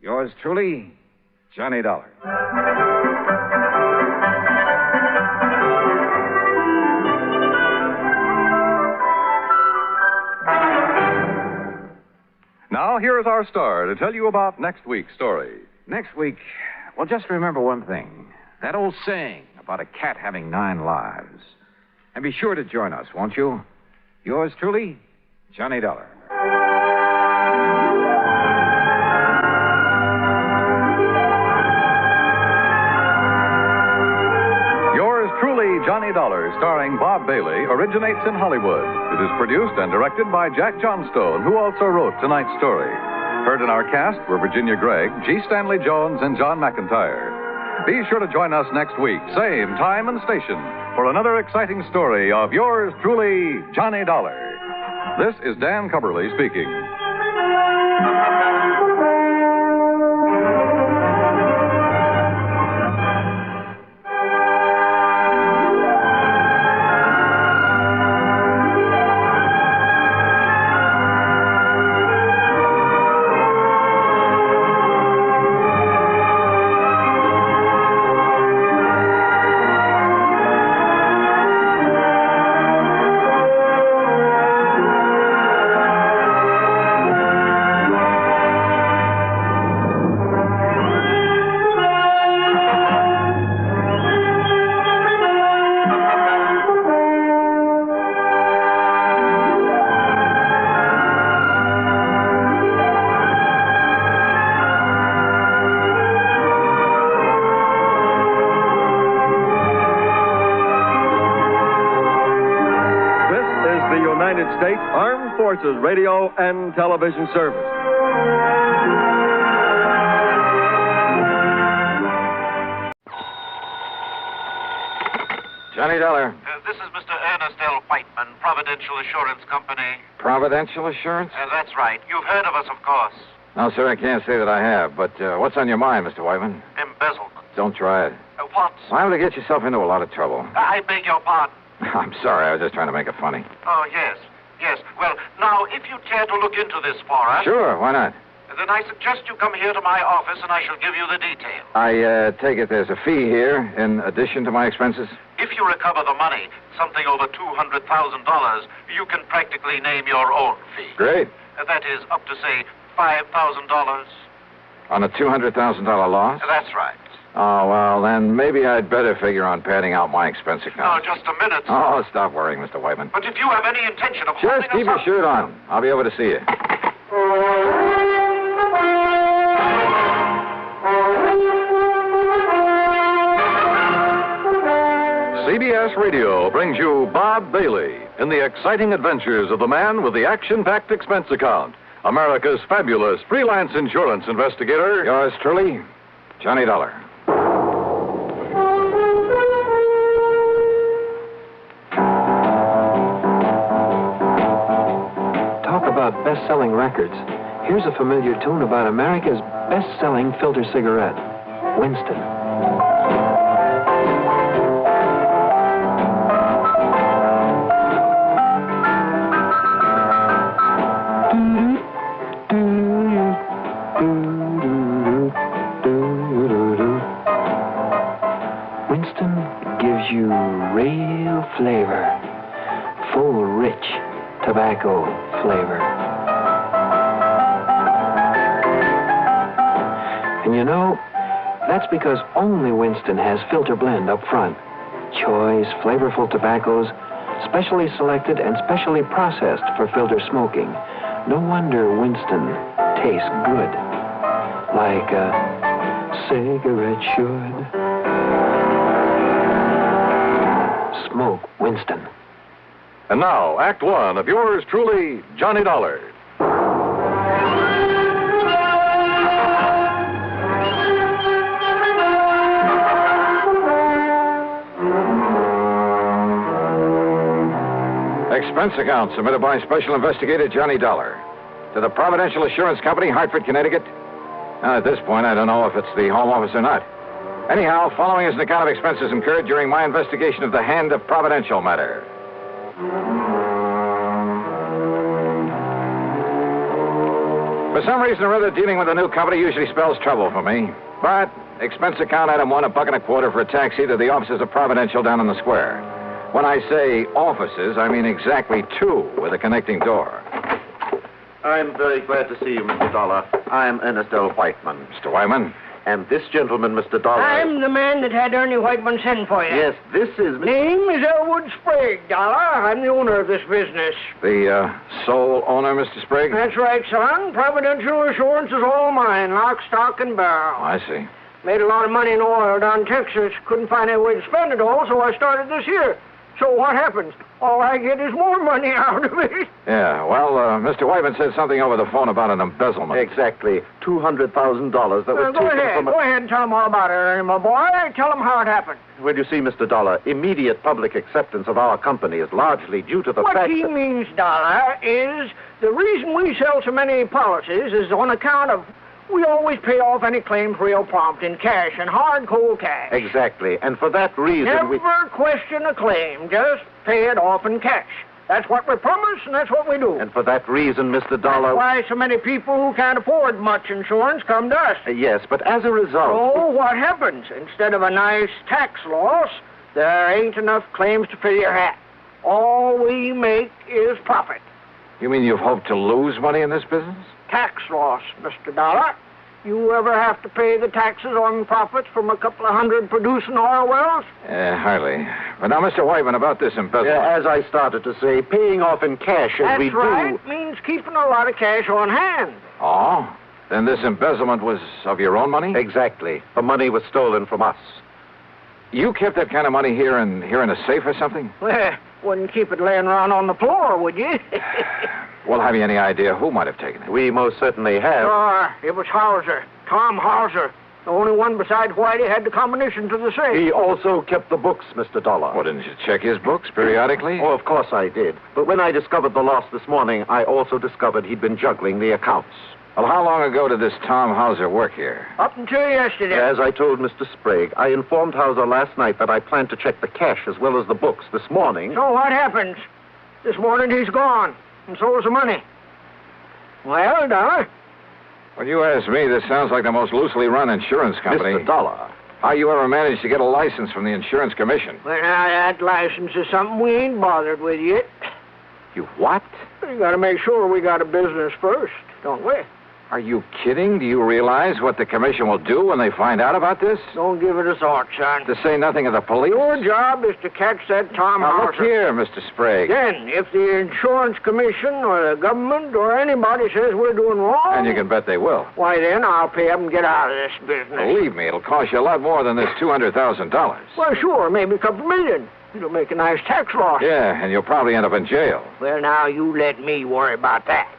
Yours truly, Johnny Dollar. Now, here is our star to tell you about next week's story. Next week, well, just remember one thing. That old saying about a cat having 9 lives. And be sure to join us, won't you? Yours truly, Johnny Dollar. Yours truly, Johnny Dollar, starring Bob Bailey, originates in Hollywood. It is produced and directed by Jack Johnstone, who also wrote tonight's story. Heard in our cast were Virginia Gregg, G. Stanley Jones, and John McIntyre. Be sure to join us next week, same time and station, for another exciting story of yours truly, Johnny Dollar. This is Dan Cubberly speaking. States Armed Forces Radio and Television Service. Johnny Dollar. This is Mr. Ernest L. Whiteman, Providential Assurance Company. Providential Assurance? That's right. You've heard of us, of course. No, sir, I can't say that I have. But what's on your mind, Mr. Whiteman? Embezzlement. Don't try it. What? Liable to get yourself into a lot of trouble. I beg your pardon. I'm sorry. I was just trying to make it funny. Oh, yes. Yes. Well, now, if you care to look into this for us... Sure, why not? Then I suggest you come here to my office and I shall give you the details. I take it there's a fee here in addition to my expenses? If you recover the money, something over $200,000, you can practically name your own fee. Great. That is up to, say, $5,000. On a $200,000 loss? That's right. Oh, well, then maybe I'd better figure on padding out my expense account. Now, just a minute. Oh, stop worrying, Mr. Whiteman. But if you have any intention of... Just keep your shirt on. I'll be over to see you. CBS Radio brings you Bob Bailey in the exciting adventures of the man with the action-packed expense account, America's fabulous freelance insurance investigator. Yours truly, Johnny Dollar. Talk about best-selling records. Here's a familiar tune about America's best-selling filter cigarette, Winston. Winston gives you real flavor, full, rich tobacco. know, that's because only Winston has filter blend up front. Choice, flavorful tobaccos, specially selected and specially processed for filter smoking. No wonder Winston tastes good. Like a cigarette should. Smoke Winston. And now, Act One of yours truly, Johnny Dollar. Expense account submitted by Special Investigator Johnny Dollar to the Providential Assurance Company, Hartford, Connecticut. Now, at this point, I don't know if it's the home office or not. Anyhow, following is an account of expenses incurred during my investigation of the Hand of Providential Matter. For some reason or other, dealing with a new company usually spells trouble for me. But expense account item one, $1.25 for a taxi to the offices of Providential down in the square. When I say offices, I mean exactly two with a connecting door. I'm very glad to see you, Mr. Dollar. I'm Ernest L. Whiteman. Mr. Whiteman? And this gentleman, Mr. Dollar. I'm the man that had Ernie Whiteman send for you. Yes, this is... Name is Elwood Sprague, Dollar. I'm the owner of this business. The sole owner, Mr. Sprague? That's right, son. Providential Assurance is all mine, lock, stock, and barrel. Oh, I see. Made a lot of money in oil down in Texas. Couldn't find any way to spend it all, so I started this here. So what happens? All I get is more money out of it. Yeah, well, Mr. Whiteman said something over the phone about an embezzlement. Exactly. $200,000 that was Go ahead and tell them all about it, Ernie, my boy. Tell them how it happened. Well, you see, Mr. Dollar, immediate public acceptance of our company is largely due to the fact that... What he means, Dollar, is the reason we sell so many policies is on account of we always pay off any claims real prompt in cash and hard, cold cash. Exactly. And for that reason, Never question a claim. Just pay it off in cash. That's what we promise, and that's what we do. And for that reason, Mr. Dollar... That's why so many people who can't afford much insurance come to us. Yes, but as a result... So what happens? Instead of a nice tax loss, there ain't enough claims to fill your hat. All we make is profit. You mean you've hoped to lose money in this business? Tax loss, Mr. Dollar. You ever have to pay the taxes on profits from a couple of hundred producing oil wells? Hardly. But now, Mr. Whiteman, about this embezzlement. Yeah, as I started to say, paying off in cash as we do... That's right. Means keeping a lot of cash on hand. Oh? Then this embezzlement was of your own money? Exactly. The money was stolen from us. You kept that kind of money here in a safe or something? Well, wouldn't keep it laying around on the floor, would you? Well, have you any idea who might have taken it? We most certainly have. Sure. It was Hauser. Tom Hauser. The only one besides Whitey had the combination to the safe. He also kept the books, Mr. Dollar. Well, didn't you check his books periodically? Oh, of course I did. But when I discovered the loss this morning, I also discovered he'd been juggling the accounts. Well, how long ago did this Tom Hauser work here? Up until yesterday. As I told Mr. Sprague, I informed Hauser last night that I planned to check the cash as well as the books this morning. So what happens? This morning he's gone, and so is the money. Well, Dollar? When you ask me, this sounds like the most loosely run insurance company. Mr. Dollar. How you ever managed to get a license from the insurance commission? Well, now, that license is something we ain't bothered with yet. You what? We gotta make sure we got a business first, don't we? Are you kidding? Do you realize what the commission will do when they find out about this? Don't give it a thought, son. To say nothing of the police? Your job is to catch that Tom Now, Hauser. look here, Mr. Sprague. Then, if the insurance commission or the government or anybody says we're doing wrong... And you can bet they will. Why, then I'll pay them and get out of this business. Believe me, it'll cost you a lot more than this $200,000. Well, sure, maybe a couple million. It'll make a nice tax loss. Yeah, and you'll probably end up in jail. Well, now, you let me worry about that.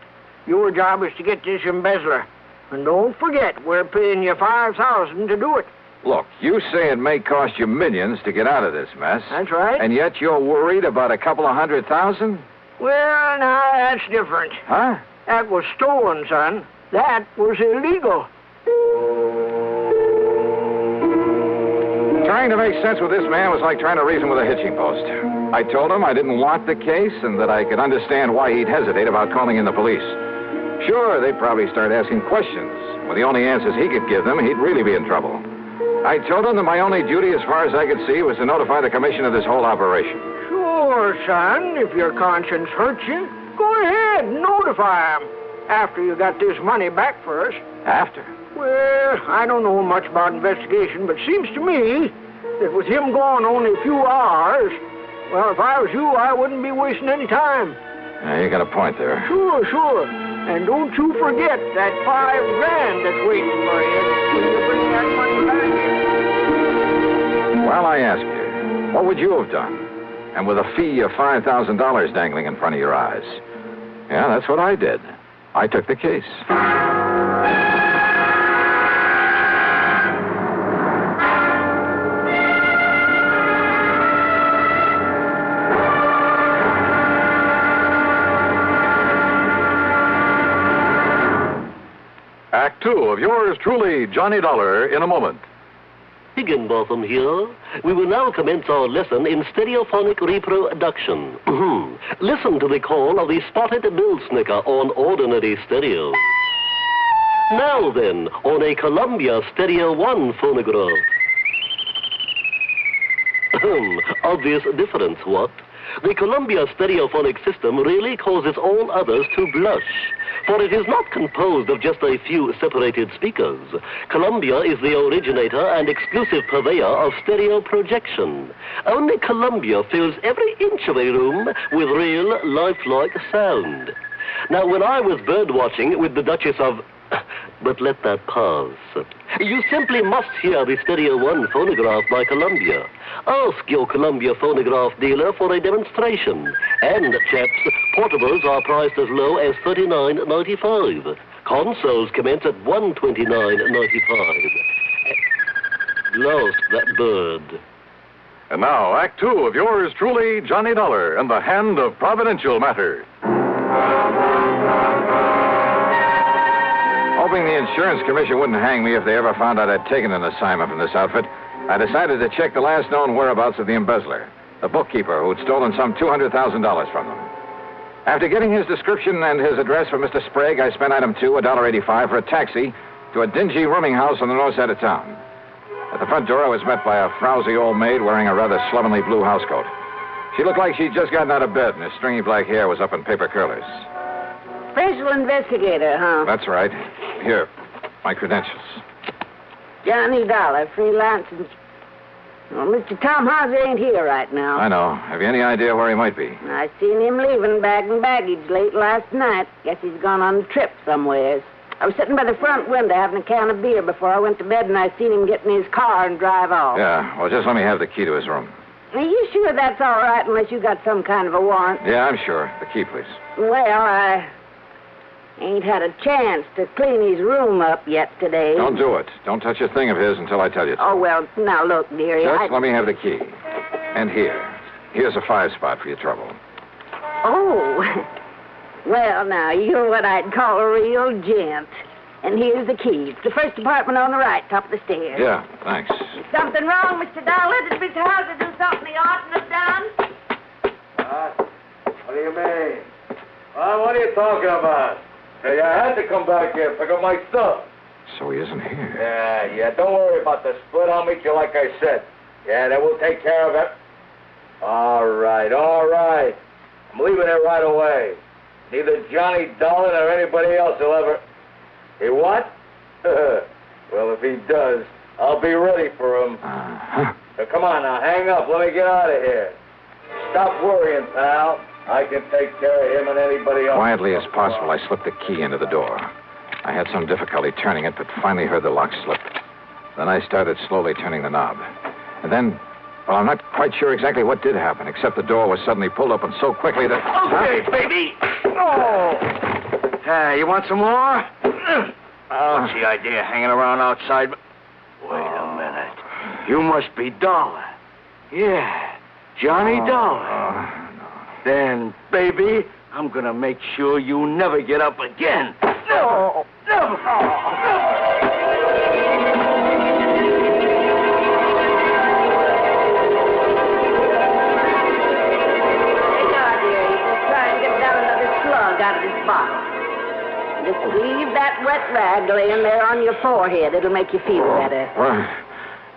Your job is to get this embezzler. And don't forget, we're paying you $5,000 to do it. Look, you say it may cost you millions to get out of this mess. That's right. And yet you're worried about a couple of $100,000? Well, now, that's different. Huh? That was stolen, son. That was illegal. Trying to make sense with this man was like trying to reason with a hitching post. I told him I didn't want the case and that I could understand why he'd hesitate about calling in the police. Sure, they'd probably start asking questions. With the only answers he could give them, he'd really be in trouble. I told him that my only duty, as far as I could see, was to notify the commission of this whole operation. Sure, son. If your conscience hurts you, go ahead and notify them. After you got this money back first. After? Well, I don't know much about investigation, but seems to me that with him gone only a few hours, well, if I was you, I wouldn't be wasting any time. Yeah, you got a point there. Sure. And don't you forget that $5,000 that's waiting for you when you bring that money back here. Well, I ask you, what would you have done? And with a fee of $5,000 dangling in front of your eyes? Yeah, that's what I did. I took the case. Act two of yours truly, Johnny Dollar, in a moment. Higginbotham here. We will now commence our lesson in stereophonic reproduction. Listen to the call of the spotted bill snicker on ordinary stereo. Now then, on a Columbia Stereo 1 phonograph. Obvious difference, what? The Columbia stereophonic system really causes all others to blush, for it is not composed of just a few separated speakers. Columbia is the originator and exclusive purveyor of stereo projection. Only Columbia fills every inch of a room with real, lifelike sound. Now, when I was bird watching with the Duchess of... But let that pass. You simply must hear the Stereo 1 phonograph by Columbia. Ask your Columbia phonograph dealer for a demonstration. And, chaps, portables are priced as low as $39.95. Consoles commence at $129.95. Lost that bird. And now, Act two of yours truly, Johnny Dollar, and the Hand of Providential Matter. Hoping the insurance commission wouldn't hang me if they ever found out I'd taken an assignment from this outfit, I decided to check the last known whereabouts of the embezzler, the bookkeeper who'd stolen some $200,000 from them. After getting his description and his address from Mr. Sprague, I spent item two, $1.85, for a taxi to a dingy rooming house on the north side of town. At the front door, I was met by a frowsy old maid wearing a rather slovenly blue housecoat. She looked like she'd just gotten out of bed, and her stringy black hair was up in paper curlers. Special investigator, huh? That's right. Here, my credentials. Johnny Dollar, freelance. Well, Mr. Tom Hauser ain't here right now. I know. Have you any idea where he might be? I seen him leaving bag and baggage late last night. Guess he's gone on a trip somewheres. I was sitting by the front window having a can of beer before I went to bed, and I seen him get in his car and drive off. Yeah, well, just let me have the key to his room. Are you sure that's all right unless you got some kind of a warrant? Yeah, I'm sure. The key, please. Well, I ain't had a chance to clean his room up yet today. Don't do it. Don't touch a thing of his until I tell you to. Oh, well, now look, dearie. Just let me have the key. And here's a 5-spot for your trouble. Oh. Well, now, you're what I'd call a real gent. And here's the key. It's the first apartment on the right, top of the stairs. Yeah, thanks. Is something wrong, Mr. Dollar? Did Mr. Hauser do something he oughtn't have done? What do you mean? What are you talking about? Hey, I had to come back here and pick up my stuff. So he isn't here. Yeah, don't worry about the split. I'll meet you like I said. Yeah, then we'll take care of it. All right. I'm leaving it right away. Neither Johnny Dollar or anybody else will ever... He what? Well, if he does, I'll be ready for him. So come on now, hang up. Let me get out of here. Stop worrying, pal. I can take care of him and anybody else. Quietly as possible, I slipped the key into the door. I had some difficulty turning it, but finally heard the lock slip. Then I started slowly turning the knob. And then, well, I'm not quite sure exactly what did happen, except the door was suddenly pulled open so quickly that... Okay, baby. Oh. You want some more? What's the idea hanging around outside? Wait a minute. You must be Dollar. Yeah, Johnny Dollar. Then, baby, I'm gonna make sure you never get up again. Never! Never! Out of this bottle. Just leave that wet rag laying there on your forehead. It'll make you feel better.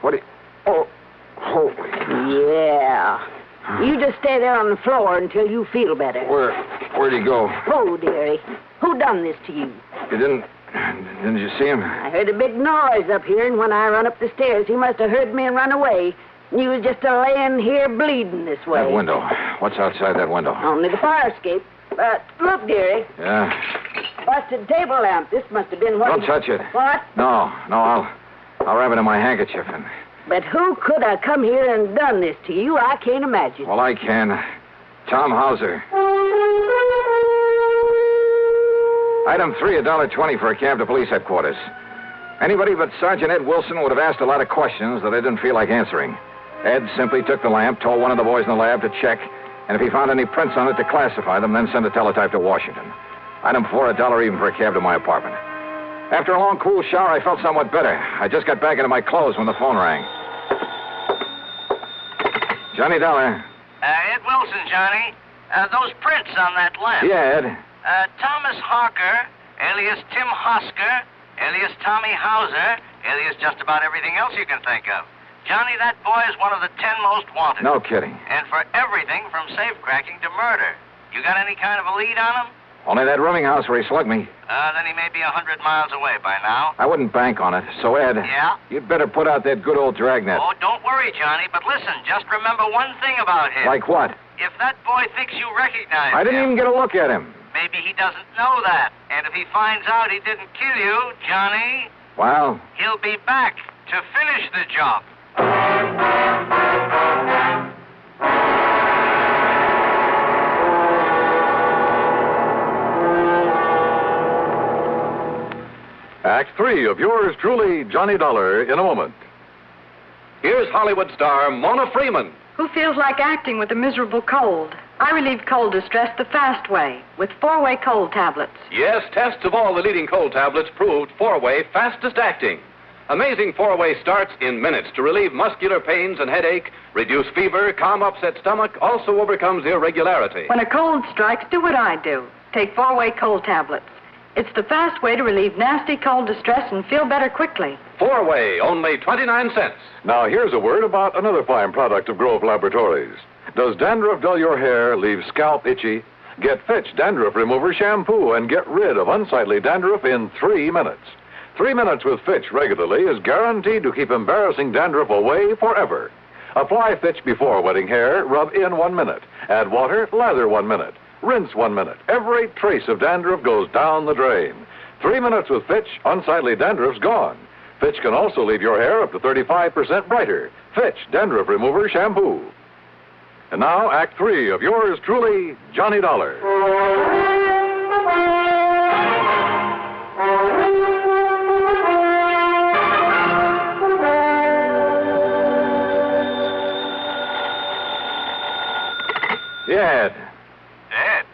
What do you... Oh, holy... Yeah. You just stay there on the floor until you feel better. Where'd he go? Oh, dearie. Who done this to you? You didn't Didn't you see him? I heard a big noise up here, and when I run up the stairs, he must have heard me and run away. And he was just laying here bleeding this way. That window. What's outside that window? Only the fire escape. But look, dearie. Yeah. Busted table lamp. This must have been what... Don't touch it. What? No, I'll wrap it in my handkerchief and... But who could have come here and done this to you? I can't imagine. Well, I can. Tom Hauser. Item 3, $1.20 for a cab to police headquarters. Anybody but Sergeant Ed Wilson would have asked a lot of questions that I didn't feel like answering. Ed simply took the lamp, told one of the boys in the lab to check, and if he found any prints on it, to classify them, then send a teletype to Washington. Item 4, $1 even for a cab to my apartment. After a long, cool shower, I felt somewhat better. I just got back into my clothes when the phone rang. Johnny Dollar. Ed Wilson, Johnny. Those prints on that lamp. Yeah, Ed. Thomas Harker, alias Tim Hosker, alias Tommy Hauser, alias just about everything else you can think of. Johnny, that boy is one of the 10 most wanted. No kidding. And for everything from safecracking to murder. You got any kind of a lead on him? Only that rooming house where he slugged me. Then he may be 100 miles away by now. I wouldn't bank on it. So, Ed. Yeah? You'd better put out that good old dragnet. Oh, don't worry, Johnny. But listen, just remember one thing about him. Like what? If that boy thinks you recognize I didn't even get a look at him. Maybe he doesn't know that. And if he finds out he didn't kill you, Johnny... Well? He'll be back to finish the job. Act 3 of yours truly, Johnny Dollar, in a moment. Here's Hollywood star Mona Freeman. Who feels like acting with a miserable cold? I relieve cold distress the fast way with 4-way cold tablets. Yes, tests of all the leading cold tablets proved 4-way fastest acting. Amazing 4-way starts in minutes to relieve muscular pains and headache, reduce fever, calm upset stomach, also overcomes irregularity. When a cold strikes, do what I do. Take 4-way cold tablets. It's the fast way to relieve nasty cold distress and feel better quickly. 4-way, only 29 cents. Now, here's a word about another fine product of Grove Laboratories. Does dandruff dull your hair, leave scalp itchy? Get Fitch Dandruff Remover Shampoo and get rid of unsightly dandruff in 3 minutes. 3 minutes with Fitch regularly is guaranteed to keep embarrassing dandruff away forever. Apply Fitch before wetting hair, rub in 1 minute. Add water, lather 1 minute. Rinse 1 minute. Every trace of dandruff goes down the drain. 3 minutes with Fitch, unsightly dandruff's gone. Fitch can also leave your hair up to 35% brighter. Fitch Dandruff Remover Shampoo. And now, Act 3 of yours truly, Johnny Dollar. Yeah, Ed. Ed,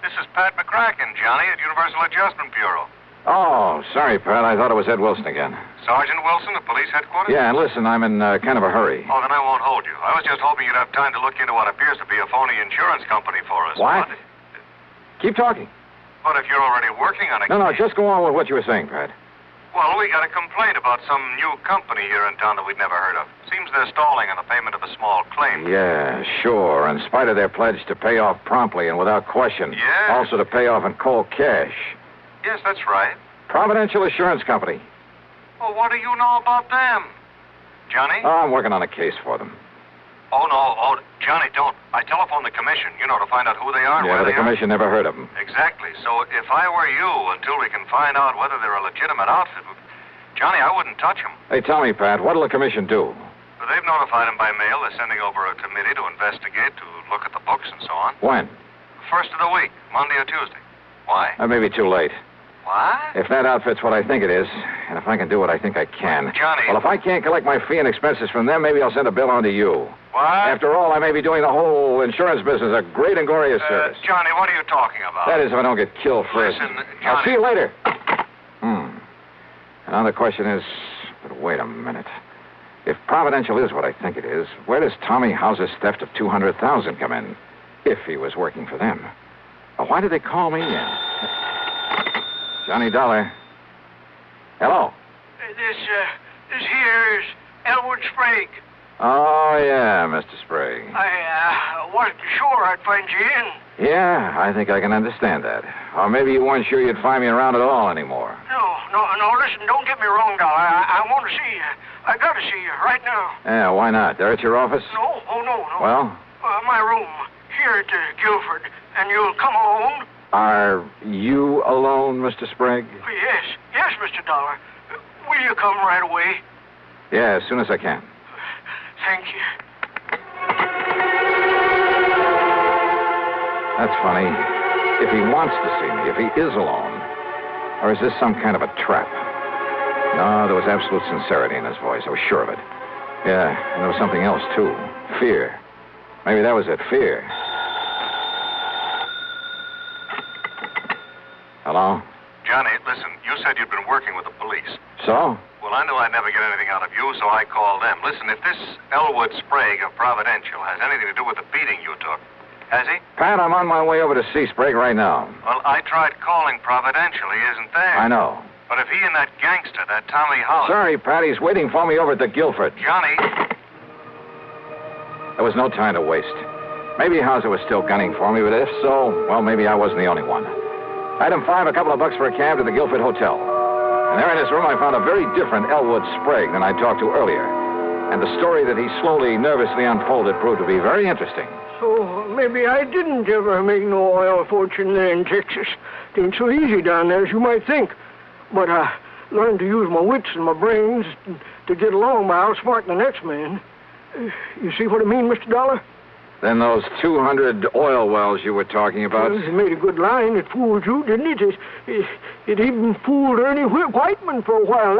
this is Pat McCracken, Johnny, at Universal Adjustment Bureau. Oh, sorry, Pat. I thought it was Ed Wilson again. Sergeant Wilson at police headquarters? Yeah, and listen, I'm in kind of a hurry. Oh, then I won't hold you. I was just hoping you'd have time to look into what appears to be a phony insurance company for us. What? Keep talking. But if you're already working on it... No, just go on with what you were saying, Pat. Well, we got a complaint about some new company here in town that we'd never heard of. Seems they're stalling on the payment of a small claim. Yeah, sure. In spite of their pledge to pay off promptly and without question. Yeah. Also to pay off in cold cash. Yes, that's right. Providential Assurance Company. Well, what do you know about them? Johnny? Oh, I'm working on a case for them. Oh, no. Oh, Johnny, don't. I telephoned the commission, to find out who they are and Yeah, where but the they are. commission never heard of them. Exactly. So if I were you, until we can find out whether they're a legitimate outfit, Johnny, I wouldn't touch them. Hey, tell me, Pat, what'll the commission do? But they've notified them by mail. They're sending over a committee to investigate, to look at the books and so on. When? First of the week, Monday or Tuesday. Why? That may be too late. What? If that outfit's what I think it is, and if I can do what I think I can. Johnny. Well, if I can't collect my fee and expenses from them, maybe I'll send a bill on to you. What? After all, I may be doing the whole insurance business a great and glorious service. Johnny, what are you talking about? That is, if I don't get killed first. Listen, I'll Johnny. see you later. Now the question is, but wait a minute. If Providential is what I think it is, where does Tommy Hauser's theft of $200,000 come in? If he was working for them. Well, why did they call me in? Johnny Dollar. Hello. This here is Elwood Sprague. Oh, yeah, Mr. Sprague. I wasn't sure I'd find you in. Yeah, I think I can understand that. Or maybe you weren't sure you'd find me around at all anymore. No, listen, don't get me wrong, Dollar. I want to see you. I got to see you right now. Yeah, why not? They're at your office? No. Well? My room, here at Guilford. And you'll come alone? Are you alone, Mr. Sprague? Yes, Mr. Dollar. Will you come right away? Yeah, as soon as I can. Thank you. That's funny. If he wants to see me, if he is alone, or is this some kind of a trap? No, there was absolute sincerity in his voice. I was sure of it. Yeah, and there was something else, too. Fear. Maybe that was it, fear. Hello? Johnny, listen, you said you'd been working with the police. So? Well, I knew I'd never get anything out of you, so I called them. Listen, if this Elwood Sprague of Providential has anything to do with the beating you took, has he? Pat, I'm on my way over to see Sprague right now. Well, I tried calling Providential. He isn't there. I know. But if he and that gangster, that Tommy Hollis... Sorry, Pat, he's waiting for me over at the Guilford. Johnny... There was no time to waste. Maybe Hauser was still gunning for me, but if so, well, maybe I wasn't the only one. Item 5, a couple of bucks for a cab to the Guilford Hotel. And there in his room, I found a very different Elwood Sprague than I talked to earlier. And the story that he slowly, nervously unfolded proved to be very interesting. So maybe I didn't ever make no oil fortune there in Texas. It ain't so easy down there as you might think. But I learned to use my wits and my brains to get along by outsmarting the next man. You see what I mean, Mr. Dollar? Then those 200 oil wells you were talking about... Well, it made a good line. It fooled you, didn't it? It even fooled Ernie Whiteman for a while.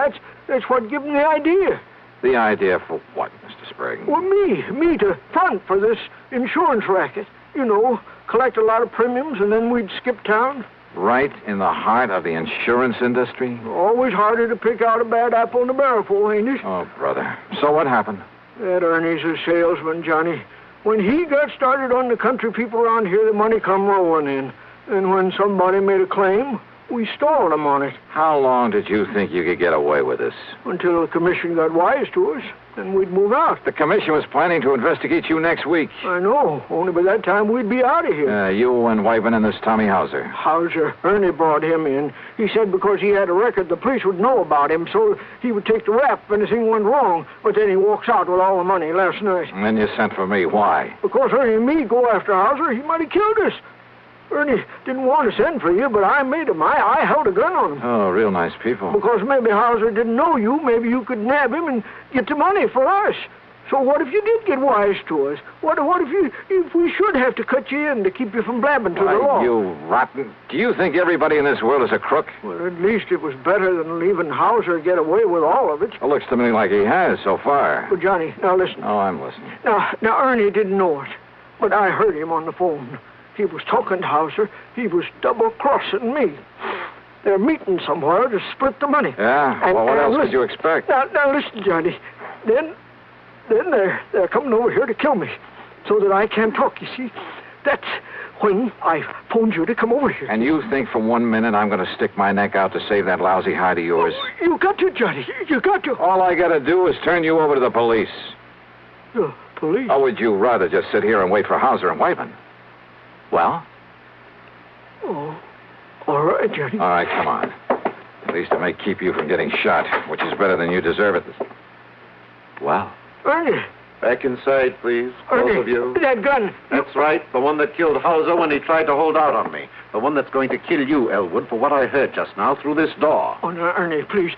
That's what gave him the idea. The idea for what, Mr. Sprague? Well, me to front for this insurance racket. You know, collect a lot of premiums and then we'd skip town. Right in the heart of the insurance industry? Always harder to pick out a bad apple in the barrel for, ain't it? Oh, brother. So what happened? That Ernie's a salesman, Johnny. When he got started on the country people around here, the money come rolling in. And when somebody made a claim, we stalled him on it. How long did you think you could get away with this? Until the commission got wise to us. Then we'd move out. The commission was planning to investigate you next week. I know. Only by that time we'd be out of here. You and Wyvern and this Tommy Hauser. Hauser. Ernie brought him in. He said because he had a record, the police would know about him, so he would take the rap if anything went wrong. But then he walks out with all the money last night. And then you sent for me. Why? Because Ernie and me go after Hauser. He might have killed us. Ernie didn't want to send for you, but I made him. I held a gun on him. Oh, real nice people. Because maybe Hauser didn't know you. Maybe you could nab him and get the money for us. So what if you did get wise to us? What if we should have to cut you in to keep you from blabbing to the law? You rotten. Do you think everybody in this world is a crook? Well, at least it was better than leaving Hauser get away with all of it. It looks to me like he has so far. But, Johnny, now listen. Oh, I'm listening. Now, Ernie didn't know it, but I heard him on the phone. He was talking to Hauser. He was double-crossing me. They're meeting somewhere to split the money. Yeah? Well, what else could you expect? Now listen, Johnny. Then they're coming over here to kill me so that I can't talk, you see. That's when I phoned you to come over here. And you think for 1 minute I'm going to stick my neck out to save that lousy hide of yours? Oh, you got to, Johnny. You got to. All I got to do is turn you over to the police. The police? Or would you rather just sit here and wait for Hauser and Wyvern? Well? Oh, all right, Johnny. All right, come on. At least it may keep you from getting shot, which is better than you deserve it. Well? Ernie. Back inside, please. Ernie, both of you. That gun. That's right. The one that killed Hauser when he tried to hold out on me. The one that's going to kill you, Elwood, for what I heard just now through this door. Oh, no, Ernie, please.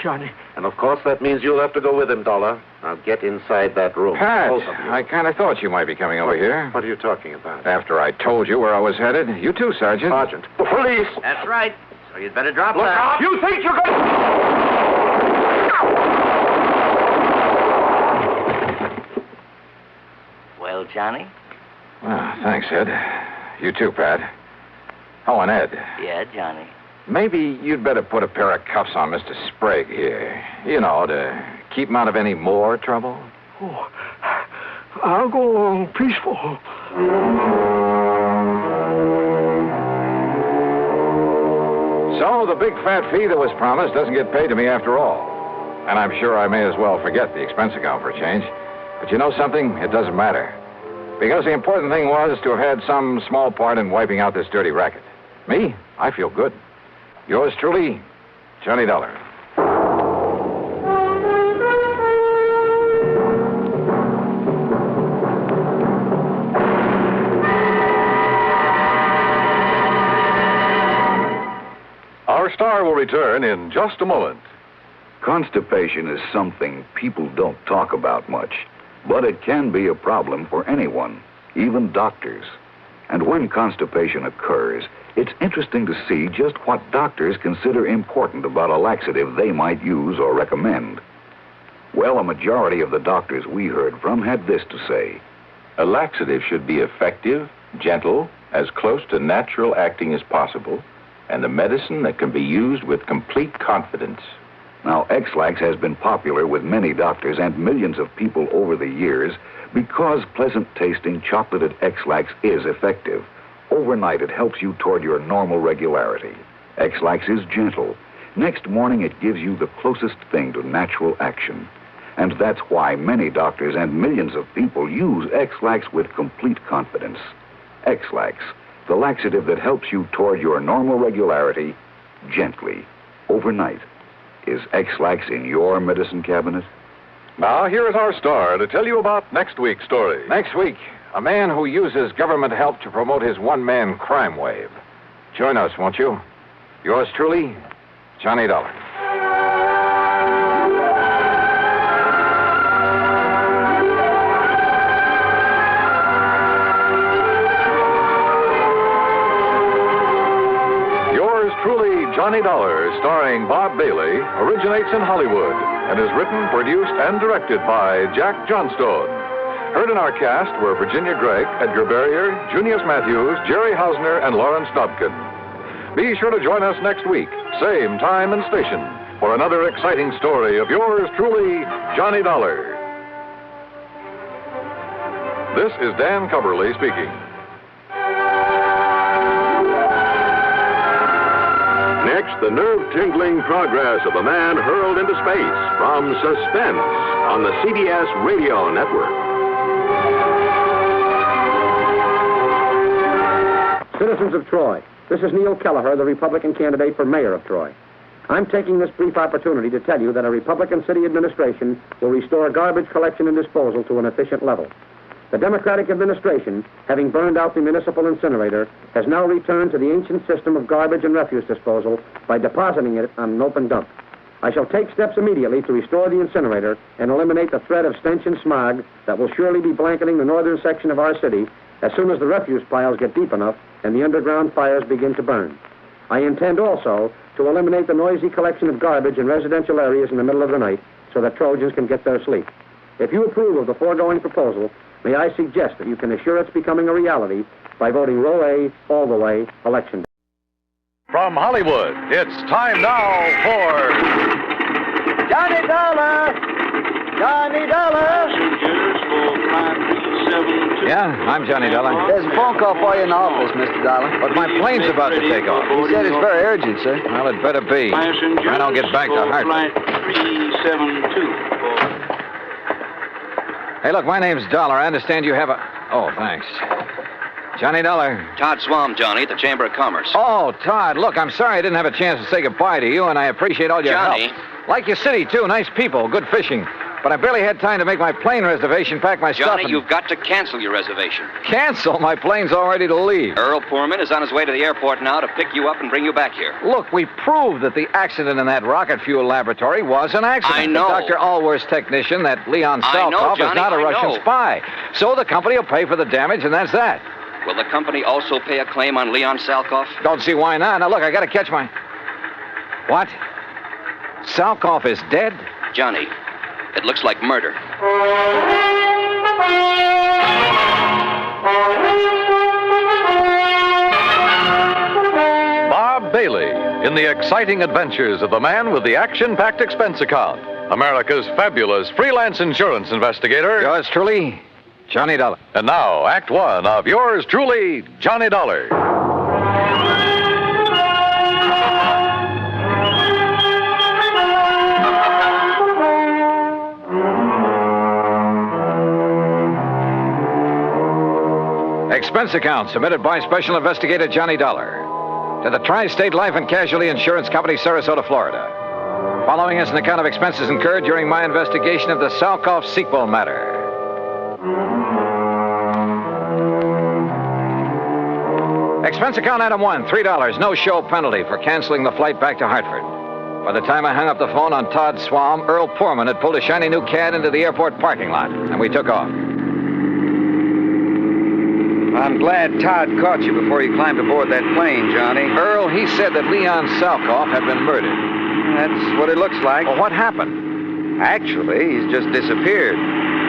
Johnny. And, of course, that means you'll have to go with him, Dollar. Now, get inside that room. Pat, both of you. I kind of thought you might be coming over here. What are you talking about? After I told you where I was headed. You too, Sergeant. Sergeant. The police! That's right. So you'd better drop Look that. out! You think you're going... Well, Johnny? Thanks, Ed. You too, Pat. Oh, and Ed. Yeah, Johnny. Maybe you'd better put a pair of cuffs on Mr. Sprague here. You know, to keep him out of any more trouble. Oh, I'll go along peaceful. So the big fat fee that was promised doesn't get paid to me after all. And I'm sure I may as well forget the expense account for a change. But you know something? It doesn't matter. Because the important thing was to have had some small part in wiping out this dirty racket. Me? I feel good. Yours truly, Johnny Dollar. Our star will return in just a moment. Constipation is something people don't talk about much, but it can be a problem for anyone, even doctors. And when constipation occurs, it's interesting to see just what doctors consider important about a laxative they might use or recommend. Well, a majority of the doctors we heard from had this to say. A laxative should be effective, gentle, as close to natural acting as possible, and a medicine that can be used with complete confidence. Now, X-Lax has been popular with many doctors and millions of people over the years because pleasant-tasting chocolated X-Lax is effective. Overnight, it helps you toward your normal regularity. X-Lax is gentle. Next morning, it gives you the closest thing to natural action. And that's why many doctors and millions of people use X-Lax with complete confidence. X-Lax, the laxative that helps you toward your normal regularity gently, overnight. Is X-Lax in your medicine cabinet? Now, here is our star to tell you about next week's story. Next week, a man who uses government help to promote his one-man crime wave. Join us, won't you? Yours truly, Johnny Dollar. Johnny Dollar, starring Bob Bailey, originates in Hollywood and is written, produced, and directed by Jack Johnstone. Heard in our cast were Virginia Gregg, Edgar Barrier, Junius Matthews, Jerry Hausner, and Lawrence Dobkin. Be sure to join us next week, same time and station, for another exciting story of yours truly, Johnny Dollar. This is Dan Coverly speaking. Next, the nerve-tingling progress of a man hurled into space from Suspense on the CBS Radio Network. Citizens of Troy, this is Neil Kelleher, the Republican candidate for mayor of Troy. I'm taking this brief opportunity to tell you that a Republican city administration will restore garbage collection and disposal to an efficient level. The Democratic administration, having burned out the municipal incinerator, has now returned to the ancient system of garbage and refuse disposal by depositing it on an open dump. I shall take steps immediately to restore the incinerator and eliminate the threat of stench and smog that will surely be blanketing the northern section of our city as soon as the refuse piles get deep enough and the underground fires begin to burn. I intend also to eliminate the noisy collection of garbage in residential areas in the middle of the night so that Trojans can get their sleep. If you approve of the foregoing proposal, may I suggest that you can assure its becoming a reality by voting row A all the way election day. From Hollywood, it's time now for Johnny Dollar! Johnny Dollar! Yeah, I'm Johnny Dollar. There's a phone call for you in the office, Mr. Dollar. But my plane's about to take off. He said it's very urgent, sir. Well, it better be. I don't get back to Hartford. 372. Hey, look, my name's Dollar. I understand you have a... Oh, thanks. Johnny Dollar. Todd Swam, Johnny, at the Chamber of Commerce. Oh, Todd, look, I'm sorry I didn't have a chance to say goodbye to you, and I appreciate all your Johnny. help. Like your city, too. Nice people, good fishing. But I barely had time to make my plane reservation, pack my stuff, Johnny, you've got to cancel your reservation. Cancel? My plane's all ready to leave. Earl Poorman is on his way to the airport now to pick you up and bring you back here. Look, we proved that the accident in that rocket fuel laboratory was an accident. I know. Dr. Allworth's technician, that Leon Salkoff, is not a Russian spy. So the company will pay for the damage, and that's that. Will the company also pay a claim on Leon Salkoff? Don't see why not. Now, look, I got to catch my... What? Salkoff is dead? Johnny, it looks like murder. Bob Bailey in the exciting adventures of the man with the action-packed expense account, America's fabulous freelance insurance investigator. Yours truly, Johnny Dollar. And now, Act One of yours truly, Johnny Dollar. expense account submitted by Special Investigator Johnny Dollar to the Tri-State Life and Casualty Insurance Company, Sarasota, Florida. Following is an account of expenses incurred during my investigation of the Salkoff Sequel Matter. Expense account item 1, $3, no show penalty for canceling the flight back to Hartford. By the time I hung up the phone on Todd Swam, Earl Poorman had pulled a shiny new CAD into the airport parking lot, and we took off. I'm glad Todd caught you before you climbed aboard that plane, Johnny. Earl, he said that Leon Salkoff had been murdered. That's what it looks like. Well, what happened? Actually, he's just disappeared.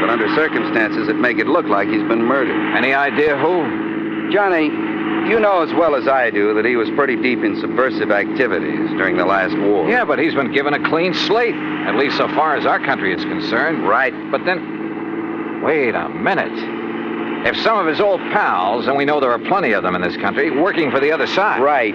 But under circumstances that make it look like he's been murdered. Any idea who? Johnny, you know as well as I do that he was pretty deep in subversive activities during the last war. Yeah, but he's been given a clean slate, at least so far as our country is concerned. Right. But then, wait a minute. If some of his old pals, and we know there are plenty of them in this country, working for the other side. Right.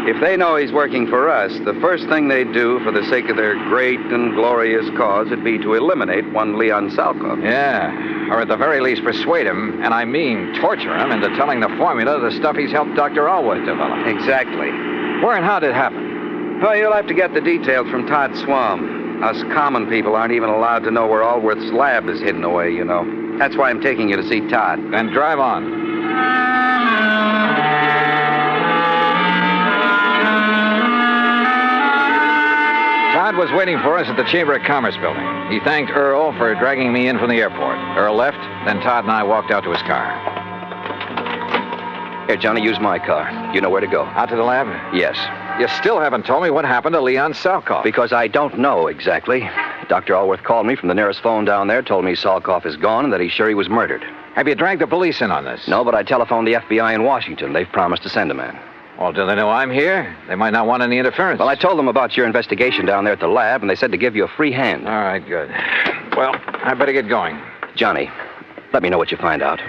If they know he's working for us, the first thing they'd do for the sake of their great and glorious cause would be to eliminate one Leon Salkoff. Yeah, or at the very least persuade him, and I mean torture him, into telling the formula of the stuff he's helped Dr. Allworth develop. Exactly. Where and how did it happen? Well, you'll have to get the details from Todd Swam. Us common people aren't even allowed to know where Allworth's lab is hidden away, you know. That's why I'm taking you to see Todd. Then drive on. Todd was waiting for us at the Chamber of Commerce building. He thanked Earl for dragging me in from the airport. Earl left, then Todd and I walked out to his car. Here, Johnny, use my car. You know where to go. Out to the lab? Yes. You still haven't told me what happened to Leon Salkoff. Because I don't know exactly. Dr. Allworth called me from the nearest phone down there, told me Salkoff is gone and that he's sure he was murdered. Have you dragged the police in on this? No, but I telephoned the FBI in Washington. They've promised to send a man. Well, do they know I'm here? They might not want any interference. Well, I told them about your investigation down there at the lab, and they said to give you a free hand. All right, good. Well, I better get going. Johnny, let me know what you find out.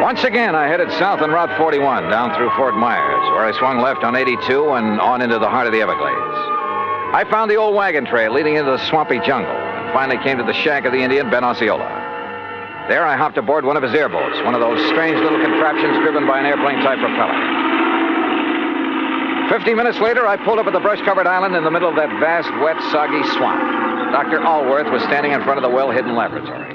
Once again, I headed south on Route 41, down through Fort Myers, where I swung left on 82 and on into the heart of the Everglades. I found the old wagon trail leading into the swampy jungle, and finally came to the shack of the Indian, Ben Osceola. There, I hopped aboard one of his airboats, one of those strange little contraptions driven by an airplane-type propeller. 15 minutes later, I pulled up at the brush-covered island in the middle of that vast, wet, soggy swamp. Dr. Allworth was standing in front of the well-hidden laboratory.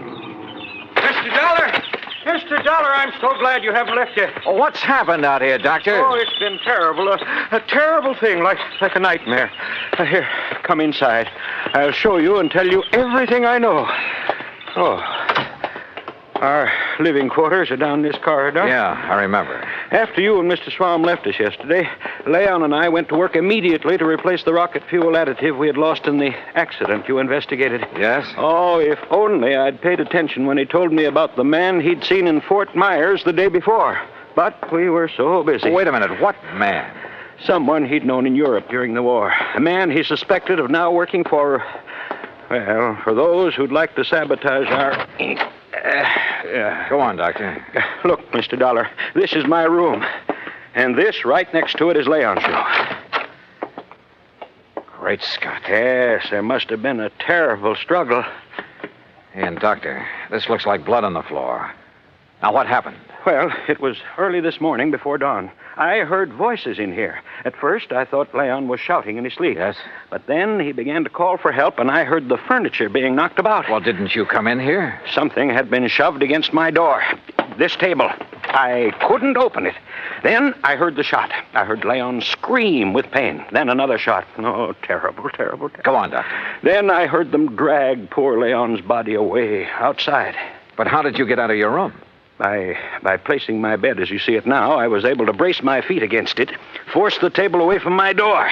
Mr. Dollar! Mr. Dollar, I'm so glad you haven't left yet. Oh, what's happened out here, Doctor? Oh, it's been terrible. A terrible thing, like a nightmare. Here, come inside. I'll show you and tell you everything I know. Oh. Our living quarters are down this corridor. Yeah, I remember. After you and Mr. Swam left us yesterday, Leon and I went to work immediately to replace the rocket fuel additive we had lost in the accident you investigated. Yes? Oh, if only I'd paid attention when he told me about the man he'd seen in Fort Myers the day before. But we were so busy. Oh, wait a minute. What man? Someone he'd known in Europe during the war. A man he suspected of now working for, well, for those who'd like to sabotage our... Go on, Doctor. Look, Mr. Dollar, this is my room. And this, right next to it, is Leon's room. Great Scott. Yes, there must have been a terrible struggle. And, Doctor, this looks like blood on the floor. Now, what happened? Well, it was early this morning before dawn. I heard voices in here. At first, I thought Leon was shouting in his sleep. Yes? But then he began to call for help, and I heard the furniture being knocked about. Well, didn't you come in here? Something had been shoved against my door. This table. I couldn't open it. Then I heard the shot. I heard Leon scream with pain. Then another shot. Oh, terrible, terrible, terrible. Go on, Doctor. Then I heard them drag poor Leon's body away outside. But how did you get out of your room? By placing my bed as you see it now, I was able to brace my feet against it, force the table away from my door.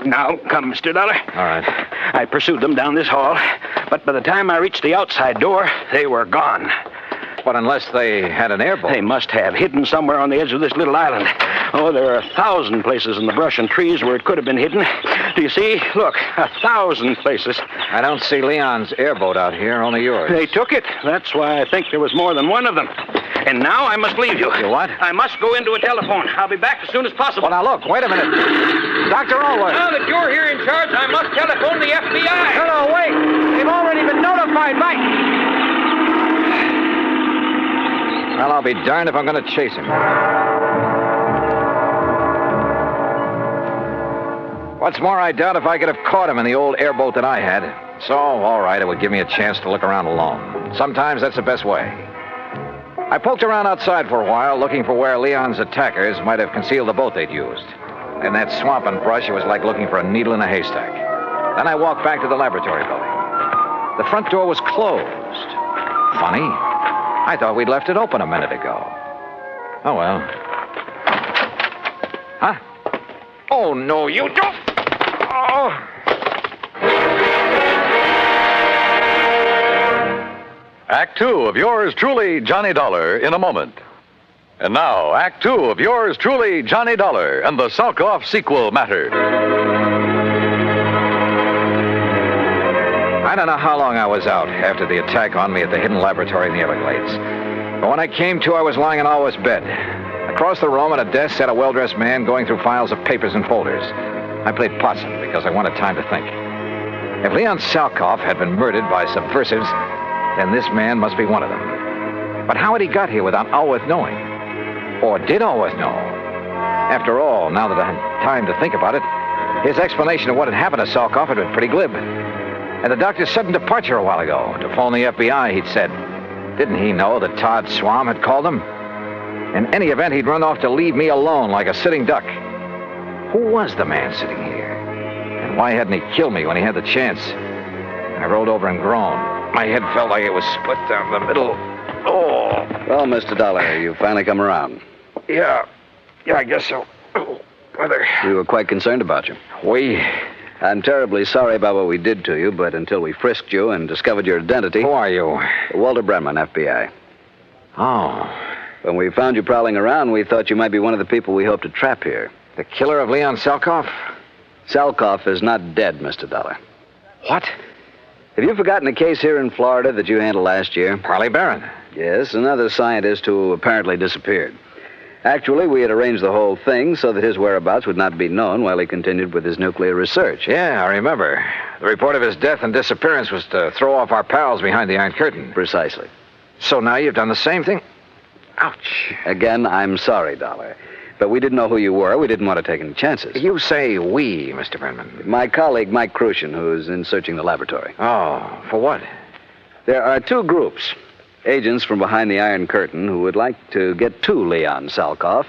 Now, come, Mr. Dollar. All right. I pursued them down this hall, but by the time I reached the outside door, they were gone. But unless they had an airboat. They must have, hidden somewhere on the edge of this little island. Oh, there are 1,000 places in the brush and trees where it could have been hidden. Do you see? Look, 1,000 places. I don't see Leon's airboat out here, only yours. They took it. That's why I think there was more than one of them. And now I must leave you. You what? I must go into a telephone. I'll be back as soon as possible. Well, now, look, wait a minute. Dr. Allwood. Now that you're here in charge, I must telephone the FBI. No, wait. They've already been notified, Mike. Well, I'll be darned if I'm going to chase him. What's more, I doubt if I could have caught him in the old airboat that I had. So, all right, it would give me a chance to look around alone. Sometimes that's the best way. I poked around outside for a while, looking for where Leon's attackers might have concealed the boat they'd used. In that swamp and brush, it was like looking for a needle in a haystack. Then I walked back to the laboratory building. The front door was closed. Funny. I thought we'd left it open a minute ago. Oh, well. Huh? Oh, no, you don't. Oh. Act 2 of yours truly, Johnny Dollar, in a moment. And now, Act 2 of yours truly, Johnny Dollar, and the Salkoff Sequel Matter. I don't know how long I was out after the attack on me at the hidden laboratory in the Everglades. But when I came to, I was lying in Alwa's bed. Across the room at a desk sat a well-dressed man going through files of papers and folders. I played possum because I wanted time to think. If Leon Salkoff had been murdered by subversives, then this man must be one of them. But how had he got here without Alworth knowing? Or did Alworth know? After all, now that I had time to think about it, his explanation of what had happened to Salkoff had been pretty glib. And the doctor's sudden departure a while ago to phone the FBI, he'd said. Didn't he know that Todd Swam had called him? In any event, he'd run off to leave me alone like a sitting duck. Who was the man sitting here? And why hadn't he killed me when he had the chance? I rolled over and groaned. My head felt like it was split down the middle. Oh. Well, Mr. Dollar, you finally come around. Yeah, I guess so. Oh, brother. We were quite concerned about you. We? I'm terribly sorry about what we did to you, but until we frisked you and discovered your identity... Who are you? Walter Brenman, FBI. Oh. When we found you prowling around, we thought you might be one of the people we hoped to trap here. The killer of Leon Salkoff? Salkoff is not dead, Mr. Dollar. What? Have you forgotten a case here in Florida that you handled last year? Parley Barron. Yes, another scientist who apparently disappeared. Actually, we had arranged the whole thing so that his whereabouts would not be known while he continued with his nuclear research. Yeah, I remember. The report of his death and disappearance was to throw off our pals behind the Iron Curtain. Precisely. So now you've done the same thing? Ouch. Again, I'm sorry, Dollar. But we didn't know who you were. We didn't want to take any chances. You say we, Mr. Brenman. My colleague, Mike Crucian, who's in searching the laboratory. Oh, for what? There are two groups. Agents from behind the Iron Curtain who would like to get to Leon Salkoff,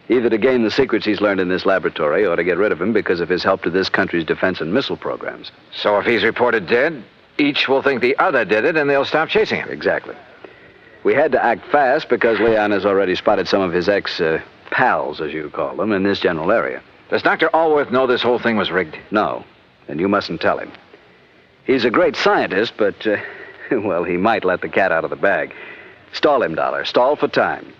either to gain the secrets he's learned in this laboratory or to get rid of him because of his help to this country's defense and missile programs. So if he's reported dead, each will think the other did it and they'll stop chasing him. Exactly. We had to act fast because Leon has already spotted some of his pals, as you call them, in this general area. Does Dr. Allworth know this whole thing was rigged? No, and you mustn't tell him. He's a great scientist, but, well, he might let the cat out of the bag. Stall him, Dollar. Stall for time.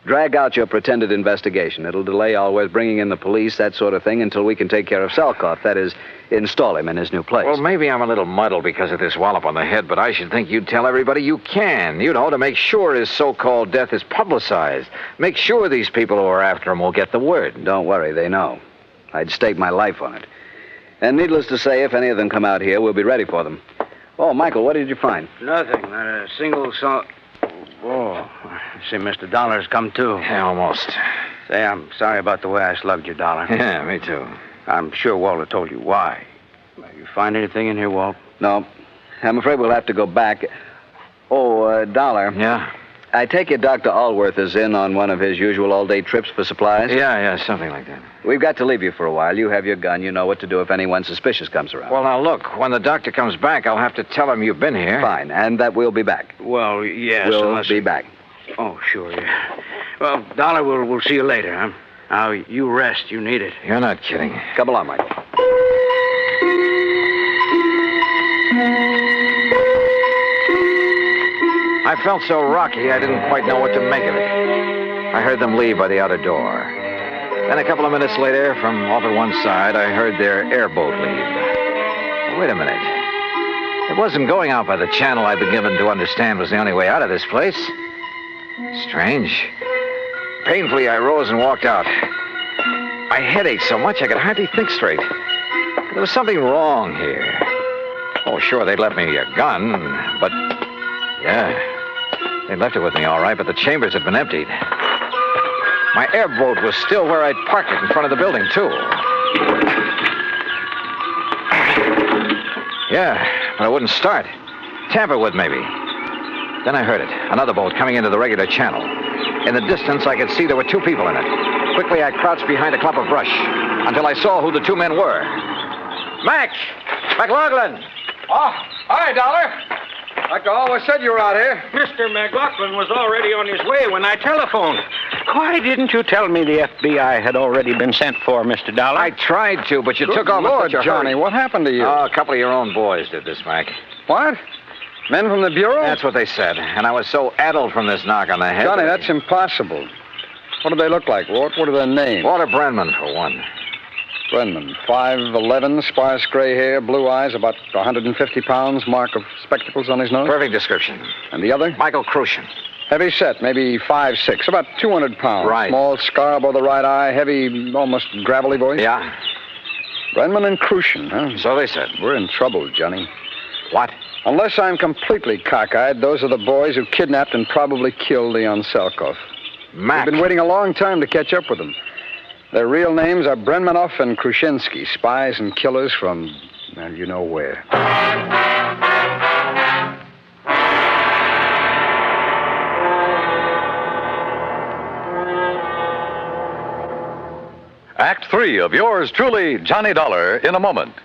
Drag out your pretended investigation. It'll delay Allworth bringing in the police, that sort of thing, until we can take care of Salkoff. That is, install him in his new place. Well, maybe I'm a little muddled because of this wallop on the head, but I should think you'd tell everybody you can, you know, to make sure his so-called death is publicized. Make sure these people who are after him will get the word. Don't worry, they know. I'd stake my life on it. And needless to say, if any of them come out here, we'll be ready for them. Oh, Michael, what did you find? Nothing. Not a single song. Oh, I see Mr. Dollar's come too. Yeah, almost. Say, I'm sorry about the way I slugged you, Dollar. Yeah, me too. I'm sure Walter told you why. You find anything in here, Walt? No. I'm afraid we'll have to go back. Oh, Dollar. Yeah? I take it Dr. Allworth is in on one of his usual all-day trips for supplies? Yeah, something like that. We've got to leave you for a while. You have your gun. You know what to do if anyone suspicious comes around. Well, now, look, when the doctor comes back, I'll have to tell him you've been here. Fine, and that we'll be back. Well, yes. We'll be back. Oh, sure, yeah. Well, Dollar, we'll see you later, huh? Now, you rest. You need it. You're not kidding. Come along, Mike. I felt so rocky, I didn't quite know what to make of it. I heard them leave by the outer door. Then a couple of minutes later, from off at one side, I heard their airboat leave. Wait a minute. It wasn't going out by the channel I'd been given to understand was the only way out of this place. Strange. Painfully, I rose and walked out. My head ached so much I could hardly think straight. There was something wrong here. Oh, sure, they'd left me a gun, but... Yeah, they left it with me all right, but the chambers had been emptied. My airboat was still where I'd parked it in front of the building, too. Yeah, but it wouldn't start. Tamper with, maybe. Then I heard it. Another boat coming into the regular channel. In the distance, I could see there were two people in it. Quickly, I crouched behind a clump of brush until I saw who the two men were. Mac! McLaughlin! Oh, hi, Dollar. Doctor always said you were out here. Mr. McLaughlin was already on his way when I telephoned. Why didn't you tell me the FBI had already been sent for, Mr. Dollar? I tried to, but you Good took off Lord, in such a Johnny, hurry. what happened to you? Oh, a couple of your own boys did this, Mac. What? Men from the Bureau? That's what they said. And I was so addled from this knock on the head. Johnny, that's impossible. What do they look like, Walt? What are their names? Walter Brenman, for one. Brenman, 5'11", sparse gray hair, blue eyes, about 150 pounds, mark of spectacles on his nose. Perfect description. And the other? Michael Crucian. Heavy set, maybe 5'6", about 200 pounds. Right. Small scar above the right eye, heavy, almost gravelly voice. Yeah. Brenman and Crucian, huh? So they said. We're in trouble, Johnny. What? Unless I'm completely cockeyed, those are the boys who kidnapped and probably killed Leon Salkoff. Mac. We've been waiting a long time to catch up with them. Their real names are Brenmanoff and Krushinsky, spies and killers from, well, you know where. Act 3 of yours truly, Johnny Dollar, in a moment.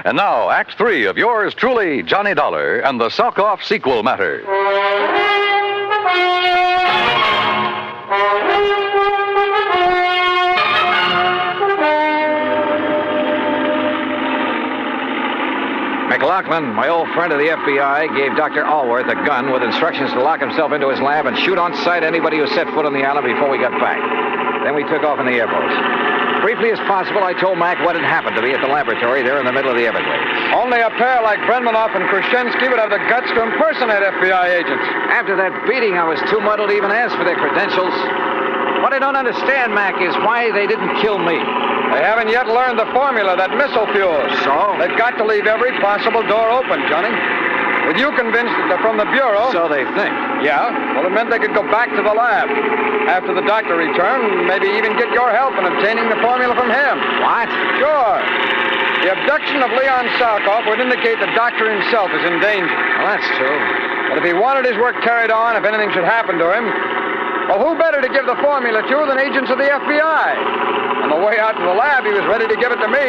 And now, Act 3 of yours truly, Johnny Dollar, and the Salkoff Sequel Matter. McLaughlin, my old friend of the FBI, gave Dr. Allworth a gun with instructions to lock himself into his lab and shoot on sight anybody who set foot on the island before we got back. Then we took off in the airboat. Briefly as possible, I told Mac what had happened to me at the laboratory there in the middle of the Everglades. Only a pair like Brenmanoff and Krushinsky would have the guts to impersonate FBI agents. After that beating, I was too muddled to even ask for their credentials. What I don't understand, Mac, is why they didn't kill me. They haven't yet learned the formula that missile fuels. So? They've got to leave every possible door open, Johnny. With you convinced that they're from the Bureau... So they think. Yeah? Well, it meant they could go back to the lab. After the doctor returned, maybe even get your help in obtaining the formula from him. What? Sure. The abduction of Leon Salkoff would indicate the doctor himself is in danger. Well, that's true. But if he wanted his work carried on, if anything should happen to him, well, who better to give the formula to than agents of the FBI? On the way out to the lab, he was ready to give it to me.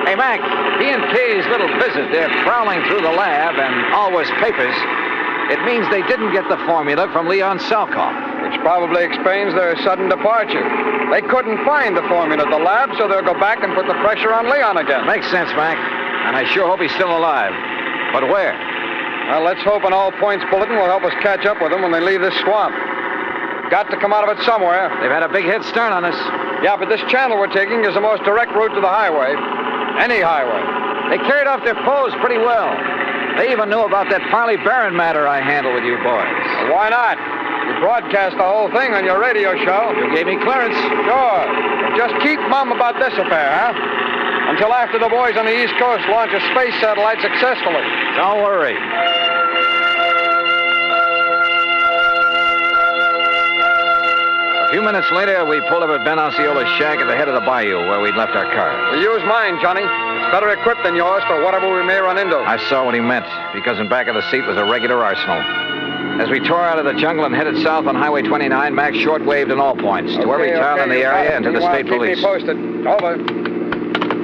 Hey, Mac, B&K's little visit, they're prowling through the lab and Allworth's papers. It means they didn't get the formula from Leon Salkoff. Which probably explains their sudden departure. They couldn't find the formula at the lab, so they'll go back and put the pressure on Leon again. Makes sense, Mac. And I sure hope he's still alive. But where? Well, let's hope an all-points bulletin will help us catch up with them when they leave this swamp. Got to come out of it somewhere. They've had a big head start on us. Yeah, but this channel we're taking is the most direct route to the highway. Any highway. They carried off their foes pretty well. They even knew about that Parley Barron Matter I handled with you boys. Well, why not? You broadcast the whole thing on your radio show. You gave me clearance. Sure. But just keep mum about this affair, huh? Until after the boys on the East Coast launch a space satellite successfully. Don't worry. A few minutes later, we pulled up at Ben Osceola's shack at the head of the bayou where we'd left our car. We'll use mine, Johnny. It's better equipped than yours for whatever we may run into. I saw what he meant, because in back of the seat was a regular arsenal. As we tore out of the jungle and headed south on Highway 29, Mac short-waved in all points to every town in the area and to the state police. Keep me posted. Over.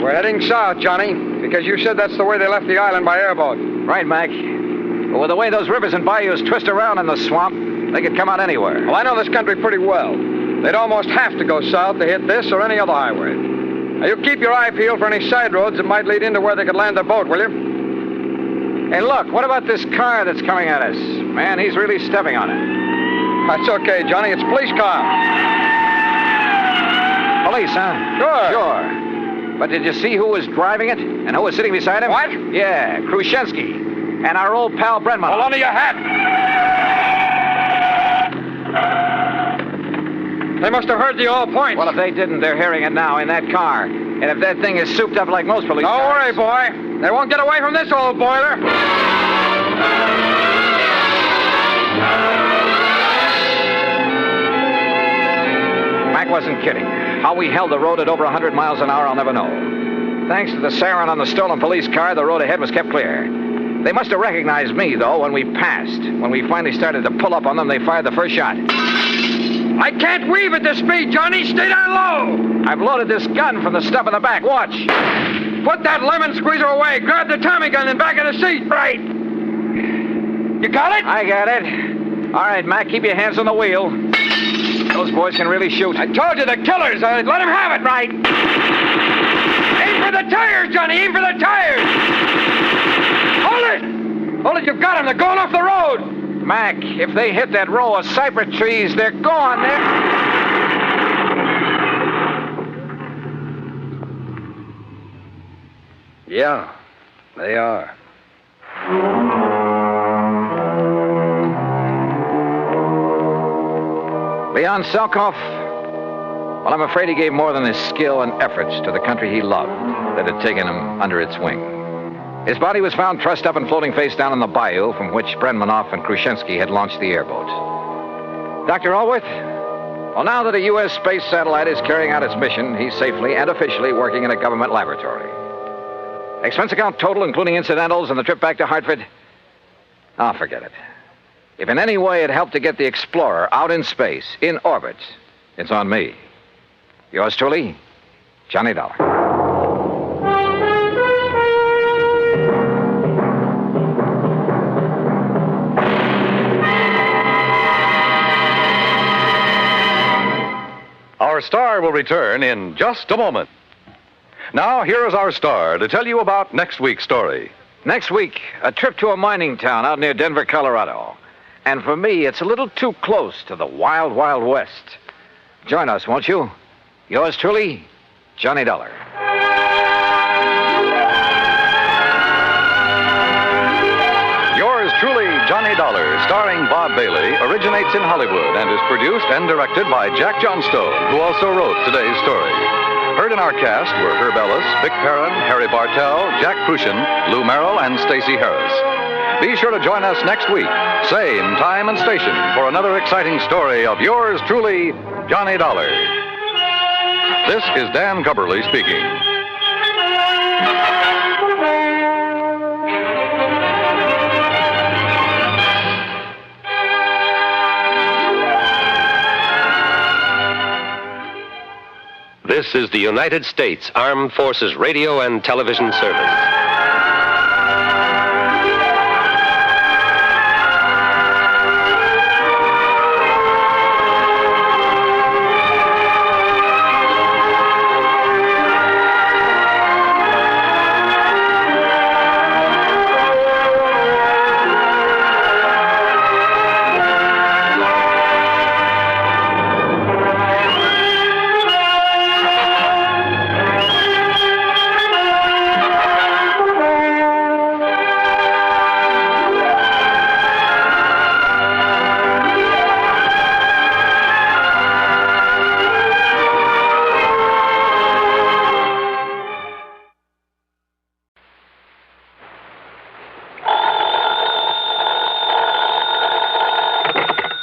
We're heading south, Johnny, because you said that's the way they left the island by airboat. Right, Mac. But with the way those rivers and bayous twist around in the swamp, they could come out anywhere. Well, I know this country pretty well. They'd almost have to go south to hit this or any other highway. Now, you keep your eye peeled for any side roads that might lead into where they could land their boat, will you? Hey, look, what about this car that's coming at us? Man, he's really stepping on it. That's okay, Johnny. It's a police car. Police, huh? Sure. Sure. But did you see who was driving it and who was sitting beside him? What? Yeah, Krushinsky and our old pal Brenman. Hold on to your hat. They must have heard the all points. Well, if they didn't, they're hearing it now in that car. And if that thing is souped up like most police Don't cars... worry, boy. They won't get away from this old boiler. Mac wasn't kidding. How we held the road at over 100 miles an hour, I'll never know. Thanks to the siren on the stolen police car, the road ahead was kept clear. They must have recognized me, though, when we passed. When we finally started to pull up on them, they fired the first shot. I can't weave at this speed, Johnny. Stay down low. I've loaded this gun from the stub in the back. Watch. Put that lemon squeezer away. Grab the Tommy gun in back of the seat. Right. You got it? I got it. All right, Mac, keep your hands on the wheel. Those boys can really shoot. I told you, the killers. Let them have it. Right. Aim for the tires, Johnny. Aim for the tires. Hold it. Hold it. You've got them. They're going off the road. Mac, if they hit that row of cypress trees, they're gone. Yeah, they are. Leon Salkoff? Well, I'm afraid he gave more than his skill and efforts to the country he loved that had taken him under its wing. His body was found trussed up and floating face down in the bayou from which Brenmanoff and Khrushchevsky had launched the airboat. Dr. Allworth? Well, now that a U.S. space satellite is carrying out its mission, he's safely and officially working in a government laboratory. Expense account total, including incidentals and the trip back to Hartford? Oh, forget it. If in any way it helped to get the Explorer out in space, in orbit, it's on me. Yours truly, Johnny Dollar. Our star will return in just a moment. Now, here is our star to tell you about next week's story. Next week, a trip to a mining town out near Denver, Colorado. And for me, it's a little too close to the wild, wild west. Join us, won't you? Yours truly, Johnny Dollar. Yours truly, Johnny Dollar, starring Bob Bailey, originates in Hollywood and is produced and directed by Jack Johnstone, who also wrote today's story. Heard in our cast were Herb Ellis, Vic Perrin, Harry Bartell, Jack Crucian, Lou Merrill, and Stacey Harris. Be sure to join us next week, same time and station, for another exciting story of yours truly, Johnny Dollar. This is Dan Gubberly speaking. This is the United States Armed Forces Radio and Television Service.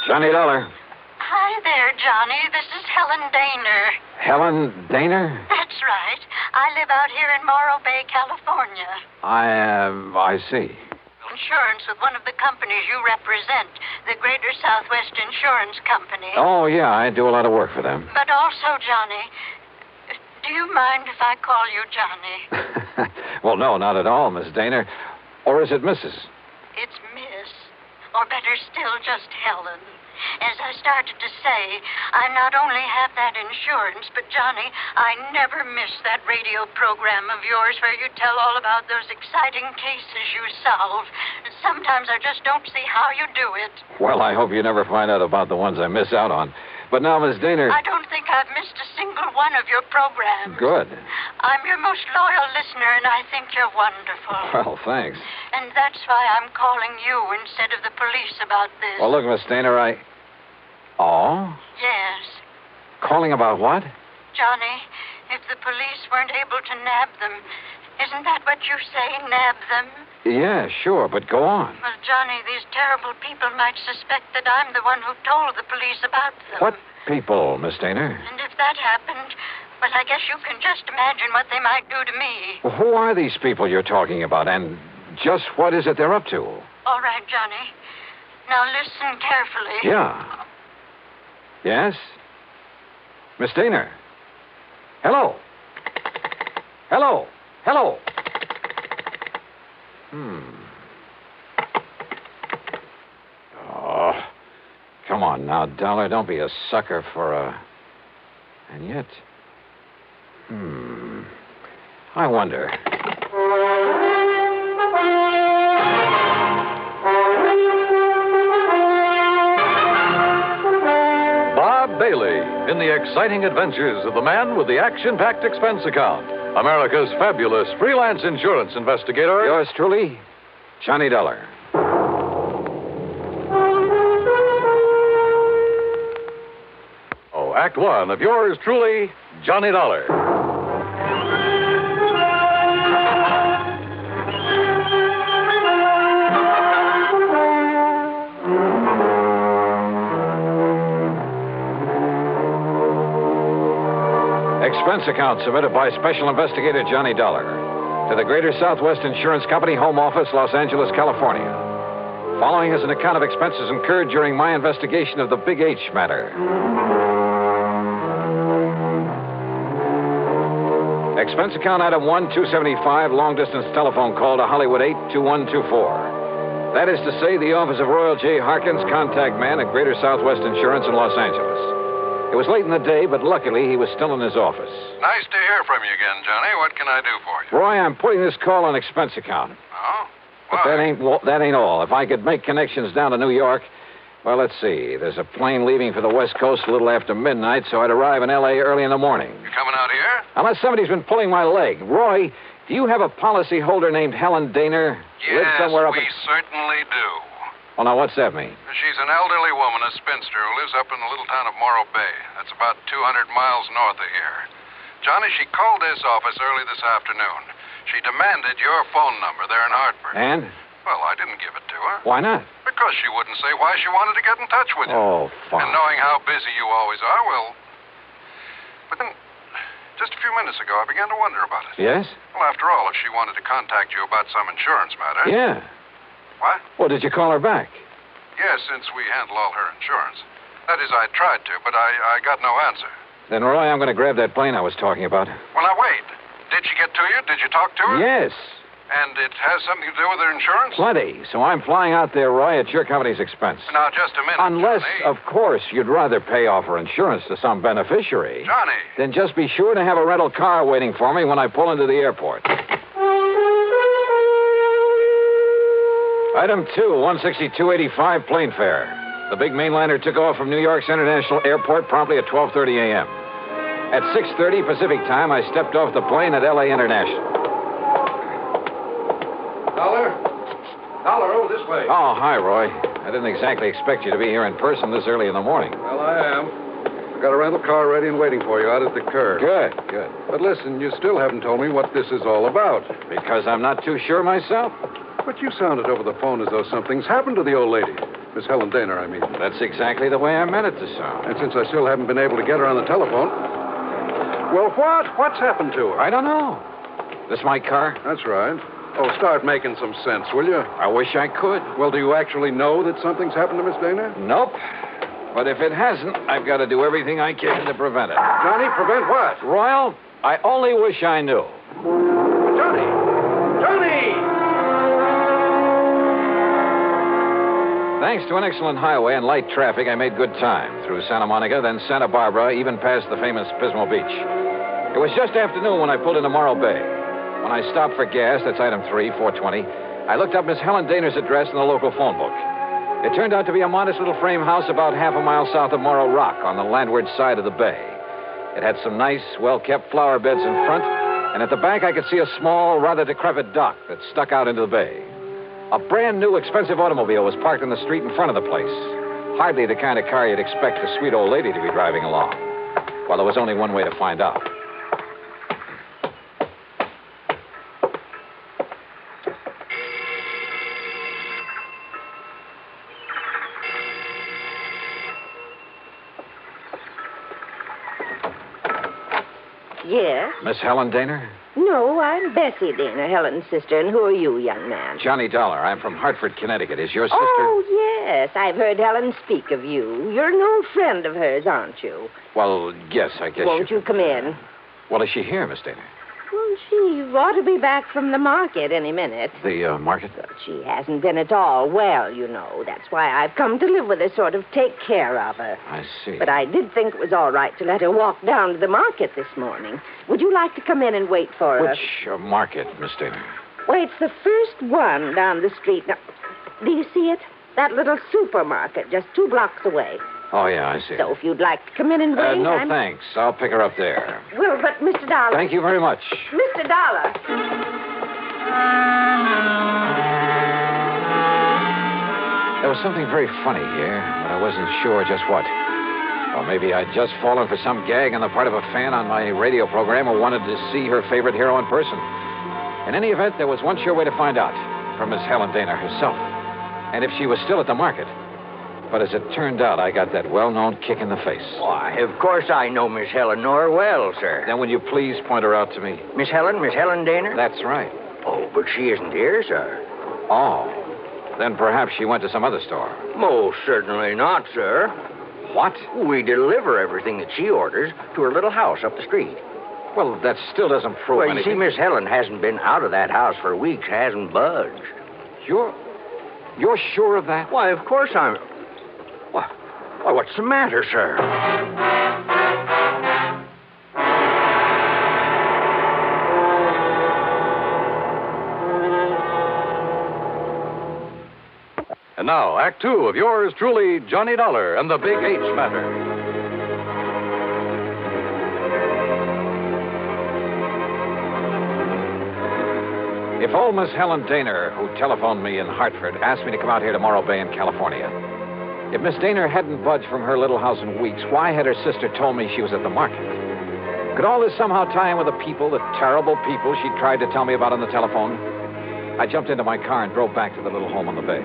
Johnny Dollar. Hi there, Johnny. This is Helen Daner. Helen Daner? That's right. I live out here in Morro Bay, California. I see. Insurance with one of the companies you represent, the Greater Southwest Insurance Company. Oh, yeah, I do a lot of work for them. But also, Johnny, do you mind if I call you Johnny? Well, no, not at all, Miss Daner. Or is it Mrs.? It's Miss. Or better still, just Helen. As I started to say, I not only have that insurance, but, Johnny, I never miss that radio program of yours where you tell all about those exciting cases you solve. Sometimes I just don't see how you do it. Well, I hope you never find out about the ones I miss out on. But now, Miss Daner... I don't think I've missed a single one of your programs. Good. I'm your most loyal listener, and I think you're wonderful. Well, thanks. And that's why I'm calling you instead of the police about this. Well, look, Miss Daner, Oh? Yes. Calling about what? Johnny, if the police weren't able to nab them, isn't that what you say, nab them? Yeah, sure, but go on. Well, Johnny, these terrible people might suspect that I'm the one who told the police about them. What people, Miss Daner? And if that happened, well, I guess you can just imagine what they might do to me. Well, who are these people you're talking about, and just what is it they're up to? All right, Johnny. Now listen carefully. Yeah. Yes? Miss Daner? Hello? Hello? Hello? Oh, come on now, Dollar. Don't be a sucker for a... And yet... I wonder... Bob Bailey in the exciting adventures of the man with the action-packed expense account. America's fabulous freelance insurance investigator. Yours truly, Johnny Dollar. Oh, Act One of yours truly, Johnny Dollar. Expense account submitted by Special Investigator Johnny Dollar to the Greater Southwest Insurance Company, Home Office, Los Angeles, California. Following is an account of expenses incurred during my investigation of the Big H matter. Expense account item 1275, long-distance telephone call to Hollywood 82124. That is to say, the office of Royal J. Harkins, contact man at Greater Southwest Insurance in Los Angeles. It was late in the day, but luckily he was still in his office. Nice to hear from you again, Johnny. What can I do for you? Roy, I'm putting this call on expense account. Oh? But that ain't all. If I could make connections down to New York, well, let's see. There's a plane leaving for the West Coast a little after midnight, so I'd arrive in L.A. early in the morning. You coming out here? Unless somebody's been pulling my leg. Roy, do you have a policy holder named Helen Daner? Yes, somewhere up we certainly do. Well, now, what's that mean? She's an elderly woman, a spinster, who lives up in the little town of Morro Bay. That's about 200 miles north of here. Johnny, she called this office early this afternoon. She demanded your phone number there in Hartford. And? Well, I didn't give it to her. Why not? Because she wouldn't say why she wanted to get in touch with you. Oh, fine. And knowing how busy you always are, well... But then, just a few minutes ago, I began to wonder about it. Yes? Well, after all, if she wanted to contact you about some insurance matter... Yeah. What? Well, did you call her back? Yes, since we handle all her insurance. That is, I tried to, but I got no answer. Then, Roy, I'm going to grab that plane I was talking about. Well, now, wait. Did she get to you? Did you talk to her? Yes. And it has something to do with her insurance? Plenty. So I'm flying out there, Roy, at your company's expense. Now, just a minute, Unless, Johnny. of course, you'd rather pay off her insurance to some beneficiary. Johnny. Then just be sure to have a rental car waiting for me when I pull into the airport. Item 2, 162.85 plane fare. The big mainliner took off from New York's International Airport promptly at 12:30 a.m. At 6:30 Pacific time, I stepped off the plane at L.A. International. Dollar, oh, this way. Oh, hi, Roy. I didn't exactly expect you to be here in person this early in the morning. Well, I am. I've got a rental car ready and waiting for you out at the curb. Good. But listen, you still haven't told me what this is all about. Because I'm not too sure myself. But you sounded over the phone as though something's happened to the old lady. Miss Helen Daner, I mean. That's exactly the way I meant it to sound. And since I still haven't been able to get her on the telephone... Well, what's happened to her? I don't know. This my car? That's right. Oh, start making some sense, will you? I wish I could. Well, do you actually know that something's happened to Miss Daner? Nope. But if it hasn't, I've got to do everything I can to prevent it. Johnny, prevent what? Royal, I only wish I knew. Johnny! Thanks to an excellent highway and light traffic, I made good time through Santa Monica, then Santa Barbara, even past the famous Pismo Beach. It was just afternoon when I pulled into Morro Bay. When I stopped for gas, that's item 3, 420, I looked up Miss Helen Daner's address in the local phone book. It turned out to be a modest little frame house about half a mile south of Morro Rock on the landward side of the bay. It had some nice, well-kept flower beds in front, and at the back I could see a small, rather decrepit dock that stuck out into the bay. A brand-new, expensive automobile was parked in the street in front of the place. Hardly the kind of car you'd expect a sweet old lady to be driving along. Well, there was only one way to find out. Yes? Miss Helen Daner? No, I'm Bessie Dana, Helen's sister. And who are you, young man? Johnny Dollar. I'm from Hartford, Connecticut. Is your sister... Oh, yes. I've heard Helen speak of you. You're an old friend of hers, aren't you? Well, yes, I guess Won't you come in? Well, is she here, Miss Daner? Well, she ought to be back from the market any minute. The market? But she hasn't been at all well, you know. That's why I've come to live with her, sort of take care of her. I see. But I did think it was all right to let her walk down to the market this morning. Would you like to come in and wait for her? Which market, Miss Daner? Well, it's the first one down the street. Now, do you see it? That little supermarket just 2 blocks away. Oh, yeah, I see. So if you'd like to come in and wait... No, thanks. I'll pick her up there. Well, but Mr. Dollar... Thank you very much. Mr. Dollar... There was something very funny here, but I wasn't sure just what. Or maybe I'd just fallen for some gag on the part of a fan on my radio program who wanted to see her favorite hero in person. In any event, there was one sure way to find out, from Miss Helen Daner herself. And if she was still at the market. But as it turned out, I got that well-known kick in the face. Why, of course I know Miss Eleanor well, sir. Then will you please point her out to me? Miss Helen Daner? That's right. Oh, but she isn't here, sir. Oh. Then perhaps she went to some other store. Most certainly not, sir. What? We deliver everything that she orders to her little house up the street. Well, that still doesn't prove well, anything. You see, Miss Helen hasn't been out of that house for weeks, hasn't budged. You're sure of that? Why, of course I'm... Why, what's the matter, sir? And now, Act 2 of yours truly, Johnny Dollar and the Big H Matter. If old Miss Helen Daner, who telephoned me in Hartford, asked me to come out here to Morro Bay in California, if Miss Daner hadn't budged from her little house in weeks, why had her sister told me she was at the market? Could all this somehow tie in with the terrible people she tried to tell me about on the telephone? I jumped into my car and drove back to the little home on the bay.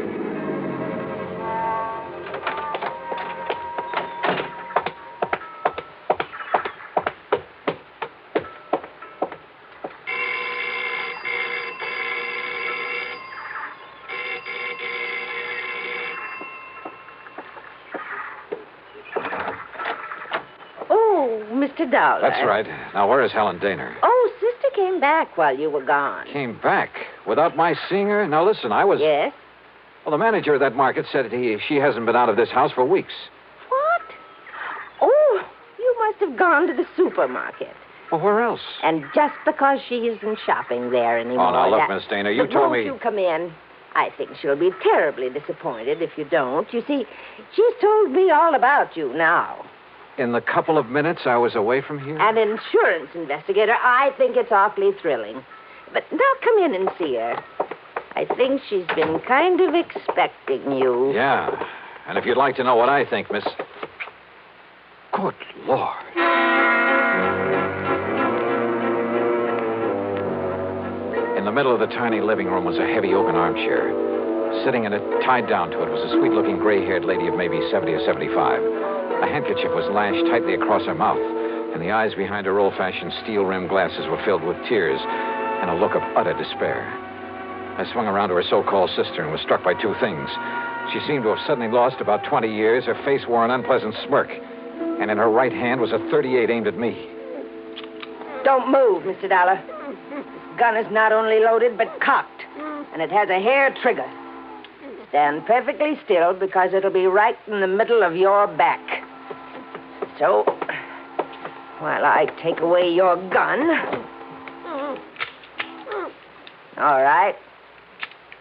Mr. Dollar. That's right. Now, where is Helen Daner? Oh, Sister came back while you were gone. Came back? Without my seeing her? Now, listen, I was... Yes? Well, the manager of that market said she hasn't been out of this house for weeks. What? Oh, you must have gone to the supermarket. Well, where else? And just because she isn't shopping there anymore... Oh, now, look, Miss Daner, you told me... Won't you come in? I think she'll be terribly disappointed if you don't. You see, she's told me all about you now. In the couple of minutes I was away from here? An insurance investigator. I think it's awfully thrilling. But now come in and see her. I think she's been kind of expecting you. Yeah. And if you'd like to know what I think, Miss... Good Lord. In the middle of the tiny living room was a heavy oaken armchair. Sitting in it, tied down to it, was a sweet-looking gray-haired lady of maybe 70 or 75. A handkerchief was lashed tightly across her mouth, and the eyes behind her old-fashioned steel-rimmed glasses were filled with tears and a look of utter despair. I swung around to her so-called sister and was struck by 2 things. She seemed to have suddenly lost about 20 years. Her face wore an unpleasant smirk, and in her right hand was a .38 aimed at me. Don't move, Mr. Dollar. This gun is not only loaded, but cocked, and it has a hair trigger. Stand perfectly still, because it'll be right in the middle of your back. So, while I take away your gun... All right.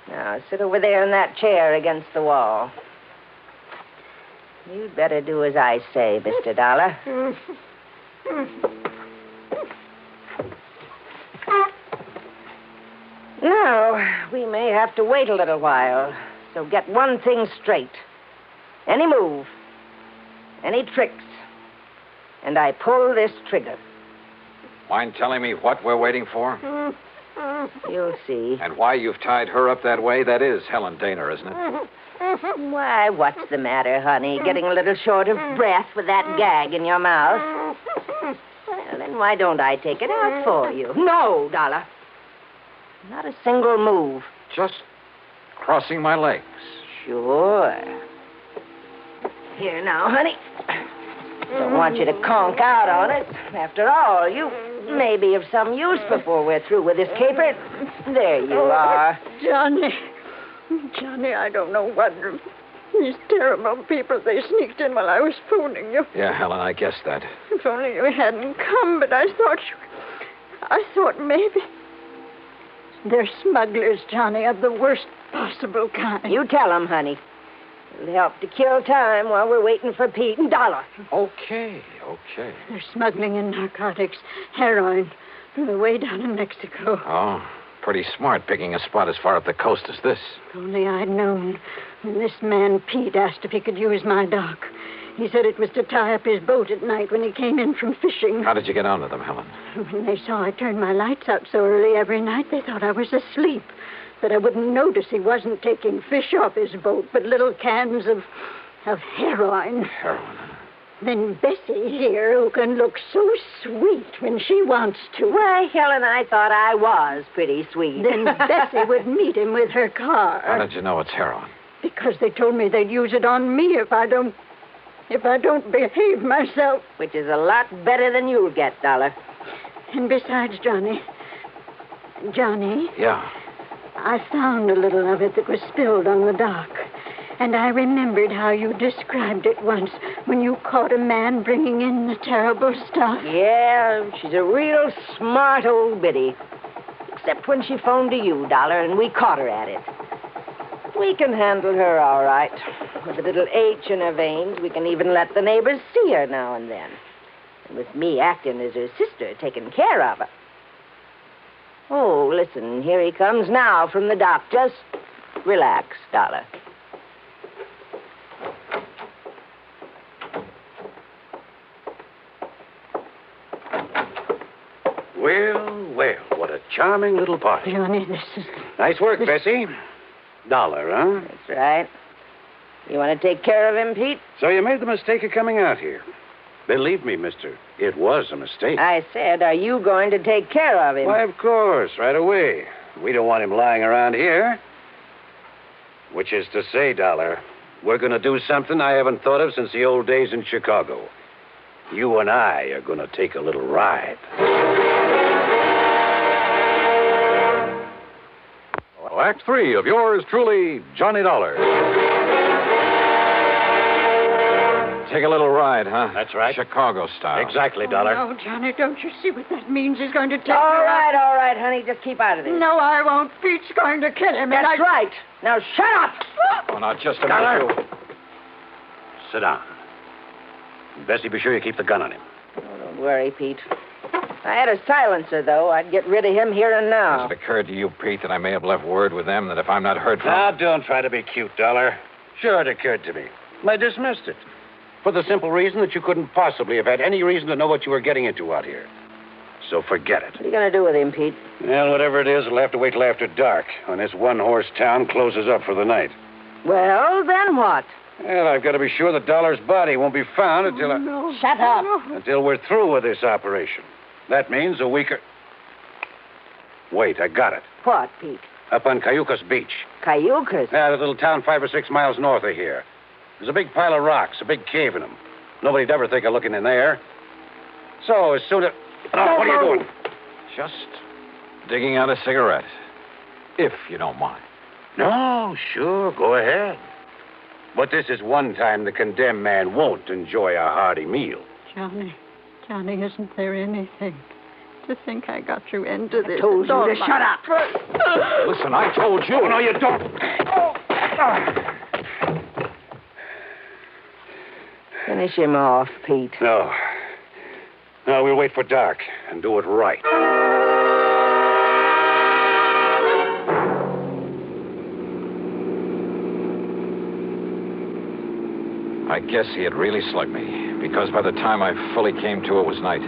Now, sit over there in that chair against the wall. You'd better do as I say, Mr. Dollar. Now, we may have to wait a little while, so get one thing straight. Any move, any tricks, and I pull this trigger. Mind telling me what we're waiting for? You'll see. And why you've tied her up that way? That is Helen Daner, isn't it? Why, what's the matter, honey? Getting a little short of breath with that gag in your mouth? Well, then why don't I take it out for you? No, Dollar. Not a single move. Just crossing my legs. Sure. Here now, honey. Don't want you to conk out on it. After all, you may be of some use before we're through with this caper. There you are. Johnny, I don't know what. These terrible people, they sneaked in while I was phoning you. Yeah, Helen, I guessed that. If only you hadn't come, but I thought maybe. They're smugglers, Johnny, of the worst possible kind. You tell them, honey. It'll help to kill time while we're waiting for Pete and Dollar. Okay. They're smuggling in narcotics, heroin, from the way down in Mexico. Oh, pretty smart picking a spot as far up the coast as this. If only I'd known when this man Pete asked if he could use my dock. He said it was to tie up his boat at night when he came in from fishing. How did you get onto them, Helen? When they saw I turned my lights out so early every night, they thought I was asleep. That I wouldn't notice he wasn't taking fish off his boat, but little cans of heroin. Heroin? Then Bessie here, who can look so sweet when she wants to. Why, Helen, I thought I was pretty sweet. Then Bessie would meet him with her car. How did you know it's heroin? Because they told me they'd use it on me if I don't behave myself. Which is a lot better than you'll get, Dollar. And besides, Johnny. Yeah? I found a little of it that was spilled on the dock. And I remembered how you described it once when you caught a man bringing in the terrible stuff. Yeah, she's a real smart old biddy. Except when she phoned to you, Dollar, and we caught her at it. We can handle her all right. With a little H in her veins, we can even let the neighbors see her now and then. And with me acting as her sister, taking care of her. Oh, listen, here he comes now from the dock. Just relax, Dollar. Well, what a charming little party. Johnny, this is... Nice work, Bessie. Dollar, huh? That's right. You want to take care of him, Pete? So you made the mistake of coming out here. Believe me, mister, it was a mistake. I said, are you going to take care of him? Why, of course, right away. We don't want him lying around here. Which is to say, Dollar, we're going to do something I haven't thought of since the old days in Chicago. You and I are going to take a little ride. Well, Act 3 of yours truly, Johnny Dollar. Take a little ride, huh? That's right. Chicago style. Exactly, Dollar. Oh, no, Johnny, don't you see what that means? He's going to take All right, honey. Just keep out of this. No, I won't. Pete's going to kill him. That's right. Now, shut up. Oh, now, just a Dollar. minute. Sit down. Bessie, be sure you keep the gun on him. Oh, don't worry, Pete. If I had a silencer, though, I'd get rid of him here and now. Has it occurred to you, Pete, that I may have left word with them that if I'm not heard from... Now, don't try to be cute, Dollar. Sure, it occurred to me. I dismissed it. For the simple reason that you couldn't possibly have had any reason to know what you were getting into out here. So forget it. What are you going to do with him, Pete? Well, whatever it is, it'll have to wait till after dark, when this one-horse town closes up for the night. Well, then what? Well, I've got to be sure that Dollar's body won't be found until Shut up. until we're through with this operation. That means a week or... Wait, I got it. What, Pete? Up on Cayucas Beach. Cayucas? Yeah, that little town 5 or 6 miles north of here. There's a big pile of rocks, a big cave in them. Nobody'd ever think of looking in there. So as soon as... Oh, what are you doing? Just digging out a cigarette, if you don't mind. No, sure, go ahead. But this is one time the condemned man won't enjoy a hearty meal. Johnny, isn't there anything? To think I got you into this. I told you to shut up. Listen, I told you. Oh, no, you don't. Finish him off, Pete. No. No, we'll wait for dark and do it right. I guess he had really slugged me because by the time I fully came to, it was night.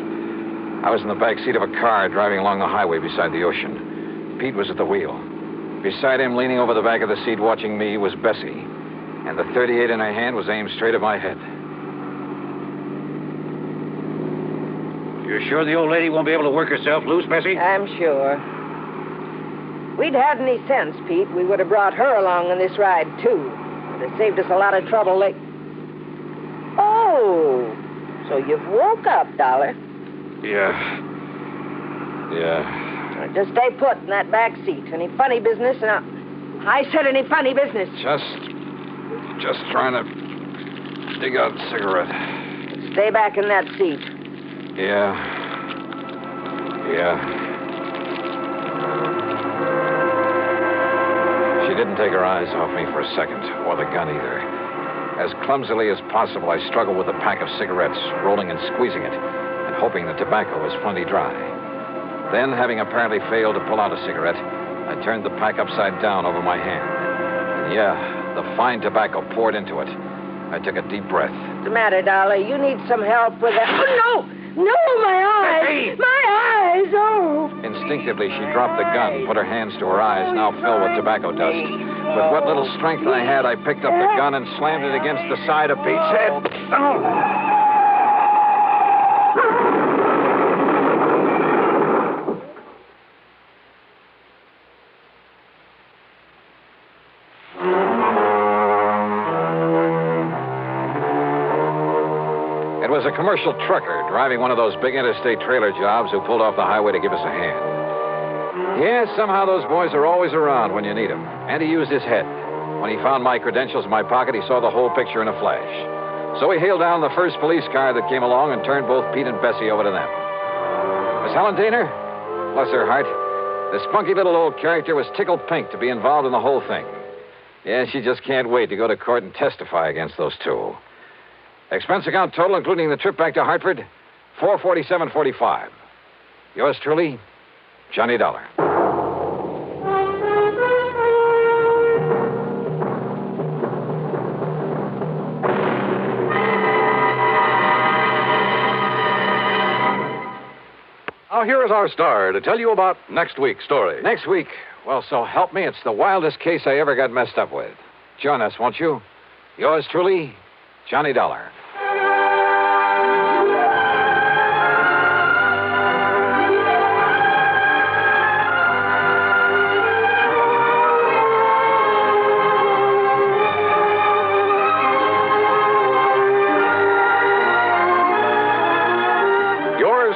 I was in the back seat of a car driving along the highway beside the ocean. Pete was at the wheel. Beside him, leaning over the back of the seat watching me, was Bessie. And the .38 in her hand was aimed straight at my head. You're sure the old lady won't be able to work herself loose, Bessie? I'm sure. If we'd had any sense, Pete, we would have brought her along on this ride, too. It would have saved us a lot of trouble late. Oh, so you've woke up, Dollar. Yeah. Just stay put in that back seat. Any funny business? Now, I said any funny business. Just trying to dig out a cigarette. Stay back in that seat. Yeah. She didn't take her eyes off me for a second, or the gun either. As clumsily as possible, I struggled with a pack of cigarettes, rolling and squeezing it, and hoping the tobacco was plenty dry. Then, having apparently failed to pull out a cigarette, I turned the pack upside down over my hand. And the fine tobacco poured into it. I took a deep breath. What's the matter, Dollar? You need some help with that. Oh, no, my eyes! Hey! My eyes, oh! Instinctively, she dropped the gun, put her hands to her eyes, now filled with tobacco dust. With what little strength I had, I picked up the gun and slammed it against the side of Pete's head. It was a commercial trucker driving one of those big interstate trailer jobs who pulled off the highway to give us a hand. Yeah, somehow those boys are always around when you need them. And he used his head. When he found my credentials in my pocket, he saw the whole picture in a flash. So he hailed down the first police car that came along and turned both Pete and Bessie over to them. Miss Helen Daner? Bless her heart. The spunky little old character was tickled pink to be involved in the whole thing. Yeah, she just can't wait to go to court and testify against those two. Expense account total, including the trip back to Hartford, $447.45. Yours truly, Johnny Dollar. Now, here is our star to tell you about next week's story. Next week? Well, so help me, it's the wildest case I ever got messed up with. Join us, won't you? Yours truly, Johnny Dollar.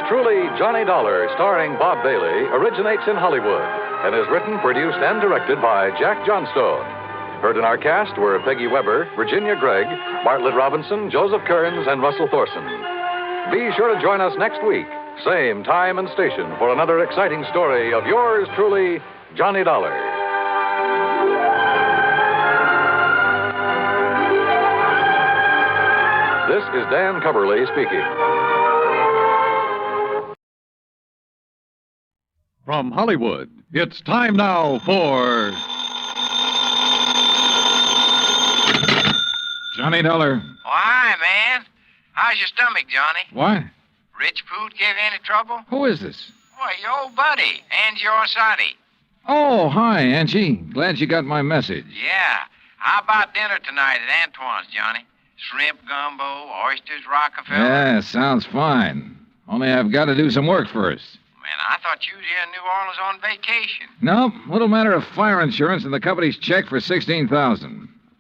Truly, Johnny Dollar, starring Bob Bailey, originates in Hollywood and is written, produced, and directed by Jack Johnstone. Heard in our cast were Peggy Weber, Virginia Gregg, Bartlett Robinson, Joseph Kearns, and Russell Thorson. Be sure to join us next week, same time and station, for another exciting story of yours truly, Johnny Dollar. This is Dan Coverly speaking. From Hollywood, it's time now for Johnny Dollar. Oh, hi, man. How's your stomach, Johnny? What? Rich food give you any trouble? Who is this? Why, your old buddy, Angie Orsatti. Oh, hi, Angie. Glad you got my message. Yeah. How about dinner tonight at Antoine's, Johnny? Shrimp gumbo, oysters, Rockefeller. Yeah, sounds fine. Only I've got to do some work first. Man, I thought you was here in New Orleans on vacation. Nope, little matter of fire insurance and the company's check for $16,000.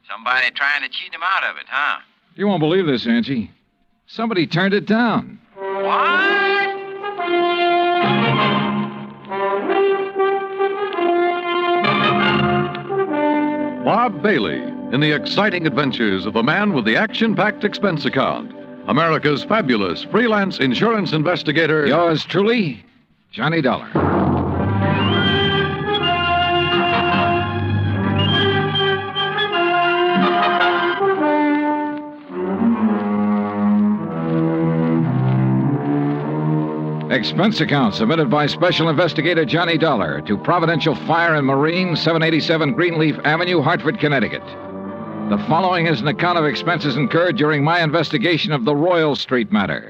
Somebody trying to cheat him out of it, huh? You won't believe this, Angie. Somebody turned it down. What? Bob Bailey in the exciting adventures of the man with the action-packed expense account. America's fabulous freelance insurance investigator. Yours truly, Johnny Dollar. Expense account submitted by Special Investigator Johnny Dollar to Providential Fire and Marine, 787 Greenleaf Avenue, Hartford, Connecticut. The following is an account of expenses incurred during my investigation of the Royal Street matter.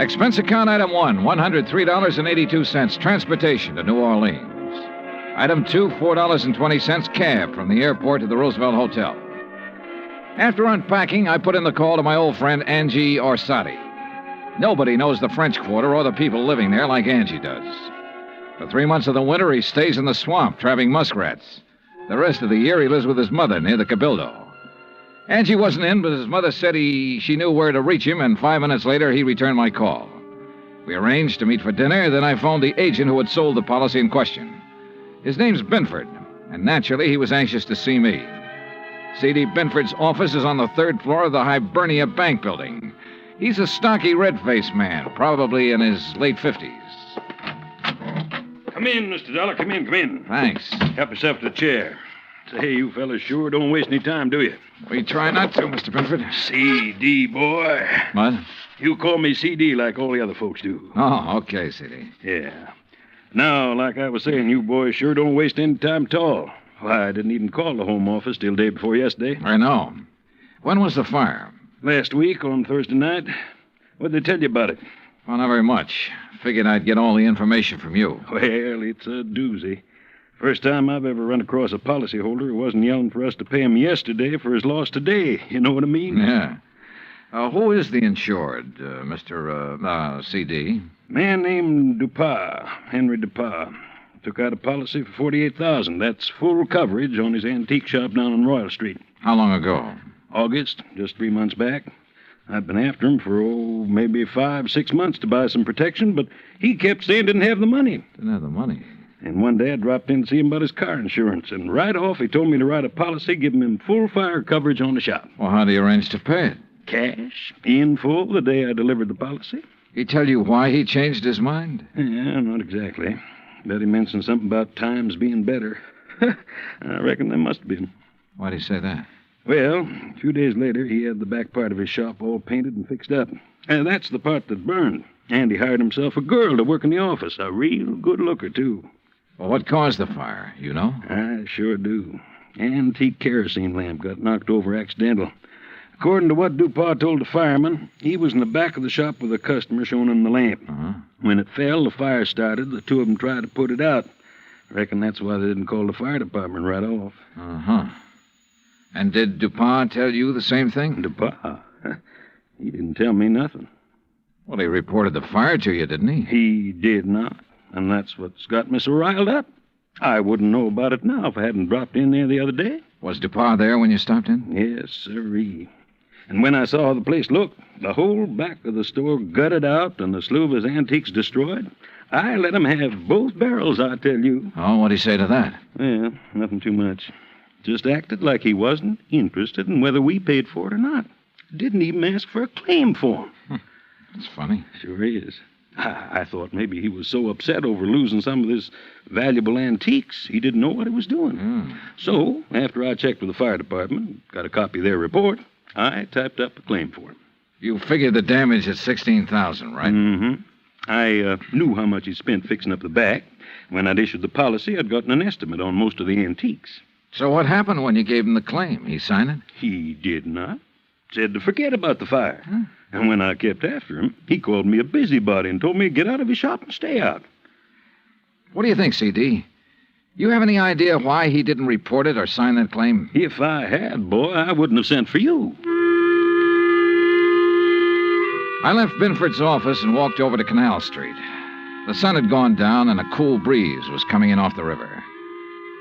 Expense account item 1, $103.82, transportation to New Orleans. Item 2, $4.20 cab from the airport to the Roosevelt Hotel. After unpacking, I put in the call to my old friend Angie Orsatti. Nobody knows the French Quarter or the people living there like Angie does. For 3 months of the winter, he stays in the swamp, trapping muskrats. The rest of the year, he lives with his mother near the Cabildo. Angie wasn't in, but his mother said she knew where to reach him, and 5 minutes later, he returned my call. We arranged to meet for dinner, then I phoned the agent who had sold the policy in question. His name's Binford, and naturally, he was anxious to see me. C.D. Binford's office is on the 3rd floor of the Hibernia Bank building. He's a stocky, red-faced man, probably in his late 50s. Come in, Mr. Dollar. Come in. Thanks. Help yourself to the chair. Say, you fellas sure don't waste any time, do you? We try not to, Mr. Binford. C.D., boy. What? You call me C.D. like all the other folks do. Oh, okay, C.D. Yeah. Now, like I was saying, you boys sure don't waste any time at all. Why, I didn't even call the home office till day before yesterday. I know. When was the fire? Last week on Thursday night. What'd they tell you about it? Well, not very much. Figured I'd get all the information from you. Well, it's a doozy. First time I've ever run across a policyholder who wasn't yelling for us to pay him yesterday for his loss today. You know what I mean? Yeah. Who is the insured, Mr. C.D.? Man named Dupas, Henry Dupas. Took out a policy for $48,000. That's full coverage on his antique shop down on Royal Street. How long ago? August, just 3 months back. I'd been after him for, maybe 5-6 months to buy some protection, but he kept saying didn't have the money. Didn't have the money? And one day I dropped in to see him about his car insurance, and right off he told me to write a policy giving him full fire coverage on the shop. Well, how do you arrange to pay it? Cash, in full, the day I delivered the policy. He tell you why he changed his mind? Yeah, not exactly. Bet he mentioned something about times being better. I reckon there must have been. Why'd he say that? Well, a few days later, he had the back part of his shop all painted and fixed up. And that's the part that burned. And he hired himself a girl to work in the office. A real good looker, too. Well, what caused the fire? You know? I sure do. Antique kerosene lamp got knocked over accidental. According to what Dupas told the fireman, he was in the back of the shop with a customer showing him the lamp. Uh-huh. When it fell, the fire started. The two of them tried to put it out. I reckon that's why they didn't call the fire department right off. Uh-huh. And did Dupas tell you the same thing? Dupas? He didn't tell me nothing. Well, he reported the fire to you, didn't he? He did not. And that's what's got me so riled up. I wouldn't know about it now if I hadn't dropped in there the other day. Was Dupas there when you stopped in? Yes, sirree. And when I saw how the place looked, the whole back of the store gutted out and the slew of his antiques destroyed, I let him have both barrels, I tell you. Oh, what'd he say to that? Well, nothing too much. Just acted like he wasn't interested in whether we paid for it or not. Didn't even ask for a claim for him. That's funny. Sure is. I thought maybe he was so upset over losing some of his valuable antiques, he didn't know what he was doing. So, after I checked with the fire department, got a copy of their report, I typed up a claim for him. You figured the damage at $16,000, right? Mm-hmm. I knew how much he spent fixing up the back. When I'd issued the policy, I'd gotten an estimate on most of the antiques. So what happened when you gave him the claim? He signed it? He did not. Said to forget about the fire. And when I kept after him, he called me a busybody and told me to get out of his shop and stay out. What do you think, C.D.? You have any idea why he didn't report it or sign that claim? If I had, boy, I wouldn't have sent for you. I left Binford's office and walked over to Canal Street. The sun had gone down and a cool breeze was coming in off the river,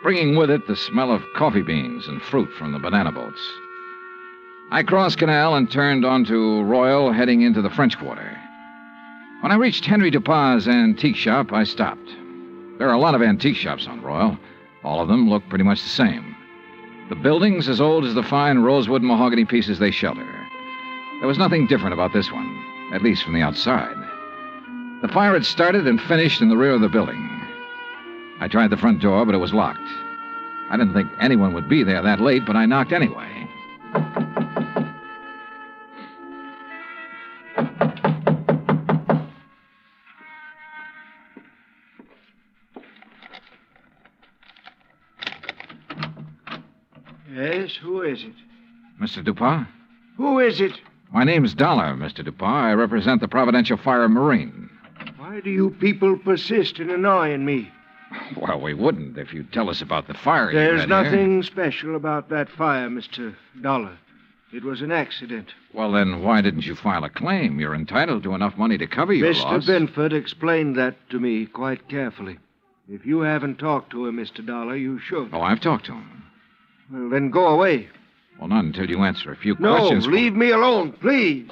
bringing with it the smell of coffee beans and fruit from the banana boats. I crossed Canal and turned onto Royal, heading into the French Quarter. When I reached Henry Dupas' antique shop, I stopped. There are a lot of antique shops on Royal. All of them look pretty much the same. The building's as old as the fine rosewood mahogany pieces they shelter. There was nothing different about this one, at least from the outside. The fire had started and finished in the rear of the building. I tried the front door, but it was locked. I didn't think anyone would be there that late, but I knocked anyway. who is it? Mr. Dupont? Who is it? My name's Dollar, Mr. Dupont. I represent the Providential Fire Marine. Why do you people persist in annoying me? Well, we wouldn't if you'd tell us about the fire you There's had nothing here. special about that fire, Mr. Dollar. It was an accident. Well, then why didn't you file a claim? You're entitled to enough money to cover your Mr. loss. Binford explained that to me quite carefully. If you haven't talked to him, Mr. Dollar, you should. Oh, I've talked to him. Well, then go away. Well, not until you answer a few No, questions. leave me alone, please.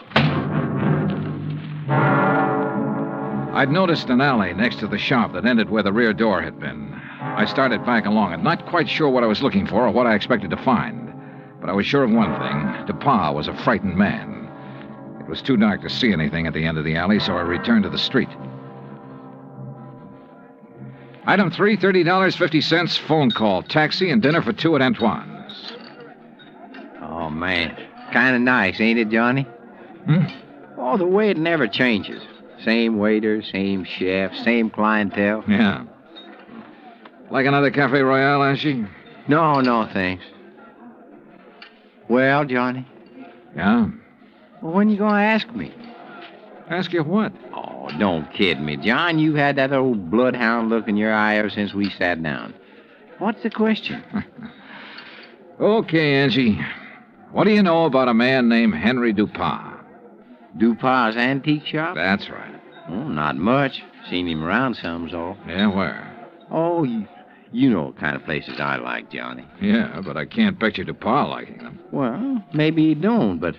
I'd noticed an alley next to the shop that ended where the rear door had been. I started back along it, not quite sure what I was looking for or what I expected to find. But I was sure of one thing. DePauw was a frightened man. It was too dark to see anything at the end of the alley, so I returned to the street. Item 3, $30.50, phone call, taxi, and dinner for two at Antoine's. Oh, man. Kind of nice, ain't it, Johnny? Hmm? Oh, the way it never changes. Same waiter, same chef, same clientele. Yeah. Like another Cafe Royale, Ashy? No, thanks. Well, Johnny? Yeah? Well, when you going to ask me? Ask you what? Oh, don't kid me, John. You had that old bloodhound look in your eye ever since we sat down. What's the question? Okay, Angie. What do you know about a man named Henry Dupont? Dupant's antique shop? That's right. Oh, not much. Seen him around some's all. Yeah, where? Oh, you know what kind of places I like, Johnny. Yeah, but I can't picture DuPont liking them. Well, maybe he don't, but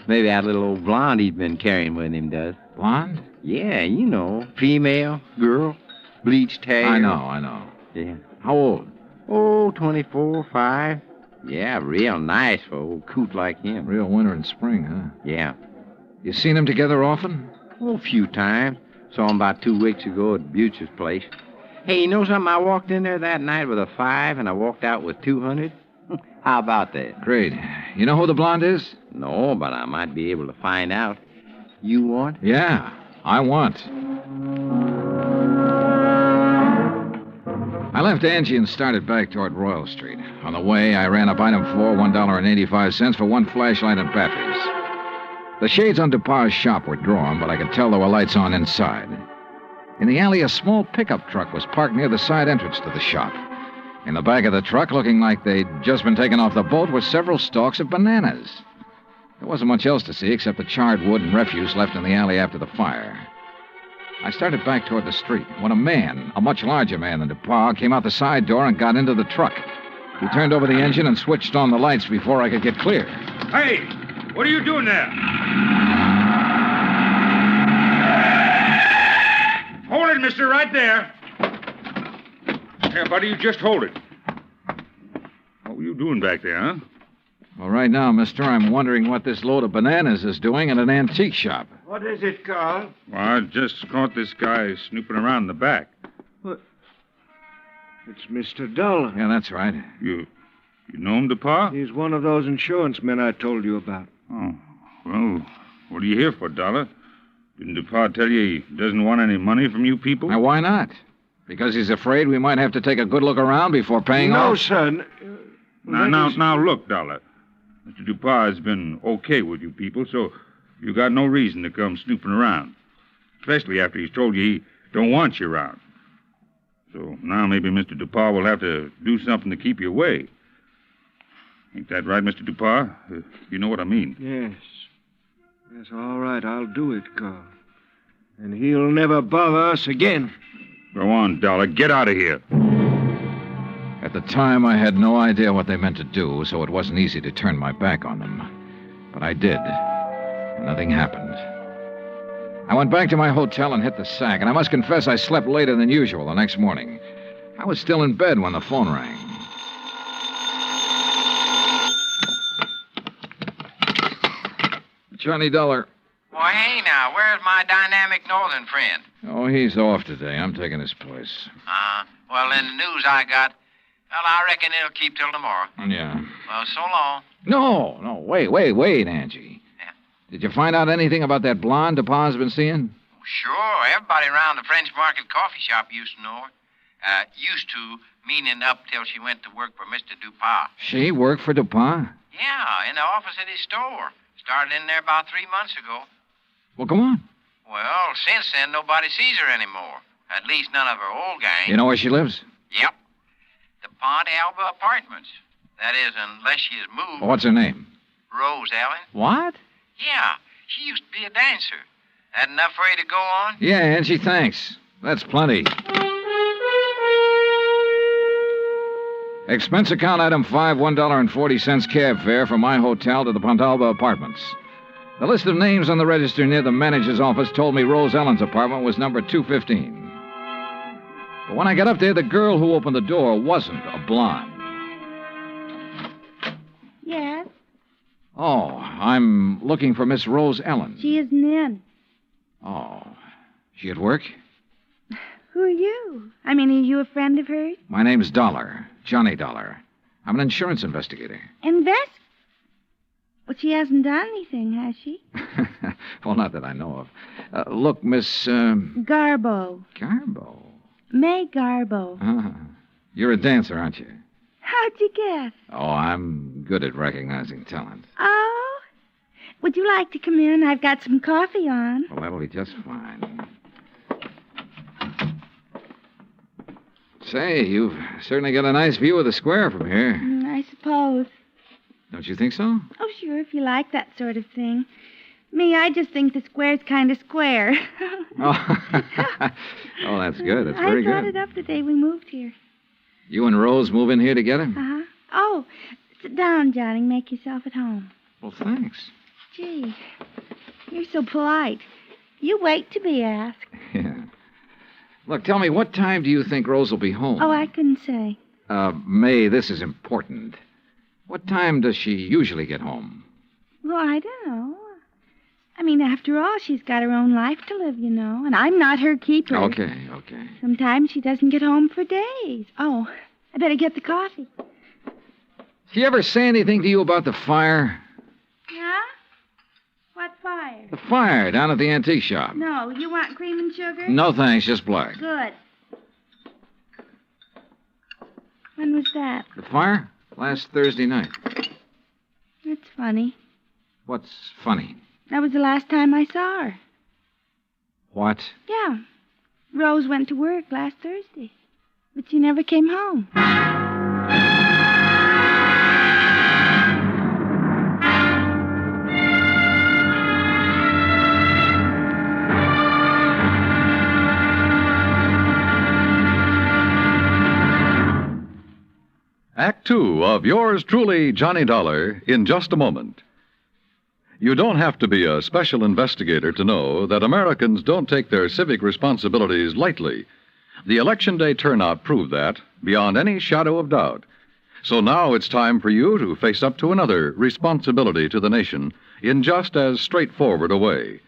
maybe that little old blonde he's been carrying with him does. Blonde? Yeah, you know. Female, girl, bleached hair. I know. Yeah. How old? Oh, 24, 5. Yeah, real nice for old coot like him. Real winter and spring, huh? Yeah. You seen them together often? Oh, a few times. Saw him about 2 weeks ago at Butcher's place. Hey, you know something? I walked in there that night with a 5, and I walked out with 200. How about that? Great. You know who the blonde is? No, but I might be able to find out. You want? Yeah, I want. I left Angie and started back toward Royal Street. On the way, I ran up item 4, $1.85 for one flashlight and batteries. The shades on DuPauw's shop were drawn, but I could tell there were lights on inside. In the alley, a small pickup truck was parked near the side entrance to the shop. In the back of the truck, looking like they'd just been taken off the boat, were several stalks of bananas. There wasn't much else to see except the charred wood and refuse left in the alley after the fire. I started back toward the street when a man, a much larger man than DuPauw, came out the side door and got into the truck. He turned over the engine and switched on the lights before I could get clear. Hey, what are you doing there? Hold it, mister, right there. Here, buddy, you just hold it. What were you doing back there, huh? Well, right now, mister, I'm wondering what this load of bananas is doing at an antique shop. What is it, Carl? Well, I just caught this guy snooping around in the back. What? It's Mr. Dollar. Yeah, that's right. You know him, DePauw? He's one of those insurance men I told you about. Oh, well, what are you here for, Dollar? Didn't DePauw tell you he doesn't want any money from you people? Now, why not? Because he's afraid we might have to take a good look around before paying off? No, son. Now, look, Dollar. Mr. DuPauw has been okay with you people, so you got no reason to come snooping around. Especially after he's told you he don't want you around. So now maybe Mr. DuPauw will have to do something to keep you away. Ain't that right, Mr. DuPauw? You know what I mean. Yes. Yes, all right, I'll do it, Carl. And he'll never bother us again. Go on, Dollar. Get out of here. At the time, I had no idea what they meant to do, so it wasn't easy to turn my back on them. But I did. And nothing happened. I went back to my hotel and hit the sack, and I must confess I slept later than usual the next morning. I was still in bed when the phone rang. Johnny Dollar. Well, hey now, where's my dynamic northern friend? Oh, he's off today. I'm taking his place. Well, in the news I got, well, I reckon it'll keep till tomorrow. Yeah. Well, so long. No, wait, Angie. Yeah. Did you find out anything about that blonde DuPauw's been seeing? Sure, everybody around the French Market coffee shop used to know her. Used to, Meaning up till she went to work for Mr. Dupont. She worked for DuPont? Yeah, in the office at his store. Started in there about 3 months ago. Well, come on. Well, since then, nobody sees her anymore. At least none of her old gang. You know where she lives? Yep. The Ponte Alba Apartments. That is, unless she has moved. What's her name? Rose Allen. What? Yeah, she used to be a dancer. That enough for you to go on? Yeah, Angie, thanks. That's plenty. Expense account item 5, $1.40 cab fare from my hotel to the Pontalba Apartments. The list of names on the register near the manager's office told me Rose Ellen's apartment was number 215. But when I got up there, the girl who opened the door wasn't a blonde. Yes? Oh, I'm looking for Miss Rose Ellen. She isn't in. Oh, she at work? Who are you? I mean, are you a friend of hers? My name's Dollar, Johnny Dollar. I'm an insurance investigator. Well, she hasn't done anything, has she? Well, not that I know of. Look, Miss... Garbo. Garbo? May Garbo. You're a dancer, aren't you? How'd you guess? Oh, I'm good at recognizing talent. Oh? Would you like to come in? I've got some coffee on. Well, that'll be just fine. Say, you've certainly got a nice view of the square from here. I suppose. Don't you think so? Oh, sure, if you like that sort of thing. Me, I just think the square's kind of square. Oh, oh, that's good. That's very I brought good. it up the day we moved here. You and Rose move in here together? Uh-huh. Oh, sit down, Johnny. Make yourself at home. Well, thanks. Gee, you're so polite. You wait to be asked. Yeah. Look, tell me, what time do you think Rose will be home? Oh, I couldn't say. May, this is important. What time does she usually get home? Well, I don't know. I mean, after all, she's got her own life to live, you know, and I'm not her keeper. Okay. Sometimes she doesn't get home for days. Oh, I better get the coffee. She ever say anything to you about the fire? Yeah? What fire? The fire down at the antique shop. No, you want cream and sugar? No, thanks, just black. Good. When was that? The fire? Last Thursday night. That's funny. What's funny? That was the last time I saw her. What? Yeah. Rose went to work last Thursday, but she never came home. Act Two of yours truly, Johnny Dollar, in just a moment. You don't have to be a special investigator to know that Americans don't take their civic responsibilities lightly. The Election Day turnout proved that, beyond any shadow of doubt. So now it's time for you to face up to another responsibility to the nation in just as straightforward a way.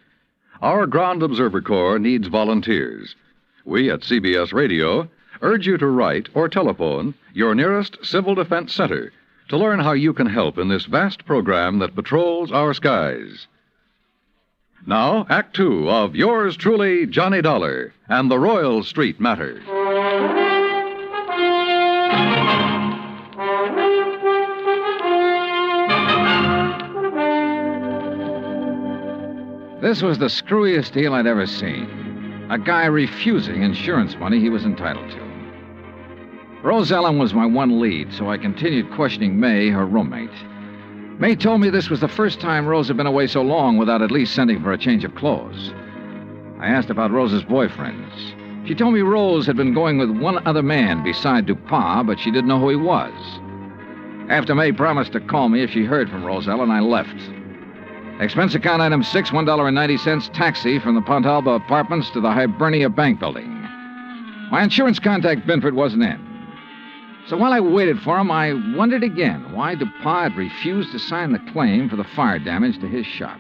Our Ground Observer Corps needs volunteers. We at CBS Radio urge you to write or telephone your nearest Civil Defense Center to learn how you can help in this vast program that patrols our skies. Now, Act Two of yours truly, Johnny Dollar, and the Royal Street Matter. This was the screwiest deal I'd ever seen. A guy refusing insurance money he was entitled to. Rose Ellen was my one lead, so I continued questioning May, her roommate. May told me this was the first time Rose had been away so long without at least sending for a change of clothes. I asked about Rose's boyfriends. She told me Rose had been going with one other man beside Dupont, but she didn't know who he was. After May promised to call me if she heard from Rose Ellen, I left. Expense account item 6, $1.90, taxi from the Pontalba Apartments to the Hibernia Bank Building. My insurance contact, Binford, wasn't in. So while I waited for him, I wondered again why DuPont had refused to sign the claim for the fire damage to his shop.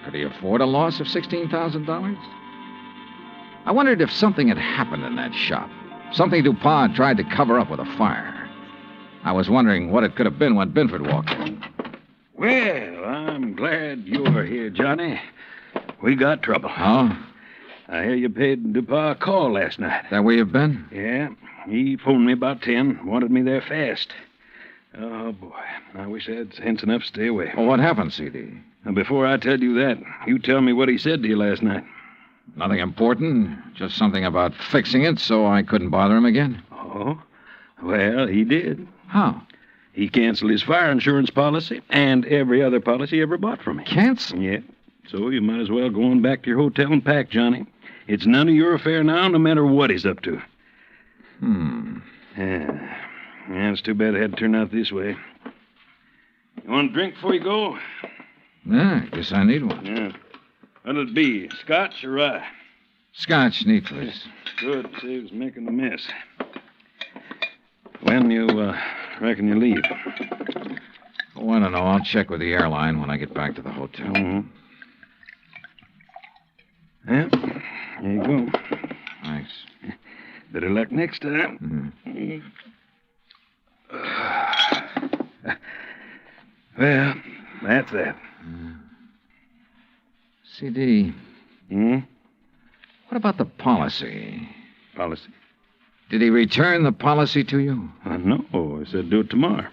Could he afford a loss of $16,000? I wondered if something had happened in that shop, something DuPont tried to cover up with a fire. I was wondering what it could have been when Binford walked in. Well, I'm glad you're here, Johnny. We got trouble. Oh? I hear you paid Dupont a call last night. That where you've been? Yeah. He phoned me about 10. Wanted me there fast. Oh, boy. I wish I had sense enough to stay away. Well, what happened, CD? Now, before I tell you that, you tell me what he said to you last night. Nothing important. Just something about fixing it so I couldn't bother him again. Oh? Well, he did. How? He canceled his fire insurance policy and every other policy he ever bought from me. Cancel? Yeah. So you might as well go on back to your hotel and pack, Johnny. It's none of your affair now, no matter what he's up to. Yeah, it's too bad it had to turn out this way. You want a drink before you go? Yeah, I guess I need one. Yeah. What'll it be, scotch or rye? Scotch, neat, please. Good, saves making a mess. When you reckon you leave? Oh, I don't know. I'll check with the airline when I get back to the hotel. Mm-hmm. Yeah, there you go. Thanks. Better luck next time. Well, that's that. CD. Hmm? What about the policy? Policy? Did he return the policy to you? No, I said do it tomorrow.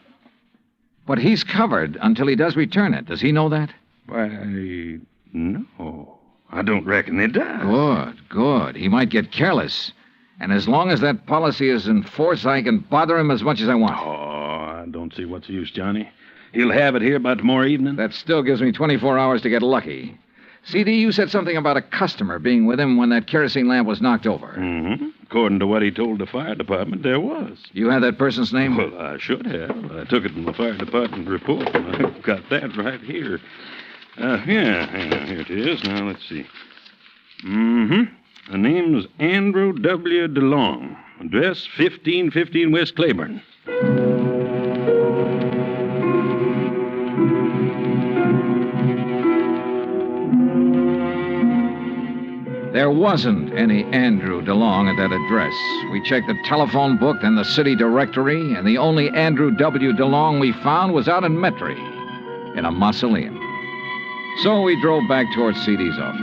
But he's covered until he does return it. Does he know that? Why, no. I don't reckon he does. Good. He might get careless. And as long as that policy is in force, I can bother him as much as I want. Oh, I don't see what's the use, Johnny. He'll have it here by tomorrow evening. That still gives me 24 hours to get lucky. CD, you said something about a customer being with him when that kerosene lamp was knocked over. Mm-hmm. According to what he told the fire department, there was. You had that person's name? Well, I should have. I took it from the fire department report, and I've got that right here. Here it is. Now, let's see. The name was Andrew W. DeLong. Address 1515 West Claiborne. There wasn't any Andrew DeLong at that address. We checked the telephone book and the city directory, and the only Andrew W. DeLong we found was out in Metairie, in a mausoleum. So we drove back towards CD's office.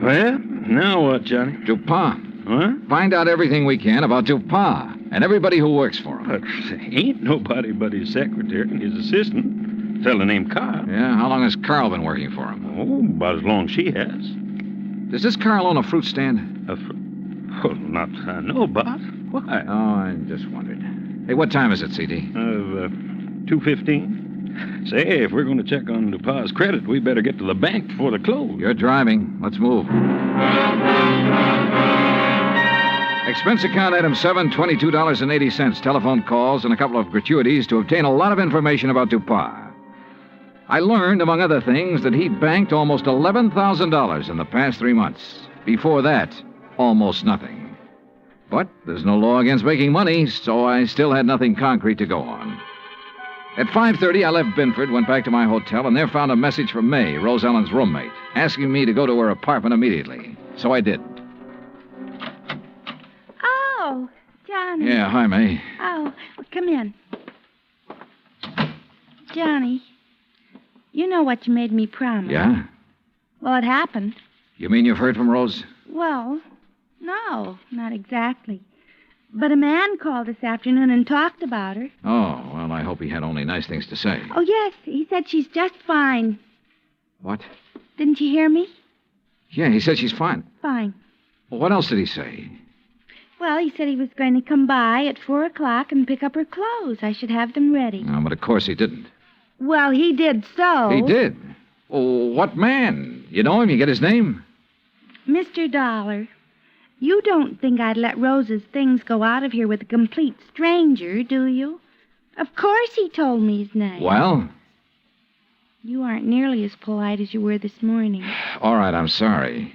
Well, now what, Johnny? Dupont. What? Find out everything we can about Dupont and everybody who works for him. But ain't nobody but his secretary and his assistant. A fella named Carl. Yeah, how long has Carl been working for him? Oh, about as long as she has. Does this Carl own a fruit stand? Well, not I know about. Why? Oh, I just wondered. Hey, what time is it, CD? 2:15. Say, if we're going to check on Dupont's credit, we better get to the bank before the close. You're driving. Let's move. Expense account item 7, $22.80. Telephone calls and a couple of gratuities to obtain a lot of information about Dupont. I learned, among other things, that he'd banked almost $11,000 in the past 3 months. Before that, almost nothing. But there's no law against making money, so I still had nothing concrete to go on. At 5:30, I left Binford, went back to my hotel, and there found a message from May, Rose Ellen's roommate, asking me to go to her apartment immediately. So I did. Oh, Johnny. Yeah, hi, May. Oh, well, come in. Johnny, you know what you made me promise. Yeah? Well, it happened. You mean you've heard from Rose? Well, no, not exactly. But a man called this afternoon and talked about her. Oh, well, I hope he had only nice things to say. Oh, yes, he said she's just fine. What? Didn't you hear me? Yeah, he said she's fine. Fine. Well, what else did he say? Well, he said he was going to come by at 4 o'clock and pick up her clothes. I should have them ready. No, but of course he didn't. Well, he did so. He did? Oh, what man? You know him? You get his name? Mr. Dollar. You don't think I'd let Rose's things go out of here with a complete stranger, do you? Of course he told me his name. Well? You aren't nearly as polite as you were this morning. All right, I'm sorry.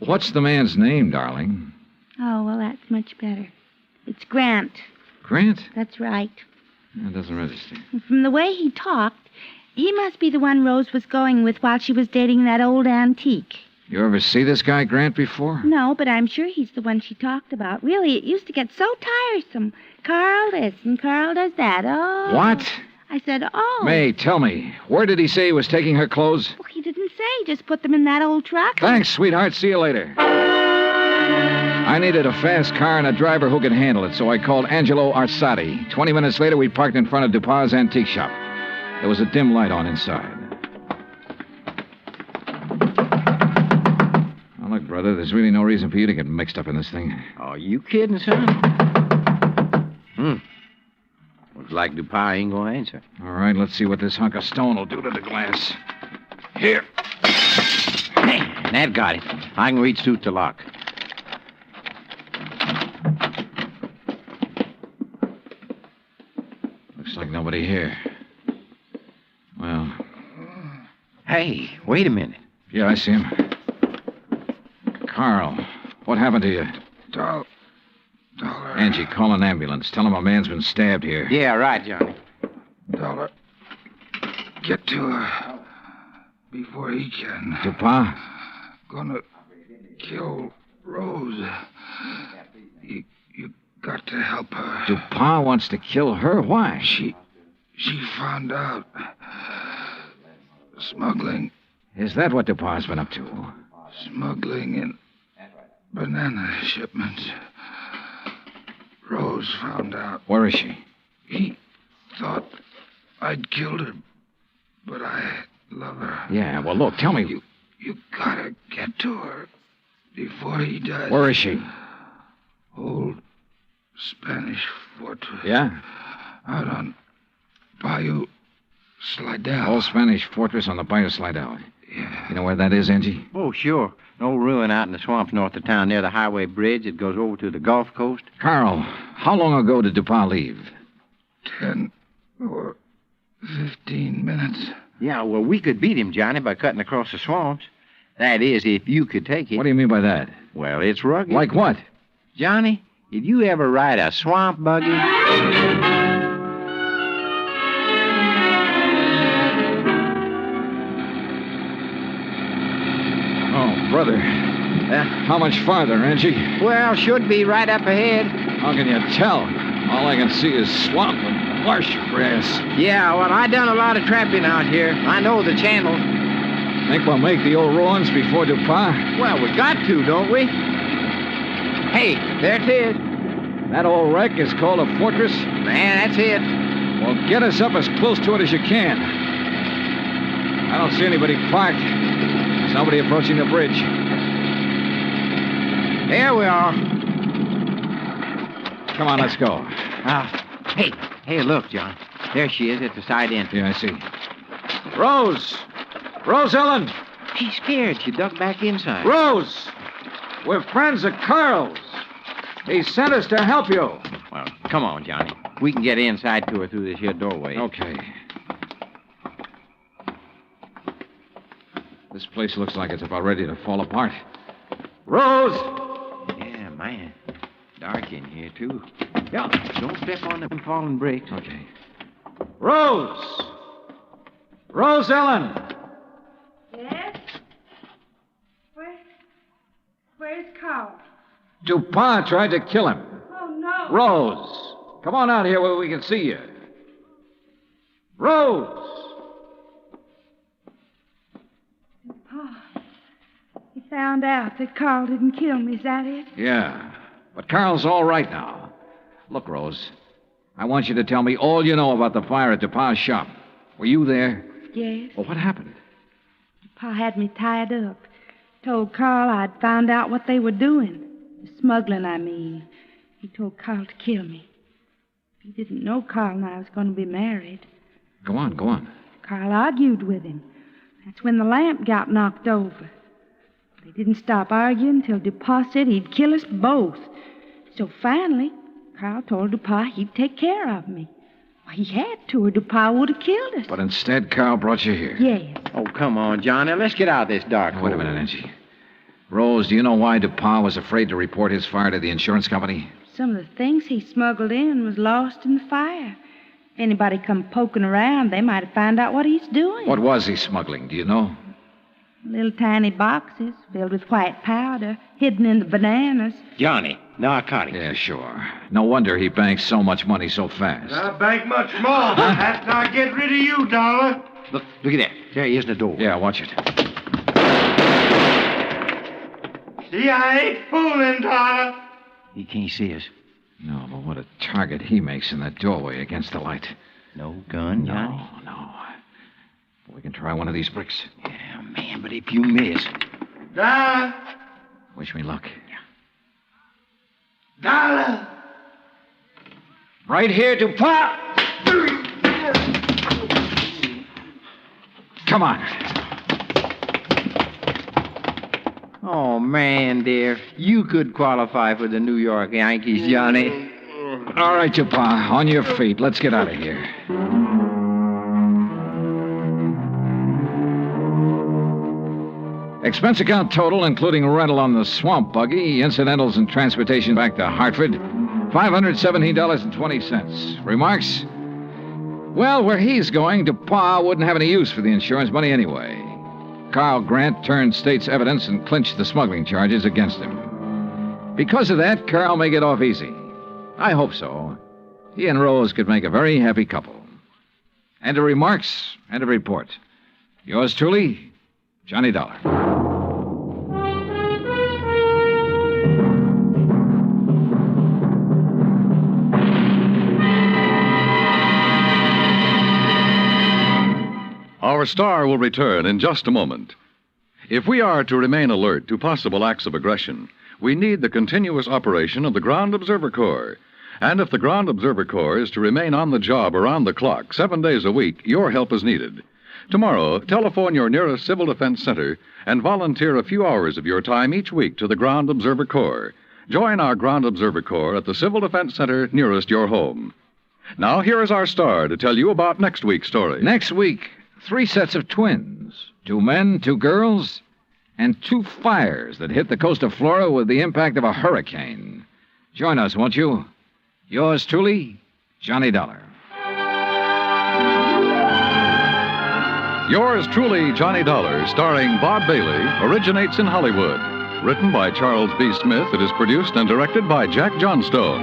What's the man's name, darling? Oh, well, that's much better. It's Grant. Grant? That's right. That doesn't register. From the way he talked, he must be the one Rose was going with while she was dating that old antique. You ever see this guy, Grant, before? No, but I'm sure he's the one she talked about. Really, it used to get so tiresome. Carl this and Carl does that. Oh. What? I said, oh. May, tell me, where did he say he was taking her clothes? Well, he didn't just put them in that old truck. Thanks, sweetheart. See you later. I needed a fast car and a driver who could handle it, so I called Angelo Arsati. 20 minutes later, we parked in front of Dupas' antique shop. There was a dim light on inside. Now, look, brother, there's really no reason for you to get mixed up in this thing. Oh, you kidding, son? Looks like Dupas ain't gonna answer. All right, let's see what this hunk of stone will do to the glass. Here. Man, that got it. I can reach through the lock. Looks like nobody here. Well. Hey, wait a minute. Yeah, I see him. Carl, what happened to you? Dollar. Angie, call an ambulance. Tell him a man's been stabbed here. Yeah, right, Johnny. Dollar. Get to her before he can. Dupas? Gonna kill Rose. You got to help her. Dupas wants to kill her? Why? She found out. Smuggling. Is that what Dupas been up to? Smuggling in banana shipments. Rose found out. Where is she? He thought I'd killed her, but I love her. Yeah, well, look, tell me. You gotta get to her before he does. Where is she? Old Spanish fortress. Yeah? Out on Bayou Slidell. Old Spanish fortress on the Bayou Slidell. Yeah. You know where that is, Angie? Oh, sure. An old ruin out in the swamps north of town near the highway bridge that goes over to the Gulf Coast. Carl, how long ago did Dupas leave? 10 or 15 minutes. Yeah, well, we could beat him, Johnny, by cutting across the swamps. That is, if you could take it. What do you mean by that? Well, it's rugged. Like what? Johnny, did you ever ride a swamp buggy? Oh, brother. How much farther, Angie? Well, should be right up ahead. How can you tell? All I can see is swamp and marsh grass. Yeah, well, I done a lot of trapping out here. I know the channel. Think we'll make the old ruins before Dupas? Well, we got to, don't we? Hey, there it is. That old wreck is called a fortress? Man, that's it. Well, get us up as close to it as you can. I don't see anybody parked. Somebody approaching the bridge. There we are. Come on, let's go. Hey, look, John. There she is at the side entrance. Yeah, I see. Rose! Rose Ellen! She's scared. She ducked back inside. Rose! We're friends of Carl's. He sent us to help you. Well, come on, Johnny. We can get inside to her through this here doorway. Okay. This place looks like it's about ready to fall apart. Rose! Yeah, man. Dark in here, too. Yeah, don't step on them falling bricks. Okay. Rose! Rose Ellen! Yes? Where's Carl? Dupas tried to kill him. Oh, no. Rose! Come on out here where we can see you. Rose! He found out that Carl didn't kill me, is that it? Yeah. But Carl's all right now. Look, Rose, I want you to tell me all you know about the fire at Dupas' shop. Were you there? Yes. Well, what happened? Pa had me tied up. Told Carl I'd found out what they were doing. The smuggling, I mean. He told Carl to kill me. He didn't know Carl and I was going to be married. Go on, go on. Carl argued with him. That's when the lamp got knocked over. They didn't stop arguing until Dupas said he'd kill us both. So finally, Carl told Dupas he'd take care of me. Well, he had to, or Dupas would have killed us. But instead, Carl brought you here. Yes. Oh, come on, Johnny. Let's get out of this dark Wait a minute, Angie. Rose, do you know why Dupas was afraid to report his fire to the insurance company? Some of the things he smuggled in was lost in the fire. If anybody come poking around, they might have found out what he's doing. What was he smuggling, do you know? Little tiny boxes filled with white powder, hidden in the bananas. Johnny, narcotics. Yeah, sure. No wonder he banked so much money so fast. I'll bank much more after I get rid of you, Dollar. Look at that. There he is in the door. Yeah, watch it. See, I ain't fooling, Dollar. He can't see us. No, but what a target he makes in that doorway against the light. No gun, Johnny? No. We can try one of these bricks. Yeah, man, but if you miss... Dollar! Wish me luck. Dollar! Right here to pop! Come on. Oh, man, dear. You could qualify for the New York Yankees, Johnny. All right, you Pa. On your feet. Let's get out of here. Expense account total, including rental on the swamp buggy, incidentals and transportation back to Hartford, $517.20. Remarks? Well, where he's going, DuPont wouldn't have any use for the insurance money anyway. Carl Grant turned state's evidence and clinched the smuggling charges against him. Because of that, Carl may get off easy. I hope so. He and Rose could make a very happy couple. End of remarks, end of report. Yours truly, Johnny Dollar. Our star will return in just a moment. If we are to remain alert to possible acts of aggression, we need the continuous operation of the Ground Observer Corps. And if the Ground Observer Corps is to remain on the job around the clock, 7 days a week, your help is needed. Tomorrow, telephone your nearest Civil Defense Center and volunteer a few hours of your time each week to the Ground Observer Corps. Join our Ground Observer Corps at the Civil Defense Center nearest your home. Now, here is our star to tell you about next week's story. Next week, 3 sets of twins. 2 men, 2 girls, and 2 fires that hit the coast of Florida with the impact of a hurricane. Join us, won't you? Yours truly, Johnny Dollar. Yours truly, Johnny Dollar, starring Bob Bailey, originates in Hollywood. Written by Charles B. Smith, it is produced and directed by Jack Johnstone.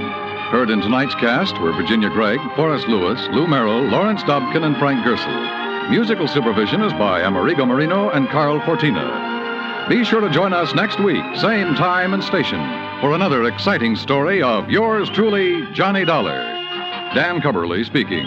Heard in tonight's cast were Virginia Gregg, Forrest Lewis, Lou Merrill, Lawrence Dobkin, and Frank Gersel. Musical supervision is by Amerigo Marino and Carl Fortina. Be sure to join us next week, same time and station, for another exciting story of yours truly, Johnny Dollar. Dan Cubberly speaking.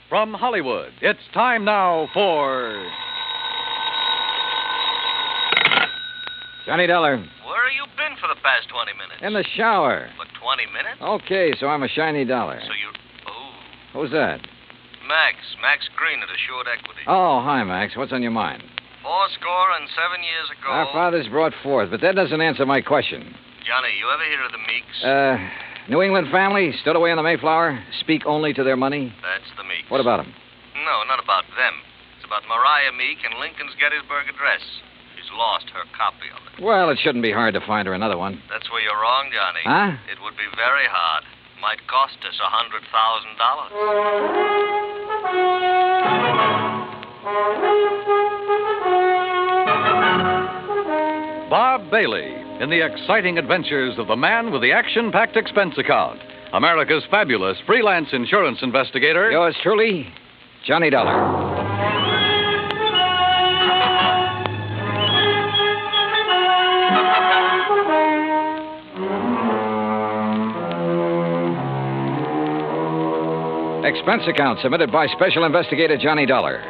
From Hollywood, it's time now for... Johnny Dollar. Where have you been for the past 20 minutes? In the shower. For 20 minutes? Okay, so I'm a shiny dollar. So you... Oh. Who's that? Max Green at Assured Equity. Oh, hi, Max. What's on your mind? 407 years ago... Our fathers brought forth, but that doesn't answer my question. Johnny, you ever hear of the Meeks? New England family, stood away on the Mayflower, speak only to their money. That's the Meeks. What about them? No, not about them. It's about Mariah Meek and Lincoln's Gettysburg Address. She's lost her copy of it. Well, it shouldn't be hard to find her another one. That's where you're wrong, Johnny. Huh? It would be very hard. Might cost us $100,000. Bob Bailey in the exciting adventures of the man with the action-packed expense account. America's fabulous freelance insurance investigator. Yours truly, Johnny Dollar. Expense account submitted by Special Investigator Johnny Dollar.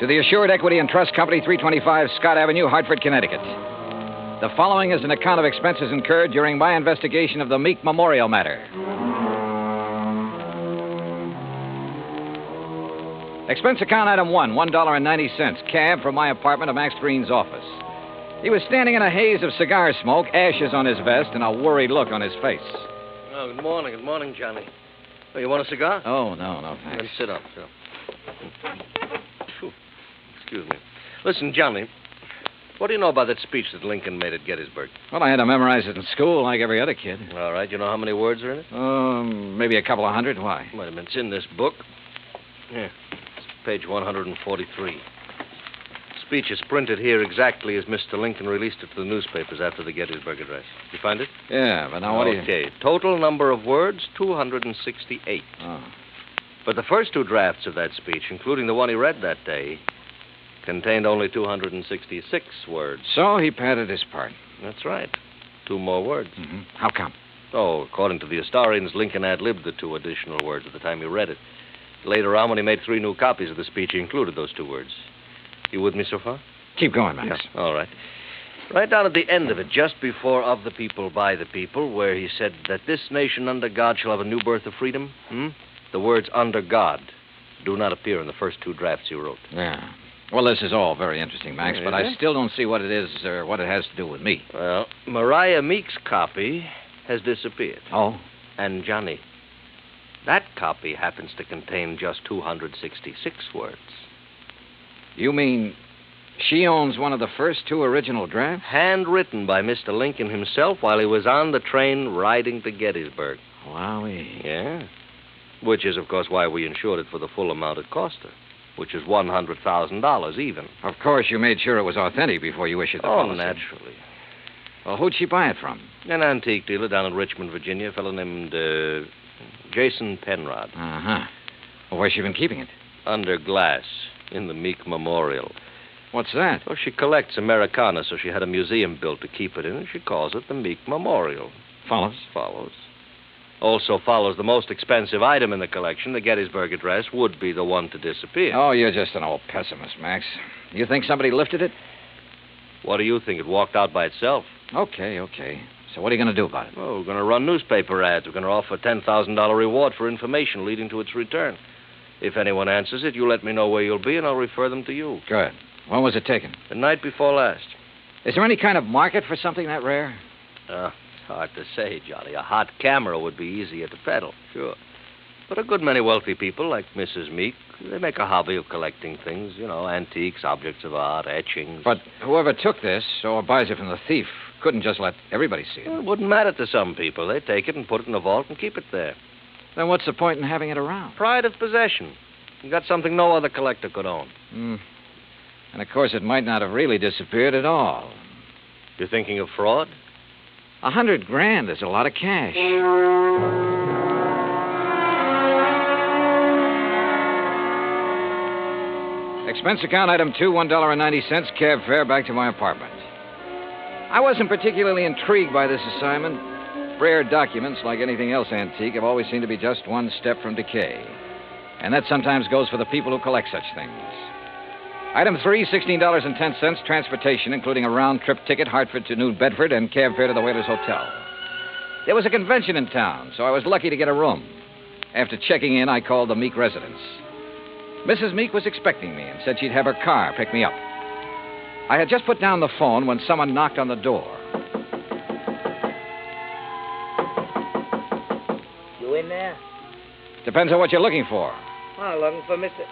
To the Assured Equity and Trust Company, 325 Scott Avenue, Hartford, Connecticut. The following is an account of expenses incurred during my investigation of the Meek Memorial Matter. Expense account item 1, $1.90, cab from my apartment to Max Green's office. He was standing in a haze of cigar smoke, ashes on his vest, and a worried look on his face. Oh, good morning, Johnny. Oh, you want a cigar? Oh, no, thanks. Then sit up. Phew. Excuse me. Listen, Johnny, what do you know about that speech that Lincoln made at Gettysburg? Well, I had to memorize it in school like every other kid. All right, you know how many words are in it? Maybe a couple of hundred. Why? Wait a minute, it's in this book. Here, it's page 143. Speech is printed here exactly as Mr. Lincoln released it to the newspapers after the Gettysburg Address. You find it? Yeah, but now what do you... Okay, total number of words, 268. Oh. But the first two drafts of that speech, including the one he read that day, contained only 266 words. So he padded his part. That's right. 2 more words. Mm-hmm. How come? Oh, according to the historians, Lincoln ad-libbed the 2 additional words at the time he read it. Later on, when he made 3 new copies of the speech, he included those 2 words. You with me so far? Keep going, Max. Yeah, all right. Right down at the end of it, just before of the people, by the people, where he said that this nation under God shall have a new birth of freedom, the words under God do not appear in the first 2 drafts he wrote. Yeah. Well, this is all very interesting, Max, but I still don't see what it is or what it has to do with me. Well, Mariah Meek's copy has disappeared. Oh? And, Johnny, that copy happens to contain just 266 words. You mean she owns one of the first 2 original drafts? Handwritten by Mr. Lincoln himself while he was on the train riding to Gettysburg. Wowee. Yeah. Which is, of course, why we insured it for the full amount it cost her, which is $100,000 even. Of course, you made sure it was authentic before you issued the policy. Oh, naturally. Well, who'd she buy it from? An antique dealer down in Richmond, Virginia, a fellow named Jason Penrod. Uh-huh. Well, where's she been keeping it? Under glass, in the Meek Memorial. What's that? Well, she collects Americana, so she had a museum built to keep it in, and she calls it the Meek Memorial. Follows? Follows. Also follows the most expensive item in the collection, the Gettysburg Address, would be the one to disappear. Oh, you're just an old pessimist, Max. You think somebody lifted it? What do you think? It walked out by itself. Okay. So what are you going to do about it? Oh, we're going to run newspaper ads. We're going to offer a $10,000 reward for information leading to its return. If anyone answers it, you let me know where you'll be, and I'll refer them to you. Good. When was it taken? The night before last. Is there any kind of market for something that rare? It's hard to say, Johnny. A hot camera would be easier to peddle, sure. But a good many wealthy people, like Mrs. Meek, they make a hobby of collecting things, antiques, objects of art, etchings. But whoever took this, or buys it from the thief, couldn't just let everybody see it. Well, it wouldn't matter to some people. They take it and put it in a vault and keep it there. Then what's the point in having it around? Pride of possession. You got something no other collector could own. And, of course, it might not have really disappeared at all. You're thinking of fraud? $100,000 is a lot of cash. Expense account item 2, $1.90, cab fare back to my apartment. I wasn't particularly intrigued by this assignment. Rare documents, like anything else antique, have always seemed to be just one step from decay. And that sometimes goes for the people who collect such things. Item 3, $16.10, transportation, including a round-trip ticket, Hartford to New Bedford, and cab fare to the Whalers Hotel. There was a convention in town, so I was lucky to get a room. After checking in, I called the Meek residence. Mrs. Meek was expecting me and said she'd have her car pick me up. I had just put down the phone when someone knocked on the door. You in there? Depends on what you're looking for. Oh, looking for Mr.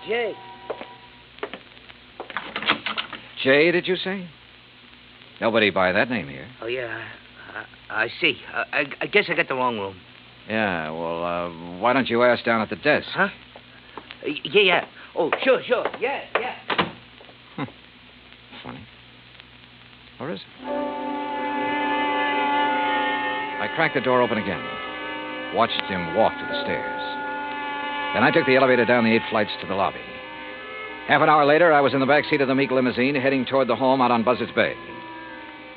J. Jay, did you say? Nobody by that name here. Oh, yeah. I see. I guess I got the wrong room. Yeah, well, why don't you ask down at the desk? Huh? Yeah. Oh, sure. Yeah. Funny. Or is it? I cracked the door open again. Watched him walk to the stairs. Then I took the elevator down the 8 flights to the lobby. Half an hour later, I was in the back seat of the Meek limousine heading toward the home out on Buzzards Bay.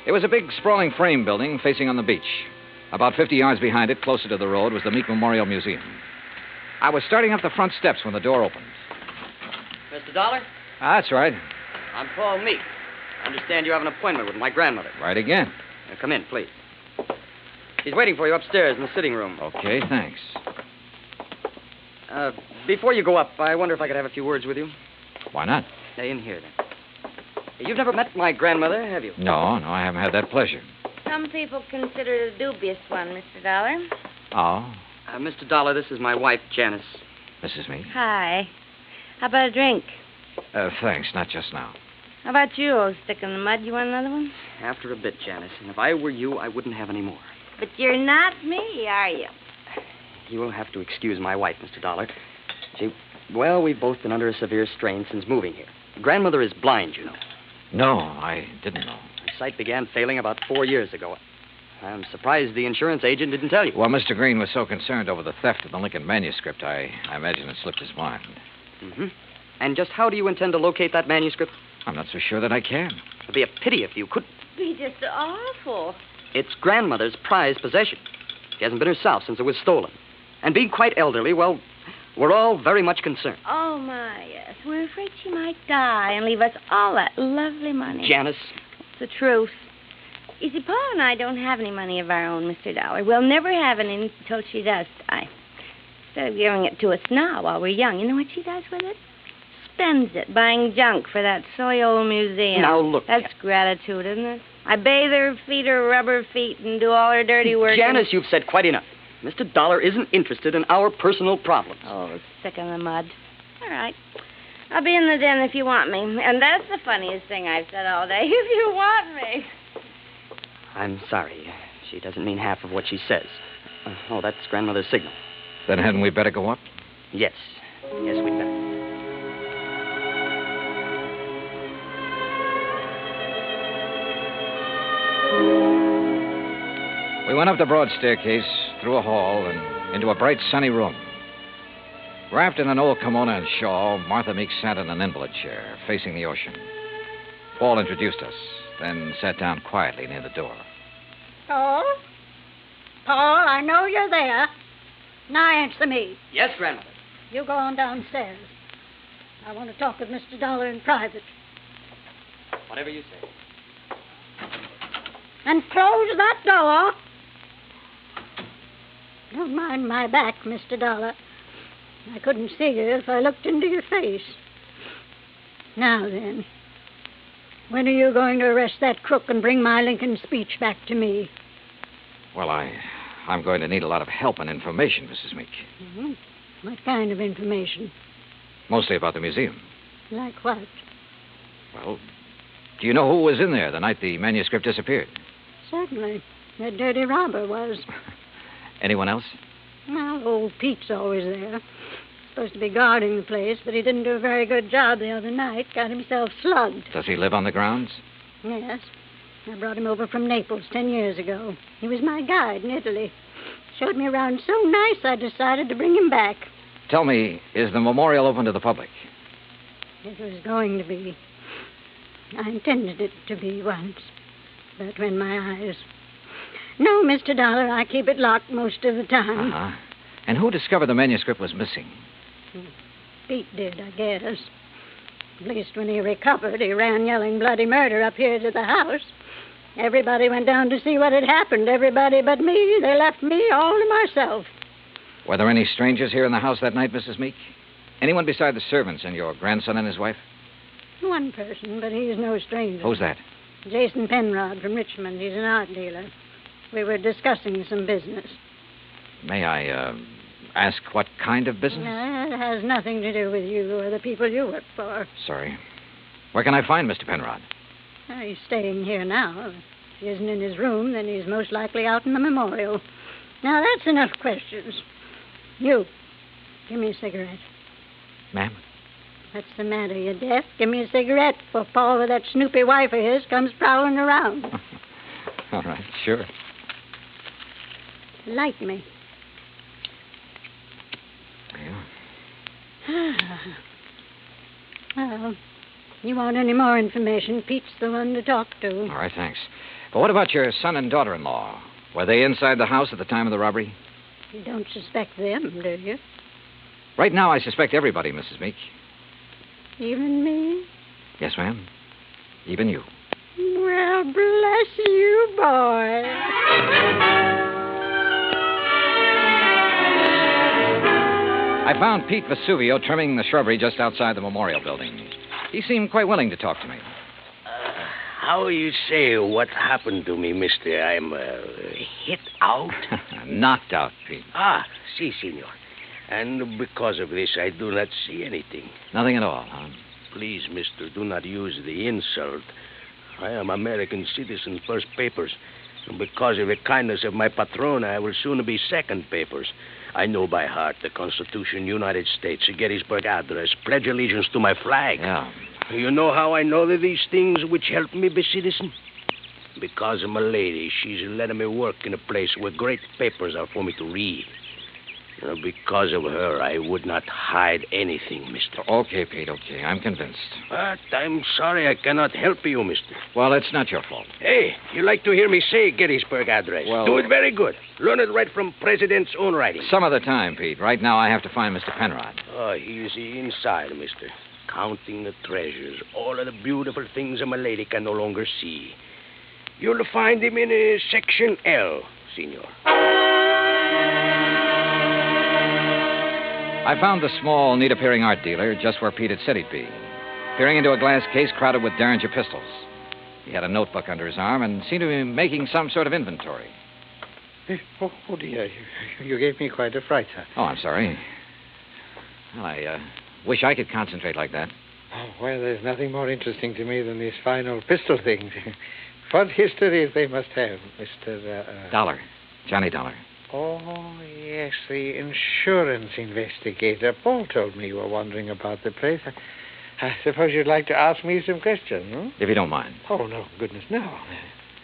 It was a big, sprawling frame building facing on the beach. About 50 yards behind it, closer to the road, was the Meek Memorial Museum. I was starting up the front steps when the door opened. Mr. Dollar? That's right. I'm Paul Meek. I understand you have an appointment with my grandmother. Right again. Now, come in, please. She's waiting for you upstairs in the sitting room. Okay, thanks. Before you go up, I wonder if I could have a few words with you. Why not? In here, then. You've never met my grandmother, have you? No, I haven't had that pleasure. Some people consider it a dubious one, Mr. Dollar. Oh? Mr. Dollar, this is my wife, Janice. Mrs. Meek? Hi. How about a drink? Thanks, not just now. How about you, old stick in the mud? You want another one? After a bit, Janice. And if I were you, I wouldn't have any more. But you're not me, are you? You will have to excuse my wife, Mr. Dollar. Well, we've both been under a severe strain since moving here. Grandmother is blind, you know. No, I didn't know. Her sight began failing about 4 years ago. I'm surprised the insurance agent didn't tell you. Well, Mr. Green was so concerned over the theft of the Lincoln manuscript, I imagine it slipped his mind. Mm-hmm. And just how do you intend to locate that manuscript? I'm not so sure that I can. It'd be a pity if you couldn't. It'd be just awful. It's grandmother's prized possession. She hasn't been herself since it was stolen. And being quite elderly, well, we're all very much concerned. Oh, my, yes. We're afraid she might die and leave us all that lovely money. Janice. It's the truth. You see, Paul and I don't have any money of our own, Mr. Dollar. We'll never have any until she does die. Instead of giving it to us now while we're young, you know what she does with it? Spends it buying junk for that silly old museum. Now, look. That's gratitude, isn't it? I bathe her, feed her rubber feet, and do all her dirty work. Janice, you've said quite enough. Mr. Dollar isn't interested in our personal problems. Oh, stick in the mud. All right. I'll be in the den if you want me. And that's the funniest thing I've said all day. If you want me. I'm sorry. She doesn't mean half of what she says. That's grandmother's signal. Then hadn't we better go up? Yes. Yes, we'd better. We went up the broad staircase, through a hall, and into a bright, sunny room. Wrapped in an old kimono and shawl, Martha Meek sat in an invalid chair, facing the ocean. Paul introduced us, then sat down quietly near the door. Paul? Paul, I know you're there. Now answer me. Yes, grandmother. You go on downstairs. I want to talk with Mr. Dollar in private. Whatever you say. And close that door. Don't mind my back, Mr. Dollar. I couldn't see you if I looked into your face. Now then, when are you going to arrest that crook and bring my Lincoln speech back to me? Well, I'm going to need a lot of help and information, Mrs. Meek. Mm-hmm. What kind of information? Mostly about the museum. Like what? Well, do you know who was in there the night the manuscript disappeared? Certainly. That dirty robber was. Anyone else? Well, old Pete's always there. Supposed to be guarding the place, but he didn't do a very good job the other night. Got himself slugged. Does he live on the grounds? Yes. I brought him over from Naples 10 years ago. He was my guide in Italy. Showed me around so nice I decided to bring him back. Tell me, is the memorial open to the public? It was going to be. I intended it to be once. But when my eyes... No, Mr. Dollar, I keep it locked most of the time. Uh-huh. And who discovered the manuscript was missing? Pete did, I guess. At least when he recovered, he ran yelling bloody murder up here to the house. Everybody went down to see what had happened. Everybody but me. They left me all to myself. Were there any strangers here in the house that night, Mrs. Meek? Anyone beside the servants and your grandson and his wife? One person, but he's no stranger. Who's that? Jason Penrod from Richmond. He's an art dealer. We were discussing some business. May I, ask what kind of business? It has nothing to do with you or the people you work for. Sorry. Where can I find Mr. Penrod? He's staying here now. If he isn't in his room, then he's most likely out in the memorial. Now, that's enough questions. You, give me a cigarette. Ma'am? What's the matter? You deaf? Give me a cigarette before Paul with that snoopy wife of his comes prowling around. All right, sure. Light me. Yeah. Well, you want any more information, Pete's the one to talk to. All right, thanks. But what about your son and daughter-in-law? Were they inside the house at the time of the robbery? You don't suspect them, do you? Right now, I suspect everybody, Mrs. Meek. Even me? Yes, ma'am. Even you. Well, bless you, boy. I found Pete Vesuvio trimming the shrubbery just outside the memorial building. He seemed quite willing to talk to me. How you say what happened to me, mister? I'm hit out? Knocked out, Pete. Ah, si, senor. And because of this, I do not see anything. Nothing at all, huh? Please, mister, do not use the insult. I am American citizen, first papers. And because of the kindness of my patron, I will soon be second papers. I know by heart the Constitution, United States, Gettysburg Address, pledge allegiance to my flag. Yeah. You know how I know that these things which help me be citizen? Because of my lady, she's letting me work in a place where great papers are for me to read. Because of her, I would not hide anything, mister. Okay, Pete, okay. I'm convinced. But I'm sorry I cannot help you, mister. Well, it's not your fault. Hey, you like to hear me say Gettysburg Address? Well, do it very good. Learn it right from President's own writing. Some other time, Pete. Right now, I have to find Mr. Penrod. Oh, he's inside, mister. Counting the treasures, all of the beautiful things a lady can no longer see. You'll find him in Section L, senor. I found the small, neat-appearing art dealer just where Pete had said he'd be, peering into a glass case crowded with Derringer pistols. He had a notebook under his arm and seemed to be making some sort of inventory. Oh, dear. You gave me quite a fright, sir. Oh, I'm sorry. Well, I wish I could concentrate like that. Oh, well, there's nothing more interesting to me than these fine old pistol things. What histories they must have, Mr. Dollar. Johnny Dollar. Oh, yes, the insurance investigator. Paul told me you were wandering about the place. I suppose you'd like to ask me some questions, hmm? If you don't mind. Oh, no, goodness, no.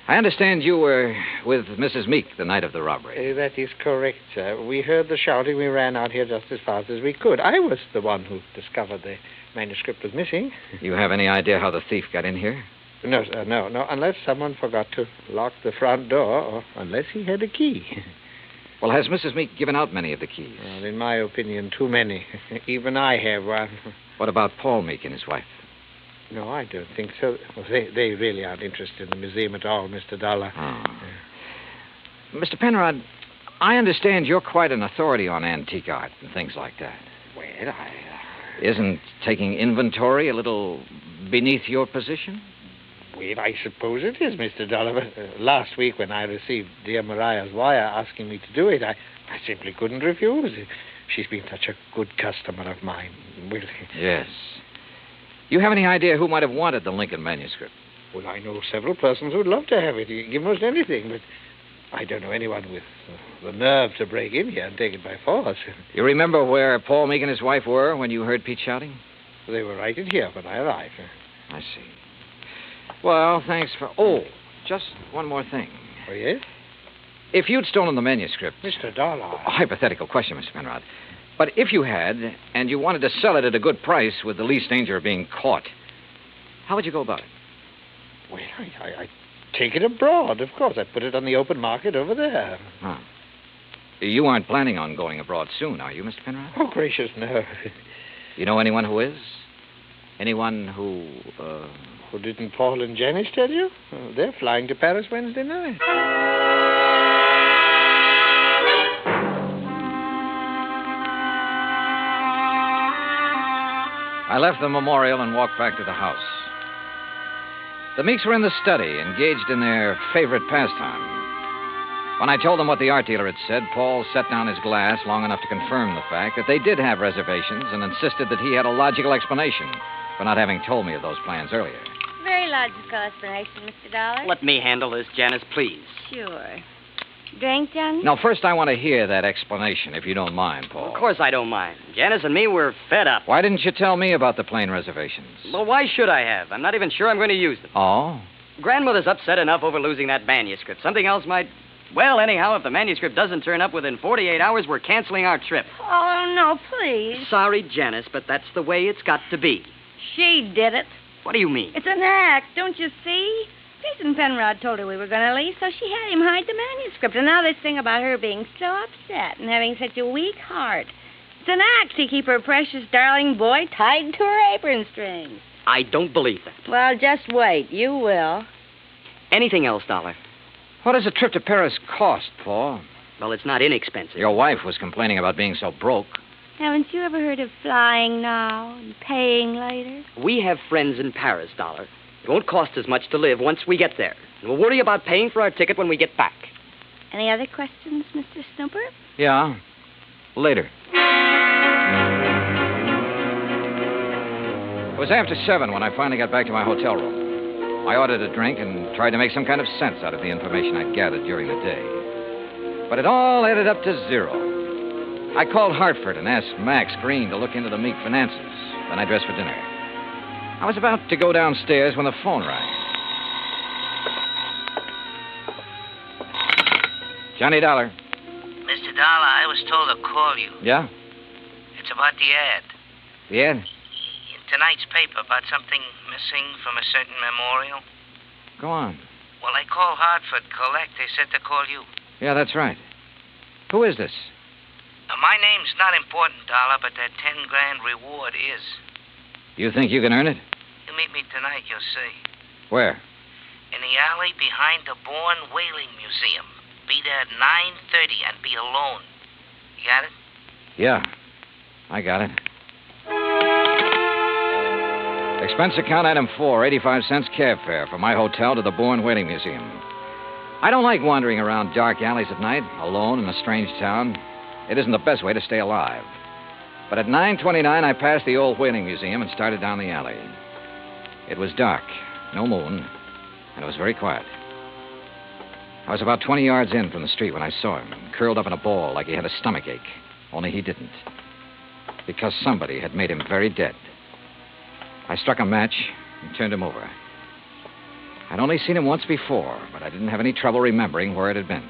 I understand you were with Mrs. Meek the night of the robbery. That is correct, sir. We heard the shouting. We ran out here just as fast as we could. I was the one who discovered the manuscript was missing. You have any idea how the thief got in here? No, sir, no. Unless someone forgot to lock the front door, or unless he had a key. Well, has Mrs. Meek given out many of the keys? Well, in my opinion, too many. Even I have one. What about Paul Meek and his wife? No, I don't think so. Well, they really aren't interested in the museum at all, Mr. Dollar. Oh. Mr. Penrod, I understand you're quite an authority on antique art and things like that. Well, Isn't taking inventory a little beneath your position? Well, I suppose it is, Mr. Dollar. Last week when I received dear Mariah's wire asking me to do it, I simply couldn't refuse. She's been such a good customer of mine. Well, yes. You have any idea who might have wanted the Lincoln manuscript? Well, I know several persons who'd love to have it. Give most anything, but I don't know anyone with the nerve to break in here and take it by force. You remember where Paul Meek and his wife were when you heard Pete shouting? They were right in here when I arrived. I see. Well, thanks for... Oh, just one more thing. Oh, yes? If you'd stolen the manuscript... Mr. Dollar. A hypothetical question, Mr. Penrod. But if you had, and you wanted to sell it at a good price with the least danger of being caught, how would you go about it? Well, I'd take it abroad, of course. I'd put it on the open market over there. Huh. You aren't planning on going abroad soon, are you, Mr. Penrod? Oh, gracious, no. You know anyone who is? Anyone who, Well, didn't Paul and Janice tell you? Oh, they're flying to Paris Wednesday night. I left the memorial and walked back to the house. The Meeks were in the study, engaged in their favorite pastime. When I told them what the art dealer had said, Paul set down his glass long enough to confirm the fact that they did have reservations and insisted that he had a logical explanation for not having told me of those plans earlier. Very logical explanation, Mr. Dollar. Let me handle this, Janice, please. Sure. Drink, Johnny? Now, first I want to hear that explanation, if you don't mind, Paul. Of course I don't mind. Janice and me, we're fed up. Why didn't you tell me about the plane reservations? Well, why should I have? I'm not even sure I'm going to use them. Oh? Grandmother's upset enough over losing that manuscript. Something else might... Well, anyhow, if the manuscript doesn't turn up within 48 hours, we're canceling our trip. Oh, no, please. Sorry, Janice, but that's the way it's got to be. She did it. What do you mean? It's an act, don't you see? Jason Penrod told her we were going to leave, so she had him hide the manuscript. And now this thing about her being so upset and having such a weak heart. an act to keep her precious darling boy tied to her apron strings. I don't believe that. Well, just wait. You will. Anything else, Dollar? What does a trip to Paris cost, Paul? Well, it's not inexpensive. Your wife was complaining about being so broke. Haven't you ever heard of flying now and paying later? We have friends in Paris, Dollar. It won't cost as much to live once we get there. And we'll worry about paying for our ticket when we get back. Any other questions, Mr. Snooper? Yeah. Later. It was after 7 when I finally got back to my hotel room. I ordered a drink and tried to make some kind of sense out of the information I'd gathered during the day. But it all added up to 0. I called Hartford and asked Max Green to look into the Meek finances. Then I dressed for dinner. I was about to go downstairs when the phone rang. Johnny Dollar. Mr. Dollar, I was told to call you. Yeah? It's about the ad. The ad? In tonight's paper about something missing from a certain memorial. Go on. Well, I called Hartford Collect. They said to call you. Yeah, that's right. Who is this? My name's not important, Dollar, but that 10 grand reward is. You think you can earn it? You meet me tonight, you'll see. Where? In the alley behind the Bourne Whaling Museum. Be there at 9:30 and be alone. You got it? Yeah, I got it. Expense account item 4, 85 cents cab fare from my hotel to the Bourne Whaling Museum. I don't like wandering around dark alleys at night, alone in a strange town. It isn't the best way to stay alive. But at 9:29, I passed the old whaling museum and started down the alley. It was dark, no moon, and it was very quiet. I was about 20 yards in from the street when I saw him, curled up in a ball like he had a stomachache. Only he didn't. Because somebody had made him very dead. I struck a match and turned him over. I'd only seen him once before, but I didn't have any trouble remembering where it had been.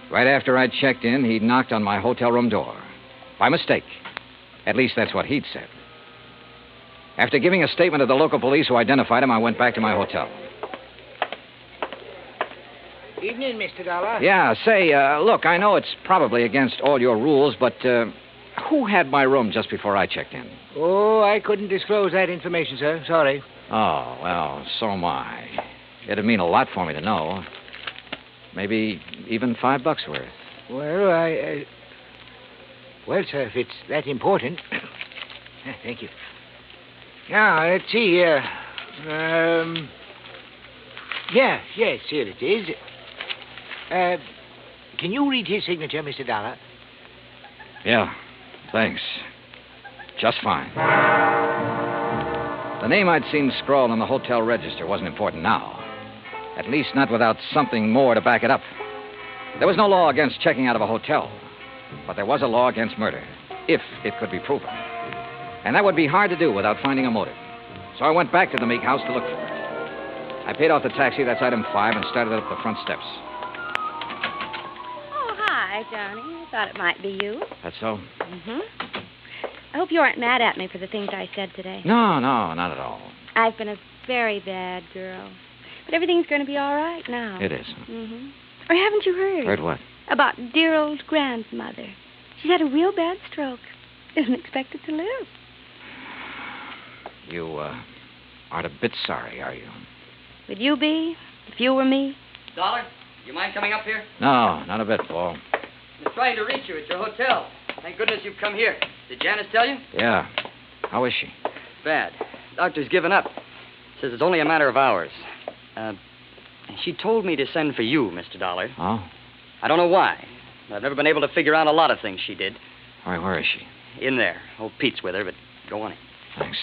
Right after I'd checked in, he'd knocked on my hotel room door. By mistake. At least that's what he'd said. After giving a statement to the local police who identified him, I went back to my hotel. Evening, Mr. Dollar. Yeah, say, look, I know it's probably against all your rules, but who had my room just before I checked in? Oh, I couldn't disclose that information, sir. Sorry. Oh, well, so am I. It'd mean a lot for me to know. Maybe even $5 worth. Well, well, sir, if it's that important. Thank you. Now, let's see. Yes, here it is. Can you read his signature, Mr. Dollar? Yeah, thanks. Just fine. The name I'd seen scrawled on the hotel register wasn't important now. At least not without something more to back it up. There was no law against checking out of a hotel, but there was a law against murder, if it could be proven. And that would be hard to do without finding a motive. So I went back to the Meek house to look for it. I paid off the taxi, that's item 5, and started up the front steps. Oh, hi, Johnny. I thought it might be you. That's so? Mm-hmm. I hope you aren't mad at me for the things I said today. No, not at all. I've been a very bad girl. But everything's going to be all right now. It is. Mm-hmm. Or haven't you heard? Heard what? About dear old grandmother. She's had a real bad stroke. Isn't expected to live. You, aren't a bit sorry, are you? Would you be, if you were me? Dollar, you mind coming up here? No, not a bit, Paul. I'm trying to reach you at your hotel. Thank goodness you've come here. Did Janice tell you? Yeah. How is she? Bad. Doctor's given up. Says it's only a matter of hours. She told me to send for you, Mr. Dollar. Oh? I don't know why. I've never been able to figure out a lot of things she did. All right, where is she? In there. Old Pete's with her, but go on in. Thanks.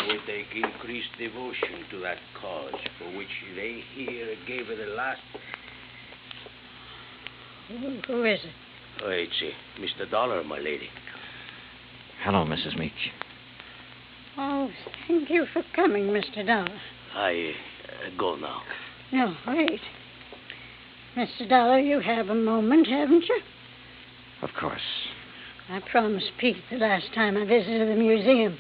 With the increased devotion to that cause for which they here gave her the last... Who is it? Oh, it's Mr. Dollar, my lady. Hello, Mrs. Meek. Oh, thank you for coming, Mr. Dollar. I go now. No, wait. Mr. Dollar, you have a moment, haven't you? Of course. I promised Pete the last time I visited the museum.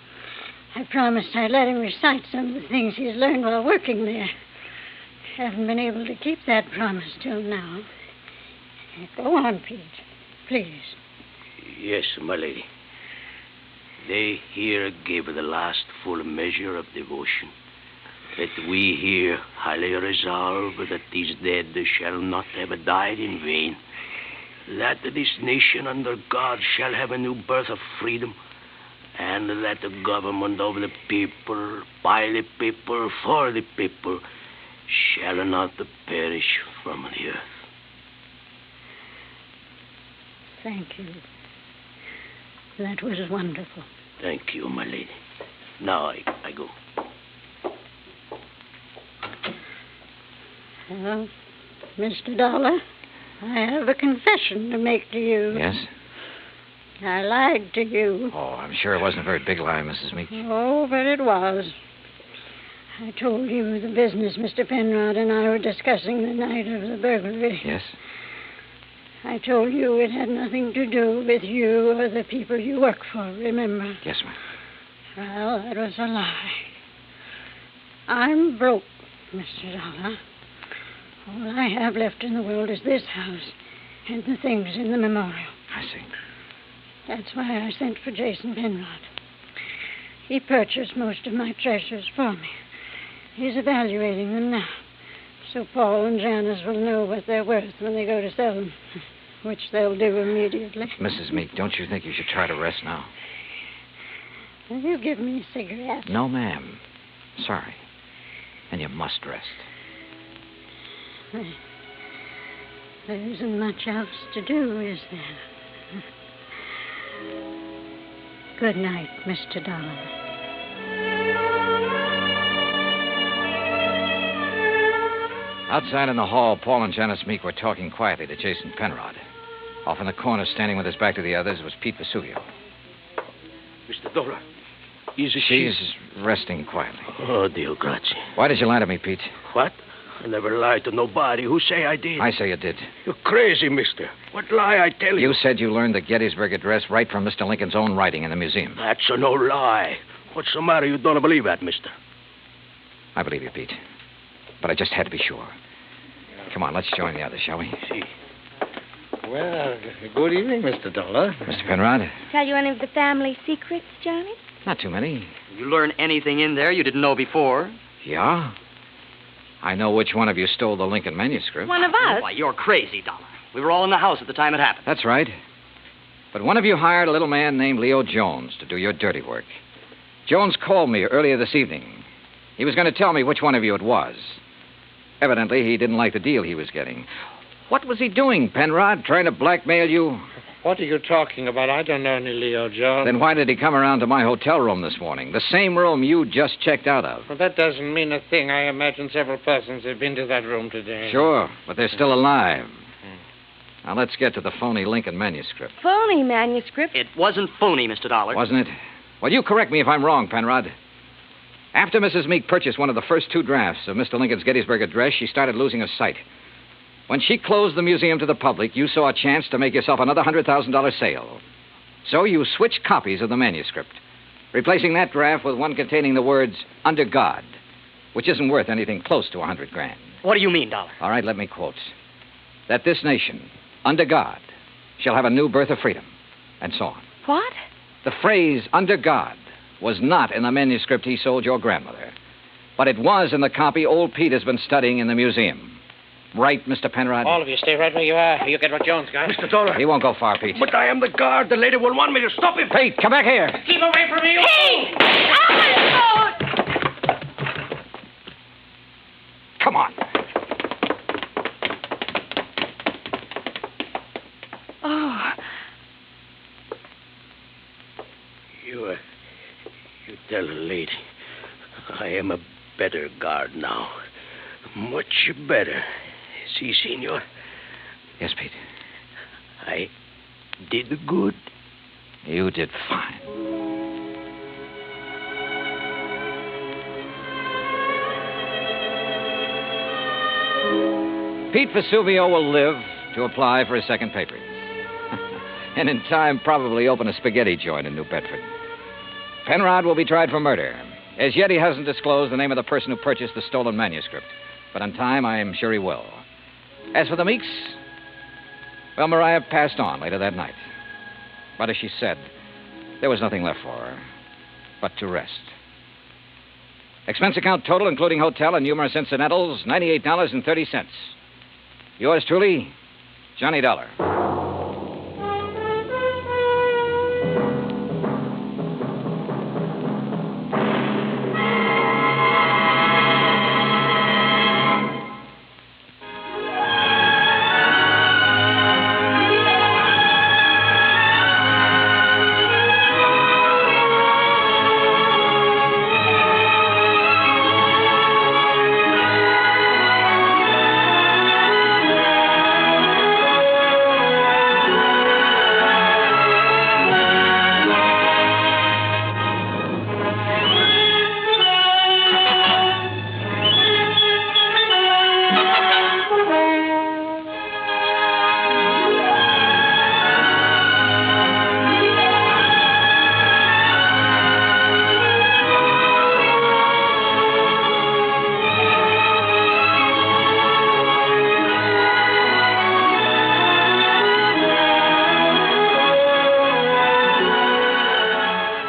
I promised I'd let him recite some of the things he's learned while working there. Haven't been able to keep that promise till now. Go on, Pete. please. Yes, my lady. They here gave the last full measure of devotion. That we here highly resolve that these dead shall not have died in vain. That this nation under God shall have a new birth of freedom, and that the government of the people, by the people, for the people, shall not perish from the earth. Thank you. That was wonderful. Thank you, my lady. Now I go. Well, Mr. Dollar, I have a confession to make to you. Yes? I lied to you. Oh, I'm sure it wasn't a very big lie, Mrs. Meek. Oh, but it was. I told you the business Mr. Penrod and I were discussing the night of the burglary. Yes? I told you it had nothing to do with you or the people you work for, remember? Yes, ma'am. Well, that was a lie. I'm broke, Mr. Dollar. All I have left in the world is this house and the things in the memorial. I see. That's why I sent for Jason Penrod. He purchased most of my treasures for me. He's evaluating them now, so Paul and Janice will know what they're worth when they go to sell them, which they'll do immediately. Mrs. Meek, don't you think you should try to rest now? Will you give me a cigarette? No, ma'am. Sorry. And you must rest. There isn't much else to do, is there? Good night, Mr. Dollar. Outside in the hall, Paul and Janice Meek were talking quietly to Jason Penrod. Off in the corner, standing with his back to the others, was Pete Vesuvio. Mr. Dollar, is She's resting quietly. Oh, Dio grazie. Why did you lie to me, Pete? What? I never lied to nobody. Who say I did? I say you did. You're crazy, mister. What lie I tell you? You said you learned the Gettysburg Address right from Mr. Lincoln's own writing in the museum. That's no lie. What's the matter? You don't believe that, mister? I believe you, Pete. But I just had to be sure. Come on, let's join the others, shall we? See. Well, good evening, Mr. Dollar. Mr. Penrod? Tell you any of the family secrets, Johnny? Not too many. You learn anything in there you didn't know before? Yeah? I know which one of you stole the Lincoln manuscript. One of us? Why, you're crazy, Dollar. We were all in the house at the time it happened. That's right. But one of you hired a little man named Leo Jones to do your dirty work. Jones called me earlier this evening. He was going to tell me which one of you it was. Evidently, he didn't like the deal he was getting. What was he doing, Penrod? Trying to blackmail you? What are you talking about? I don't know any Leo Jones. Then why did he come around to my hotel room this morning? The same room you just checked out of. Well, that doesn't mean a thing. I imagine several persons have been to that room today. Sure, but they're still alive. Now, let's get to the phony Lincoln manuscript. Phony manuscript? It wasn't phony, Mr. Dollar. Wasn't it? Well, you correct me if I'm wrong, Penrod. After Mrs. Meek purchased one of the first two drafts of Mr. Lincoln's Gettysburg Address, she started losing her sight. When she closed the museum to the public, you saw a chance to make yourself another $100,000 sale. So you switched copies of the manuscript, replacing that draft with one containing the words, under God, which isn't worth anything close to $100,000. What do you mean, Dollar? All right, let me quote. That this nation, under God, shall have a new birth of freedom, and so on. What? The phrase, under God, was not in the manuscript he sold your grandmother, but it was in the copy old Pete has been studying in the museum. Right, Mr. Penrod? All of you stay right where you are. You get what Jones got. Mr. Dollar. He won't go far, Pete. But I am the guard. The lady will want me to stop him. Pete, come back here. Keep away from me. Hey! Come on. Oh. You tell the lady I am a better guard now. Much better. See, senor? Yes, Pete. I did good. You did fine. Pete Vesuvio will live to apply for his second papers. And in time, probably open a spaghetti joint in New Bedford. Penrod will be tried for murder. As yet, he hasn't disclosed the name of the person who purchased the stolen manuscript. But in time, I'm sure he will. As for the Meeks, Well, Mariah passed on later that night. But as she said, there was nothing left for her but to rest. Expense account total, including hotel and numerous incidentals, $98.30. Yours truly, Johnny Dollar.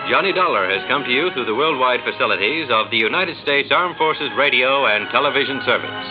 Johnny Dollar has come to you through the worldwide facilities of the United States Armed Forces Radio and Television Service.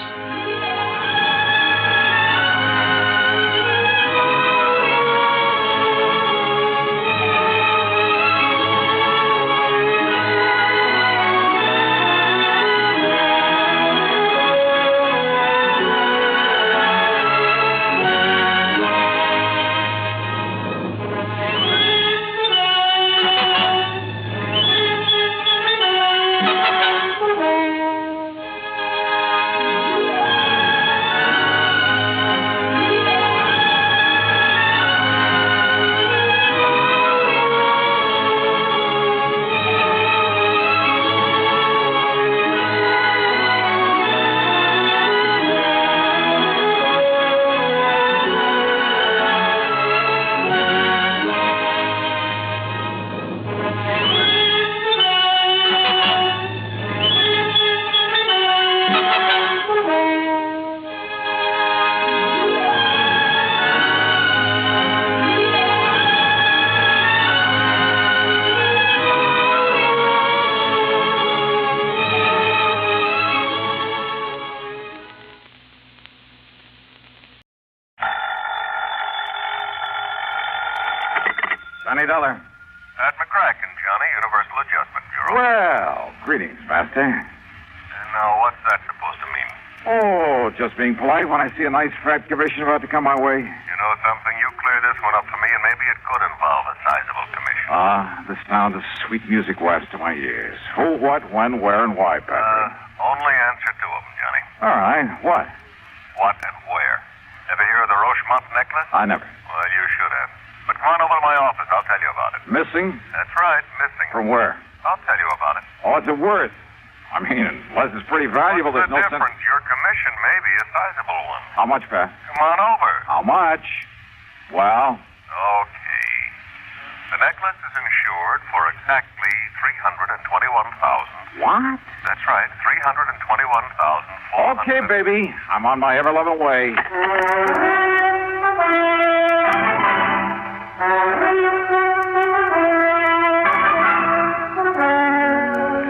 Johnny Dollar. At McCracken, Johnny, Universal Adjustment Bureau. Well, greetings, Master. And now, what's that supposed to mean? Oh, just being polite when I see a nice fat commission about to come my way. You know something? You clear this one up for me, and maybe it could involve a sizable commission. The sound of sweet music wafts to my ears. Who, what, when, where, and why, Patrick? Only answer two of them, Johnny. All right. What? What and where? Ever hear of the Rochemont necklace? I never. Well, you should have. But come on over to my office. I'll tell you about it. Missing? That's right, missing. From where? I'll tell you about it. Oh, what's it worth? I mean, unless it's pretty valuable, What's there's the no difference? sense. Your commission may be a sizable one. How much, Pat? Come on over. How much? Well? Okay. The necklace is insured for exactly $321,000. What? That's right, $321,000. Okay, baby. I'm on my ever-loving way.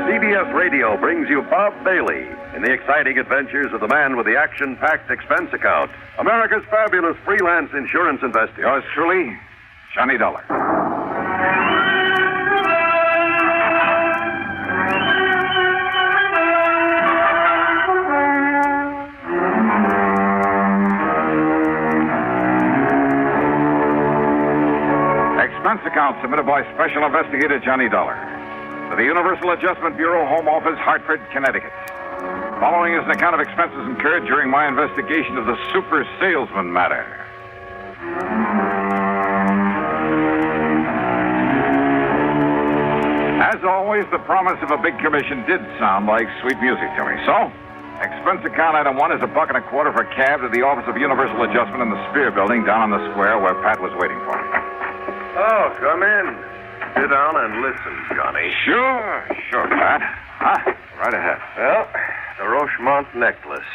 CBS Radio brings you Bob Bailey in the exciting adventures of the man with the action-packed expense account, America's fabulous freelance insurance investigator. Yours truly, Johnny Dollar. Expense account submitted by Special Investigator Johnny Dollar to the Universal Adjustment Bureau, Home Office, Hartford, Connecticut. Following is an account of expenses incurred during my investigation of the Super Salesman Matter. As always, the promise of a big commission did sound like sweet music to me. So, expense account item 1 is $1.25 for a cab to the Office of Universal Adjustment in the Spear Building down on the square where Pat was waiting for me. Oh, come in. Sit down and listen, Johnny. Sure, Pat. Right ahead. Well, the Rochemont necklace.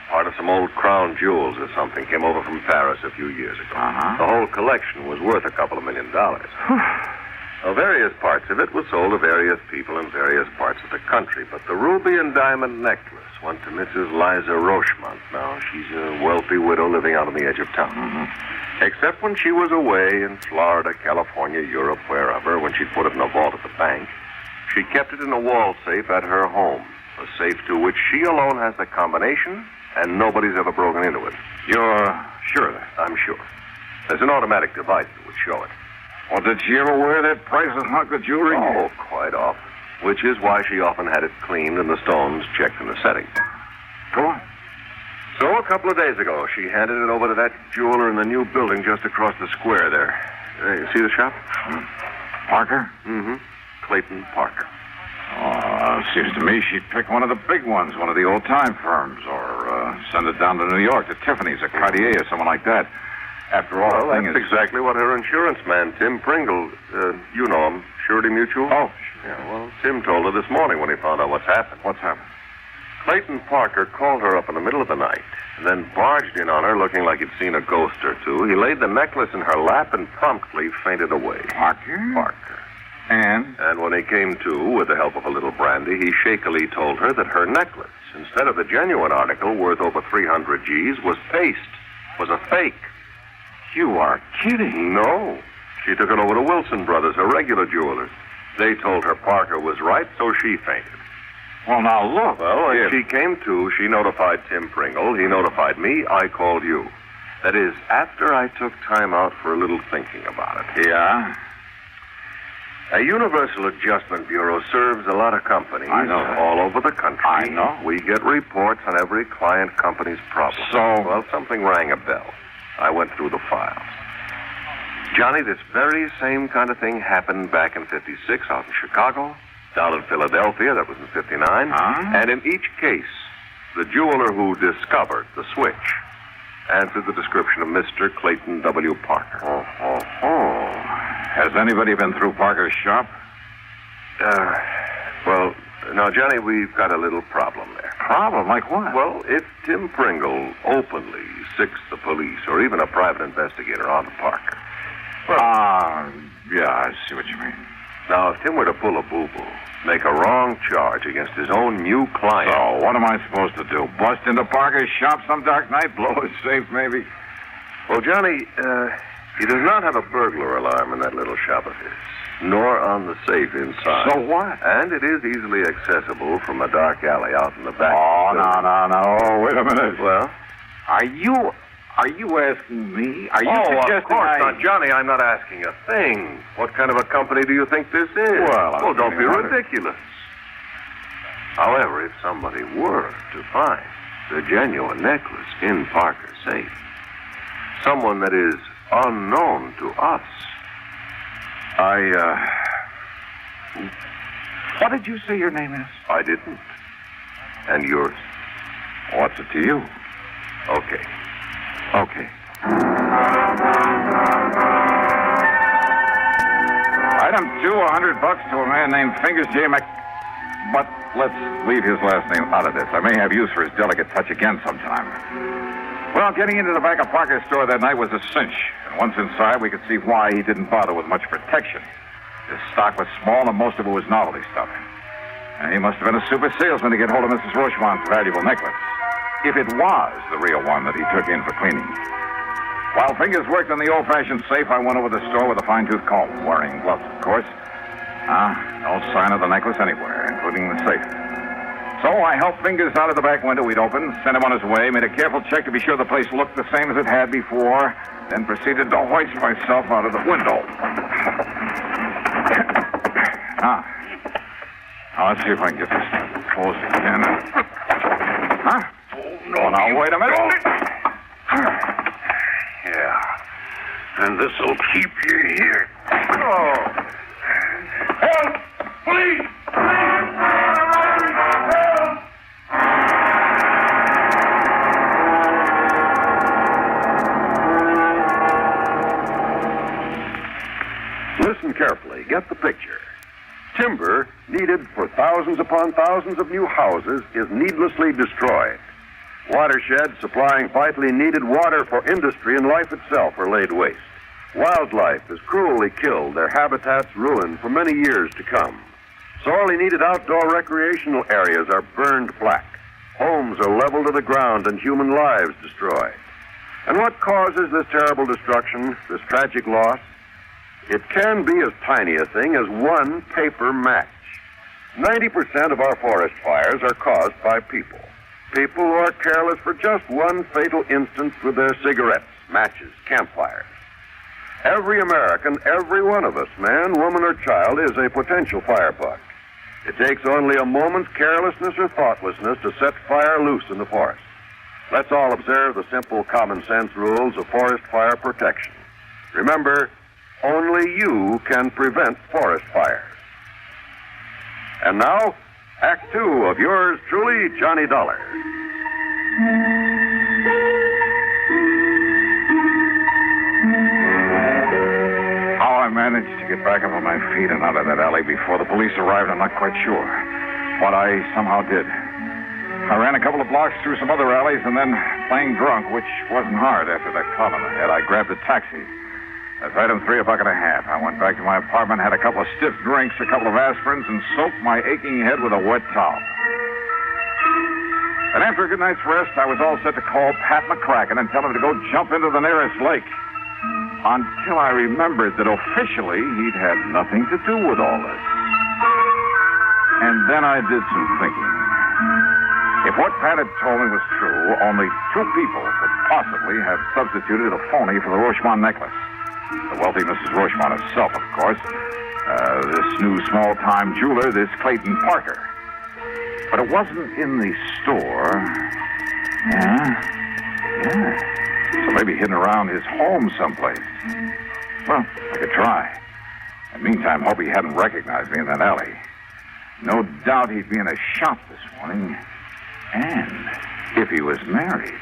Part of some old crown jewels or something came over from Paris a few years ago. The whole collection was worth a couple of $1 million. Now, various parts of it were sold to various people in various parts of the country, but the ruby and diamond necklace went to Mrs. Liza Rochemont. Now, she's a wealthy widow living out on the edge of town. Except when she was away in Florida, California, Europe, wherever, when she'd put it in a vault at the bank, she kept it in a wall safe at her home, a safe to which she alone has the combination, and nobody's ever broken into it. You're sure of that? I'm sure. There's an automatic device that would show it. Well, did she ever wear that priceless hunk of jewelry? Oh, quite often. Which is why she often had it cleaned and the stones checked in the settings. Go on. So, a couple of days ago, she handed it over to that jeweler in the new building just across the square there. You see the shop? Parker? Mm-hmm. Clayton Parker. Oh, seems to me she'd pick one of the big ones, one of the old-time firms, or send it down to New York to Tiffany's or Cartier or someone like that. After all, well, that's exactly what her insurance man, Tim Pringle, you know him, Surety Mutual. Oh. Yeah, well, Tim told her this morning when he found out what's happened. What's happened? Clayton Parker called her up in the middle of the night and then barged in on her looking like he'd seen a ghost or two. He laid the necklace in her lap and promptly fainted away. Parker? Parker. And when he came to, with the help of a little brandy, he shakily told her that her necklace, instead of the genuine article worth over 300 G's, was paste, was a fake. You are kidding. No. She took it over to Wilson Brothers, her regular jewelers. They told her Parker was right, so she fainted. Well, now, look. Well, when she came to, she notified Tim Pringle. He notified me. I called you. That is, after I took time out for a little thinking about it. Yeah? A Universal Adjustment Bureau serves a lot of companies. I know. All over the country. I know. We get reports on every client company's problem. So? Well, something rang a bell. I went through the files. Johnny, this very same kind of thing happened back in '56 out in Chicago, down in Philadelphia, that was in '59. And in each case, the jeweler who discovered the switch answered the description of Mr. Clayton W. Parker. Has anybody been through Parker's shop? Well, now, Johnny, we've got a little problem there. Problem? Like what? Well, if Tim Pringle openly sicks the police or even a private investigator onto Parker. Yeah, I see what you mean. Now, if Tim were to pull a boo-boo, make a wrong charge against his own new client... So, what am I supposed to do? Bust into Parker's shop some dark night? Blow his safe, maybe? Well, Johnny, he does not have a burglar alarm in that little shop of his, nor on the safe inside. So what? And it is easily accessible from a dark alley out in the back. Oh, no. Wait a minute. Well? Are you asking me? Are you suggesting of course not, Johnny. I'm not asking a thing. What kind of a company do you think this is? Well, don't be ridiculous. However, if somebody were to find the genuine necklace in Parker's safe, someone that is unknown to us. What did you say your name is? I didn't. And yours? What's it to you? Okay. Item 2, $100 to a man named Fingers J. But let's leave his last name out of this. I may have use for his delicate touch again sometime. Well, getting into the back of Parker's store that night was a cinch. And once inside, we could see why he didn't bother with much protection. His stock was small, and most of it was novelty stuff. And he must have been a super salesman to get hold of Mrs. Rochemont's valuable necklace. If it was the real one that he took in for cleaning. While Fingers worked in the old-fashioned safe, I went over to the store with a fine-tooth comb, wearing gloves, of course. No sign of the necklace anywhere, including the safe. So I helped Fingers out of the back window we'd opened, sent him on his way, made a careful check to be sure the place looked the same as it had before, then proceeded to hoist myself out of the window. Now, let's see if I can get this closed again. Oh, now, wait a minute. Yeah. And this'll keep you here. Help! Please! Help! Listen carefully. Get the picture. Timber needed for thousands upon thousands of new houses is needlessly destroyed. Watersheds supplying vitally needed water for industry and life itself are laid waste. Wildlife is cruelly killed, their habitats ruined for many years to come. Sorely needed outdoor recreational areas are burned black. Homes are leveled to the ground and human lives destroyed. And what causes this terrible destruction, this tragic loss? It can be as tiny a thing as one paper match. 90% of our forest fires are caused by people. People who are careless for just one fatal instance with their cigarettes, matches, campfires. Every American, every one of us, man, woman, or child, is a potential firebuck. It takes only a moment's carelessness or thoughtlessness to set fire loose in the forest. Let's all observe the simple common sense rules of forest fire protection. Remember, only you can prevent forest fires. And now, Act 2 of yours truly, Johnny Dollar. How I managed to get back up on my feet and out of that alley before the police arrived, I'm not quite sure. But I somehow did. I ran a couple of blocks through some other alleys, and then, playing drunk, which wasn't hard after that club in the head, I grabbed a taxi. That's item 3, $1.50. I went back to my apartment, had a couple of stiff drinks, a couple of aspirins, and soaked my aching head with a wet towel. And after a good night's rest, I was all set to call Pat McCracken and tell him to go jump into the nearest lake. Until I remembered that officially he'd had nothing to do with all this. And then I did some thinking. If what Pat had told me was true, only 2 people could possibly have substituted a phony for the Rochemont necklace. The wealthy Mrs. Rochemont herself, of course. This new small-time jeweler, this Clayton Parker. But it wasn't in the store. Yeah. So maybe hidden around his home someplace. Well, I could try. In the meantime, hope he hadn't recognized me in that alley. No doubt he'd be in a shop this morning. And if he was married.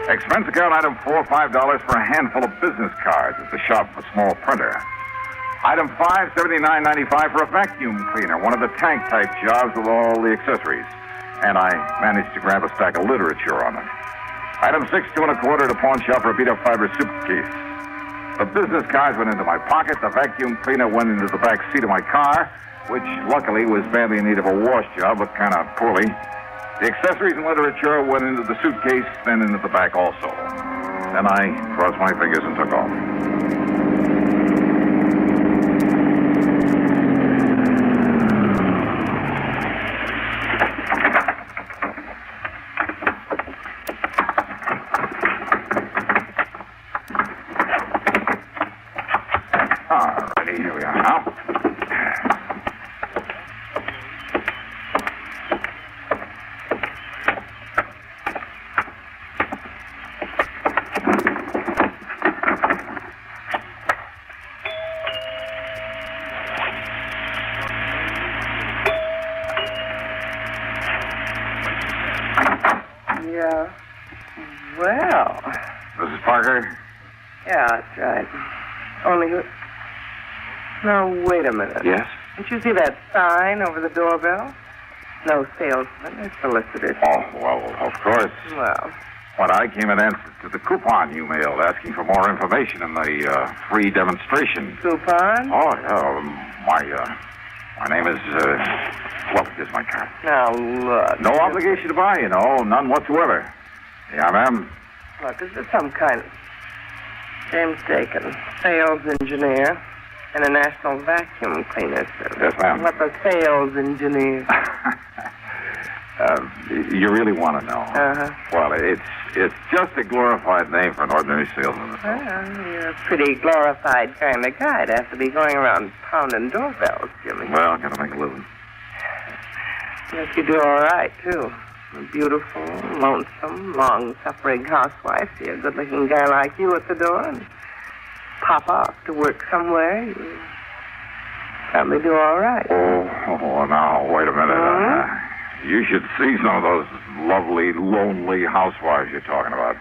Expense account item 4, $5 for a handful of business cards at the shop of a small printer. Item 5, $79.95 for a vacuum cleaner, one of the tank-type jobs with all the accessories. And I managed to grab a stack of literature on it. Item 6, $2 1/4 at a pawn shop for a beat-up fiber suitcase. The business cards went into my pocket. The vacuum cleaner went into the back seat of my car, which luckily was badly in need of a wash job, but kind of poorly. The accessories and literature went into the suitcase, then into the back also. Then I crossed my fingers and took off. Well. Mrs. Parker? Yeah, that's right. Only who... Now, wait a minute. Yes? Didn't you see that sign over the doorbell? No salesman, it's solicited. Oh, well, of course. Well. But I came in answer to the coupon you mailed asking for more information in the free demonstration. Coupon? Oh, yeah. My name is, well, here's my card. Now, look. No obligation to buy, none whatsoever. Yeah, ma'am. Look, is this some kind of... James Dakin, sales engineer, and a national vacuum cleaner service. Yes, ma'am. What the sales engineer? You really want to know? Uh-huh. Well, it's just a glorified name for an ordinary salesman. Well, you're a pretty glorified kind of guy to have to be going around pounding doorbells, Jimmy. Well, gotta make a living. Yes, you do all right, too. A beautiful, lonesome, long-suffering housewife. See a good-looking guy like you at the door and pop off to work somewhere. You probably do all right. Oh, now, wait a minute. You should see some of those lovely, lonely housewives you're talking about.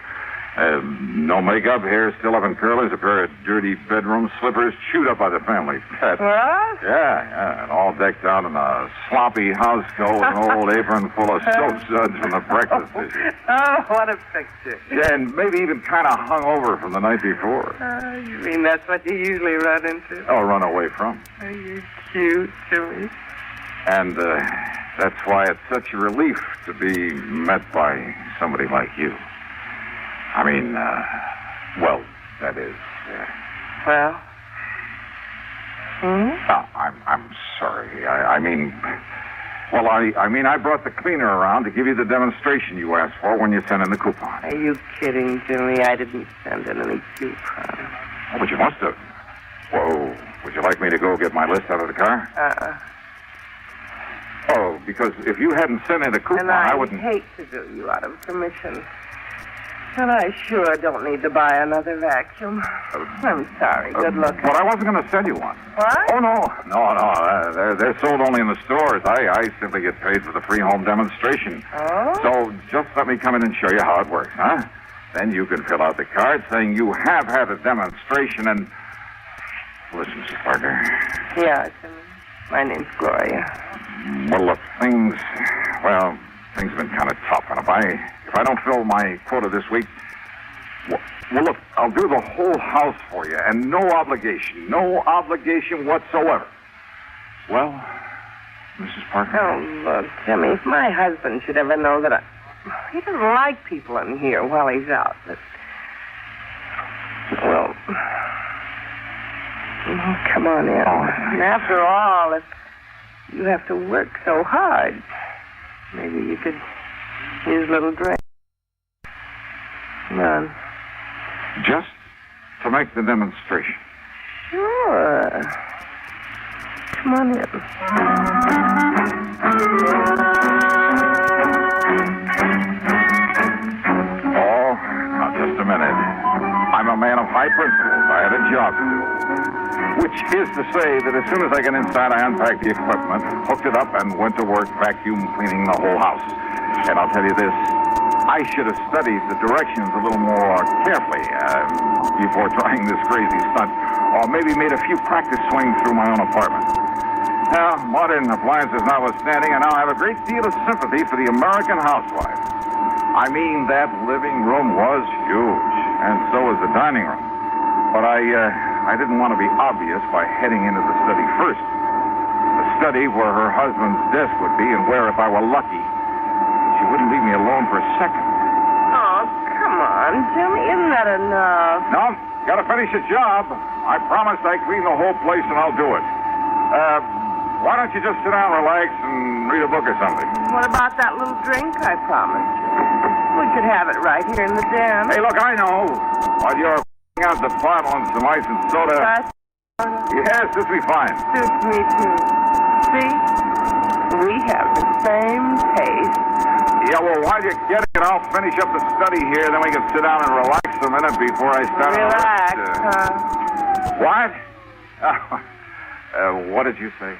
No makeup, hair still up in curlers, a pair of dirty bedroom slippers chewed up by the family pet. What? Yeah, and all decked out in a sloppy house coat with an old apron full of soap suds from the breakfast dishes. Oh, what a picture. Yeah, and maybe even kind of hung over from the night before. You mean that's what you usually run into? Oh, run away from. Are you cute, Jimmy? And that's why it's such a relief to be met by somebody like you. I mean, well, that is. Well? I'm sorry. I mean, I brought the cleaner around to give you the demonstration you asked for when you sent in the coupon. Are you kidding, Jimmy? I didn't send in any coupon. Oh, but you must have. Whoa. Would you like me to go get my list out of the car? Oh, because if you hadn't sent in the coupon, and I wouldn't... hate to do you out of commission. And I sure don't need to buy another vacuum. I'm sorry. Good luck. But I wasn't going to sell you one. What? Oh, no. No. They're sold only in the stores. I simply get paid for the free home demonstration. Oh? So just let me come in and show you how it works, huh? Then you can fill out the card saying you have had a demonstration and... Listen, Mrs. Parker. Yeah, my name's Gloria. Well, look, things have been kind of tough. And if I don't fill my quota this week, well, look, I'll do the whole house for you, and no obligation whatsoever. Well, Mrs. Parker? Oh, look, Jimmy, if my husband should ever know that he doesn't like people in here while he's out, well, come on in. And after all, if you have to work so hard, maybe you could use a little drink. Come on. Just to make the demonstration. Sure. Come on in. Oh, now just a minute. I'm a man of high principles. I had a job to do. Which is to say that as soon as I got inside, I unpacked the equipment, hooked it up, and went to work vacuum cleaning the whole house. And I'll tell you this, I should have studied the directions a little more carefully before trying this crazy stunt, or maybe made a few practice swings through my own apartment. Now, modern appliances notwithstanding, I now have a great deal of sympathy for the American housewife. I mean, that living room was huge, and so was the dining room. But I didn't want to be obvious by heading into the study first. The study where her husband's desk would be, and where, if I were lucky, she wouldn't leave me alone for a second. Oh, come on, Jimmy. Isn't that enough? No, gotta finish the job. I promised I'd clean the whole place, and I'll do it. Why don't you just sit down, relax, and read a book or something? What about that little drink I promised you? We could have it right here in the den. Hey, look, I know. While you're out the bottle and some ice and soda. Yes, this'll be fine. Suits me, too. See? We have the same taste. Yeah, well, while you're getting it, I'll finish up the study here, then we can sit down and relax a minute before I start. Relax, huh? What? What did you say?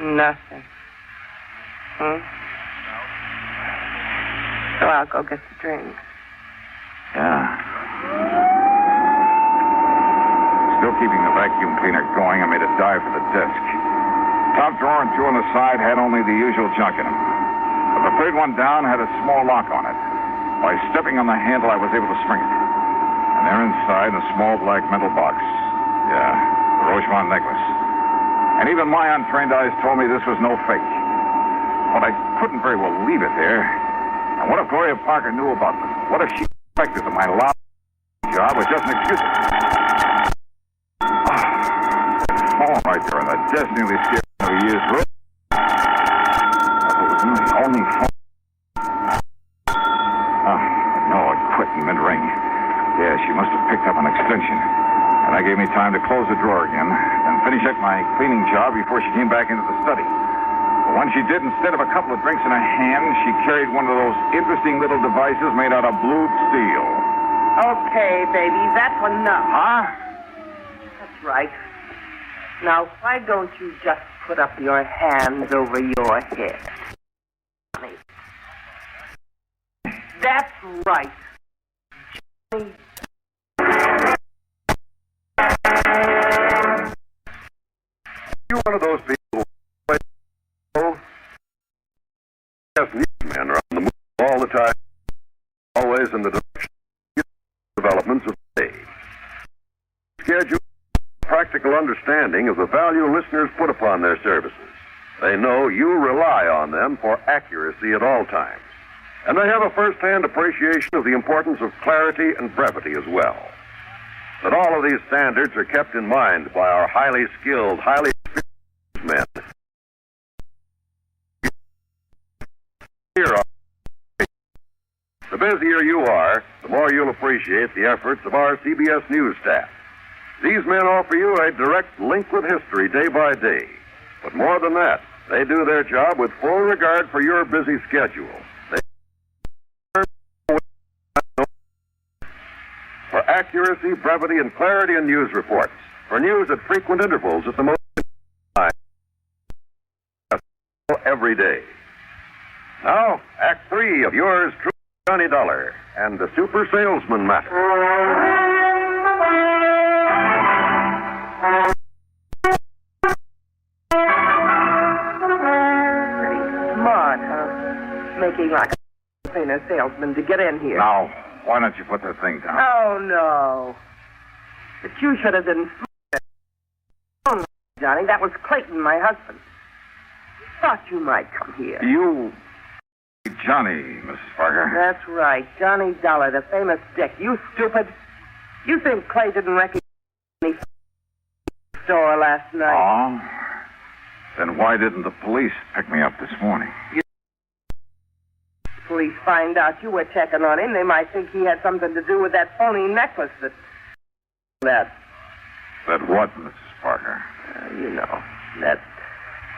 Nothing. So I'll go get the drink. Yeah. Still keeping the vacuum cleaner going, I made a dive for the desk. Top drawer and two on the side had only the usual junk in them. But the third one down had a small lock on it. By stepping on the handle, I was able to spring it. And there inside, a small black metal box. Yeah, the Rochemont necklace. And even my untrained eyes told me this was no fake. But I couldn't very well leave it there. And what if Gloria Parker knew about this? What if she suspected that my loud job was just an excuse? Phone right there on the desk nearly scared me to use room. It was the only phone. No, it quit in mid-ring. Yeah, she must have picked up an extension. And that gave me time to close the drawer again and finish up my cleaning job before she came back into the study. But when she did, instead of a couple of drinks in her hand, she carried one of those interesting little devices made out of blued steel. Okay, baby, that's enough. Huh? That's right. Now, why don't you just put up your hands over your head? That's right. You one of those people who newsmen are on the move all the time, always in the direction of developments of the day. Schedule practical understanding of the value listeners put upon their services. They know you rely on them for accuracy at all times. And they have a first-hand appreciation of the importance of clarity and brevity as well. That all of these standards are kept in mind by our highly skilled, highly experienced men. The busier you are, the more you'll appreciate the efforts of our CBS News staff. These men offer you a direct link with history day by day. But more than that, they do their job with full regard for your busy schedule. For accuracy, brevity, and clarity in news reports. For news at frequent intervals at the most time. Every day. Now, Act 3 of yours truly, Johnny Dollar, and the Super Salesman Matter. Smart, huh? Making like a famous salesman to get in here. Now, why don't you put the thing down? Oh, no. But you should have been smart. Oh, no, Johnny, that was Clayton, my husband. Thought you might come here. You... Johnny, Mrs. Parker. That's right. Johnny Dollar, the famous dick. You stupid. You think Clay didn't recognize me from the store last night? Oh? Then why didn't the police pick me up this morning? Police find out you were checking on him, they might think he had something to do with that phony necklace that... That what, Mrs. Parker? You know, that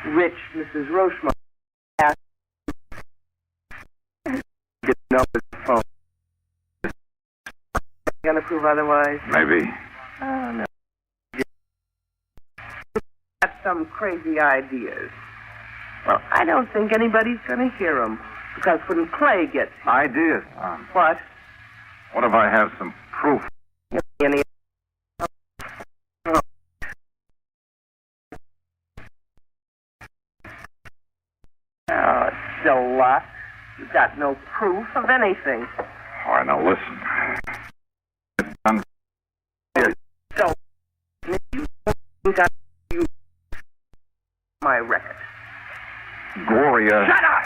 rich Mrs. Rochemont asked didn't know his phone. Gonna prove otherwise? Maybe. Oh, no. Got some crazy ideas. Well, I don't think anybody's gonna hear them. Because when Clay gets... Ideas? What? What if I have some proof? Any... Oh, it's so lot. You've got no proof of anything. All right, now listen. So, you got you my record. Gloria. Shut up!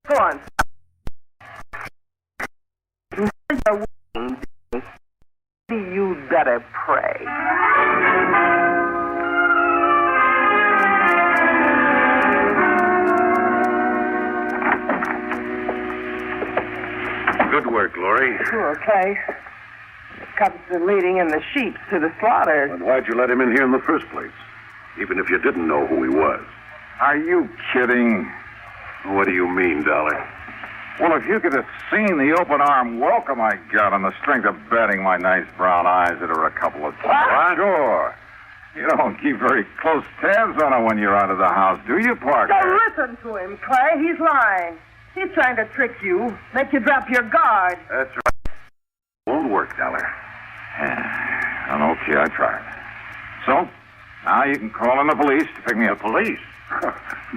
Go on. You'd better pray. Good work, Glory. Sure, Clay. Comes to leading in the sheep to the slaughter. But why'd you let him in here in the first place? Even if you didn't know who he was. Are you kidding? What do you mean, Dollar? Well, if you could have seen the open arm welcome I got on the strength of betting my nice brown eyes that are a couple of... What? Sure. You don't keep very close tabs on her when you're out of the house, do you, Parker? Don't listen to him, Clay. He's lying. He's trying to trick you, make you drop your guard. That's right. Won't work, Dollar. Well, okay, I tried. So, now you can call in the police to pick me up. Police?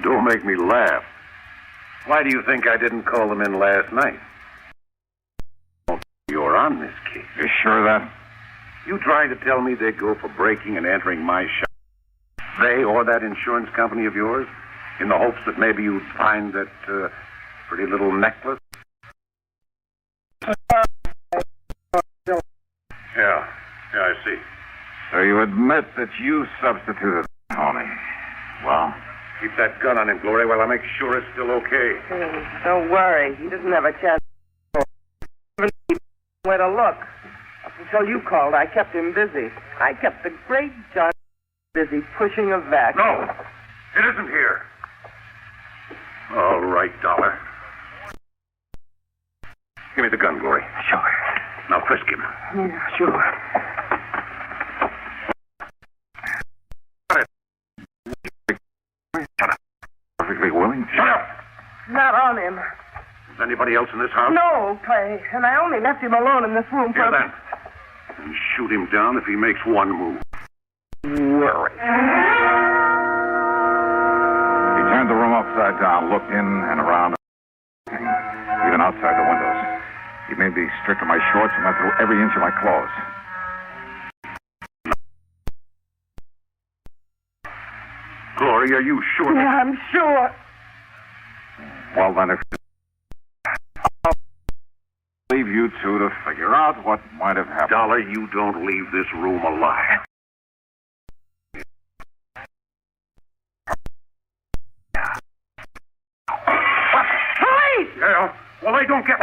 Don't make me laugh. Why do you think I didn't call them in last night? You're on this case. You sure of that? You trying to tell me they'd go for breaking and entering my shop? They or that insurance company of yours? In the hopes that maybe you'd find that pretty little necklace? Yeah, I see. So you admit that you substituted Tony. Well? Keep that gun on him, Glory, while I make sure it's still okay. Don't worry. He doesn't have a chance. Where to look. Up until you called, I kept him busy. I kept the great John busy pushing a vacuum. No, it isn't here. All right, Dollar. Give me the gun, Glory. Sure. Now frisk him. Yeah, sure. anybody else in this house? No, Clay. And I only left him alone in this room for... Hear that? And shoot him down if he makes one move. Worry. He turned the room upside down, looked in and around, even outside the windows. He made me strip to my shorts and went through every inch of my clothes. Glory, are you sure? Yeah, I'm sure. Well, then, if I'll leave you two to figure out what might have happened. Dollar, you don't leave this room alive. Police! Yeah, well, they don't get...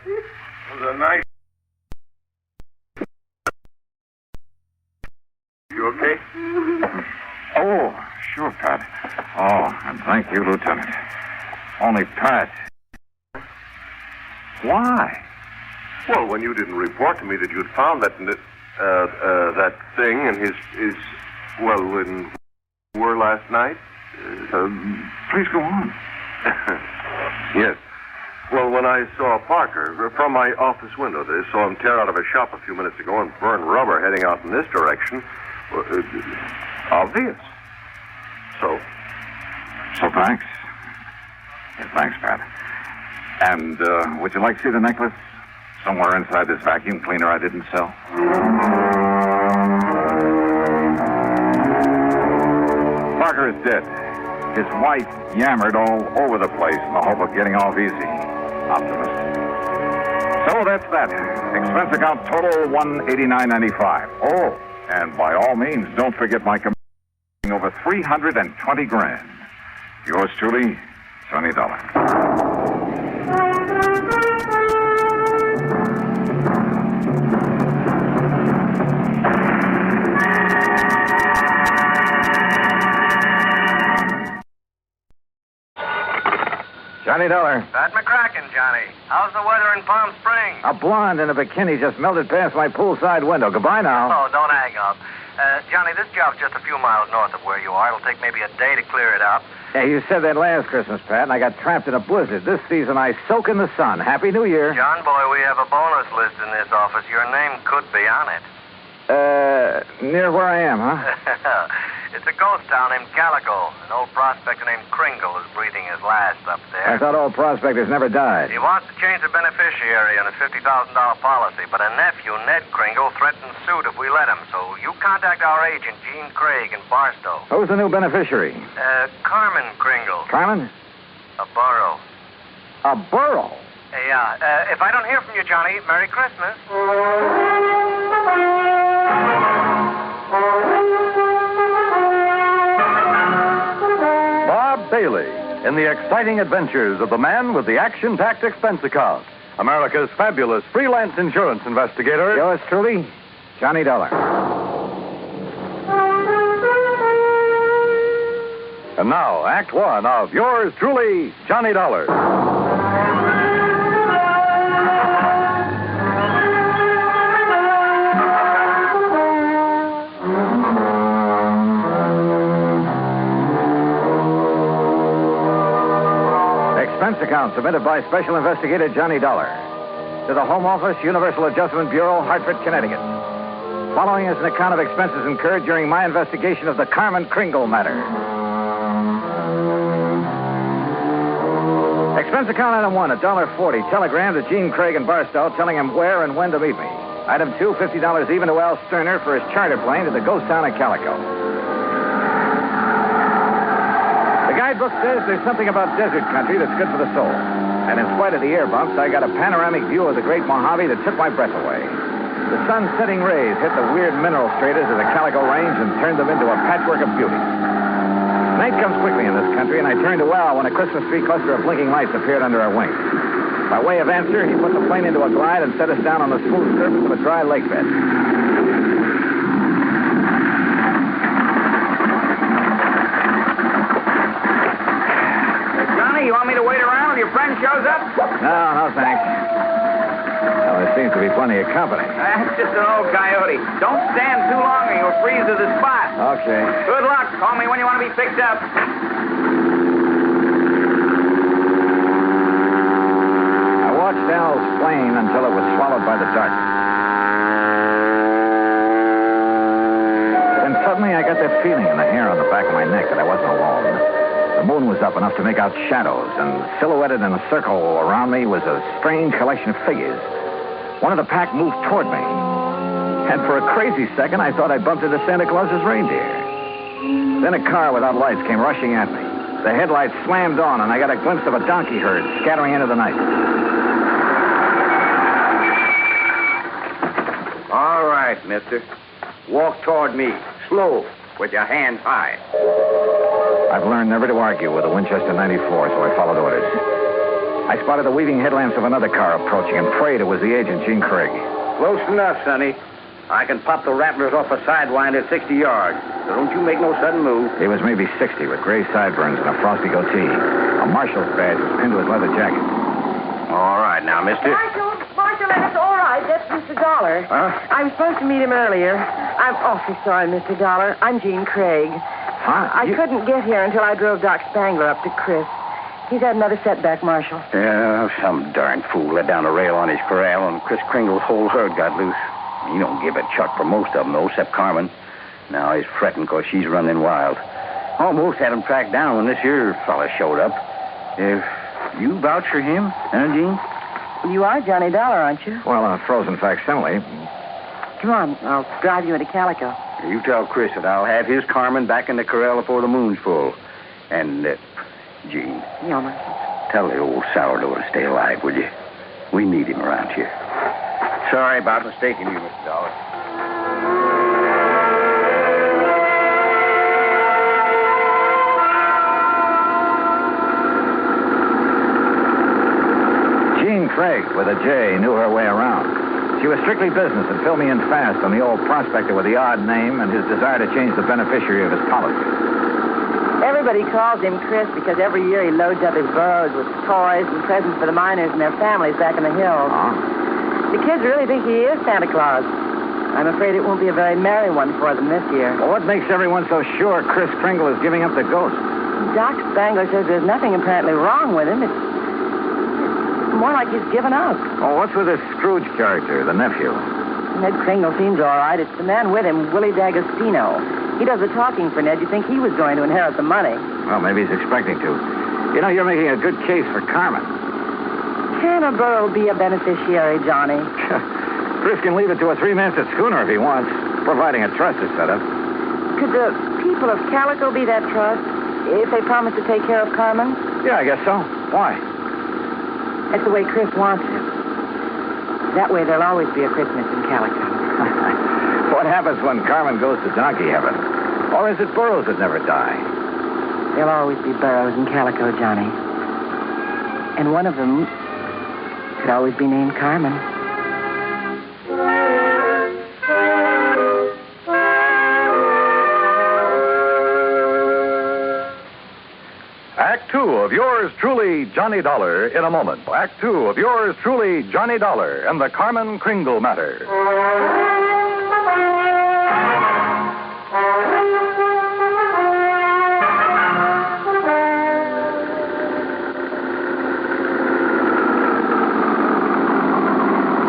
It was a nice... You okay? Oh, sure, Pat. Oh, and thank you, Lieutenant. Only Pat. Why? Well, when you didn't report to me that you'd found that thing in his well, when we were last night. Please go on. Yes. Well, when I saw Parker from my office window, I saw him tear out of a shop a few minutes ago and burn rubber heading out in this direction. Obvious. So thanks. Yeah, thanks, Pat. And would you like to see the necklace? Somewhere inside this vacuum cleaner I didn't sell. Parker is dead. His wife yammered all over the place in the hope of getting off easy. Optimist. So that's that. Expense account total $189.95. Oh, and by all means, don't forget my commission over $320,000. Yours truly, Johnny Dollar. Johnny Dollar. Pat McCracken, Johnny. How's the weather in Palm Springs? A blonde in a bikini just melted past my poolside window. Goodbye now. Oh, don't hang up. Johnny, this job's just a few miles north of where you are. It'll take maybe a day to clear it up. Yeah, you said that last Christmas, Pat, and I got trapped in a blizzard. This season, I soak in the sun. Happy New Year. John boy, we have a bonus list in this office. Your name could be on it. Near where I am, huh? It's a ghost town named Calico. An old prospector named Kringle is breathing his last up there. I thought old prospectors never died. He wants to change the beneficiary on his $50,000 policy, but a nephew, Ned Kringle, threatened suit if we let him. So you contact our agent, Gene Craig, in Barstow. Who's the new beneficiary? Carmen Kringle. Carmen? A borough. A borough? Yeah. If I don't hear from you, Johnny, Merry Christmas. Bob Bailey in the exciting adventures of the man with the action-packed expense account. America's fabulous freelance insurance investigator. Yours truly, Johnny Dollar. And now, Act One of yours truly, Johnny Dollar. Expense account submitted by Special Investigator Johnny Dollar to the Home Office, Universal Adjustment Bureau, Hartford, Connecticut. Following is an account of expenses incurred during my investigation of the Carmen Kringle Matter. Expense account item 1, $1.40. Telegram to Gene Craig in Barstow telling him where and when to meet me. Item 2, $50 even to Al Sterner for his charter plane to the ghost town of Calico. The guidebook says there's something about desert country that's good for the soul. And in spite of the air bumps, I got a panoramic view of the Great Mojave that took my breath away. The sun's setting rays hit the weird mineral stratas of the Calico Range and turned them into a patchwork of beauty. Night comes quickly in this country, and I turned to Al when a Christmas tree cluster of blinking lights appeared under our wings. By way of answer, he put the plane into a glide and set us down on the smooth surface of a dry lake bed. Johnny, you want me to wait around till your friend shows up? No, thanks. Well, this seems to be plenty of company. That's just an old coyote. Don't stand too long or you'll freeze to the spot. Okay. Good luck. Call me when you want to be picked up. I watched Al's plane until it was swallowed by the darkness. Then suddenly I got that feeling in the hair on the back of my neck that I wasn't alone. The moon was up enough to make out shadows, and silhouetted in a circle around me was a strange collection of figures. One of the pack moved toward me, and for a crazy second, I thought I bumped into Santa Claus's reindeer. Then a car without lights came rushing at me. The headlights slammed on, and I got a glimpse of a donkey herd scattering into the night. All right, mister. Walk toward me. Slow, with your hands high. I've learned never to argue with a Winchester 94, so I followed orders. I spotted the weaving headlamps of another car approaching and prayed it was the agent, Gene Craig. Close enough, Sonny. I can pop the rattlers off a Sidewinder at 60 yards, so don't you make no sudden move. He was maybe 60 with gray sideburns and a frosty goatee. A marshal's badge was pinned to his leather jacket. All right, now, mister. Marshal, that's all right. That's Mr. Dollar. Huh? I was supposed to meet him earlier. I'm awfully sorry, Mr. Dollar. I'm Jean Craig. Huh? I couldn't get here until I drove Doc Spangler up to Chris. He's had another setback, Marshal. Yeah, some darn fool let down a rail on his corral, and Chris Kringle's whole herd got loose. He don't give a chuck for most of them, though, except Carmen. Now he's fretting because she's running wild. Almost had him tracked down when this here fella showed up. If you vouch for him, huh, Jean? You are Johnny Dollar, aren't you? Well, a frozen facsimile. Come on, I'll drive you into Calico. You tell Chris that I'll have his Carmen back in the corral before the moon's full. And, Jean. Yeah, Marshal. Tell the old sourdough to stay alive, will you? We need him around here. Sorry about mistaking you, Mr. Dollar. Jean Craig, with a J, knew her way around. She was strictly business and filled me in fast on the old prospector with the odd name and his desire to change the beneficiary of his policy. Everybody calls him Chris because every year he loads up his burros with toys and presents for the miners and their families back in the hills. Huh? The kids really think he is Santa Claus. I'm afraid it won't be a very merry one for them this year. Well, what makes everyone so sure Chris Kringle is giving up the ghost? Doc Spangler says there's nothing apparently wrong with him. It's more like he's given up. Oh, what's with this Scrooge character, the nephew? Ned Kringle seems all right. It's the man with him, Willie D'Agostino. He does the talking for Ned. You'd think he was going to inherit the money. Well, maybe he's expecting to. You know, you're making a good case for Carmen. Can a burro be a beneficiary, Johnny? Chris can leave it to a three-masted schooner if he wants, providing a trust is set up. Could the people of Calico be that trust if they promise to take care of Carmen? Yeah, I guess so. Why? That's the way Chris wants it. That way there'll always be a Christmas in Calico. What happens when Carmen goes to donkey heaven? Or is it burros that never die? There'll always be burros in Calico, Johnny. And one of them could always be named Carmen. Act two of yours truly, Johnny Dollar, in a moment. Act two of yours truly, Johnny Dollar, and the Carmen Kringle Matter.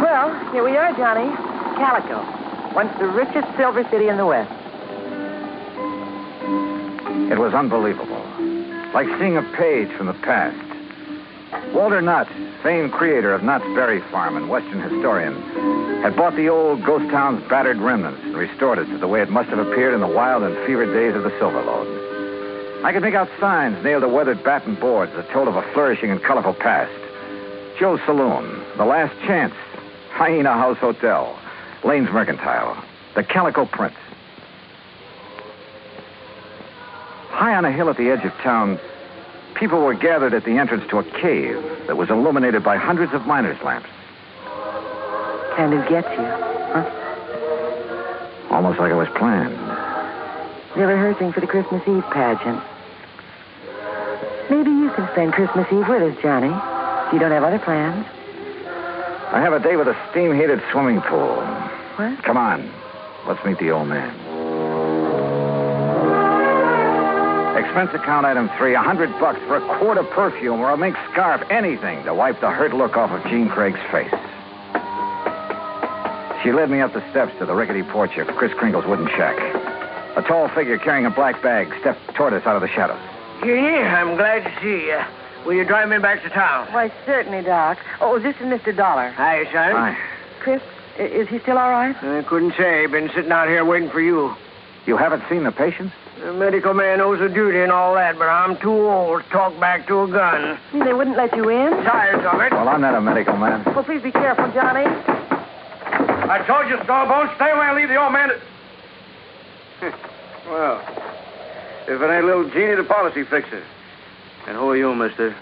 Well, here we are, Johnny. Calico, once the richest silver city in the West. It was unbelievable. Like seeing a page from the past. Walter Knott, famed creator of Knott's Berry Farm and Western historian, had bought the old ghost town's battered remnants and restored it to the way it must have appeared in the wild and fevered days of the Silver Lode. I could make out signs nailed to weathered batten boards that told of a flourishing and colorful past. Joe's Saloon, The Last Chance, Hyena House Hotel, Lane's Mercantile, the Calico Prince. High on a hill at the edge of town, people were gathered at the entrance to a cave that was illuminated by hundreds of miners' lamps. Kind of gets you, huh? Almost like it was planned. They're rehearsing for the Christmas Eve pageant. Maybe you can spend Christmas Eve with us, Johnny. If you don't have other plans. I have a day with a steam-heated swimming pool. What? Come on. Let's meet the old man. Expense account item 3, $100 for a quart of perfume or a mink scarf, anything to wipe the hurt look off of Jean Craig's face. She led me up the steps to the rickety porch of Chris Kringle's wooden shack. A tall figure carrying a black bag stepped toward us out of the shadows. Jeannie, I'm glad to see you. Will you drive me back to town? Why, certainly, Doc. Oh, this is Mr. Dollar. Hi, son. Hi. Chris, is he still all right? I couldn't say. Been sitting out here waiting for you. You haven't seen the patient? The medical man owes a duty and all that, but I'm too old to talk back to a gun. They wouldn't let you in? Tired of it. Well, I'm not a medical man. Well, please be careful, Johnny. I told you, Stallbone, stay away and leave the old man to... Well, if it ain't little Jeannie, the policy fixer. And who are you, mister?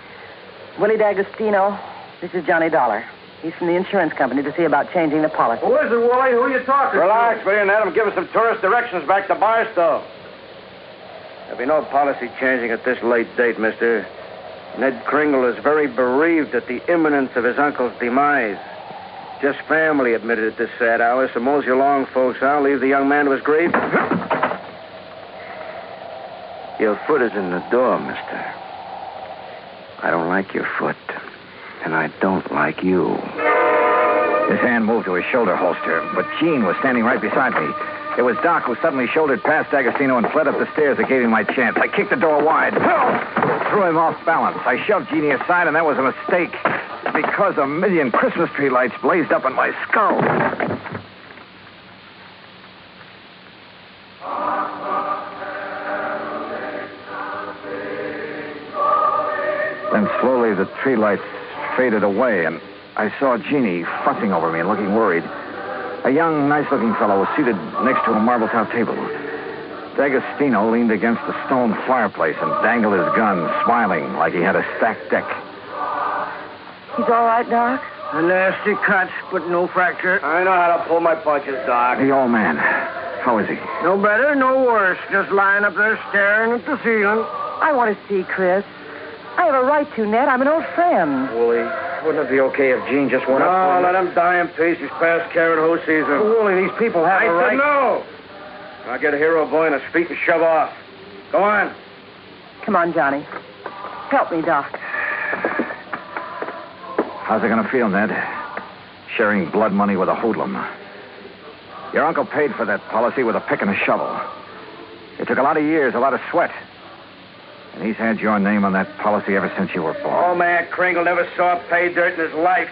Willie D'Agostino. This is Johnny Dollar. He's from the insurance company to see about changing the policy. Who is it, Wally? Who are you talking Relax, will you, and let him give us some tourist directions back to Barstow. There'll be no policy changing at this late date, mister. Ned Kringle is very bereaved at the imminence of his uncle's demise. Just family admitted at this sad hour, so mosey along, folks. I'll leave the young man to his grave. Your foot is in the door, mister. I don't like your foot, and I don't like you. His hand moved to his shoulder holster, but Jean was standing right beside me. It was Doc who suddenly shouldered past D'Agostino and fled up the stairs that gave him my chance. I kicked the door wide. Threw him off balance. I shoved Jeannie aside, and that was a mistake. Because a million Christmas tree lights blazed up in my skull. Then slowly the tree lights faded away, and I saw Jeannie fussing over me and looking worried. A young, nice-looking fellow was seated next to a marble-top table. D'Agostino leaned against the stone fireplace and dangled his gun, smiling like he had a stacked deck. He's all right, Doc? A nasty cut, but no fracture. I know how to pull my punches, Doc. The old man. How is he? No better, no worse. Just lying up there staring at the ceiling. I want to see Chris. I have a right to, Ned. I'm an old friend. Wooly, wouldn't it be okay if Jean just went up? No, let him die in peace. He's past carrot hoe season. Wooly, these people have a right. I said no. I'll get a hero boy on his feet and shove off. Go on. Come on, Johnny. Help me, Doc. How's it going to feel, Ned? Sharing blood money with a hoodlum. Your uncle paid for that policy with a pick and a shovel. It took a lot of years, a lot of sweat. And he's had your name on that policy ever since you were born. Old man Kringle never saw pay dirt in his life.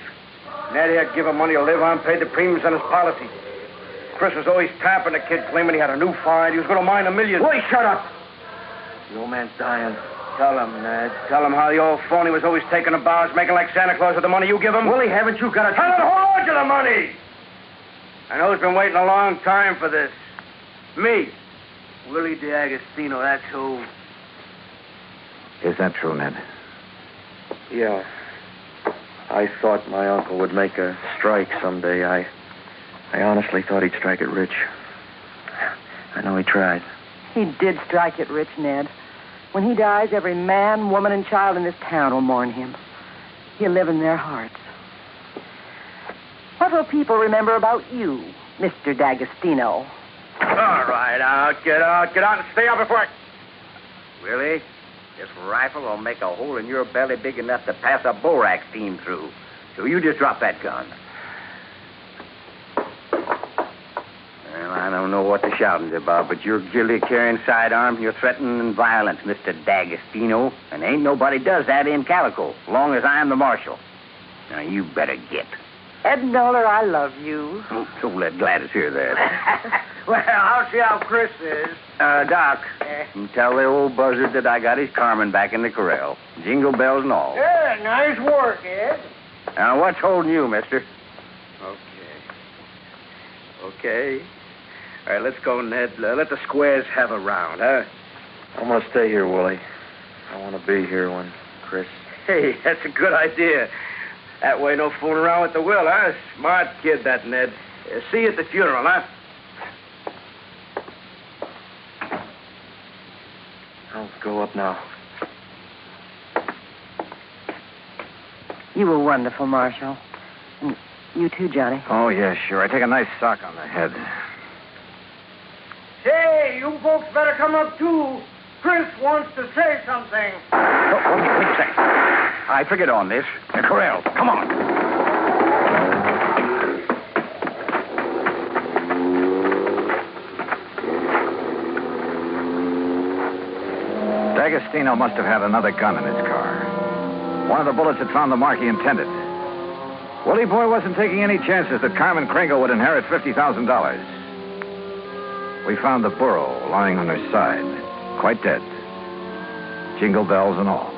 Ned had given money to live on, paid the premiums on his policy. Chris was always tapping the kid, claiming he had a new find. He was going to mine $1 million. Willie, shut up! The old man's dying. Tell him, Ned. Tell him how the old phony was always taking the bows, making like Santa Claus with the money you give him. Willie, haven't you got a... Tell him to hold on to the money! I know he's been waiting a long time for this. Me. Willie D'Agostino, that's who. Is that true, Ned? Yeah. I thought my uncle would make a strike someday. I honestly thought he'd strike it rich. I know he tried. He did strike it rich, Ned. When he dies, every man, woman, and child in this town will mourn him. He'll live in their hearts. What will people remember about you, Mr. D'Agostino? All right, get out and stay out before I... Willie, this rifle will make a hole in your belly big enough to pass a borax beam through. So you just drop that gun. Well, I don't know what the shouting's about, but you're guilty of carrying sidearms and you're threatening violence, Mr. D'Agostino. And ain't nobody does that in Calico, as long as I'm the marshal. Now, you better get. Ed Noller, I love you. So let Gladys hear that. Well, I'll see how Chris is. Doc, you tell the old buzzard that I got his Carmen back in the corral. Jingle bells and all. Yeah, nice work, Ed. Now, what's holding you, mister? Okay. All right, let's go, Ned. Let the squares have a round, huh? I'm going to stay here, Willie. I want to be here when Chris... Hey, that's a good idea. That way, no fooling around with the will, huh? Smart kid, that Ned. See you at the funeral, huh? I'll go up now. You were wonderful, Marshal. You too, Johnny. Oh, yeah, sure. I take a nice sock on the head. Say, you folks better come up, too. Chris wants to say something. Oh, wait a second. I forget on this. Corral, come on. D'Agostino must have had another gun in his car. One of the bullets had found the mark he intended. Willie Boy wasn't taking any chances that Carmen Kringle would inherit $50,000. We found the burro lying on her side, quite dead. Jingle bells and all.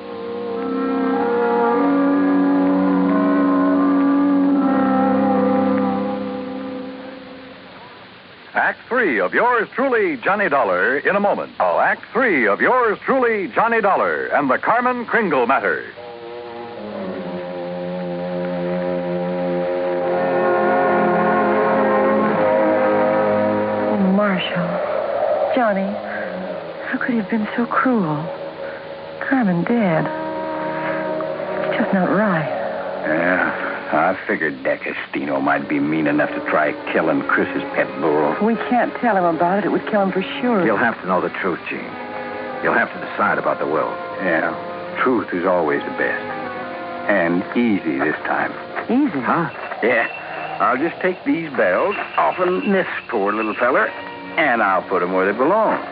Act 3 of yours truly, Johnny Dollar, in a moment. Oh, Act 3 of yours truly, Johnny Dollar, and the Carmen Kringle Matter. Oh, Marshall. Johnny, how could he have been so cruel? Carmen dead. It's just not right. Yeah, I figured D'Agostino might be mean enough to try killing Chris's pet burro. We can't tell him about it. It would kill him for sure. You'll have to know the truth, Gene. You'll have to decide about the will. Yeah, truth is always the best. And easy this time. Easy? Huh? Yeah. I'll just take these bells off of this poor little feller, and I'll put them where they belong.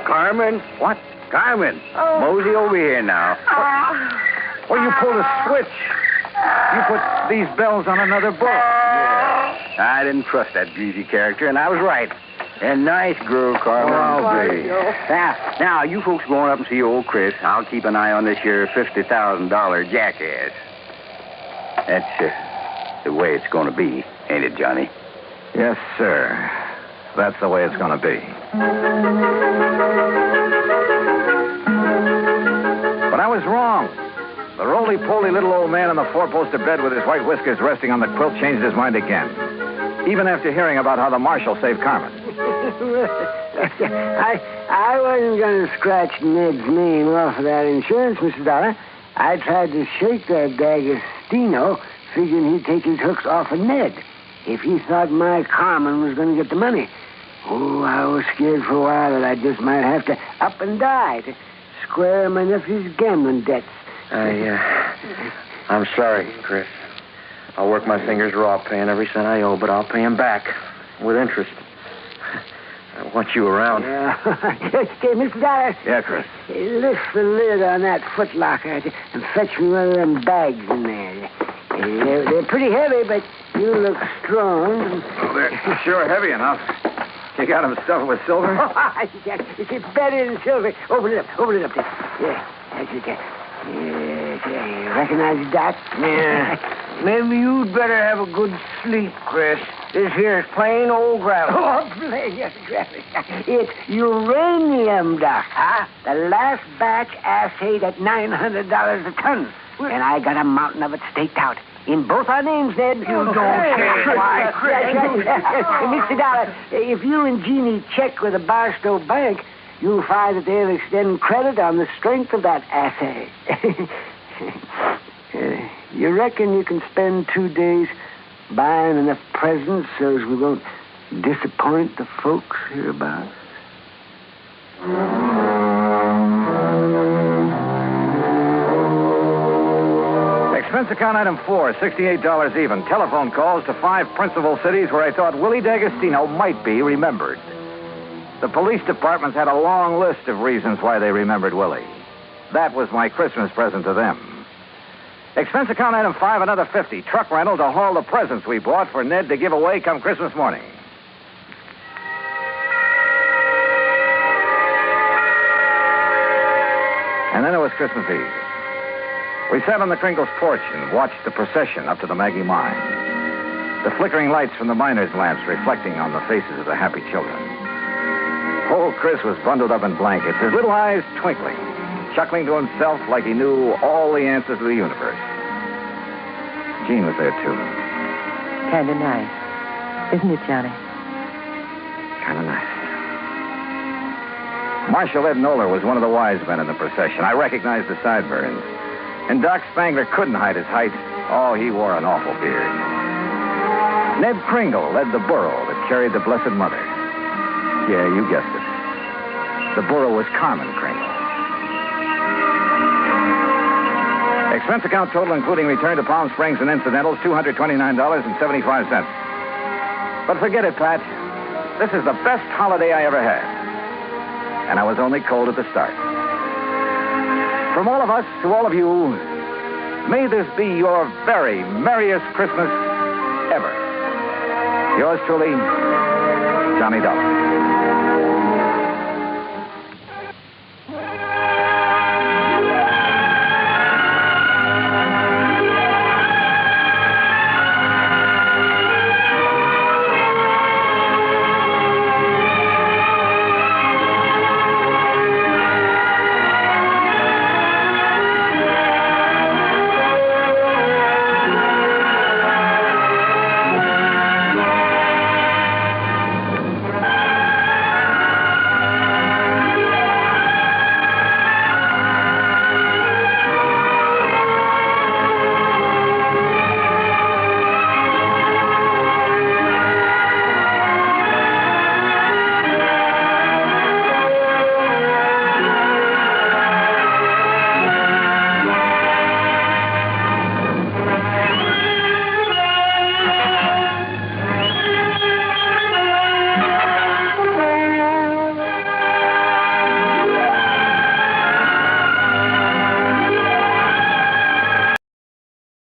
Carmen? What? Carmen? Oh. Mosey over here now. Well, you pulled a switch. You put these bells on another book. Yeah. I didn't trust that greasy character, and I was right. And nice girl, Carmen. Oh, great. Now, you folks going up and see old Chris. I'll keep an eye on this here $50,000 jackass. That's the way it's going to be, ain't it, Johnny? Yes, sir. That's the way it's going to be. But I was wrong. The roly-poly little old man in the four-poster bed with his white whiskers resting on the quilt changed his mind again. Even after hearing about how the marshal saved Carmen. I wasn't going to scratch Ned's name off of that insurance, Mr. Dollar. I tried to shake that D'Agostino, figuring he'd take his hooks off of Ned if he thought my Carmen was going to get the money. Oh, I was scared for a while that I just might have to up and die to square my nephew's gambling debts. I'm sorry, Chris. I'll work my fingers raw paying every cent I owe, but I'll pay him back with interest. I want you around. Yeah. Okay, Mr. Dollar. Yeah, Chris. Lift the lid on that footlocker and fetch me one of them bags in there. They're pretty heavy, but you look strong. Oh, they're sure heavy enough. You got them stuffed with silver? It's better than silver. Open it up there. Yeah, that's it. Yes, recognize the dot? Yeah. Maybe you'd better have a good sleep, Chris. This here's plain old gravel. Oh, plain gravel. It's uranium dust, huh? The last batch assayed at $900 a ton. And I got a mountain of it staked out. In both our names, Ned. You don't say why. Mr. Dollar, if you and Jeannie check with the Barstow Bank, you'll find that they'll extend credit on the strength of that assay. You reckon you can spend 2 days buying enough presents so as we won't disappoint the folks hereabouts? Expense account item 4, $68 even. Telephone calls to 5 principal cities where I thought Willie D'Agostino might be remembered. The police departments had a long list of reasons why they remembered Willie. That was my Christmas present to them. Expense account item 5, another $50. Truck rental to haul the presents we bought for Ned to give away come Christmas morning. And then it was Christmas Eve. We sat on the Kringles' porch and watched the procession up to the Maggie mine. The flickering lights from the miners' lamps reflecting on the faces of the happy children. Old Chris was bundled up in blankets, his little eyes twinkling, chuckling to himself like he knew all the answers to the universe. Jean was there, too. Kind of nice. Isn't it, Johnny? Kind of nice. Marshal Ed Noller was one of the wise men in the procession. I recognized the sideburns. And Doc Spangler couldn't hide his height. Oh, he wore an awful beard. Ned Kringle led the burro that carried the Blessed Mother. Yeah, you guessed it. The burro was Carmen Kringle. Expense account total, including return to Palm Springs and incidentals, $229.75. But forget it, Pat. This is the best holiday I ever had. And I was only cold at the start. From all of us to all of you, may this be your very merriest Christmas ever. Yours truly, Johnny Dollar.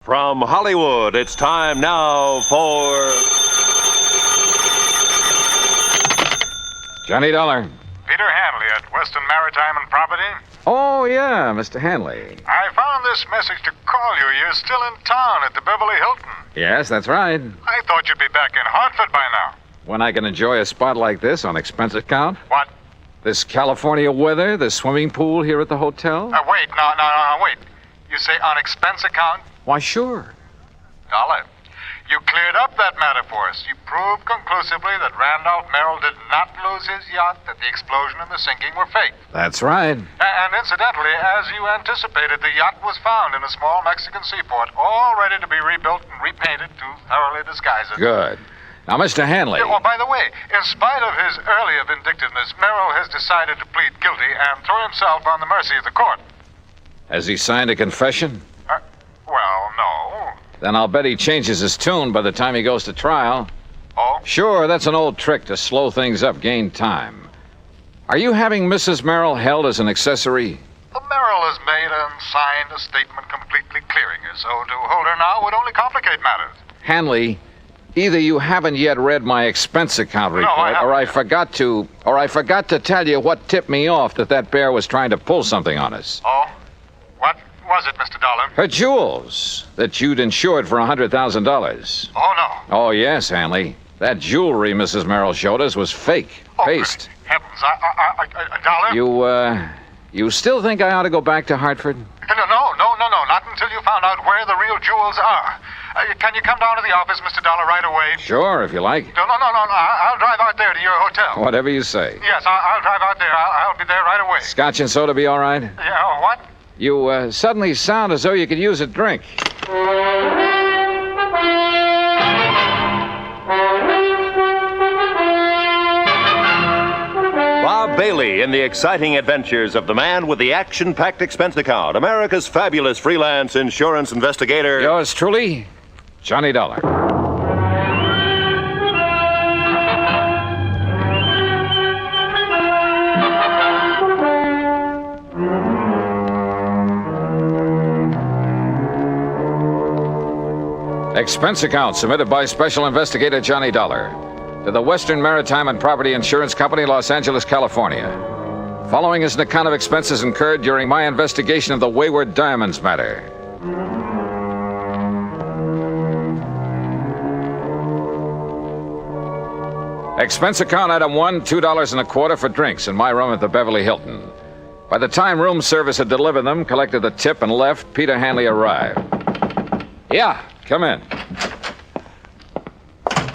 From Hollywood, it's time now for... Johnny Dollar. Peter Hanley at Western Maritime and Property. Oh, yeah, Mr. Hanley. I found this message to call you. You're still in town at the Beverly Hilton. Yes, that's right. I thought you'd be back in Hartford by now. When I can enjoy a spot like this on expense account? What? This California weather, the swimming pool here at the hotel? Wait. Wait. You say on expense account? Why, sure. Dollar, you cleared up that matter for us. You proved conclusively that Randolph Merrill did not lose his yacht, that the explosion and the sinking were fake. That's right. And incidentally, as you anticipated, the yacht was found in a small Mexican seaport, all ready to be rebuilt and repainted to thoroughly disguise it. Good. Now, Mr. Hanley. Well, by the way, in spite of his earlier vindictiveness, Merrill has decided to plead guilty and throw himself on the mercy of the court. Has he signed a confession? Well, no. Then I'll bet he changes his tune by the time he goes to trial. Oh? Sure, that's an old trick to slow things up, gain time. Are you having Mrs. Merrill held as an accessory? The Merrill has made and signed a statement completely clearing her, so to hold her now would only complicate matters. Hanley, either you haven't yet read my expense account report, or I forgot to tell you what tipped me off that bear was trying to pull something on us. Oh? What was it, Mr. Dollar? Her jewels that you'd insured for $100,000. Oh, no. Oh, yes, Hanley. That jewelry Mrs. Merrill showed us was fake. Paste. Heavens, Dollar? You still think I ought to go back to Hartford? No, not until you found out where the real jewels are. Can you come down to the office, Mr. Dollar, right away? Sure, if you like. No. I'll drive out there to your hotel. Whatever you say. Yes, I'll drive out there. I'll be there right away. Scotch and soda be all right? Yeah, what? You suddenly sound as though you could use a drink. Bob Bailey in the exciting adventures of the man with the action-packed expense account, America's fabulous freelance insurance investigator. Yours truly, Johnny Dollar. Expense account submitted by Special Investigator Johnny Dollar to the Western Maritime and Property Insurance Company, Los Angeles, California. Following is an account of expenses incurred during my investigation of the Wayward Diamonds Matter. Expense account item 1, $2.25 for drinks in my room at the Beverly Hilton. By the time room service had delivered them, collected the tip, and left, Peter Hanley arrived. Yeah, come in.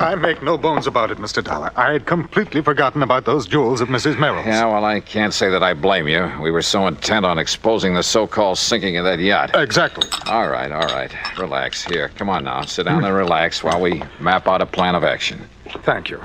I make no bones about it, Mr. Dollar. I had completely forgotten about those jewels of Mrs. Merrill's. Yeah, well, I can't say that I blame you. We were so intent on exposing the so-called sinking of that yacht. Exactly. All right. Relax. Here, come on now. Sit down and relax while we map out a plan of action. Thank you.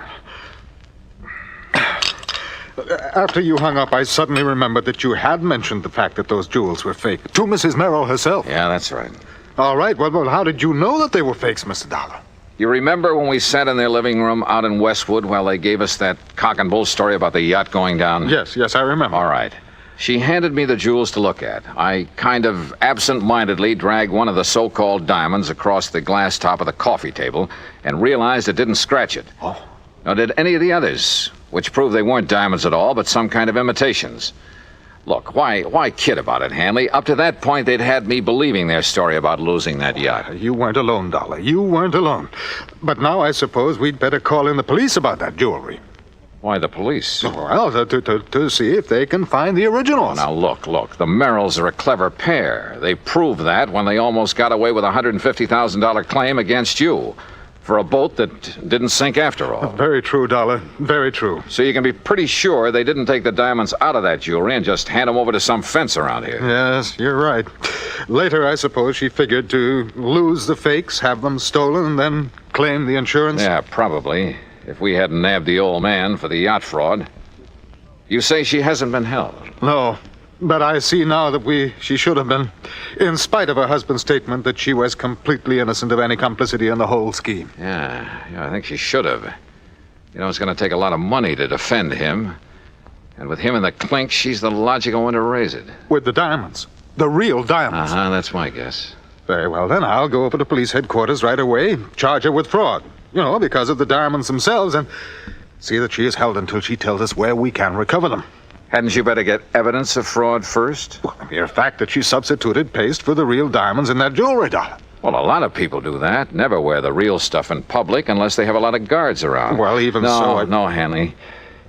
After you hung up, I suddenly remembered that you had mentioned the fact that those jewels were fake to Mrs. Merrill herself. Yeah, that's right. All right. Well, how did you know that they were fakes, Mr. Dollar? You remember when we sat in their living room out in Westwood while they gave us that cock and bull story about the yacht going down? Yes, I remember. All right. She handed me the jewels to look at. I kind of absent-mindedly dragged one of the so-called diamonds across the glass top of the coffee table and realized it didn't scratch it. Oh. Nor did any of the others, which proved they weren't diamonds at all, but some kind of imitations. Look, why kid about it, Hanley? Up to that point, they'd had me believing their story about losing that yacht. You weren't alone, Dollar. You weren't alone. But now I suppose we'd better call in the police about that jewelry. Why the police? Well, to see if they can find the originals. Now, look. The Merrills are a clever pair. They proved that when they almost got away with a $150,000 claim against you for a boat that didn't sink after all. Very true, Dollar. Very true. So you can be pretty sure they didn't take the diamonds out of that jewelry and just hand them over to some fence around here. Yes, you're right. Later, I suppose she figured to lose the fakes, have them stolen, and then claim the insurance. Yeah, probably. If we hadn't nabbed the old man for the yacht fraud. You say she hasn't been held? No. But I see now that she should have been, in spite of her husband's statement that she was completely innocent of any complicity in the whole scheme. Yeah, I think she should have. You know, it's going to take a lot of money to defend him. And with him in the clink, she's the logical one to raise it. With the diamonds. The real diamonds. Uh-huh, that's my guess. Very well, then I'll go over to police headquarters right away, charge her with fraud. You know, because of the diamonds themselves, and see that she is held until she tells us where we can recover them. Hadn't you better get evidence of fraud first? Well, the mere fact that she substituted paste for the real diamonds in that jewelry, Dollar. Well, a lot of people do that. Never wear the real stuff in public unless they have a lot of guards around. Well, even so... No, Hanley.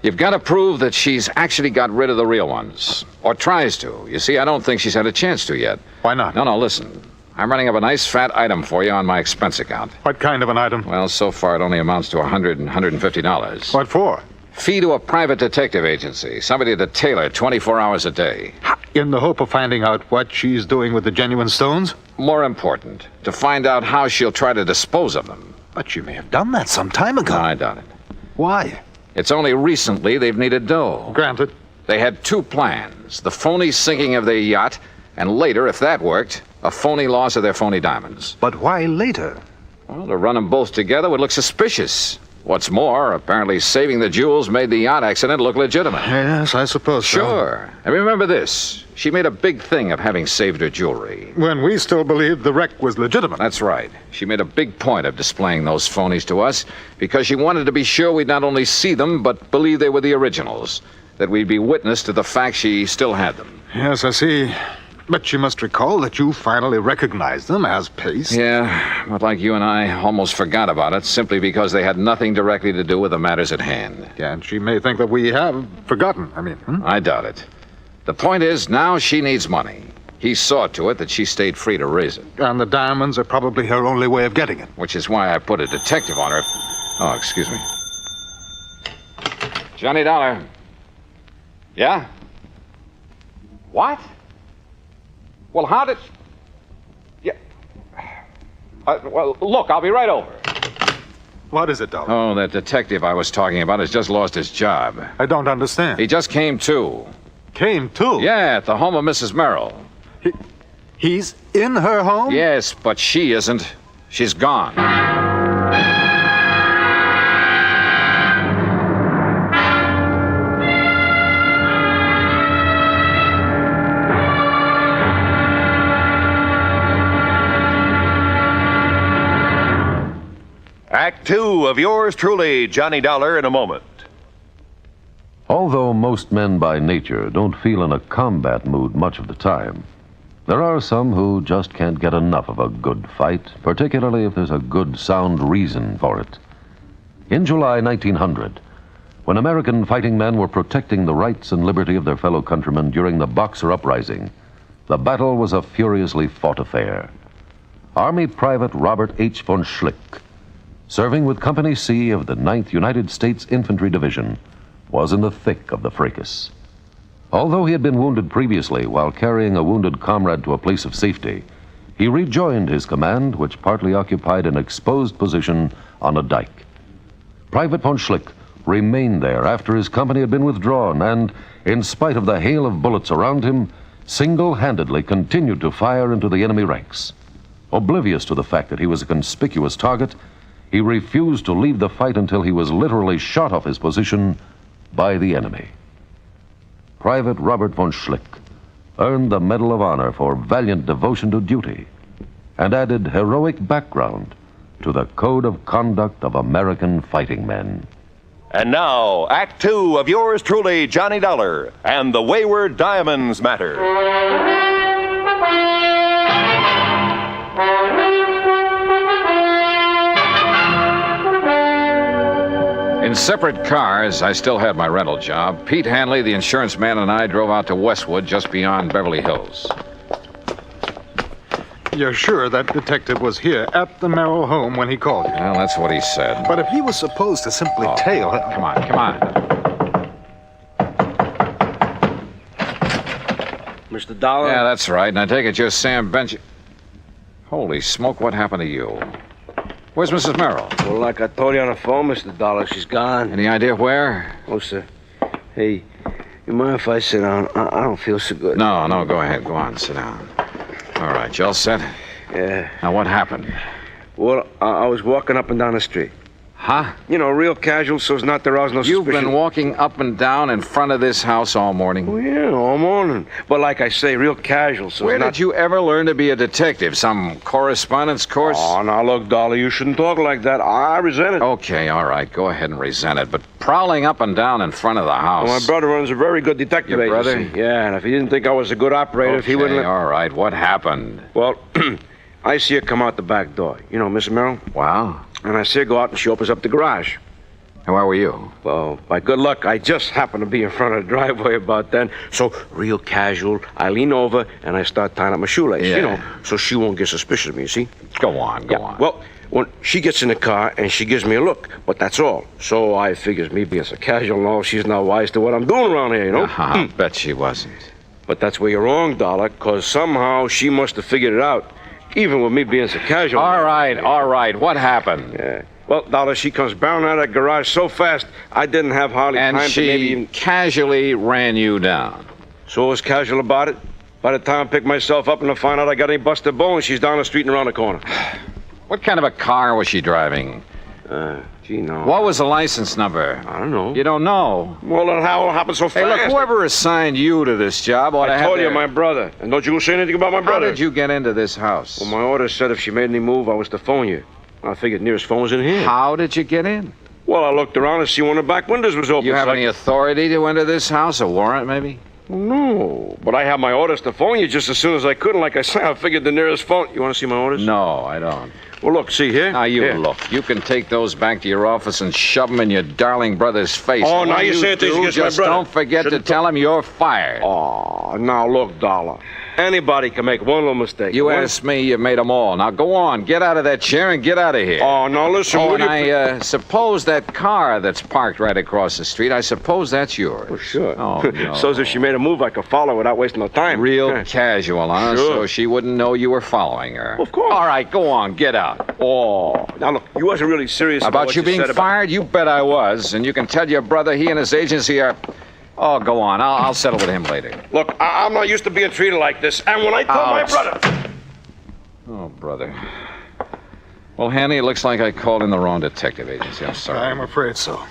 You've got to prove that she's actually got rid of the real ones. Or tries to. You see, I don't think she's had a chance to yet. Why not? No, listen. I'm running up a nice fat item for you on my expense account. What kind of an item? Well, so far it only amounts to $150. What for? Fee to a private detective agency. Somebody to tailor 24 hours a day. In the hope of finding out what she's doing with the genuine stones? More important, to find out how she'll try to dispose of them. But she may have done that some time ago. No, I doubt it. Why? It's only recently they've needed dough. Granted. They had two plans. The phony sinking of their yacht, and later, if that worked, a phony loss of their phony diamonds. But why later? Well, to run them both together would look suspicious. What's more, apparently saving the jewels made the yacht accident look legitimate. Yes, I suppose so. Sure. And remember this. She made a big thing of having saved her jewelry. When we still believed the wreck was legitimate. That's right. She made a big point of displaying those phonies to us because she wanted to be sure we'd not only see them, but believe they were the originals. That we'd be witness to the fact she still had them. Yes, I see. But you must recall that you finally recognized them as paste. Yeah, but like you and I almost forgot about it simply because they had nothing directly to do with the matters at hand. Yeah, and she may think that we have forgotten. I doubt it. The point is, now she needs money. He saw to it that she stayed free to raise it. And the diamonds are probably her only way of getting it. Which is why I put a detective on her. Oh, excuse me. Johnny Dollar. Yeah? What? Well, how did... Yeah. Well, look, I'll be right over. What is it, Dollar? Oh, that detective I was talking about has just lost his job. I don't understand. He just came to. Came to? Yeah, at the home of Mrs. Merrill. He's in her home? Yes, but she isn't. She's gone. Act 2 of yours truly, Johnny Dollar, in a moment. Although most men by nature don't feel in a combat mood much of the time, there are some who just can't get enough of a good fight, particularly if there's a good, sound reason for it. In July 1900, when American fighting men were protecting the rights and liberty of their fellow countrymen during the Boxer Uprising, the battle was a furiously fought affair. Army Private Robert H. von Schlick serving with Company C of the 9th United States Infantry Division, was in the thick of the fracas. Although he had been wounded previously while carrying a wounded comrade to a place of safety, he rejoined his command, which partly occupied an exposed position on a dike. Private von Schlick remained there after his company had been withdrawn and, in spite of the hail of bullets around him, single-handedly continued to fire into the enemy ranks. Oblivious to the fact that he was a conspicuous target, he refused to leave the fight until he was literally shot off his position by the enemy. Private Robert von Schlick earned the Medal of Honor for valiant devotion to duty and added heroic background to the code of conduct of American fighting men. And now, Act Two of yours truly, Johnny Dollar, and the Wayward Diamonds Matter. In separate cars, I still had my rental job. Pete Hanley, the insurance man, and I drove out to Westwood, just beyond Beverly Hills. You're sure that detective was here at the Merrill home when he called you? Well, that's what he said. But if he was supposed to simply tail... Come on. Mr. Dollar? Yeah, that's right. And I take it you're Sam Bench... Holy smoke, what happened to you? Where's Mrs. Merrill? Well, like I told you on the phone, Mr. Dollar, she's gone. Any idea where? Oh, sir. Hey, you mind if I sit down? I don't feel so good. No, go ahead. Go on, sit down. All right, you all set? Yeah. Now, what happened? Well, I was walking up and down the street. Huh? You know, real casual, so it's not there was no suspicion. You've been walking up and down in front of this house all morning? Oh, yeah, all morning. But like I say, real casual, so Where did you ever learn to be a detective? Some correspondence course? Oh, now look, Dollar, you shouldn't talk like that. I resent it. Okay, all right, go ahead and resent it. But prowling up and down in front of the house... Well, my brother runs a very good detective Your brother? agency. Yeah, and if he didn't think I was a good operator, if he wouldn't... Okay, all right, what happened? Well, I see her come out the back door. You know, Mrs. Merrill? Wow. And I see her go out and she opens up the garage. And where were you? Well, by good luck, I just happened to be in front of the driveway about then. So, real casual, I lean over and I start tying up my shoelace, Yeah. you know, so she won't get suspicious of me, you see? Go on. Well, when she gets in the car and she gives me a look, but that's all. So I figures me being so casual and all, she's not wise to what I'm doing around here, you know? I bet she wasn't. But that's where you're wrong, Dollar, because somehow she must have figured it out, even with me being so casual. All right, what happened? Yeah. Well, Dollar, she comes barreling out of that garage so fast, I didn't have hardly And time to maybe she even... casually ran you down. So I was casual about it. By the time I picked myself up and to find out I got any busted bones, she's down the street and around the corner. What kind of a car was she driving? Gee, no. What was the license number? I don't know. You don't know? Well, then how it happened so fast? Hey, look, whoever assigned you to this job ought to I have told you, their... my brother. And don't you go say anything about my brother. How did you get into this house? Well, my order said if she made any move, I was to phone you. I figured nearest phone was in here. How did you get in? Well, I looked around and see one of the back windows was open. You have so any authority to enter this house? A warrant, maybe? Well, no, but I have my orders to phone you just as soon as I could, and like I said, I figured the nearest phone... You want to see my orders? No, I don't. Well, look, see here. Now, you here. look. You can take those back to your office and shove them in your darling brother's face. Oh, And now when you're saying things against my just brother. don't forget to tell him you're fired. Oh, now look, Dollar. Anybody can make one little mistake. You asked me, you made them all. Now, go on. Get out of that chair and get out of here. Oh, now listen. Oh, will and you... I suppose that car that's parked right across the street, I suppose that's yours. Well, sure. Oh, no. So as if she made a move, I could follow without wasting no time. Real casual, huh? Sure. So she wouldn't know you were following her. Of course. All right, go on. Get out. Oh. Now, look, you wasn't really serious About what you being said about... fired? You bet I was. And you can tell your brother he and his agency are... Oh, go on. I'll settle with him later. Look, I'm not used to being treated like this. And when I told my brother... Oh, brother. Well, Hanny, it looks like I called in the wrong detective agency. I'm sorry. I'm afraid so.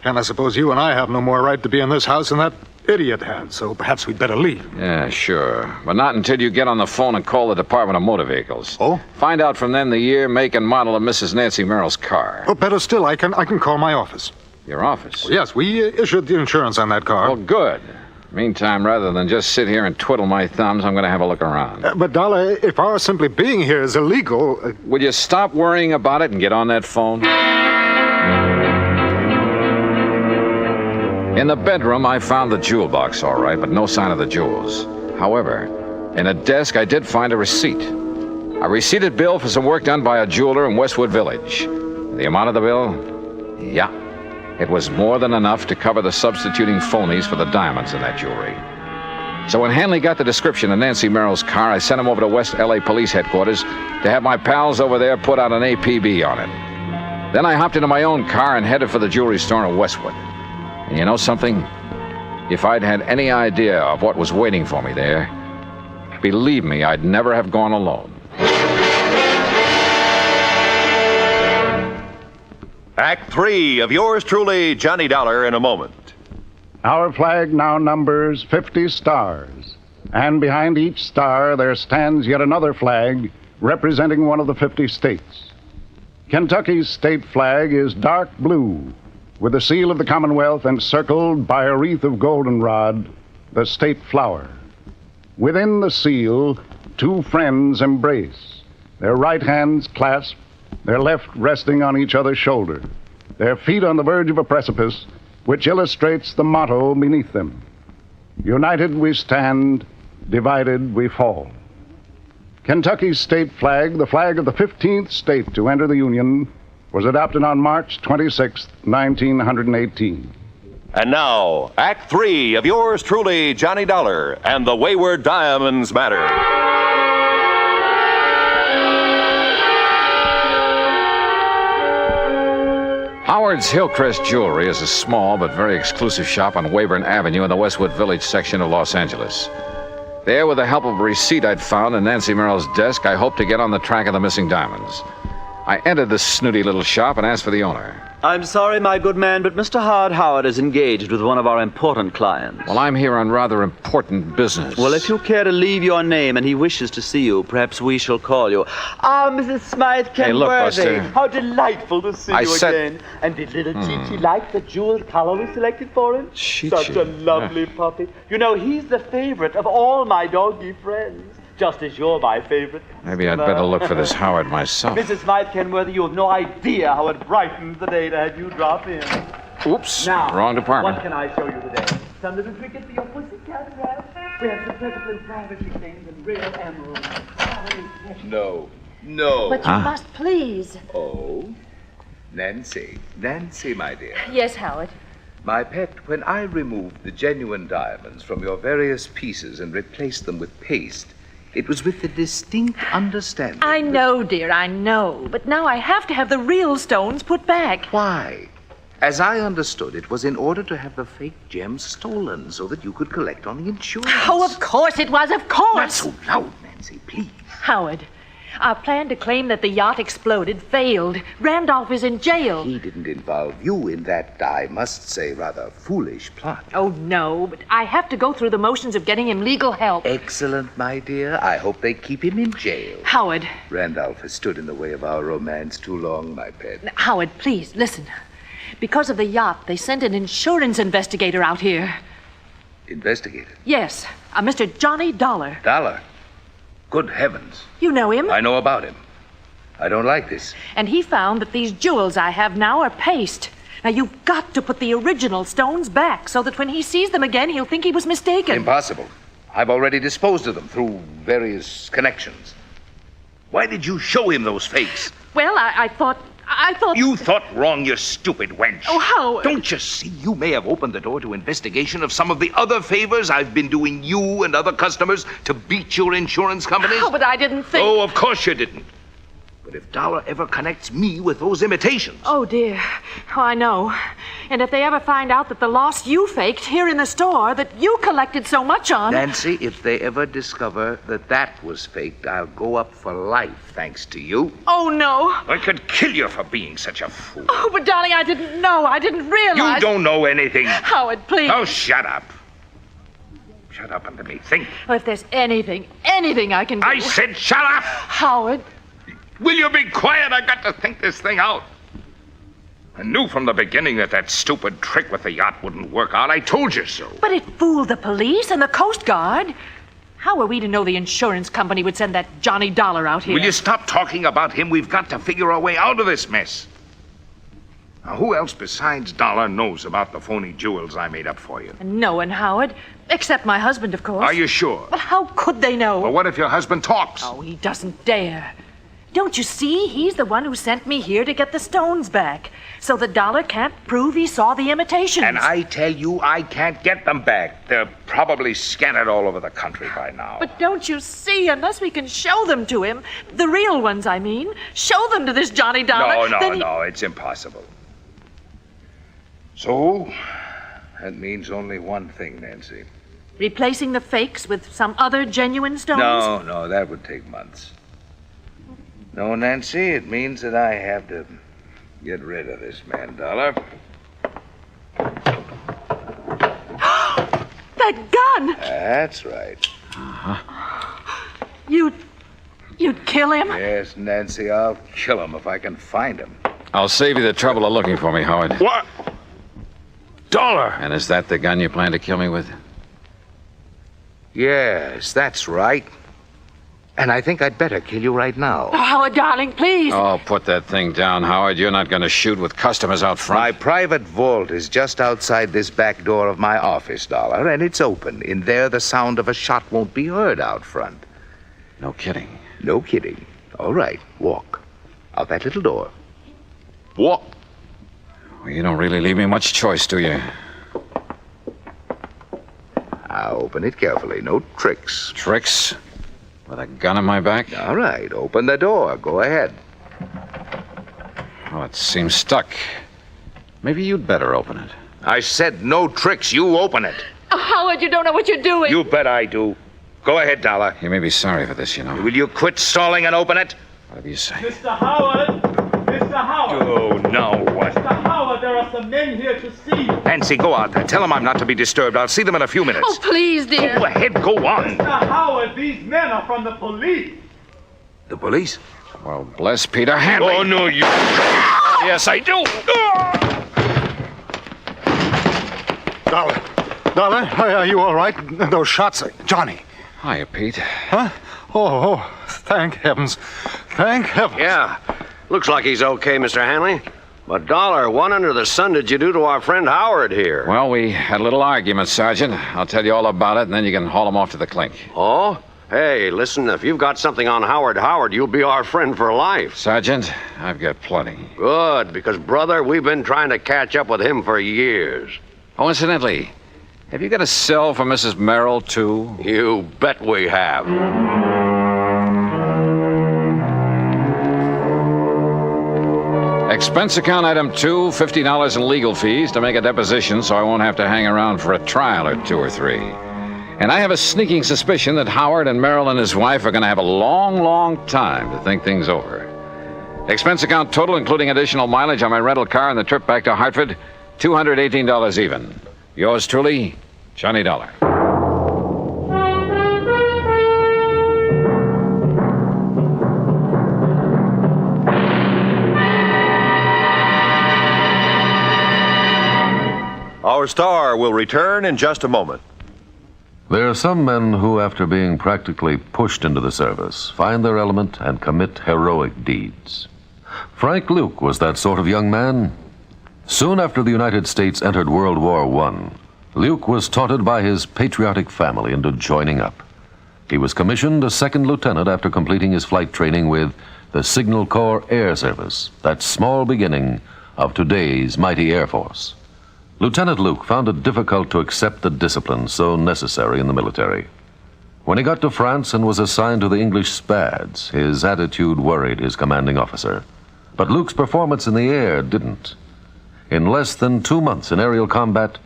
And I suppose you and I have no more right to be in this house than that idiot had, so perhaps we'd better leave. Yeah, sure. But not until you get on the phone and call the Department of Motor Vehicles. Oh? Find out from them the year, make, and model of Mrs. Nancy Merrill's car. Oh, better still, I can call my office. Your office? Well, yes, we issued the insurance on that car. Well, good. Meantime, rather than just sit here and twiddle my thumbs, I'm going to have a look around. But, Dollar, if our simply being here is illegal... Will you stop worrying about it and get on that phone? In the bedroom, I found the jewel box, all right, but no sign of the jewels. However, in a desk, I did find a receipt. A receipted bill for some work done by a jeweler in Westwood Village. The amount of the bill? Yeah. It was more than enough to cover the substituting phonies for the diamonds in that jewelry. So when Hanley got the description of Nancy Merrill's car, I sent him over to West L.A. Police Headquarters to have my pals over there put out an APB on it. Then I hopped into my own car and headed for the jewelry store in Westwood. And you know something? If I'd had any idea of what was waiting for me there, believe me, I'd never have gone alone. Act 3 of yours truly, Johnny Dollar, in a moment. Our flag now numbers 50 stars, and behind each star there stands yet another flag representing one of the 50 states. Kentucky's state flag is dark blue, with the seal of the Commonwealth encircled by a wreath of goldenrod, the state flower. Within the seal, two friends embrace, their right hands clasped, their left resting on each other's shoulder, their feet on the verge of a precipice, which illustrates the motto beneath them: united we stand, divided we fall. Kentucky's state flag, the flag of the 15th state to enter the Union, was adopted on March 26, 1918. And now, Act 3 of yours truly, Johnny Dollar, and the Wayward Diamonds Matter. Howard's Hillcrest Jewelry is a small but very exclusive shop on Weyburn Avenue in the Westwood Village section of Los Angeles. There, with the help of a receipt I'd found in Nancy Merrill's desk, I hoped to get on the track of the missing diamonds. I entered the snooty little shop and asked for the owner. I'm sorry, my good man, but Mr. Howard is engaged with one of our important clients. Well, I'm here on rather important business. Well, if you care to leave your name and he wishes to see you, perhaps we shall call you. Ah, Mrs. Smythe Kenworthy. Hey, look, Buster. How delightful to see you again. And did little Chi-Chi like the jeweled collar we selected for him? Chi-Chi. Such a lovely puppy. You know, he's the favorite of all my doggy friends. Just as you're my favorite. Maybe I'd better look for this Howard myself. Mrs. Smythe Kenworthy, you have no idea how it brightens the day to have you drop in. Oops, now, wrong department. What can I show you today? Some little trinkets for your pussycat, perhaps? We have some perfectly privacy things and real emeralds. No. But you must please. Oh, Nancy, my dear. Yes, Howard. My pet, when I removed the genuine diamonds from your various pieces and replaced them with paste, it was with the distinct understanding. I know, dear, I know. But now I have to have the real stones put back. Why? As I understood, it was in order to have the fake gems stolen so that you could collect on the insurance. Oh, of course it was, of course. Not so loud, Nancy, please. Howard, our plan to claim that the yacht exploded failed. Randolph is in jail. He didn't involve you in that, I must say, rather foolish plot. Oh, no, but I have to go through the motions of getting him legal help. Excellent, my dear. I hope they keep him in jail. Howard. Randolph has stood in the way of our romance too long, my pet. Howard, please, listen. Because of the yacht, they sent an insurance investigator out here. Investigator? Yes, a Mr. Johnny Dollar. Dollar? Good heavens. You know him? I know about him. I don't like this. And he found that these jewels I have now are paste. Now, you've got to put the original stones back so that when he sees them again, he'll think he was mistaken. Impossible. I've already disposed of them through various connections. Why did you show him those fakes? Well, I thought... You thought wrong, you stupid wench. Oh, Howard. Don't you see? You may have opened the door to investigation of some of the other favors I've been doing you and other customers to beat your insurance companies. Oh, but I didn't think... Oh, of course you didn't. But if Dollar ever connects me with those imitations... Oh, dear. Oh, I know. And if they ever find out that the loss you faked here in the store that you collected so much on... Nancy, if they ever discover that that was faked, I'll go up for life, thanks to you. Oh, no. I could kill you for being such a fool. Oh, but darling, I didn't know. I didn't realize... You don't know anything. Howard, please. Oh, shut up. Shut up and let me think. Oh, if there's anything I can do... I said shut up! Howard... Will you be quiet? I got to think this thing out. I knew from the beginning that stupid trick with the yacht wouldn't work out. I told you so. But it fooled the police and the Coast Guard. How are we to know the insurance company would send that Johnny Dollar out here? Will you stop talking about him? We've got to figure our way out of this mess. Now, who else besides Dollar knows about the phony jewels I made up for you? No one, Howard. Except my husband, of course. Are you sure? Well, how could they know? Well, what if your husband talks? Oh, he doesn't dare. Don't you see? He's the one who sent me here to get the stones back. So the dollar can't prove he saw the imitations. And I tell you, I can't get them back. They're probably scattered all over the country by now. But don't you see? Unless we can show them to him, the real ones, I mean, show them to this Johnny Dollar. No, it's impossible. So, that means only one thing, Nancy. Replacing the fakes with some other genuine stones? No, that would take months. No, Nancy, it means that I have to get rid of this man Dollar. That gun! That's right. You'd kill him? Yes, Nancy, I'll kill him if I can find him. I'll save you the trouble of looking for me, Howard. What? Dollar! And is that the gun you plan to kill me with? Yes, that's right. And I think I'd better kill you right now. Oh, Howard, darling, please. Oh, put that thing down, Howard. You're not going to shoot with customers out front. My private vault is just outside this back door of my office, Dollar, and it's open. In there, the sound of a shot won't be heard out front. No kidding. No kidding. All right, walk. Out that little door. Walk. Well, you don't really leave me much choice, do you? Now, open it carefully. No tricks. Tricks? With a gun on my back? All right, open the door. Go ahead. Oh, it seems stuck. Maybe you'd better open it. I said no tricks. You open it. Oh, Howard, you don't know what you're doing. You bet I do. Go ahead, Dollar. You may be sorry for this, you know. Will you quit stalling and open it? Whatever you say. Mr. Howard! Mr. Howard! Oh, no. What? Mr. Howard, there are some men here to see you. Nancy, go out there. Tell them I'm not to be disturbed. I'll see them in a few minutes. Oh, please, dear. Go ahead. Go on. Mr. Howard, these men are from the police. The police? Well, bless Peter Hanley. Oh, no, you... Yes, I do. Dollar, are you all right? Those shots, Johnny. Hiya, Pete. Huh? Oh, thank heavens. Thank heavens. Yeah. Looks like he's okay, Mr. Hanley. But, Dollar, what under the sun did you do to our friend Howard here? Well, we had a little argument, Sergeant. I'll tell you all about it, and then you can haul him off to the clink. Oh? Hey, listen, if you've got something on Howard, you'll be our friend for life. Sergeant, I've got plenty. Good, because, brother, we've been trying to catch up with him for years. Oh, incidentally, have you got a cell for Mrs. Merrill, too? You bet we have. Expense account item 2, $50 in legal fees to make a deposition so I won't have to hang around for a trial or 2 or 3. And I have a sneaking suspicion that Howard and Merrill and his wife are going to have a long, long time to think things over. Expense account total, including additional mileage on my rental car and the trip back to Hartford, $218 even. Yours truly, Johnny Dollar. Our star will return in just a moment. There are some men who, after being practically pushed into the service, find their element and commit heroic deeds. Frank Luke was that sort of young man. Soon after the United States entered World War I, Luke was taunted by his patriotic family into joining up. He was commissioned a second lieutenant after completing his flight training with the Signal Corps Air Service, that small beginning of today's mighty Air Force. Lieutenant Luke found it difficult to accept the discipline so necessary in the military. When he got to France and was assigned to the English Spads, his attitude worried his commanding officer. But Luke's performance in the air didn't. In less than 2 months in aerial combat,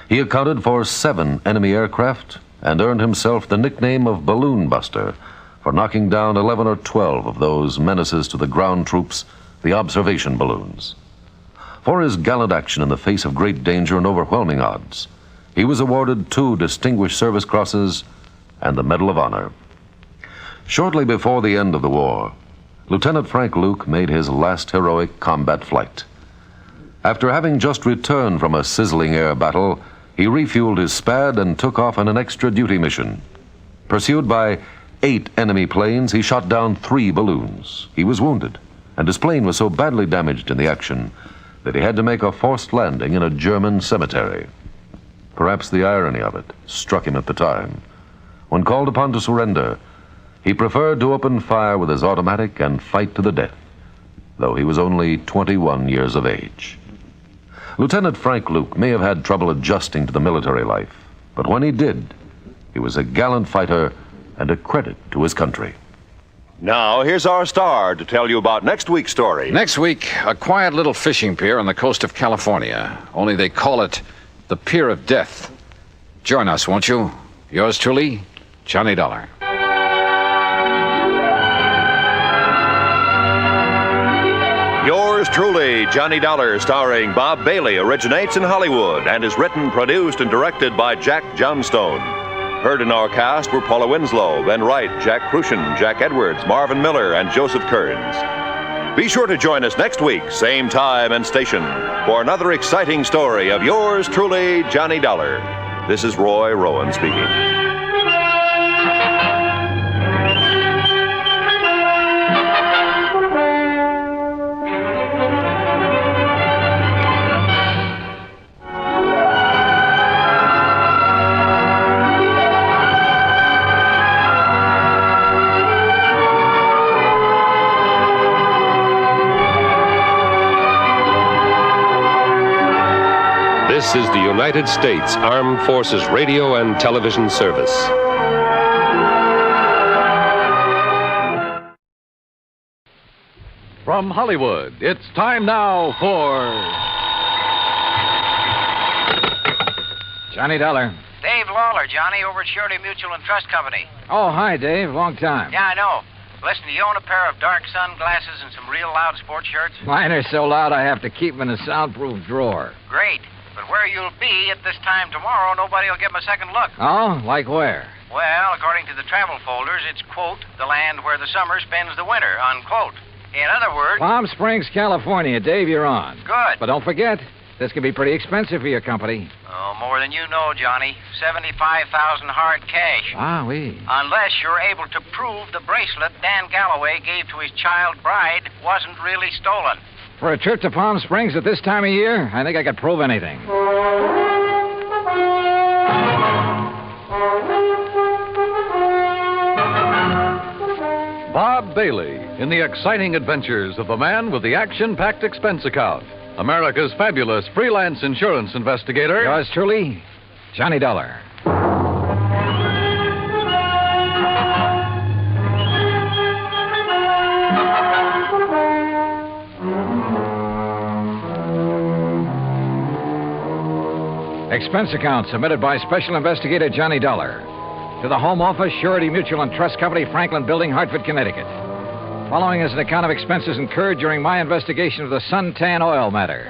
he accounted for 7 enemy aircraft and earned himself the nickname of Balloon Buster for knocking down 11 or 12 of those menaces to the ground troops, the observation balloons. For his gallant action in the face of great danger and overwhelming odds, he was awarded 2 Distinguished Service Crosses and the Medal of Honor. Shortly before the end of the war, Lieutenant Frank Luke made his last heroic combat flight. After having just returned from a sizzling air battle, he refueled his Spad and took off on an extra duty mission. Pursued by 8 enemy planes, he shot down 3 balloons. He was wounded, and his plane was so badly damaged in the action that he had to make a forced landing in a German cemetery. Perhaps the irony of it struck him at the time. When called upon to surrender, He preferred to open fire with his automatic and fight to the death, though he was only 21 years of age. Lieutenant Frank Luke may have had trouble adjusting to the military life, but when he did, he was a gallant fighter and a credit to his country. Now, here's our star to tell you about next week's story. Next week, a quiet little fishing pier on the coast of California. Only they call it the Pier of Death. Join us, won't you? Yours truly, Johnny Dollar. Yours truly, Johnny Dollar, starring Bob Bailey, originates in Hollywood and is written, produced, and directed by Jack Johnstone. Heard in our cast were Paula Winslow, Ben Wright, Jack Crucian, Jack Edwards, Marvin Miller, and Joseph Kearns. Be sure to join us next week, same time and station, for another exciting story of yours truly, Johnny Dollar. This is Roy Rowan speaking. This is the United States Armed Forces Radio and Television Service. From Hollywood, it's time now for... Johnny Dollar. Dave Lawler, Johnny, over at Surety Mutual and Trust Company. Oh, hi, Dave. Long time. Yeah, I know. Listen, do you own a pair of dark sunglasses and some real loud sports shirts? Mine are so loud I have to keep them in a soundproof drawer. Great. But where you'll be at this time tomorrow, nobody will give them a second look. Oh? Like where? Well, according to the travel folders, it's, quote, the land where the summer spends the winter, unquote. In other words... Palm Springs, California. Dave, you're on. Good. But don't forget, this can be pretty expensive for your company. Oh, more than you know, Johnny. $75,000 hard cash. Wowee. Unless you're able to prove the bracelet Dan Galloway gave to his child bride wasn't really stolen. For a trip to Palm Springs at this time of year, I think I could prove anything. Bob Bailey in the exciting adventures of the man with the action-packed expense account. America's fabulous freelance insurance investigator. Yours truly, Johnny Dollar. Expense account submitted by Special Investigator Johnny Dollar to the Home Office, Surety Mutual and Trust Company, Franklin Building, Hartford, Connecticut. Following is an account of expenses incurred during my investigation of the Suntan Oil Matter.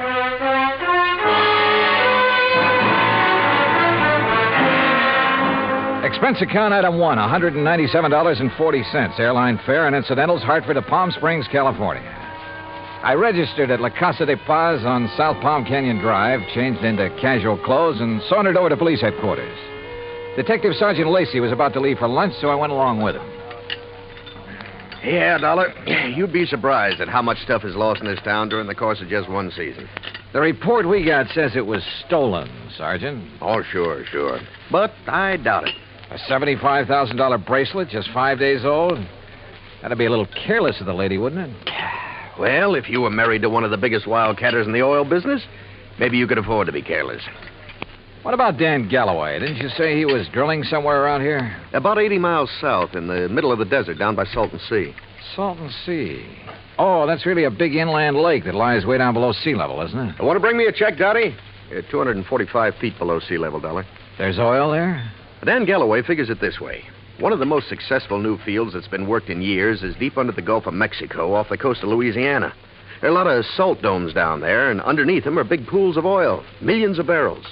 Expense account item 1, $197.40. Airline fare and incidentals, Hartford to Palm Springs, California. I registered at La Casa de Paz on South Palm Canyon Drive, changed into casual clothes, and sauntered over to police headquarters. Detective Sergeant Lacey was about to leave for lunch, so I went along with him. Yeah, Dollar. You'd be surprised at how much stuff is lost in this town during the course of just one season. The report we got says it was stolen, Sergeant. Oh, sure. But I doubt it. A $75,000 bracelet, just 5 days old? That'd be a little careless of the lady, wouldn't it? Well, if you were married to one of the biggest wildcatters in the oil business, maybe you could afford to be careless. What about Dan Galloway? Didn't you say he was drilling somewhere around here? About 80 miles south, in the middle of the desert, down by Salton Sea. Salton Sea. Oh, that's really a big inland lake that lies way down below sea level, isn't it? Want to bring me a check, Dottie? 245 feet below sea level, Dollar. There's oil there? Dan Galloway figures it this way. One of the most successful new fields that's been worked in years is deep under the Gulf of Mexico off the coast of Louisiana. There are a lot of salt domes down there, and underneath them are big pools of oil, millions of barrels.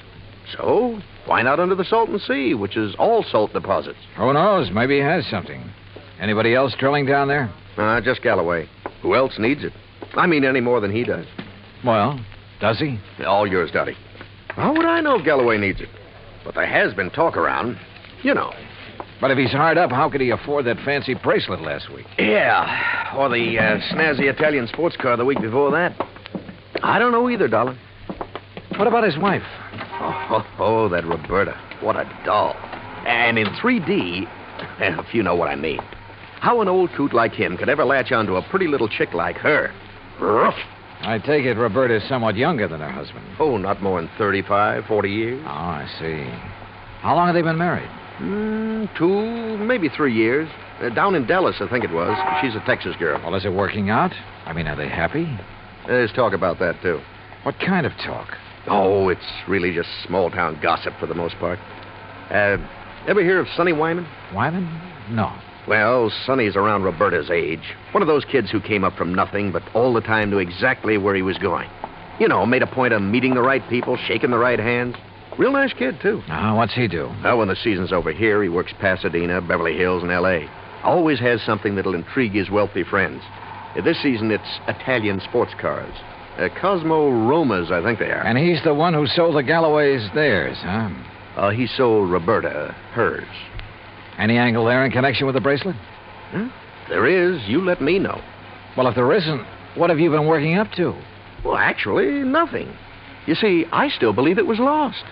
So, why not under the Salton Sea, which is all salt deposits? Who knows? Maybe he has something. Anybody else drilling down there? Just Galloway. Who else needs it? I mean, any more than he does. Well, does he? All yours, Dottie. How would I know if Galloway needs it? But there has been talk around. You know. But if he's hard up, how could he afford that fancy bracelet last week? Yeah, or the snazzy Italian sports car the week before that. I don't know either, Dollar. What about his wife? Oh, that Roberta. What a doll. And in 3D, if you know what I mean. How an old coot like him could ever latch onto a pretty little chick like her. Ruff. I take it Roberta is somewhat younger than her husband. Oh, not more than 35, 40 years. Oh, I see. How long have they been married? 2, maybe 3 years. Down in Dallas, I think it was. She's a Texas girl. Well, is it working out? I mean, are they happy? There's talk about that, too. What kind of talk? Oh, it's really just small-town gossip for the most part. Ever hear of Sonny Wyman? Wyman? No. Well, Sonny's around Roberta's age. One of those kids who came up from nothing, but all the time knew exactly where he was going. You know, made a point of meeting the right people, shaking the right hands. Real nice kid, too. What's he do? Well, when the season's over here, he works Pasadena, Beverly Hills, and L.A. Always has something that'll intrigue his wealthy friends. This season, it's Italian sports cars. Cosmo Romas, I think they are. And he's the one who sold the Galloways theirs, huh? He sold Roberta hers. Any angle there in connection with the bracelet? Huh? There is. You let me know. Well, if there isn't, what have you been working up to? Well, actually, nothing. You see, I still believe it was lost.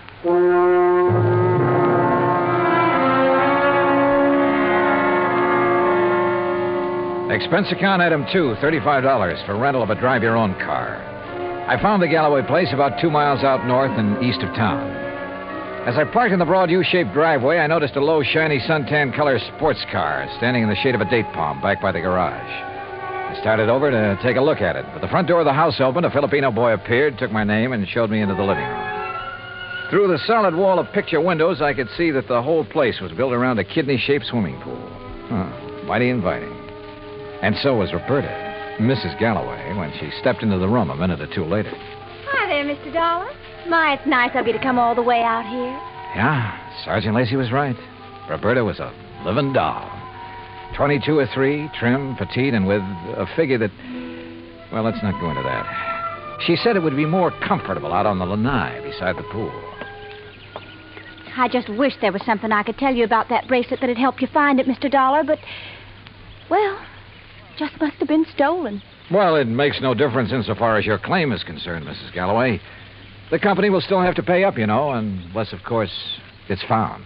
Expense account item 2, $35 for rental of a drive-your-own car. I found the Galloway place about 2 miles out north and east of town. As I parked in the broad U-shaped driveway, I noticed a low, shiny suntan color sports car standing in the shade of a date palm back by the garage. I started over to take a look at it, but the front door of the house opened, a Filipino boy appeared, took my name, and showed me into the living room. Through the solid wall of picture windows, I could see that the whole place was built around a kidney-shaped swimming pool. Mighty inviting. And so was Roberta, Mrs. Galloway, when she stepped into the room a minute or two later. Hi there, Mr. Dollar. My, it's nice of you to come all the way out here. Yeah, Sergeant Lacey was right. Roberta was a living doll. 22 or 3, trim, petite, and with a figure that... Well, let's not go into that. She said it would be more comfortable out on the lanai beside the pool. I just wish there was something I could tell you about that bracelet that'd help you find it, Mr. Dollar, but... Well, just must have been stolen. Well, it makes no difference insofar as your claim is concerned, Mrs. Galloway. The company will still have to pay up, you know, unless, of course, it's found.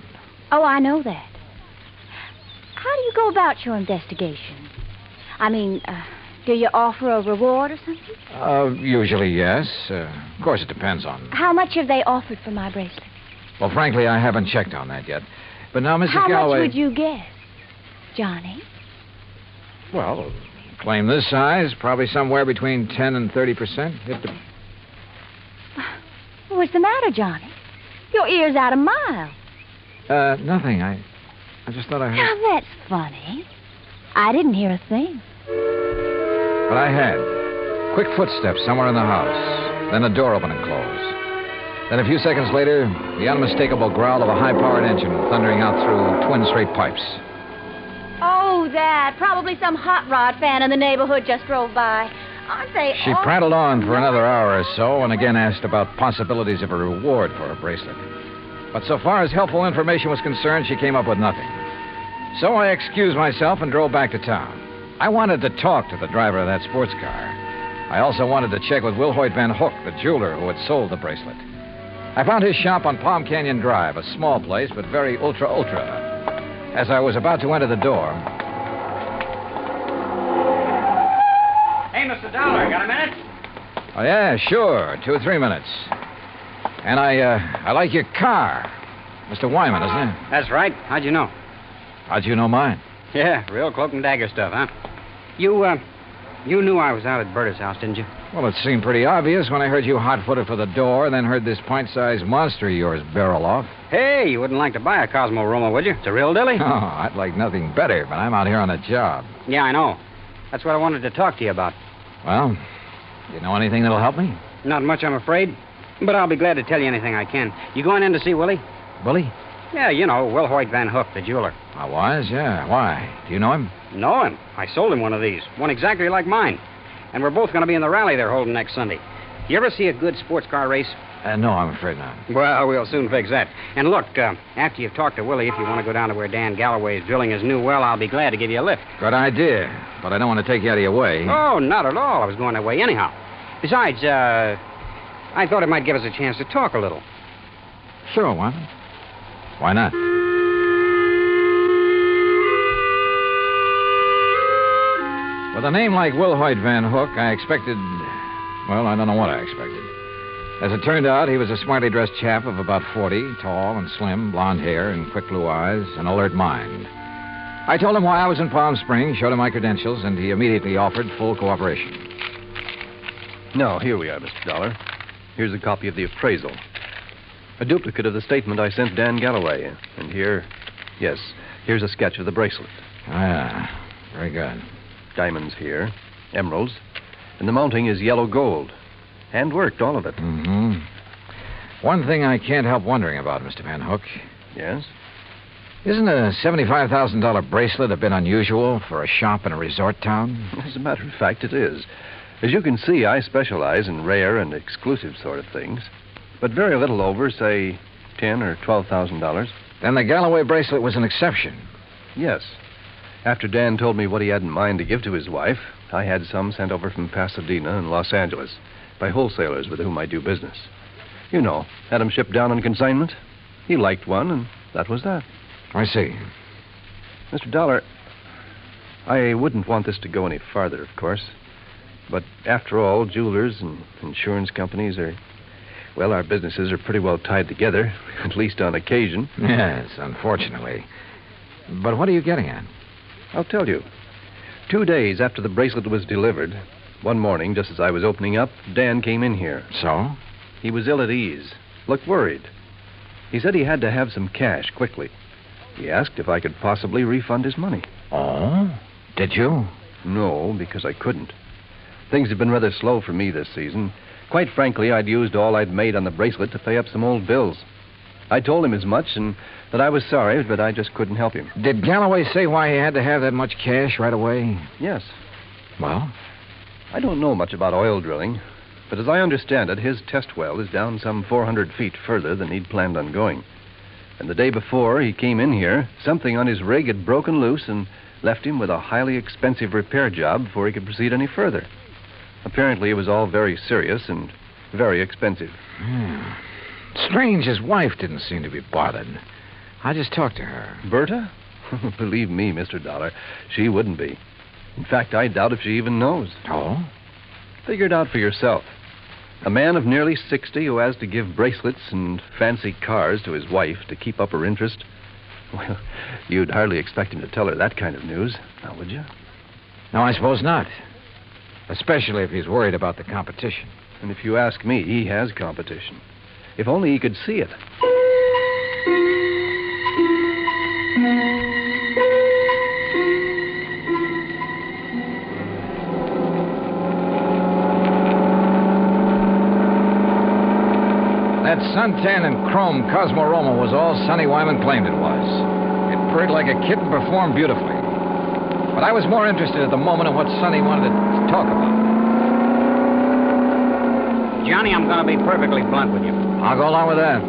Oh, I know that. How do you go about your investigation? I mean, do you offer a reward or something? Usually, yes. Of course, it depends on... How much have they offered for my bracelet? Well, frankly, I haven't checked on that yet. But now, Mrs. Galloway... How much would you guess, Johnny? Well, claim this size, probably somewhere between 10 and 30%. What's the matter, Johnny? Your ear's out a mile. Nothing. I just thought I heard... Now, that's funny. I didn't hear a thing. But I had. Quick footsteps somewhere in the house. Then a door opened and closed. Then a few seconds later, the unmistakable growl of a high-powered engine thundering out through twin straight pipes. Oh, that. Probably some hot rod fan in the neighborhood just drove by. Aren't they She prattled on for another hour or so and again asked about possibilities of a reward for her bracelet. But so far as helpful information was concerned, she came up with nothing. So I excused myself and drove back to town. I wanted to talk to the driver of that sports car. I also wanted to check with Wilhoit Van Hook, the jeweler who had sold the bracelet. I found his shop on Palm Canyon Drive, a small place, but very ultra. As I was about to enter the door... Hey, Mr. Dollar, got a minute? Oh, yeah, sure. 2 or 3 minutes. And I like your car. Mr. Wyman, isn't it? That's right. How'd you know? How'd you know mine? Yeah, real cloak and dagger stuff, huh? You knew I was out at Berta's house, didn't you? Well, it seemed pretty obvious when I heard you hot-footed for the door, then heard this pint-sized monster of yours barrel off. Hey, you wouldn't like to buy a Cosmo Roma, would you? It's a real dilly. Oh, I'd like nothing better, but I'm out here on a job. Yeah, I know. That's what I wanted to talk to you about. Well, you know anything that'll help me? Not much, I'm afraid. But I'll be glad to tell you anything I can. You going in to see Willie? Willie? Yeah, you know, Wilhoit Van Hook, the jeweler. I was, yeah. Why? Do you know him? Know him. I sold him one of these. One exactly like mine. And we're both going to be in the rally they're holding next Sunday. You ever see a good sports car race? No, I'm afraid not. Well, we'll soon fix that. And look, after you've talked to Willie, if you want to go down to where Dan Galloway is drilling his new well, I'll be glad to give you a lift. Good idea. But I don't want to take you out of your way. Oh, not at all. I was going that way anyhow. Besides, I thought it might give us a chance to talk a little. Sure, why not? Why not? With a name like Wilhoit Van Hook, I expected... Well, I don't know what I expected. As it turned out, he was a smartly dressed chap of about 40, tall and slim, blonde hair and quick blue eyes, an alert mind. I told him why I was in Palm Springs, showed him my credentials, and he immediately offered full cooperation. Now, here we are, Mr. Dollar. Here's a copy of the appraisal. A duplicate of the statement I sent Dan Galloway. And here's a sketch of the bracelet. Ah, very good. Diamonds here, emeralds, and the mounting is yellow gold. Hand-worked, all of it. Mm-hmm. One thing I can't help wondering about, Mr. Van Hook. Yes? Isn't a $75,000 bracelet a bit unusual for a shop in a resort town? As a matter of fact, it is. As you can see, I specialize in rare and exclusive sort of things. But very little over, say, $10,000 or $12,000. Then the Galloway bracelet was an exception. Yes. After Dan told me what he had in mind to give to his wife, I had some sent over from Pasadena and Los Angeles by wholesalers with whom I do business. You know, had them shipped down on consignment. He liked one, and that was that. I see. Mr. Dollar, I wouldn't want this to go any farther, of course. But after all, jewelers and insurance companies are... Well, our businesses are pretty well tied together, at least on occasion. Yes, unfortunately. But what are you getting at? I'll tell you. 2 days after the bracelet was delivered, one morning, just as I was opening up, Dan came in here. So? He was ill at ease, looked worried. He said he had to have some cash quickly. He asked if I could possibly refund his money. Oh? Did you? No, because I couldn't. Things have been rather slow for me this season. Quite frankly, I'd used all I'd made on the bracelet to pay up some old bills. I told him as much and that I was sorry, but I just couldn't help him. Did Galloway say why he had to have that much cash right away? Yes. Well? I don't know much about oil drilling, but as I understand it, his test well is down some 400 feet further than he'd planned on going. And the day before he came in here, something on his rig had broken loose and left him with a highly expensive repair job before he could proceed any further. Apparently, it was all very serious and very expensive. Strange his wife didn't seem to be bothered. I just talked to her. Berta? Believe me, Mr. Dollar, she wouldn't be. In fact, I doubt if she even knows. Oh? Figure it out for yourself. A man of nearly 60 who has to give bracelets and fancy cars to his wife to keep up her interest. Well, you'd hardly expect him to tell her that kind of news, now would you? No, I suppose not. Especially if he's worried about the competition. And if you ask me, he has competition. If only he could see it. That suntan and chrome Cosmorama was all Sonny Wyman claimed it was. It purred like a kitten, performed beautifully. But I was more interested at the moment in what Sonny wanted to talk about. Johnny, I'm going to be perfectly blunt with you. I'll go along with that.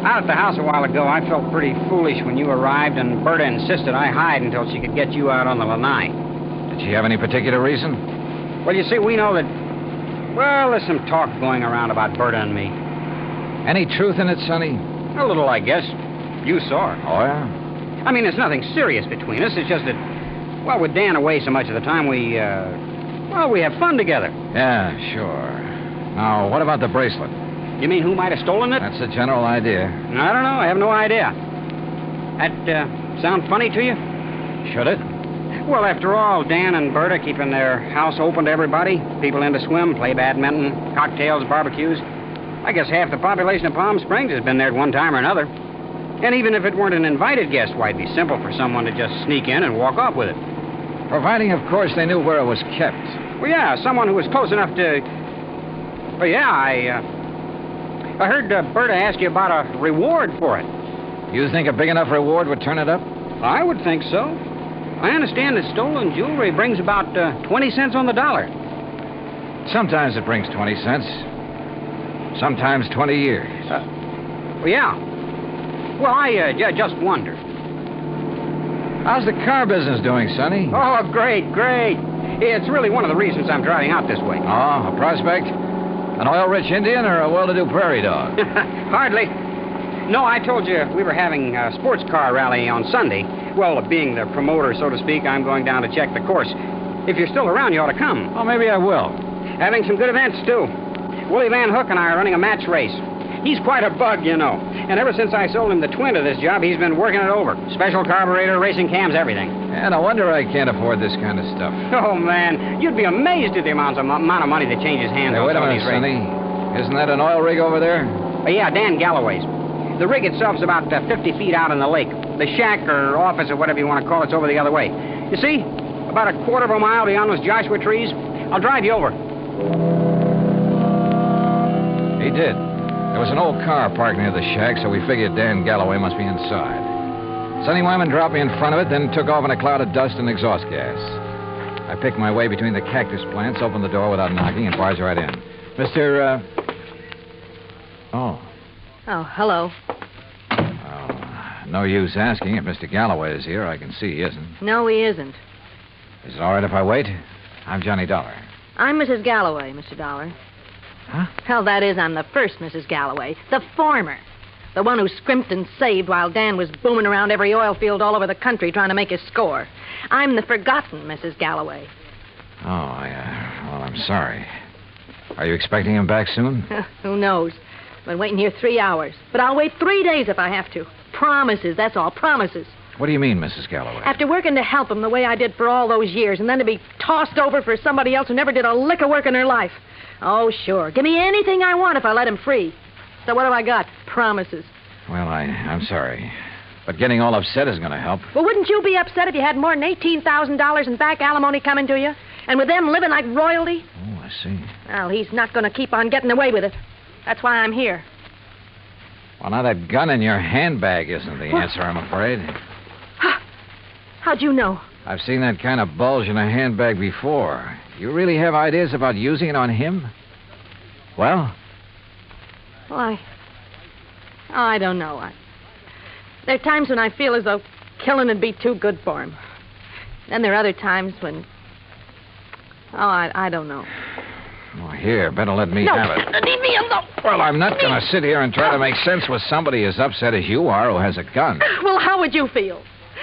Out at the house a while ago, I felt pretty foolish when you arrived, and Berta insisted I hide until she could get you out on the lanai. Did she have any particular reason? Well, you see, we know that... Well, there's some talk going around about Berta and me. Any truth in it, Sonny? A little, I guess. You saw her. Oh, yeah? I mean, there's nothing serious between us. It's just that, well, with Dan away so much of the time, we have fun together. Yeah, sure. Now, what about the bracelet? You mean who might have stolen it? That's the general idea. I don't know. I have no idea. That sound funny to you? Should it? Well, after all, Dan and Berta keeping their house open to everybody. People in to swim, play badminton, cocktails, barbecues. I guess half the population of Palm Springs has been there at one time or another. And even if it weren't an invited guest, why, it'd be simple for someone to just sneak in and walk off with it. Providing, of course, they knew where it was kept. Well, yeah, someone who was close enough to... Well, yeah, I heard Berta ask you about a reward for it. You think a big enough reward would turn it up? I would think so. I understand that stolen jewelry brings about 20 cents on the dollar. Sometimes it brings 20 cents. Sometimes 20 years. Well, yeah. Well, I just wondered. How's the car business doing, Sonny? Oh, great, great. It's really one of the reasons I'm driving out this way. Oh, a prospect? An oil-rich Indian or a well-to-do prairie dog? Hardly. No, I told you we were having a sports car rally on Sunday. Well, being the promoter, so to speak, I'm going down to check the course. If you're still around, you ought to come. Oh, maybe I will. Having some good events, too. Willie Van Hook and I are running a match race. He's quite a bug, you know. And ever since I sold him the twin to this job, he's been working it over. Special carburetor, racing cams, everything. And no wonder I can't afford this kind of stuff. Oh, man. You'd be amazed at the amount of money that changes hands on Wait a some of minute, these races. Sonny. Isn't that an oil rig over there? Yeah, Dan Galloway's. The rig itself's about 50 feet out in the lake. The shack or office or whatever you want to call it's over the other way. You see? About a quarter of a mile beyond those Joshua trees. I'll drive you over. He did. There was an old car parked near the shack, so we figured Dan Galloway must be inside. Sonny Wyman dropped me in front of it, then took off in a cloud of dust and exhaust gas. I picked my way between the cactus plants, opened the door without knocking, and barged right in. Mr. Oh, hello. No use asking. If Mr. Galloway is here, I can see he isn't. No, he isn't. Is it all right if I wait? I'm Johnny Dollar. I'm Mrs. Galloway, Mr. Dollar. Huh? Hell, that is, I'm the first Mrs. Galloway. The farmer. The one who scrimped and saved while Dan was booming around every oil field all over the country trying to make his score. I'm the forgotten Mrs. Galloway. Oh, yeah. Well, I'm sorry. Are you expecting him back soon? Who knows? I've been waiting here 3 hours. But I'll wait 3 days if I have to. Promises, that's all. Promises. What do you mean, Mrs. Galloway? After working to help him the way I did for all those years, and then to be tossed over for somebody else who never did a lick of work in her life. Oh, sure. Give me anything I want if I let him free. So what have I got? Promises. Well, I'm sorry. But getting all upset isn't going to help. Well, wouldn't you be upset if you had more than $18,000 in back alimony coming to you? And with them living like royalty? Oh, I see. Well, he's not going to keep on getting away with it. That's why I'm here. Well, now that gun in your handbag isn't the answer, I'm afraid. How'd you know? I've seen that kind of bulge in a handbag before. You really have ideas about using it on him? Well? Well, I don't know. There are times when I feel as though killing would be too good for him. Then there are other times when... I don't know. Oh, here, better let me have it. Leave me alone. Well, I'm not going to sit here and try to make sense with somebody as upset as you are who has a gun. Well, how would you feel?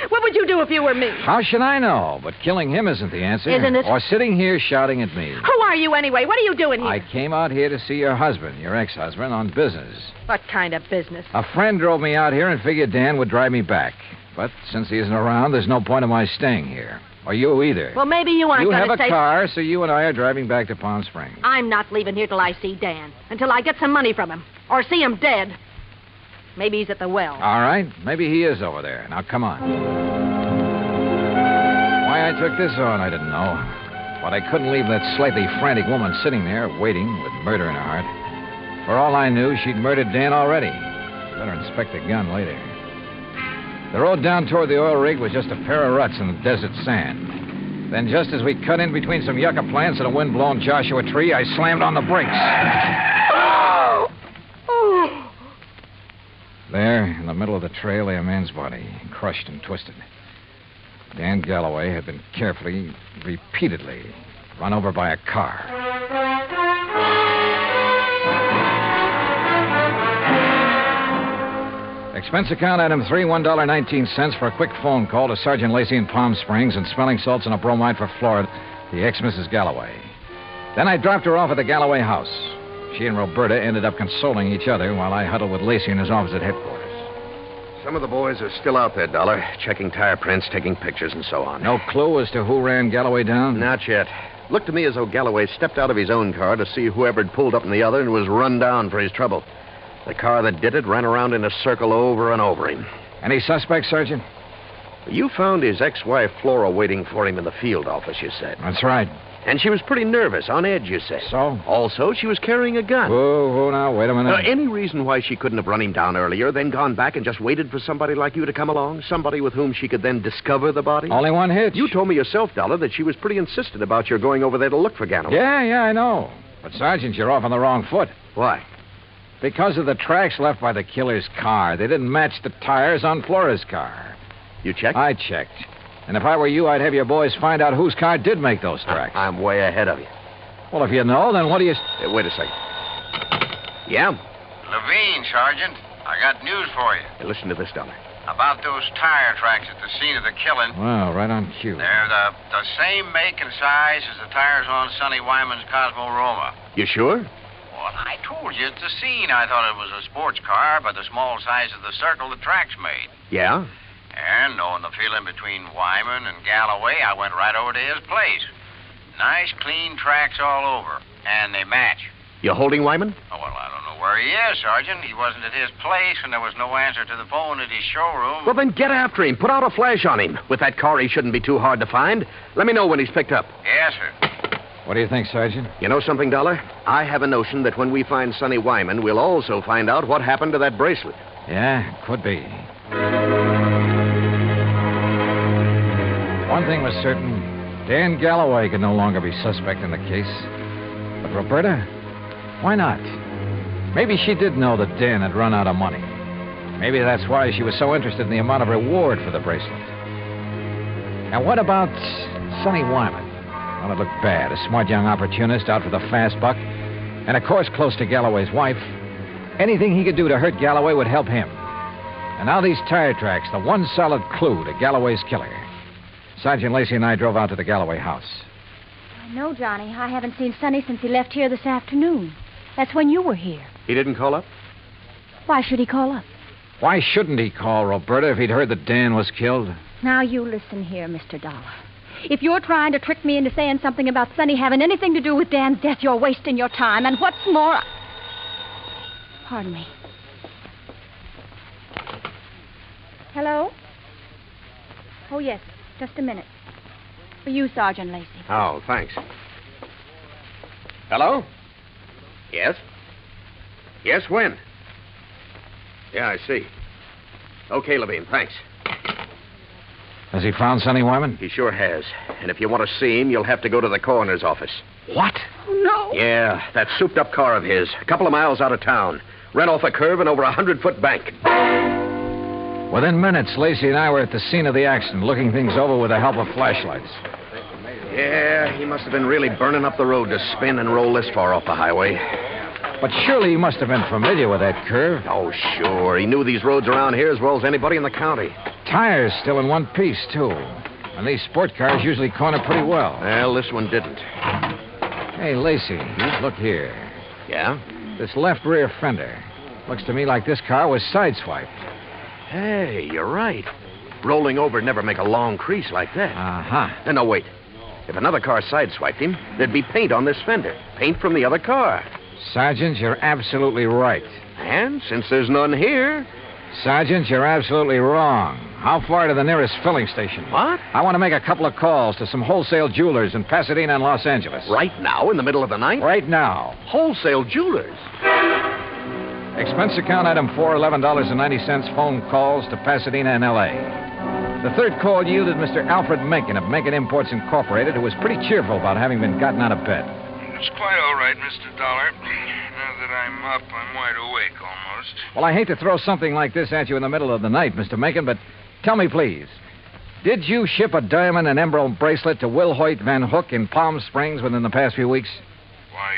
What would you do if you were me? How should I know? But killing him isn't the answer. Isn't it? Or sitting here shouting at me. Who are you anyway? What are you doing here? I came out here to see your husband, your ex-husband, on business. What kind of business? A friend drove me out here and figured Dan would drive me back. But since he isn't around, there's no point in my staying here. Or you either. Well, maybe you aren't You going to have a car, so you and I are driving back to Palm Springs. I'm not leaving here till I see Dan. Until I get some money from him. Or see him dead. Maybe he's at the well. All right. Maybe he is over there. Now, come on. Why I took this on, I didn't know. But I couldn't leave that slightly frantic woman sitting there, waiting, with murder in her heart. For all I knew, she'd murdered Dan already. Better inspect the gun later. The road down toward the oil rig was just a pair of ruts in the desert sand. Then just as we cut in between some yucca plants and a wind-blown Joshua tree, I slammed on the brakes. There, in the middle of the trail, lay a man's body, crushed and twisted. Dan Galloway had been carefully, repeatedly, run over by a car. Expense account item 3, $1.19 for a quick phone call to Sergeant Lacey in Palm Springs and smelling salts and a bromide for Florida, the ex-Mrs. Galloway. Then I dropped her off at the Galloway house. She and Roberta ended up consoling each other while I huddled with Lacey in his office at headquarters. Some of the boys are still out there, Dollar, checking tire prints, taking pictures, and so on. No clue as to who ran Galloway down? Not yet. Looked to me as though Galloway stepped out of his own car to see whoever had pulled up in the other and was run down for his trouble. The car that did it ran around in a circle over and over him. Any suspects, Sergeant? You found his ex-wife, Flora, waiting for him in the field office, you said. That's right. And she was pretty nervous, on edge, you said. So? Also, she was carrying a gun. Whoa, now, wait a minute. Any reason why she couldn't have run him down earlier, then gone back and just waited for somebody like you to come along? Somebody with whom she could then discover the body? Only one hitch. You told me yourself, Dollar, that she was pretty insistent about your going over there to look for Galloway. Yeah, I know. But, Sergeant, you're off on the wrong foot. Why? Because of the tracks left by the killer's car. They didn't match the tires on Flora's car. You checked? I checked. And if I were you, I'd have your boys find out whose car did make those tracks. I'm way ahead of you. Well, if you know, then what do you... wait a second. Yeah? Levine, Sergeant. I got news for you. Hey, listen to this, Dollar. About those tire tracks at the scene of the killing. Well, right on cue. They're the same make and size as the tires on Sonny Wyman's Cosmo Roma. You sure? Well, I told you at the scene I thought it was a sports car by the small size of the circle the tracks made. Yeah? And knowing the feeling between Wyman and Galloway, I went right over to his place. Nice, clean tracks all over. And they match. You holding Wyman? Oh, well, I don't know where he is, Sergeant. He wasn't at his place, and there was no answer to the phone at his showroom. Well, then get after him. Put out a flash on him. With that car, he shouldn't be too hard to find. Let me know when he's picked up. Yes, sir. What do you think, Sergeant? You know something, Dollar? I have a notion that when we find Sonny Wyman, we'll also find out what happened to that bracelet. Yeah, could be. One thing was certain. Dan Galloway could no longer be suspect in the case. But Roberta? Why not? Maybe she did know that Dan had run out of money. Maybe that's why she was so interested in the amount of reward for the bracelet. And what about Sonny Wyman? Well, it looked bad. A smart young opportunist out for the fast buck. And, of course, close to Galloway's wife. Anything he could do to hurt Galloway would help him. And now these tire tracks, the one solid clue to Galloway's killer. Sergeant Lacey and I drove out to the Galloway house. No, Johnny. I haven't seen Sonny since he left here this afternoon. That's when you were here. He didn't call up? Why should he call up? Why shouldn't he call, Roberta, if he'd heard that Dan was killed? Now, you listen here, Mr. Dollar. If you're trying to trick me into saying something about Sonny having anything to do with Dan's death, you're wasting your time. And what's more... Pardon me. Hello? Oh, yes. Just a minute. For you, Sergeant Lacey. Oh, thanks. Hello? Yes? Yes, when? Yeah, I see. Okay, Levine, thanks. Has he found Sonny Wyman? He sure has. And if you want to see him, you'll have to go to the coroner's office. What? Oh, no. Yeah, that souped-up car of his, a couple of miles out of town. Ran off a curve and over a 100-foot bank. Within minutes, Lacey and I were at the scene of the accident, looking things over with the help of flashlights. Yeah, he must have been really burning up the road to spin and roll this far off the highway. But surely he must have been familiar with that curve. Oh, sure. He knew these roads around here as well as anybody in the county. Tires still in one piece, too. And these sport cars usually corner pretty well. Well, this one didn't. Hey, Lacey, look here. Yeah? This left rear fender. Looks to me like this car was sideswiped. Hey, you're right. Rolling over never make a long crease like that. Uh-huh. No, wait. If another car sideswiped him, there'd be paint on this fender. Paint from the other car. Sergeant, you're absolutely right. And since there's none here... Sergeant, you're absolutely wrong. How far to the nearest filling station? What? I want to make a couple of calls to some wholesale jewelers in Pasadena and Los Angeles. Right now, in the middle of the night? Right now. Wholesale jewelers? Expense account item 4, $11.90, phone calls to Pasadena and L.A. The third call yielded Mr. Alfred Mencken of Mencken Imports Incorporated, who was pretty cheerful about having been gotten out of bed. It's quite all right, Mr. Dollar. Now that I'm up, I'm wide awake almost. Well, I hate to throw something like this at you in the middle of the night, Mr. Mencken, but tell me, please, did you ship a diamond and emerald bracelet to Will Hoyt Van Hook in Palm Springs within the past few weeks? Why,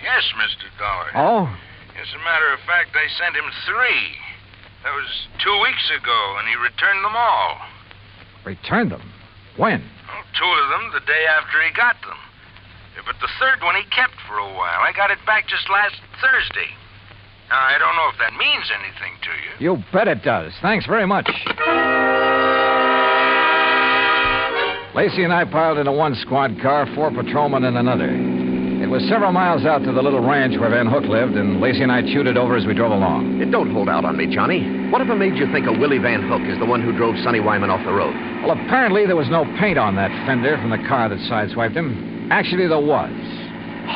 yes, Mr. Dollar. Oh? As a matter of fact, I sent him 3. That was 2 weeks ago, and he returned them all. Returned them? When? Well, 2 of them the day after he got them. But the third one he kept for a while. I got it back just last Thursday. Now, I don't know if that means anything to you. You bet it does. Thanks very much. Lacey and I piled into one squad car, 4 patrolmen in another. It was several miles out to the little ranch where Van Hook lived, and Lacey and I chewed it over as we drove along. Don't hold out on me, Johnny. Whatever made you think a Willie Van Hook is the one who drove Sonny Wyman off the road? Well, apparently there was no paint on that fender from the car that sideswiped him. Actually, there was.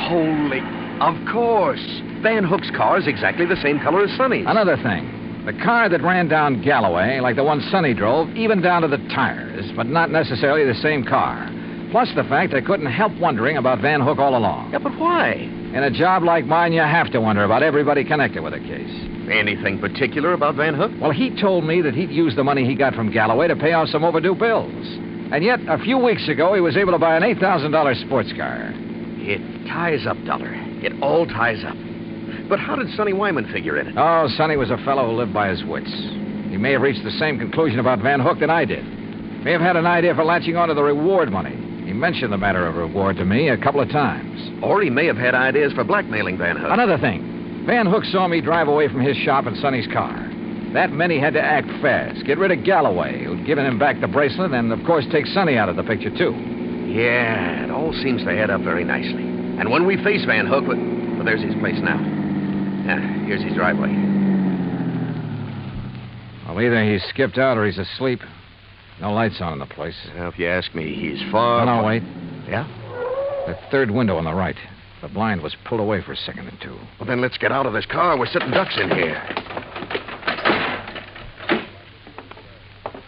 Holy... Of course. Van Hook's car is exactly the same color as Sonny's. Another thing. The car that ran down Galloway, like the one Sonny drove, even down to the tires, but not necessarily the same car. Plus the fact I couldn't help wondering about Van Hook all along. Yeah, but why? In a job like mine, you have to wonder about everybody connected with a case. Anything particular about Van Hook? Well, he told me that he'd use the money he got from Galloway to pay off some overdue bills. And yet, a few weeks ago, he was able to buy an $8,000 sports car. It ties up, Dollar. It all ties up. But how did Sonny Wyman figure in it? Oh, Sonny was a fellow who lived by his wits. He may have reached the same conclusion about Van Hook that I did. May have had an idea for latching onto the reward money. He mentioned the matter of reward to me a couple of times. Or he may have had ideas for blackmailing Van Hook. Another thing. Van Hook saw me drive away from his shop in Sonny's car. That meant he had to act fast, get rid of Galloway, who'd given him back the bracelet, and, of course, take Sonny out of the picture, too. Yeah, it all seems to add up very nicely. And when we face Van Hook, well, there's his place now. Yeah, here's his driveway. Well, either he's skipped out or he's asleep. No lights on in the place. Well, if you ask me, he's far... No, wait. Yeah? The third window on the right. The blind was pulled away for a second or two. Well, then let's get out of this car. We're sitting ducks in here.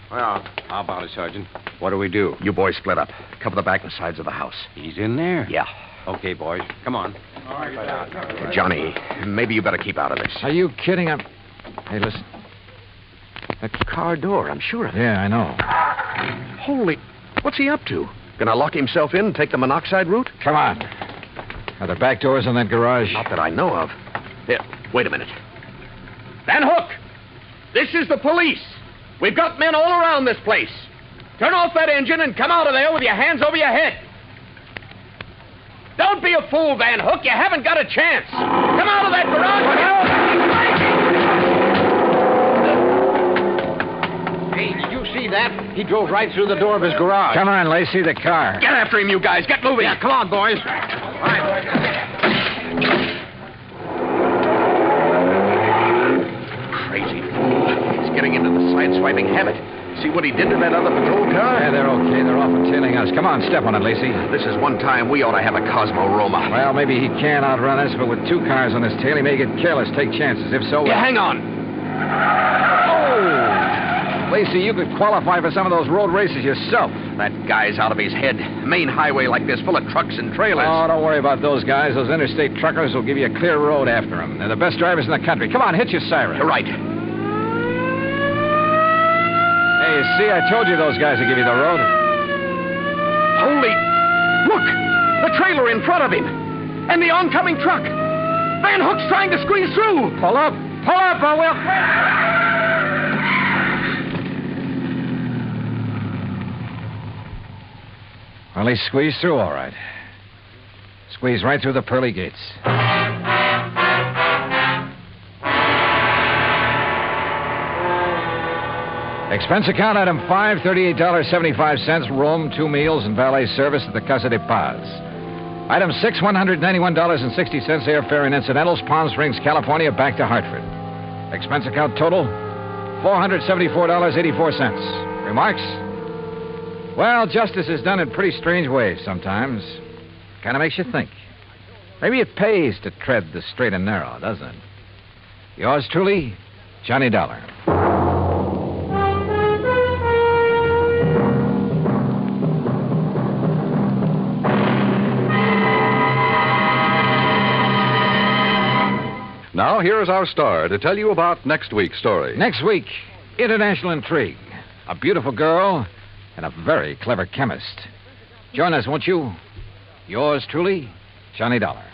Well, how about it, Sergeant? What do we do? You boys split up. Cover the back and sides of the house. He's in there? Yeah. Okay, boys. Come on. Johnny, maybe you better keep out of this. Are you kidding? Hey, listen. That car door, I'm sure of it. Yeah, I know. Holy... What's he up to? Gonna lock himself in and take the monoxide route? Come on. Are there back doors in that garage? Not that I know of. Here, wait a minute. Van Hook! This is the police. We've got men all around this place. Turn off that engine and come out of there with your hands over your head. Don't be a fool, Van Hook. You haven't got a chance. Come out of that garage now. Hey, did you see that? He drove right through the door of his garage. Come on, Lacey, the car. Get after him, you guys. Get moving. Yeah, come on, boys. Crazy fool. He's getting into the side-swiping habit. See what he did to that other patrol car? Yeah, they're okay. They're off and tailing us. Come on, step on it, Lacey. This is one time we ought to have a Cosmo-Roma. Well, maybe he can outrun us, but with two cars on his tail, he may get careless, take chances. If so... Yeah, hang on. Oh! Lacey, you could qualify for some of those road races yourself. That guy's out of his head. Main highway like this, full of trucks and trailers. Oh, don't worry about those guys. Those interstate truckers will give you a clear road after them. They're the best drivers in the country. Come on, hit your siren. You're right. Hey, see, I told you those guys would give you the road. Holy... Look! The trailer in front of him. And the oncoming truck. Van Hook's trying to squeeze through. Pull up. Pull up, or we'll... Well, he squeezed through all right. Squeezed right through the pearly gates. Expense account item 5, $38.75, room, 2 meals, and valet service at the Casa de Paz. Item 6, $191.60, airfare and incidentals, Palm Springs, California, back to Hartford. Expense account total, $474.84. Remarks? Well, justice is done in pretty strange ways sometimes. Kind of makes you think. Maybe it pays to tread the straight and narrow, doesn't it? Yours truly, Johnny Dollar. Now, here is our star to tell you about next week's story. Next week, international intrigue. A beautiful girl and a very clever chemist. Join us, won't you? Yours truly, Johnny Dollar.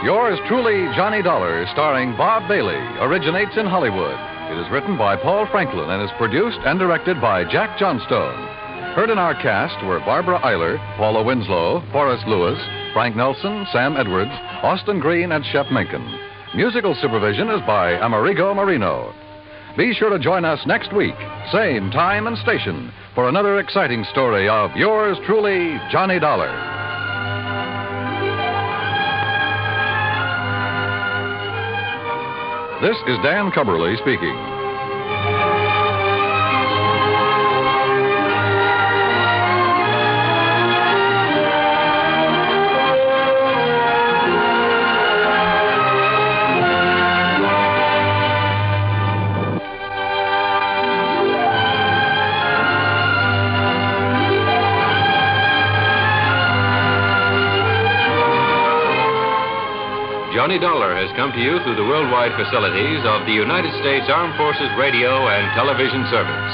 Yours truly, Johnny Dollar, starring Bob Bailey, originates in Hollywood. It is written by Paul Franklin and is produced and directed by Jack Johnstone. Heard in our cast were Barbara Eiler, Paula Winslow, Forrest Lewis, Frank Nelson, Sam Edwards, Austin Green, and Shep Menken. Musical supervision is by Amerigo Marino. Be sure to join us next week, same time and station, for another exciting story of yours truly, Johnny Dollar. This is Dan Cubberly speaking. Johnny Dollar has come to you through the worldwide facilities of the United States Armed Forces Radio and Television Service.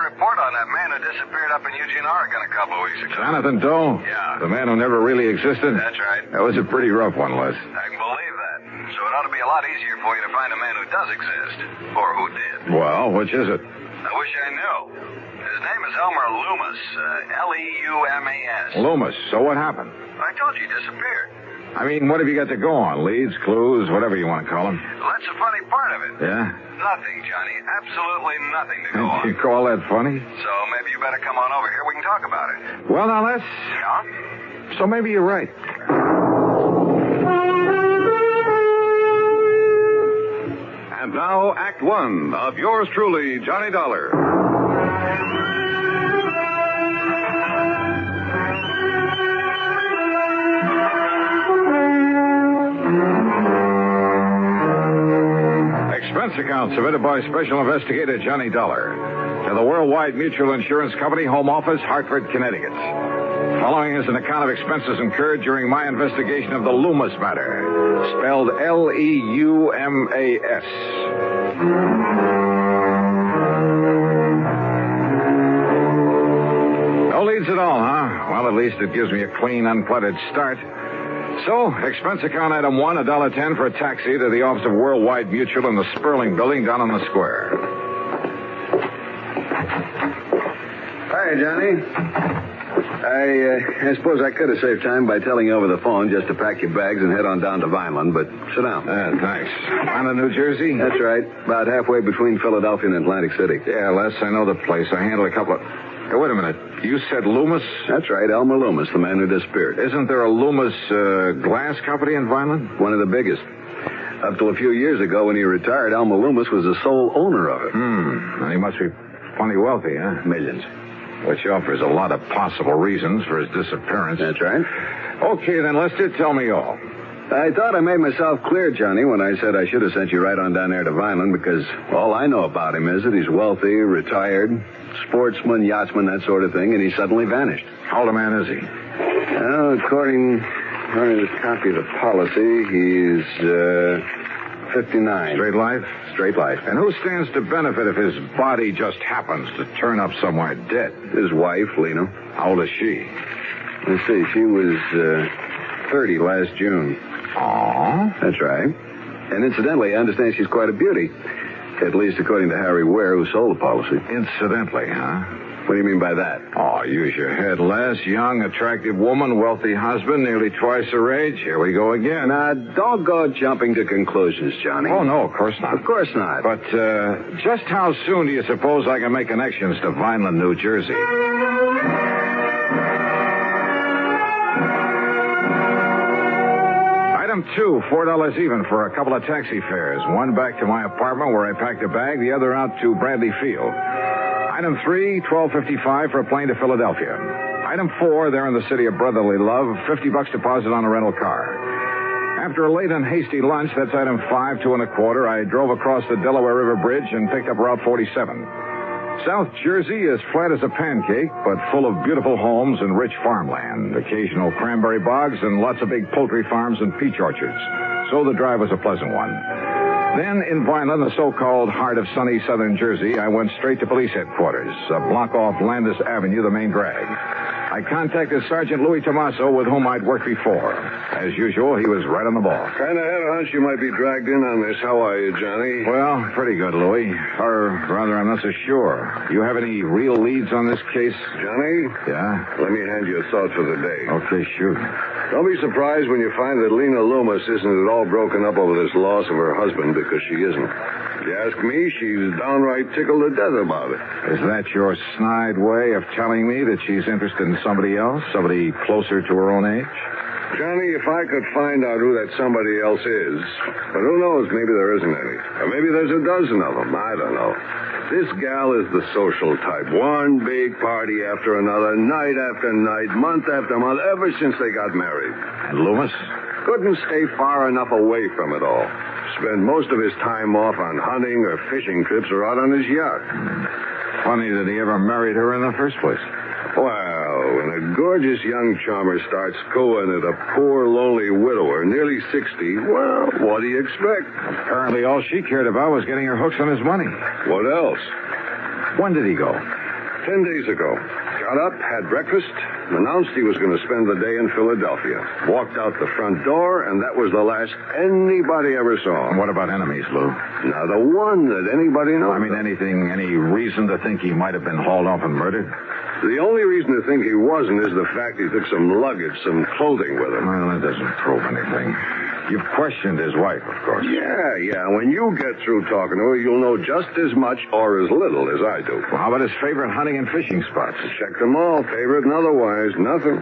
report on that man who disappeared up in Eugene, Oregon a couple of weeks ago. Jonathan Doe? Yeah. The man who never really existed? That's right. That was a pretty rough one, Les. I can believe that. So it ought to be a lot easier for you to find a man who does exist. Or who did. Well, which is it? I wish I knew. His name is Elmer Leumas. Leumas. Loomis. So what happened? I told you he disappeared. I mean, what have you got to go on? Leads, clues, whatever you want to call them. Well, that's the funny part of it. Yeah? Nothing, Johnny. Absolutely nothing to go on. You call that funny? So maybe you better come on over here. We can talk about it. Well, now, Les. Yeah? So maybe you're right. And now, Act One of yours truly, Johnny Dollar. Expense account submitted by Special Investigator Johnny Dollar to the Worldwide Mutual Insurance Company, Home Office, Hartford, Connecticut. Following is an account of expenses incurred during my investigation of the Leumas Matter, spelled Leumas. No leads at all, huh? Well, at least it gives me a clean, uncluttered start. So, expense account item 1, $1.10 for a taxi to the office of Worldwide Mutual in the Sperling Building down on the square. Hi, Johnny. I suppose I could have saved time by telling you over the phone just to pack your bags and head on down to Vineland, but sit down. Thanks. Vineland, New Jersey? That's right. About halfway between Philadelphia and Atlantic City. Yeah, Les, I know the place. I handled a couple of... Hey, wait a minute. You said Leumas? That's right, Elmer Leumas, the man who disappeared. Isn't there a Leumas glass company in Vineland? One of the biggest. Up till a few years ago when he retired, Elmer Leumas was the sole owner of it. And he must be plenty wealthy, huh? Millions. Which offers a lot of possible reasons for his disappearance. That's right. Okay, then, Lester, tell me all. I thought I made myself clear, Johnny, when I said I should have sent you right on down there to Vineland, because all I know about him is that he's wealthy, retired, sportsman, yachtsman, that sort of thing, and he suddenly vanished. How old a man is he? Well, according to this copy of the policy, he's 59. Straight life? Straight life. And who stands to benefit if his body just happens to turn up somewhere dead? His wife, Lena. How old is she? Let's see, she was 30 last June. Aw. That's right. And incidentally, I understand she's quite a beauty. At least according to Harry Ware, who sold the policy. Incidentally, huh? What do you mean by that? Oh, use your head, Les. Young, attractive woman, wealthy husband, nearly twice her age. Here we go again. Now, don't go jumping to conclusions, Johnny. Oh, no, of course not. Of course not. But just how soon do you suppose I can make connections to Vineland, New Jersey? Item 2, $4 even for a couple of taxi fares. One back to my apartment where I packed a bag, the other out to Bradley Field. Item 3, $12.55 for a plane to Philadelphia. Item 4, there in the city of brotherly love, $50 deposit on a rental car. After a late and hasty lunch, that's item 5, $2.25, I drove across the Delaware River Bridge and picked up Route 47. South Jersey is flat as a pancake, but full of beautiful homes and rich farmland, occasional cranberry bogs, and lots of big poultry farms and peach orchards. So the drive was a pleasant one. Then, in Vineland, the so-called heart of sunny southern Jersey, I went straight to police headquarters, a block off Landis Avenue, the main drag. I contacted Sergeant Louis Tomaso, with whom I'd worked before. As usual, he was right on the ball. Kind of had a hunch you might be dragged in on this. How are you, Johnny? Well, pretty good, Louis. Or rather, I'm not so sure. You have any real leads on this case? Johnny? Yeah? Let me hand you a thought for the day. Okay, shoot. Don't be surprised when you find that Lena Leumas isn't at all broken up over this loss of her husband, because she isn't. If you ask me, she's downright tickled to death about it. Is that your snide way of telling me that she's interested in somebody else? Somebody closer to her own age? Johnny, if I could find out who that somebody else is, but who knows, maybe there isn't any. Or maybe there's a dozen of them. I don't know. This gal is the social type. One big party after another, night after night, month after month, ever since they got married. And Leumas? Couldn't stay far enough away from it all. Spend most of his time off on hunting or fishing trips or out on his yacht. Funny that he ever married her in the first place. Well, when a gorgeous young charmer starts cooing at a poor, lonely widower, nearly 60, well, what do you expect? Apparently all she cared about was getting her hooks on his money. What else? When did he go? 10 days ago. Got up, had breakfast, announced he was going to spend the day in Philadelphia. Walked out the front door, and that was the last anybody ever saw. What about enemies, Lou? Not a one that anybody knows. I mean, any reason to think he might have been hauled off and murdered? The only reason to think he wasn't is the fact he took some luggage, some clothing with him. Well, that doesn't prove anything. You've questioned his wife, of course. Yeah. When you get through talking to her, you'll know just as much or as little as I do. Well, how about his favorite hunting and fishing spots? Checked them all, favorite and otherwise. Nothing.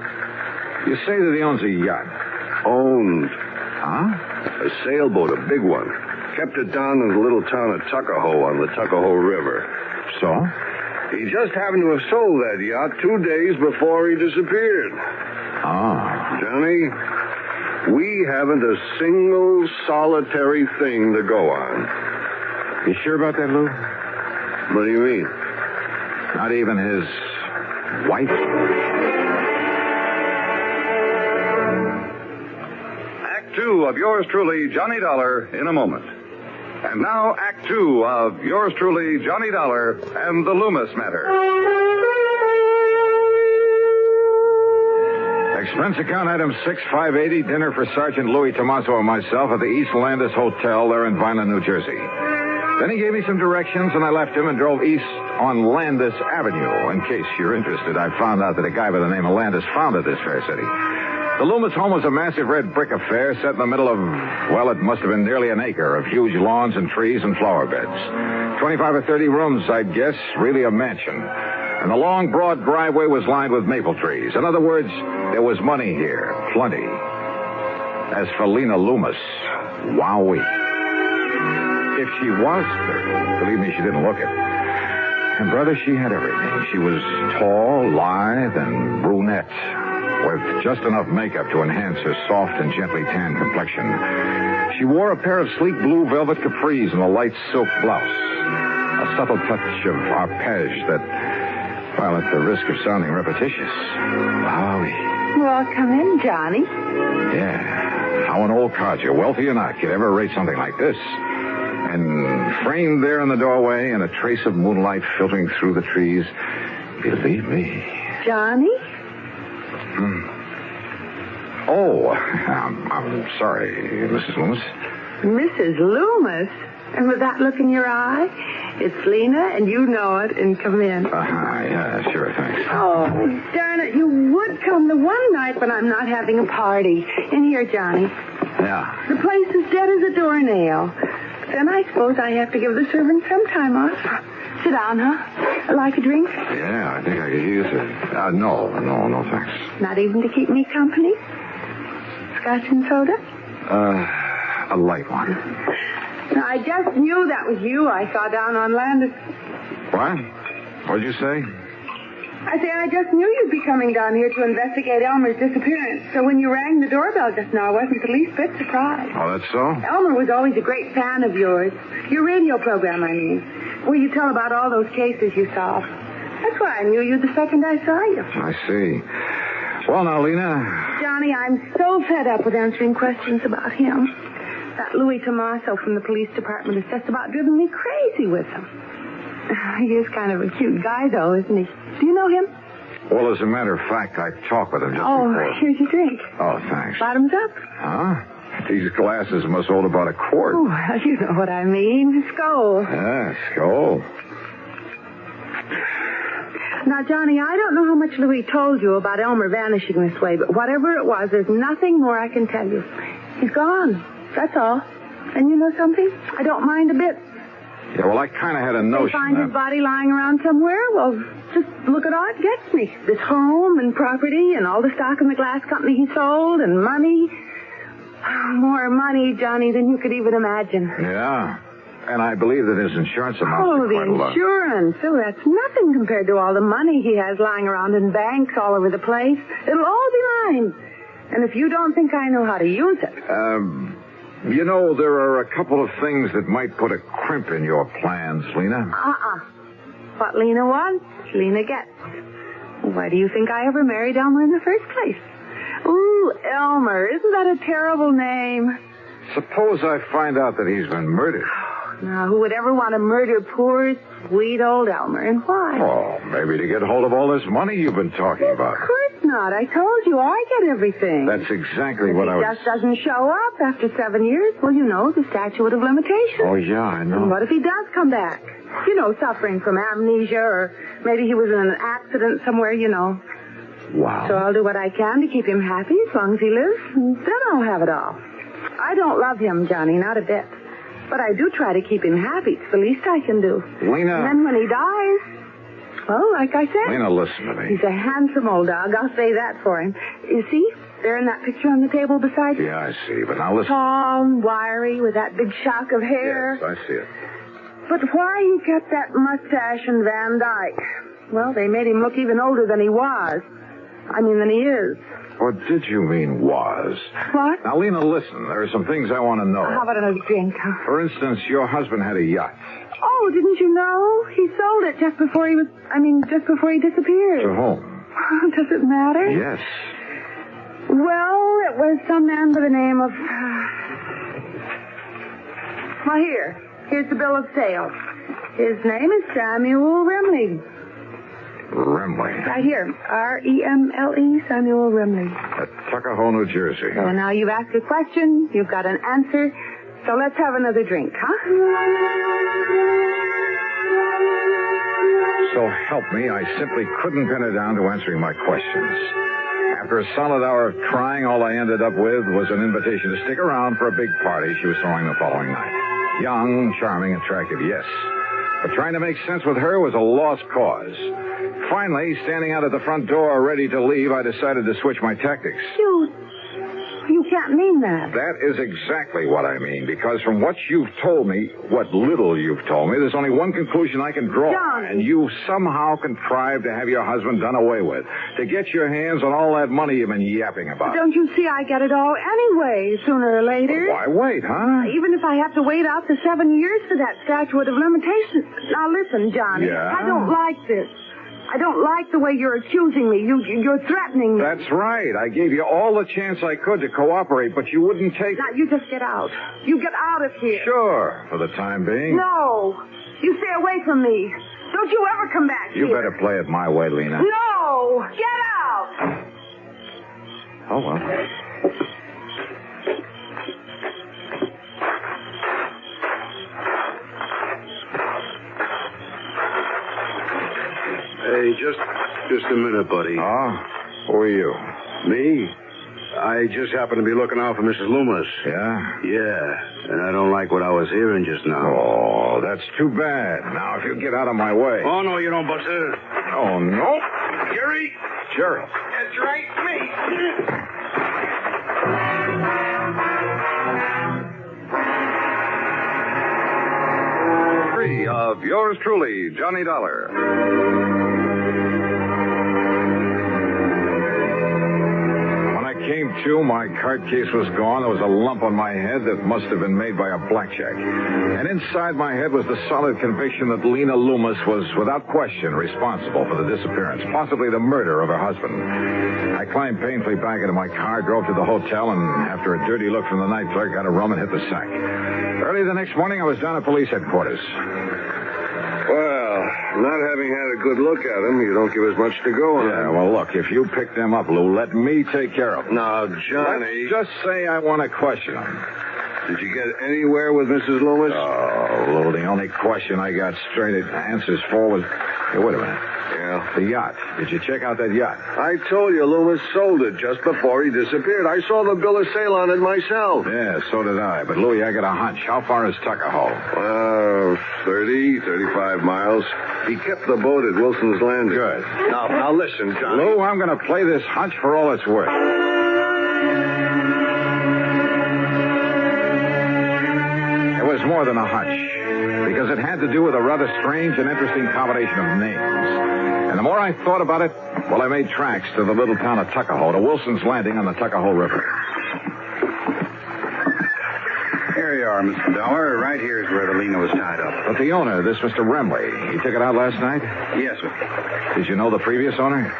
You say that he owns a yacht. Owned. Huh? A sailboat, a big one. Kept it down in the little town of Tuckahoe on the Tuckahoe River. So? He just happened to have sold that yacht 2 days before he disappeared. Oh. Johnny, we haven't a single solitary thing to go on. You sure about that, Lou? What do you mean? Not even his wife? Act 2 of yours truly, Johnny Dollar, in a moment. And now, Act 2 of yours truly, Johnny Dollar, and the Leumas Matter. Expense account item 6580, dinner for Sergeant Louis Tomaso and myself at the East Landis Hotel there in Vineland, New Jersey. Then he gave me some directions, and I left him and drove east on Landis Avenue. In case you're interested, I found out that a guy by the name of Landis founded this fair city. The Leumas home was a massive red brick affair set in the middle of, well, it must have been nearly an acre of huge lawns and trees and flower beds. 25 or 30 rooms, I'd guess, really a mansion. And the long, broad driveway was lined with maple trees. In other words, there was money here, plenty. As for Lena Leumas, wowee. If she was 30, believe me, she didn't look it. And, brother, she had everything. She was tall, lithe, and brunette, with just enough makeup to enhance her soft and gently tanned complexion. She wore a pair of sleek blue velvet capris and a light silk blouse. A subtle touch of arpege that, well, at the risk of sounding repetitious. Wowie. Well, come in, Johnny. Yeah. How an old codger, wealthy or not, could ever rate something like this. And framed there in the doorway and a trace of moonlight filtering through the trees, believe me. Johnny? Oh, I'm sorry, Mrs. Loomis. Mrs. Loomis? And with that look in your eye? It's Lena, and you know it, and come in. Yeah, sure, thanks. Oh, darn it, you would come the one night when I'm not having a party. In here, Johnny. Yeah. The place is dead as a doornail. Then I suppose I have to give the servant some time off. Sit down, huh? Like a drink? Yeah, I think I could use it. No, thanks. Not even to keep me company? Scotch and soda? A light one. Now, I just knew that was you I saw down on Landis. What? What'd you say? I just knew you'd be coming down here to investigate Elmer's disappearance. So when you rang the doorbell just now, I wasn't the least bit surprised. Oh, that's so? Elmer was always a great fan of yours. Your radio program, I mean. Where you tell about all those cases you solve. That's why I knew you the second I saw you. I see. Well, now, Lena. Johnny, I'm so fed up with answering questions about him. That Louis Tomaso from the police department has just about driven me crazy with him. He is kind of a cute guy, though, isn't he? Do you know him? Well, as a matter of fact, I talked with him just before. Here's your drink. Oh, thanks. Bottoms up. Huh? These glasses must hold about a quart. Oh, well, you know what I mean. Skull. Yeah, skull. Now, Johnny, I don't know how much Louis told you about Elmer vanishing this way, but whatever it was, there's nothing more I can tell you. He's gone. That's all. And you know something? I don't mind a bit. Yeah, well, I kind of had a notion. They find his body lying around somewhere? Well, just look at all it gets me. This home and property and all the stock in the glass company he sold and money. More money, Johnny, than you could even imagine. Yeah. And I believe that his insurance amounts to quite a lot. Oh, the insurance. Oh, that's nothing compared to all the money he has lying around in banks all over the place. It'll all be mine. And if you don't think I know how to use it... You know, there are a couple of things that might put a crimp in your plans, Lena. What Lena wants, Lena gets. Why do you think I ever married Elmer in the first place? Ooh, Elmer. Isn't that a terrible name? Suppose I find out that he's been murdered. Now, who would ever want to murder poor, sweet old Elmer, and why? Oh, maybe to get hold of all this money you've been talking about. Of course not. I told you I get everything. That's exactly what I If was... he just doesn't show up after 7 years, well, you know, the statute of limitations. Oh, yeah, I know. And what if he does come back? You know, suffering from amnesia, or maybe he was in an accident somewhere, you know. Wow. So I'll do what I can to keep him happy as long as he lives, and then I'll have it all. I don't love him, Johnny, not a bit. But I do try to keep him happy. It's the least I can do. Lena... And then when he dies, well, like I said... Lena, listen to me. He's a handsome old dog. I'll say that for him. You see? There in that picture on the table beside you? Yeah, I see. But now listen... Tall and wiry with that big shock of hair. Yes, I see it. But why he kept that mustache and Van Dyke? Well, they made him look even older than he was. Than he is. What did you mean, was? What? Now, Lena, listen. There are some things I want to know. How about another drink? For instance, your husband had a yacht. Oh, didn't you know? He sold it just before he disappeared. To whom? Does it matter? Yes. Well, it was some man by the name of... Well, here's the bill of sale. His name is Samuel Remley. Remley. Right here. R-E-M-L-E, Samuel Remley. At Tuckahoe, New Jersey. So now you've asked a question, you've got an answer, so let's have another drink, huh? So help me, I simply couldn't pin her down to answering my questions. After a solid hour of trying, all I ended up with was an invitation to stick around for a big party she was throwing the following night. Young, charming, attractive, yes. But trying to make sense with her was a lost cause. Finally, standing out at the front door ready to leave, I decided to switch my tactics. You can't mean that. That is exactly what I mean, because from what you've told me, what little you've told me, there's only one conclusion I can draw. John. And you somehow contrived to have your husband done away with, to get your hands on all that money you've been yapping about. Don't you see I get it all anyway, sooner or later? Why wait, huh? Even if I have to wait out the 7 years for that statute of limitations. Now listen, Johnny. Yeah? I don't like this. I don't like the way you're accusing me. You're threatening me. That's right. I gave you all the chance I could to cooperate, but you wouldn't take... Now, you just get out. You get out of here. Sure, for the time being. No. You stay away from me. Don't you ever come back You here. better play it my way, Lena. No. Get out. Oh, well. Hey, just a minute, buddy. Oh? Who are you? Me? I just happened to be looking out for Mrs. Loomis. Yeah? Yeah, and I don't like what I was hearing just now. Oh, that's too bad. Now, if you get out of my way. Oh, no, you don't, Buster. Oh, no. Jerry? Jerry. That's right, me. Of yours truly, Johnny Dollar. When I came to, my card case was gone. There was a lump on my head that must have been made by a blackjack. And inside my head was the solid conviction that Lena Loomis was, without question, responsible for the disappearance, possibly the murder of her husband. I climbed painfully back into my car, drove to the hotel, and after a dirty look from the night clerk, got a room and hit the sack. Early the next morning, I was down at police headquarters. Well, not having had a good look at him, you don't give us much to go on. Yeah, well, look, if you pick them up, Lou, let me take care of them. Now, Johnny... Let's just say I want to question them. Did you get anywhere with Mrs. Loomis? Oh, Lou, the only question I got straight answers for was... Hey, wait a minute. Yeah? The yacht. Did you check out that yacht? I told you Loomis sold it just before he disappeared. I saw the bill of sale on it myself. Yeah, so did I. But, Louie, I got a hunch. How far is Tuckahoe? 35 miles. He kept the boat at Wilson's Landing. Good. Now listen, Johnny. Lou, I'm going to play this hunch for all it's worth. It was more than a hunch, because it had to do with a rather strange and interesting combination of names. And the more I thought about it, well, I made tracks to the little town of Tuckahoe, to Wilson's Landing on the Tuckahoe River. Here you are, Mr. Dollar. Right here is where the Lena was tied up. But the owner, this Mr. Remley, he took it out last night? Yes, sir. Did you know the previous owner?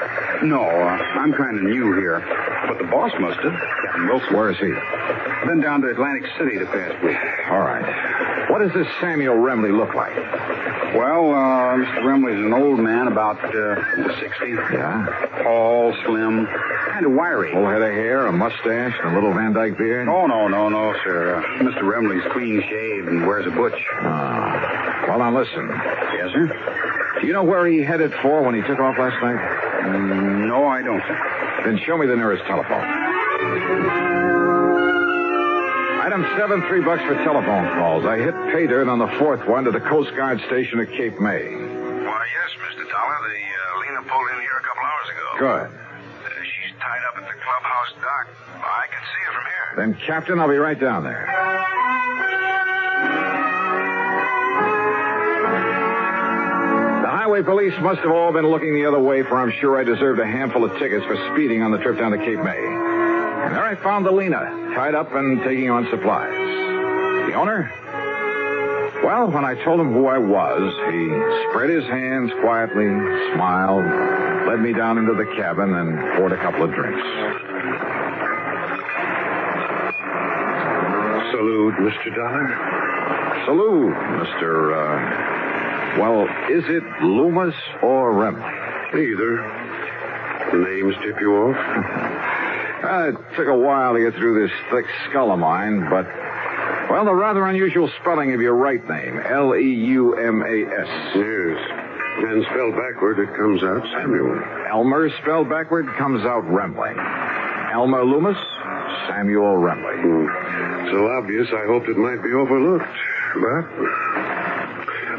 No, I'm kind of new here. But the boss must have. Captain Wilson. Where is he? Been down to Atlantic City the past week. All right. What does this Samuel Remley look like? Well, Mr. Remley's an old man, about 60. Yeah? Tall, slim, kind of wiry. Full head of hair, a mustache, and a little Van Dyke beard? Oh, no, sir. Mr. Remley's clean shaved and wears a butch. Well, now listen. Yes, sir? Do you know where he headed for when he took off last night? No, I don't, sir. Then show me the nearest telephone. Item 7, $3 for telephone calls. I hit pay dirt on the fourth one to the Coast Guard station at Cape May. Why, yes, Mr. Dollar. The Lena pulled in here a couple hours ago. Good. She's tied up at the clubhouse dock. I can see her from here. Then, Captain, I'll be right down there. The highway police must have all been looking the other way, for I'm sure I deserved a handful of tickets for speeding on the trip down to Cape May. And there I found the Lena, tied up and taking on supplies. The owner? Well, when I told him who I was, he spread his hands quietly, smiled, led me down into the cabin, and poured a couple of drinks. Salute, Mr. Dollar. Salute, Mr. Well, is it Leumas or Remley? Either. The names tip you off? It took a while to get through this thick skull of mine, but, well, the rather unusual spelling of your right name, Leumas. Yes. And spelled backward, it comes out Samuel. Elmer spelled backward comes out Remley. Elmer Leumas, Samuel Remley. So obvious, I hoped it might be overlooked. But...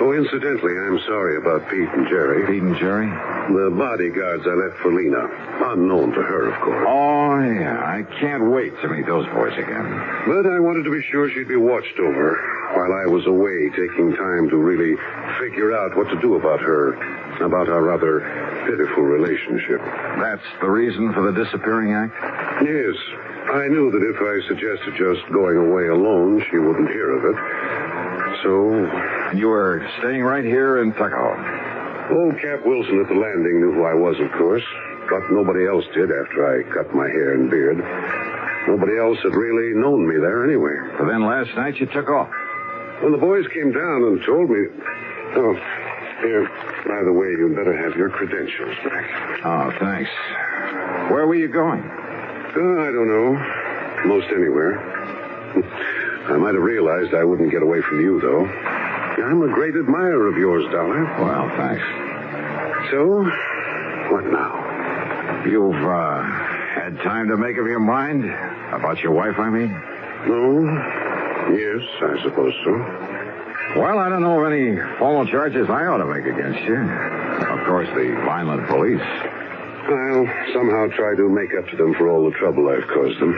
Oh, incidentally, I'm sorry about Pete and Jerry. Pete and Jerry? The bodyguards I left for Lena. Unknown to her, of course. Oh, yeah. I can't wait to meet those boys again. But I wanted to be sure she'd be watched over while I was away, taking time to really figure out what to do about her, about our rather pitiful relationship. That's the reason for the disappearing act? Yes. I knew that if I suggested just going away alone, she wouldn't hear of it. So... And you were staying right here in Tuckahoe? Old Cap Wilson at the landing knew who I was, of course. But nobody else did after I cut my hair and beard. Nobody else had really known me there anyway. So then last night you took off? When the boys came down and told me... Oh, here, by the way, you'd better have your credentials back. Oh, thanks. Where were you going? I don't know. Most anywhere. I might have realized I wouldn't get away from you, though. I'm a great admirer of yours, Dollar. Well, thanks. So, what now? You've, had time to make up your mind? About your wife, I mean? No. Yes, I suppose so. Well, I don't know of any formal charges I ought to make against you. Of course, the violent police. I'll somehow try to make up to them for all the trouble I've caused them.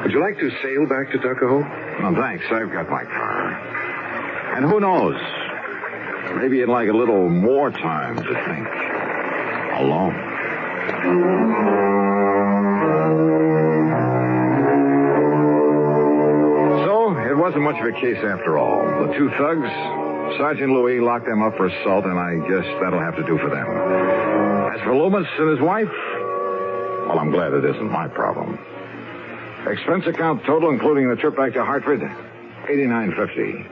Would you like to sail back to Tuckahoe? No, thanks. I've got my car. And who knows? Maybe you'd like a little more time to think. Alone. So, it wasn't much of a case after all. The two thugs, Sergeant Louis locked them up for assault, and I guess that'll have to do for them. As for Leumas and his wife, well, I'm glad it isn't my problem. Expense account total, including the trip back to Hartford, $89.50.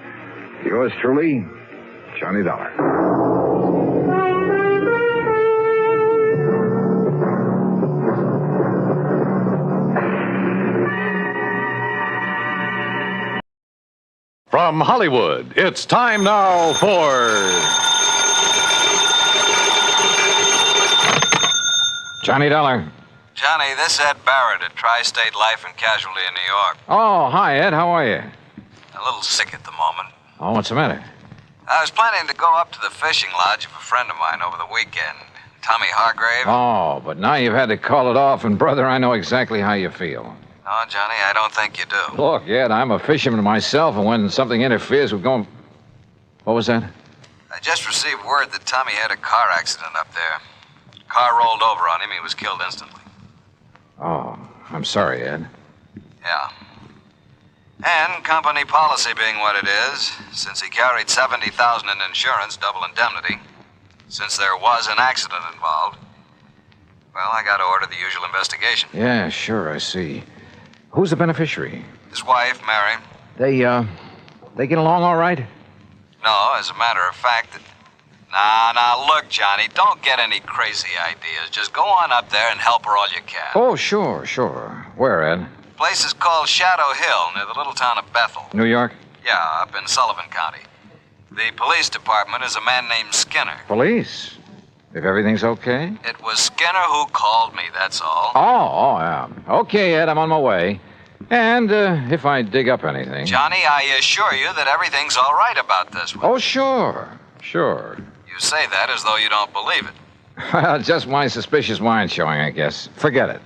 Yours truly, Johnny Dollar. From Hollywood, it's time now for... Johnny Dollar. Johnny, this is Ed Barrett at Tri-State Life and Casualty in New York. Oh, hi, Ed. How are you? A little sick at the moment. Oh, what's the matter? I was planning to go up to the fishing lodge of a friend of mine over the weekend, Tommy Hargrave. Oh, but now you've had to call it off, and brother, I know exactly how you feel. No, Johnny, I don't think you do. Look, Ed, I'm a fisherman myself, and when something interferes with going... What was that? I just received word that Tommy had a car accident up there. Car rolled over on him. He was killed instantly. Oh, I'm sorry, Ed. Yeah. And company policy being what it is, since he carried $70,000 in insurance, double indemnity, since there was an accident involved, well, I got to order the usual investigation. Yeah, sure, I see. Who's the beneficiary? His wife, Mary. They get along all right? No, as a matter of fact, Now, look, Johnny, don't get any crazy ideas. Just go on up there and help her all you can. Oh, sure. Where, Ed? Place is called Shadow Hill, near the little town of Bethel. New York? Yeah, up in Sullivan County. The police department is a man named Skinner. Police? If everything's okay? It was Skinner who called me, that's all. Oh, yeah. Okay, Ed, I'm on my way. And if I dig up anything... Johnny, I assure you that everything's all right about this one. Oh, sure. You say that as though you don't believe it. Well, just my suspicious mind showing, I guess. Forget it.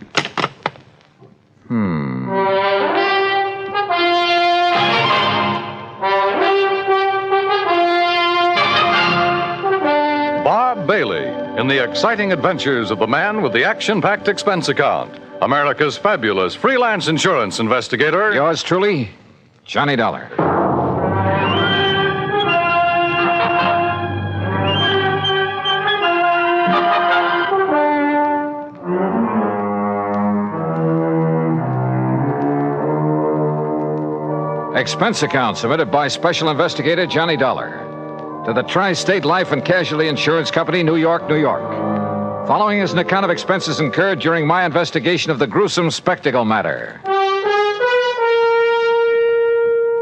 Bob Bailey in the exciting adventures of the man with the action-packed expense account. America's fabulous freelance insurance investigator. Yours truly, Johnny Dollar. Expense account submitted by Special Investigator Johnny Dollar to the Tri-State Life and Casualty Insurance Company, New York, New York. Following is an account of expenses incurred during my investigation of the Gruesome Spectacle Matter.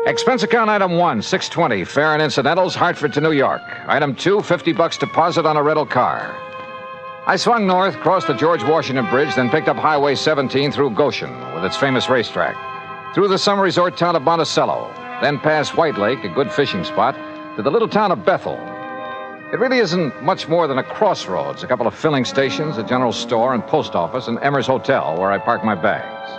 Expense account item 1, $620, fare and incidentals, Hartford to New York. Item 2, $50 deposit on a rental car. I swung north, crossed the George Washington Bridge, then picked up Highway 17 through Goshen with its famous racetrack, through the summer resort town of Monticello, then past White Lake, a good fishing spot, to the little town of Bethel. It really isn't much more than a crossroads, a couple of filling stations, a general store and post office, and Emmer's Hotel, where I park my bags.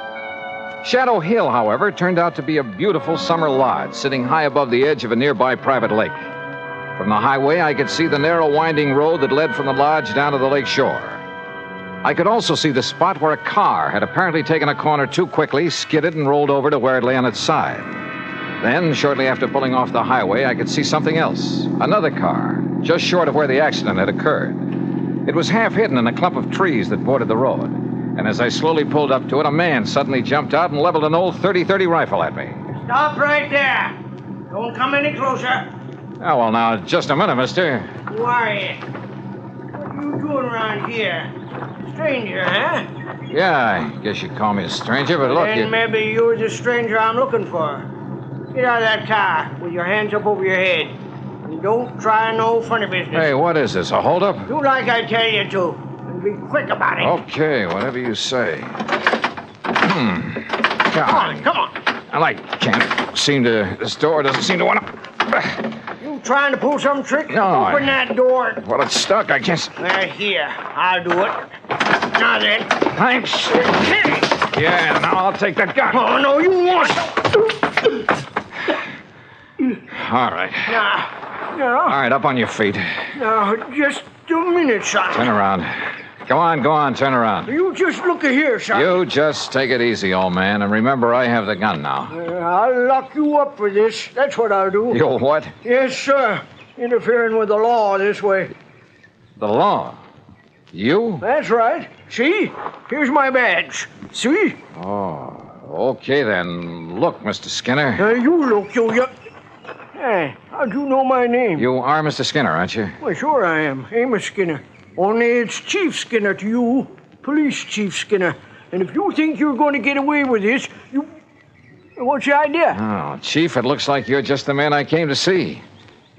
Shadow Hill, however, turned out to be a beautiful summer lodge sitting high above the edge of a nearby private lake. From the highway, I could see the narrow winding road that led from the lodge down to the lake shore. I could also see the spot where a car had apparently taken a corner too quickly, skidded, and rolled over to where it lay on its side. Then, shortly after pulling off the highway, I could see something else. Another car, just short of where the accident had occurred. It was half hidden in a clump of trees that bordered the road. And as I slowly pulled up to it, a man suddenly jumped out and leveled an old .30-30 rifle at me. Stop right there. Don't come any closer. Oh, well, now, just a minute, mister. Who are you? What are you doing around here? Stranger, huh? Yeah, I guess you'd call me a stranger, but look, Then maybe you're the stranger I'm looking for. Get out of that car with your hands up over your head. And don't try no funny business. Hey, what is this, a holdup? Do like I tell you to. And be quick about it. Okay, whatever you say. Come on. This door doesn't seem to want to... You trying to pull some trick? No, Open that door. Well, it's stuck, I guess. Here, I'll do it. Now then. Thanks. Yeah, now I'll take that gun. Oh, no, you won't. All right. Now. All right, up on your feet. Now, just a minute, son. Turn around. Go on, turn around. You just look here, son. You just take it easy, old man, and remember I have the gun now. I'll lock you up for this. That's what I'll do. You'll what? Yes, sir. Interfering with the law this way. The law? You? That's right. See? Here's my badge. See? Oh, okay then. Look, Mr. Skinner. You look, you... Hey, how'd you know my name? You are Mr. Skinner, aren't you? Well, sure I am. Amos Skinner. Only it's Chief Skinner to you. Police Chief Skinner. And if you think you're going to get away with this, you... What's your idea? Oh, Chief, it looks like you're just the man I came to see.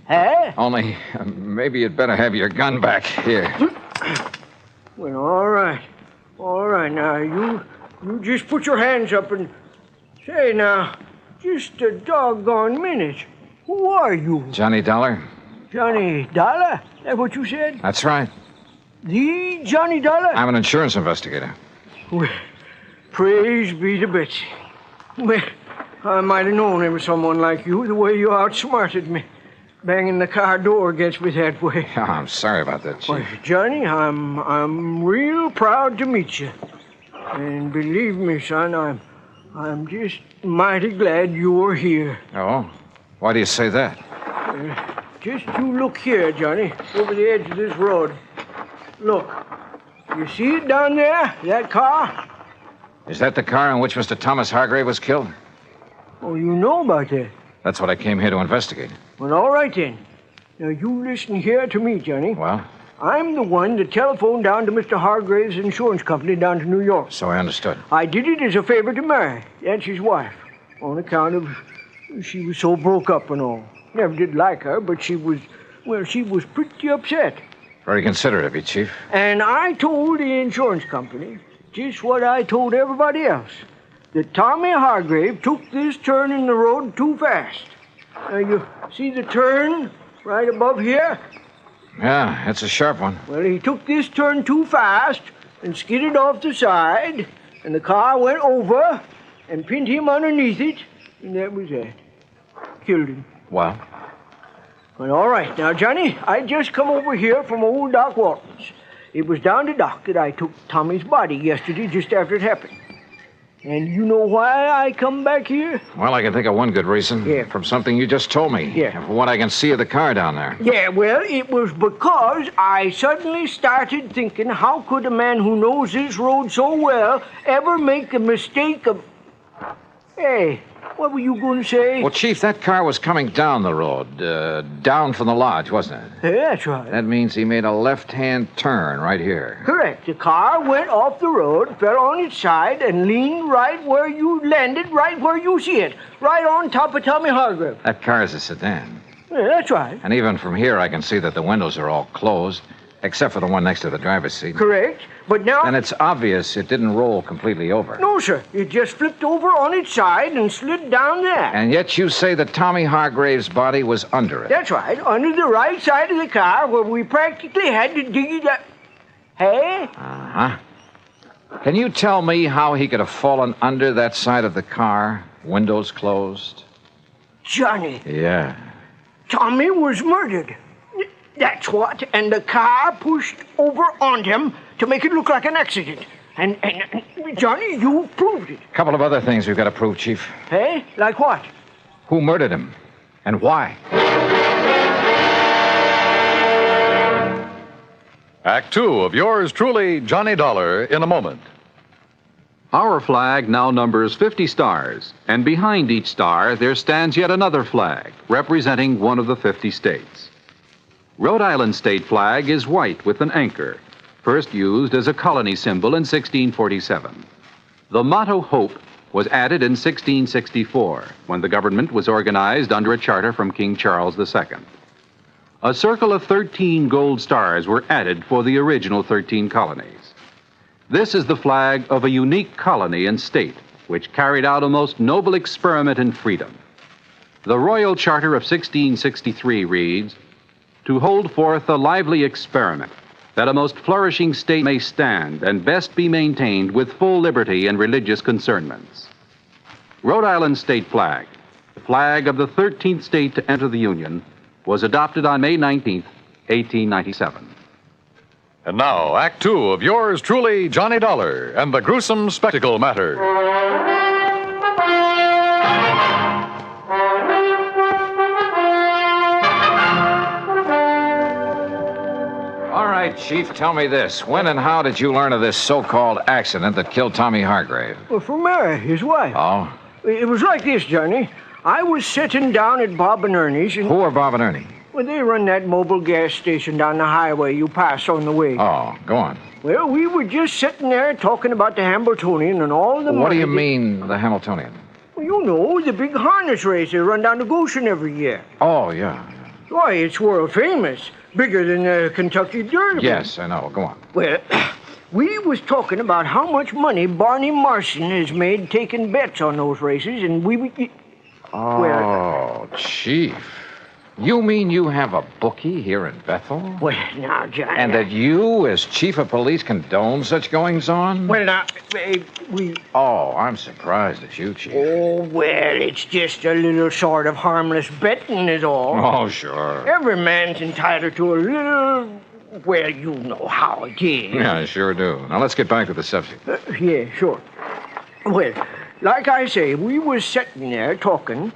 Huh? Only, maybe you'd better have your gun back. Here. Well, all right. All right, now, you just put your hands up and... Say, now, just a doggone minute. Who are you? Johnny Dollar. Johnny Dollar? That what you said? That's right. The Johnny Dollar? I'm an insurance investigator. Well, praise be to Betsy. Well, I might have known there was someone like you, the way you outsmarted me. Banging the car door against me that way. Oh, I'm sorry about that, Chief. Well, Johnny, I'm real proud to meet you. And believe me, son, I'm just mighty glad you're here. Oh? Why do you say that? Just you look here, Johnny, over the edge of this road. Look. You see it down there? That car? Is that the car in which Mr. Thomas Hargrave was killed? Oh, you know about that? That's what I came here to investigate. Well, all right then. Now, you listen here to me, Johnny. Well? I'm the one that telephoned down to Mr. Hargrave's insurance company down to New York. So I understood. I did it as a favor to Mary. That's his wife. On account of she was so broke up and all. Never did like her, but she was pretty upset. Very considerate of you, Chief. And I told the insurance company just what I told everybody else. That Tommy Hargrave took this turn in the road too fast. Now, you see the turn right above here? Yeah, that's a sharp one. Well, he took this turn too fast and skidded off the side, and the car went over and pinned him underneath it, and that was that. Killed him. Well? Well, all right. Now, Johnny, I just come over here from old Doc Walton's. It was down to Doc that I took Tommy's body yesterday just after it happened. And you know why I come back here? Well, I can think of one good reason. Yeah. From something you just told me. Yeah. And from what I can see of the car down there. Yeah, well, it was because I suddenly started thinking, how could a man who knows this road so well ever make the mistake of... Hey, what were you going to say? Well, Chief, that car was coming down the road, down from the lodge, wasn't it? Yeah, that's right. That means he made a left-hand turn right here. Correct. The car went off the road, fell on its side, and leaned right where you landed, right where you see it, right on top of Tommy Hargrave. That car is a sedan. Yeah, that's right. And even from here, I can see that the windows are all closed, except for the one next to the driver's seat. Correct. But now... And it's obvious it didn't roll completely over. No, sir. It just flipped over on its side and slid down there. And yet you say that Tommy Hargrave's body was under it. That's right. Under the right side of the car where we practically had to dig it up. Hey? Uh-huh. Can you tell me how he could have fallen under that side of the car, windows closed? Johnny. Yeah. Tommy was murdered. That's what. And the car pushed over on him to make it look like an accident. And Johnny, you proved it. A couple of other things we've got to prove, Chief. Hey? Like what? Who murdered him? And why? Act 2 of yours truly, Johnny Dollar, in a moment. Our flag now numbers 50 stars, and behind each star there stands yet another flag, representing one of the 50 states. Rhode Island's state flag is white with an anchor, first used as a colony symbol in 1647. The motto Hope was added in 1664, when the government was organized under a charter from King Charles II. A circle of 13 gold stars were added for the original 13 colonies. This is the flag of a unique colony and state, which carried out a most noble experiment in freedom. The Royal Charter of 1663 reads, "To hold forth a lively experiment, that a most flourishing state may stand and best be maintained with full liberty and religious concernments." Rhode Island's state flag, the flag of the 13th state to enter the Union, was adopted on May 19th, 1897. And now, Act 2 of yours truly, Johnny Dollar, and the Gruesome Spectacle Matter. All right, Chief, tell me this. When and how did you learn of this so-called accident that killed Tommy Hargrave? Well, from Mary, his wife. Oh? It was like this, Johnny. I was sitting down at Bob and Ernie's and... Who are Bob and Ernie? Well, they run that mobile gas station down the highway you pass on the way. Oh, go on. Well, we were just sitting there talking about the Hamiltonian and all the money... What do you mean, the Hamiltonian? Well, you know, the big harness race they run down to Goshen every year. Oh, yeah. Why, it's world famous. Bigger than the Kentucky Derby. Yes, I know. Go on. Well, we was talking about how much money Barney Marson has made taking bets on those races, and we... Oh, Chief. You mean you have a bookie here in Bethel? Well, now, John... And that you, as chief of police, condone such goings-on? Well, now, we... Oh, I'm surprised at you, Chief. Oh, well, it's just a little sort of harmless betting is all. Oh, sure. Every man's entitled to a little... Well, you know how it is. Yeah, I sure do. Now, let's get back to the subject. Yeah, sure. Well, like I say, we was sitting there talking...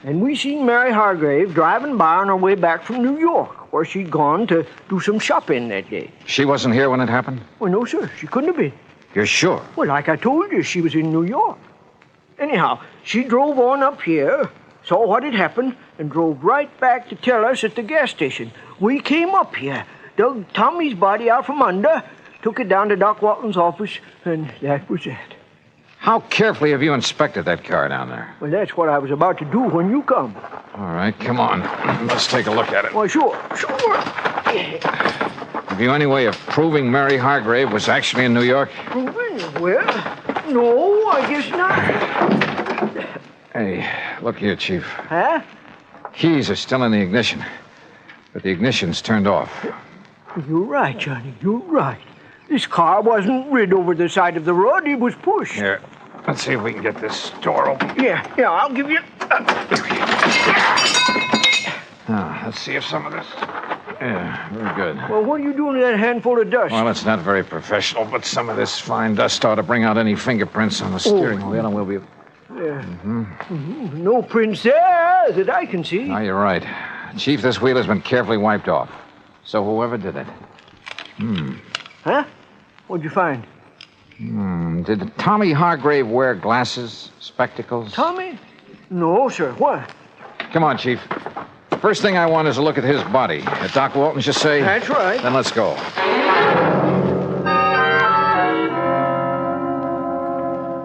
And we seen Mary Hargrave driving by on her way back from New York, where she'd gone to do some shopping that day. She wasn't here when it happened? Well, no, sir. She couldn't have been. You're sure? Well, like I told you, she was in New York. Anyhow, she drove on up here, saw what had happened, and drove right back to tell us at the gas station. We came up here, dug Tommy's body out from under, took it down to Doc Walton's office, and that was it. How carefully have you inspected that car down there? Well, that's what I was about to do when you come. All right, come on. Let's take a look at it. Well, sure. Have you any way of proving Mary Hargrave was actually in New York? Proving? Well, no, I guess not. Hey, look here, Chief. Huh? Keys are still in the ignition, but the ignition's turned off. You're right, Johnny. You're right. This car wasn't rid over the side of the road. It was pushed. Here, let's see if we can get this door open. Yeah, I'll give you... Now, let's see if some of this... Yeah, very good. Well, what are you doing with that handful of dust? Well, it's not very professional, but some of this fine dust ought to bring out any fingerprints on the steering wheel, and we'll be... Yeah. No prints there that I can see. No, you're right. Chief, this wheel has been carefully wiped off. So whoever did it... Huh? What'd you find? Did Tommy Hargrave wear glasses, spectacles? Tommy? No, sir. What? Come on, Chief. First thing I want is a look at his body. At Doc Walton's, you say? That's right. Then let's go.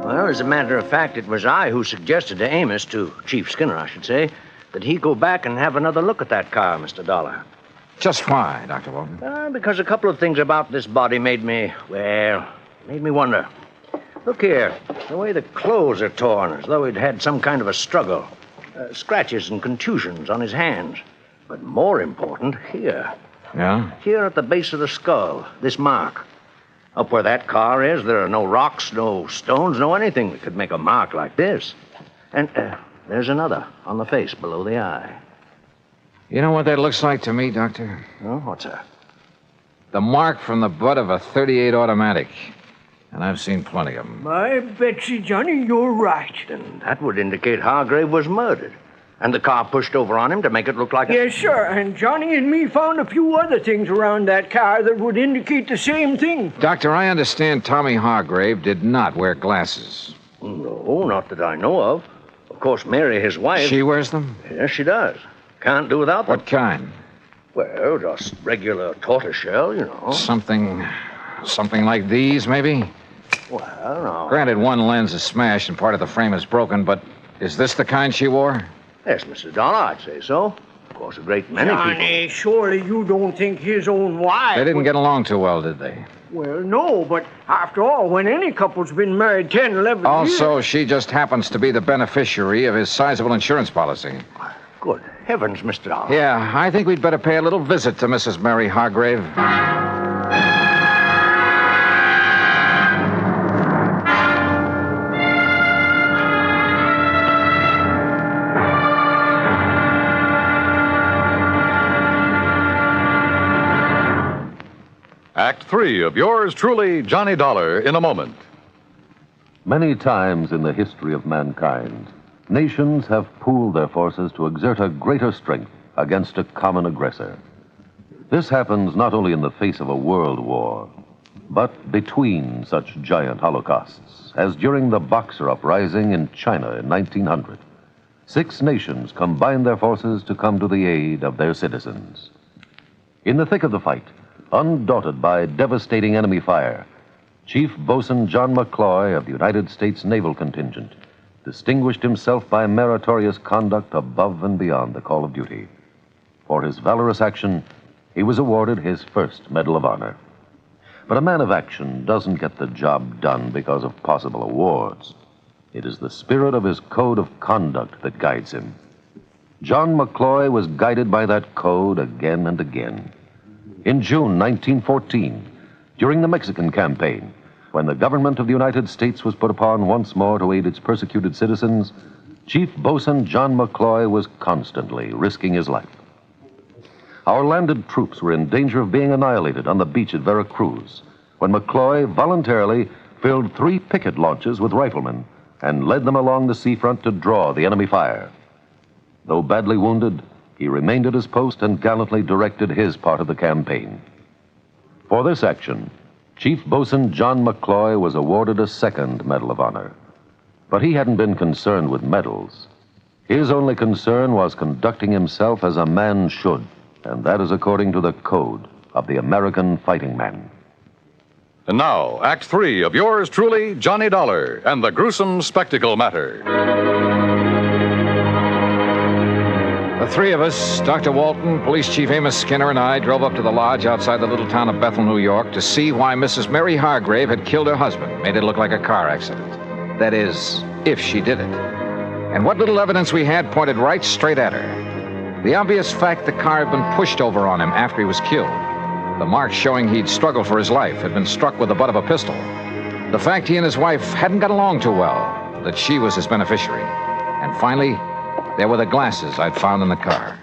Well, as a matter of fact, it was I who suggested to Amos, to Chief Skinner, I should say, that he go back and have another look at that car, Mr. Dollar. Just why, Dr. Walton? Because a couple of things about this body made me wonder. Look here, the way the clothes are torn, as though he'd had some kind of a struggle. Scratches and contusions on his hands. But more important, here. Yeah? Here at the base of the skull, this mark. Up where that car is, there are no rocks, no stones, no anything that could make a mark like this. And there's another on the face below the eye. You know what that looks like to me, Doctor? Oh, what's that? The mark from the butt of a .38 automatic. And I've seen plenty of them. My Betsy, Johnny, you're right. Then that would indicate Hargrave was murdered. And the car pushed over on him to make it look like Yes, sir. And Johnny and me found a few other things around that car that would indicate the same thing. Doctor, I understand Tommy Hargrave did not wear glasses. No, not that I know of. Of course, Mary, his wife... She wears them? Yes, she does. Can't do without them. What kind? Well, just regular tortoiseshell, you know. Something like these, maybe? Well, no. Granted, one lens is smashed and part of the frame is broken, but is this the kind she wore? Yes, Mr. Dollar, I'd say so. Of course, a great many Johnny, surely you don't think his own wife... They didn't get along too well, did they? Well, no, but after all, when any couple's been married 10, 11 years... Also, she just happens to be the beneficiary of his sizable insurance policy. Good heavens, Mr. Dollar. Yeah, I think we'd better pay a little visit to Mrs. Mary Hargrave. Act 3 of yours truly, Johnny Dollar, in a moment. Many times in the history of mankind, nations have pooled their forces to exert a greater strength against a common aggressor. This happens not only in the face of a world war, but between such giant holocausts, as during the Boxer Uprising in China in 1900. 6 nations combined their forces to come to the aid of their citizens. In the thick of the fight, undaunted by devastating enemy fire, Chief Bosun John McCloy of the United States Naval Contingent distinguished himself by meritorious conduct above and beyond the call of duty. For his valorous action, he was awarded his first Medal of Honor. But a man of action doesn't get the job done because of possible awards. It is the spirit of his code of conduct that guides him. John McCloy was guided by that code again and again. In June 1914, during the Mexican campaign, when the government of the United States was put upon once more to aid its persecuted citizens, Chief Bosun John McCloy was constantly risking his life. Our landed troops were in danger of being annihilated on the beach at Veracruz, when McCloy voluntarily filled 3 picket launches with riflemen and led them along the seafront to draw the enemy fire. Though badly wounded, he remained at his post and gallantly directed his part of the campaign. For this action, Chief Bosun John McCloy was awarded a second Medal of Honor. But he hadn't been concerned with medals. His only concern was conducting himself as a man should, and that is according to the code of the American fighting man. And now, Act 3 of yours truly, Johnny Dollar, and the Gruesome Spectacle Matter. The three of us, Dr. Walton, Police Chief Amos Skinner, and I, drove up to the lodge outside the little town of Bethel, New York, to see why Mrs. Mary Hargrave had killed her husband, made it look like a car accident. That is, if she did it. And what little evidence we had pointed right straight at her. The obvious fact the car had been pushed over on him after he was killed. The marks showing he'd struggled for his life, had been struck with the butt of a pistol. The fact he and his wife hadn't got along too well, that she was his beneficiary. And finally, there were the glasses I'd found in the car.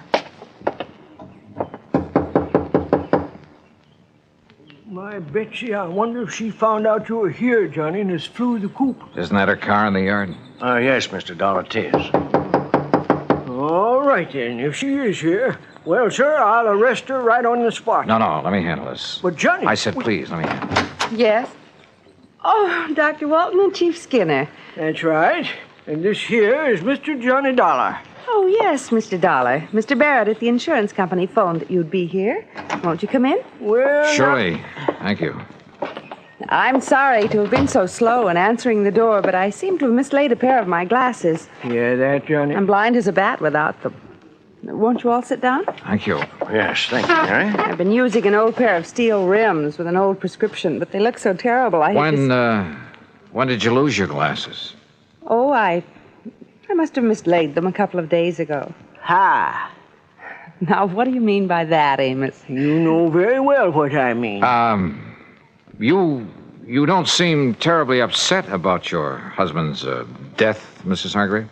My Betsy, I wonder if she found out you were here, Johnny, and has flew the coop. Isn't that her car in the yard? Yes, Mr. Dollar, it is. All right, then. If she is here, well, sir, I'll arrest her right on the spot. No, let me handle this. But, Johnny... I said please, let me handle it. Yes? Oh, Dr. Walton and Chief Skinner. That's right. And this here is Mr. Johnny Dollar. Oh, yes, Mr. Dollar. Mr. Barrett at the insurance company phoned that you'd be here. Won't you come in? Well... Surely. Thank you. I'm sorry to have been so slow in answering the door, but I seem to have mislaid a pair of my glasses. Yeah, that, Johnny? I'm blind as a bat without them. Won't you all sit down? Thank you. Yes, thank you, Mary. I've been using an old pair of steel rims with an old prescription, but they look so terrible. When did you lose your glasses? Oh, I must have mislaid them a couple of days ago. Ha! Now, what do you mean by that, Amos? You know very well what I mean. You don't seem terribly upset about your husband's death, Mrs. Hargrave?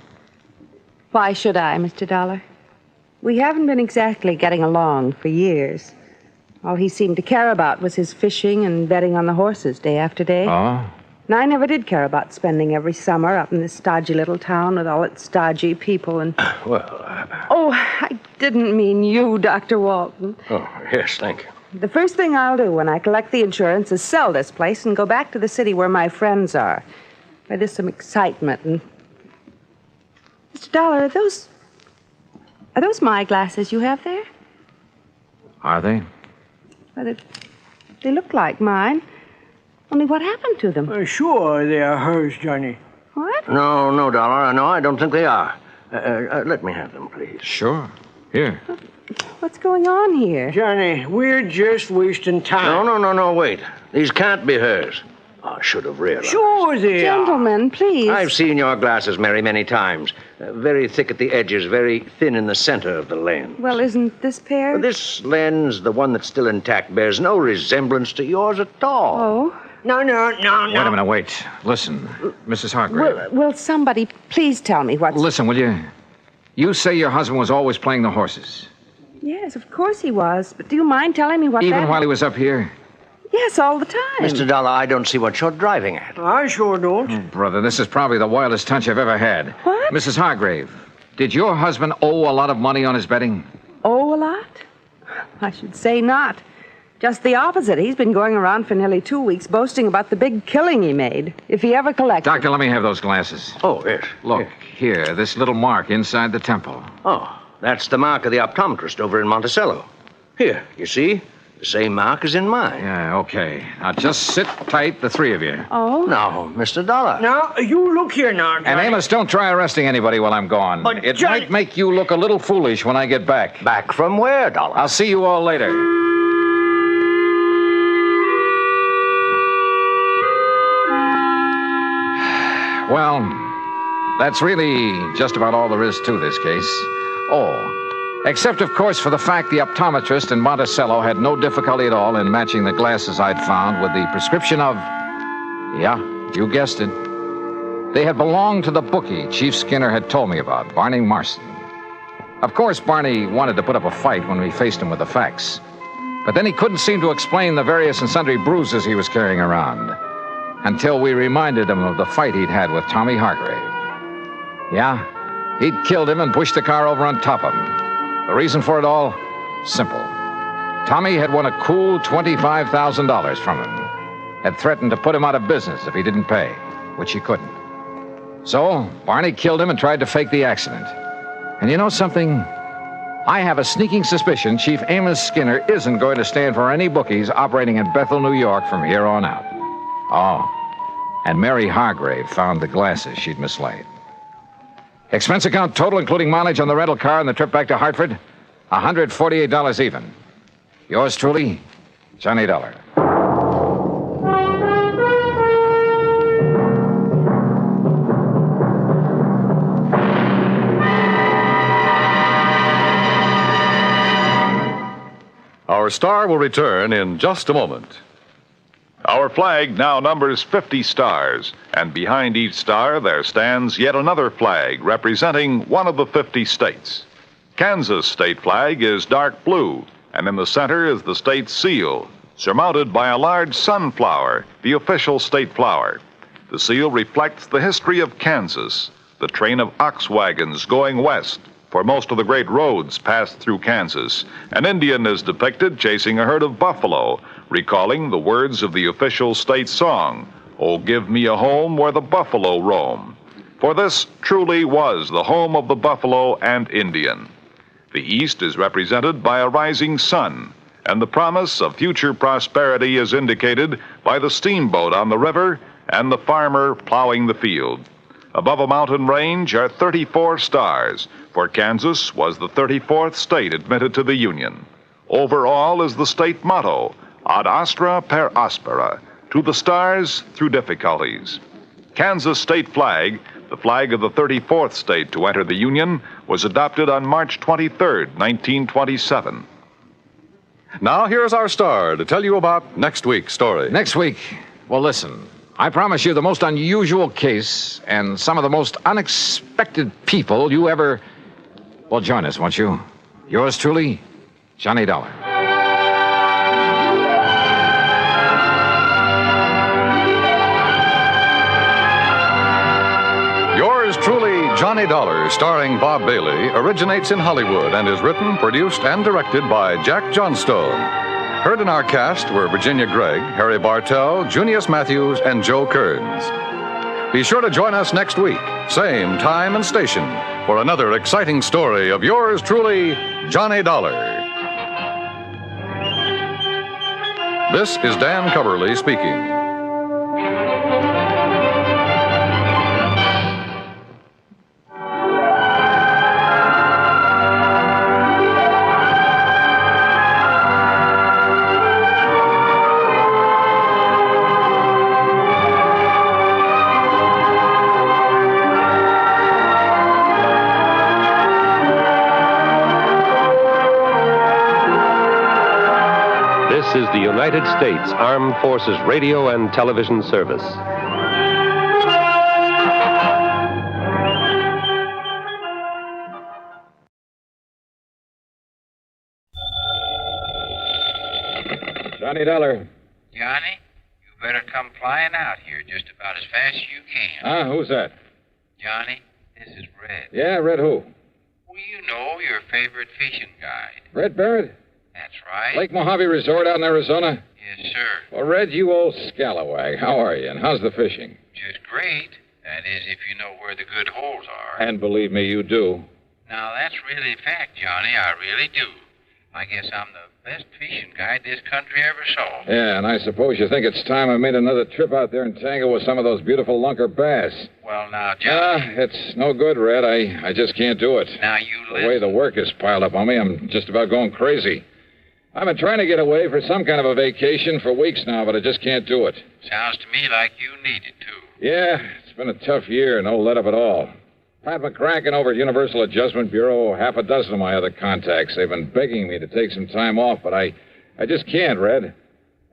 Why should I, Mr. Dollar? We haven't been exactly getting along for years. All he seemed to care about was his fishing and betting on the horses day after day. Oh? And I never did care about spending every summer up in this stodgy little town with all its stodgy people and... Oh, I didn't mean you, Dr. Walton. Oh, yes, thank you. The first thing I'll do when I collect the insurance is sell this place and go back to the city where my friends are. Where there's some excitement and... Mr. Dollar, are those my glasses you have there? Are they? Well, they look like mine. Only what happened to them? Sure, they are hers, Johnny. What? No, Dollar. No, I don't think they are. Let me have them, please. Sure. Here. What's going on here? Johnny, we're just wasting time. No, wait. These can't be hers. I should have realized. Sure they are. Gentlemen, please. I've seen your glasses, Mary, many times. Very thick at the edges, very thin in the center of the lens. Well, isn't this pair? This lens, the one that's still intact, bears no resemblance to yours at all. Oh? No. Wait a minute, wait. Listen, Mrs. Hargrave. Will somebody please tell me what's... Listen, will you? You say your husband was always playing the horses. Yes, of course he was. But do you mind telling me what Even while he was up here? Yes, all the time. Mr. Dollar, I don't see what you're driving at. I sure don't. Oh, brother, this is probably the wildest hunch I've ever had. What? Mrs. Hargrave, did your husband owe a lot of money on his betting? Owe a lot? I should say not. Just the opposite. He's been going around for nearly 2 weeks boasting about the big killing he made, if he ever collected. Doctor, let me have those glasses. Oh, yes. Look, here, this little mark inside the temple. Oh, that's the mark of the optometrist over in Monticello. Here, you see? The same mark as in mine. Yeah, okay. Now, just sit tight, the three of you. Oh? No, Mr. Dollar. Now, you look here now, Johnny. And Amos, don't try arresting anybody while I'm gone. But it Johnny... might make you look a little foolish when I get back. Back from where, Dollar? I'll see you all later. Well, that's really just about all there is to this case. Oh, except, of course, for the fact the optometrist in Monticello had no difficulty at all in matching the glasses I'd found with the prescription of... Yeah, you guessed it. They had belonged to the bookie Chief Skinner had told me about, Barney Marston. Of course, Barney wanted to put up a fight when we faced him with the facts. But then he couldn't seem to explain the various and sundry bruises he was carrying around. Until we reminded him of the fight he'd had with Tommy Hargrave. Yeah, he'd killed him and pushed the car over on top of him. The reason for it all? Simple. Tommy had won a cool $25,000 from him. Had threatened to put him out of business if he didn't pay, which he couldn't. So, Barney killed him and tried to fake the accident. And you know something? I have a sneaking suspicion Chief Amos Skinner isn't going to stand for any bookies operating in Bethel, New York from here on out. Oh, and Mary Hargrave found the glasses she'd mislaid. Expense account total, including mileage on the rental car and the trip back to Hartford, $148 even. Yours truly, Johnny Dollar. Our star will return in just a moment. Our flag now numbers 50 stars, and behind each star there stands yet another flag representing one of the 50 states. Kansas' state flag is dark blue, and in the center is the state's seal, surmounted by a large sunflower, the official state flower. The seal reflects the history of Kansas, the train of ox wagons going west, for most of the great roads passed through Kansas. An Indian is depicted chasing a herd of buffalo, recalling the words of the official state song, "Oh, give me a home where the buffalo roam." For this truly was the home of the buffalo and Indian. The East is represented by a rising sun, and the promise of future prosperity is indicated by the steamboat on the river and the farmer plowing the field. Above a mountain range are 34 stars, for Kansas was the 34th state admitted to the Union. Over all is the state motto, Ad astra per aspera, to the stars through difficulties. Kansas state flag, the flag of the 34th state to enter the Union, was adopted on March 23, 1927. Now here's our star to tell you about next week's story. Next week? Well, listen. I promise you the most unusual case and some of the most unexpected people you ever... Well, join us, won't you? Yours truly, Johnny Dollar. Yours truly, Johnny Dollar, starring Bob Bailey, originates in Hollywood and is written, produced, and directed by Jack Johnstone. Heard in our cast were Virginia Gregg, Harry Bartell, Junius Matthews, and Joe Kearns. Be sure to join us next week, same time and station, for another exciting story of yours truly, Johnny Dollar. This is Dan Coverly speaking. This is the United States Armed Forces Radio and Television Service. Johnny Dollar. Johnny, you better come flying out here just about as fast as you can. Who's that? Johnny, this is Red. Yeah, Red who? Well, you know, your favorite fishing guide. Red Barrett? That's right. Lake Mojave Resort out in Arizona? Yes, sir. Well, Red, you old scalawag, how are you, and how's the fishing? Just great. That is, if you know where the good holes are. And believe me, you do. Now, that's really a fact, Johnny. I really do. I guess I'm the best fishing guide this country ever saw. Yeah, and I suppose you think it's time I made another trip out there and tangle with some of those beautiful lunker bass. Well, now, Johnny... it's no good, Red. I just can't do it. Now, you listen. The way the work is piled up on me, I'm just about going crazy. I've been trying to get away for some kind of a vacation for weeks now, but I just can't do it. Sounds to me like you need it, too. Yeah, it's been a tough year, no let up at all. Pat McCracken over at Universal Adjustment Bureau, half a dozen of my other contacts. They've been begging me to take some time off, but I just can't, Red.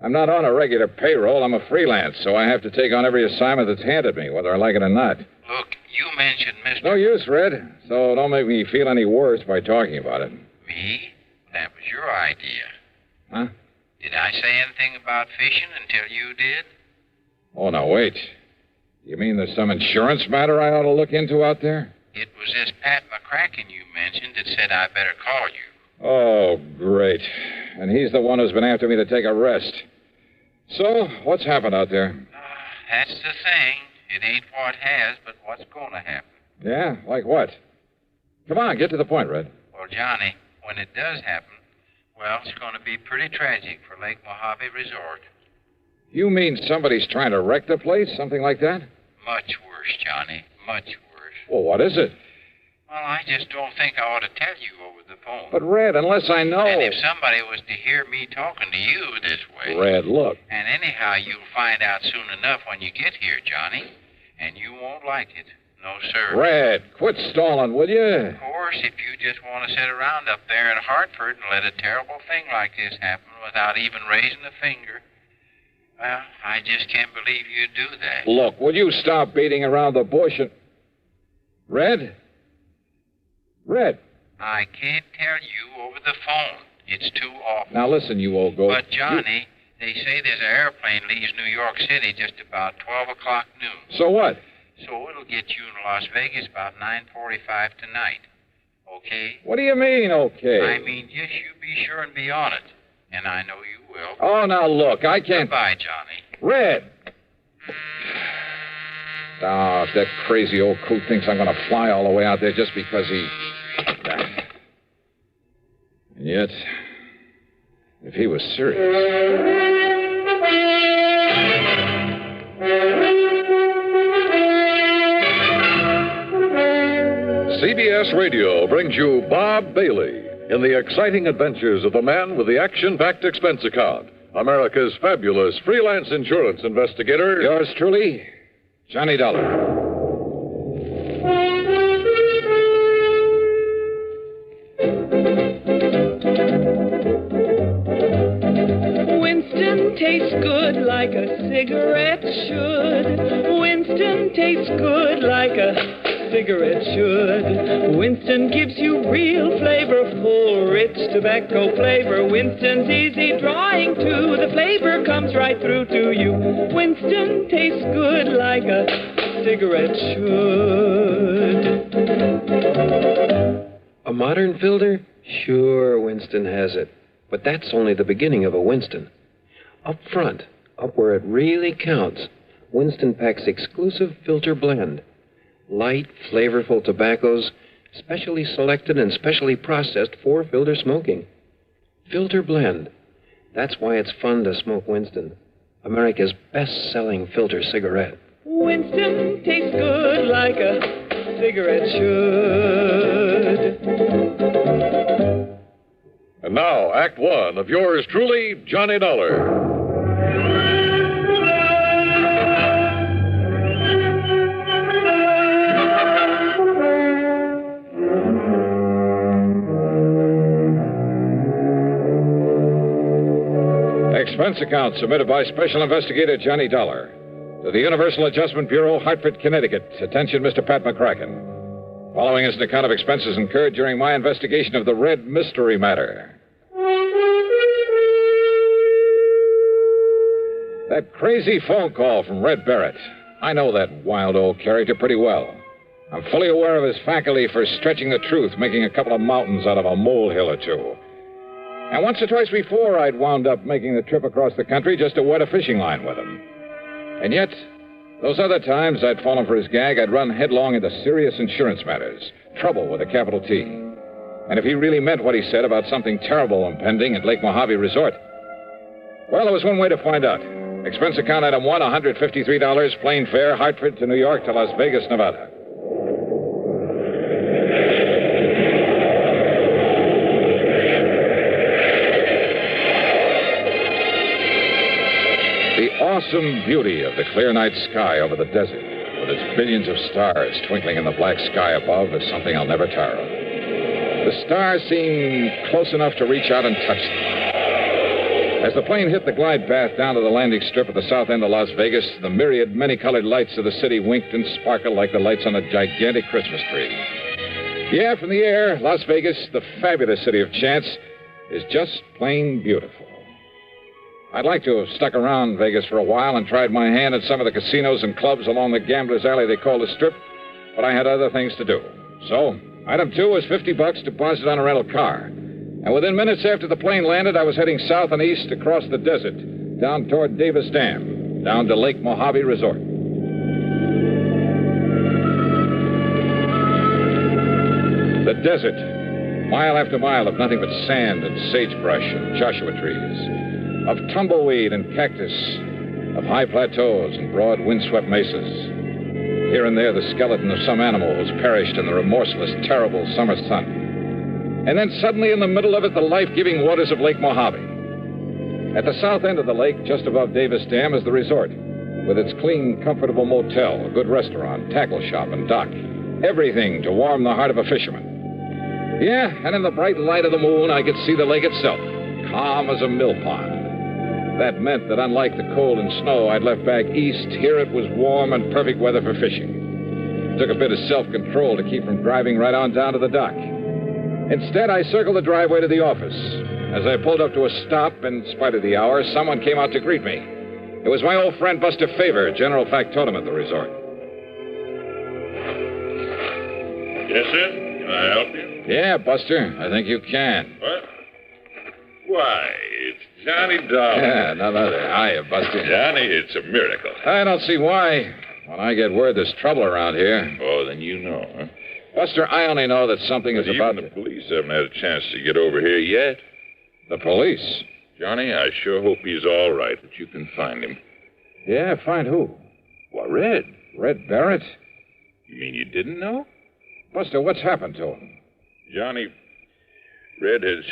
I'm not on a regular payroll. I'm a freelance, so I have to take on every assignment that's handed me, whether I like it or not. Look, you mentioned Mr... No use, Red, so don't make me feel any worse by talking about it. Me? That was your idea. Huh? Did I say anything about fishing until you did? Oh, now, wait. You mean there's some insurance matter I ought to look into out there? It was this Pat McCracken you mentioned that said I better call you. Oh, great. And he's the one who's been after me to take a rest. So, what's happened out there? That's the thing. It ain't what has, but what's going to happen. Yeah? Like what? Come on, get to the point, Red. Well, Johnny, when it does happen, well, it's going to be pretty tragic for Lake Mojave Resort. You mean somebody's trying to wreck the place? Something like that? Much worse, Johnny. Much worse. Well, what is it? Well, I just don't think I ought to tell you over the phone. But, Red, unless I know... And if somebody was to hear me talking to you this way... Red, look. And anyhow, you'll find out soon enough when you get here, Johnny. And you won't like it. No, sir. Red, quit stalling, will you? Of course, if you just want to sit around up there in Hartford and let a terrible thing like this happen without even raising a finger... Well, I just can't believe you'd do that. Look, will you stop beating around the bush and... Red? Red. I can't tell you over the phone. It's too awful. Now listen, you old goat. But, Johnny, they say there's an airplane leaves New York City just about 12 o'clock noon. So what? So it'll get you in Las Vegas about 9:45 tonight. Okay? What do you mean, okay? I mean, just you be sure and be on it. And I know you will. Oh, now look, I can't... Goodbye, Johnny. Red! Oh, if that crazy old coot thinks I'm going to fly all the way out there just because he... And yet, if he was serious... CBS Radio brings you Bob Bailey in the exciting adventures of the man with the action-packed expense account, America's fabulous freelance insurance investigator. Yours truly, Johnny Dollar. Winston tastes good like a cigarette should. Winston tastes good like a cigarette should. Winston gives you real flavorful, rich tobacco flavor. Winston's easy drawing too. The flavor comes right through to you. Winston tastes good like a cigarette should. A modern filter? Sure, Winston has it. But that's only the beginning of a Winston. Up front, up where it really counts, Winston packs exclusive filter blend. Light, flavorful tobaccos, specially selected and specially processed for filter smoking. Filter blend. That's why it's fun to smoke Winston, America's best-selling filter cigarette. Winston tastes good like a cigarette should. And now, Act One of yours truly, Johnny Dollar. Expense account submitted by Special Investigator Johnny Dollar to the Universal Adjustment Bureau, Hartford, Connecticut. Attention, Mr. Pat McCracken. Following is an account of expenses incurred during my investigation of the Red Mystery Matter. That crazy phone call from Red Barrett. I know that wild old character pretty well. I'm fully aware of his faculty for stretching the truth, making a couple of mountains out of a molehill or two. And once or twice before, I'd wound up making the trip across the country just to wet a fishing line with him. And yet, those other times I'd fallen for his gag, I'd run headlong into serious insurance matters. Trouble with a capital T. And if he really meant what he said about something terrible impending at Lake Mojave Resort, well, there was one way to find out. Expense account item 1, $153, plane fare, Hartford to New York to Las Vegas, Nevada. The awesome beauty of the clear night sky over the desert, with its billions of stars twinkling in the black sky above, is something I'll never tire of. The stars seem close enough to reach out and touch them. As the plane hit the glide path down to the landing strip at the south end of Las Vegas, the myriad many-colored lights of the city winked and sparkled like the lights on a gigantic Christmas tree. Yeah, from the air, Las Vegas, the fabulous city of chance, is just plain beautiful. I'd like to have stuck around Vegas for a while and tried my hand at some of the casinos and clubs along the gambler's alley they call the Strip, but I had other things to do. So, item 2 was $50 deposited on a rental car. And within minutes after the plane landed, I was heading south and east across the desert, down toward Davis Dam, down to Lake Mojave Resort. desert. Mile after mile of nothing but sand and sagebrush and Joshua trees. Of tumbleweed and cactus. Of high plateaus and broad windswept mesas. Here and there, the skeleton of some animal who's perished in the remorseless, terrible summer sun. And then suddenly, in the middle of it, the life-giving waters of Lake Mojave. At the south end of the lake, just above Davis Dam, is the resort, with its clean, comfortable motel, a good restaurant, tackle shop, and dock. Everything to warm the heart of a fisherman. Yeah, and in the bright light of the moon, I could see the lake itself, calm as a mill pond. That meant that unlike the cold and snow I'd left back east, here it was warm and perfect weather for fishing. It took a bit of self-control to keep from driving right on down to the dock. Instead, I circled the driveway to the office. As I pulled up to a stop, in spite of the hour, someone came out to greet me. It was my old friend Buster Favor, general factotum at the resort. Yes, sir? Can I help you? Yeah, Buster, I think you can. What? Why, it's Johnny Dollar. Yeah, none other. Hiya, Buster. Johnny, it's a miracle. I don't see why. When I get word there's trouble around here. Oh, then you know, huh? Buster, I only know that something is about Even the police haven't had a chance to get over here yet. The police? Johnny, I sure hope he's all right, that you can find him. Yeah, find who? Why, Red. Red Barrett? You mean you didn't know? Buster, what's happened to him? Johnny, Red has...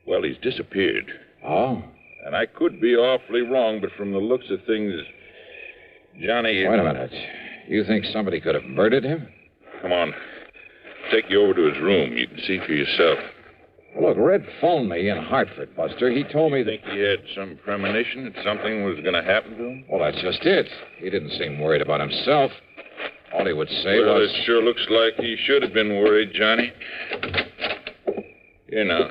Well, he's disappeared. Oh? And I could be awfully wrong, but from the looks of things, Johnny... Wait a minute. You think somebody could have murdered him? Come on. Take you over to his room. You can see for yourself. Look, Red phoned me in Hartford, Buster. He told me that... Think he had some premonition that something was going to happen to him? Well, that's just it. He didn't seem worried about himself. All he would say well, was... it sure looks like he should have been worried, Johnny. Here now.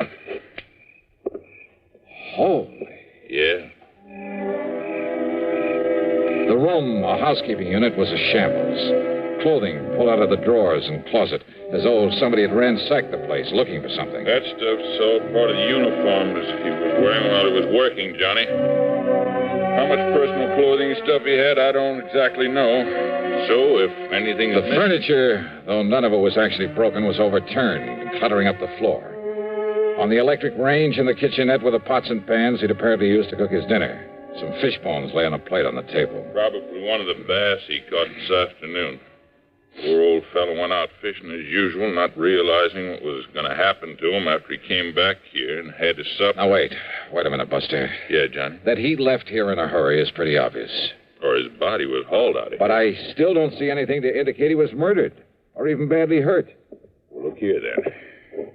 Holy. Yeah? The room, a housekeeping unit, was a shambles. Clothing pulled out of the drawers and closet, as though somebody had ransacked the place looking for something. That stuff's all part of the uniform as he was wearing while he was working, Johnny. How much personal clothing stuff he had, I don't exactly know. So, if anything... The furniture, though none of it was actually broken, was overturned and cluttering up the floor. On the electric range in the kitchenette were the pots and pans he'd apparently used to cook his dinner. Some fish bones lay on a plate on the table. Probably one of the bass he caught this afternoon. Poor old fellow went out fishing as usual, not realizing what was going to happen to him after he came back here and had his supper. Now, wait a minute, Buster. Yeah, Johnny? That he left here in a hurry is pretty obvious. Or his body was hauled out of here. But I still don't see anything to indicate he was murdered, or even badly hurt. Well, look here, then.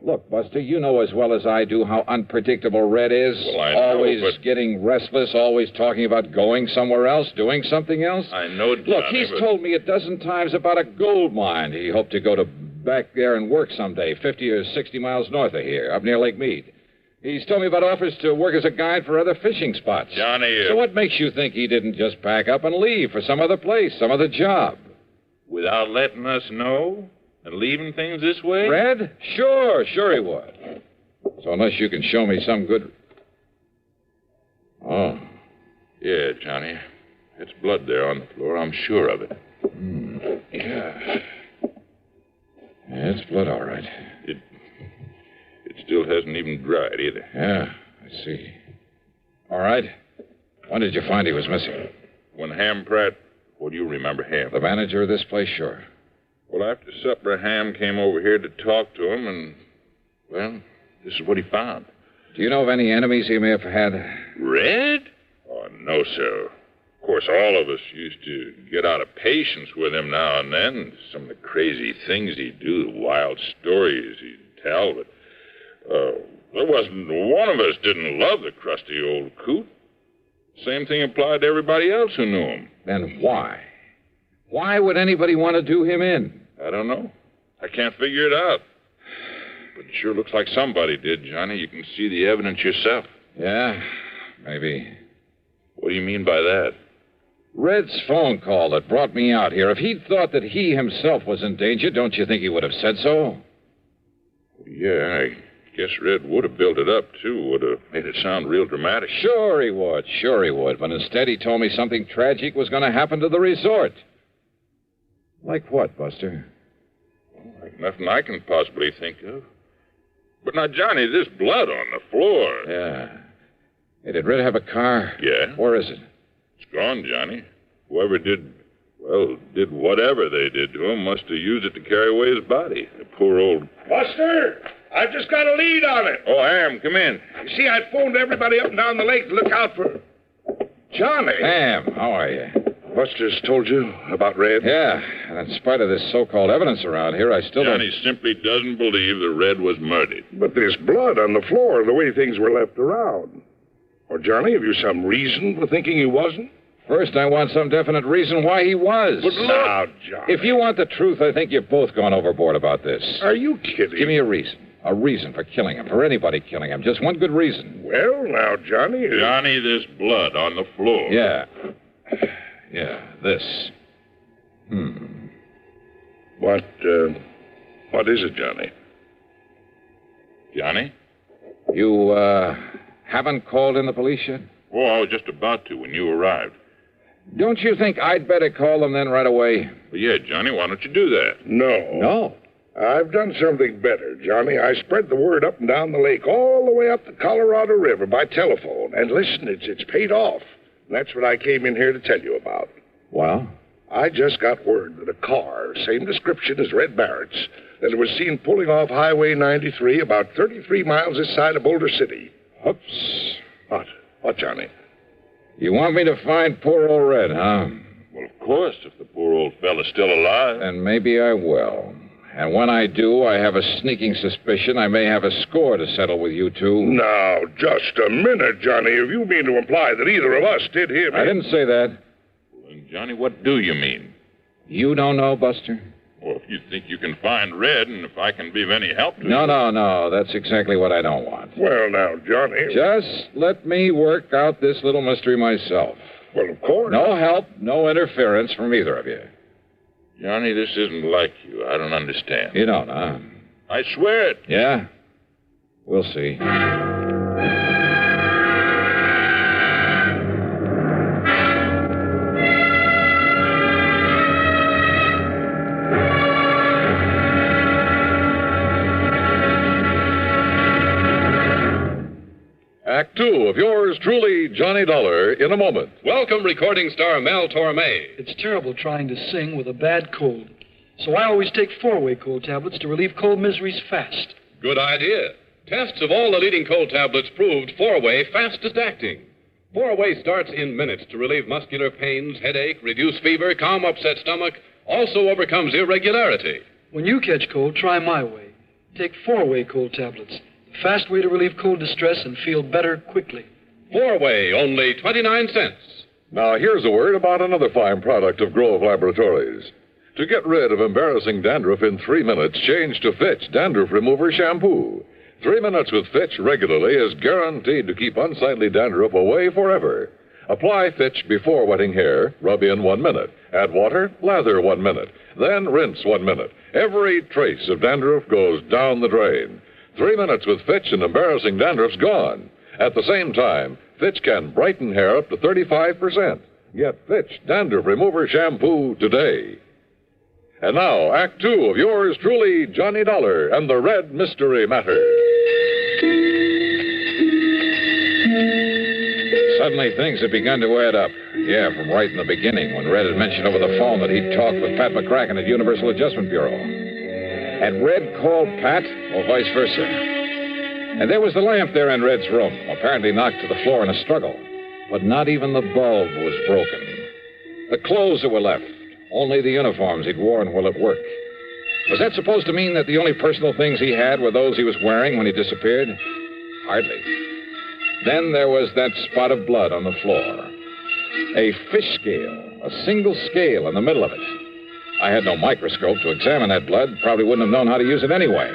Look, Buster, you know as well as I do how unpredictable Red is. Well, I know, always but... getting restless, always talking about going somewhere else, doing something else. I know, Johnny, Look, he's told me a dozen times about a gold mine he hoped to go to back there and work someday, 50 or 60 miles north of here, up near Lake Mead. He's told me about offers to work as a guide for other fishing spots. Johnny... So what makes you think he didn't just pack up and leave for some other place, some other job? Without letting us know? And leaving things this way? Red? Sure he would. So unless you can show me some good... Oh. Yeah, Johnny. It's blood there on the floor. I'm sure of it. Yeah, it's blood, all right. It still hasn't even dried either. Yeah, I see. All right. When did you find he was missing? When Ham Pratt... Well, you remember Ham. The manager of this place, sure. Well, after supper, Ham came over here to talk to him, and, well, this is what he found. Do you know of any enemies he may have had? Red? Oh, no, sir. Of course, all of us used to get out of patience with him now and then. Some of the crazy things he'd do, the wild stories he'd tell, but there wasn't one of us didn't love the crusty old coot. Same thing applied to everybody else who knew him. Then why? Why would anybody want to do him in? I don't know. I can't figure it out. But it sure looks like somebody did, Johnny. You can see the evidence yourself. Yeah, maybe. What do you mean by that? Red's phone call that brought me out here. If he'd thought that he himself was in danger, don't you think he would have said so? Yeah, I guess Red would have built it up, too. Would have made it sound real dramatic. Sure he would. But instead he told me something tragic was going to happen to the resort. Like what, Buster? I Like nothing I can possibly think of. But now, Johnny, this blood on the floor. Yeah. Hey, did Red have a car? Yeah. Where is it? It's gone, Johnny. Whoever did whatever they did to him must have used it to carry away his body. The poor old... Buster, I've just got a lead on it. Oh, Ham, come in. You see, I phoned everybody up and down the lake to look out for Johnny. Ham, how are you? Buster's told you about Red? Yeah, and in spite of this so-called evidence around here, I still Johnny simply doesn't believe that Red was murdered. But there's blood on the floor and the way things were left around. Or, Johnny, have you some reason for thinking he wasn't? First, I want some definite reason why he was. But now, Johnny. If you want the truth, I think you've both gone overboard about this. Are you kidding? Give me a reason. A reason for killing him, for anybody killing him. Just one good reason. Well, now, Johnny... Johnny, this blood on the floor. Yeah. Yeah, this. What is it, Johnny? Johnny? You, haven't called in the police yet? Oh, I was just about to when you arrived. Don't you think I'd better call them then right away? Well, yeah, Johnny, why don't you do that? No. I've done something better, Johnny. I spread the word up and down the lake, all the way up the Colorado River by telephone. And listen, it's paid off. And that's what I came in here to tell you about. Well? I just got word that a car, same description as Red Barrett's, that was seen pulling off Highway 93 about 33 miles this side of Boulder City. Oops. What, Johnny? You want me to find poor old Red, huh? Well, of course, if the poor old fella's still alive. And maybe I will. And when I do, I have a sneaking suspicion I may have a score to settle with you two. Now, just a minute, Johnny. If you mean to imply that either of us did him... I didn't say that. Well, Johnny, what do you mean? You don't know, Buster? Well, if you think you can find Red, and if I can be of any help to you... No. That's exactly what I don't want. Well, now, Johnny... Just let me work out this little mystery myself. Well, of course. No help, no interference from either of you. Johnny, this isn't like you. I don't understand. You don't, huh? I swear it. Yeah? We'll see. Act two of yours truly, Johnny Dollar, in a moment. Welcome, recording star Mel Torme. It's terrible trying to sing with a bad cold. So I always take 4-way cold tablets to relieve cold miseries fast. Good idea. Tests of all the leading cold tablets proved 4-way fastest acting. 4-way starts in minutes to relieve muscular pains, headache, reduce fever, calm upset stomach, also overcomes irregularity. When you catch cold, try my way. Take 4-way cold tablets. The fast way to relieve cold distress and feel better quickly. 4-way, only 29 cents. Now, here's a word about another fine product of Grove Laboratories. To get rid of embarrassing dandruff in 3 minutes, change to Fitch Dandruff Remover Shampoo. 3 minutes with Fitch regularly is guaranteed to keep unsightly dandruff away forever. Apply Fitch before wetting hair, rub in 1 minute. Add water, lather 1 minute. Then rinse 1 minute. Every trace of dandruff goes down the drain. 3 minutes with Fitch and embarrassing dandruff's gone. At the same time, Fitch can brighten hair up to 35%. Get Fitch Dandruff Remover Shampoo today. And now, Act Two of yours truly, Johnny Dollar and the Red Mystery Matter. Suddenly, things had begun to add up. Yeah, from right in the beginning, when Red had mentioned over the phone that he'd talked with Pat McCracken at Universal Adjustment Bureau. Had Red called Pat, or vice versa? And there was the lamp there in Red's room, apparently knocked to the floor in a struggle. But not even the bulb was broken. The clothes that were left, only the uniforms he'd worn while at work. Was that supposed to mean that the only personal things he had were those he was wearing when he disappeared? Hardly. Then there was that spot of blood on the floor. A fish scale, a single scale in the middle of it. I had no microscope to examine that blood, probably wouldn't have known how to use it anyway.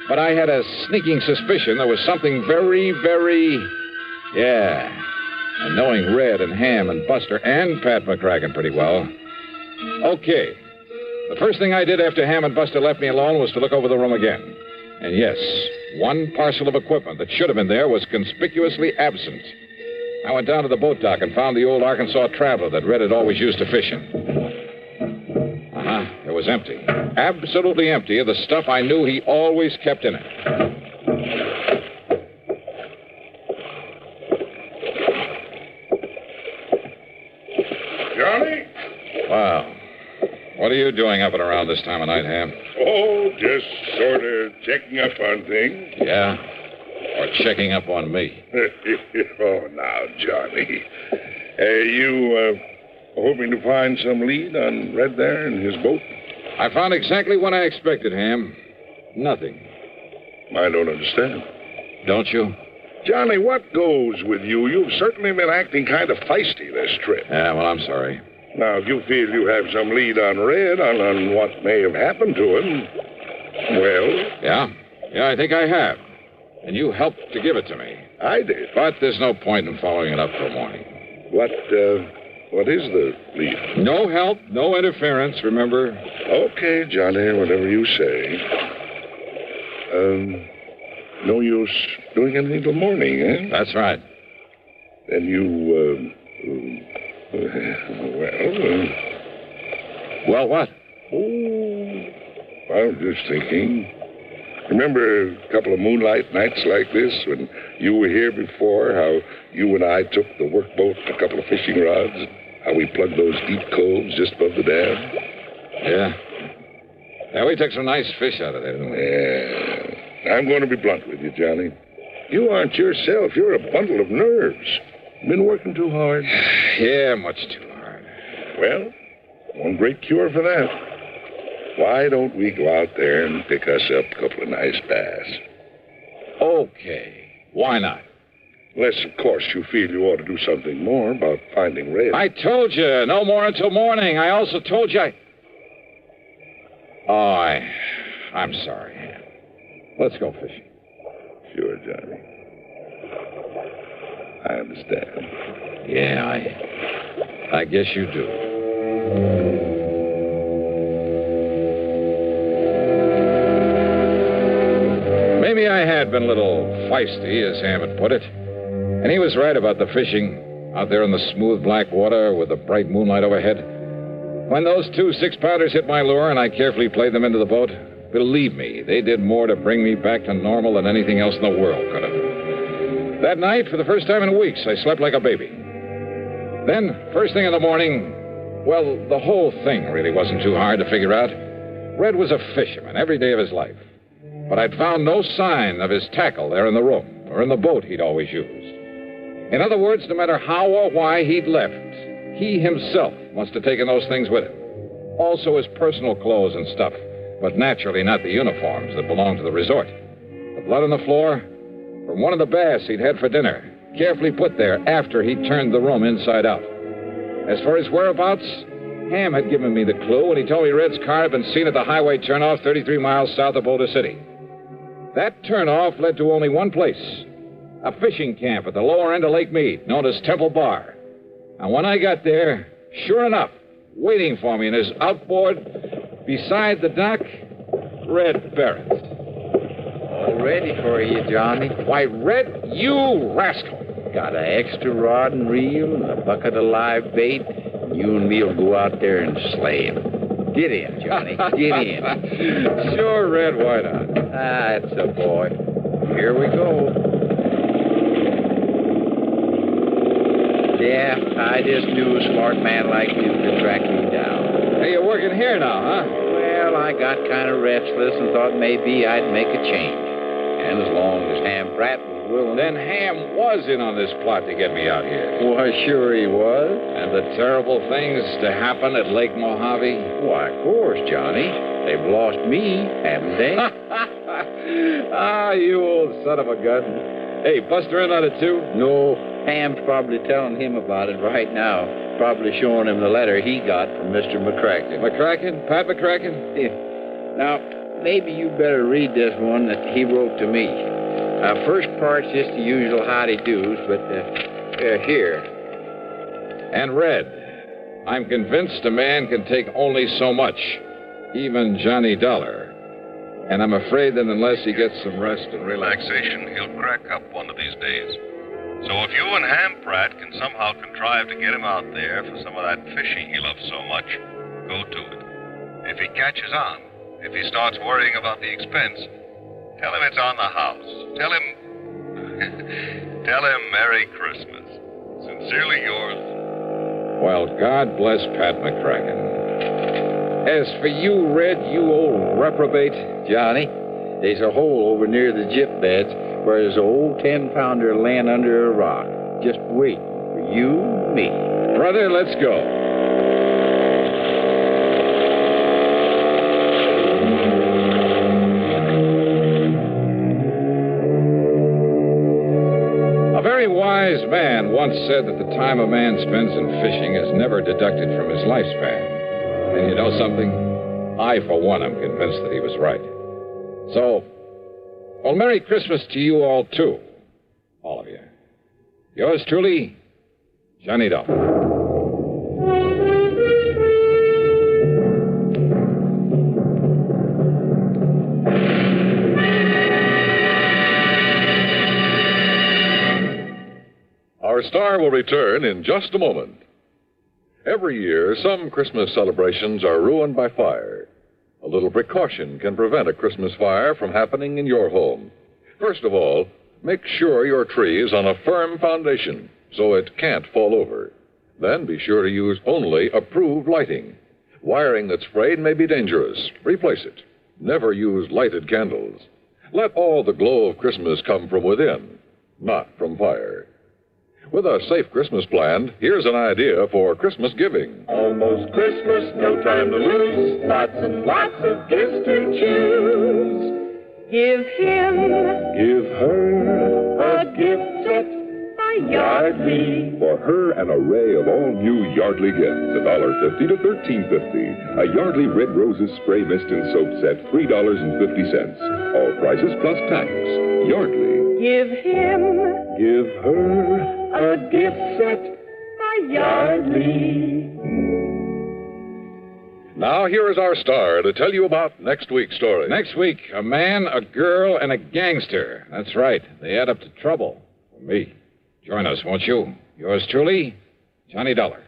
But I had a sneaking suspicion there was something very, yeah. And knowing Red and Ham and Buster and Pat McCracken pretty well. Okay. The first thing I did after Ham and Buster left me alone was to look over the room again. And yes, one parcel of equipment that should have been there was conspicuously absent. I went down to the boat dock and found the old Arkansas Traveler that Red had always used to fish in. There was was empty. Absolutely empty of the stuff I knew he always kept in it. Johnny? Wow. What are you doing up and around this time of night, Ham? Oh, just sort of checking up on things. Yeah? Or checking up on me? Oh, now, Johnny. You hoping to find some lead on Red there and his boat? I found exactly what I expected, Ham. Nothing. I don't understand. Don't you? Johnny, what goes with you? You've certainly been acting kind of feisty this trip. Yeah, well, I'm sorry. Now, if you feel you have some lead on Red, on what may have happened to him, well... Yeah? Yeah, I think I have. And you helped to give it to me. I did. But there's no point in following it up till morning. What is the lead? No help, no interference, remember? Okay, Johnny, whatever you say. No use doing anything till morning, eh? That's right. Then you, Well, what? Oh, I was just thinking. Remember a couple of moonlight nights like this when you were here before, how you and I took the workboat and a couple of fishing rods? How we plugged those deep coves just above the dam? Yeah. Yeah, we took some nice fish out of there, didn't we? Yeah. I'm going to be blunt with you, Johnny. You aren't yourself. You're a bundle of nerves. Been working too hard? Yeah, much too hard. Well, one great cure for that. Why don't we go out there and pick us up a couple of nice bass? Okay. Why not? Unless, of course, you feel you ought to do something more about finding Red. I told you, no more until morning. I also told you I'm sorry. Let's go fishing. Sure, Johnny. I understand. Yeah, I guess you do. Maybe I had been a little feisty, as Ham had put it. And he was right about the fishing out there in the smooth black water with the bright moonlight overhead. When those 2 6-pounders hit my lure and I carefully played them into the boat, believe me, they did more to bring me back to normal than anything else in the world could have. That night, for the first time in weeks, I slept like a baby. Then, first thing in the morning, well, the whole thing really wasn't too hard to figure out. Red was a fisherman every day of his life. But I'd found no sign of his tackle there in the room or in the boat he'd always used. In other words, no matter how or why he'd left, he himself must have taken those things with him. Also his personal clothes and stuff, but naturally not the uniforms that belonged to the resort. The blood on the floor from one of the bass he'd had for dinner, carefully put there after he'd turned the room inside out. As for his whereabouts, Ham had given me the clue when he told me Red's car had been seen at the highway turnoff 33 miles south of Boulder City. That turnoff led to only one place, a fishing camp at the lower end of Lake Mead, known as Temple Bar. And when I got there, sure enough, waiting for me in his outboard beside the dock, Red Barrett. All ready for you, Johnny. Why, Red, you rascal. Got an extra rod and reel and a bucket of live bait. You and me'll go out there and slay him. Get in, Johnny. Get in. Sure, Red, why not? That's a boy. Here we go. Yeah, I just knew a smart man like you could track me down. Hey, you're working here now, huh? Well, I got kind of restless and thought maybe I'd make a change. And as long as Ham Pratt was willing... Then Ham was in on this plot to get me out here. Why, sure he was. And the terrible things to happen at Lake Mojave? Why, of course, Johnny. They've lost me, haven't they? Ah, you old son of a gun. Hey, Buster in on it, too? No, Ham's probably telling him about it right now. Probably showing him the letter he got from Mr. McCracken. McCracken? Pat McCracken? Yeah. Now, maybe you better read this one that he wrote to me. First part's just the usual howdy-do's, but here. And Red, I'm convinced a man can take only so much, even Johnny Dollar. And I'm afraid that unless he gets some rest and relaxation, he'll crack up one of these days. So if you and Ham Pratt can somehow contrive to get him out there for some of that fishing he loves so much, go to it. If he catches on, if he starts worrying about the expense, tell him it's on the house. Tell him... tell him Merry Christmas. Sincerely yours. Well, God bless Pat McCracken. As for you, Red, you old reprobate, Johnny, there's a hole over near the gyp beds where there's an old 10-pounder laying under a rock, just waiting for you and me. Brother, let's go. A very wise man once said that the time a man spends in fishing is never deducted from his lifespan. And you know something? I, for one, am convinced that he was right. So, well, Merry Christmas to you all, too. All of you. Yours truly, Johnny Dollar. Our star will return in just a moment. Every year, some Christmas celebrations are ruined by fire. A little precaution can prevent a Christmas fire from happening in your home. First of all, make sure your tree is on a firm foundation so it can't fall over. Then be sure to use only approved lighting. Wiring that's frayed may be dangerous. Replace it. Never use lighted candles. Let all the glow of Christmas come from within, not from fire. With a safe Christmas plan, here's an idea for Christmas giving. Almost Christmas, no time to lose. Lots and lots of gifts to choose. Give him, give her a gift set by Yardley. For her, an array of all new Yardley gifts, $1.50 to $13.50. A Yardley Red Roses Spray Mist and Soap Set, $3.50. All prices plus tax. Yardley. Give him, give her a gift set by Yardley. Now, here is our star to tell you about next week's story. Next week, a man, a girl, and a gangster. That's right. They add up to trouble. For me. Join us, won't you? Yours truly, Johnny Dollar.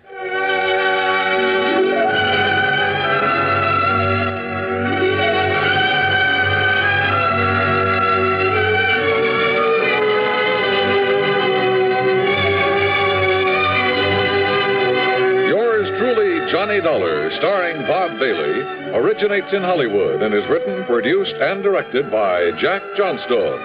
Johnny Dollar, starring Bob Bailey, originates in Hollywood and is written, produced, and directed by Jack Johnstone.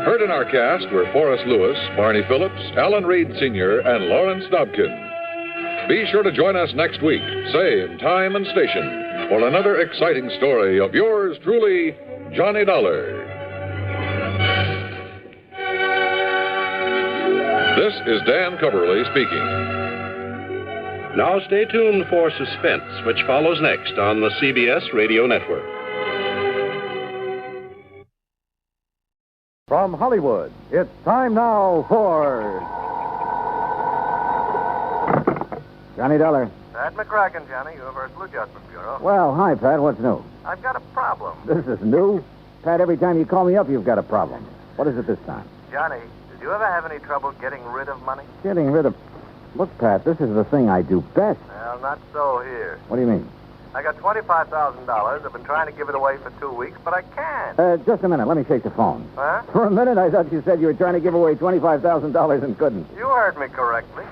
Heard in our cast were Forrest Lewis, Barney Phillips, Alan Reed Sr., and Lawrence Dobkin. Be sure to join us next week, same time and station, for another exciting story of yours truly, Johnny Dollar. This is Dan Coverly speaking. Now stay tuned for Suspense, which follows next on the CBS Radio Network. From Hollywood, it's time now for Johnny Dollar. Pat McCracken, Johnny, Universal Adjustment Bureau. Well, hi, Pat. What's new? I've got a problem. This is new? Pat, every time you call me up, you've got a problem. What is it this time? Johnny, did you ever have any trouble getting rid of money? Getting rid of... Look, Pat, this is the thing I do best. Well, not so here. What do you mean? I got $25,000. I've been trying to give it away for 2 weeks, but I can't. Just a minute. Let me shake the phone. Huh? For a minute, I thought you said you were trying to give away $25,000 and couldn't. You heard me correctly.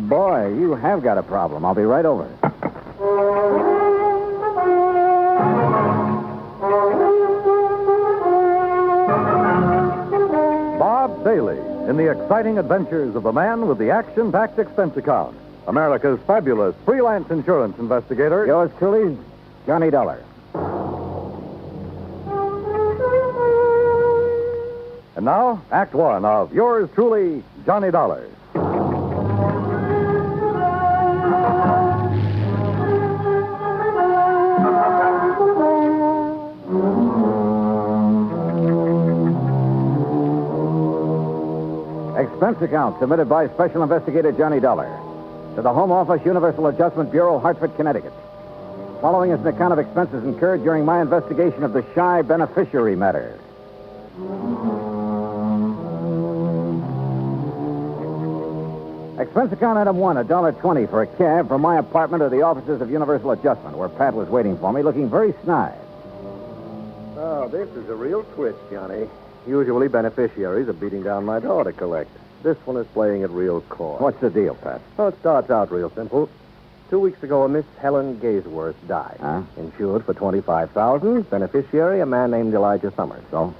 Boy, you have got a problem. I'll be right over. Bob Bailey in the exciting adventures of the man with the action-packed expense account. America's fabulous freelance insurance investigator. Yours truly, Johnny Dollar. And now, Act One of yours truly, Johnny Dollar. Expense account submitted by Special Investigator Johnny Dollar to the Home Office, Universal Adjustment Bureau, Hartford, Connecticut. Following is an account of expenses incurred during my investigation of the Shy Beneficiary Matter. Expense account item 1, $1.20 for a cab from my apartment to the offices of Universal Adjustment, where Pat was waiting for me, looking very snide. Oh, this is a real twist, Johnny. Usually beneficiaries are beating down my door to collect. This one is playing it real coy. What's the deal, Pat? Oh, it starts out real simple. 2 weeks ago, a Miss Helen Gaysworth died. Huh? Insured for $25,000. Beneficiary, a man named Elijah Summers. So?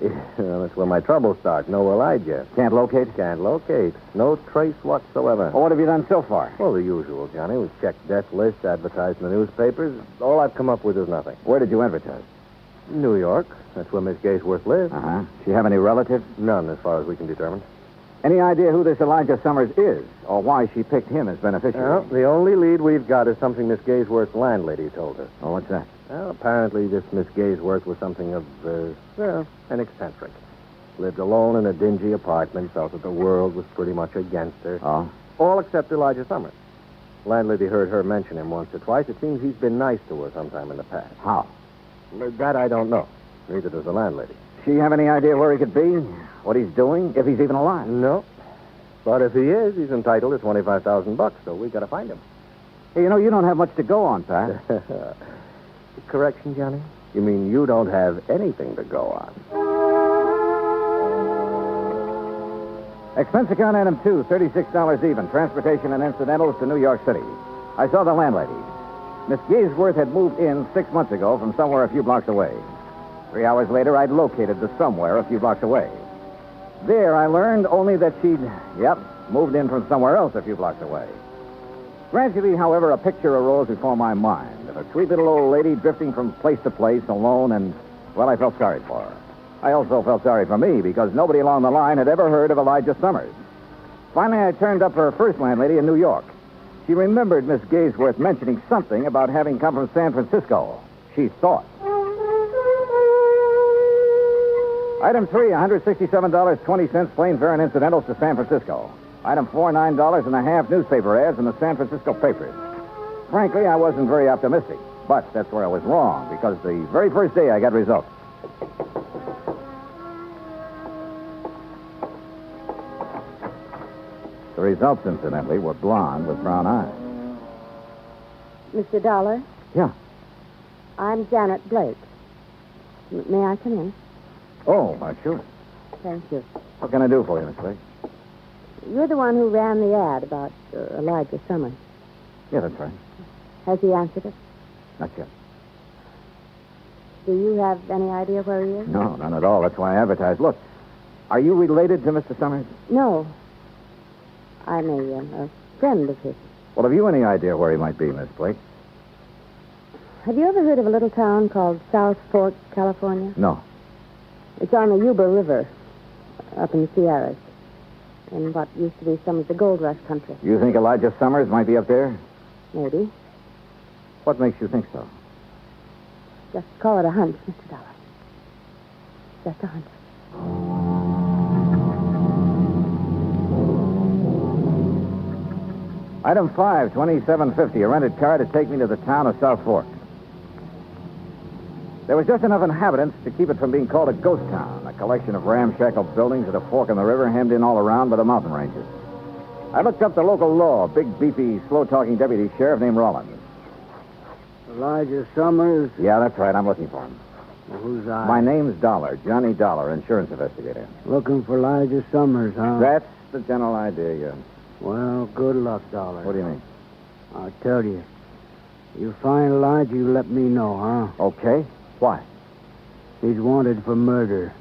Well, that's where my trouble starts. No Elijah. Can't locate? Can't locate. No trace whatsoever. Well, what have you done so far? Well, the usual, Johnny. We've checked death lists, advertised in the newspapers. All I've come up with is nothing. Where did you advertise? New York. That's where Miss Gaysworth lives. Uh-huh. She have any relatives? None, as far as we can determine. Any idea who this Elijah Summers is, or why she picked him as beneficiary? Well, the only lead we've got is something Miss Gaysworth's landlady told us. Oh, what's that? Well, apparently this Miss Gaysworth was something of, an eccentric. Lived alone in a dingy apartment, felt that the world was pretty much against her. Oh? All except Elijah Summers. Landlady heard her mention him once or twice. It seems he's been nice to her sometime in the past. How? That I don't know. Neither does the landlady. She have any idea where he could be? What he's doing? If he's even alive? No. But if he is, he's entitled to $25,000, so we got to find him. Hey, you don't have much to go on, Pat. Correction, Johnny? You mean you don't have anything to go on? Expense account item 2, $36 even. Transportation and incidentals to New York City. I saw the landlady. Miss Gaysworth had moved in 6 months ago from somewhere a few blocks away. 3 hours later, I'd located the somewhere a few blocks away. There, I learned only that she'd, moved in from somewhere else a few blocks away. Gradually, however, a picture arose before my mind of a sweet little old lady drifting from place to place alone, and, well, I felt sorry for her. I also felt sorry for me because nobody along the line had ever heard of Elijah Summers. Finally, I turned up her first landlady in New York. She remembered Miss Gaysworth mentioning something about having come from San Francisco. She thought. Item 3, $167.20 plain fare and incidentals to San Francisco. Item 4, $9.50 newspaper ads in the San Francisco papers. Frankly, I wasn't very optimistic, but that's where I was wrong, because the very first day I got results. The results, incidentally, were blonde with brown eyes. Mr. Dollar? Yeah. I'm Janet Blake. May I come in? Oh, sure. Thank you. What can I do for you, Miss Blake? You're the one who ran the ad about Elijah Summers. Yeah, that's right. Has he answered it? Not yet. Do you have any idea where he is? No, none at all. That's why I advertised. Look, are you related to Mr. Summers? No. I'm a friend of his. Well, have you any idea where he might be, Miss Blake? Have you ever heard of a little town called South Fork, California? No. It's on the Yuba River, up in the Sierras, in what used to be some of the gold rush country. You think Elijah Summers might be up there? Maybe. What makes you think so? Just call it a hunch, Mr. Dollar. Just a hunch. Item 5, $27.50, a rented car to take me to the town of South Fork. There was just enough inhabitants to keep it from being called a ghost town, a collection of ramshackle buildings at a fork in the river hemmed in all around by the mountain ranges. I looked up the local law, a big, beefy, slow-talking deputy sheriff named Rollins. Elijah Summers? Yeah, that's right. I'm looking for him. Well, who's I? My name's Dollar, Johnny Dollar, insurance investigator. Looking for Elijah Summers, huh? That's the general idea, yeah. Well, good luck, Dollar. What do you mean? I'll tell you. You find Elijah, you let me know, huh? Okay. Why? He's wanted for murder.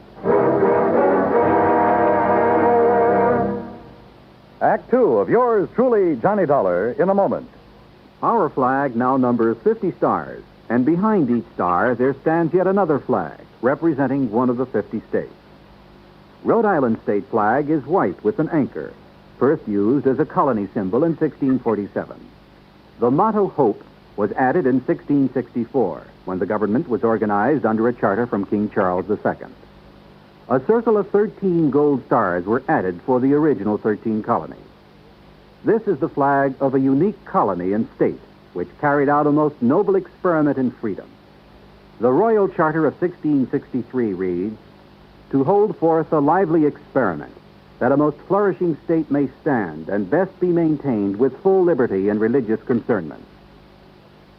Act 2 of yours truly, Johnny Dollar, in a moment. Our flag now numbers 50 stars, and behind each star there stands yet another flag, representing one of the 50 states. Rhode Island's state flag is white with an anchor, first used as a colony symbol in 1647. The motto Hope was added in 1664, when the government was organized under a charter from King Charles II. A circle of 13 gold stars were added for the original 13 colonies. This is the flag of a unique colony and state, which carried out a most noble experiment in freedom. The Royal Charter of 1663 reads, "To hold forth a lively experiment, that a most flourishing state may stand and best be maintained with full liberty and religious concernment.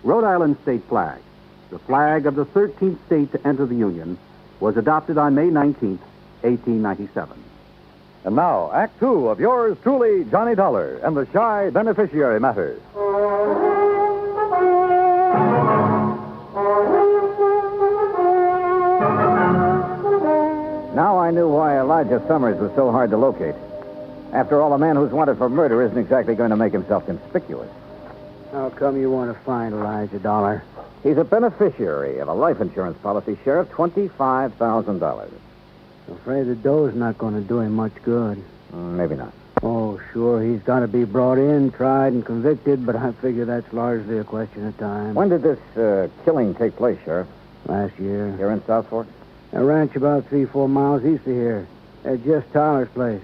Rhode Island state flag, the flag of the 13th state to enter the Union, was adopted on May 19th, 1897. And now, Act Two of yours truly, Johnny Dollar and the Shy Beneficiary Matter. Now I knew why Elijah Summers was so hard to locate. After all, a man who's wanted for murder isn't exactly going to make himself conspicuous. How come you want to find Elijah Dollar? He's a beneficiary of a life insurance policy, Sheriff, $25,000. I'm afraid the dough's not going to do him much good. Maybe not. Oh, sure, he's got to be brought in, tried, and convicted, but I figure that's largely a question of time. When did this killing take place, Sheriff? Last year. Here in South Fork? A ranch about 3-4 miles east of here. At Jess Tyler's place.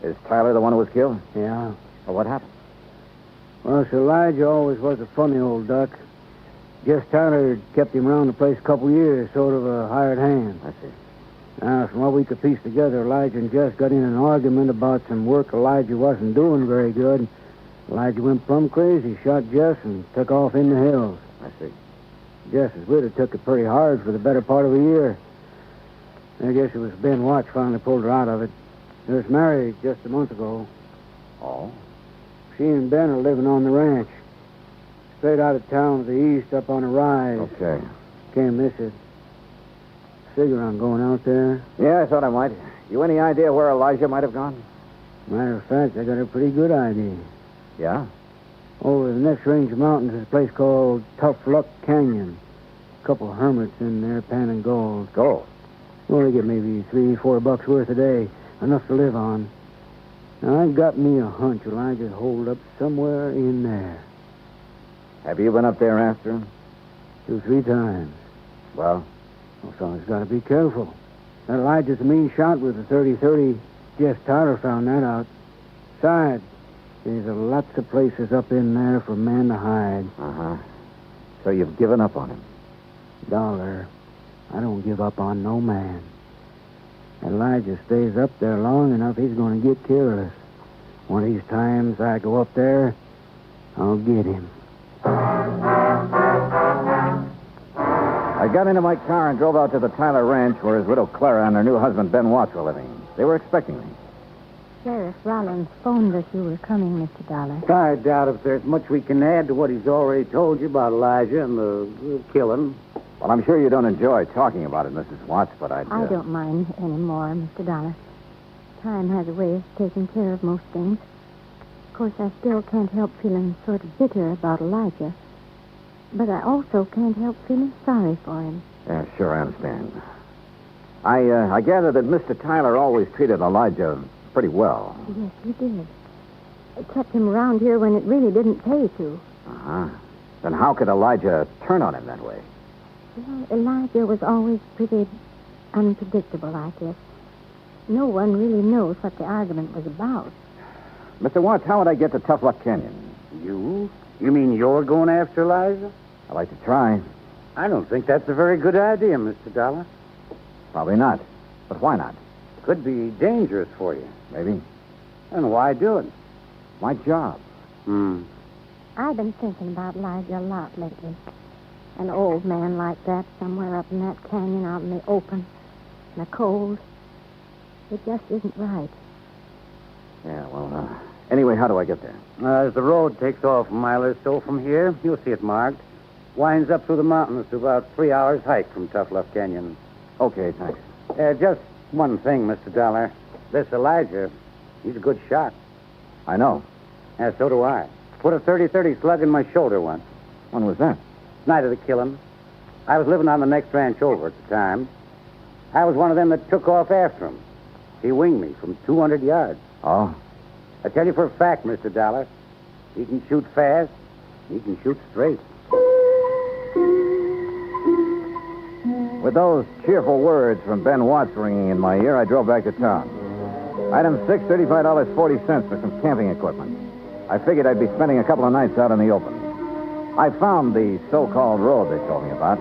Is Tyler the one who was killed? Yeah. Well, what happened? Well, Sir Elijah always was a funny old duck. Jess Tyler kept him around the place a couple years, sort of a hired hand. I see. Now, from what we could piece together, Elijah and Jess got in an argument about some work Elijah wasn't doing very good. Elijah went plumb crazy, shot Jess, and took off in the hills. I see. Jess's widow took it pretty hard for the better part of a year. I guess it was Ben Watts finally pulled her out of it. They was married just a month ago. Oh? She and Ben are living on the ranch. Straight out of town to the east, up on a rise. Okay. Can't miss it. Figure on going out there. Yeah, I thought I might. You any idea where Elijah might have gone? Matter of fact, I got a pretty good idea. Yeah? Over the next range of mountains is a place called Tough Luck Canyon. A couple of hermits in there panning gold. Gold? Only get maybe $3-4 worth a day. Enough to live on. Now, I got me a hunch Elijah'd hold up somewhere in there. Have you been up there after him? 2-3 times. Well? Well, someone's got to be careful. That Elijah's a mean shot with a 30-30. Jess Tyler found that out. Besides, there's lots of places up in there for a man to hide. Uh-huh. So you've given up on him? Dollar, I don't give up on no man. Elijah stays up there long enough, he's going to get careless. One of these times I go up there, I'll get him. I got into my car and drove out to the Tyler Ranch where his widow Clara and her new husband Ben Watts were living. They were expecting me. Sheriff Rollins phoned us you were coming, Mr. Dollar. I doubt if there's much we can add to what he's already told you about Elijah and the killing. Well, I'm sure you don't enjoy talking about it, Mrs. Watts, but I don't mind anymore, Mr. Dollar. Time has a way of taking care of most things. Of course, I still can't help feeling sort of bitter about Elijah. But I also can't help feeling sorry for him. Yeah, sure, I understand. I gather that Mr. Tyler always treated Elijah pretty well. Yes, he did. I kept him around here when it really didn't pay to. Uh-huh. Then how could Elijah turn on him that way? Well, Elijah was always pretty unpredictable, I guess. No one really knows what the argument was about. Mr. Watts, how would I get to Tough Luck Canyon? You? You mean you're going after Elijah? I'd like to try. I don't think that's a very good idea, Mr. Dollar. Probably not. But why not? Could be dangerous for you. Maybe. And why do it? My job. I've been thinking about Elijah a lot lately. An old man like that somewhere up in that canyon out in the open, in the cold. It just isn't right. Yeah, well, anyway, how do I get there? As the road takes off a mile or so from here, you'll see it marked. Winds up through the mountains to about 3 hours' hike from Tough Luck Canyon. Okay, thanks. Just one thing, Mr. Dollar. This Elijah, he's a good shot. I know. Yeah, so do I. Put a 30-30 slug in my shoulder once. When was that? Night of the killing. I was living on the next ranch over at the time. I was one of them that took off after him. He winged me from 200 yards. Oh? I tell you for a fact, Mr. Dollar, he can shoot fast, he can shoot straight. With those cheerful words from Ben Watts ringing in my ear, I drove back to town. Item 6, $35.40 for some camping equipment. I figured I'd be spending a couple of nights out in the open. I found the so-called road they told me about.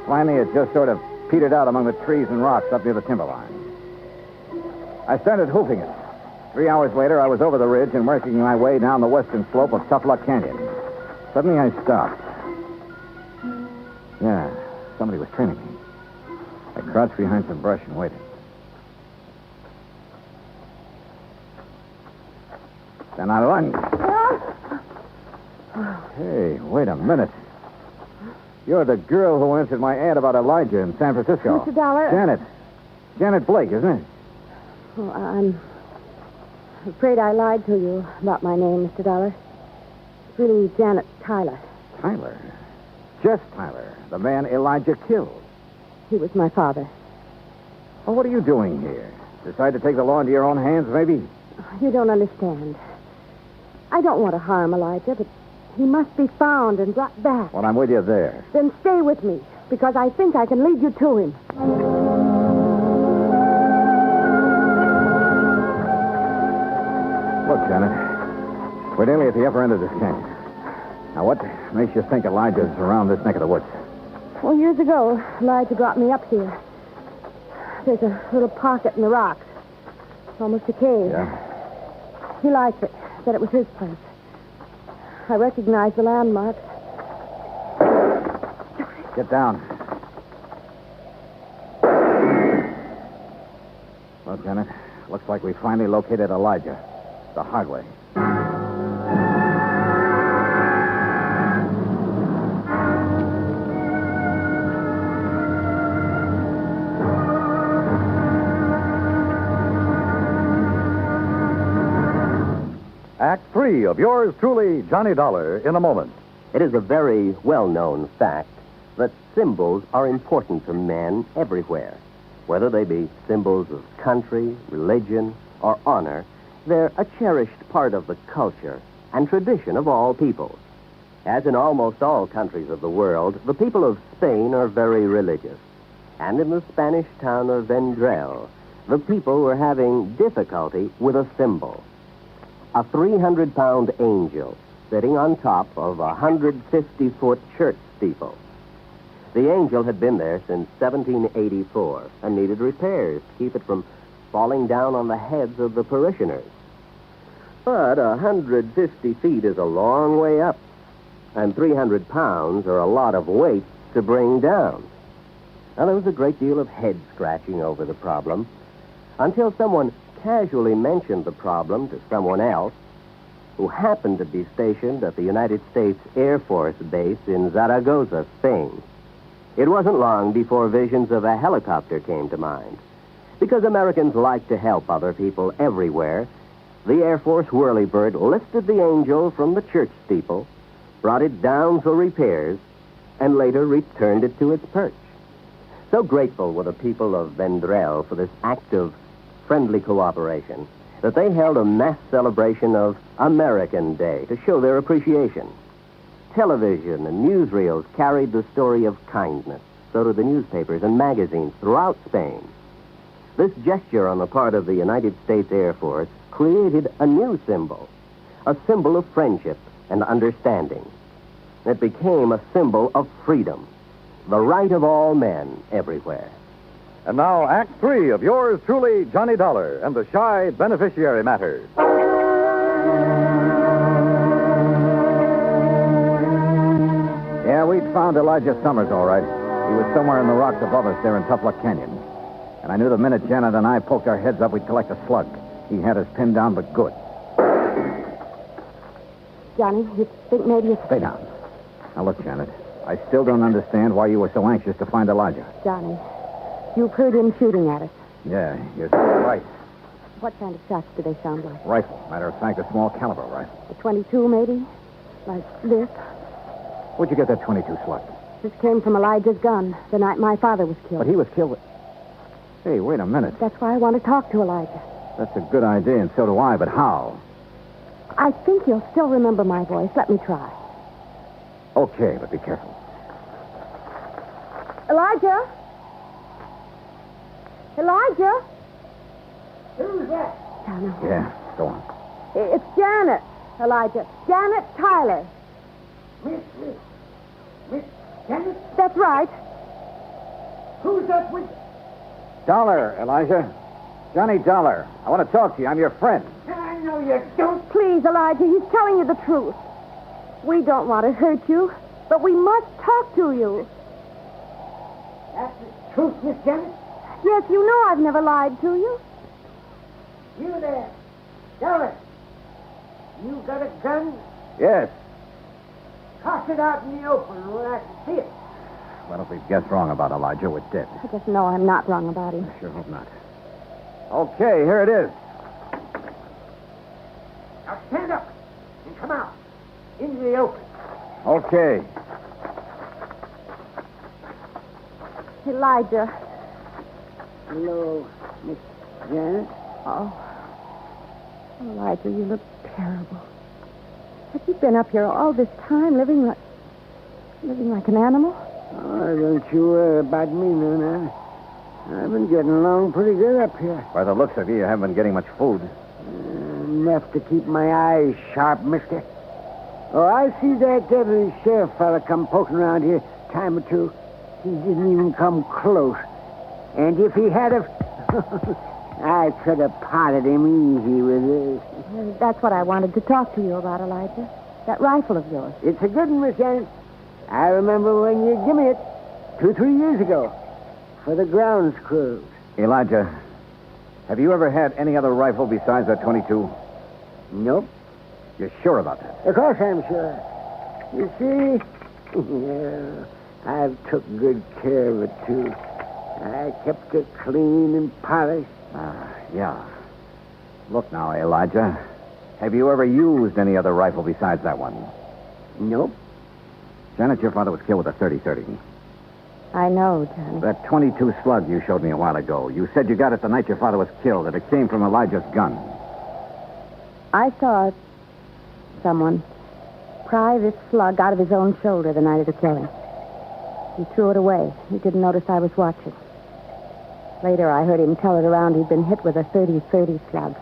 Finally, it just sort of petered out among the trees and rocks up near the timber line. I started hoofing it. 3 hours later, I was over the ridge and working my way down the western slope of Tough Luck Canyon. Suddenly, I stopped. Yeah, somebody was trailing me. I crouched behind some brush and waited. Then I lunged. Hey, wait a minute. You're the girl who answered my ad about Elijah in San Francisco. Mr. Dollar. Janet Blake, isn't it? Oh, I'm afraid I lied to you about my name, Mr. Dollar. It's really Janet Tyler. Tyler? Just Tyler, the man Elijah killed. He was my father. Well, what are you doing here? Decide to take the law into your own hands, maybe? You don't understand. I don't want to harm Elijah, but he must be found and brought back. Well, I'm with you there. Then stay with me, because I think I can lead you to him. Look, Janet, we're nearly at the upper end of this canyon. Now, what makes you think Elijah's around this neck of the woods? Well, years ago, Elijah brought me up here. There's a little pocket in the rocks. It's almost a cave. Yeah? He liked it. Said it was his place. I recognized the landmarks. Get down. Well, Janet, looks like we finally located Elijah. The hard way. Act 3 of yours truly, Johnny Dollar, in a moment. It is a very well-known fact that symbols are important to men everywhere. Whether they be symbols of country, religion, or honor, they're a cherished part of the culture and tradition of all peoples. As in almost all countries of the world, the people of Spain are very religious. And in the Spanish town of Vendrell, the people were having difficulty with a symbol. A 300-pound angel sitting on top of a 150-foot church steeple. The angel had been there since 1784 and needed repairs to keep it from falling down on the heads of the parishioners. But 150 feet is a long way up, and 300 pounds are a lot of weight to bring down. Now, there was a great deal of head-scratching over the problem until someone casually mentioned the problem to someone else who happened to be stationed at the United States Air Force Base in Zaragoza, Spain. It wasn't long before visions of a helicopter came to mind. Because Americans like to help other people everywhere, the Air Force whirlybird lifted the angel from the church steeple, brought it down for repairs, and later returned it to its perch. So grateful were the people of Vendrell for this act of friendly cooperation that they held a mass celebration of American Day to show their appreciation. Television and newsreels carried the story of kindness. So did the newspapers and magazines throughout Spain. This gesture on the part of the United States Air Force created a new symbol, a symbol of friendship and understanding. It became a symbol of freedom, the right of all men everywhere. And now, Act 3 of yours truly, Johnny Dollar, and the Shy Beneficiary Matter. Yeah, we'd found Elijah Summers, all right. He was somewhere in the rocks above us there in Tough Luck Canyon. And I knew the minute Janet and I poked our heads up, we'd collect a slug. He had us pinned down, but good. Johnny, you think maybe it's... Stay down. Now, look, Janet, I still don't understand why you were so anxious to find Elijah. Johnny, you've heard him shooting at us. Yeah, you're right. What kind of shots do they sound like? Rifle. Matter of fact, a small caliber rifle. A 22, maybe? Like this? Where'd you get that 22 slug? This came from Elijah's gun the night my father was killed. But he was killed with... Hey, wait a minute. That's why I want to talk to Elijah. That's a good idea, and so do I, but how? I think he'll still remember my voice. Let me try. Okay, but be careful. Elijah? Elijah? Who's that? Janet. Yeah, go on. It's Janet, Elijah. Janet Tyler. Miss Janet? That's right. Who's that with... Dollar, Elijah. Johnny Dollar, I want to talk to you. I'm your friend. I know you don't. Please, Elijah, he's telling you the truth. We don't want to hurt you, but we must talk to you. That's the truth, Miss Janet? Yes, you know I've never lied to you. You there. Dollar. You got a gun? Yes. Toss it out in the open where I can see it. Well, if we've guessed wrong about Elijah, we're dead. I just know I'm not wrong about him. I sure hope not. Okay, here it is. Now stand up and come out into the open. Okay. Elijah. Hello, Miss Janet. Oh. Elijah, you look terrible. Have you been up here all this time living like an animal? Oh, don't you worry about me, Nana. I've been getting along pretty good up here. By the looks of you, you haven't been getting much food. Enough to keep my eyes sharp, mister. Oh, I see that deputy sheriff fella come poking around here a time or two. He didn't even come close. And if he had have... I could have potted him easy with this. That's what I wanted to talk to you about, Elijah. That rifle of yours. It's a good one, Miss Janet. I remember when you gave me it 2-3 years ago for the grounds crew. Elijah, have you ever had any other rifle besides that 22? Nope. You're sure about that? Of course I'm sure. You see, yeah, I've took good care of it, too. I kept it clean and polished. Yeah. Look now, Elijah. Have you ever used any other rifle besides that one? Nope. Janet, your father was killed with a 30-30. I know, Johnny. That 22 slug you showed me a while ago. You said you got it the night your father was killed, that it came from Elijah's gun. I saw someone pry this slug out of his own shoulder the night of the killing. He threw it away. He didn't notice I was watching. Later, I heard him tell it around he'd been hit with a 30-30 slug.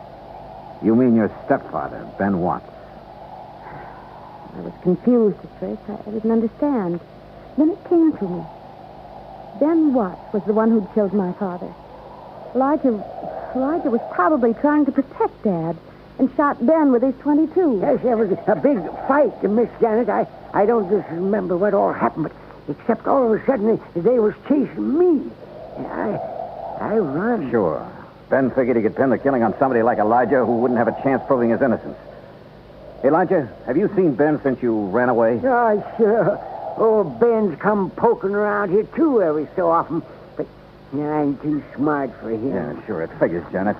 You mean your stepfather, Ben Watts? I was confused at first. I didn't understand. Then it came to me. Ben Watts was the one who'd killed my father. Elijah was probably trying to protect Dad and shot Ben with his 22. Yes, there was a big fight, Miss Janet. I don't just remember what all happened, but except all of a sudden they was chasing me. I run. Sure. Ben figured he could pin the killing on somebody like Elijah who wouldn't have a chance proving his innocence. Elijah, have you seen Ben since you ran away? Oh, sure. Oh, Ben's come poking around here, too, every so often. But I'm too smart for him. Yeah, sure. It figures, Janet.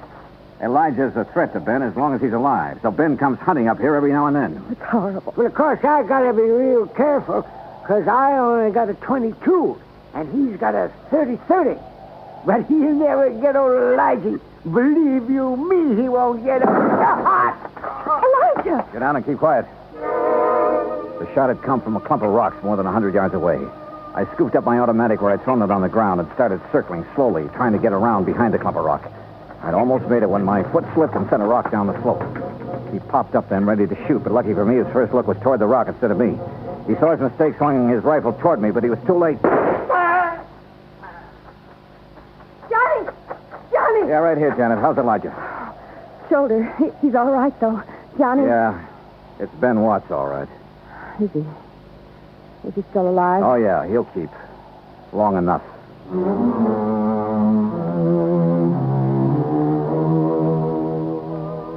Elijah's a threat to Ben as long as he's alive. So Ben comes hunting up here every now and then. It's horrible. Well, of course, I got to be real careful, because I only got a 22, and he's got a 30-30. But he'll never get old Elijah. Believe you me, he won't get old. Elijah! Get down and keep quiet. The shot had come from a clump of rocks more than 100 yards away. I scooped up my automatic where I'd thrown it on the ground and started circling slowly, trying to get around behind the clump of rock. I'd almost made it when my foot slipped and sent a rock down the slope. He popped up then, ready to shoot, but lucky for me, his first look was toward the rock instead of me. He saw his mistake, swinging his rifle toward me, but he was too late. Johnny! Yeah, right here, Janet. How's Elijah? Shoulder. He's all right, though. Johnny? Yeah, it's Ben Watts, all right. Is he still alive? Oh, yeah, he'll keep. Long enough.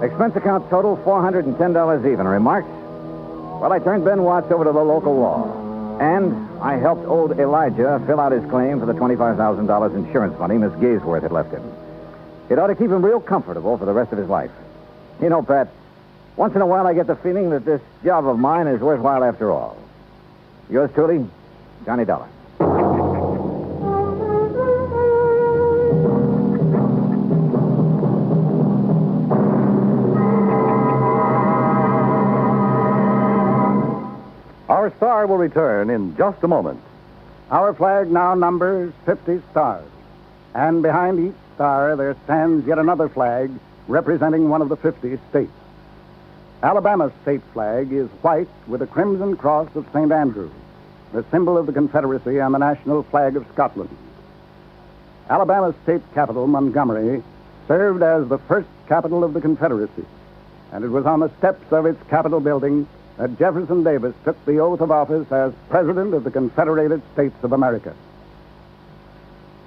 Expense account total, $410 even. Remarks? Well, I turned Ben Watts over to the local law. And I helped old Elijah fill out his claim for the $25,000 insurance money Miss Gaysworth had left him. It ought to keep him real comfortable for the rest of his life. You know, Pat, once in a while I get the feeling that this job of mine is worthwhile after all. Yours truly, Johnny Dollar. Our star will return in just a moment. Our flag now numbers 50 stars. And behind each star there stands yet another flag representing one of the 50 states. Alabama's state flag is white with a crimson cross of St. Andrew, the symbol of the Confederacy and the national flag of Scotland. Alabama's state capital, Montgomery, served as the first capital of the Confederacy, and it was on the steps of its Capitol building that Jefferson Davis took the oath of office as President of the Confederated States of America.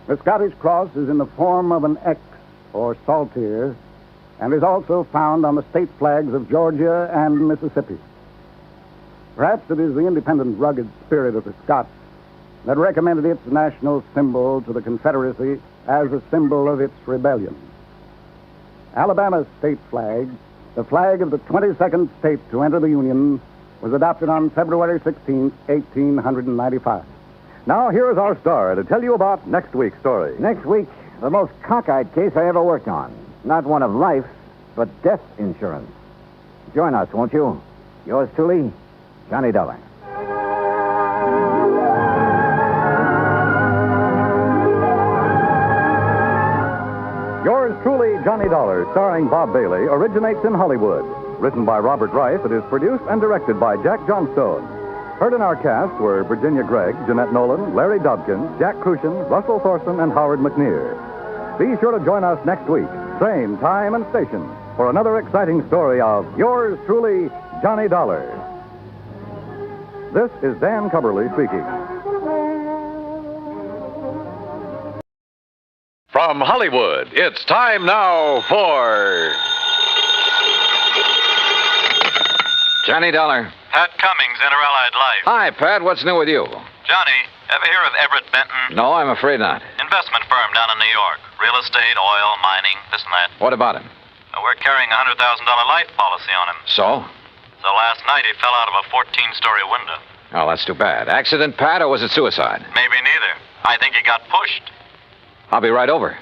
The Scottish cross is in the form of an X, or saltire, and is also found on the state flags of Georgia and Mississippi. Perhaps it is the independent, rugged spirit of the Scots that recommended its national symbol to the Confederacy as a symbol of its rebellion. Alabama's state flag, the flag of the 22nd state to enter the Union, was adopted on February 16, 1895. Now, here is our star to tell you about next week's story. Next week, the most cockeyed case I ever worked on. Not one of life, but death insurance. Join us, won't you? Yours truly, Johnny Dollar. Yours truly, Johnny Dollar, starring Bob Bailey, originates in Hollywood. Written by Robert Rife, it is produced and directed by Jack Johnstone. Heard in our cast were Virginia Gregg, Jeanette Nolan, Larry Dobkin, Jack Crucian, Russell Thorson, and Howard McNear. Be sure to join us next week, same time and station, for another exciting story of Yours truly, Johnny Dollar. This is Dan Cubberly speaking. From Hollywood, it's time now for Johnny Dollar. Pat Cummings, Inter-Allied Life. Hi, Pat. What's new with you? Johnny, ever hear of Everett Benton? No, I'm afraid not. Investment firm down in New York. Real estate, oil, mining, this and that. What about him? We're carrying a $100,000 life policy on him. So? So last night he fell out of a 14-story window. Oh, that's too bad. Accident, Pat, or was it suicide? Maybe neither. I think he got pushed. I'll be right over.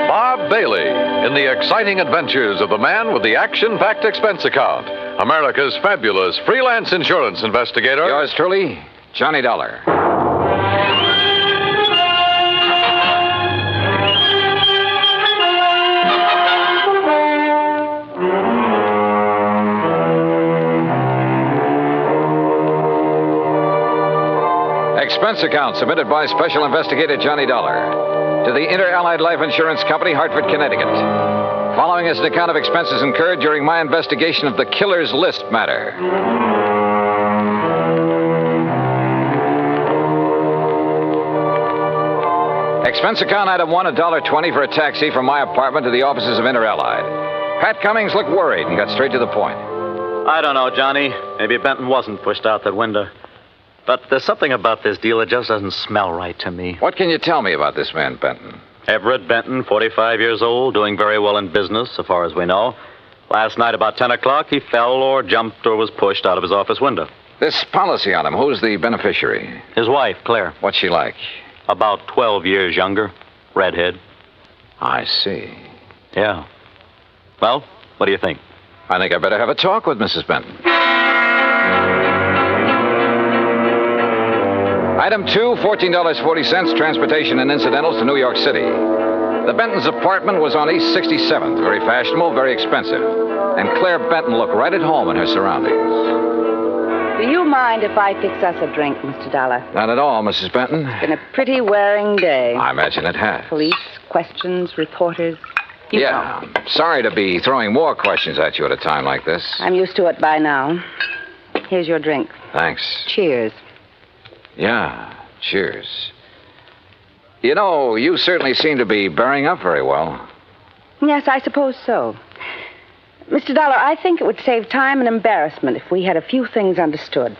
Bob Bailey in the exciting adventures of the man with the action-packed expense account, America's fabulous freelance insurance investigator. Yours truly, Johnny Dollar. Expense account submitted by Special Investigator Johnny Dollar to the Inter-Allied Life Insurance Company, Hartford, Connecticut. Following is an account of expenses incurred during my investigation of the Killer's List matter. Expense account item 1, $1.20 for a taxi from my apartment to the offices of Inter-Allied. Pat Cummings looked worried and got straight to the point. I don't know, Johnny. Maybe Benton wasn't pushed out that window. But there's something about this deal that just doesn't smell right to me. What can you tell me about this man, Benton? Everett Benton, 45 years old, doing very well in business, so far as we know. Last night about 10 o'clock, he fell or jumped or was pushed out of his office window. This policy on him, who's the beneficiary? His wife, Claire. What's she like? About 12 years younger. Redhead. I see. Yeah. Well, what do you think? I think I better have a talk with Mrs. Benton. Item 2, $14.40, transportation and incidentals to New York City. The Benton's apartment was on East 67th, very fashionable, very expensive. And Claire Benton looked right at home in her surroundings. Do you mind if I fix us a drink, Mr. Dollar? Not at all, Mrs. Benton. It's been a pretty wearing day. I imagine it has. Police, questions, reporters. You know. Sorry to be throwing more questions at you at a time like this. I'm used to it by now. Here's your drink. Thanks. Cheers. Yeah, cheers. You know, you certainly seem to be bearing up very well. Yes, I suppose so. Mr. Dollar, I think it would save time and embarrassment if we had a few things understood.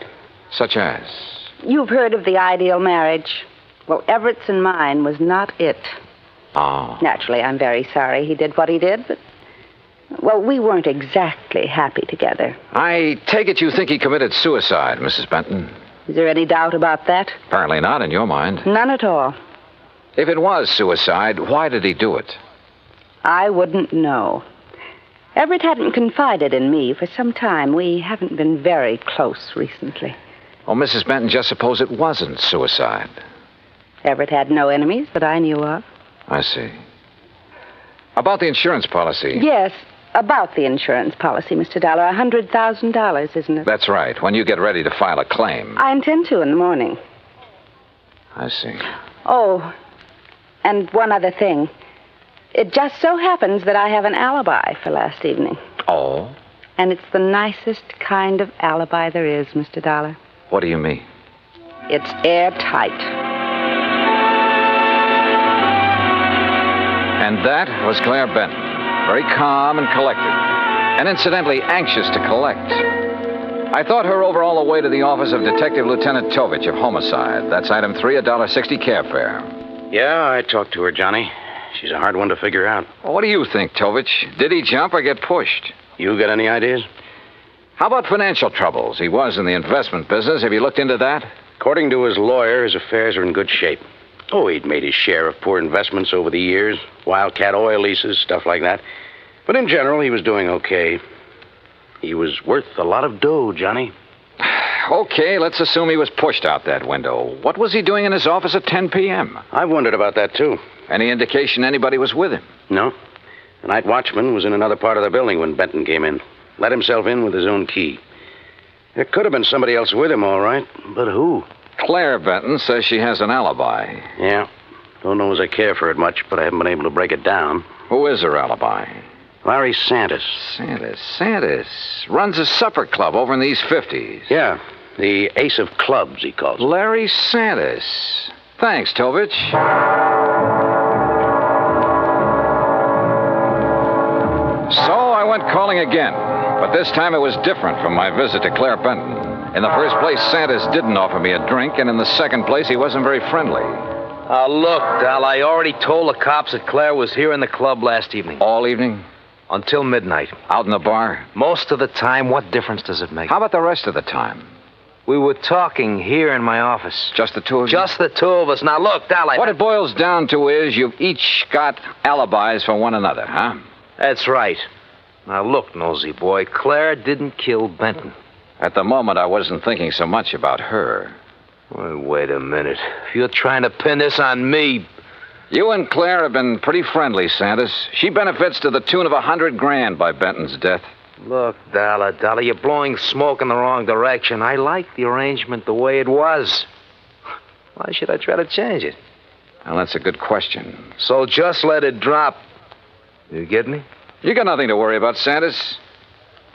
Such as? You've heard of the ideal marriage. Well, Everett's and mine was not it. Oh. Naturally, I'm very sorry he did what he did, but... Well, we weren't exactly happy together. I take it you think he committed suicide, Mrs. Benton. Is there any doubt about that? Apparently not in your mind. None at all. If it was suicide, why did he do it? I wouldn't know. Everett hadn't confided in me for some time. We haven't been very close recently. Oh, Mrs. Benton, just suppose it wasn't suicide. Everett had no enemies that I knew of. I see. About the insurance policy. Yes. About the insurance policy, Mr. Dollar. $100,000, isn't it? That's right. When you get ready to file a claim. I intend to in the morning. I see. Oh, and one other thing. It just so happens that I have an alibi for last evening. Oh? And it's the nicest kind of alibi there is, Mr. Dollar. What do you mean? It's airtight. And that was Claire Benton. Very calm and collected. And incidentally, anxious to collect. I thought her over all the way to the office of Detective Lieutenant Tovich of Homicide. That's item 3, $1.60 cab fare. Yeah, I talked to her, Johnny. She's a hard one to figure out. Well, what do you think, Tovich? Did he jump or get pushed? You got any ideas? How about financial troubles? He was in the investment business. Have you looked into that? According to his lawyer, his affairs are in good shape. Oh, he'd made his share of poor investments over the years. Wildcat oil leases, stuff like that. But in general, he was doing okay. He was worth a lot of dough, Johnny. Okay, let's assume he was pushed out that window. What was he doing in his office at 10 p.m.? I've wondered about that, too. Any indication anybody was with him? No. The night watchman was in another part of the building when Benton came in. Let himself in with his own key. There could have been somebody else with him, all right. But who? Claire Benton says she has an alibi. Yeah. Don't know as I care for it much, but I haven't been able to break it down. Who is her alibi? Larry Santis. Santis. Runs a supper club over in the East 50s. Yeah. The Ace of Clubs, he calls it. Larry Santis. Thanks, Tovich. So I went calling again, but this time it was different from my visit to Claire Benton. In the first place, Santis didn't offer me a drink, and in the second place, he wasn't very friendly. Look, Dal, I already told the cops that Claire was here in the club last evening. All evening? Until midnight. Out in the bar? Most of the time. What difference does it make? How about the rest of the time? We were talking here in my office. Just the two of you? Just the two of us. Now, look, Dal, What it boils down to is you've each got alibis for one another, huh? That's right. Now, look, nosy boy, Claire didn't kill Benton. At the moment, I wasn't thinking so much about her. Well, wait a minute. If you're trying to pin this on me... You and Claire have been pretty friendly, Santis. She benefits to the tune of $100,000 by Benton's death. Look, Dollar, you're blowing smoke in the wrong direction. I like the arrangement the way it was. Why should I try to change it? Well, that's a good question. So just let it drop. You get me? You got nothing to worry about, Santis.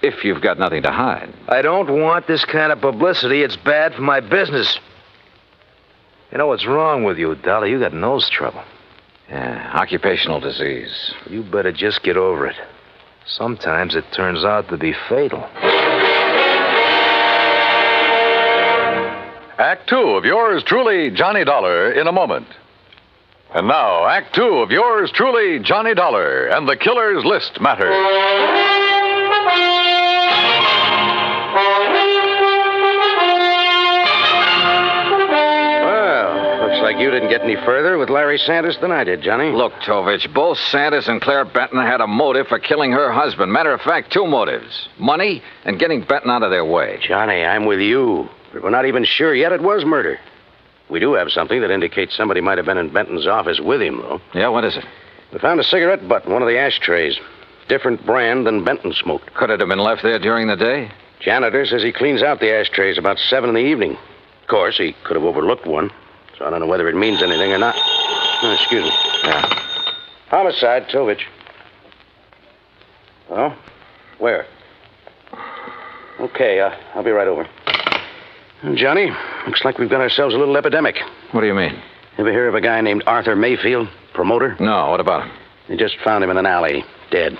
If you've got nothing to hide. I don't want this kind of publicity. It's bad for my business. You know what's wrong with you, Dollar? You got nose trouble. Yeah, occupational disease. You better just get over it. Sometimes it turns out to be fatal. Act 2 of yours truly, Johnny Dollar, in a moment. And now, Act 2 of yours truly, Johnny Dollar, and the Killer's List Matter. Looks like you didn't get any further with Larry Santis than I did, Johnny. Look, Tovich, both Santis and Claire Benton had a motive for killing her husband. Matter of fact, 2 motives. Money and getting Benton out of their way. Johnny, I'm with you. But we're not even sure yet it was murder. We do have something that indicates somebody might have been in Benton's office with him, though. Yeah, what is it? We found a cigarette butt in one of the ashtrays. Different brand than Benton smoked. Could it have been left there during the day? Janitor says he cleans out the ashtrays about 7 in the evening. Of course, he could have overlooked one. So I don't know whether it means anything or not. Oh, excuse me. Yeah. Homicide, Tovich. Oh? Where? Okay, I'll be right over. Johnny, looks like we've got ourselves a little epidemic. What do you mean? Ever hear of a guy named Arthur Mayfield, promoter? No, what about him? They just found him in an alley, dead.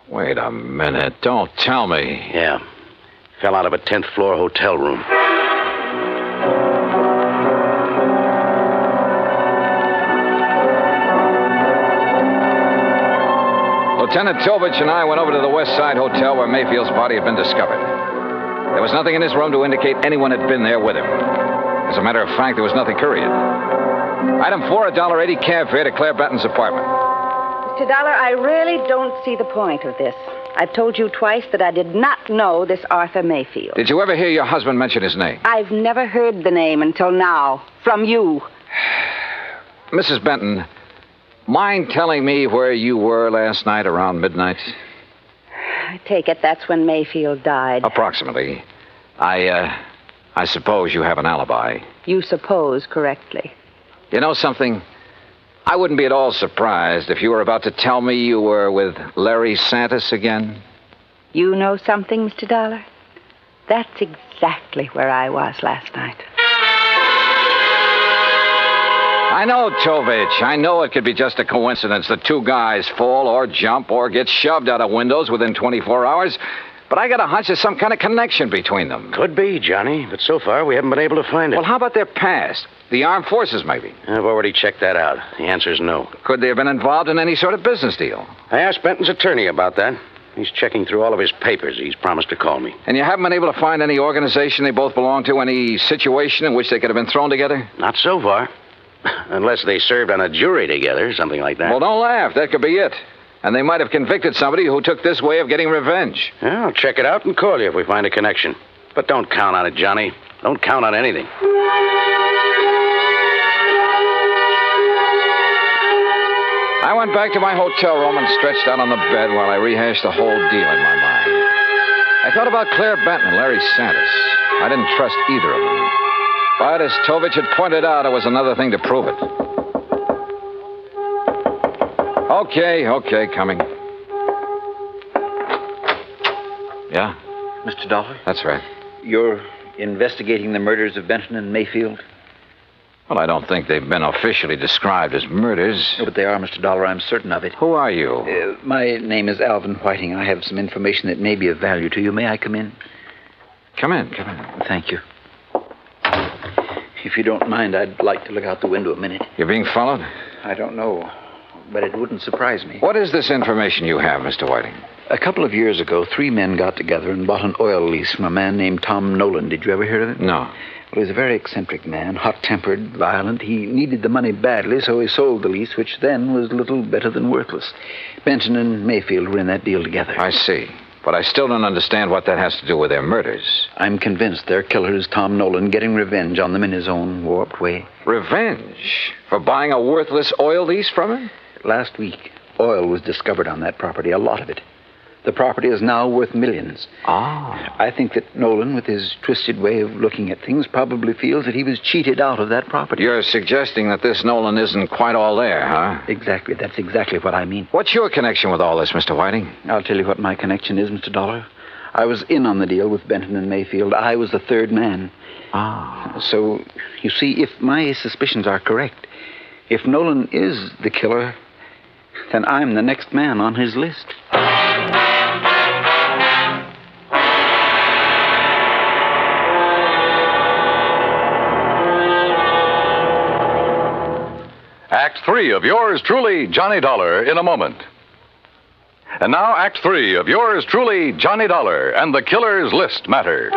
Wait a minute. Don't tell me. Yeah. Fell out of a 10th floor hotel room. Lieutenant Tovich and I went over to the West Side Hotel where Mayfield's body had been discovered. There was nothing in his room to indicate anyone had been there with him. As a matter of fact, there was nothing period. Item 4, $1.80 cab fare to Claire Benton's apartment. Mr. Dollar, I really don't see the point of this. I've told you twice that I did not know this Arthur Mayfield. Did you ever hear your husband mention his name? I've never heard the name until now. From you. Mrs. Benton, mind telling me where you were last night around midnight? I take it that's when Mayfield died. Approximately. I suppose you have an alibi. You suppose correctly. You know something? I wouldn't be at all surprised if you were about to tell me you were with Larry Santis again. You know something, Mr. Dollar? That's exactly where I was last night. I know, Tovich. I know it could be just a coincidence that two guys fall or jump or get shoved out of windows within 24 hours. But I got a hunch there's some kind of connection between them. Could be, Johnny, but so far we haven't been able to find it. Well, how about their past? The armed forces, maybe? I've already checked that out. The answer's no. Could they have been involved in any sort of business deal? I asked Benton's attorney about that. He's checking through all of his papers. He's promised to call me. And you haven't been able to find any organization they both belong to, any situation in which they could have been thrown together? Not so far. Unless they served on a jury together, something like that. Well, don't laugh. That could be it. And they might have convicted somebody who took this way of getting revenge. Yeah, I'll check it out and call you if we find a connection. But don't count on it, Johnny. Don't count on anything. I went back to my hotel room and stretched out on the bed while I rehashed the whole deal in my mind. I thought about Claire Benton and Larry Santis. I didn't trust either of them. But as Tovich had pointed out, it was another thing to prove it. Okay, coming. Yeah? Mr. Dollar? That's right. You're investigating the murders of Benton and Mayfield? Well, I don't think they've been officially described as murders. No, but they are, Mr. Dollar. I'm certain of it. Who are you? My name is Alvin Whiting. I have some information that may be of value to you. May I come in? Come in. Thank you. If you don't mind, I'd like to look out the window a minute. You're being followed? I don't know, but it wouldn't surprise me. What is this information you have, Mr. Whiting? A couple of years ago, 3 men got together and bought an oil lease from a man named Tom Nolan. Did you ever hear of it? No. Well, he was a very eccentric man, hot-tempered, violent. He needed the money badly, so he sold the lease, which then was little better than worthless. Benton and Mayfield were in that deal together. I see. But I still don't understand what that has to do with their murders. I'm convinced their killer is Tom Nolan, getting revenge on them in his own warped way. Revenge? For buying a worthless oil lease from him? Last week, oil was discovered on that property, a lot of it. The property is now worth millions. Ah. I think that Nolan, with his twisted way of looking at things, probably feels that he was cheated out of that property. You're suggesting that this Nolan isn't quite all there, huh? Exactly. That's exactly what I mean. What's your connection with all this, Mr. Whiting? I'll tell you what my connection is, Mr. Dollar. I was in on the deal with Benton and Mayfield. I was the third man. Ah. So, you see, if my suspicions are correct, if Nolan is the killer, then I'm the next man on his list. Act 3 of yours truly, Johnny Dollar, in a moment. And now, Act 3 of yours truly, Johnny Dollar, and the Killer's List Matter.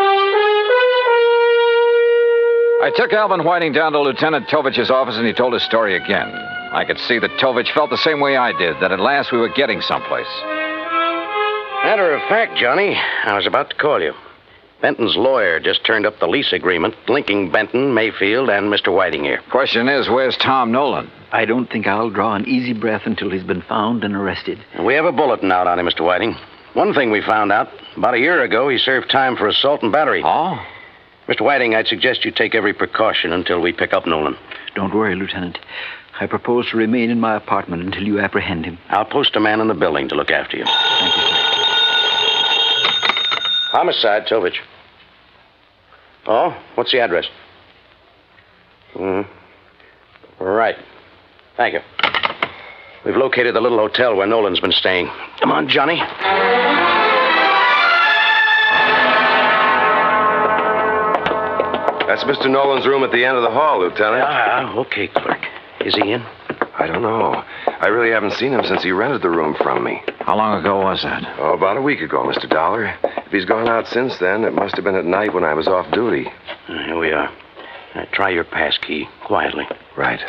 I took Alvin Whiting down to Lieutenant Tovich's office, and he told his story again. I could see that Tovich felt the same way I did, that at last we were getting someplace. Matter of fact, Johnny, I was about to call you. Benton's lawyer just turned up the lease agreement linking Benton, Mayfield, and Mr. Whiting here. Question is, where's Tom Nolan? I don't think I'll draw an easy breath until he's been found and arrested. We have a bulletin out on him, Mr. Whiting. One thing we found out, about a year ago, he served time for assault and battery. Oh? Mr. Whiting, I'd suggest you take every precaution until we pick up Nolan. Don't worry, Lieutenant. I propose to remain in my apartment until you apprehend him. I'll post a man in the building to look after you. Thank you, sir. Homicide, Tovich. Oh, what's the address? Right. Thank you. We've located the little hotel where Nolan's been staying. Come on, Johnny. That's Mr. Nolan's room at the end of the hall, Lieutenant. Okay, clerk. Is he in? I don't know. I really haven't seen him since he rented the room from me. How long ago was that? Oh, about a week ago, Mr. Dollar. If he's gone out since then, it must have been at night when I was off duty. Here we are. Now, try your pass key, quietly. Right.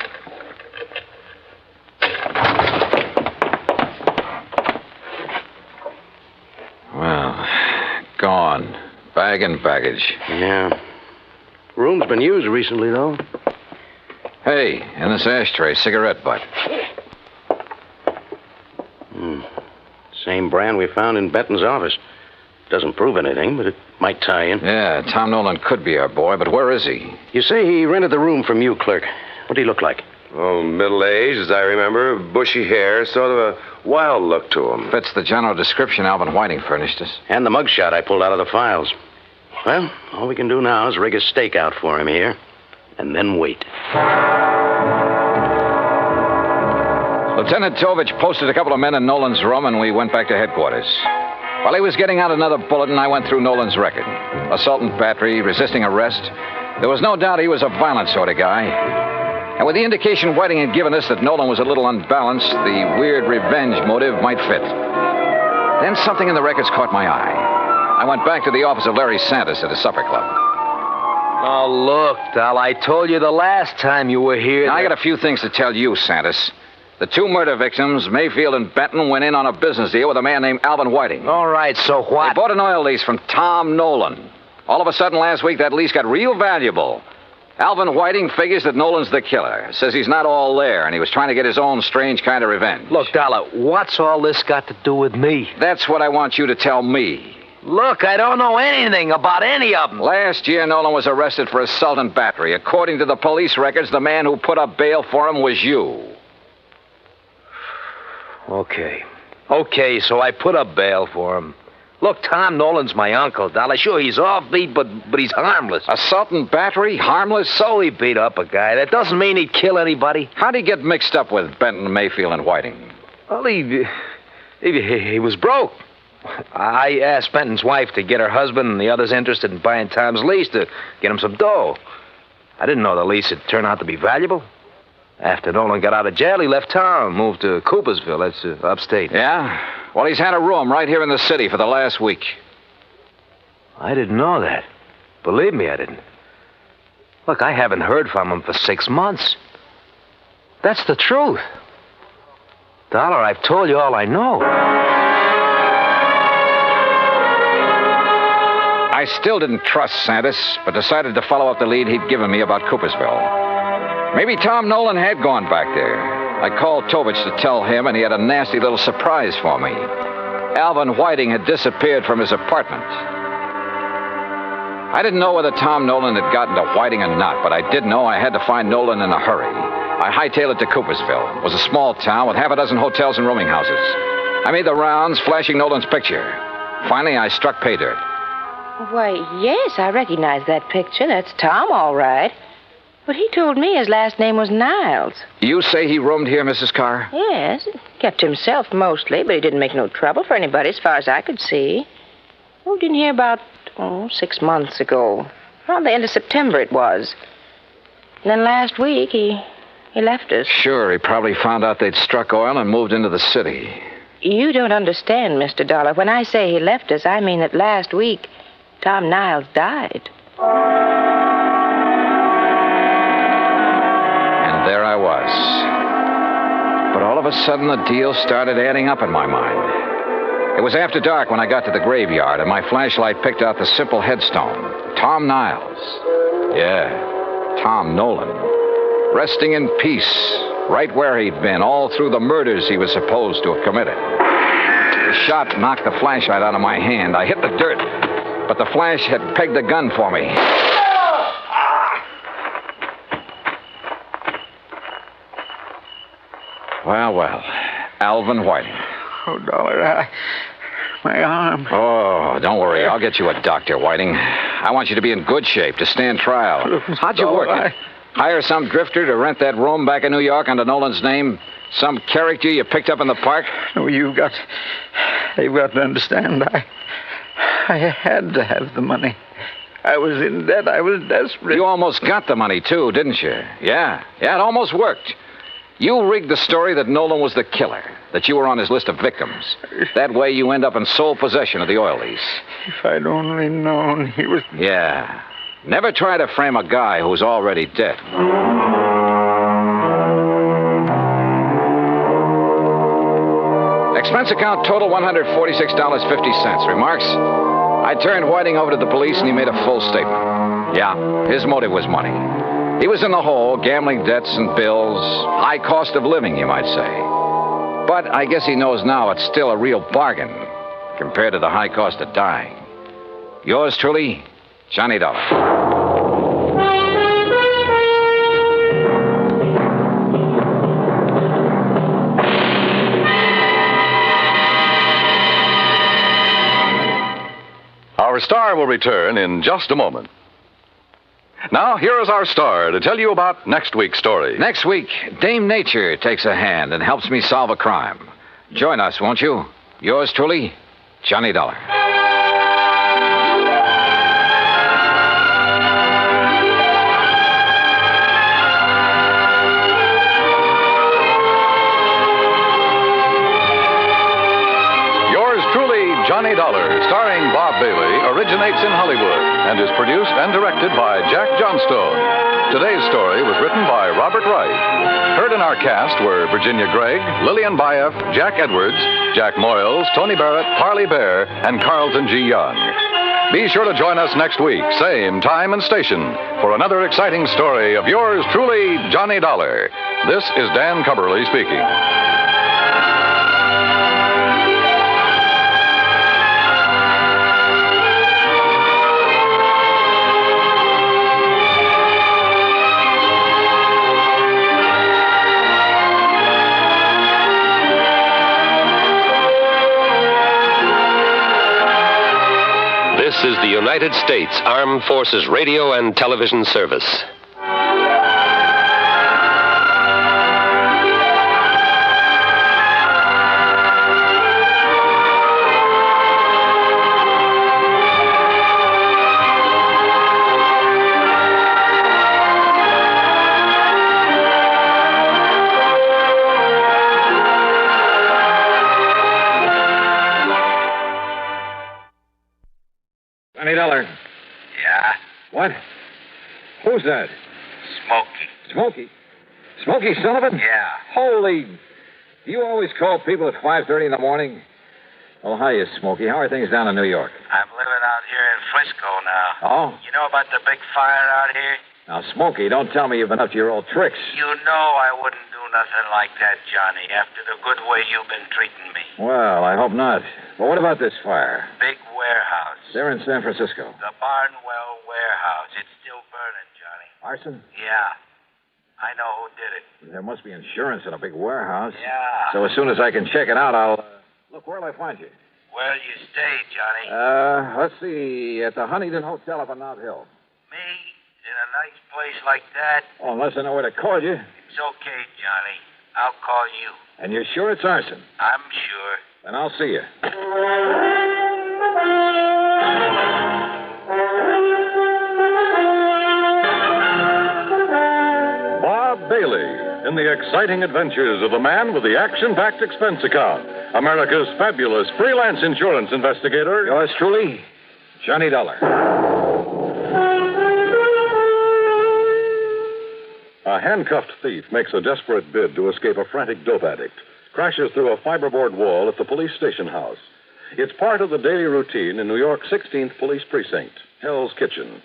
Well, gone. Bag and baggage. Yeah. Room's been used recently, though. Hey, in this ashtray, cigarette butt. Same brand we found in Benton's office. Doesn't prove anything, but it might tie in. Yeah, Tom Nolan could be our boy, but where is he? You say he rented the room from you, clerk. What did he look like? Oh, middle-aged, as I remember. Bushy hair, sort of a wild look to him. Fits the general description Alvin Whiting furnished us. And the mugshot I pulled out of the files. Well, all we can do now is rig a stakeout for him here, and then wait. Lieutenant Tovich posted a couple of men in Nolan's room, and we went back to headquarters. While he was getting out another bulletin, I went through Nolan's record. Assault and battery, resisting arrest. There was no doubt he was a violent sort of guy. And with the indication Whiting had given us that Nolan was a little unbalanced, the weird revenge motive might fit. Then something in the records caught my eye. I went back to the office of Larry Santis at his supper club. Oh, look, Dal, I told you the last time you were here. Now, I got a few things to tell you, Santis. The two murder victims, Mayfield and Benton, went in on a business deal with a man named Alvin Whiting. All right, so what? They bought an oil lease from Tom Nolan. All of a sudden last week, that lease got real valuable. Alvin Whiting figures that Nolan's the killer. Says he's not all there, and he was trying to get his own strange kind of revenge. Look, Dollar, what's all this got to do with me? That's what I want you to tell me. Look, I don't know anything about any of them. Last year, Nolan was arrested for assault and battery. According to the police records, the man who put up bail for him was you. Okay, so I put up bail for him. Look, Tom Nolan's my uncle, Dollar. Sure, he's offbeat, but he's harmless. Assault and battery? Harmless? So he beat up a guy. That doesn't mean he'd kill anybody. How'd he get mixed up with Benton, Mayfield, and Whiting? Well, he was broke. I asked Benton's wife to get her husband and the others interested in buying Tom's lease to get him some dough. I didn't know the lease would turn out to be valuable. After Nolan got out of jail, he left town, moved to Coopersville. That's upstate. Yeah? Well, he's had a room right here in the city for the last week. I didn't know that. Believe me, I didn't. Look, I haven't heard from him for 6 months. That's the truth. Dollar, I've told you all I know. I still didn't trust Santis, but decided to follow up the lead he'd given me about Coopersville. Maybe Tom Nolan had gone back there. I called Tovich to tell him, and he had a nasty little surprise for me. Alvin Whiting had disappeared from his apartment. I didn't know whether Tom Nolan had gotten to Whiting or not, but I did know I had to find Nolan in a hurry. I hightailed it to Coopersville. It was a small town with half a dozen hotels and rooming houses. I made the rounds, flashing Nolan's picture. Finally, I struck pay dirt. Why, yes, I recognize that picture. That's Tom, all right. But he told me his last name was Niles. You say he roomed here, Mrs. Carr? Yes, kept himself mostly, but he didn't make no trouble for anybody as far as I could see. Oh, didn't hear about, 6 months ago. Around the end of September it was. And then last week he left us. Sure, he probably found out they'd struck oil and moved into the city. You don't understand, Mr. Dollar. When I say he left us, I mean that last week Tom Niles died. There I was. But all of a sudden, the deal started adding up in my mind. It was after dark when I got to the graveyard, and my flashlight picked out the simple headstone. Tom Niles. Yeah, Tom Nolan. Resting in peace, right where he'd been, all through the murders he was supposed to have committed. The shot knocked the flashlight out of my hand. I hit the dirt, but the flash had pegged the gun for me. Well, Alvin Whiting. Oh, Dollar, my arm. Oh, don't worry. I'll get you a doctor, Whiting. I want you to be in good shape to stand trial. How'd you work it? Hire some drifter to rent that room back in New York under Nolan's name? Some character you picked up in the park? No, you've got to understand. I had to have the money. I was in debt. I was desperate. You almost got the money, too, didn't you? Yeah, it almost worked. You rigged the story that Nolan was the killer, that you were on his list of victims. That way you end up in sole possession of the oil lease. If I'd only known he was... Yeah. Never try to frame a guy who's already dead. Expense account total $146.50. Remarks? I turned Whiting over to the police and he made a full statement. Yeah, his motive was money. He was in the hole, gambling debts and bills, high cost of living, you might say. But I guess he knows now it's still a real bargain compared to the high cost of dying. Yours truly, Johnny Dollar. Our star will return in just a moment. Now, here is our star to tell you about next week's story. Next week, Dame Nature takes a hand and helps me solve a crime. Join us, won't you? Yours truly, Johnny Dollar. Johnny Dollar, starring Bob Bailey, originates in Hollywood and is produced and directed by Jack Johnstone. Today's story was written by Robert Wright. Heard in our cast were Virginia Gregg, Lillian Bayef, Jack Edwards, Jack Moyles, Tony Barrett, Parley Barron, and Carlton G. Young. Be sure to join us next week, same time and station, for another exciting story of yours truly, Johnny Dollar. This is Dan Cubberly speaking. This is the United States Armed Forces Radio and Television Service. $20. Yeah? What? Who's that? Smokey. Smokey Sullivan? Yeah. Holy... Do you always call people at 5:30 in the morning? Well, hiya, Smokey. How are things down in New York? I'm living out here in Frisco now. Oh? You know about the big fire out here? Now, Smokey, don't tell me you've been up to your old tricks. You know I wouldn't do nothing like that, Johnny, after the good way you've been treating me. Well, I hope not. But what about this fire? Big warehouse. They're in San Francisco. The Barnwell warehouse. It's still burning, Johnny. Arson? Yeah. I know who did it. There must be insurance in a big warehouse. Yeah. So as soon as I can check it out, I'll... Look, where'll I find you? Where'll you stay, Johnny? Let's see. At the Huntington Hotel up on Mount Hill. Me? In a nice place like that? Oh, unless I know where to call you. It's okay, Johnny. I'll call you. And you're sure it's arson? I'm sure. Then I'll see you. Bob Bailey in the exciting adventures of the man with the action-packed expense account. America's fabulous freelance insurance investigator. Yours truly, Johnny Dollar. A handcuffed thief makes a desperate bid to escape a frantic dope addict. Crashes through a fiberboard wall at the police station house. It's part of the daily routine in New York's 16th Police Precinct, Hell's Kitchen.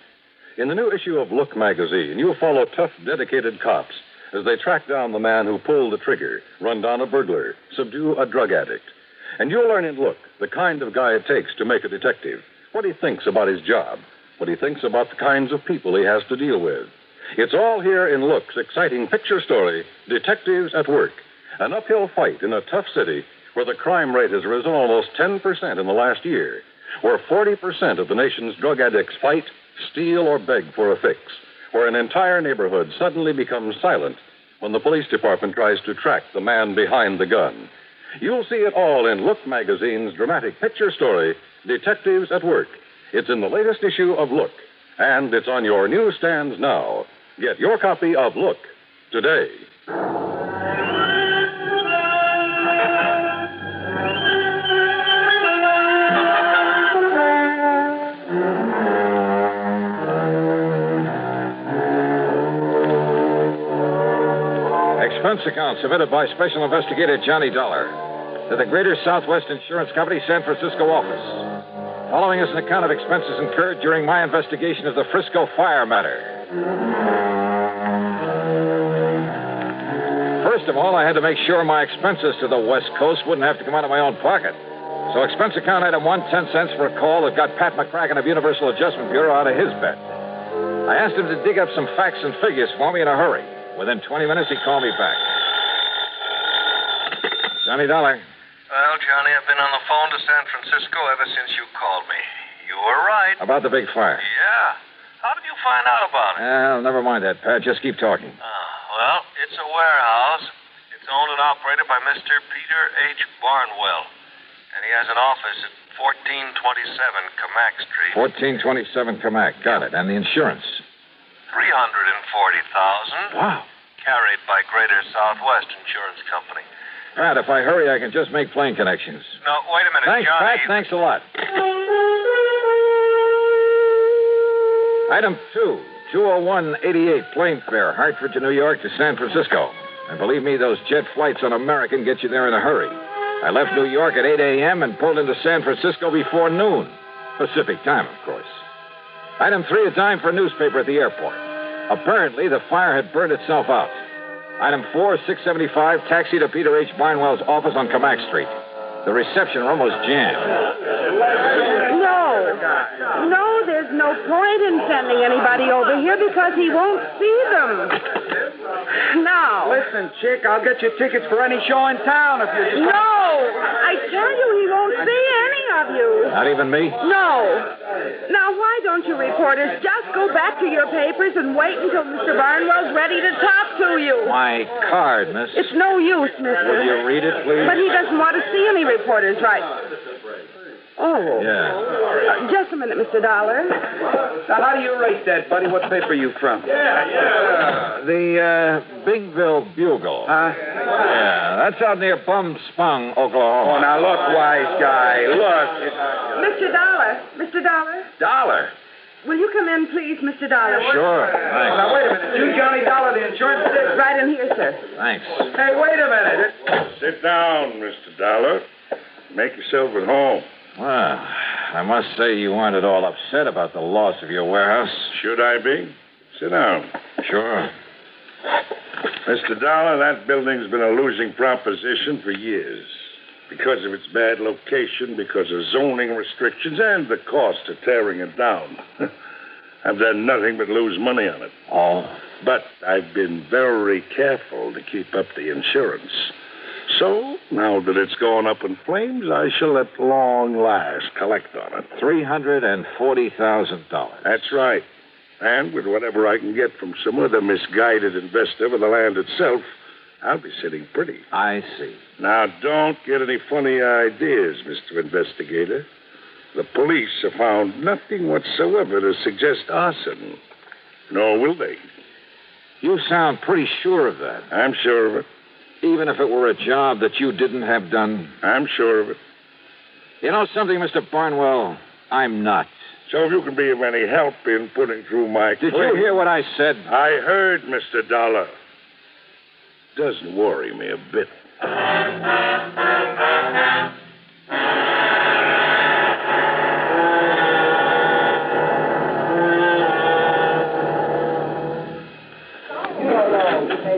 In the new issue of Look magazine, you'll follow tough, dedicated cops as they track down the man who pulled the trigger, run down a burglar, subdue a drug addict. And you'll learn in Look the kind of guy it takes to make a detective, what he thinks about his job, what he thinks about the kinds of people he has to deal with. It's all here in Look's exciting picture story, Detectives at Work. An uphill fight in a tough city where the crime rate has risen almost 10% in the last year, where 40% of the nation's drug addicts fight, steal, or beg for a fix, where an entire neighborhood suddenly becomes silent when the police department tries to track the man behind the gun. You'll see it all in Look magazine's dramatic picture story, Detectives at Work. It's in the latest issue of Look, and it's on your newsstands now. Get your copy of Look today. Expense account submitted by Special Investigator Johnny Dollar to the Greater Southwest Insurance Company, San Francisco office. Following is an account of expenses incurred during my investigation of the Frisco Fire Matter. First of all, I had to make sure my expenses to the West Coast wouldn't have to come out of my own pocket. So expense account item 1, 10 cents for a call that got Pat McCracken of Universal Adjustment Bureau out of his bed. I asked him to dig up some facts and figures for me in a hurry. Within 20 minutes, he called me back. Johnny Dollar. Well, Johnny, I've been on the phone to San Francisco ever since you called me. You were right. About the big fire. Yeah. How did you find out about it? Well, never mind that, Pat. Just keep talking. Well, it's a warehouse. It's owned and operated by Mr. Peter H. Barnwell. And he has an office at 1427 Camac Street. 1427 Camac. Got it. And the insurance? $340,000. Wow. Carried by Greater Southwest Insurance Company. Pat, if I hurry, I can just make plane connections. No, wait a minute, Thanks, Johnny. Pat. Thanks a lot. Item 2, 20188 plane fare, Hartford to New York to San Francisco. And believe me, those jet flights on American get you there in a hurry. I left New York at 8 a.m. and pulled into San Francisco before noon. Pacific time, of course. Item 3, a dime for a newspaper at the airport. Apparently, the fire had burned itself out. Item 4, 675, taxi to Peter H. Barnwell's office on Camac Street. The reception room was jammed. No, there's no point in sending anybody over here because he won't see them. Now. Listen, chick, I'll get you tickets for any show in town if you just... No! I tell you, he won't see any of you. Not even me? No. Now, why don't you reporters just go back to your papers and wait until Mr. Barnwell's ready to talk to you? My card, miss. It's no use, mister. Will you read it, please? But he doesn't want to see any reporters, right? Oh. Yeah. Just a minute, Mr. Dollar. Now, how do you rate that, buddy? What paper you from? The Bingville Bugle. Yeah, that's out near Bum Spung, Oklahoma. Oh, now, look, wise guy. Look. Mr. Dollar. Mr. Dollar. Dollar? Will you come in, please, Mr. Dollar? Sure. Thanks. Now, wait a minute. You Johnny Dollar, the insurance agent? Right in here, sir. Thanks. Hey, wait a minute. Sit down, Mr. Dollar. Make yourself at home. Well, I must say you weren't at all upset about the loss of your warehouse. Should I be? Sit down. Sure. Mr. Dollar, that building's been a losing proposition for years. Because of its bad location, because of zoning restrictions, and the cost of tearing it down. I've done nothing but lose money on it. Oh. But I've been very careful to keep up the insurance. So, now that it's gone up in flames, I shall at long last collect on it. $340,000. That's right. And with whatever I can get from some other misguided investor for the land itself, I'll be sitting pretty. I see. Now, don't get any funny ideas, Mr. Investigator. The police have found nothing whatsoever to suggest arson. Nor will they. You sound pretty sure of that. I'm sure of it. Even if it were a job that you didn't have done? I'm sure of it. You know something, Mr. Barnwell? I'm not. So if you can be of any help in putting through my Did you hear what I said? I heard, Mr. Dollar. Doesn't worry me a bit.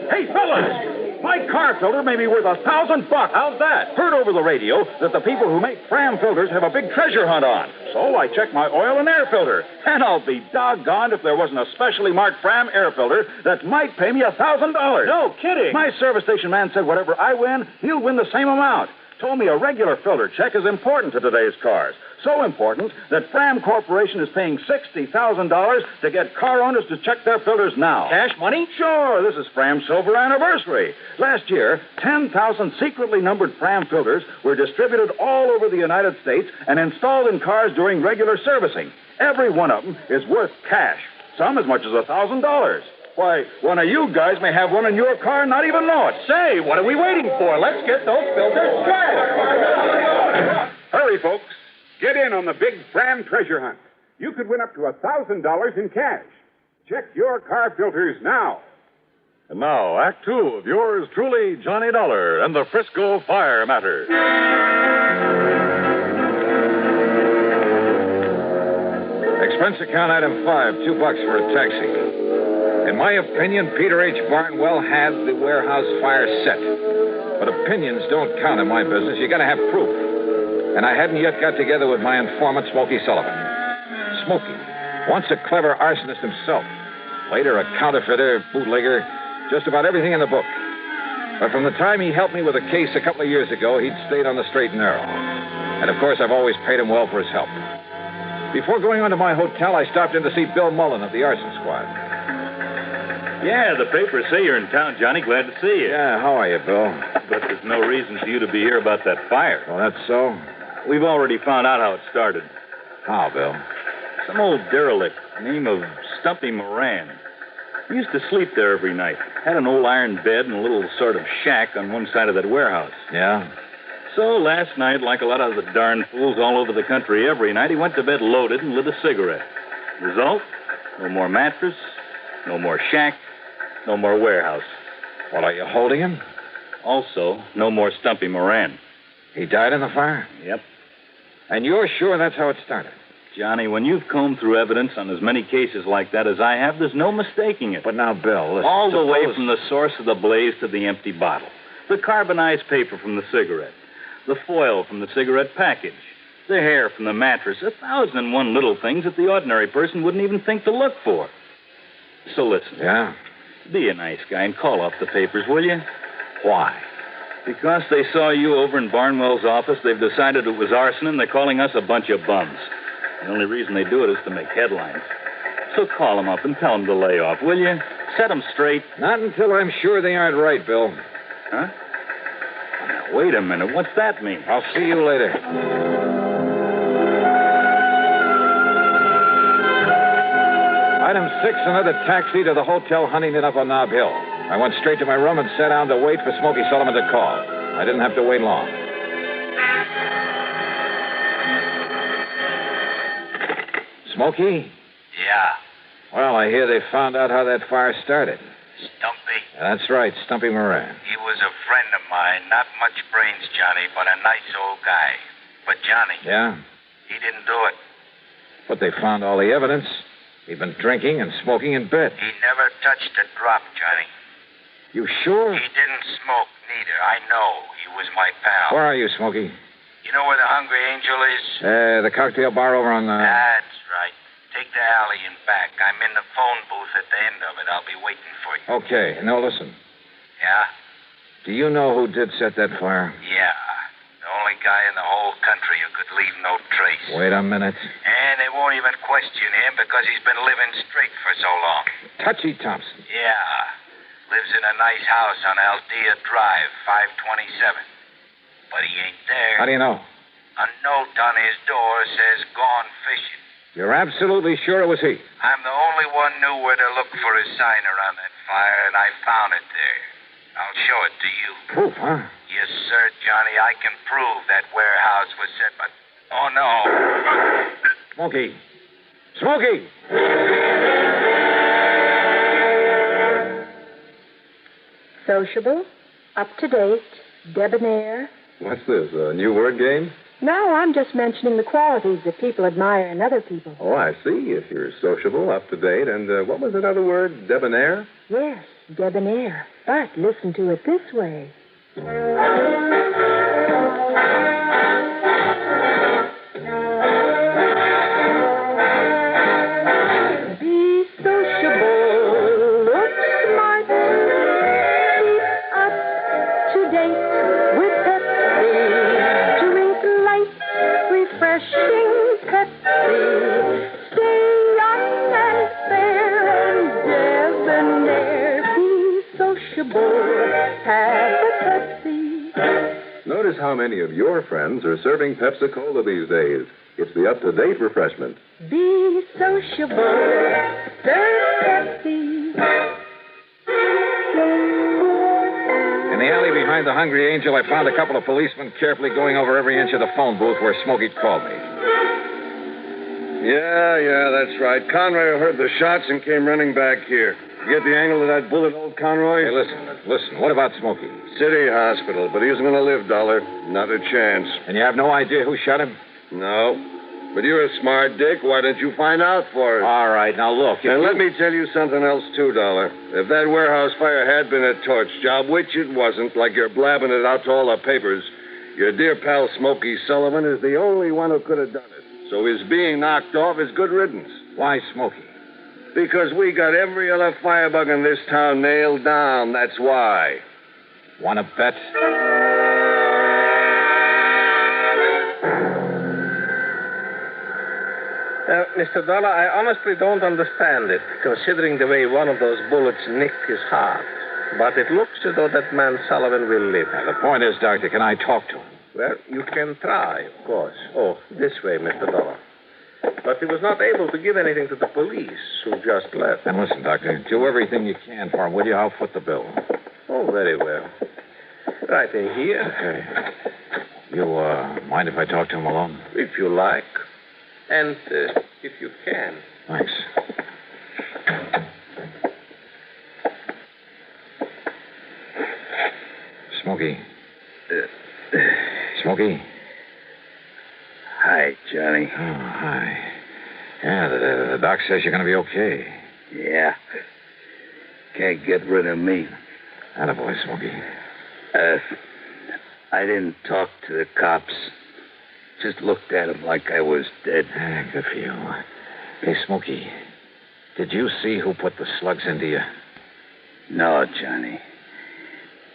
Hey, fellas! My car filter may be worth $1,000. How's that? Heard over the radio that the people who make Fram filters have a big treasure hunt on. So I checked my oil and air filter. And I'll be doggone if there wasn't a specially marked Fram air filter that might pay me $1,000. No kidding. My service station man said whatever I win, he'll win the same amount. Told me a regular filter check is important to today's cars. So important that Fram Corporation is paying $60,000 to get car owners to check their filters now. Cash money? Sure. This is Fram's silver anniversary. Last year, 10,000 secretly numbered Fram filters were distributed all over the United States and installed in cars during regular servicing. Every one of them is worth cash, some as much as $1,000. Why, one of you guys may have one in your car and not even know it. Say, what are we waiting for? Let's get those filters checked. Hurry, folks. Get in on the big Fram treasure hunt. You could win up to $1,000 in cash. Check your car filters now. And now, Act Two of yours truly, Johnny Dollar and the Frisco Fire Matter. Expense account item 5, $2 for a taxi. In my opinion, Peter H. Barnwell had the warehouse fire set. But opinions don't count in my business. You gotta have proof. And I hadn't yet got together with my informant, Smokey Sullivan. Smokey, once a clever arsonist himself. Later, a counterfeiter, bootlegger, just about everything in the book. But from the time he helped me with a case a couple of years ago, he'd stayed on the straight and narrow. And, of course, I've always paid him well for his help. Before going on to my hotel, I stopped in to see Bill Mullen of the arson squad. Yeah, the papers say you're in town, Johnny. Glad to see you. Yeah, how are you, Bill? But there's no reason for you to be here about that fire. Oh, that's so? We've already found out how it started. How, Bill? Some old derelict, name of Stumpy Moran. He used to sleep there every night. Had an old iron bed and a little sort of shack on one side of that warehouse. Yeah? So last night, like a lot of the darn fools all over the country every night, he went to bed loaded and lit a cigarette. Result? No more mattress, no more shack, no more warehouse. Well, are you holding him? Also, no more Stumpy Moran. He died in the fire? Yep. And you're sure that's how it started? Johnny, when you've combed through evidence on as many cases like that as I have, there's no mistaking it. But now, Bill, listen, all the way from the source of the blaze to the empty bottle. The carbonized paper from the cigarette. The foil from the cigarette package. The hair from the mattress. 1,001 little things that the ordinary person wouldn't even think to look for. So listen. Yeah? Be a nice guy and call off the papers, will you? Why? Because they saw you over in Barnwell's office, they've decided it was arson, and they're calling us a bunch of bums. The only reason they do it is to make headlines. So call them up and tell them to lay off, will you? Set them straight. Not until I'm sure they aren't right, Bill. Huh? Now, wait a minute. What's that mean? I'll see you later. Item 6, another taxi to the Hotel Huntington up on Nob Hill. I went straight to my room and sat down to wait for Smokey Sullivan to call. I didn't have to wait long. Smokey? Yeah. Well, I hear they found out how that fire started. Stumpy? That's right, Stumpy Moran. He was a friend of mine. Not much brains, Johnny, but a nice old guy. But, Johnny. Yeah? He didn't do it. But they found all the evidence. He'd been drinking and smoking in bed. He never touched a drop, Johnny. You sure? He didn't smoke, neither. I know. He was my pal. Where are you, Smokey? You know where the Hungry Angel is? The cocktail bar over on the... That's right. Take the alley and back. I'm in the phone booth at the end of it. I'll be waiting for you. Okay. Now, listen. Yeah? Do you know who did set that fire? Yeah. The only guy in the whole country who could leave no trace. Wait a minute. And they won't even question him because he's been living straight for so long. Touchy Thompson. Yeah. Lives in a nice house on Aldea Drive, 527. But he ain't there. How do you know? A note on his door says gone fishing. You're absolutely sure it was he? I'm the only one knew where to look for a sign around that fire, and I found it there. I'll show it to you. Proof, huh? Yes, sir, Johnny. I can prove that warehouse was set by... Oh, no. Smokey. Smokey! Sociable, up-to-date, debonair. What's this, a new word game? No, I'm just mentioning the qualities that people admire in other people. Oh, I see. If you're sociable, up-to-date, and what was another word? Debonair? Yes, debonair. But listen to it this way. Be sociable, look smart, keep up to date with Pepsi, drink light, refreshing Pepsi, stay young and fair and debonair, be sociable, have a Pepsi. Notice how many of your friends are serving Pepsi-Cola these days. It's the up-to-date refreshment. Be sociable, serve Pepsi. In the alley behind the Hungry Angel, I found a couple of policemen carefully going over every inch of the phone booth where Smokey called me. Yeah, that's right. Conroy heard the shots and came running back here. You get the angle of that bullet, old Conroy? Hey, listen. What about Smokey? City hospital, but he isn't going to live, Dollar. Not a chance. And you have no idea who shot him? No. But you're a smart dick. Why don't you find out for us? All right, now look. And let me tell you something else, too, Dollar. If that warehouse fire had been a torch job, which it wasn't, like you're blabbing it out to all the papers, your dear pal Smokey Sullivan is the only one who could have done it. So his being knocked off is good riddance. Why Smokey? Because we got every other firebug in this town nailed down. That's why. Want to bet? Mr. Dollar, I honestly don't understand it, considering the way one of those bullets nicked his heart. But it looks as though that man Sullivan will live. The point is, Doctor, can I talk to him? Well, you can try, of course. Oh, this way, Mr. Dollar. But he was not able to give anything to the police, who just left. And listen, Doctor, do everything you can for him, will you? I'll foot the bill. Oh, very well. Right in here. Okay. You, mind if I talk to him alone? If you like. And if you can. Thanks. Smokey. Smokey? Hi, Johnny. Oh, hi. Yeah, the doc says you're going to be okay. Yeah. Can't get rid of me. Attaboy, Smokey. I didn't talk to the cops. Just looked at him like I was dead. Good for you. Hey, Smokey, did you see who put the slugs into you? No, Johnny.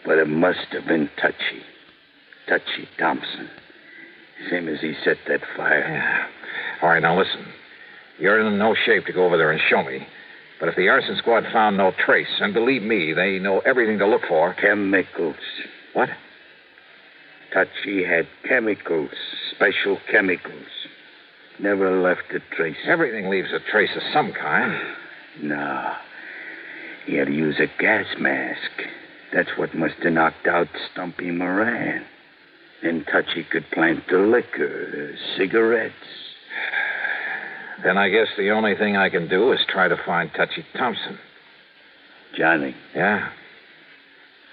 But it must have been Touchy. Touchy Thompson. Same as he set that fire. Yeah. All right, now listen. You're in no shape to go over there and show me. But if the arson squad found no trace, and believe me, they know everything to look for. Chemicals. What? Touchy had chemicals, special chemicals. Never left a trace. Everything leaves a trace of some kind. No. He had to use a gas mask. That's what must have knocked out Stumpy Moran. Then Touchy could plant the liquor, the cigarettes. Then I guess the only thing I can do is try to find Touchy Thompson. Johnny. Yeah?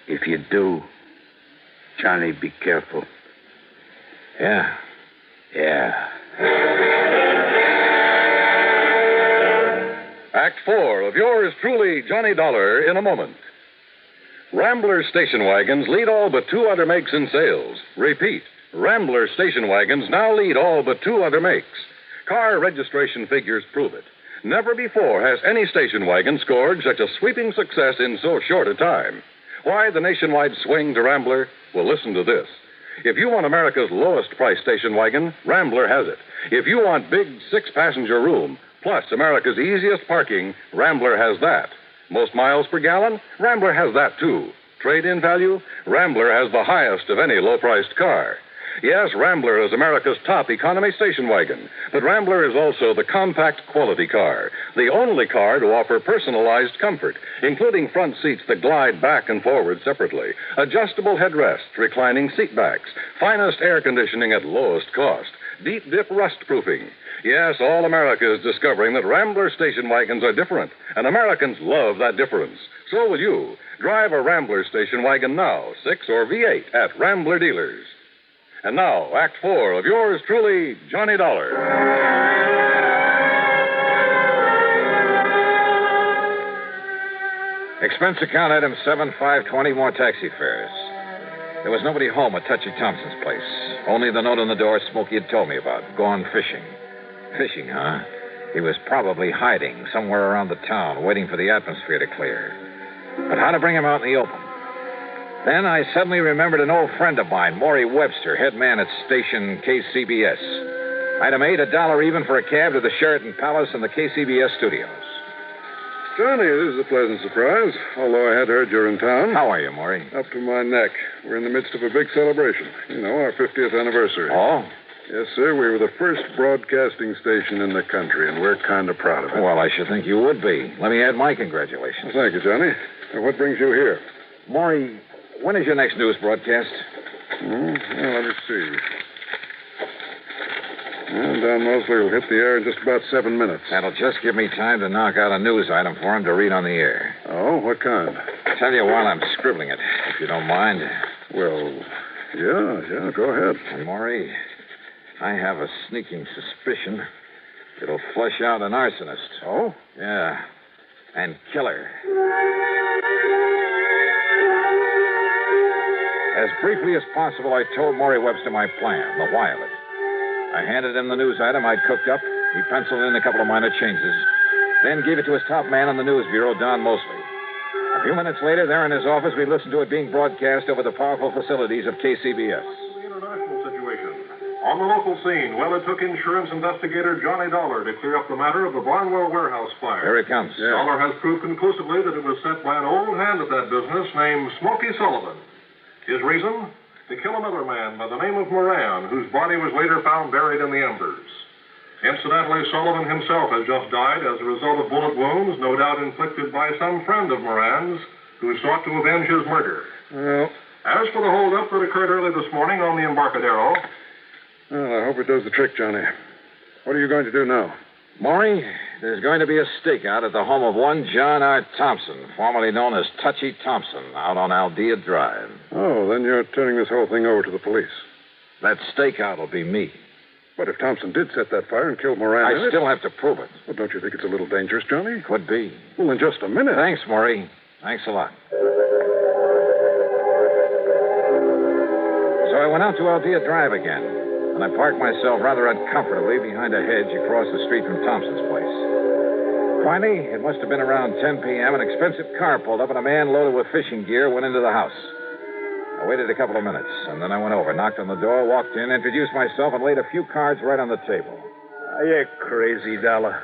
If you do, Johnny, be careful. Yeah. Yeah. Act 4 of yours truly, Johnny Dollar, in a moment. Rambler station wagons lead all but 2 other makes in sales. Repeat, Rambler station wagons now lead all but 2 other makes. Car registration figures prove it. Never before has any station wagon scored such a sweeping success in so short a time. Why the nationwide swing to Rambler? Well, listen to this. If you want America's lowest price station wagon, Rambler has it. If you want big 6-passenger room, plus America's easiest parking, Rambler has that. Most miles per gallon? Rambler has that, too. Trade-in value? Rambler has the highest of any low-priced car. Yes, Rambler is America's top economy station wagon, but Rambler is also the compact quality car, the only car to offer personalized comfort, including front seats that glide back and forward separately, adjustable headrests, reclining seat backs, finest air conditioning at lowest cost, deep dip rust proofing. Yes, all America is discovering that Rambler station wagons are different, and Americans love that difference. So will you. Drive a Rambler station wagon now, 6 or V8 at Rambler dealers. And now, Act 4 of yours truly, Johnny Dollar. Expense account item 7520, more taxi fares. There was nobody home at Touchy Thompson's place. Only the note on the door Smokey had told me about. Gone fishing. Fishing, huh? He was probably hiding somewhere around the town, waiting for the atmosphere to clear. But how to bring him out in the open? Then I suddenly remembered an old friend of mine, Maury Webster, head man at station KCBS. I'd have made $1 even for a cab to the Sheraton Palace and the KCBS studios. Johnny, this is a pleasant surprise, although I had heard you're in town. How are you, Maury? Up to my neck. We're in the midst of a big celebration. You know, our 50th anniversary. Oh? Yes, sir. We were the first broadcasting station in the country, and we're kind of proud of it. Well, I should think you would be. Let me add my congratulations. Well, thank you, Johnny. Now, what brings you here? Maury, when is your next news broadcast? Well, let me see. Well, Don Mosley will hit the air in just about 7 minutes. That'll just give me time to knock out a news item for him to read on the air. Oh, what kind? Tell you while I'm scribbling it, if you don't mind. Well, yeah, go ahead. And Maury, I have a sneaking suspicion it'll flush out an arsonist. Oh? Yeah. And killer. As briefly as possible, I told Maury Webster my plan, the wireless. I handed him the news item I'd cooked up. He penciled in a couple of minor changes, then gave it to his top man on the news bureau, Don Mosley. A few minutes later, there in his office, we listened to it being broadcast over the powerful facilities of KCBS. The international situation. On the local scene, well, it took insurance investigator Johnny Dollar to clear up the matter of the Barnwell warehouse fire. Here it comes. Dollar has proved conclusively that it was set by an old hand at that business named Smoky Sullivan. His reason? To kill another man by the name of Moran, whose body was later found buried in the embers. Incidentally, Sullivan himself has just died as a result of bullet wounds, no doubt inflicted by some friend of Moran's, who sought to avenge his murder. Well, as for the holdup that occurred early this morning on the Embarcadero... Well, I hope it does the trick, Johnny. What are you going to do now? Maury, there's going to be a stakeout at the home of one John R. Thompson, formerly known as Touchy Thompson, out on Aldea Drive. Oh, then you're turning this whole thing over to the police. That stakeout will be me. But if Thompson did set that fire and kill Moran... I still have to prove it. Well, don't you think it's a little dangerous, Johnny? Could be. Well, in just a minute. Thanks, Maury. Thanks a lot. So I went out to Aldea Drive again. And I parked myself rather uncomfortably behind a hedge across the street from Thompson's place. Finally, it must have been around 10 p.m., an expensive car pulled up and a man loaded with fishing gear went into the house. I waited a couple of minutes, and then I went over, knocked on the door, walked in, introduced myself, and laid a few cards right on the table. You're crazy, Dollar.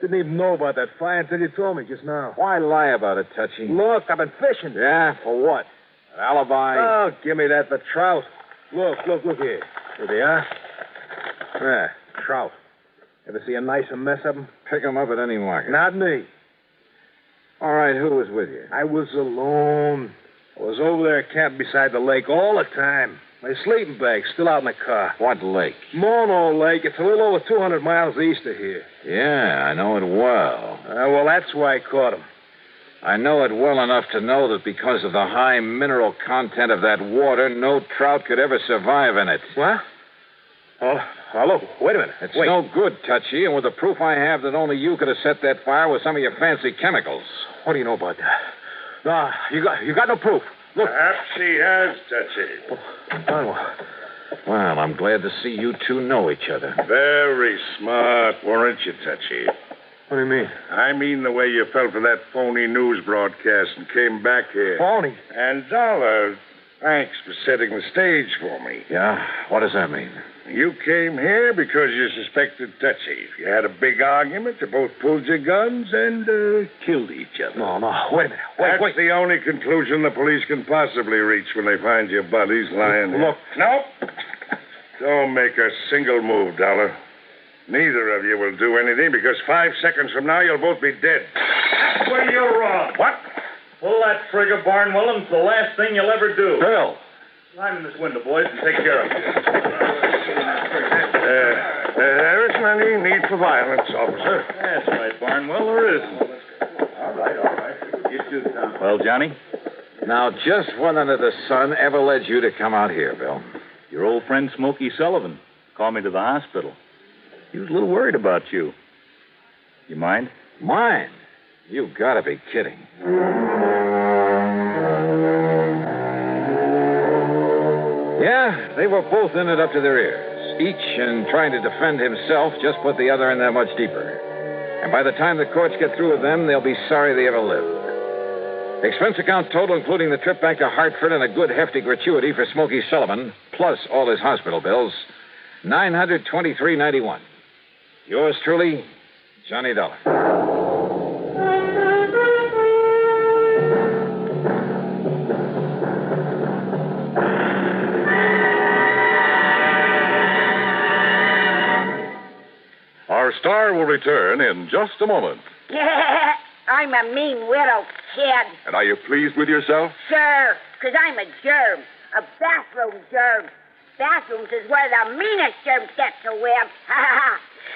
Didn't even know about that fire until you told me just now. Why lie about it, Touchy? Look, I've been fishing. Yeah, for what? An alibi? Oh, give me that for trout. Look here. Here they are. There, trout. Ever see a nicer mess of them? Pick 'em up at any market. Not me. All right, who was with you? I was alone. I was over there camped beside the lake all the time. My sleeping bag's still out in the car. What lake? Mono Lake. It's a little over 200 miles east of here. Yeah, I know it well. Well, that's why I caught him. I know it well enough to know that because of the high mineral content of that water, no trout could ever survive in it. What? Oh, hello. Wait a minute. It's no good, Touchy, and with the proof I have that only you could have set that fire with some of your fancy chemicals. What do you know about that? No, you got no proof. Look. Perhaps he has, Touchy. Well, I'm glad to see you two know each other. Very smart, weren't you, Touchy? What do you mean? I mean the way you fell for that phony news broadcast and came back here. Phony? And Dollar, thanks for setting the stage for me. Yeah? What does that mean? You came here because you suspected Touchy. You had a big argument. You both pulled your guns and killed each other. No. Wait a minute. That's the only conclusion the police can possibly reach when they find your bodies lying there. Look. Nope. Don't make a single move, Dollar. Neither of you will do anything because 5 seconds from now you'll both be dead. Well, you're wrong. What? Pull that trigger, Barnwell, and it's the last thing you'll ever do. Bill. Climb in this window, boys, and take care of it. There isn't any need for violence, officer. That's right, Barnwell, there isn't. All right. You too, Tom. Well, Johnny, now just what under the sun ever led you to come out here, Bill? Your old friend Smoky Sullivan called me to the hospital. He was a little worried about you. You mind? Mind? You gotta be kidding. Yeah, they were both in it up to their ears. Each, in trying to defend himself, just put the other in there much deeper. And by the time the courts get through with them, they'll be sorry they ever lived. Expense account total, including the trip back to Hartford and a good hefty gratuity for Smoky Sullivan, plus all his hospital bills, $923.91. Yours truly, Johnny Dollar. Our star will return in just a moment. I'm a mean widow, kid. And are you pleased with yourself? Sure, because I'm a germ. A bathroom germ. Bathrooms is where the meanest germs get to live.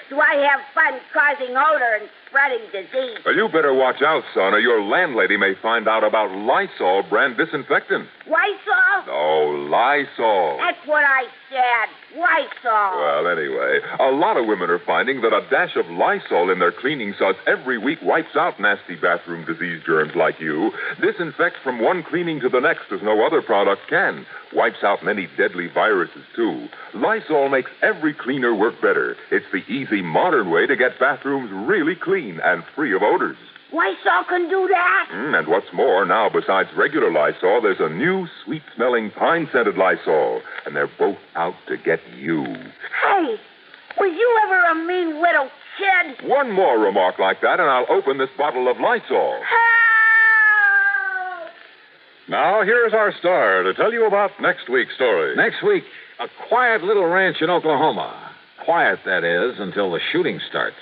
Do I have fun causing odor and spreading disease? Well, you better watch out, son, or your landlady may find out about Lysol brand disinfectant. Lysol? No, Lysol. That's what I said. Lysol. Well, anyway, a lot of women are finding that a dash of Lysol in their cleaning suds every week wipes out nasty bathroom disease germs like you, disinfects from one cleaning to the next as no other product can, wipes out many deadly viruses, too. Lysol makes every cleaner work better. It's the easy, modern way to get bathrooms really clean and free of odors. Lysol can do that? And what's more, now, besides regular Lysol, there's a new sweet-smelling, pine-scented Lysol, and they're both out to get you. Hey, was you ever a mean little kid? One more remark like that, and I'll open this bottle of Lysol. Help! Now, here's our star to tell you about next week's story. Next week, a quiet little ranch in Oklahoma. Quiet, that is, until the shooting starts.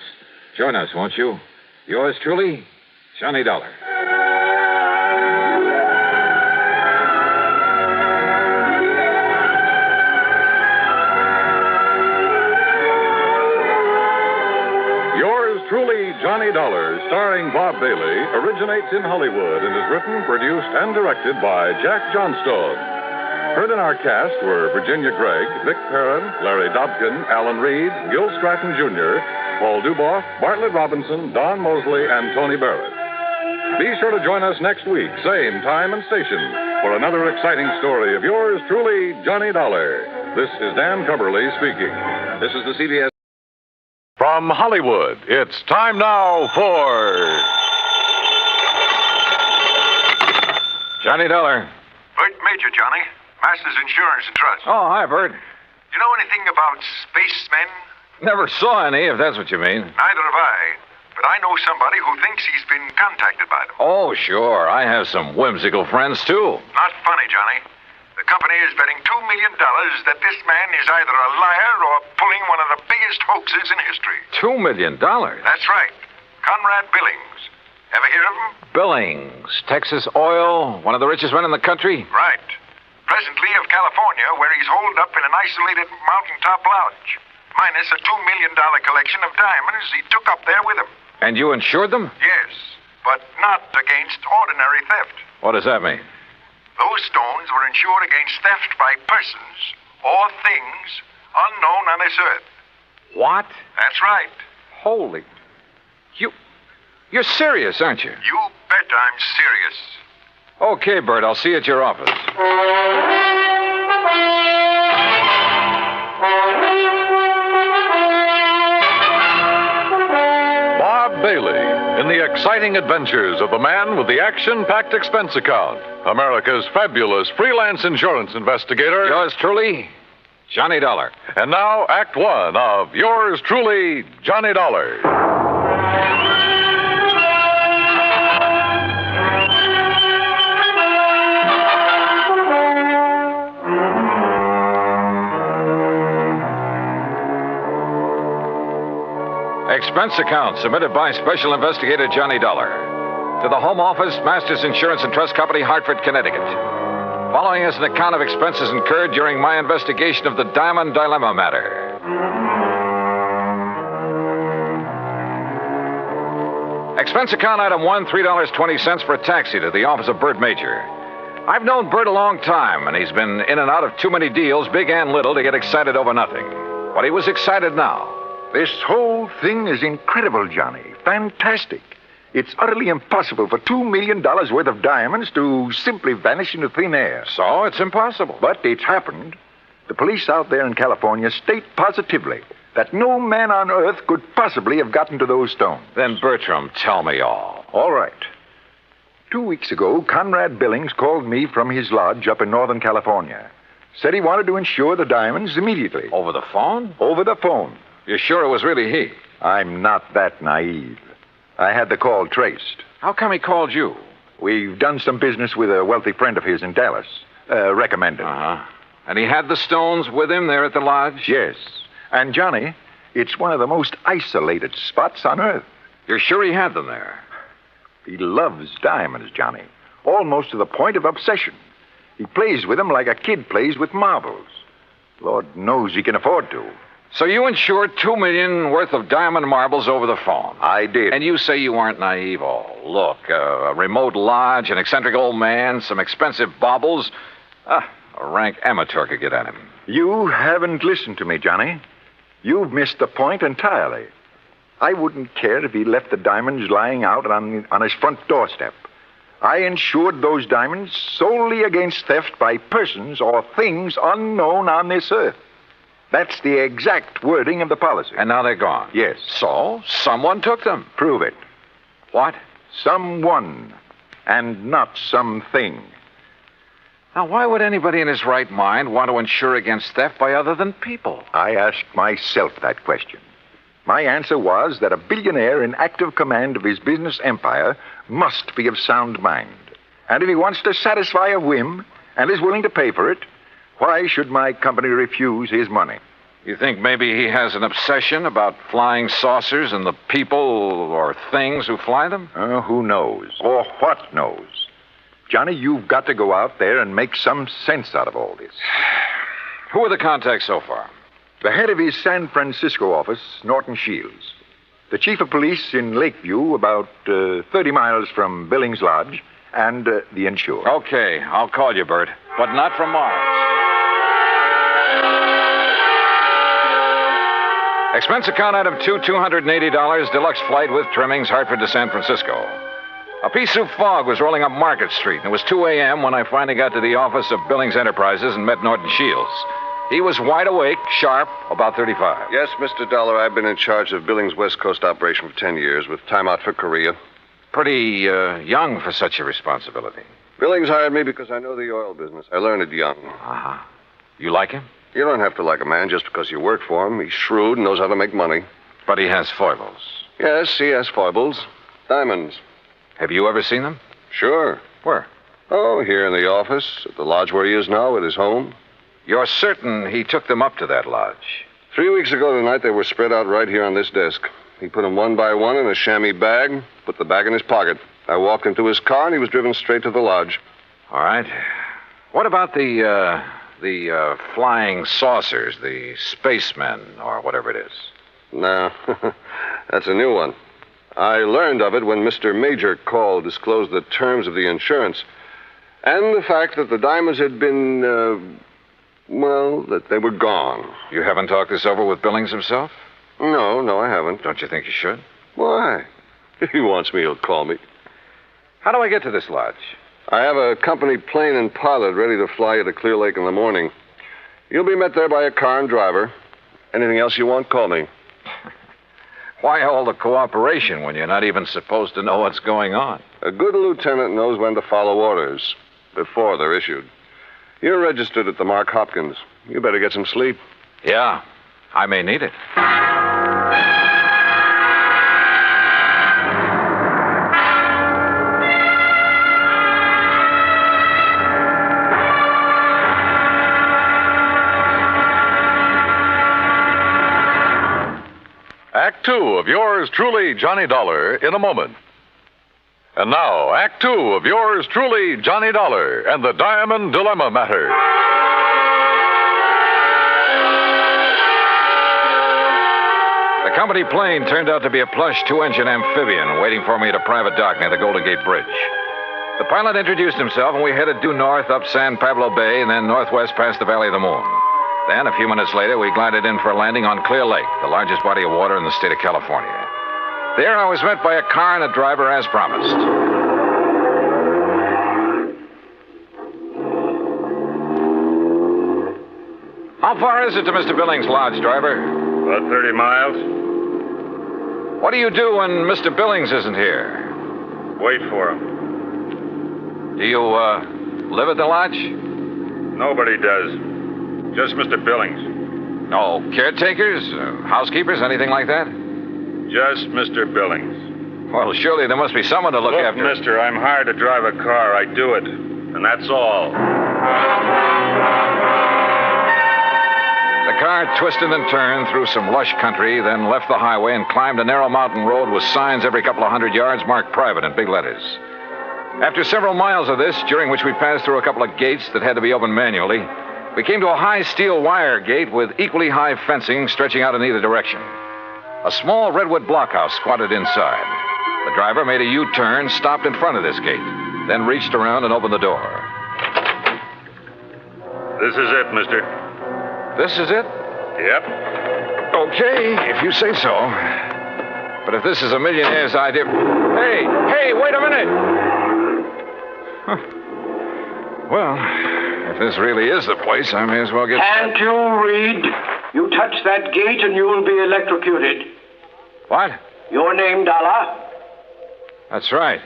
Join us, won't you? Yours truly, Johnny Dollar. Yours truly, Johnny Dollar, starring Bob Bailey, originates in Hollywood and is written, produced, and directed by Jack Johnstone. Heard in our cast were Virginia Gregg, Vic Perrin, Larry Dobkin, Alan Reed, Gil Stratton Jr., Paul Duboff, Bartlett Robinson, Don Mosley, and Tony Barrett. Be sure to join us next week, same time and station, for another exciting story of yours truly, Johnny Dollar. This is Dan Cumberly speaking. This is the CBS. From Hollywood, it's time now for Johnny Dollar. Bert Major, Johnny. Masters Insurance and Trust. Oh, hi, Bert. You know anything about spacemen? Never saw any, if that's what you mean. Neither have I. But I know somebody who thinks he's been contacted by them. Oh, sure. I have some whimsical friends, too. Not funny, Johnny. The company is betting $2 million that this man is either a liar or pulling one of the biggest hoaxes in history. $2 million? That's right. Conrad Billings. Ever hear of him? Billings. Texas Oil, one of the richest men in the country? Right. Presently of California, where he's holed up in an isolated mountaintop lodge. Minus a $2 million collection of diamonds he took up there with him. And you insured them? Yes, but not against ordinary theft. What does that mean? Those stones were insured against theft by persons or things unknown on this earth. What? That's right. Holy... You're serious, aren't you? You bet I'm serious. Okay, Bert, I'll see you at your office. Bob Bailey in the exciting adventures of the man with the action-packed expense account, America's fabulous freelance insurance investigator. Yours truly, Johnny Dollar. And now, Act One of yours truly, Johnny Dollar. Expense account submitted by Special Investigator Johnny Dollar to the Home Office, Masters Insurance and Trust Company, Hartford, Connecticut. Following is an account of expenses incurred during my investigation of the Diamond Dilemma matter. Expense account item 1, $3.20 for a taxi to the office of Bert Major. I've known Bert a long time, and he's been in and out of too many deals, big and little, to get excited over nothing. But he was excited now. This whole thing is incredible, Johnny. Fantastic. It's utterly impossible for $2 million worth of diamonds to simply vanish into thin air. So it's impossible. But it's happened. The police out there in California state positively that no man on earth could possibly have gotten to those stones. Then, Bertram, tell me all. All right. 2 weeks ago, Conrad Billings called me from his lodge up in Northern California. Said he wanted to insure the diamonds immediately. Over the phone? Over the phone. You're sure it was really he? I'm not that naive. I had the call traced. How come he called you? We've done some business with a wealthy friend of his in Dallas. Recommended. Uh-huh. And he had the stones with him there at the lodge? Yes. And, Johnny, it's one of the most isolated spots on Earth. You're sure he had them there? He loves diamonds, Johnny. Almost to the point of obsession. He plays with them like a kid plays with marbles. Lord knows he can afford to. So you insured $2 million worth of diamond marbles over the phone? I did. And you say you weren't naive? Oh, look, a remote lodge, an eccentric old man, some expensive baubles. A rank amateur could get at him. You haven't listened to me, Johnny. You've missed the point entirely. I wouldn't care if he left the diamonds lying out on his front doorstep. I insured those diamonds solely against theft by persons or things unknown on this earth. That's the exact wording of the policy. And now they're gone? Yes. So, someone took them? Prove it. What? Someone, and not something. Now, why would anybody in his right mind want to insure against theft by other than people? I asked myself that question. My answer was that a billionaire in active command of his business empire must be of sound mind. And if he wants to satisfy a whim and is willing to pay for it, why should my company refuse his money? You think maybe he has an obsession about flying saucers and the people or things who fly them? Who knows? Or what knows? Johnny, you've got to go out there and make some sense out of all this. Who are the contacts so far? The head of his San Francisco office, Norton Shields. The chief of police in Lakeview, about 30 miles from Billings Lodge, and the insured. Okay, I'll call you, Bert, but not from Mars. Expense account item 2, $280, deluxe flight with trimmings, Hartford to San Francisco. A pea soup fog was rolling up Market Street, and it was 2 a.m. when I finally got to the office of Billings Enterprises and met Norton Shields. He was wide awake, sharp, about 35. Yes, Mr. Dollar, I've been in charge of Billings West Coast operation for 10 years, with time out for Korea. Pretty young for such a responsibility. Billings hired me because I know the oil business. I learned it young. Uh-huh. You like him? You don't have to like a man just because you work for him. He's shrewd and knows how to make money. But he has foibles. Yes, he has foibles. Diamonds. Have you ever seen them? Sure. Where? Oh, here in the office, at the lodge where he is now, at his home. You're certain he took them up to that lodge? 3 weeks ago tonight, they were spread out right here on this desk. He put them one by one in a chamois bag, put the bag in his pocket. I walked him to his car, and he was driven straight to the lodge. All right. What about the flying saucers, the spacemen, or whatever it is? No, that's a new one. I learned of it when Mr. Major called, disclosed the terms of the insurance, and the fact that the diamonds had been, that they were gone. You haven't talked this over with Billings himself? No, I haven't. Don't you think you should? Why? If he wants me, he'll call me. How do I get to this lodge? I have a company plane and pilot ready to fly you to Clear Lake in the morning. You'll be met there by a car and driver. Anything else you want, call me. Why all the cooperation when you're not even supposed to know what's going on? A good lieutenant knows when to follow orders before they're issued. You're registered at the Mark Hopkins. You better get some sleep. Yeah, I may need it. Act 2 of yours truly, Johnny Dollar, in a moment. And now, Act 2 of yours truly, Johnny Dollar, and the Diamond Dilemma Matter. The company plane turned out to be a plush 2-engine amphibian waiting for me at a private dock near the Golden Gate Bridge. The pilot introduced himself, and we headed due north up San Pablo Bay and then northwest past the Valley of the Moon. Then, a few minutes later, we glided in for a landing on Clear Lake, the largest body of water in the state of California. There, I was met by a car and a driver as promised. How far is it to Mr. Billings' lodge, driver? About 30 miles. What do you do when Mr. Billings isn't here? Wait for him. Do you, live at the lodge? Nobody does. Just Mr. Billings. No caretakers, housekeepers, anything like that? Just Mr. Billings. Well, surely there must be someone to look after. Look, mister, I'm hired to drive a car. I do it. And that's all. The car twisted and turned through some lush country, then left the highway and climbed a narrow mountain road with signs every couple of hundred yards marked private in big letters. After several miles of this, during which we passed through a couple of gates that had to be opened manually, we came to a high steel wire gate with equally high fencing stretching out in either direction. A small redwood blockhouse squatted inside. The driver made a U-turn, stopped in front of this gate, then reached around and opened the door. This is it, mister. This is it? Yep. Okay, if you say so. But if this is a millionaire's idea... Hey, wait a minute! Huh. Well, if this really is the place, I may as well get... Can't you read? You touch that gate and you will be electrocuted. What? Your name, Dollar? That's right.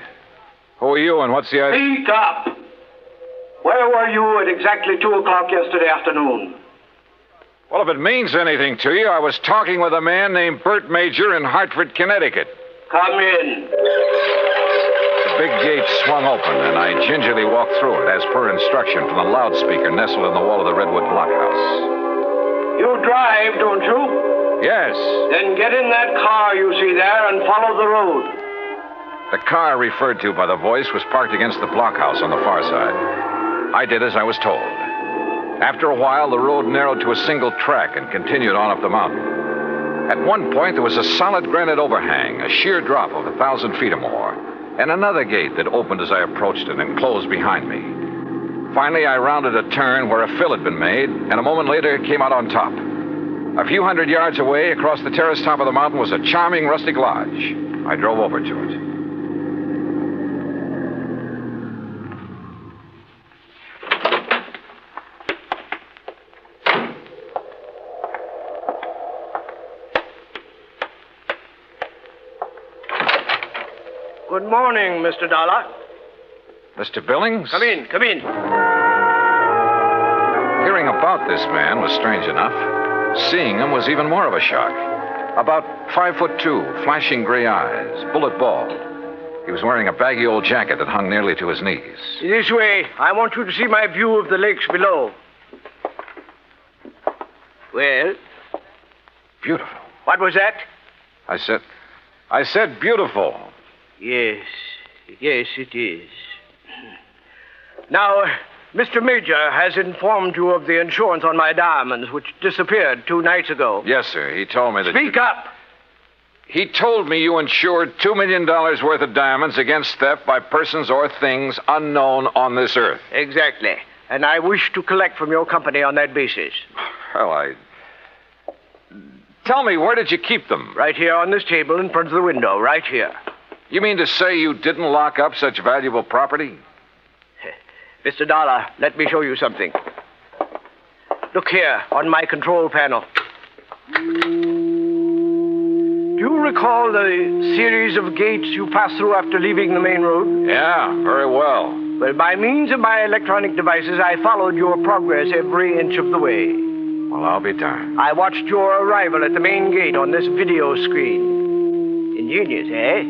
Who are you and what's the idea? Speak up! Where were you at exactly 2 o'clock yesterday afternoon? Well, if it means anything to you, I was talking with a man named Bert Major in Hartford, Connecticut. Come in. The big gate swung open, and I gingerly walked through it, as per instruction from the loudspeaker nestled in the wall of the Redwood blockhouse. You drive, don't you? Yes. Then get in that car you see there and follow the road. The car referred to by the voice was parked against the blockhouse on the far side. I did as I was told. After a while, the road narrowed to a single track and continued on up the mountain. At one point, there was a solid granite overhang, a sheer drop of 1,000 feet or more, and another gate that opened as I approached it and closed behind me. Finally, I rounded a turn where a fill had been made, and a moment later came out on top. A few hundred yards away, across the terrace top of the mountain, was a charming rustic lodge. I drove over to it. Good morning, Mr. Dollar. Mr. Billings? Come in. Hearing about this man was strange enough. Seeing him was even more of a shock. About 5'2", flashing gray eyes, bullet bald. He was wearing a baggy old jacket that hung nearly to his knees. This way. I want you to see my view of the lakes below. Well? Beautiful. What was that? I said beautiful. Yes, it is. Now, Mr. Major has informed you of the insurance on my diamonds, which disappeared 2 nights ago. Yes, sir. He told me that... Speak up! He told me you insured $2 million worth of diamonds against theft by persons or things unknown on this earth. Exactly. And I wish to collect from your company on that basis. Well, Tell me, where did you keep them? Right here on this table in front of the window, right here. You mean to say you didn't lock up such valuable property? Mr. Dollar, let me show you something. Look here, on my control panel. Do you recall the series of gates you passed through after leaving the main road? Yeah, very well. Well, by means of my electronic devices, I followed your progress every inch of the way. Well, I'll be darned. I watched your arrival at the main gate on this video screen. Ingenious, eh?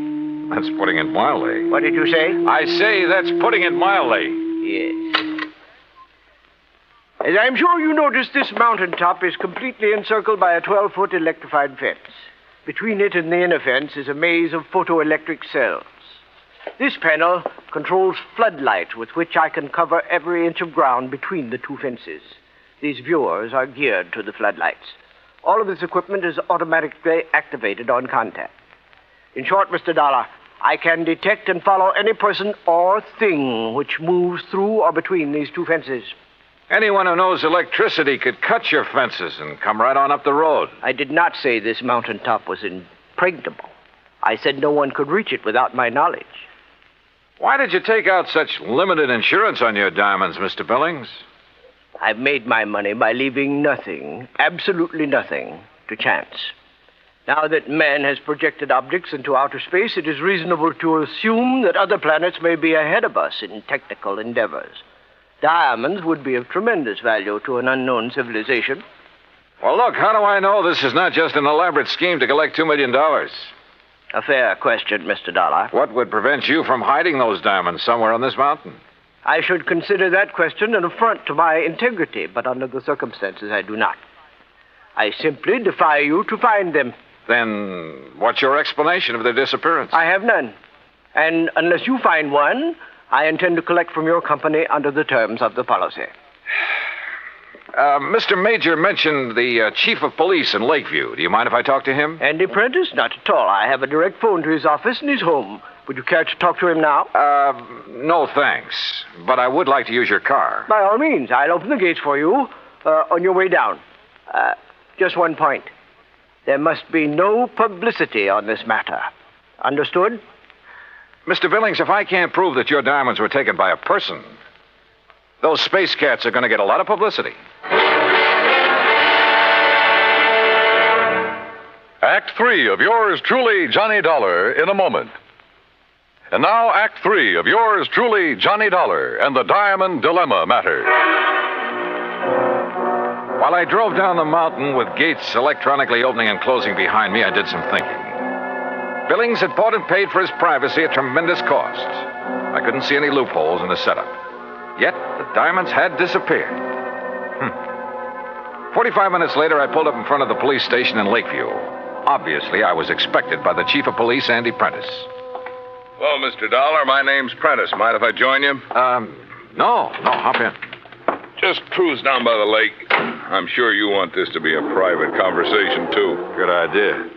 That's putting it mildly. What did you say? I say that's putting it mildly. Yes. As I'm sure you noticed, this mountaintop is completely encircled by a 12-foot electrified fence. Between it and the inner fence is a maze of photoelectric cells. This panel controls floodlights with which I can cover every inch of ground between the 2 fences. These viewers are geared to the floodlights. All of this equipment is automatically activated on contact. In short, Mr. Dollar, I can detect and follow any person or thing which moves through or between these 2 fences. Anyone who knows electricity could cut your fences and come right on up the road. I did not say this mountaintop was impregnable. I said no one could reach it without my knowledge. Why did you take out such limited insurance on your diamonds, Mr. Billings? I've made my money by leaving nothing, absolutely nothing, to chance. Now that man has projected objects into outer space, it is reasonable to assume that other planets may be ahead of us in technical endeavors. Diamonds would be of tremendous value to an unknown civilization. Well, look, how do I know this is not just an elaborate scheme to collect $2 million? A fair question, Mr. Dollar. What would prevent you from hiding those diamonds somewhere on this mountain? I should consider that question an affront to my integrity, but under the circumstances, I do not. I simply defy you to find them. Then what's your explanation of their disappearance? I have none. And unless you find one, I intend to collect from your company under the terms of the policy. Mr. Major mentioned the chief of police in Lakeview. Do you mind if I talk to him? Andy Prentice? Not at all. I have a direct phone to his office and he's home. Would you care to talk to him now? No, thanks. But I would like to use your car. By all means. I'll open the gates for you on your way down. Just one point. There must be no publicity on this matter. Understood? Mr. Billings, if I can't prove that your diamonds were taken by a person, those space cats are going to get a lot of publicity. Act 3 of yours truly, Johnny Dollar, in a moment. And now, Act 3 of yours truly, Johnny Dollar, and the Diamond Dilemma Matter. While I drove down the mountain with gates electronically opening and closing behind me, I did some thinking. Billings had bought and paid for his privacy at tremendous cost. I couldn't see any loopholes in the setup. Yet, the diamonds had disappeared. 45 minutes later, I pulled up in front of the police station in Lakeview. Obviously, I was expected by the chief of police, Andy Prentice. Hello, Mr. Dollar. My name's Prentice. Mind if I join you? No, hop in. Just cruise down by the lake. I'm sure you want this to be a private conversation, too. Good idea.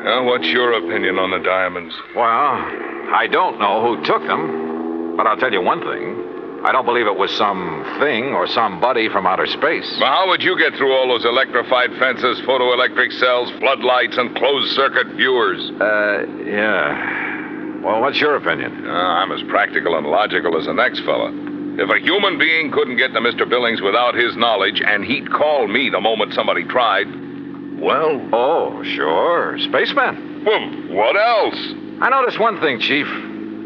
Well, what's your opinion on the diamonds? Well, I don't know who took them, but I'll tell you one thing. I don't believe it was some thing or somebody from outer space. Well, how would you get through all those electrified fences, photoelectric cells, floodlights, and closed-circuit viewers? Yeah. Well, what's your opinion? I'm as practical and logical as the next fella. If a human being couldn't get to Mr. Billings without his knowledge, and he'd call me the moment somebody tried, well... Oh, sure. Spaceman. Well, what else? I noticed one thing, Chief.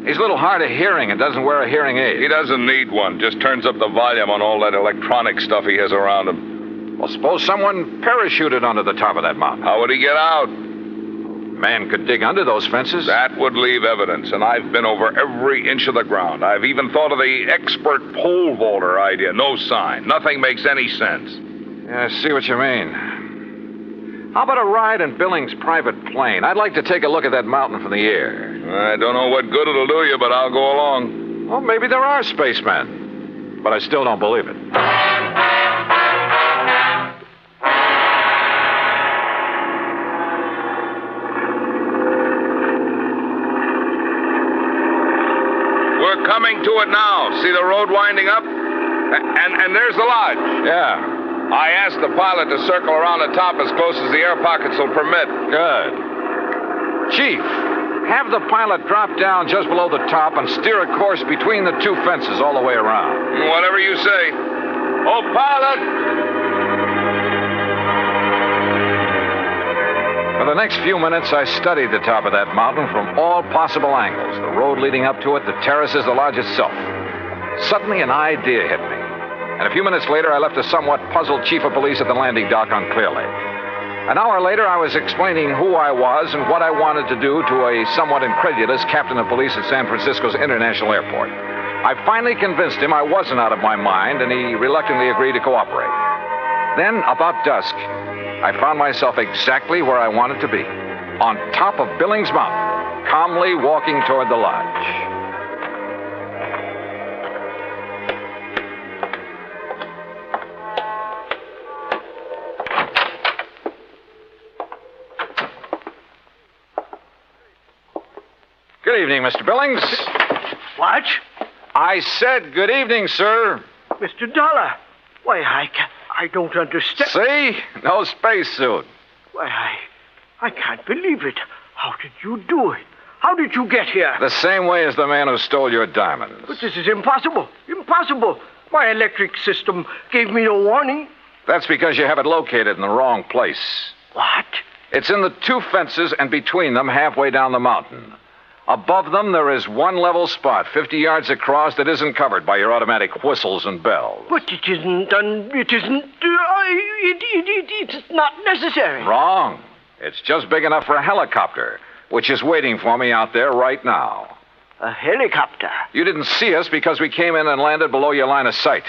He's a little hard of hearing and doesn't wear a hearing aid. He doesn't need one. Just turns up the volume on all that electronic stuff he has around him. Well, suppose someone parachuted onto the top of that mountain. How would he get out? Man could dig under those fences. That would leave evidence, and I've been over every inch of the ground. I've even thought of the expert pole vaulter idea. No sign. Nothing makes any sense. Yeah, I see what you mean. How about a ride in Billings' private plane? I'd like to take a look at that mountain from the air. I don't know what good it'll do you, but I'll go along. Well, maybe there are spacemen. But I still don't believe it. We're coming to it now. See the road winding up? And there's the lodge. Yeah. I asked the pilot to circle around the top as close as the air pockets will permit. Good. Chief, have the pilot drop down just below the top and steer a course between the two fences all the way around. Whatever you say. Oh, pilot! For the next few minutes, I studied the top of that mountain from all possible angles. The road leading up to it, the terraces, the lodge itself. Suddenly, an idea hit me. And a few minutes later, I left a somewhat puzzled chief of police at the landing dock on Clear Lake. An hour later, I was explaining who I was and what I wanted to do to a somewhat incredulous captain of police at San Francisco's International Airport. I finally convinced him I wasn't out of my mind, and he reluctantly agreed to cooperate. Then, about dusk, I found myself exactly where I wanted to be, on top of Billings Mountain, calmly walking toward the lodge. Good evening, Mr. Billings. What? I said good evening, sir. Mr. Dollar. Why, I don't understand. See? No spacesuit. Why, I can't believe it. How did you do it? How did you get here? The same way as the man who stole your diamonds. But this is impossible. Impossible. My electric system gave me no warning. That's because you have it located in the wrong place. What? It's in the two fences and between them halfway down the mountain. Above them, there is one level spot, 50 yards across, that isn't covered by your automatic whistles and bells. But it isn't, it's not necessary. Wrong. It's just big enough for a helicopter, which is waiting for me out there right now. A helicopter? You didn't see us because we came in and landed below your line of sight.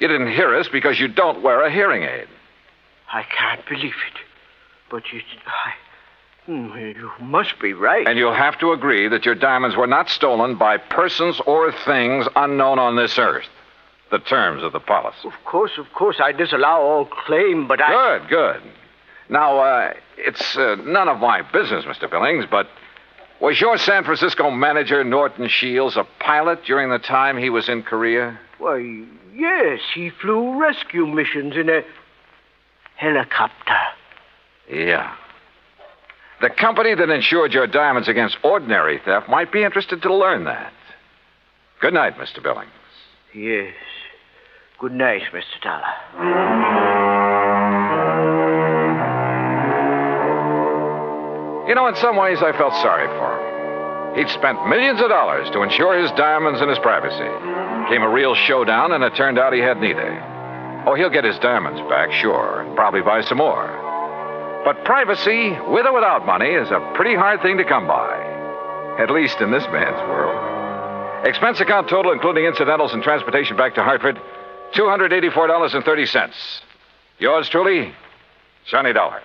You didn't hear us because you don't wear a hearing aid. I can't believe it. But you must be right. And you'll have to agree that your diamonds were not stolen by persons or things unknown on this earth. The terms of the policy. Of course, I disallow all claim, but Good. Now, it's none of my business, Mr. Billings, but was your San Francisco manager, Norton Shields, a pilot during the time he was in Korea? Why, yes, he flew rescue missions in a helicopter. Yeah. The company that insured your diamonds against ordinary theft might be interested to learn that. Good night, Mr. Billings. Yes. Good night, Mr. Dollar. You know, in some ways, I felt sorry for him. He'd spent millions of dollars to insure his diamonds and his privacy. Came a real showdown, and it turned out he had neither. Oh, he'll get his diamonds back, sure, and probably buy some more. But privacy, with or without money, is a pretty hard thing to come by. At least in this man's world. Expense account total, including incidentals and transportation back to Hartford, $284.30. Yours truly, Johnny Dollar.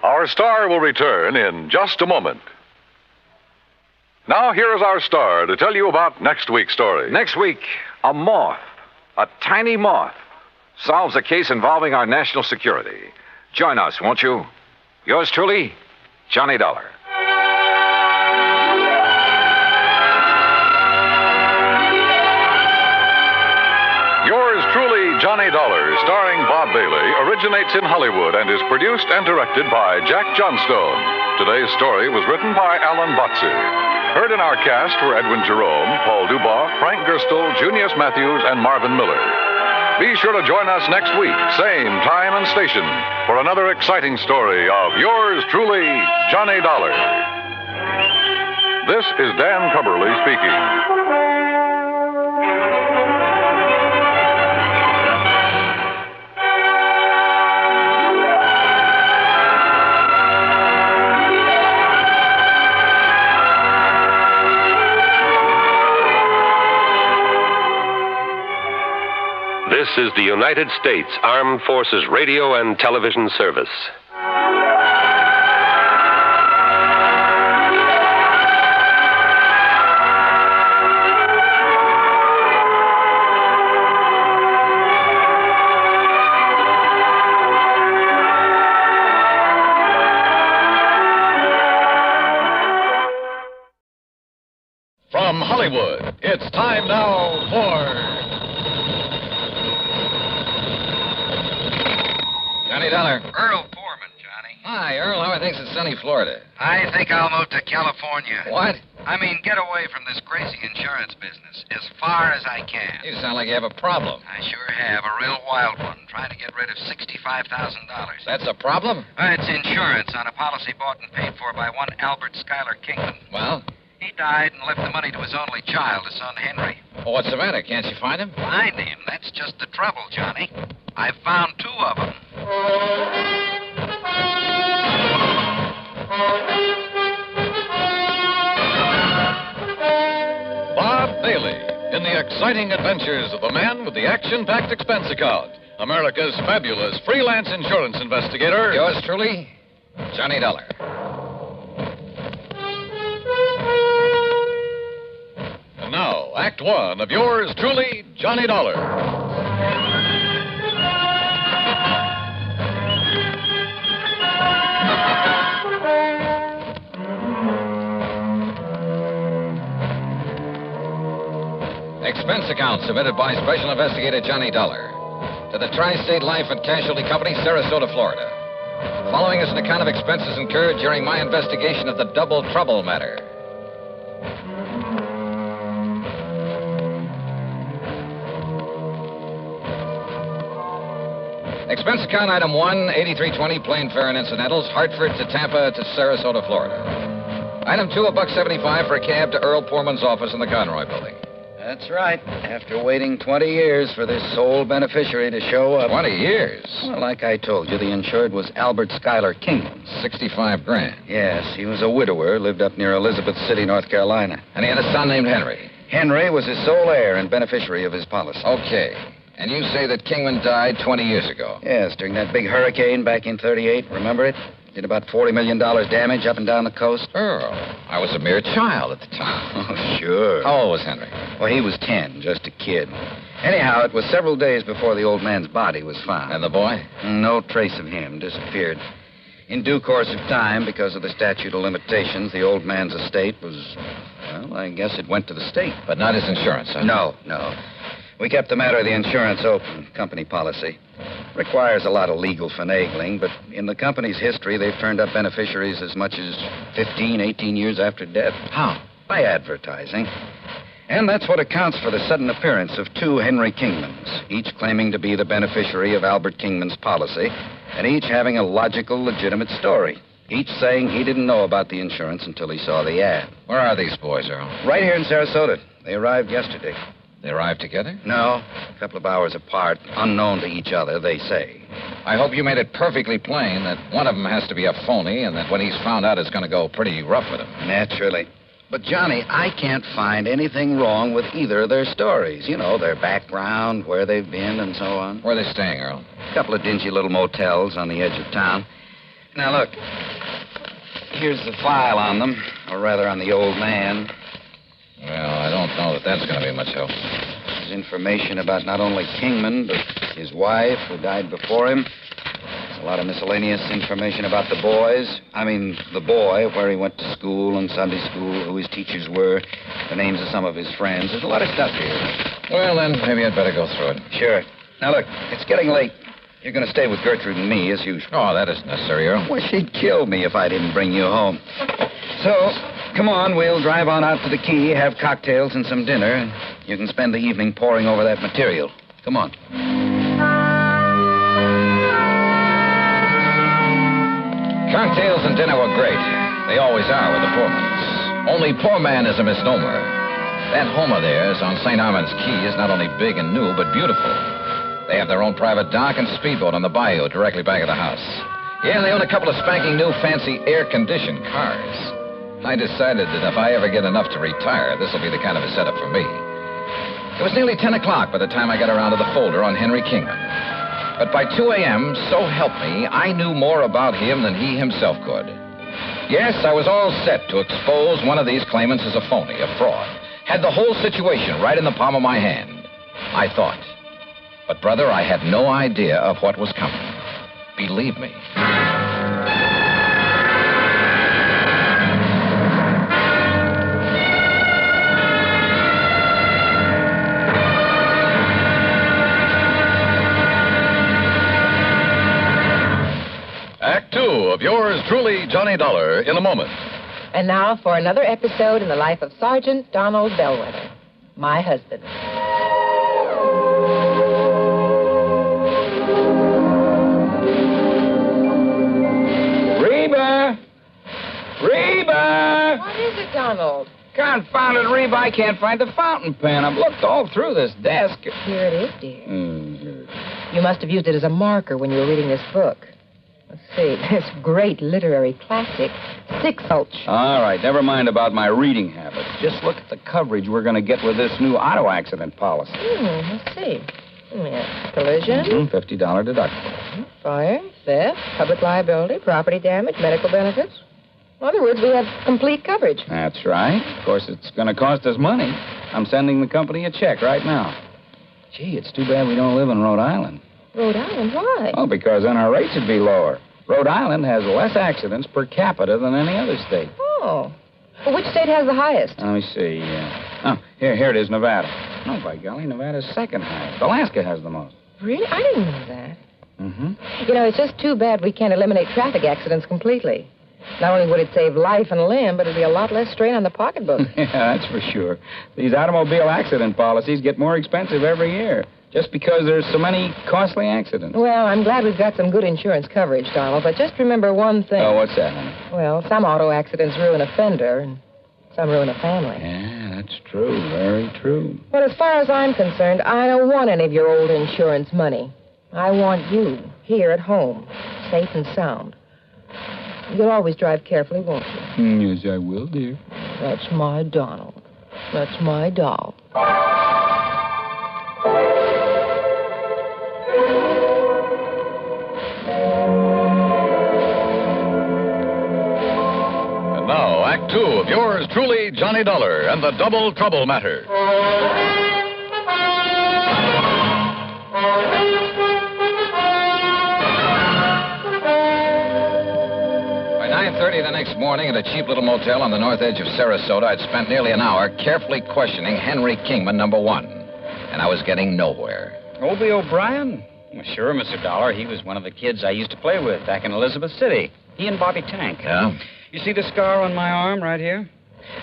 Our star will return in just a moment. Now, here is our star to tell you about next week's story. Next week, a moth, a tiny moth, solves a case involving our national security. Join us, won't you? Yours truly, Johnny Dollar. Yours truly, Johnny Dollar, starring Bob Bailey, originates in Hollywood and is produced and directed by Jack Johnstone. Today's story was written by Alan Botsey. Heard in our cast were Edwin Jerome, Paul Dubois, Frank Gerstle, Junius Matthews, and Marvin Miller. Be sure to join us next week, same time and station, for another exciting story of yours truly, Johnny Dollar. This is Dan Cubberly speaking. This is the United States Armed Forces Radio and Television Service. From Hollywood, it's time now for... Johnny Dollar. Earl Foreman, Johnny. Hi, Earl. How are things in sunny Florida? I think I'll move to California. What? I mean, get away from this crazy insurance business as far as I can. You sound like you have a problem. I sure have, a real wild one, trying to get rid of $65,000. That's a problem? It's insurance on a policy bought and paid for by one Albert Schuyler Kingman. Well? He died and left the money to his only child, his son Henry. Well, what's the matter? Can't you find him? Find him? That's just the trouble, Johnny. I've found two of them. Bob Bailey in the exciting adventures of the man with the action-packed expense account. America's fabulous freelance insurance investigator. Yours truly, Johnny Dollar. And now, Act One of yours truly, Johnny Dollar. Expense account submitted by Special Investigator Johnny Dollar to the Tri-State Life and Casualty Company, Sarasota, Florida. Following is an account of expenses incurred during my investigation of the Double Trouble Matter. Expense account item 1, 8320, plane fare and incidentals, Hartford to Tampa to Sarasota, Florida. Item 2, $1.75 for a cab to Earl Poorman's office in the Conroy building. That's right. After waiting 20 years for this sole beneficiary to show up. 20 years? Well, like I told you, the insured was Albert Schuyler Kingman. $65,000. Yes, he was a widower, lived up near Elizabeth City, North Carolina. And he had a son named Henry. Henry was his sole heir and beneficiary of his policy. Okay. And you say that Kingman died 20 years ago? Yes, during that big hurricane back in 38. Remember it? Did about $40 million damage up and down the coast. Earl, I was a mere child at the time. Oh, sure. How old was Henry? Well, he was 10, just a kid. Anyhow, it was several days before the old man's body was found. And the boy? No trace of him. Disappeared. In due course of time, because of the statute of limitations, the old man's estate was, well, I guess it went to the state. But not his insurance, huh? No. We kept the matter of the insurance open, company policy. Requires a lot of legal finagling, but in the company's history, they've turned up beneficiaries as much as 15, 18 years after death. How? By advertising. And that's what accounts for the sudden appearance of two Henry Kingmans, each claiming to be the beneficiary of Albert Kingman's policy, and each having a logical, legitimate story. Each saying he didn't know about the insurance until he saw the ad. Where are these boys, Earl? Right here in Sarasota. They arrived yesterday. They arrived together? No, a couple of hours apart, unknown to each other, they say. I hope you made it perfectly plain that one of them has to be a phony and that when he's found out it's going to go pretty rough with him. Naturally. But, Johnny, I can't find anything wrong with either of their stories. You know, their background, where they've been, and so on. Where are they staying, Earl? A couple of dingy little motels on the edge of town. Now, look. Here's the file on them, or rather on the old man. Well, I don't know that that's going to be much help. There's information about not only Kingman, but his wife, who died before him. There's a lot of miscellaneous information about the boys. The boy, where he went to school and Sunday school, who his teachers were, the names of some of his friends. There's a lot of stuff here. Well, then, maybe I'd better go through it. Sure. Now, look, it's getting late. You're going to stay with Gertrude and me, as usual. Oh, that isn't necessary, Earl. Well, she'd kill me if I didn't bring you home. So, come on, we'll drive on out to the quay, have cocktails and some dinner, and you can spend the evening poring over that material. Come on. Cocktails and dinner were great. They always are with the Pullmans. Only poor man is a misnomer. That home of theirs on St. Armand's Key is not only big and new, but beautiful. They have their own private dock and speedboat on the bayou directly back of the house. Yeah, they own a couple of spanking new fancy air-conditioned cars. I decided that if I ever get enough to retire, this will be the kind of a setup for me. It was nearly 10 o'clock by the time I got around to the folder on Henry Kingman. But by 2 a.m., so help me, I knew more about him than he himself could. Yes, I was all set to expose one of these claimants as a phony, a fraud. Had the whole situation right in the palm of my hand, I thought. But, brother, I had no idea of what was coming. Believe me. Act 2 of yours truly, Johnny Dollar, in a moment. And now for another episode in the life of Sergeant Donald Bellwether, my husband. Reba! What is it, Donald? Confounded Reba, I can't find the fountain pen. I've looked all through this desk. Here it is, dear. You must have used it as a marker when you were reading this book. Let's see, this great literary classic, Sick Fulch. All right, never mind about my reading habits. Just look at the coverage we're going to get with this new auto accident policy. Let's see. Yeah. Collision. $50 deductible. Fire, theft, public liability, property damage, medical benefits. In other words, we have complete coverage. That's right. Of course, it's going to cost us money. I'm sending the company a check right now. Gee, it's too bad we don't live in Rhode Island. Rhode Island? Why? Oh, because then our rates would be lower. Rhode Island has less accidents per capita than any other state. Oh. Well, which state has the highest? Let me see. Here it is, Nevada. Oh, by golly, Nevada's second highest. Alaska has the most. Really? I didn't know that. Mm-hmm. You know, it's just too bad we can't eliminate traffic accidents completely. Not only would it save life and limb, but it'd be a lot less strain on the pocketbook. Yeah, that's for sure. These automobile accident policies get more expensive every year, just because there's so many costly accidents. Well, I'm glad we've got some good insurance coverage, Donald, but just remember one thing. Oh, what's that, honey? Well, some auto accidents ruin a fender, and some ruin a family. Yeah, that's true. Very true. But as far as I'm concerned, I don't want any of your old insurance money. I want you here at home, safe and sound. You'll always drive carefully, won't you? Yes, I will, dear. That's my Donald. That's my doll. 2 of yours truly, Johnny Dollar, and the Double Trouble Matter. By 9:30 the next morning at a cheap little motel on the north edge of Sarasota, I'd spent nearly an hour carefully questioning Henry Kingman, number 1. And I was getting nowhere. Obie O'Brien? Well, sure, Mr. Dollar. He was one of the kids I used to play with back in Elizabeth City. He and Bobby Tank. Yeah? You see the scar on my arm right here?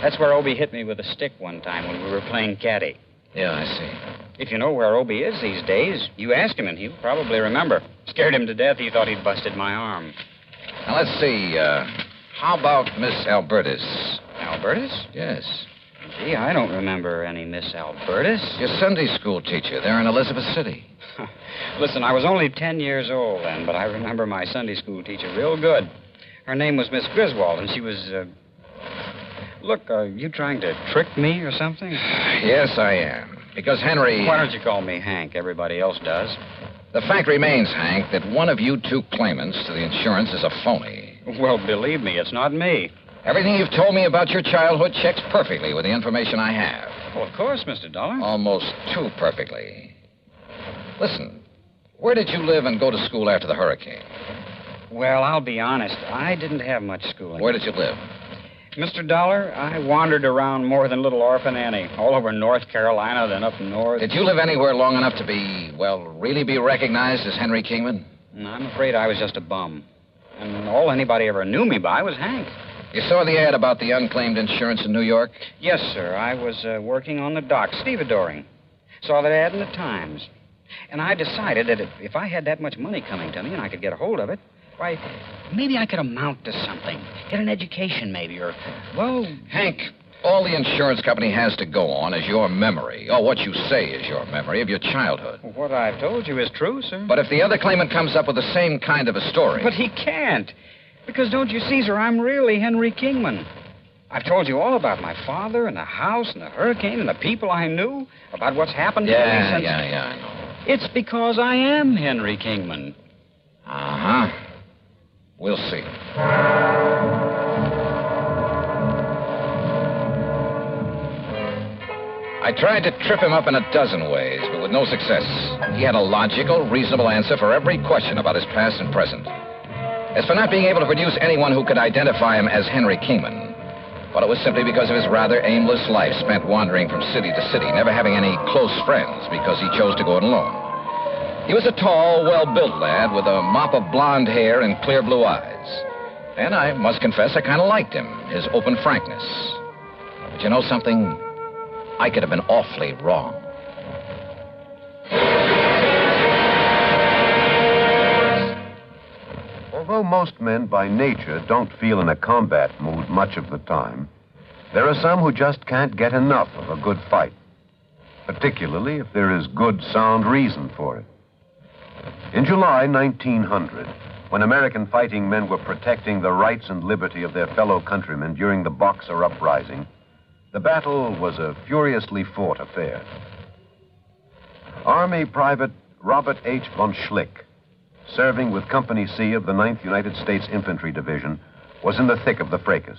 That's where Obie hit me with a stick one time when we were playing caddy. Yeah, I see. If you know where Obie is these days, you ask him and he'll probably remember. Scared him to death. He thought he'd busted my arm. Now, let's see. How about Miss Albertus? Albertus? Yes. Gee, I don't remember any Miss Albertus. Your Sunday school teacher there in Elizabeth City. Listen, I was only 10 years old then, but I remember my Sunday school teacher real good. Her name was Miss Griswold, and she was, Look, are you trying to trick me or something? Yes, I am. Because Henry... Why don't you call me Hank? Everybody else does. The fact remains, Hank, that one of you two claimants to the insurance is a phony. Well, believe me, it's not me. Everything you've told me about your childhood checks perfectly with the information I have. Well, of course, Mr. Dollar. Almost too perfectly. Listen, where did you live and go to school after the hurricane? Well, I'll be honest. I didn't have much schooling. Where did you live? Mr. Dollar, I wandered around more than little Orphan Annie. All over North Carolina, then up north. Did you live anywhere long enough to be, well, really be recognized as Henry Kingman? No, I'm afraid I was just a bum. And all anybody ever knew me by was Hank. You saw the ad about the unclaimed insurance in New York? Yes, sir. I was working on the dock, stevedoring. Saw that ad in the Times. And I decided that if I had that much money coming to me and I could get a hold of it, why, maybe I could amount to something. Get an education, maybe, or, well... Hank, all the insurance company has to go on is your memory, or what you say is your memory of your childhood. What I've told you is true, sir. But if the other claimant comes up with the same kind of a story... But he can't. Because, don't you see, sir, I'm really Henry Kingman. I've told you all about my father and the house and the hurricane and the people I knew, about what's happened to me since... Yeah, I know. It's because I am Henry Kingman. Uh-huh. We'll see. I tried to trip him up in a dozen ways, but with no success. He had a logical, reasonable answer for every question about his past and present. As for not being able to produce anyone who could identify him as Henry Kingman, well, it was simply because of his rather aimless life spent wandering from city to city, never having any close friends because he chose to go it alone. He was a tall, well-built lad with a mop of blonde hair and clear blue eyes. And I must confess I kind of liked him, his open frankness. But you know something? I could have been awfully wrong. Although most men by nature don't feel in a combat mood much of the time, there are some who just can't get enough of a good fight, particularly if there is good, sound reason for it. In July 1900, when American fighting men were protecting the rights and liberty of their fellow countrymen during the Boxer Uprising, the battle was a furiously fought affair. Army Private Robert H. von Schlick, serving with Company C of the 9th United States Infantry Division, was in the thick of the fracas.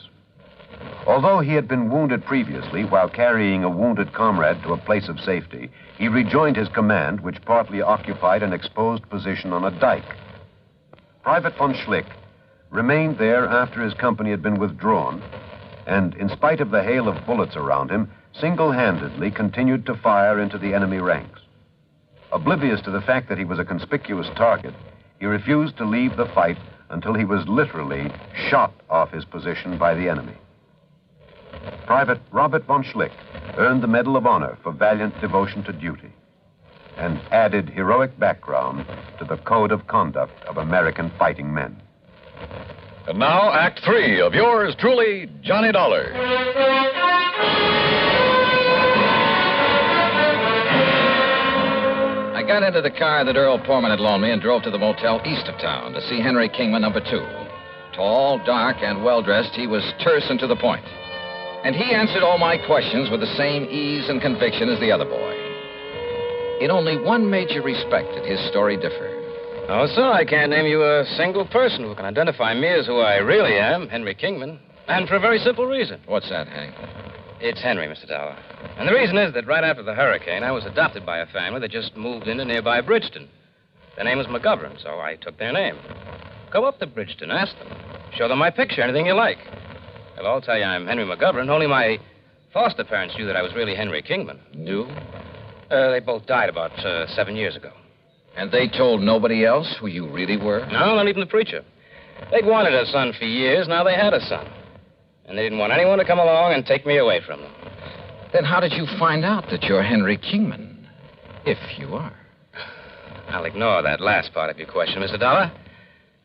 Although he had been wounded previously while carrying a wounded comrade to a place of safety, he rejoined his command, which partly occupied an exposed position on a dike. Private von Schlick remained there after his company had been withdrawn, and in spite of the hail of bullets around him, single-handedly continued to fire into the enemy ranks. Oblivious to the fact that he was a conspicuous target, he refused to leave the fight until he was literally shot off his position by the enemy. Private Robert von Schlick earned the Medal of Honor for valiant devotion to duty and added heroic background to the code of conduct of American fighting men. And now, Act 3 of yours truly, Johnny Dollar. I got into the car that Earl Portman had loaned me and drove to the motel east of town to see Henry Kingman, number 2. Tall, dark, and well-dressed, he was terse and to the point. And he answered all my questions with the same ease and conviction as the other boy. In only one major respect did his story differ. Oh, so I can't name you a single person who can identify me as who I really am, Henry Kingman. And for a very simple reason. What's that, Hank? It's Henry, Mr. Dollar. And the reason is that right after the hurricane, I was adopted by a family that just moved into nearby Bridgeton. Their name was McGovern, so I took their name. Go up to Bridgeton, ask them. Show them my picture, anything you like. They'll all tell you I'm Henry McGovern. Only my foster parents knew that I was really Henry Kingman. Knew? They both died about 7 years ago. And they told nobody else who you really were? No, not even the preacher. They'd wanted a son for years. Now they had a son. And they didn't want anyone to come along and take me away from them. Then how did you find out that you're Henry Kingman? If you are. I'll ignore that last part of your question, Mr. Dollar.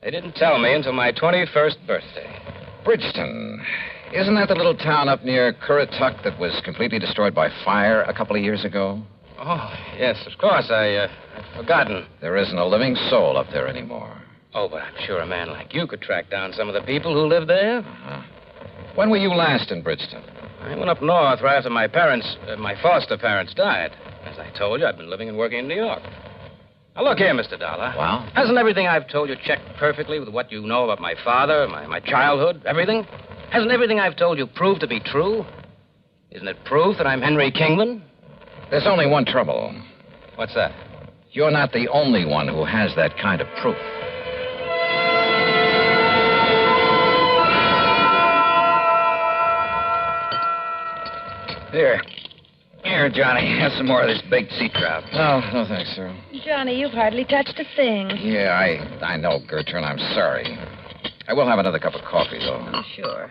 They didn't tell me until my 21st birthday. Bridgeton. Isn't that the little town up near Currituck that was completely destroyed by fire a couple of years ago? Oh, yes, of course. I'd forgotten. There isn't a living soul up there anymore. Oh, but I'm sure a man like you could track down some of the people who live there. Uh-huh. When were you last in Bridgeton? I went up north right after my foster parents died. As I told you, I've been living and working in New York. Now, look here, Mr. Dollar. Well? Hasn't everything I've told you checked perfectly with what you know about my father, my childhood, everything? Hasn't everything I've told you proved to be true? Isn't it proof that I'm Henry Kingman? There's only one trouble. What's that? You're not the only one who has that kind of proof. Here, Johnny. Have some more of this baked sea trout. No, thanks, sir. Johnny, you've hardly touched a thing. Yeah, I know, Gertrude. I'm sorry. I will have another cup of coffee, though. Oh, sure.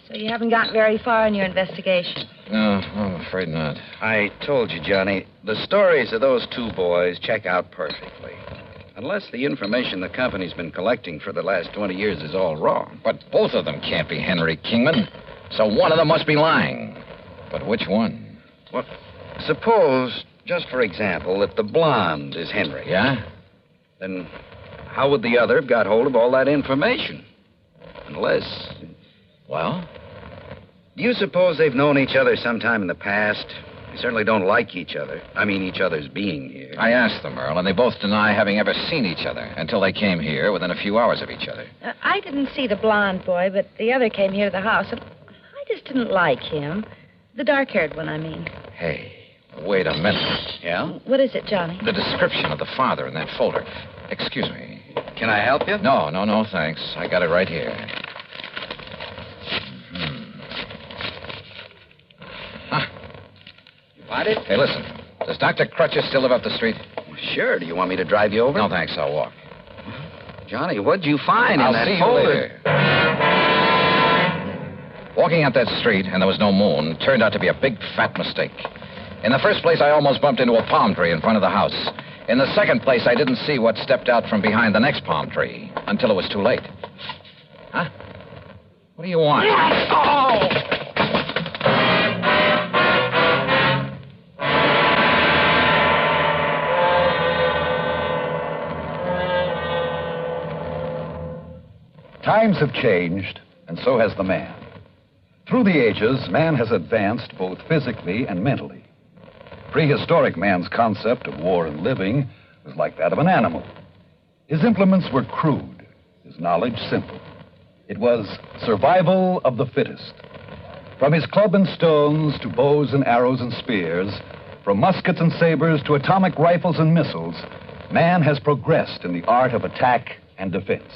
So you haven't gotten very far in your investigation? No, I'm afraid not. I told you, Johnny, the stories of those two boys check out perfectly. Unless the information the company's been collecting for the last 20 years is all wrong. But both of them can't be Henry Kingman. So one of them must be lying. But which one? Well, suppose, just for example, that the blonde is Henry. Yeah? Then how would the other have got hold of all that information? Unless... Well? Do you suppose they've known each other sometime in the past? They certainly don't like each other. I mean, each other's being here. I asked them, Earl, and they both deny having ever seen each other until they came here within a few hours of each other. I didn't see the blonde boy, but the other came here to the house, and I just didn't like him. The dark-haired one, I mean. Hey, wait a minute. Yeah? What is it, Johnny? The description of the father in that folder. Excuse me. Can I help you? No, thanks. I got it right here. Find it? Hey, listen. Does Dr. Crutches still live up the street? Sure. Do you want me to drive you over? No, thanks. I'll walk. Johnny, what'd you find in that see folder? You later. Walking out that street, and there was no moon, turned out to be a big, fat mistake. In the first place, I almost bumped into a palm tree in front of the house. In the second place, I didn't see what stepped out from behind the next palm tree until it was too late. Huh? What do you want? Oh! Times have changed, and so has the man. Through the ages, man has advanced both physically and mentally. Prehistoric man's concept of war and living was like that of an animal. His implements were crude, his knowledge simple. It was survival of the fittest. From his club and stones to bows and arrows and spears, from muskets and sabers to atomic rifles and missiles, man has progressed in the art of attack and defense.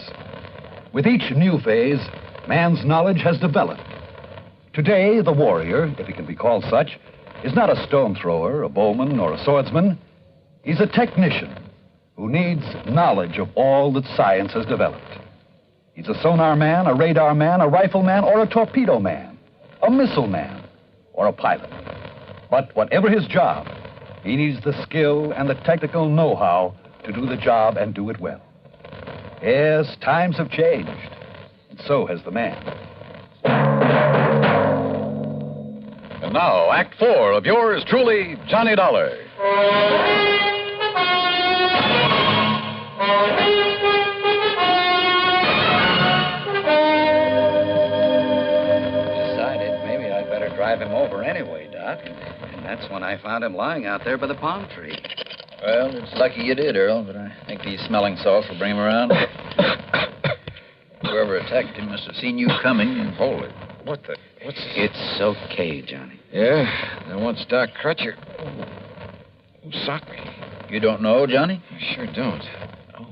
With each new phase, man's knowledge has developed. Today, the warrior, if he can be called such, is not a stone thrower, a bowman, or a swordsman. He's a technician who needs knowledge of all that science has developed. He's a sonar man, a radar man, a rifle man, or a torpedo man, a missile man, or a pilot. But whatever his job, he needs the skill and the technical know-how to do the job and do it well. Yes, times have changed, and so has the man. And now, Act 4 of yours truly, Johnny Dollar. Decided maybe I'd better drive him over anyway, Doc. And that's when I found him lying out there by the palm tree. Well, it's lucky you did, Earl, but I think these smelling salts will bring him around. whoever attacked him must have seen you coming and... Holy, what the... What's this? It's okay, Johnny. Yeah, then what's Doc Crutcher? Who socked me? You don't know, Johnny? I sure don't. Oh,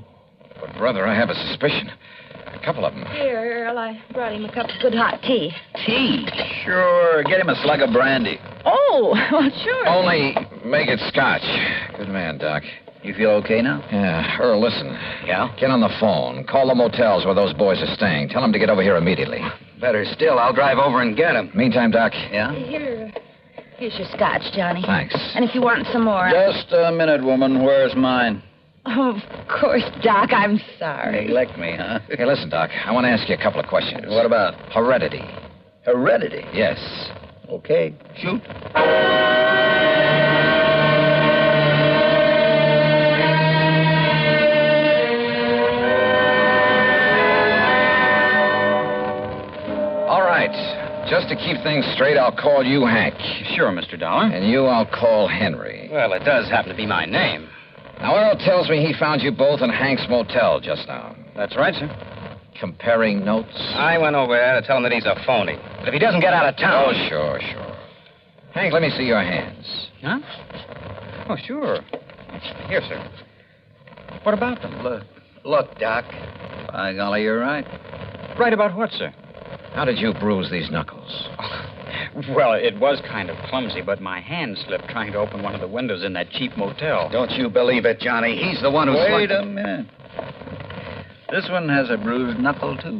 but, brother, I have a suspicion. A couple of them. Here, Earl, I brought him a cup of good hot tea. Tea? Sure. Get him a slug of brandy. Oh, well, sure. Only make it scotch. Good man, Doc. You feel okay now? Yeah. Earl, listen. Yeah? Get on the phone. Call the motels where those boys are staying. Tell them to get over here immediately. Better still, I'll drive over and get him. Meantime, Doc. Yeah? Here's your scotch, Johnny. Thanks. And if you want some more... Just a minute, woman. Where's mine? Oh, of course, Doc. I'm sorry. Neglect me, huh? Hey, listen, Doc. I want to ask you a couple of questions. What about? Heredity. Heredity? Yes. Okay. Shoot. All right. Just to keep things straight, I'll call you Hank. Sure, Mr. Dollar. And you I'll call Henry. Well, it does happen to be my name. Now, Earl tells me he found you both in Hank's motel just now. That's right, sir. Comparing notes? I went over there to tell him that he's a phony. But if he doesn't get out of town... Oh, sure. Hank, let me see your hands. Huh? Oh, sure. Here, sir. What about them? Look, Doc. By golly, you're right. Right about what, sir? How did you bruise these knuckles? Well, it was kind of clumsy, but my hand slipped trying to open one of the windows in that cheap motel. Don't you believe it, Johnny. He's the one who's... Wait a minute. This one has a bruised knuckle, too.